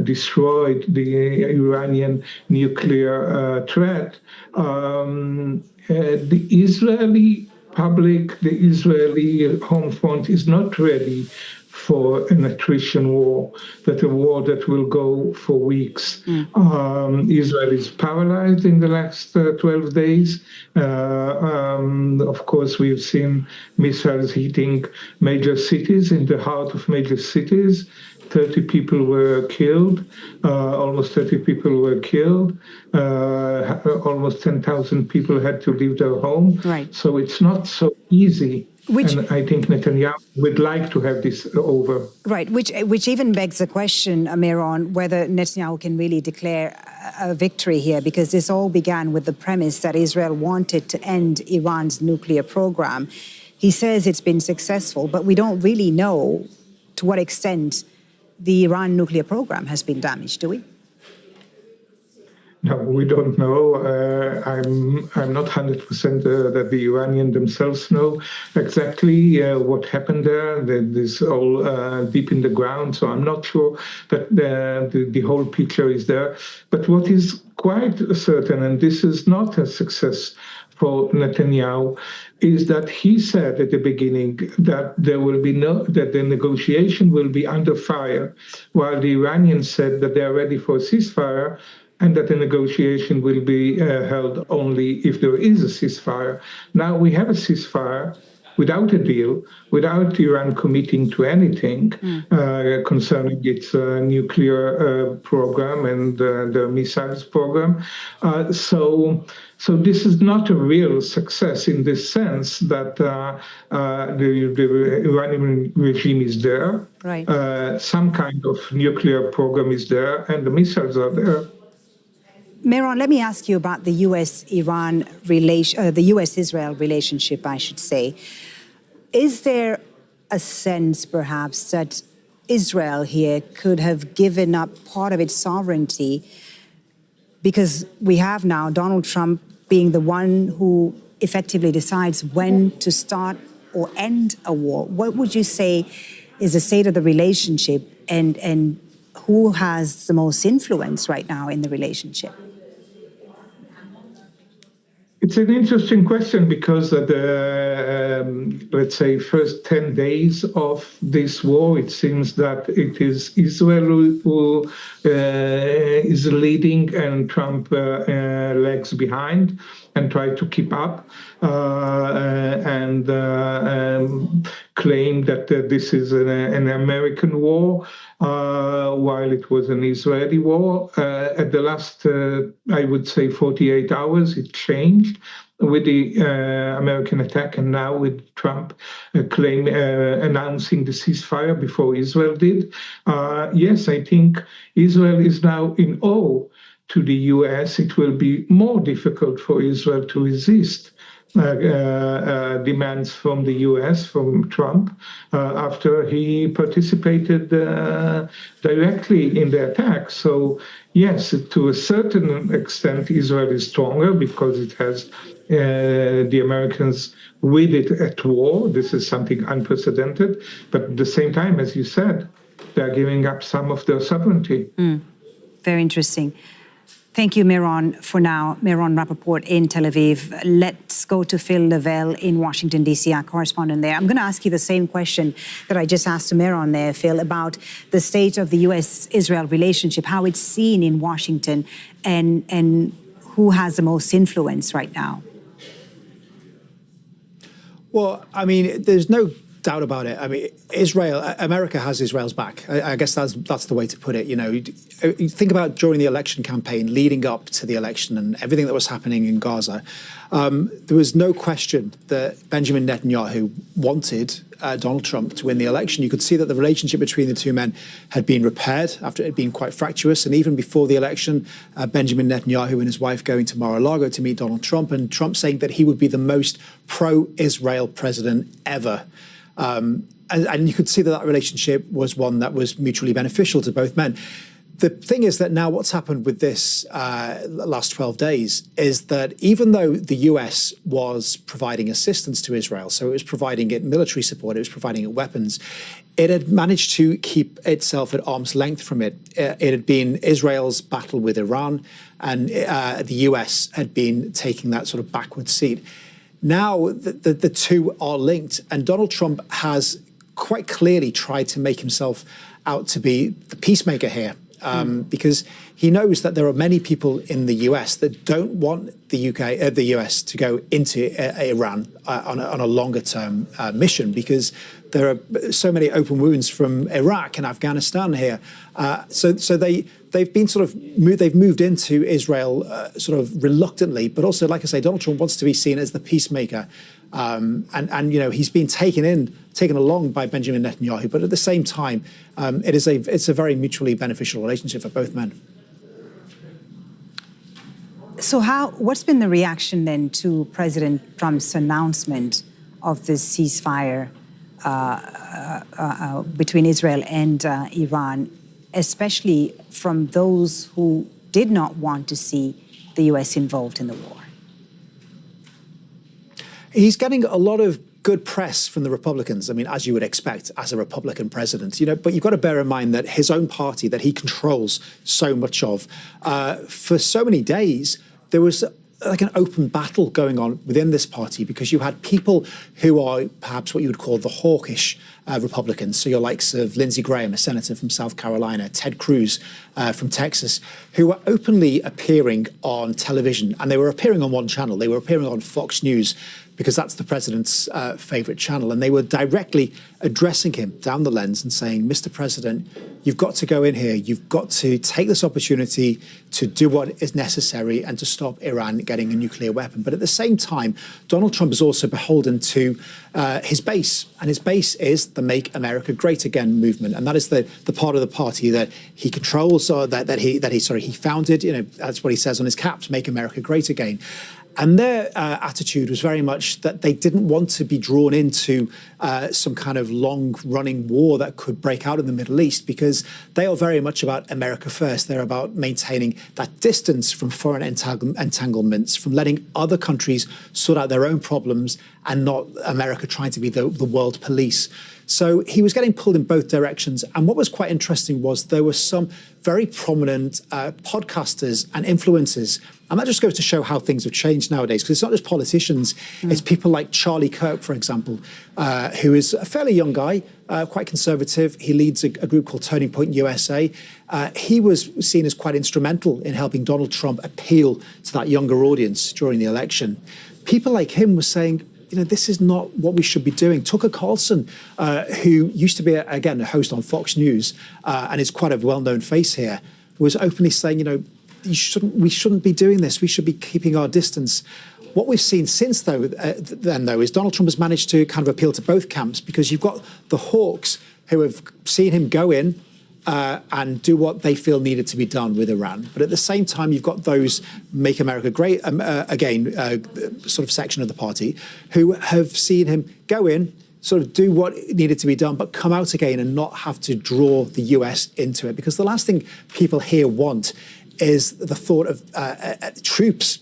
destroyed the Iranian nuclear threat, the Israeli public, the Israeli home front is not ready for an attrition war, that a war that will go for weeks. Israel is paralyzed in the last 12 days. Of course, we've seen missiles hitting major cities, in the heart of major cities. 30 people were killed, almost 30 people were killed. Almost 10,000 people had to leave their home. Right. So it's not so easy. And I think Netanyahu would like to have this over. Right, which even begs the question, Meron, whether Netanyahu can really declare a victory here, because this all began with the premise that Israel wanted to end Iran's nuclear program. He says it's been successful, but we don't really know to what extent the Iran nuclear program has been damaged, do we? No, we don't know. I'm not 100% that the Iranians themselves know exactly what happened there. This all deep in the ground, so I'm not sure that the whole picture is there. But what is quite certain, and this is not a success for Netanyahu, is that he said at the beginning that there will be that the negotiation will be under fire, while the Iranians said that they are ready for a ceasefire, and that the negotiation will be held only if there is a ceasefire. Now we have a ceasefire without a deal, without Iran committing to anything concerning its nuclear program and the missiles program. So this is not a real success in the sense that the Iranian regime is there, right. Some kind of nuclear program is there, and the missiles are there. Meron, let me ask you about the U.S.-Iran the U.S.-Israel relationship, I should say. Is there a sense, perhaps, that Israel here could have given up part of its sovereignty, because we have now Donald Trump being the one who effectively decides when to start or end a war? What would you say is the state of the relationship, and who has the most influence right now in the relationship? It's an interesting question, because let's say, first 10 days of this war, it seems that it is Israel who is leading and Trump lags behind and try to keep up and claim that this is an American war, while it was an Israeli war. At the last, I would say, 48 hours, it changed with the American attack, and now with Trump announcing the ceasefire before Israel did. Yes, I think Israel is now in awe to the U.S. It will be more difficult for Israel to resist demands from the U.S., from Trump, after he participated directly in the attack. So, yes, to a certain extent, Israel is stronger because it has the Americans with it at war. This is something unprecedented. But at the same time, as you said, they're giving up some of their sovereignty. Very interesting. Thank you, Meron, for now. Meron Rappaport in Tel Aviv. Let's go to Phil Lavelle in Washington, D.C., our correspondent there. I'm going to ask you the same question that I just asked to Meron there, Phil, about the state of the U.S.-Israel relationship, how it's seen in Washington, and who has the most influence right now. Well, I mean, there's no doubt about it. I mean, America has Israel's back. I guess that's the way to put it. You know, you think about during the election campaign, leading up to the election and everything that was happening in Gaza, there was no question that Benjamin Netanyahu wanted Donald Trump to win the election. You could see that the relationship between the two men had been repaired after it had been quite fractious. And even before the election, Benjamin Netanyahu and his wife going to Mar-a-Lago to meet Donald Trump, and Trump saying that he would be the most pro-Israel president ever. And you could see that relationship was one that was mutually beneficial to both men. The thing is that now what's happened with this last 12 days is that even though the US was providing assistance to Israel, so it was providing it military support, it was providing it weapons, it had managed to keep itself at arm's length from it. It had been Israel's battle with Iran, and the US had been taking that sort of backward seat. Now the two are linked, and Donald Trump has quite clearly tried to make himself out to be the peacemaker here, because he knows that there are many people in the US that don't want the US to go into Iran on a longer term mission, because there are so many open wounds from Iraq and Afghanistan here. So they've been they've moved into Israel sort of reluctantly, but also, like I say, Donald Trump wants to be seen as the peacemaker. And he's been taken along by Benjamin Netanyahu, but at the same time, it's a very mutually beneficial relationship for both men. So what's been the reaction then to President Trump's announcement of this ceasefire between Israel and Iran, especially from those who did not want to see the US involved in the war? He's getting a lot of good press from the Republicans. I mean, as you would expect as a Republican president, but you've got to bear in mind that his own party that he controls so much of, for so many days, there was like an open battle going on within this party, because you had people who are perhaps what you would call the hawkish Republicans. So your likes of Lindsey Graham, a senator from South Carolina, Ted Cruz from Texas, who were openly appearing on television. And they were appearing on one channel. They were appearing on Fox News, because that's the president's favorite channel. And they were directly addressing him down the lens and saying, Mr. President, you've got to go in here. You've got to take this opportunity to do what is necessary and to stop Iran getting a nuclear weapon. But at the same time, Donald Trump is also beholden to his base. And his base is the Make America Great Again movement. And that is the part of the party that he controls, or that he founded. That's what he says on his caps, Make America Great Again. And their attitude was very much that they didn't want to be drawn into some kind of long-running war that could break out in the Middle East, because they are very much about America first. They're about maintaining that distance from foreign entanglements, from letting other countries sort out their own problems, and not America trying to be the world police. So he was getting pulled in both directions. And what was quite interesting was there were some very prominent podcasters and influencers. And that just goes to show how things have changed nowadays, because it's not just politicians. It's people like Charlie Kirk, for example, who is a fairly young guy, quite conservative. He leads a group called Turning Point USA. He was seen as quite instrumental in helping Donald Trump appeal to that younger audience during the election. People like him were saying, this is not what we should be doing. Tucker Carlson, who used to be, a host on Fox News and is quite a well-known face here, was openly saying, we shouldn't be doing this. We should be keeping our distance. What we've seen since then, is Donald Trump has managed to kind of appeal to both camps, because you've got the hawks who have seen him go in and do what they feel needed to be done with Iran. But at the same time, you've got those Make America Great Again sort of section of the party who have seen him go in, sort of do what needed to be done, but come out again and not have to draw the US into it. Because the last thing people here want is the thought of troops,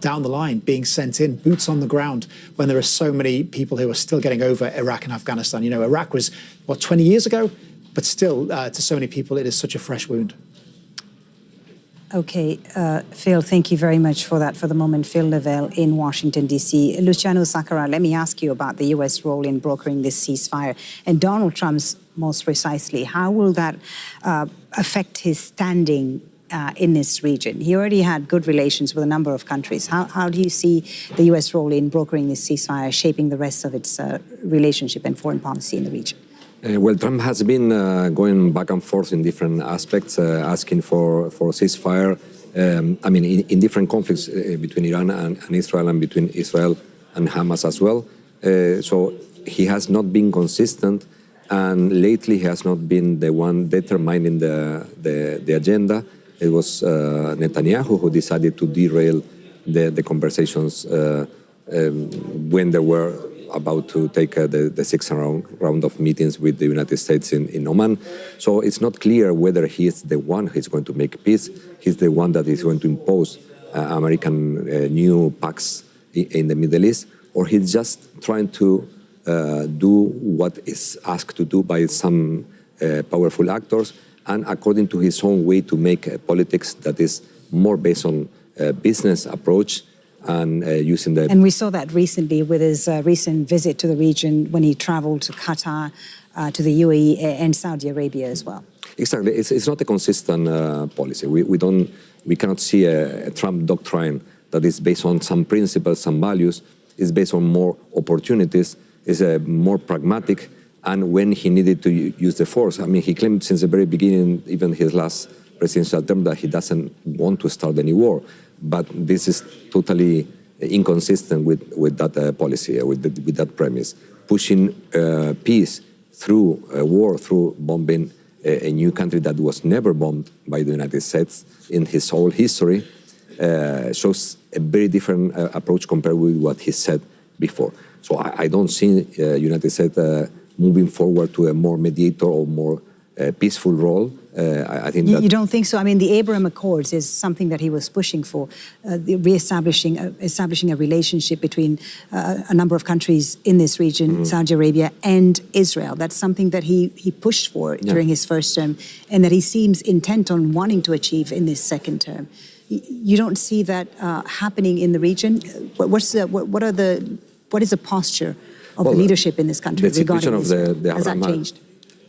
down the line being sent in, boots on the ground, when there are so many people who are still getting over Iraq and Afghanistan. Iraq was, 20 years ago? But still, to so many people, it is such a fresh wound. Okay, Phil, thank you very much for that for the moment. Phil Lavelle in Washington, D.C. Luciano Sakara, let me ask you about the U.S. role in brokering this ceasefire, and Donald Trump's most precisely. How will that affect his standing in this region? He already had good relations with a number of countries. How do you see the U.S. role in brokering this ceasefire shaping the rest of its relationship and foreign policy in the region? Well, Trump has been going back and forth in different aspects, asking for ceasefire. In different conflicts between Iran and Israel, and between Israel and Hamas as well. So he has not been consistent, and lately he has not been the one determining the agenda. It was Netanyahu who decided to derail the conversations when there were about to take the sixth round of meetings with the United States in Oman. So it's not clear whether he is the one who is going to make peace. He's the one that is going to impose American new pacts in the Middle East, or he's just trying to do what is asked to do by some powerful actors, and according to his own way to make politics that is more based on a business approach and using the... And we saw that recently with his recent visit to the region when he traveled to Qatar, to the UAE and Saudi Arabia as well. Exactly. It's not a consistent policy. We cannot see a Trump doctrine that is based on some principles, some values. It's based on more opportunities. It's more pragmatic. And when he needed to use the force, I mean, he claimed since the very beginning, even his last presidential term, that he doesn't want to start any war. But this is totally inconsistent with that policy, with that premise. Pushing peace through war, through bombing a new country that was never bombed by the United States in his whole history, shows a very different approach compared with what he said before. So I don't see United States moving forward to a more mediator or more peaceful role. I think that... You don't think so? I mean, the Abraham Accords is something that he was pushing for, establishing a relationship between a number of countries in this region, Saudi Arabia and Israel. That's something that he pushed for during his first term and that he seems intent on wanting to achieve in this second term. You don't see that happening in the region? What is the posture of the leadership in this country regarding Israel? Has that changed?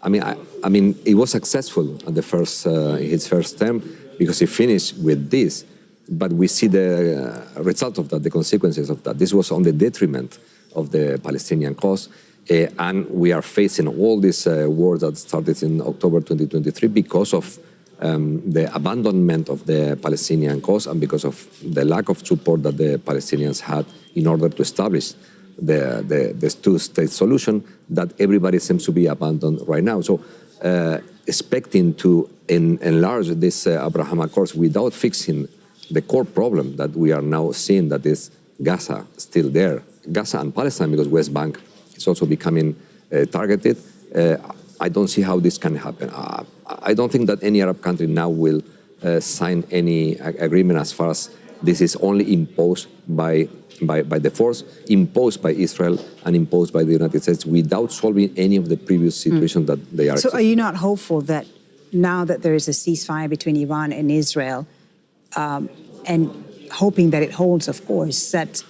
I mean, he was successful at his first term because he finished with this, but we see the result of that, the consequences of that. This was on the detriment of the Palestinian cause, and we are facing all this war that started in October 2023 because of the abandonment of the Palestinian cause and because of the lack of support that the Palestinians had in order to establish the two-state solution that everybody seems to be abandoned right now. So expecting to enlarge this Abraham Accords without fixing the core problem that we are now seeing, that is Gaza still there, Gaza and Palestine, because West Bank is also becoming targeted. I don't see how this can happen. I don't think that any Arab country now will sign any agreement as far as this is only imposed by the force, imposed by Israel and imposed by the United States without solving any of the previous situations that they are. So are you not hopeful that now that there is a ceasefire between Iran and Israel, and hoping that it holds, of course, that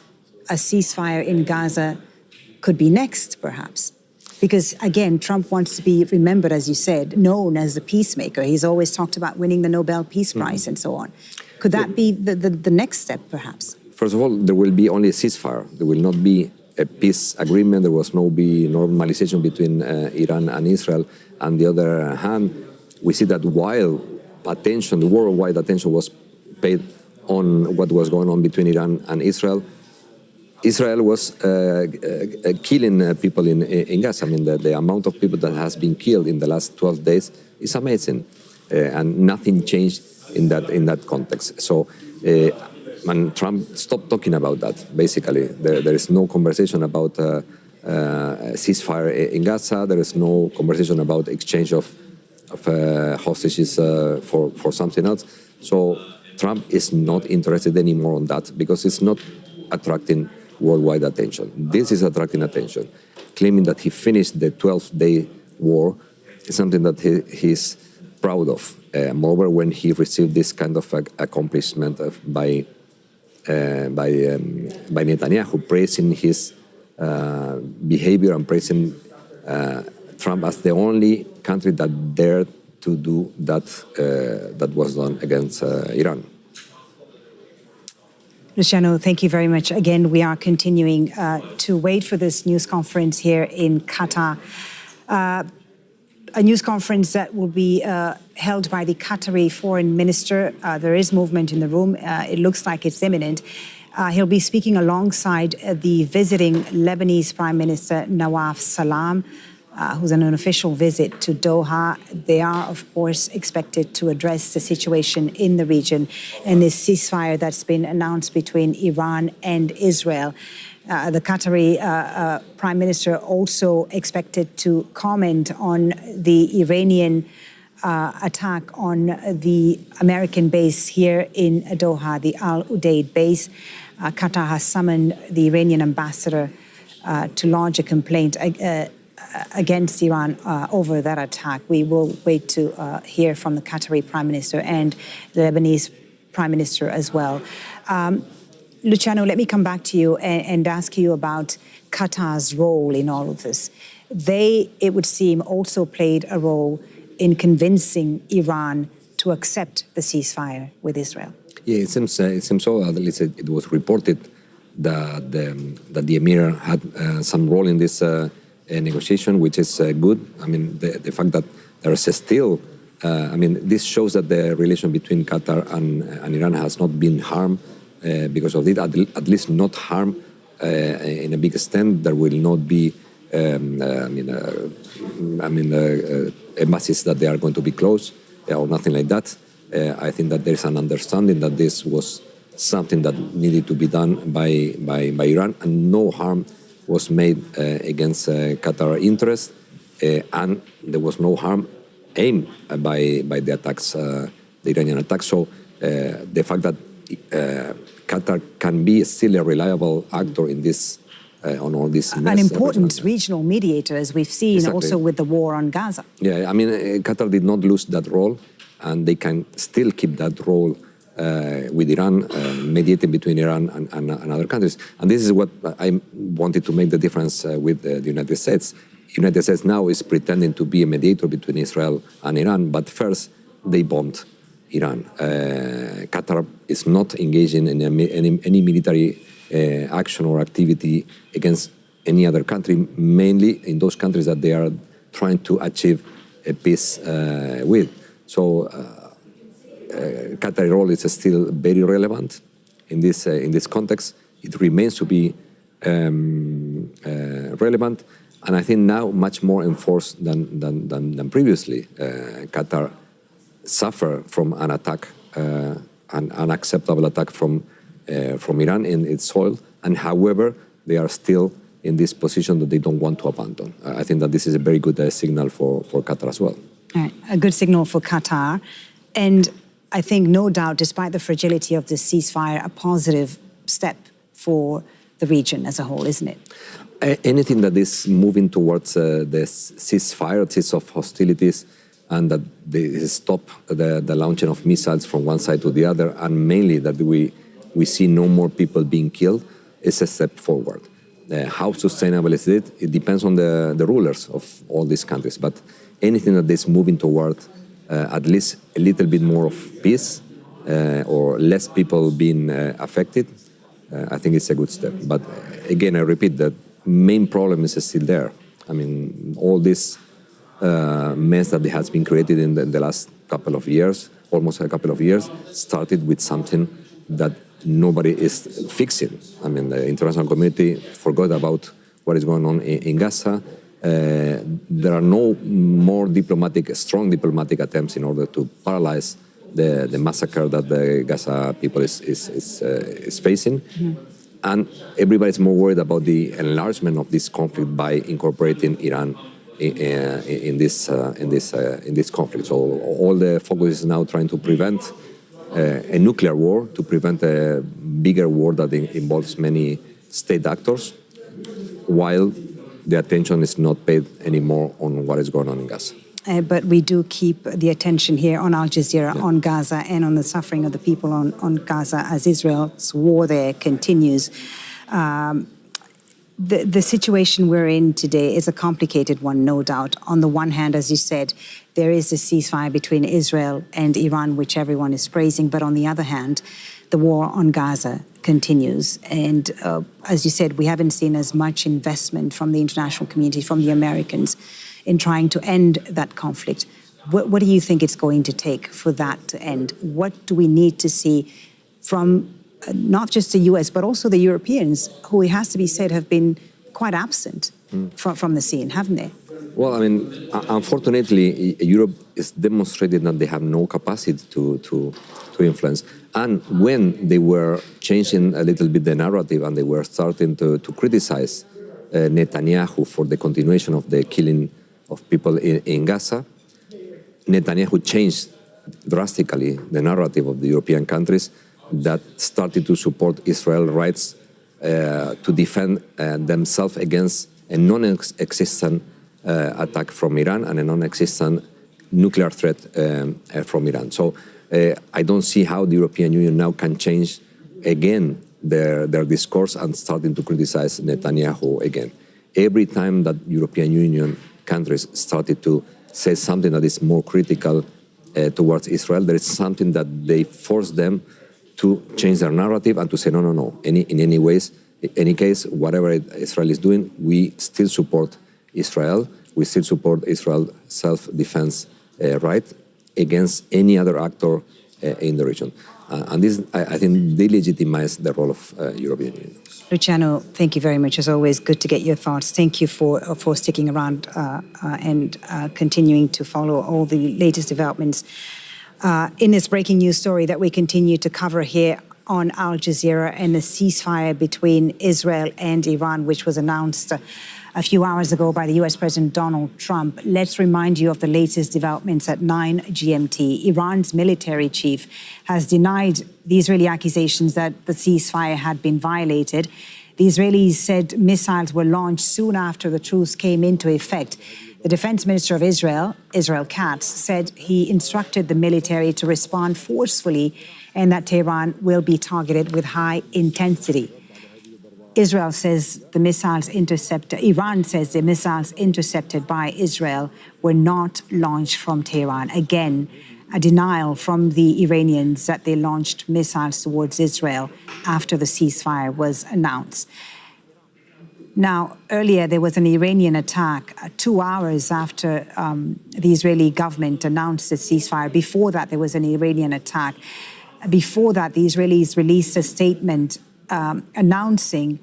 a ceasefire in Gaza could be next, perhaps? Because, again, Trump wants to be remembered, as you said, known as the peacemaker. He's always talked about winning the Nobel Peace Prize and so on. Could that be the next step, perhaps? First of all, there will be only a ceasefire. There will not be a peace agreement. There was no normalization between Iran and Israel. On the other hand, we see that while the worldwide attention was paid on what was going on between Iran and Israel, Israel was killing people in Gaza. I mean, the amount of people that has been killed in the last 12 days is amazing, and nothing changed in that context. So, and Trump stopped talking about that. Basically, there is no conversation about ceasefire in Gaza. There is no conversation about exchange of hostages for something else. So Trump is not interested anymore on that because it's not attracting worldwide attention. This is attracting attention. Claiming that he finished the 12-day war is something that he's proud of. Moreover, when he received this kind of accomplishment by Netanyahu, praising his behavior and praising Trump as the only country that dared to do that was done against Iran. Luciano, thank you very much. Again, we are continuing to wait for this news conference here in Qatar. A news conference that will be held by the Qatari foreign minister. There is movement in the room. It looks like it's imminent. He'll be speaking alongside the visiting Lebanese Prime Minister Nawaf Salam, who's on an official visit to Doha. They are, of course, expected to address the situation in the region and this ceasefire that's been announced between Iran and Israel. The Qatari Prime Minister also expected to comment on the Iranian attack on the American base here in Doha, the Al Udeid base. Qatar has summoned the Iranian ambassador to lodge a complaint against Iran over that attack. We will wait to hear from the Qatari Prime Minister and the Lebanese Prime Minister as well. Luciano, let me come back to you and ask you about Qatar's role in all of this. They, it would seem, also played a role in convincing Iran to accept the ceasefire with Israel. Yeah, it seems so. At least it was reported that the Emir had some role in this negotiation, which is good. I mean, the fact that there is still, this shows that the relation between Qatar and Iran has not been harmed because of it, at least not harmed in a big extent. There will not be, embassies that they are going to be closed or nothing like that. I think that there is an understanding that this was something that needed to be done by Iran, and no harm was made against Qatar interest, and there was no harm aimed by the attacks, the Iranian attacks. So the fact that Qatar can be still a reliable actor in this, on all this mess. An important regional mediator, as we've seen, Exactly. also with the war on Gaza. Yeah, Qatar did not lose that role, and they can still keep that role with Iran, mediating between Iran and other countries. And this is what I wanted to make the difference with the United States. The United States now is pretending to be a mediator between Israel and Iran, but first they bombed Iran. Qatar is not engaging in any military action or activity against any other country, mainly in those countries that they are trying to achieve a peace with. So Qatar's role is still very relevant in this context. It remains to be relevant, and I think now much more enforced than previously. Qatar suffered from an attack, an unacceptable attack from Iran in its soil, and however, they are still in this position that they don't want to abandon. I think that this is a very good signal for Qatar as well. All right, a good signal for Qatar. And I think, no doubt, despite the fragility of this ceasefire, a positive step for the region as a whole, isn't it? Anything that is moving towards the ceasefire, cease of hostilities, and that they stop the launching of missiles from one side to the other, and mainly that we see no more people being killed, is a step forward. How sustainable is it? It depends on the rulers of all these countries. But anything that is moving toward at least a little bit more of peace or less people being affected, I think it's a good step. But again, I repeat, that main problem is still there. I mean, all this mess that has been created in the last couple of years, almost a couple of years, started with something that nobody is fixing. I mean, the international community forgot about what is going on in Gaza. There are no more strong diplomatic attempts in order to paralyze the massacre that the Gaza people is facing. Mm-hmm. And everybody's more worried about the enlargement of this conflict by incorporating Iran in this conflict. So all the focus is now trying to prevent a nuclear war, to prevent a bigger war that involves many state actors, while the attention is not paid anymore on what is going on in Gaza. But we do keep the attention here on Al Jazeera, on Gaza, and on the suffering of the people on Gaza as Israel's war there continues. The situation we're in today is a complicated one, no doubt. On the one hand, as you said, there is a ceasefire between Israel and Iran, which everyone is praising. But on the other hand, the war on Gaza continues. And as you said, we haven't seen as much investment from the international community, from the Americans, in trying to end that conflict. What do you think it's going to take for that to end? What do we need to see from not just the US, but also the Europeans, who, it has to be said, have been quite absent from the scene, haven't they? Well, I mean, unfortunately, Europe is demonstrated that they have no capacity to influence. And when they were changing a little bit the narrative and they were starting to criticize Netanyahu for the continuation of the killing of people in Gaza, Netanyahu changed drastically the narrative of the European countries that started to support Israel's rights to defend themselves against a non-existent attack from Iran and a non-existent nuclear threat from Iran. So I don't see how the European Union now can change again their discourse and starting to criticize Netanyahu again. Every time that European Union countries started to say something that is more critical towards Israel, there is something that they force them to change their narrative and to say, no. In any case, whatever Israel is doing, we still support Israel. We still support Israel's self-defense right against any other actor in the region. And this, I think, delegitimizes the role of European Union. Luciano, thank you very much. As always, good to get your thoughts. Thank you for sticking around and continuing to follow all the latest developments in this breaking news story that we continue to cover here on Al Jazeera and the ceasefire between Israel and Iran, which was announced a few hours ago by the US President Donald Trump. Let's remind you of the latest developments at 9 GMT. Iran's military chief has denied the Israeli accusations that the ceasefire had been violated. The Israelis said missiles were launched soon after the truce came into effect. The defense minister of Israel, Israel Katz, said he instructed the military to respond forcefully and that Tehran will be targeted with high intensity. Iran says the missiles intercepted by Israel were not launched from Tehran. Again, a denial from the Iranians that they launched missiles towards Israel after the ceasefire was announced. Now, earlier there was an Iranian attack 2 hours after the Israeli government announced the ceasefire. Before that, there was an Iranian attack. Before that, the Israelis released a statement announcing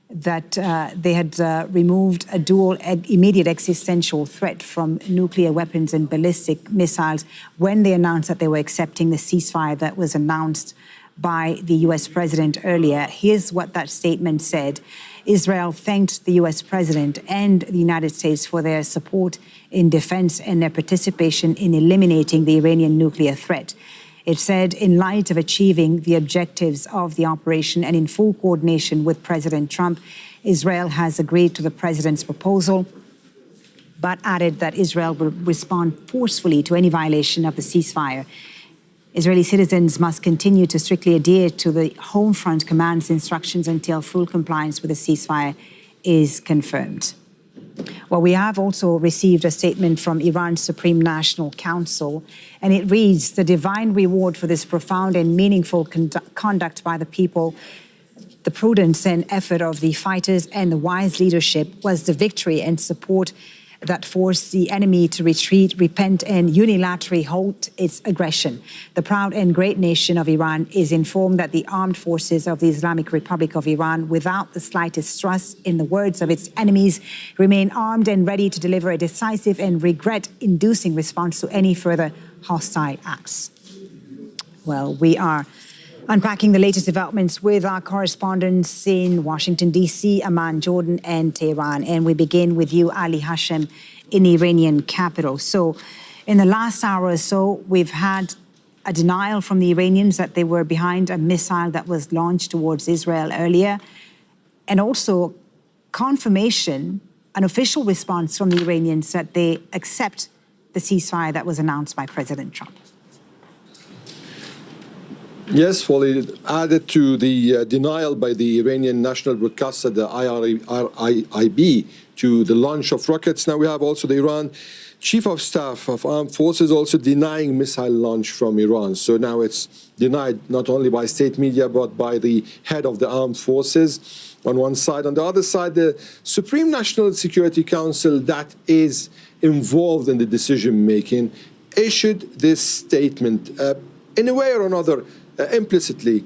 that they had removed a dual immediate existential threat from nuclear weapons and ballistic missiles when they announced that they were accepting the ceasefire that was announced by the US president earlier. Here's what that statement said. Israel thanked the US president and the United States for their support in defense and their participation in eliminating the Iranian nuclear threat. It said, in light of achieving the objectives of the operation and in full coordination with President Trump, Israel has agreed to the president's proposal, but added that Israel will respond forcefully to any violation of the ceasefire. Israeli citizens must continue to strictly adhere to the Home Front Command's instructions until full compliance with the ceasefire is confirmed. Well, we have also received a statement from Iran's Supreme National Council, and it reads, the divine reward for this profound and meaningful conduct by the people, the prudence and effort of the fighters and the wise leadership was the victory and support that forced the enemy to retreat, repent, and unilaterally halt its aggression. The proud and great nation of Iran is informed that the armed forces of the Islamic Republic of Iran, without the slightest trust in the words of its enemies, remain armed and ready to deliver a decisive and regret-inducing response to any further hostile acts. Well, we are unpacking the latest developments with our correspondents in Washington, D.C., Amman, Jordan, and Tehran. And we begin with you, Ali Hashem, in the Iranian capital. So in the last hour or so, we've had a denial from the Iranians that they were behind a missile that was launched towards Israel earlier, and also confirmation, an official response from the Iranians that they accept the ceasefire that was announced by President Trump. Yes, well, it added to the denial by the Iranian national broadcaster, the IRIB, to the launch of rockets. Now we have also the Iran Chief of Staff of Armed Forces also denying missile launch from Iran. So now it's denied not only by state media, but by the head of the armed forces on one side. On the other side, the Supreme National Security Council that is involved in the decision-making issued this statement in a way or another, implicitly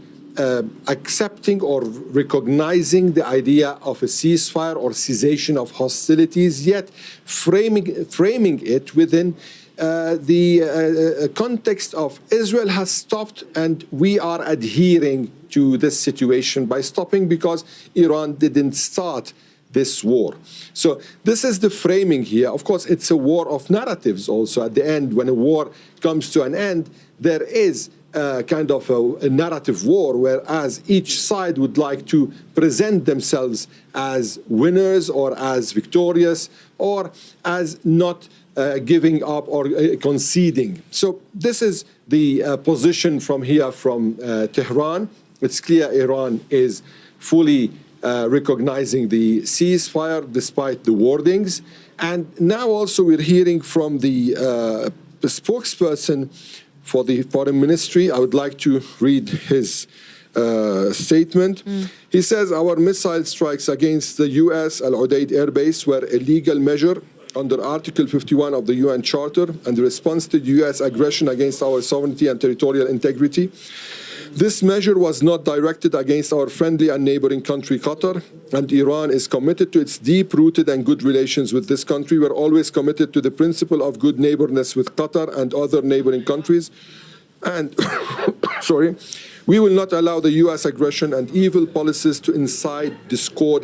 accepting or recognizing the idea of a ceasefire or cessation of hostilities, yet framing it within the context of Israel has stopped and we are adhering to this situation by stopping because Iran didn't start this war. So this is the framing here. Of course, it's a war of narratives also. At the end, when a war comes to an end, there is kind of a narrative war, whereas each side would like to present themselves as winners or as victorious or as not giving up or conceding. So this is the position from here from Tehran. it's clear Iran is fully recognizing the ceasefire despite the wordings. And now also we're hearing from the spokesperson for the Foreign Ministry. I would like to read his statement. He says, our missile strikes against the U.S. Al Udeid Air Base were a legal measure under Article 51 of the UN Charter and response to U.S. aggression against our sovereignty and territorial integrity. This measure was not directed against our friendly and neighboring country, Qatar, and Iran is committed to its deep-rooted and good relations with this country. We're always committed to the principle of good neighborness with Qatar and other neighboring countries. And, we will not allow the U.S. aggression and evil policies to incite discord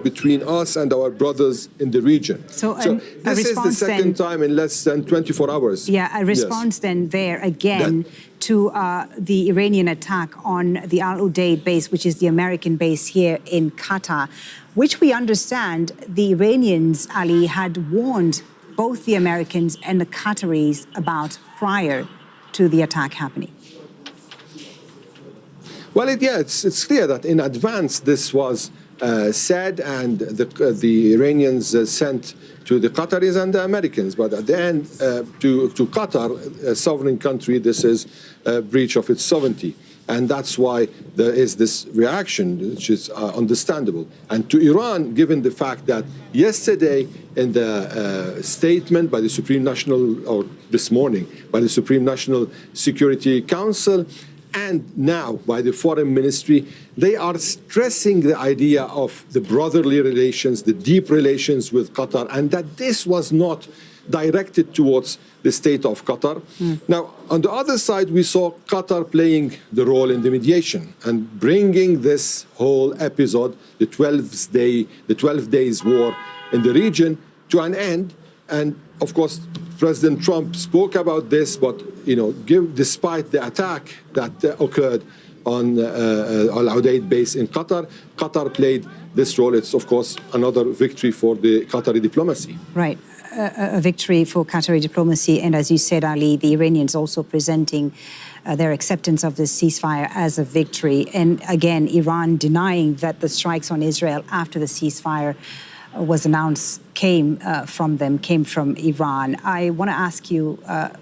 between us and our brothers in the region. So this is the second time in less than 24 hours. Yeah, a response then there again to the Iranian attack on the Al Udeid base, which is the American base here in Qatar, which we understand the Iranians, Ali, had warned both the Americans and the Qataris about prior to the attack happening. Well, it's clear that in advance this was said, and the Iranians sent to the Qataris and the Americans. But at the end, to Qatar, a sovereign country, this is a breach of its sovereignty. And that's why there is this reaction, which is understandable. And to Iran, given the fact that yesterday in the statement by the Supreme National, or this morning, by the Supreme National Security Council, and now by the Foreign Ministry, they are stressing the idea of the brotherly relations, the deep relations with Qatar, and that this was not directed towards the state of Qatar. Now, on the other side, we saw Qatar playing the role in the mediation and bringing this whole episode, the 12 days war in the region, to an end. And of course, President Trump spoke about this, but despite the attack that occurred on Al Udeid base in Qatar, Qatar played this role. It's of course another victory for the Qatari diplomacy. Right, a victory for Qatari diplomacy, and as you said, Ali, the Iranians also presenting their acceptance of this ceasefire as a victory, and again, Iran denying that the strikes on Israel after the ceasefire was announced came from Iran. I want to ask you,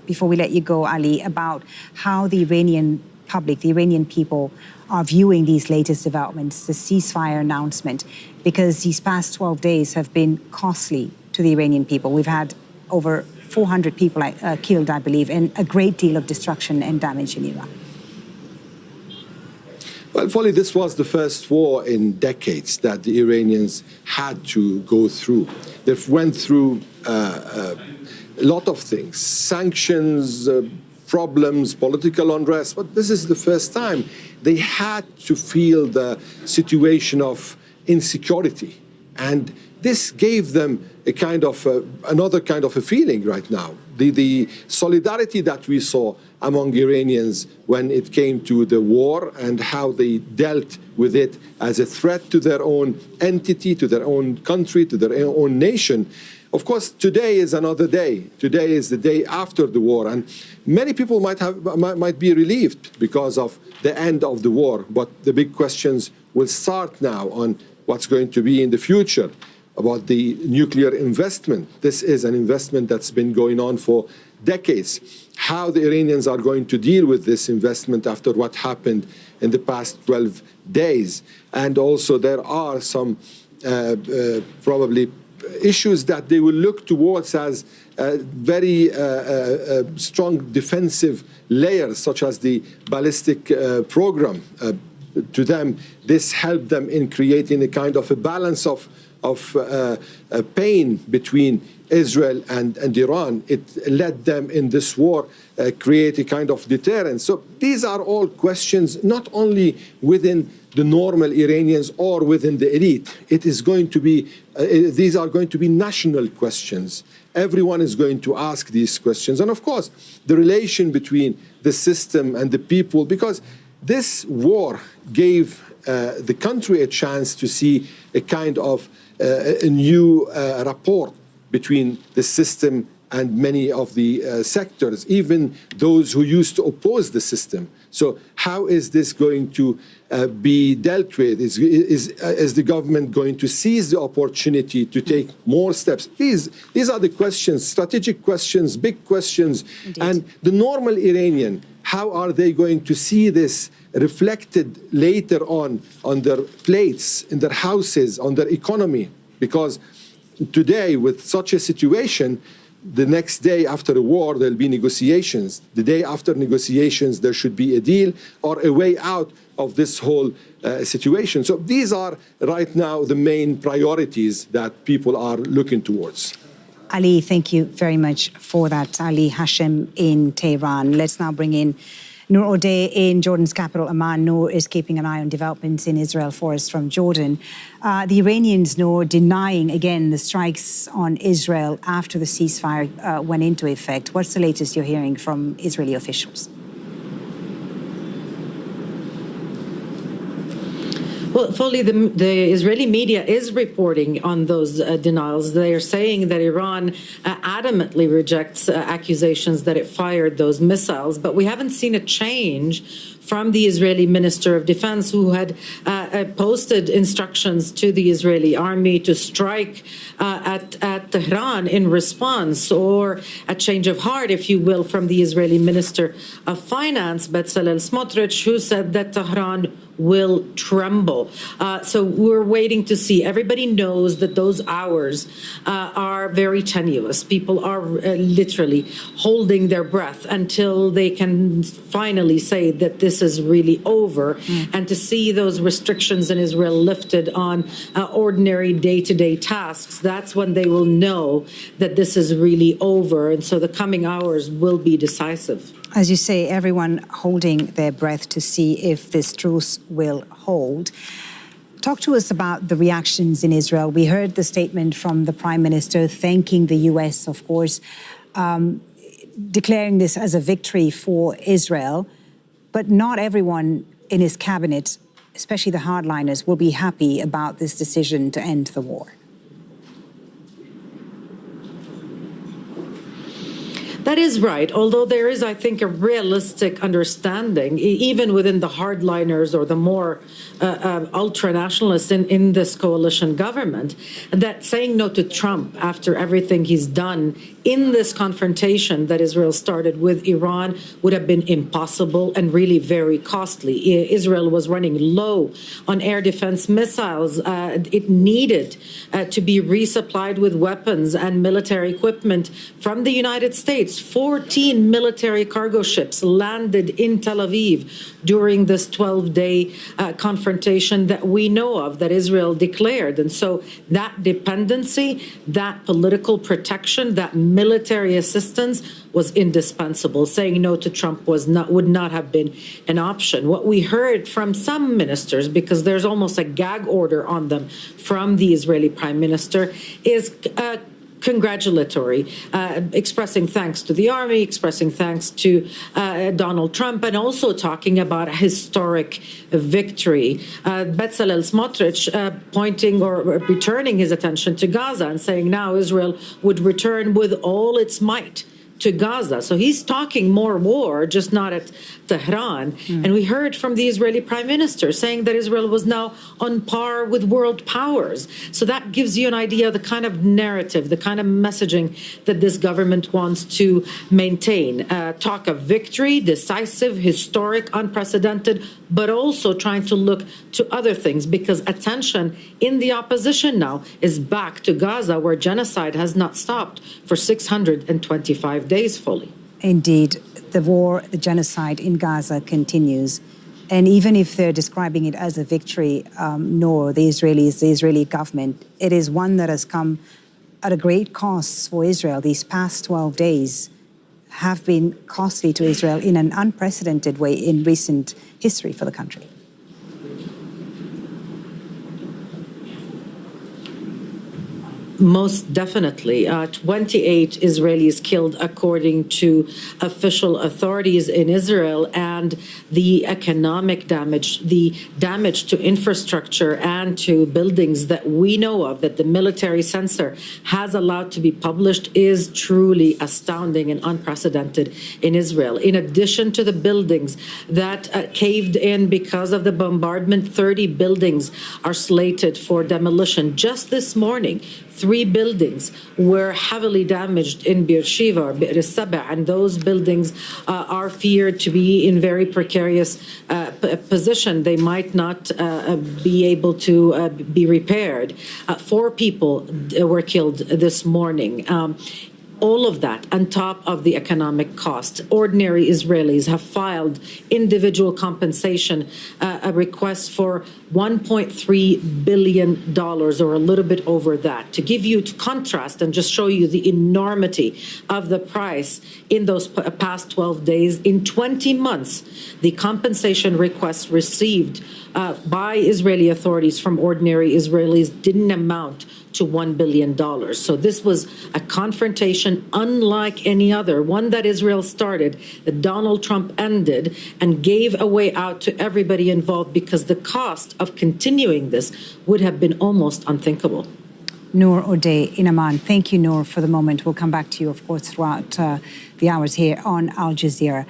before we let you go, Ali, about how the Iranian public, the Iranian people, are viewing these latest developments, the ceasefire announcement, because these past 12 days have been costly to the Iranian people. We've had over 400 people killed, I believe, and a great deal of destruction and damage in Iran. Well, Folly, this was the first war in decades that the Iranians had to go through. They went through a lot of things, sanctions, problems, political unrest, but this is the first time they had to feel the situation of insecurity. And this gave them a kind of another kind of a feeling right now. The solidarity that we saw among Iranians when it came to the war and how they dealt with it as a threat to their own entity, to their own country, to their own nation. Of course, today is another day. Today is the day after the war, and many people might be relieved because of the end of the war. But the big questions will start now on what's going to be in the future about the nuclear investment. This is an investment that's been going on for decades. How the Iranians are going to deal with this investment after what happened in the past 12 days. And also there are some probably issues that they will look towards as very strong defensive layers, such as the ballistic program. To them, this helped them in creating a kind of a balance of pain between Israel and Iran. It let them in this war create a kind of deterrence. So these are all questions not only within the normal Iranians or within the elite. It is going to be, these are going to be national questions. Everyone is going to ask these questions. And of course, the relation between the system and the people, because this war gave the country a chance to see a kind of a new rapport between the system and many of the sectors, even those who used to oppose the system. So how is this going to be dealt with? Is the government going to seize the opportunity to take more steps? These are the questions, strategic questions, big questions. Indeed. And the normal Iranian, how are they going to see this reflected later on their plates, in their houses, on their economy? Because today, with such a situation, the next day after a war, there'll be negotiations. The day after negotiations, there should be a deal or a way out of this whole situation. So these are right now the main priorities that people are looking towards. Ali, thank you very much for that. Ali Hashem in Tehran. Let's now bring in Noor O'Day in Jordan's capital, Amman. Noor is keeping an eye on developments in Israel for us from Jordan. The Iranians, Noor, denying again the strikes on Israel after the ceasefire went into effect. What's the latest you're hearing from Israeli officials? Well, Foley, the Israeli media is reporting on those denials. They are saying that Iran adamantly rejects accusations that it fired those missiles, but we haven't seen a change from the Israeli Minister of Defense, who had posted instructions to the Israeli army to strike at Tehran in response, or a change of heart, if you will, from the Israeli Minister of Finance, Bezalel Smotrich, who said that Tehran will tremble. So we're waiting to see. Everybody knows that those hours are very tenuous. People are literally holding their breath until they can finally say that this is really over. And to see those restrictions in Israel lifted on ordinary day-to-day tasks, that's when they will know that this is really over. And so the coming hours will be decisive. As you say, everyone holding their breath to see if this truce will hold. Talk to us about the reactions in Israel. We heard the statement from the Prime Minister thanking the U.S., of course, declaring this as a victory for Israel. But not everyone in his cabinet, especially the hardliners, will be happy about this decision to end the war. That is right, although there is, I think, a realistic understanding, even within the hardliners or the more ultra-nationalists in this coalition government, that saying no to Trump after everything he's done in this confrontation that Israel started with Iran would have been impossible and really very costly. Israel was running low on air defense missiles. It needed to be resupplied with weapons and military equipment from the United States. 14 military cargo ships landed in Tel Aviv during this 12-day confrontation that we know of, that Israel declared. And so that dependency, that political protection, that military assistance was indispensable. Saying no to Trump would not have been an option. What we heard from some ministers, because there's almost a gag order on them from the Israeli Prime Minister, is congratulatory, expressing thanks to the army, expressing thanks to Donald Trump, and also talking about a historic victory. Bezalel Smotrich pointing or returning his attention to Gaza and saying now Israel would return with all its might to Gaza. So he's talking more war, just not at Tehran. And we heard from the Israeli Prime Minister saying that Israel was now on par with world powers. So that gives you an idea of the kind of narrative, the kind of messaging that this government wants to maintain. Talk of victory, decisive, historic, unprecedented, but also trying to look to other things, because attention in the opposition now is back to Gaza, where genocide has not stopped for 625 days fully. Indeed, the war, the genocide in Gaza continues. And even if they're describing it as a victory, nor the Israelis, the Israeli government, it is one that has come at a great cost for Israel. These past 12 days have been costly to Israel in an unprecedented way in recent history for the country. Most definitely. 28 Israelis killed, according to official authorities in Israel, and the economic damage, the damage to infrastructure and to buildings that we know of, that the military censor has allowed to be published, is truly astounding and unprecedented in Israel. In addition to the buildings that caved in because of the bombardment, 30 buildings are slated for demolition. Just this morning, 3 buildings were heavily damaged in Beersheba or Bir Saba, and those buildings are feared to be in very precarious position. They might not be able to be repaired. 4 people were killed this morning. All of that on top of the economic cost. Ordinary Israelis have filed individual compensation, a request for $1.3 billion or a little bit over that. To give you, to contrast and just show you the enormity of the price in those past 12 days, in 20 months, the compensation requests received by Israeli authorities from ordinary Israelis didn't amount to $1 billion. So this was a confrontation unlike any other, one that Israel started, that Donald Trump ended, and gave a way out to everybody involved, because the cost of continuing this would have been almost unthinkable. Noor O'Day in Amman. Thank you, Noor, for the moment. We'll come back to you, of course, throughout the hours here on Al Jazeera.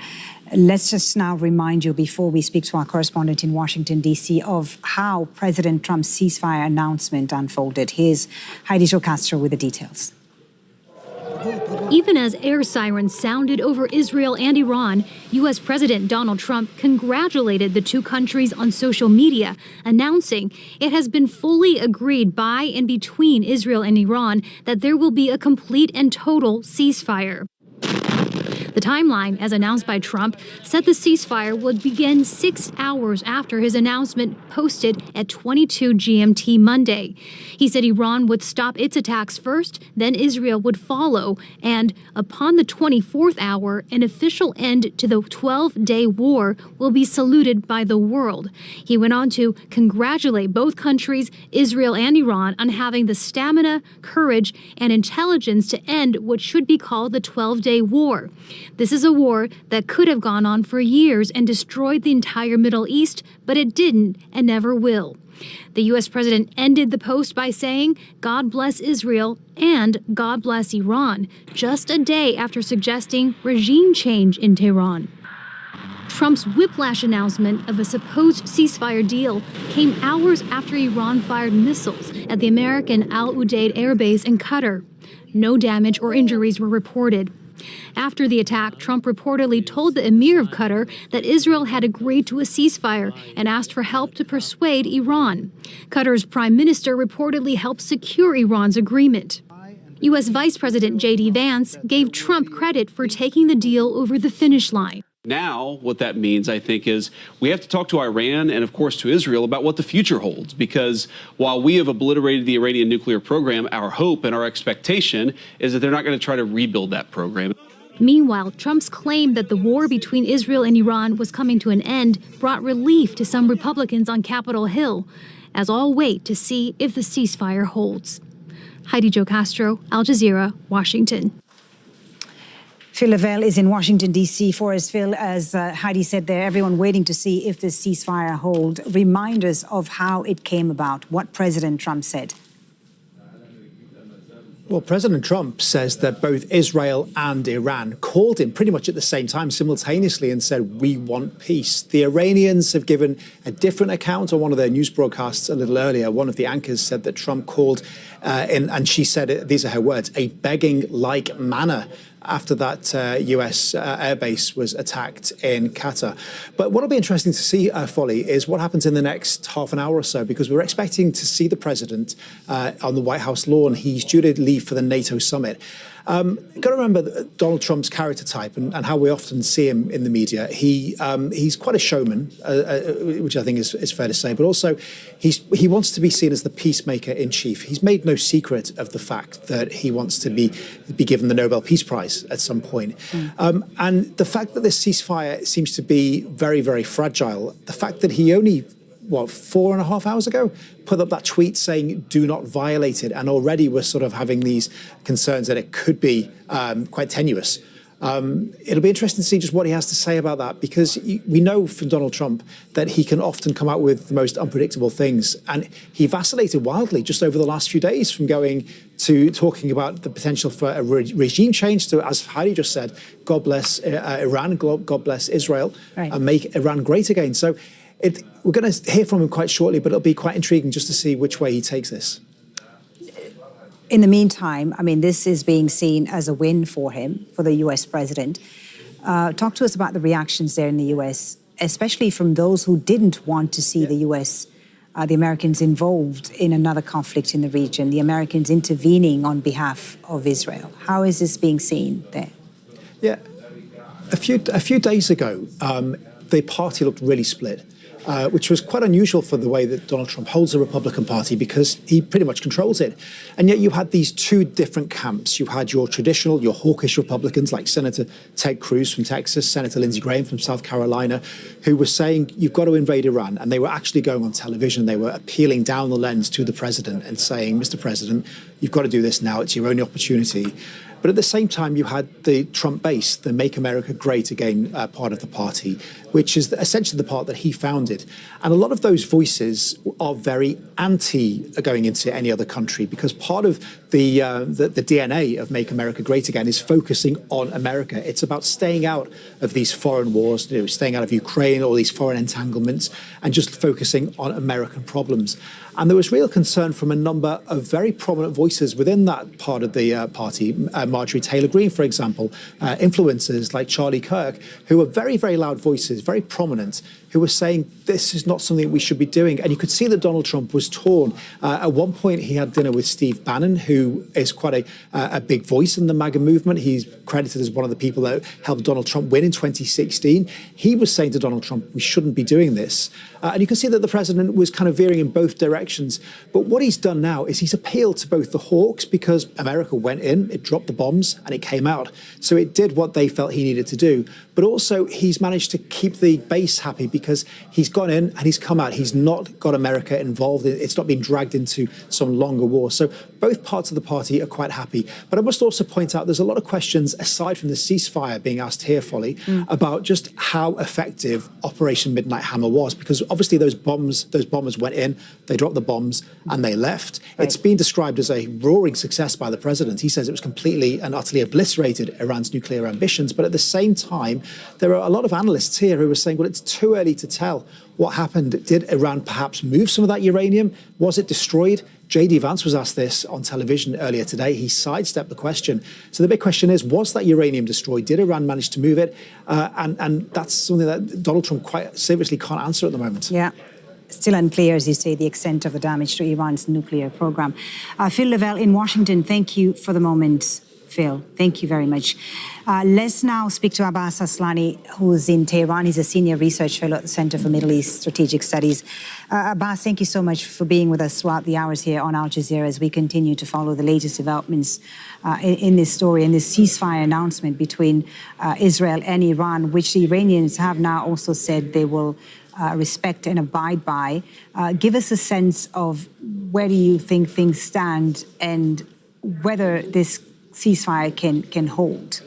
Let's just now remind you, before we speak to our correspondent in Washington, D.C., of how President Trump's ceasefire announcement unfolded. Here's Heidi Jo Castro with the details. Even as air sirens sounded over Israel and Iran, U.S. President Donald Trump congratulated the two countries on social media, announcing it has been fully agreed by and between Israel and Iran that there will be a complete and total ceasefire. The timeline, as announced by Trump, said the ceasefire would begin 6 hours after his announcement, posted at 22 GMT Monday. He said Iran would stop its attacks first, then Israel would follow, and upon the 24th hour, an official end to the 12-day war will be saluted by the world. He went on to congratulate both countries, Israel and Iran, on having the stamina, courage, and intelligence to end what should be called the 12-day war. This is a war that could have gone on for years and destroyed the entire Middle East, but it didn't and never will. The U.S. president ended the post by saying, "God bless Israel and God bless Iran," just a day after suggesting regime change in Tehran. Trump's whiplash announcement of a supposed ceasefire deal came hours after Iran fired missiles at the American Al Udeid Air Base in Qatar. No damage or injuries were reported. After the attack, Trump reportedly told the Emir of Qatar that Israel had agreed to a ceasefire and asked for help to persuade Iran. Qatar's prime minister reportedly helped secure Iran's agreement. U.S. Vice President J.D. Vance gave Trump credit for taking the deal over the finish line. Now, what that means, I think, is we have to talk to Iran and, of course, to Israel about what the future holds. Because while we have obliterated the Iranian nuclear program, our hope and our expectation is that they're not going to try to rebuild that program. Meanwhile, Trump's claim that the war between Israel and Iran was coming to an end brought relief to some Republicans on Capitol Hill, as all wait to see if the ceasefire holds. Heidi Jo Castro, Al Jazeera, Washington. Phil Lavelle is in Washington, D.C. for us. Phil, as Heidi said there, everyone waiting to see if this ceasefire hold. Remind us of how it came about, what President Trump said. Well, President Trump says that both Israel and Iran called him pretty much at the same time, simultaneously, and said, "We want peace." The Iranians have given a different account on one of their news broadcasts a little earlier. One of the anchors said that Trump called and she said, these are her words, "a begging-like manner," after that US airbase was attacked in Qatar. But what will be interesting to see, Folly, is what happens in the next half an hour or so, because we're expecting to see the president on the White House lawn. He's due to leave for the NATO summit. You've got to remember Donald Trump's character type and how we often see him in the media. He's quite a showman, which I think is fair to say, but also he wants to be seen as the peacemaker in chief. He's made no secret of the fact that he wants to be given the Nobel Peace Prize at some point. And the fact that this ceasefire seems to be very, very fragile, the fact that he only 4.5 hours ago, put up that tweet saying, do not violate it. And already we're sort of having these concerns that it could be quite tenuous. It'll be interesting to see just what he has to say about that, because we know from Donald Trump that he can often come out with the most unpredictable things. And he vacillated wildly just over the last few days, from going to talking about the potential for a regime change to, as Heidi just said, God bless Iran, God bless Israel, and make Iran great again. So we're going to hear from him quite shortly, but it'll be quite intriguing just to see which way he takes this. In the meantime, I mean, this is being seen as a win for him, for the US president. Talk to us about the reactions there in the US, especially from those who didn't want to see the US, the Americans involved in another conflict in the region, the Americans intervening on behalf of Israel. How is this being seen there? Yeah, a few days ago, the party looked really split. Which was quite unusual for the way that Donald Trump holds the Republican Party, because he pretty much controls it. And yet you had these two different camps. You had your traditional, your hawkish Republicans like Senator Ted Cruz from Texas, Senator Lindsey Graham from South Carolina, who were saying, you've got to invade Iran. And they were actually going on television. They were appealing down the lens to the president and saying, Mr. President, you've got to do this now. It's your only opportunity. But at the same time, you had the Trump base, the Make America Great Again part of the party, which is essentially the part that he founded. And a lot of those voices are very anti going into any other country, because part of the DNA of Make America Great Again is focusing on America. It's about staying out of these foreign wars, staying out of Ukraine, all these foreign entanglements, and just focusing on American problems. And there was real concern from a number of very prominent voices within that part of the party. Marjorie Taylor Greene, for example, influencers like Charlie Kirk, who were very, very loud voices, very prominent, who were saying this is not something we should be doing. And you could see that Donald Trump was torn. At one point, he had dinner with Steve Bannon, who is quite a big voice in the MAGA movement. He's credited as one of the people that helped Donald Trump win in 2016. He was saying to Donald Trump, we shouldn't be doing this. And you can see that the president was kind of veering in both directions. But what he's done now is he's appealed to both the hawks, because America went in, it dropped the bombs, and it came out. So it did what they felt he needed to do. But also he's managed to keep the base happy, because he's gone in and he's come out. He's not got America involved. It's not been dragged into some longer war. So both parts of the party are quite happy. But I must also point out there's a lot of questions, aside from the ceasefire being asked here, Folly, about just how effective Operation Midnight Hammer was. Because obviously those bombers went in, they dropped the bombs, and they left. Right. It's been described as a roaring success by the president. He says it was completely and utterly obliterated Iran's nuclear ambitions. But at the same time, there are a lot of analysts here who are saying, well, it's too early to tell what happened. Did Iran perhaps move some of that uranium? Was it destroyed? J.D. Vance was asked this on television earlier today. He sidestepped the question. So the big question is, was that uranium destroyed? Did Iran manage to move it? And that's something that Donald Trump quite seriously can't answer at the moment. Yeah. Still unclear, as you say, the extent of the damage to Iran's nuclear program. Phil Lavelle in Washington, thank you for the moment, Phil. Thank you very much. Let's now speak to Abbas Aslani, who's in Tehran. He's a senior research fellow at the Center for Middle East Strategic Studies. Abbas, thank you so much for being with us throughout the hours here on Al Jazeera as we continue to follow the latest developments in this story and this ceasefire announcement between Israel and Iran, which the Iranians have now also said they will respect and abide by. Give us a sense of where do you think things stand and whether this ceasefire can hold.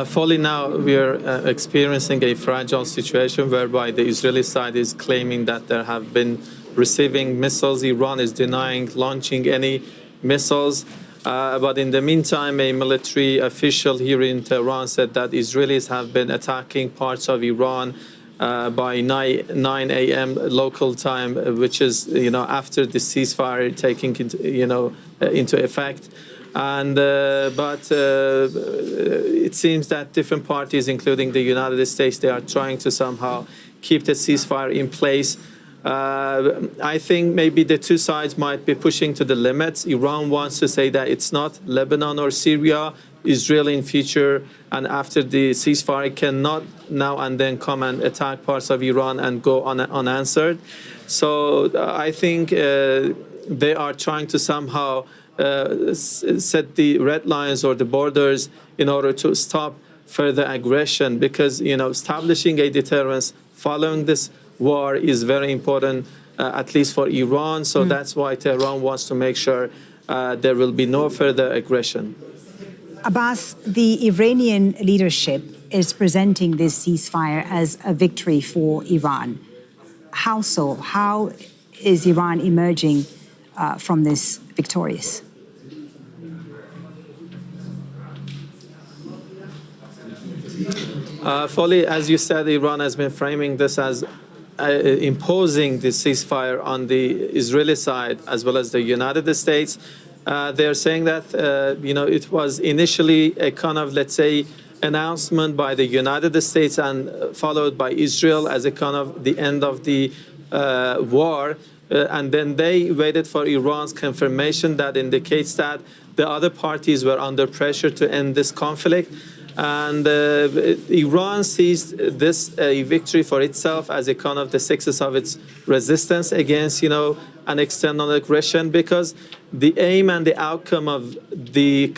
Fully now we are experiencing a fragile situation whereby the Israeli side is claiming that there have been receiving missiles. Iran is denying launching any missiles. But in the meantime, a military official here in Tehran said that Israelis have been attacking parts of Iran by 9 a.m. local time, which is, after the ceasefire taking into effect. And but it seems that different parties, including the United States, they are trying to somehow keep the ceasefire in place. I think maybe the two sides might be pushing to the limits. Iran wants to say that it's not Lebanon or Syria. Israel in future and after the ceasefire cannot now and then come and attack parts of Iran and go unanswered. So I think they are trying to somehow set the red lines or the borders in order to stop further aggression, because establishing a deterrence following this war is very important, at least for Iran. So that's why Tehran wants to make sure there will be no further aggression. Abbas, the Iranian leadership is presenting this ceasefire as a victory for Iran. How so? How is Iran emerging from this victorious? Folly, as you said, Iran has been framing this as imposing the ceasefire on the Israeli side as well as the United States. They're saying that it was initially a kind of, let's say, announcement by the United States and followed by Israel as a kind of the end of the war. And then they waited for Iran's confirmation that indicates that the other parties were under pressure to end this conflict. And Iran sees this a victory for itself as a kind of the success of its resistance against, an external aggression, because the aim and the outcome of the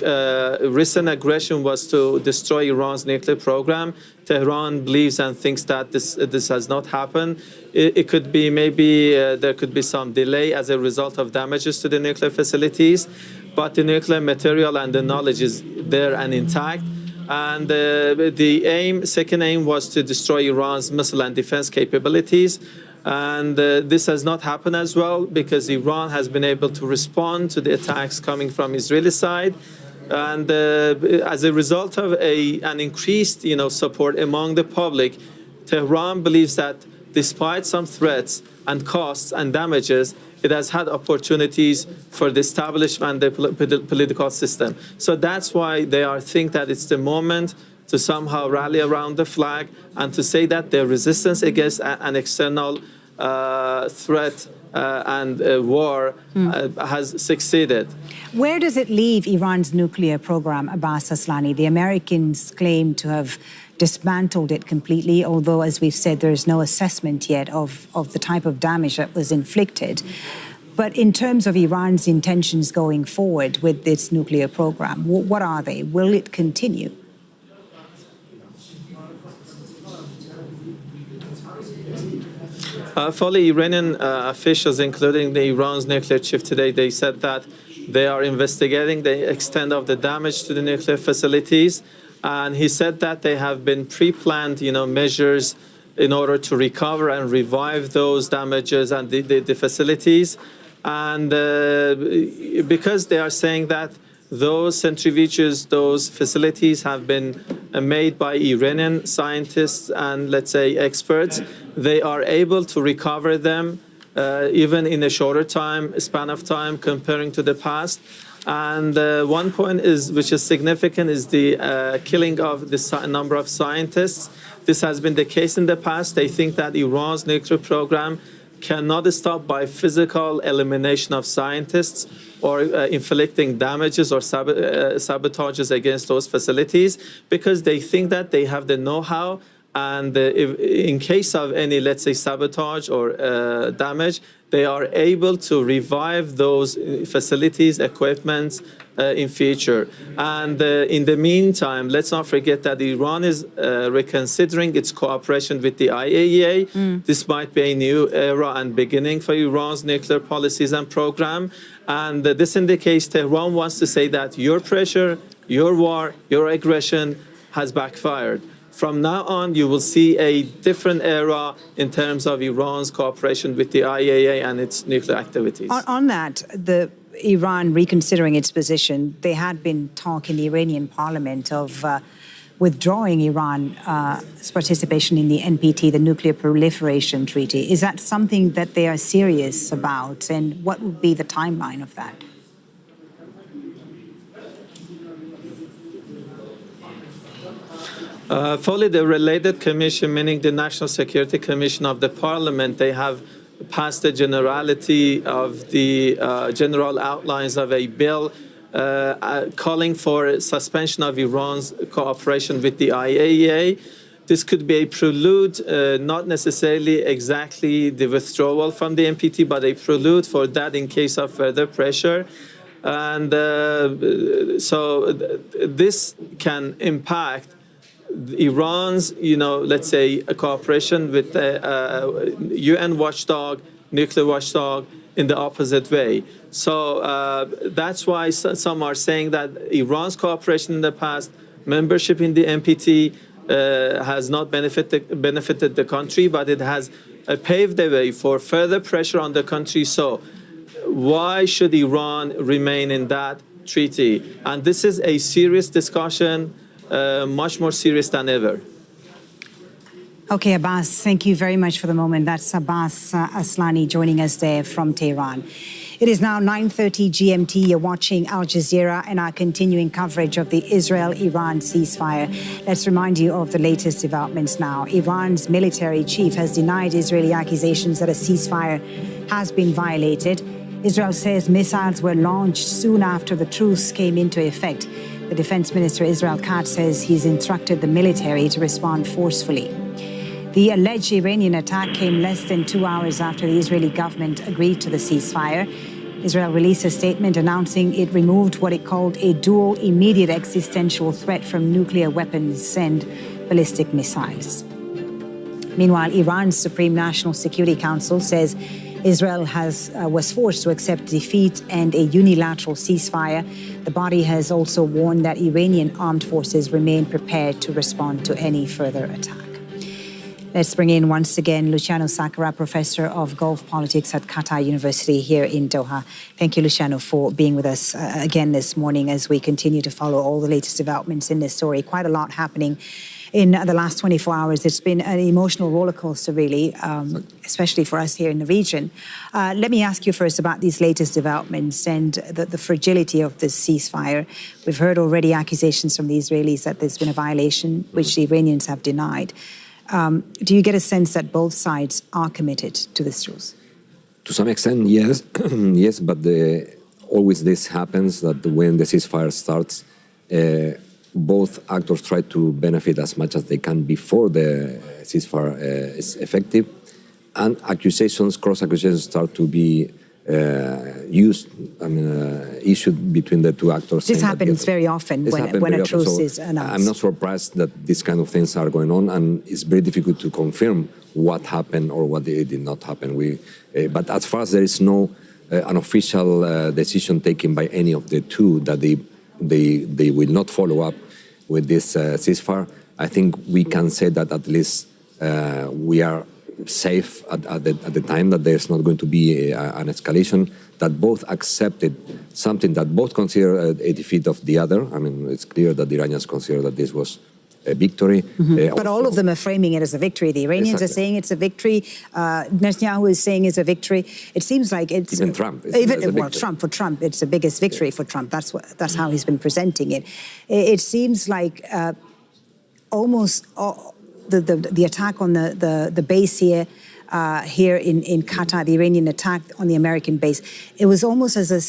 recent aggression was to destroy Iran's nuclear program. Tehran believes and thinks that this has not happened. It could be maybe there could be some delay as a result of damages to the nuclear facilities, but the nuclear material and the knowledge is there and intact. And the second aim was to destroy Iran's missile and defense capabilities. And this has not happened as well, because Iran has been able to respond to the attacks coming from Israeli side. And as a result of an increased support among the public, Tehran believes that despite some threats and costs and damages, it has had opportunities for the establishment of the political system. So that's why they think that it's the moment to somehow rally around the flag and to say that their resistance against an external threat and war has succeeded. Where does it leave Iran's nuclear program, Abbas Aslani? The Americans claim to have dismantled it completely, although, as we've said, there is no assessment yet of the type of damage that was inflicted. But in terms of Iran's intentions going forward with its nuclear program, what are they? Will it continue? Fully Iranian officials, including Iran's nuclear chief today, they said that they are investigating the extent of the damage to the nuclear facilities. And he said that they have been pre-planned, measures in order to recover and revive those damages and the facilities. And because they are saying that those centrifuges, those facilities have been made by Iranian scientists and, let's say, experts, they are able to recover them even in a shorter span of time comparing to the past. And one point which is significant is the killing of the number of scientists. This has been the case in the past. They think that Iran's nuclear program cannot stop by physical elimination of scientists or inflicting damages or sabotages against those facilities, because they think that they have the know-how, and in case of any, let's say, sabotage or damage, they are able to revive those facilities, equipment in future. And in the meantime, let's not forget that Iran is reconsidering its cooperation with the IAEA. This might be a new era and beginning for Iran's nuclear policies and program. And this indicates Tehran wants to say that your pressure, your war, your aggression has backfired. From now on, you will see a different era in terms of Iran's cooperation with the IAEA and its nuclear activities. On that, Iran reconsidering its position, there had been talk in the Iranian parliament of withdrawing Iran's participation in the NPT, the Nuclear Proliferation Treaty. Is that something that they are serious about? And what would be the timeline of that? Fully the related commission, meaning the National Security Commission of the Parliament, they have passed the generality of the general outlines of a bill calling for suspension of Iran's cooperation with the IAEA. This could be a prelude, not necessarily exactly the withdrawal from the NPT, but a prelude for that in case of further pressure. And so this can impact Iran's, let's say, a cooperation with the UN watchdog, nuclear watchdog, in the opposite way. So that's why some are saying that Iran's cooperation in the past, membership in the NPT, has not benefited the country, but it has paved the way for further pressure on the country. So why should Iran remain in that treaty? And this is a serious discussion, much more serious than ever. Okay, Abbas, thank you very much for the moment. That's Abbas Aslani joining us there from Tehran. It is now 9:30 GMT. You're watching Al Jazeera and our continuing coverage of the Israel-Iran ceasefire. Let's remind you of the latest developments now. Iran's military chief has denied Israeli accusations that a ceasefire has been violated. Israel says missiles were launched soon after the truce came into effect. The defense minister, Israel Katz, says he's instructed the military to respond forcefully. The alleged Iranian attack came less than 2 hours after the Israeli government agreed to the ceasefire. Israel released a statement announcing it removed what it called a dual immediate existential threat from nuclear weapons and ballistic missiles. Meanwhile, Iran's Supreme National Security Council says Israel was forced to accept defeat and a unilateral ceasefire. The body has also warned that Iranian armed forces remain prepared to respond to any further attack. Let's bring in once again Luciano Sakara, Professor of Gulf Politics at Qatar University here in Doha. Thank you, Luciano, for being with us again this morning as we continue to follow all the latest developments in this story. Quite a lot happening in the last 24 hours. It's been an emotional roller coaster, really, especially for us here in the region. Let me ask you first about these latest developments and the fragility of this ceasefire. We've heard already accusations from the Israelis that there's been a violation, which the Iranians have denied. Do you get a sense that both sides are committed to this truce? To some extent, yes. Yes, but always this happens that when the ceasefire starts, both actors try to benefit as much as they can before the ceasefire is effective. And cross-accusations start to be issued between the two actors. This happens very often when a truce is announced. I'm not surprised that these kind of things are going on, and it's very difficult to confirm what happened or what did not happen. But as far as there is no an official decision taken by any of the two that they will not follow up with this ceasefire, I think we can say that at least we are safe at the time, that there's not going to be an escalation, that both accepted something that both consider a defeat of the other. I mean, it's clear that the Iranians consider that this was a victory. But all of them are framing it as a victory. The Iranians are saying it's a victory. Netanyahu is saying it's a victory. It seems like it's... Even Trump. For Trump, it's the biggest victory for Trump. That's how he's been presenting it. It seems like almost... The attack on the base here in Qatar, the Iranian attack on the American base, it was almost as a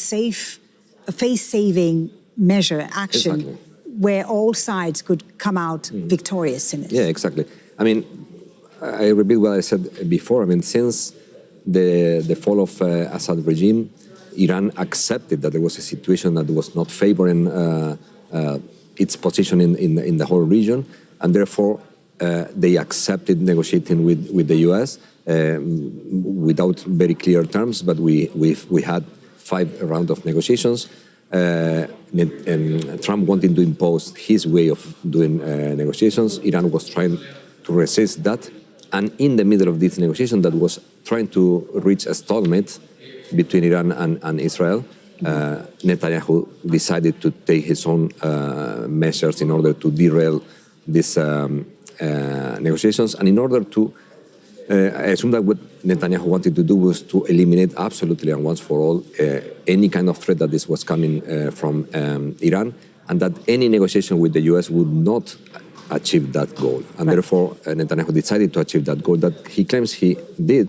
face-saving measure, action, where all sides could come out victorious in it. Yeah, exactly. I mean, I repeat what I said before. I mean, since the fall of Assad regime, Iran accepted that there was a situation that was not favoring its position in the whole region, and therefore they accepted negotiating with the U.S. Without very clear terms, but we had 5 rounds of negotiations. Trump wanted to impose his way of doing negotiations. Iran was trying to resist that, and in the middle of this negotiation, that was trying to reach a stalemate between Iran and Israel. Netanyahu decided to take his own measures in order to derail these negotiations, and in order to, I assume that what Netanyahu wanted to do was to eliminate absolutely and once for all any kind of threat that this was coming from Iran, and that any negotiation with the U.S. would not achieve that goal. And therefore, Netanyahu decided to achieve that goal that he claims he did,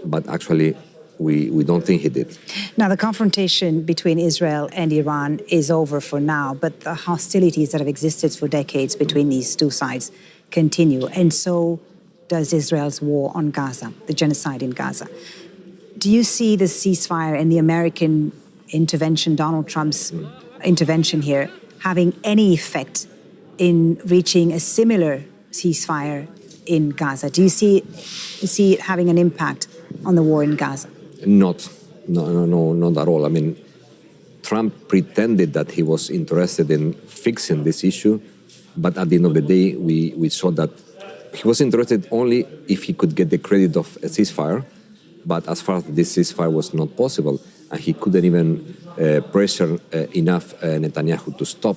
but actually we don't think he did. Now, the confrontation between Israel and Iran is over for now, but the hostilities that have existed for decades between these two sides continue, and so does Israel's war on Gaza, the genocide in Gaza. Do you see the ceasefire and the American intervention, Donald Trump's intervention here, having any effect in reaching a similar ceasefire in Gaza? Do you see it having an impact on the war in Gaza? Not at all. I mean, Trump pretended that he was interested in fixing this issue, but at the end of the day, we saw that he was interested only if he could get the credit of a ceasefire. But as far as this ceasefire was not possible, and he couldn't even pressure enough Netanyahu to stop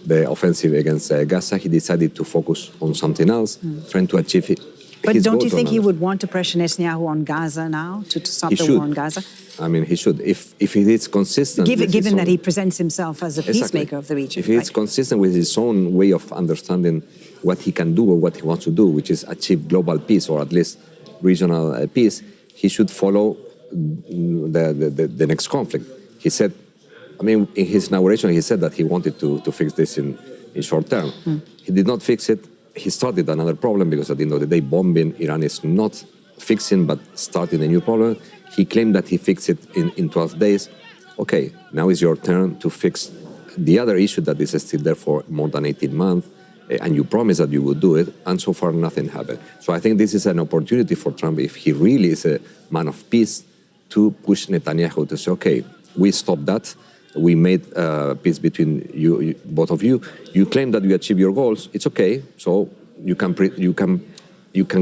the offensive against Gaza, he decided to focus on something else, trying to achieve it. But don't you think he would want to pressure Netanyahu on Gaza now, to stop the war on Gaza? I mean, he should. If he is consistent... Given that he presents himself as a peacemaker of the region. If he is consistent with his own way of understanding what he can do or what he wants to do, which is achieve global peace or at least regional peace, he should follow the next conflict. He said, I mean, in his inauguration, he said that he wanted to fix this in short term. He did not fix it. He started another problem because at the end of the day, bombing Iran is not fixing but starting a new problem. He claimed that he fixed it in 12 days. Okay, now is your turn to fix the other issue that is still there for more than 18 months, and you promised that you would do it, and so far nothing happened. So I think this is an opportunity for Trump, if he really is a man of peace, to push Netanyahu to say, okay, we stopped that. We made peace between you, both of you. You claim that you achieve your goals. It's okay. So you can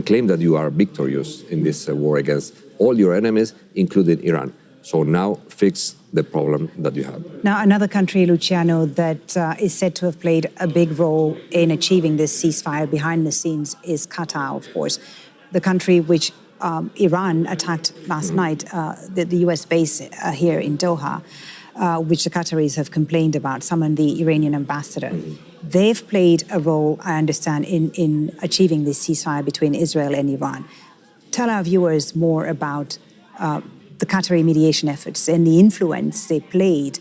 claim that you are victorious in this war against all your enemies, including Iran. So now fix the problem that you have. Now, another country, Luciano, that is said to have played a big role in achieving this ceasefire behind the scenes is Qatar, of course. The country which Iran attacked last night, the US base here in Doha, which the Qataris have complained about, summoned the Iranian ambassador. They've played a role, I understand, in achieving this ceasefire between Israel and Iran. Tell our viewers more about the Qatari mediation efforts and the influence they played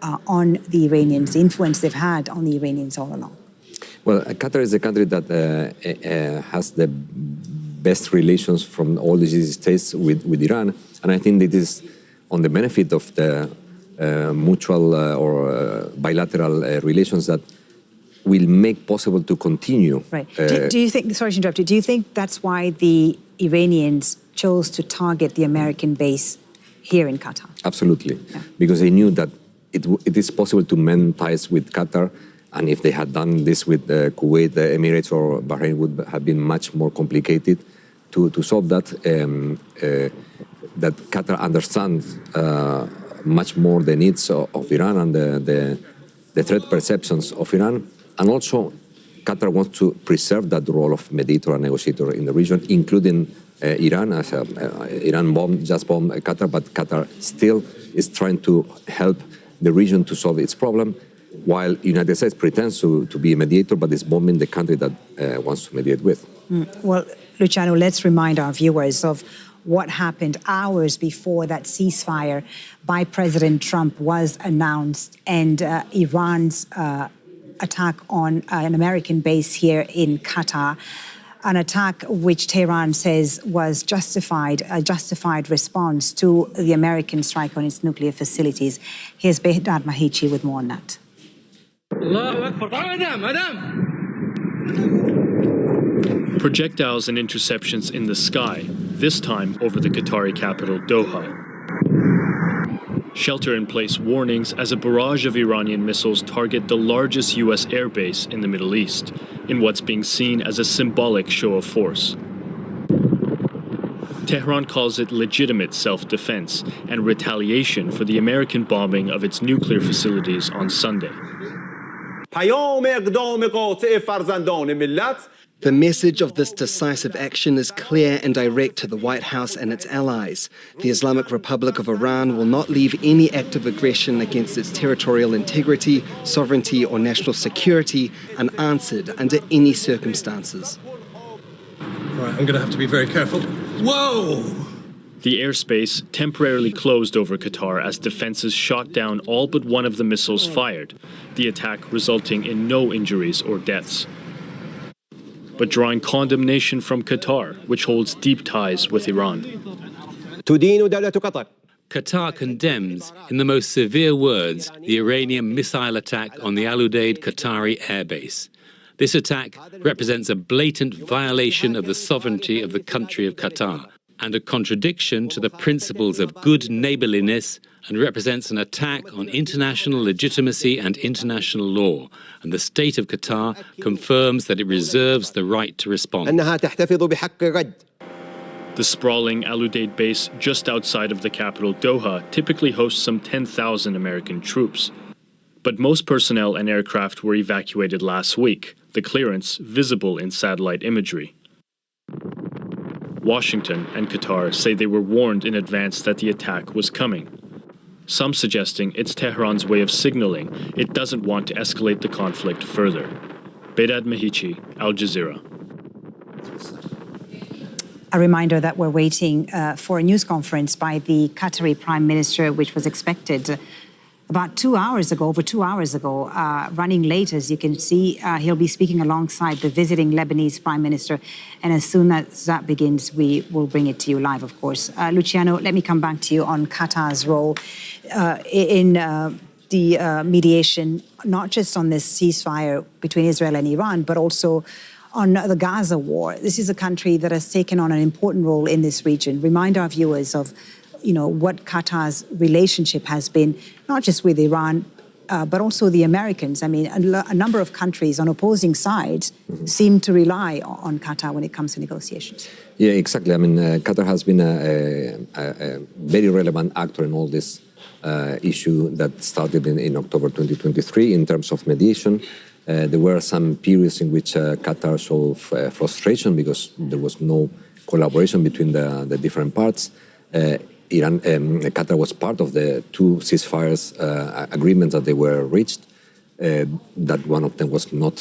on the Iranians, the influence they've had on the Iranians all along. Well, Qatar is a country that has the best relations from all the GCC states with Iran, and I think it is on the benefit of the mutual or bilateral relations that will make possible to continue. Right. Do you think, sorry to interrupt you, do you think that's why the Iranians chose to target the American base here in Qatar? Absolutely. Yeah. Because they knew that it is possible to mend ties with Qatar, and if they had done this with Kuwait, the Emirates or Bahrain, it would have been much more complicated to solve that. That Qatar understands much more the needs of Iran and the threat perceptions of Iran. And also, Qatar wants to preserve that role of mediator and negotiator in the region, including Iran. As Iran just bombed Qatar, but Qatar still is trying to help the region to solve its problem, while the United States pretends to be a mediator, but is bombing the country that wants to mediate with. Well, Luciano, let's remind our viewers of what happened hours before that ceasefire by President Trump was announced, and Iran's attack on an American base here in Qatar, an attack which Tehran says was a justified response to the American strike on its nuclear facilities. Here's Behdad Mahichi with more on that. Projectiles and interceptions in the sky, this time over the Qatari capital, Doha. Shelter-in-place warnings as a barrage of Iranian missiles target the largest U.S. airbase in the Middle East, in what's being seen as a symbolic show of force. Tehran calls it legitimate self-defense and retaliation for the American bombing of its nuclear facilities on Sunday. The message of this decisive action is clear and direct to the White House and its allies. The Islamic Republic of Iran will not leave any act of aggression against its territorial integrity, sovereignty, or national security unanswered under any circumstances. Right, I'm going to have to be very careful. Whoa! The airspace temporarily closed over Qatar as defenses shot down all but one of the missiles fired, the attack resulting in no injuries or deaths. But drawing condemnation from Qatar, which holds deep ties with Iran. Qatar condemns, in the most severe words, the Iranian missile attack on the Al Udeid Qatari airbase. This attack represents a blatant violation of the sovereignty of the country of Qatar and a contradiction to the principles of good neighborliness, and represents an attack on international legitimacy and international law. And the state of Qatar confirms that it reserves the right to respond. The sprawling Al Udeid base just outside of the capital Doha typically hosts some 10,000 American troops. But most personnel and aircraft were evacuated last week, the clearance visible in satellite imagery. Washington and Qatar say they were warned in advance that the attack was coming. Some suggesting it's Tehran's way of signaling it doesn't want to escalate the conflict further. Bedad Mehichi, Al Jazeera. A reminder that we're waiting for a news conference by the Qatari Prime Minister, which was expected about 2 hours ago, over 2 hours ago, running late, as you can see. He'll be speaking alongside the visiting Lebanese Prime Minister. And as soon as that begins, we will bring it to you live, of course. Luciano, let me come back to you on Qatar's role in the mediation, not just on this ceasefire between Israel and Iran, but also on the Gaza war. This is a country that has taken on an important role in this region. Remind our viewers of what Qatar's relationship has been, not just with Iran, but also the Americans. I mean, a number of countries on opposing sides seem to rely on Qatar when it comes to negotiations. Yeah, exactly. I mean, Qatar has been a very relevant actor in all this issue that started in October 2023 in terms of mediation. There were some periods in which Qatar showed frustration because there was no collaboration between the different parts. Qatar was part of the two ceasefires agreements that they were reached. That one of them was not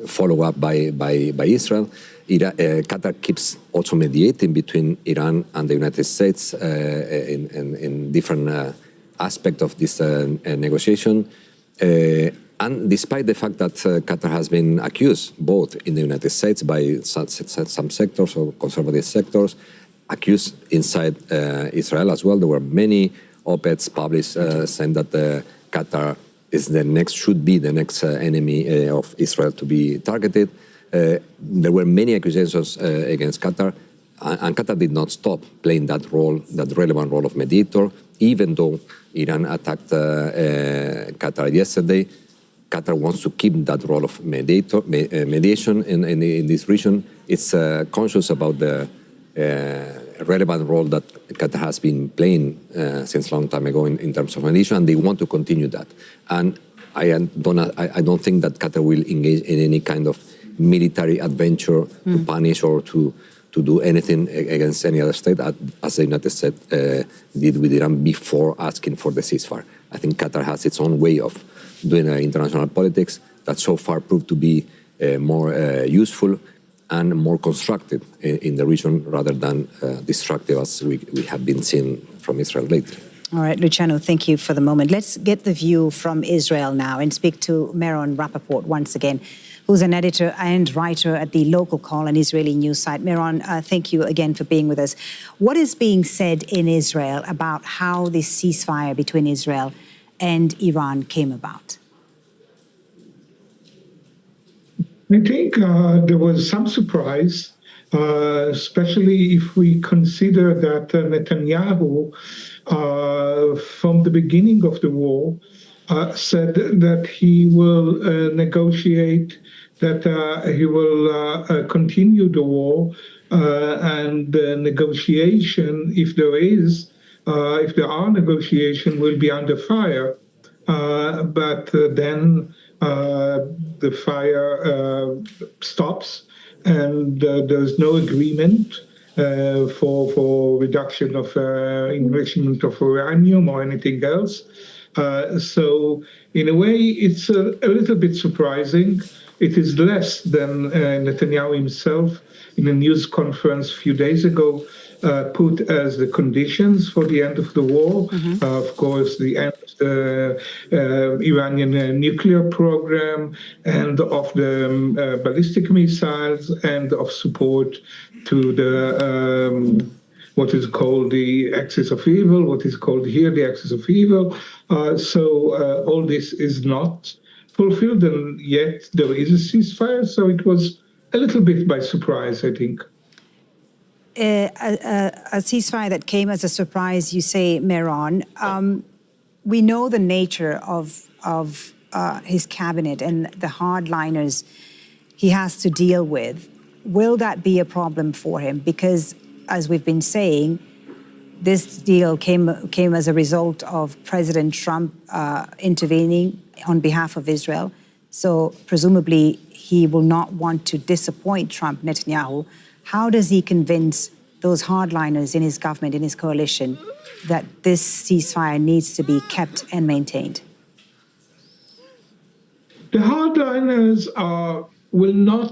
followed up by Israel. Qatar keeps also mediating between Iran and the United States in different aspects of this negotiation. And despite the fact that Qatar has been accused, both in the United States by some sectors or conservative sectors, accused inside Israel as well. There were many op-eds published saying that Qatar should be the next enemy of Israel to be targeted. There were many accusations against Qatar, and Qatar did not stop playing that role, that relevant role of mediator, even though Iran attacked Qatar yesterday. Qatar wants to keep that role of mediation in this region. It's conscious about the relevant role that Qatar has been playing since a long time ago in terms of mediation, and they want to continue that. And I don't think that Qatar will engage in any kind of military adventure to punish or to do anything against any other state, as the United States did with Iran before asking for the ceasefire. I think Qatar has its own way of doing international politics that so far proved to be more useful and more constructive in the region rather than destructive as we have been seeing from Israel lately. All right, Luciano, thank you for the moment. Let's get the view from Israel now and speak to Meron Rappaport once again, who's an editor and writer at the local call, an Israeli news site. Meron, thank you again for being with us. What is being said in Israel about how this ceasefire between Israel and Iran came about? I think there was some surprise, especially if we consider that Netanyahu, from the beginning of the war, said that he will negotiate, that he will continue the war, and the negotiation, if there are negotiations, will be under fire. But then the fire stops, and there's no agreement for reduction of enrichment of uranium or anything else. So in a way, it's a little bit surprising. It is less than Netanyahu himself in a news conference a few days ago put as the conditions for the end of the war. Of course, the end of the Iranian nuclear program and of the ballistic missiles and of support to the what is called the axis of evil, what is called here the axis of evil. So all this is not fulfilled, and yet there is a ceasefire. So it was a little bit by surprise, I think. A ceasefire that came as a surprise, you say, Mehran. We know the nature of his cabinet and the hardliners he has to deal with. Will that be a problem for him? Because, as we've been saying, this deal came as a result of President Trump intervening on behalf of Israel. So presumably he will not want to disappoint Trump, Netanyahu. How does he convince those hardliners in his government, in his coalition, that this ceasefire needs to be kept and maintained? The hardliners will not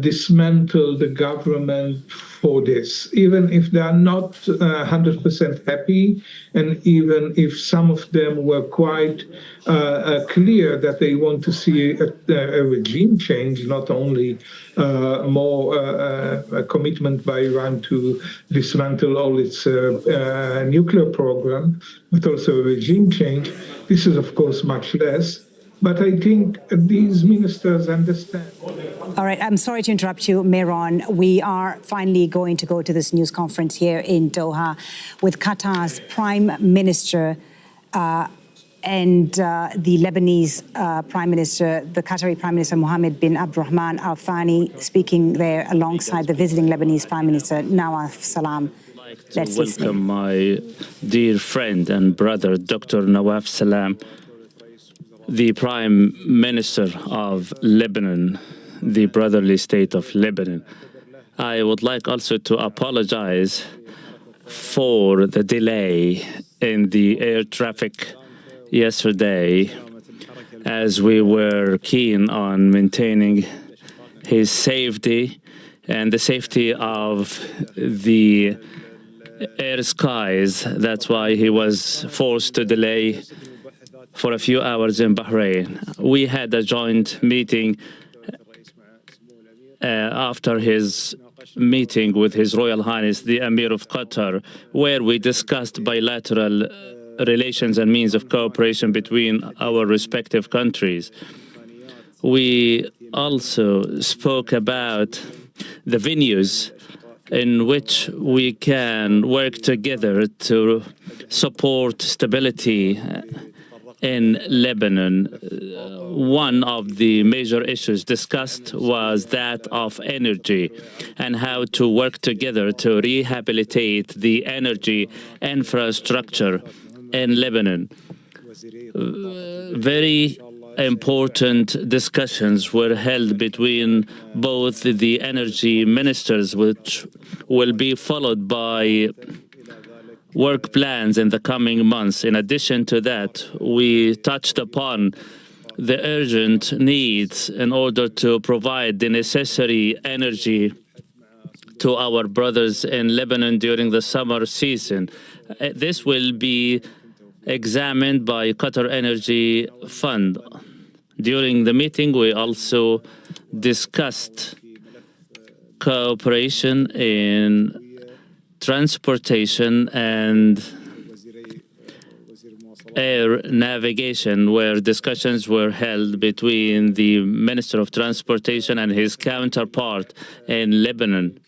dismantle the government for this, even if they are not 100% happy, and even if some of them were quite clear that they want to see a regime change, not only more a commitment by Iran to dismantle all its nuclear program, but also a regime change. This is, of course, much less. But I think these ministers understand. All right, I'm sorry to interrupt you, Mehran. We are finally going to go to this news conference here in Doha with Qatar's Prime Minister and the Lebanese Prime Minister, the Qatari Prime Minister Mohammed bin Abdulrahman Al Thani, speaking there alongside the visiting Lebanese Prime Minister Nawaf Salam. Let's welcome my dear friend and brother, Dr. Nawaf Salam, the Prime Minister of Lebanon, the brotherly state of Lebanon. I would like also to apologize for the delay in the air traffic yesterday, as we were keen on maintaining his safety and the safety of the air skies. That's why he was forced to delay for a few hours in Bahrain. We had a joint meeting after his meeting with His Royal Highness, the Emir of Qatar, where we discussed bilateral relations and means of cooperation between our respective countries. We also spoke about the venues in which we can work together to support stability in Lebanon. One of the major issues discussed was that of energy and how to work together to rehabilitate the energy infrastructure in Lebanon. Very important discussions were held between both the energy ministers, which will be followed by work plans in the coming months. In addition to that, we touched upon the urgent needs in order to provide the necessary energy to our brothers in Lebanon during the summer season. This will be examined by Qatar Energy Fund. During the meeting, we also discussed cooperation in transportation and air navigation, where discussions were held between the Minister of Transportation and his counterpart in Lebanon.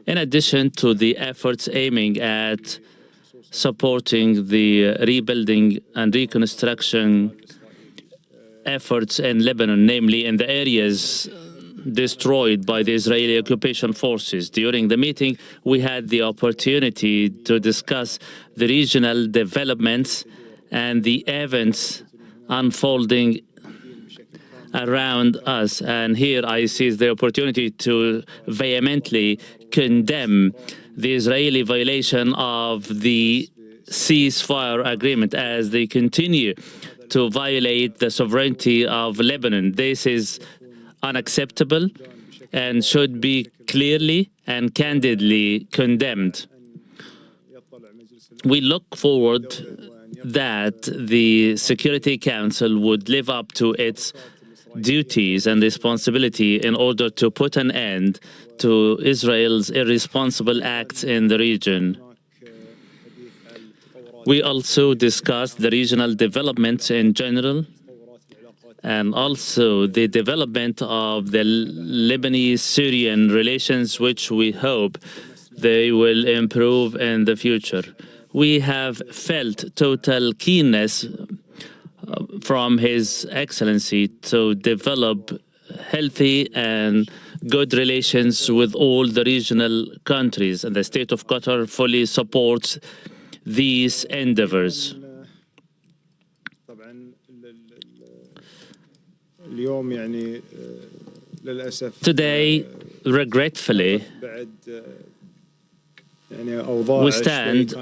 In addition to the efforts aiming at supporting the rebuilding and reconstruction efforts in Lebanon, namely in the areas destroyed by the Israeli occupation forces. During the meeting, we had the opportunity to discuss the regional developments and the events unfolding around us. And here I seize the opportunity to vehemently condemn the Israeli violation of the ceasefire agreement as they continue to violate the sovereignty of Lebanon. This is unacceptable and should be clearly and candidly condemned. We look forward that the Security Council would live up to its duties and responsibility in order to put an end to Israel's irresponsible acts in the region. We also discussed the regional developments in general and also the development of the Lebanese-Syrian relations, which we hope they will improve in the future. We have felt total keenness from His Excellency to develop healthy and good relations with all the regional countries, and the state of Qatar fully supports these endeavors. Today, regretfully, we stand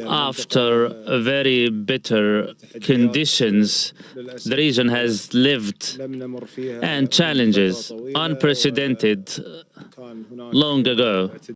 after very bitter conditions the region has lived and challenges unprecedented long ago.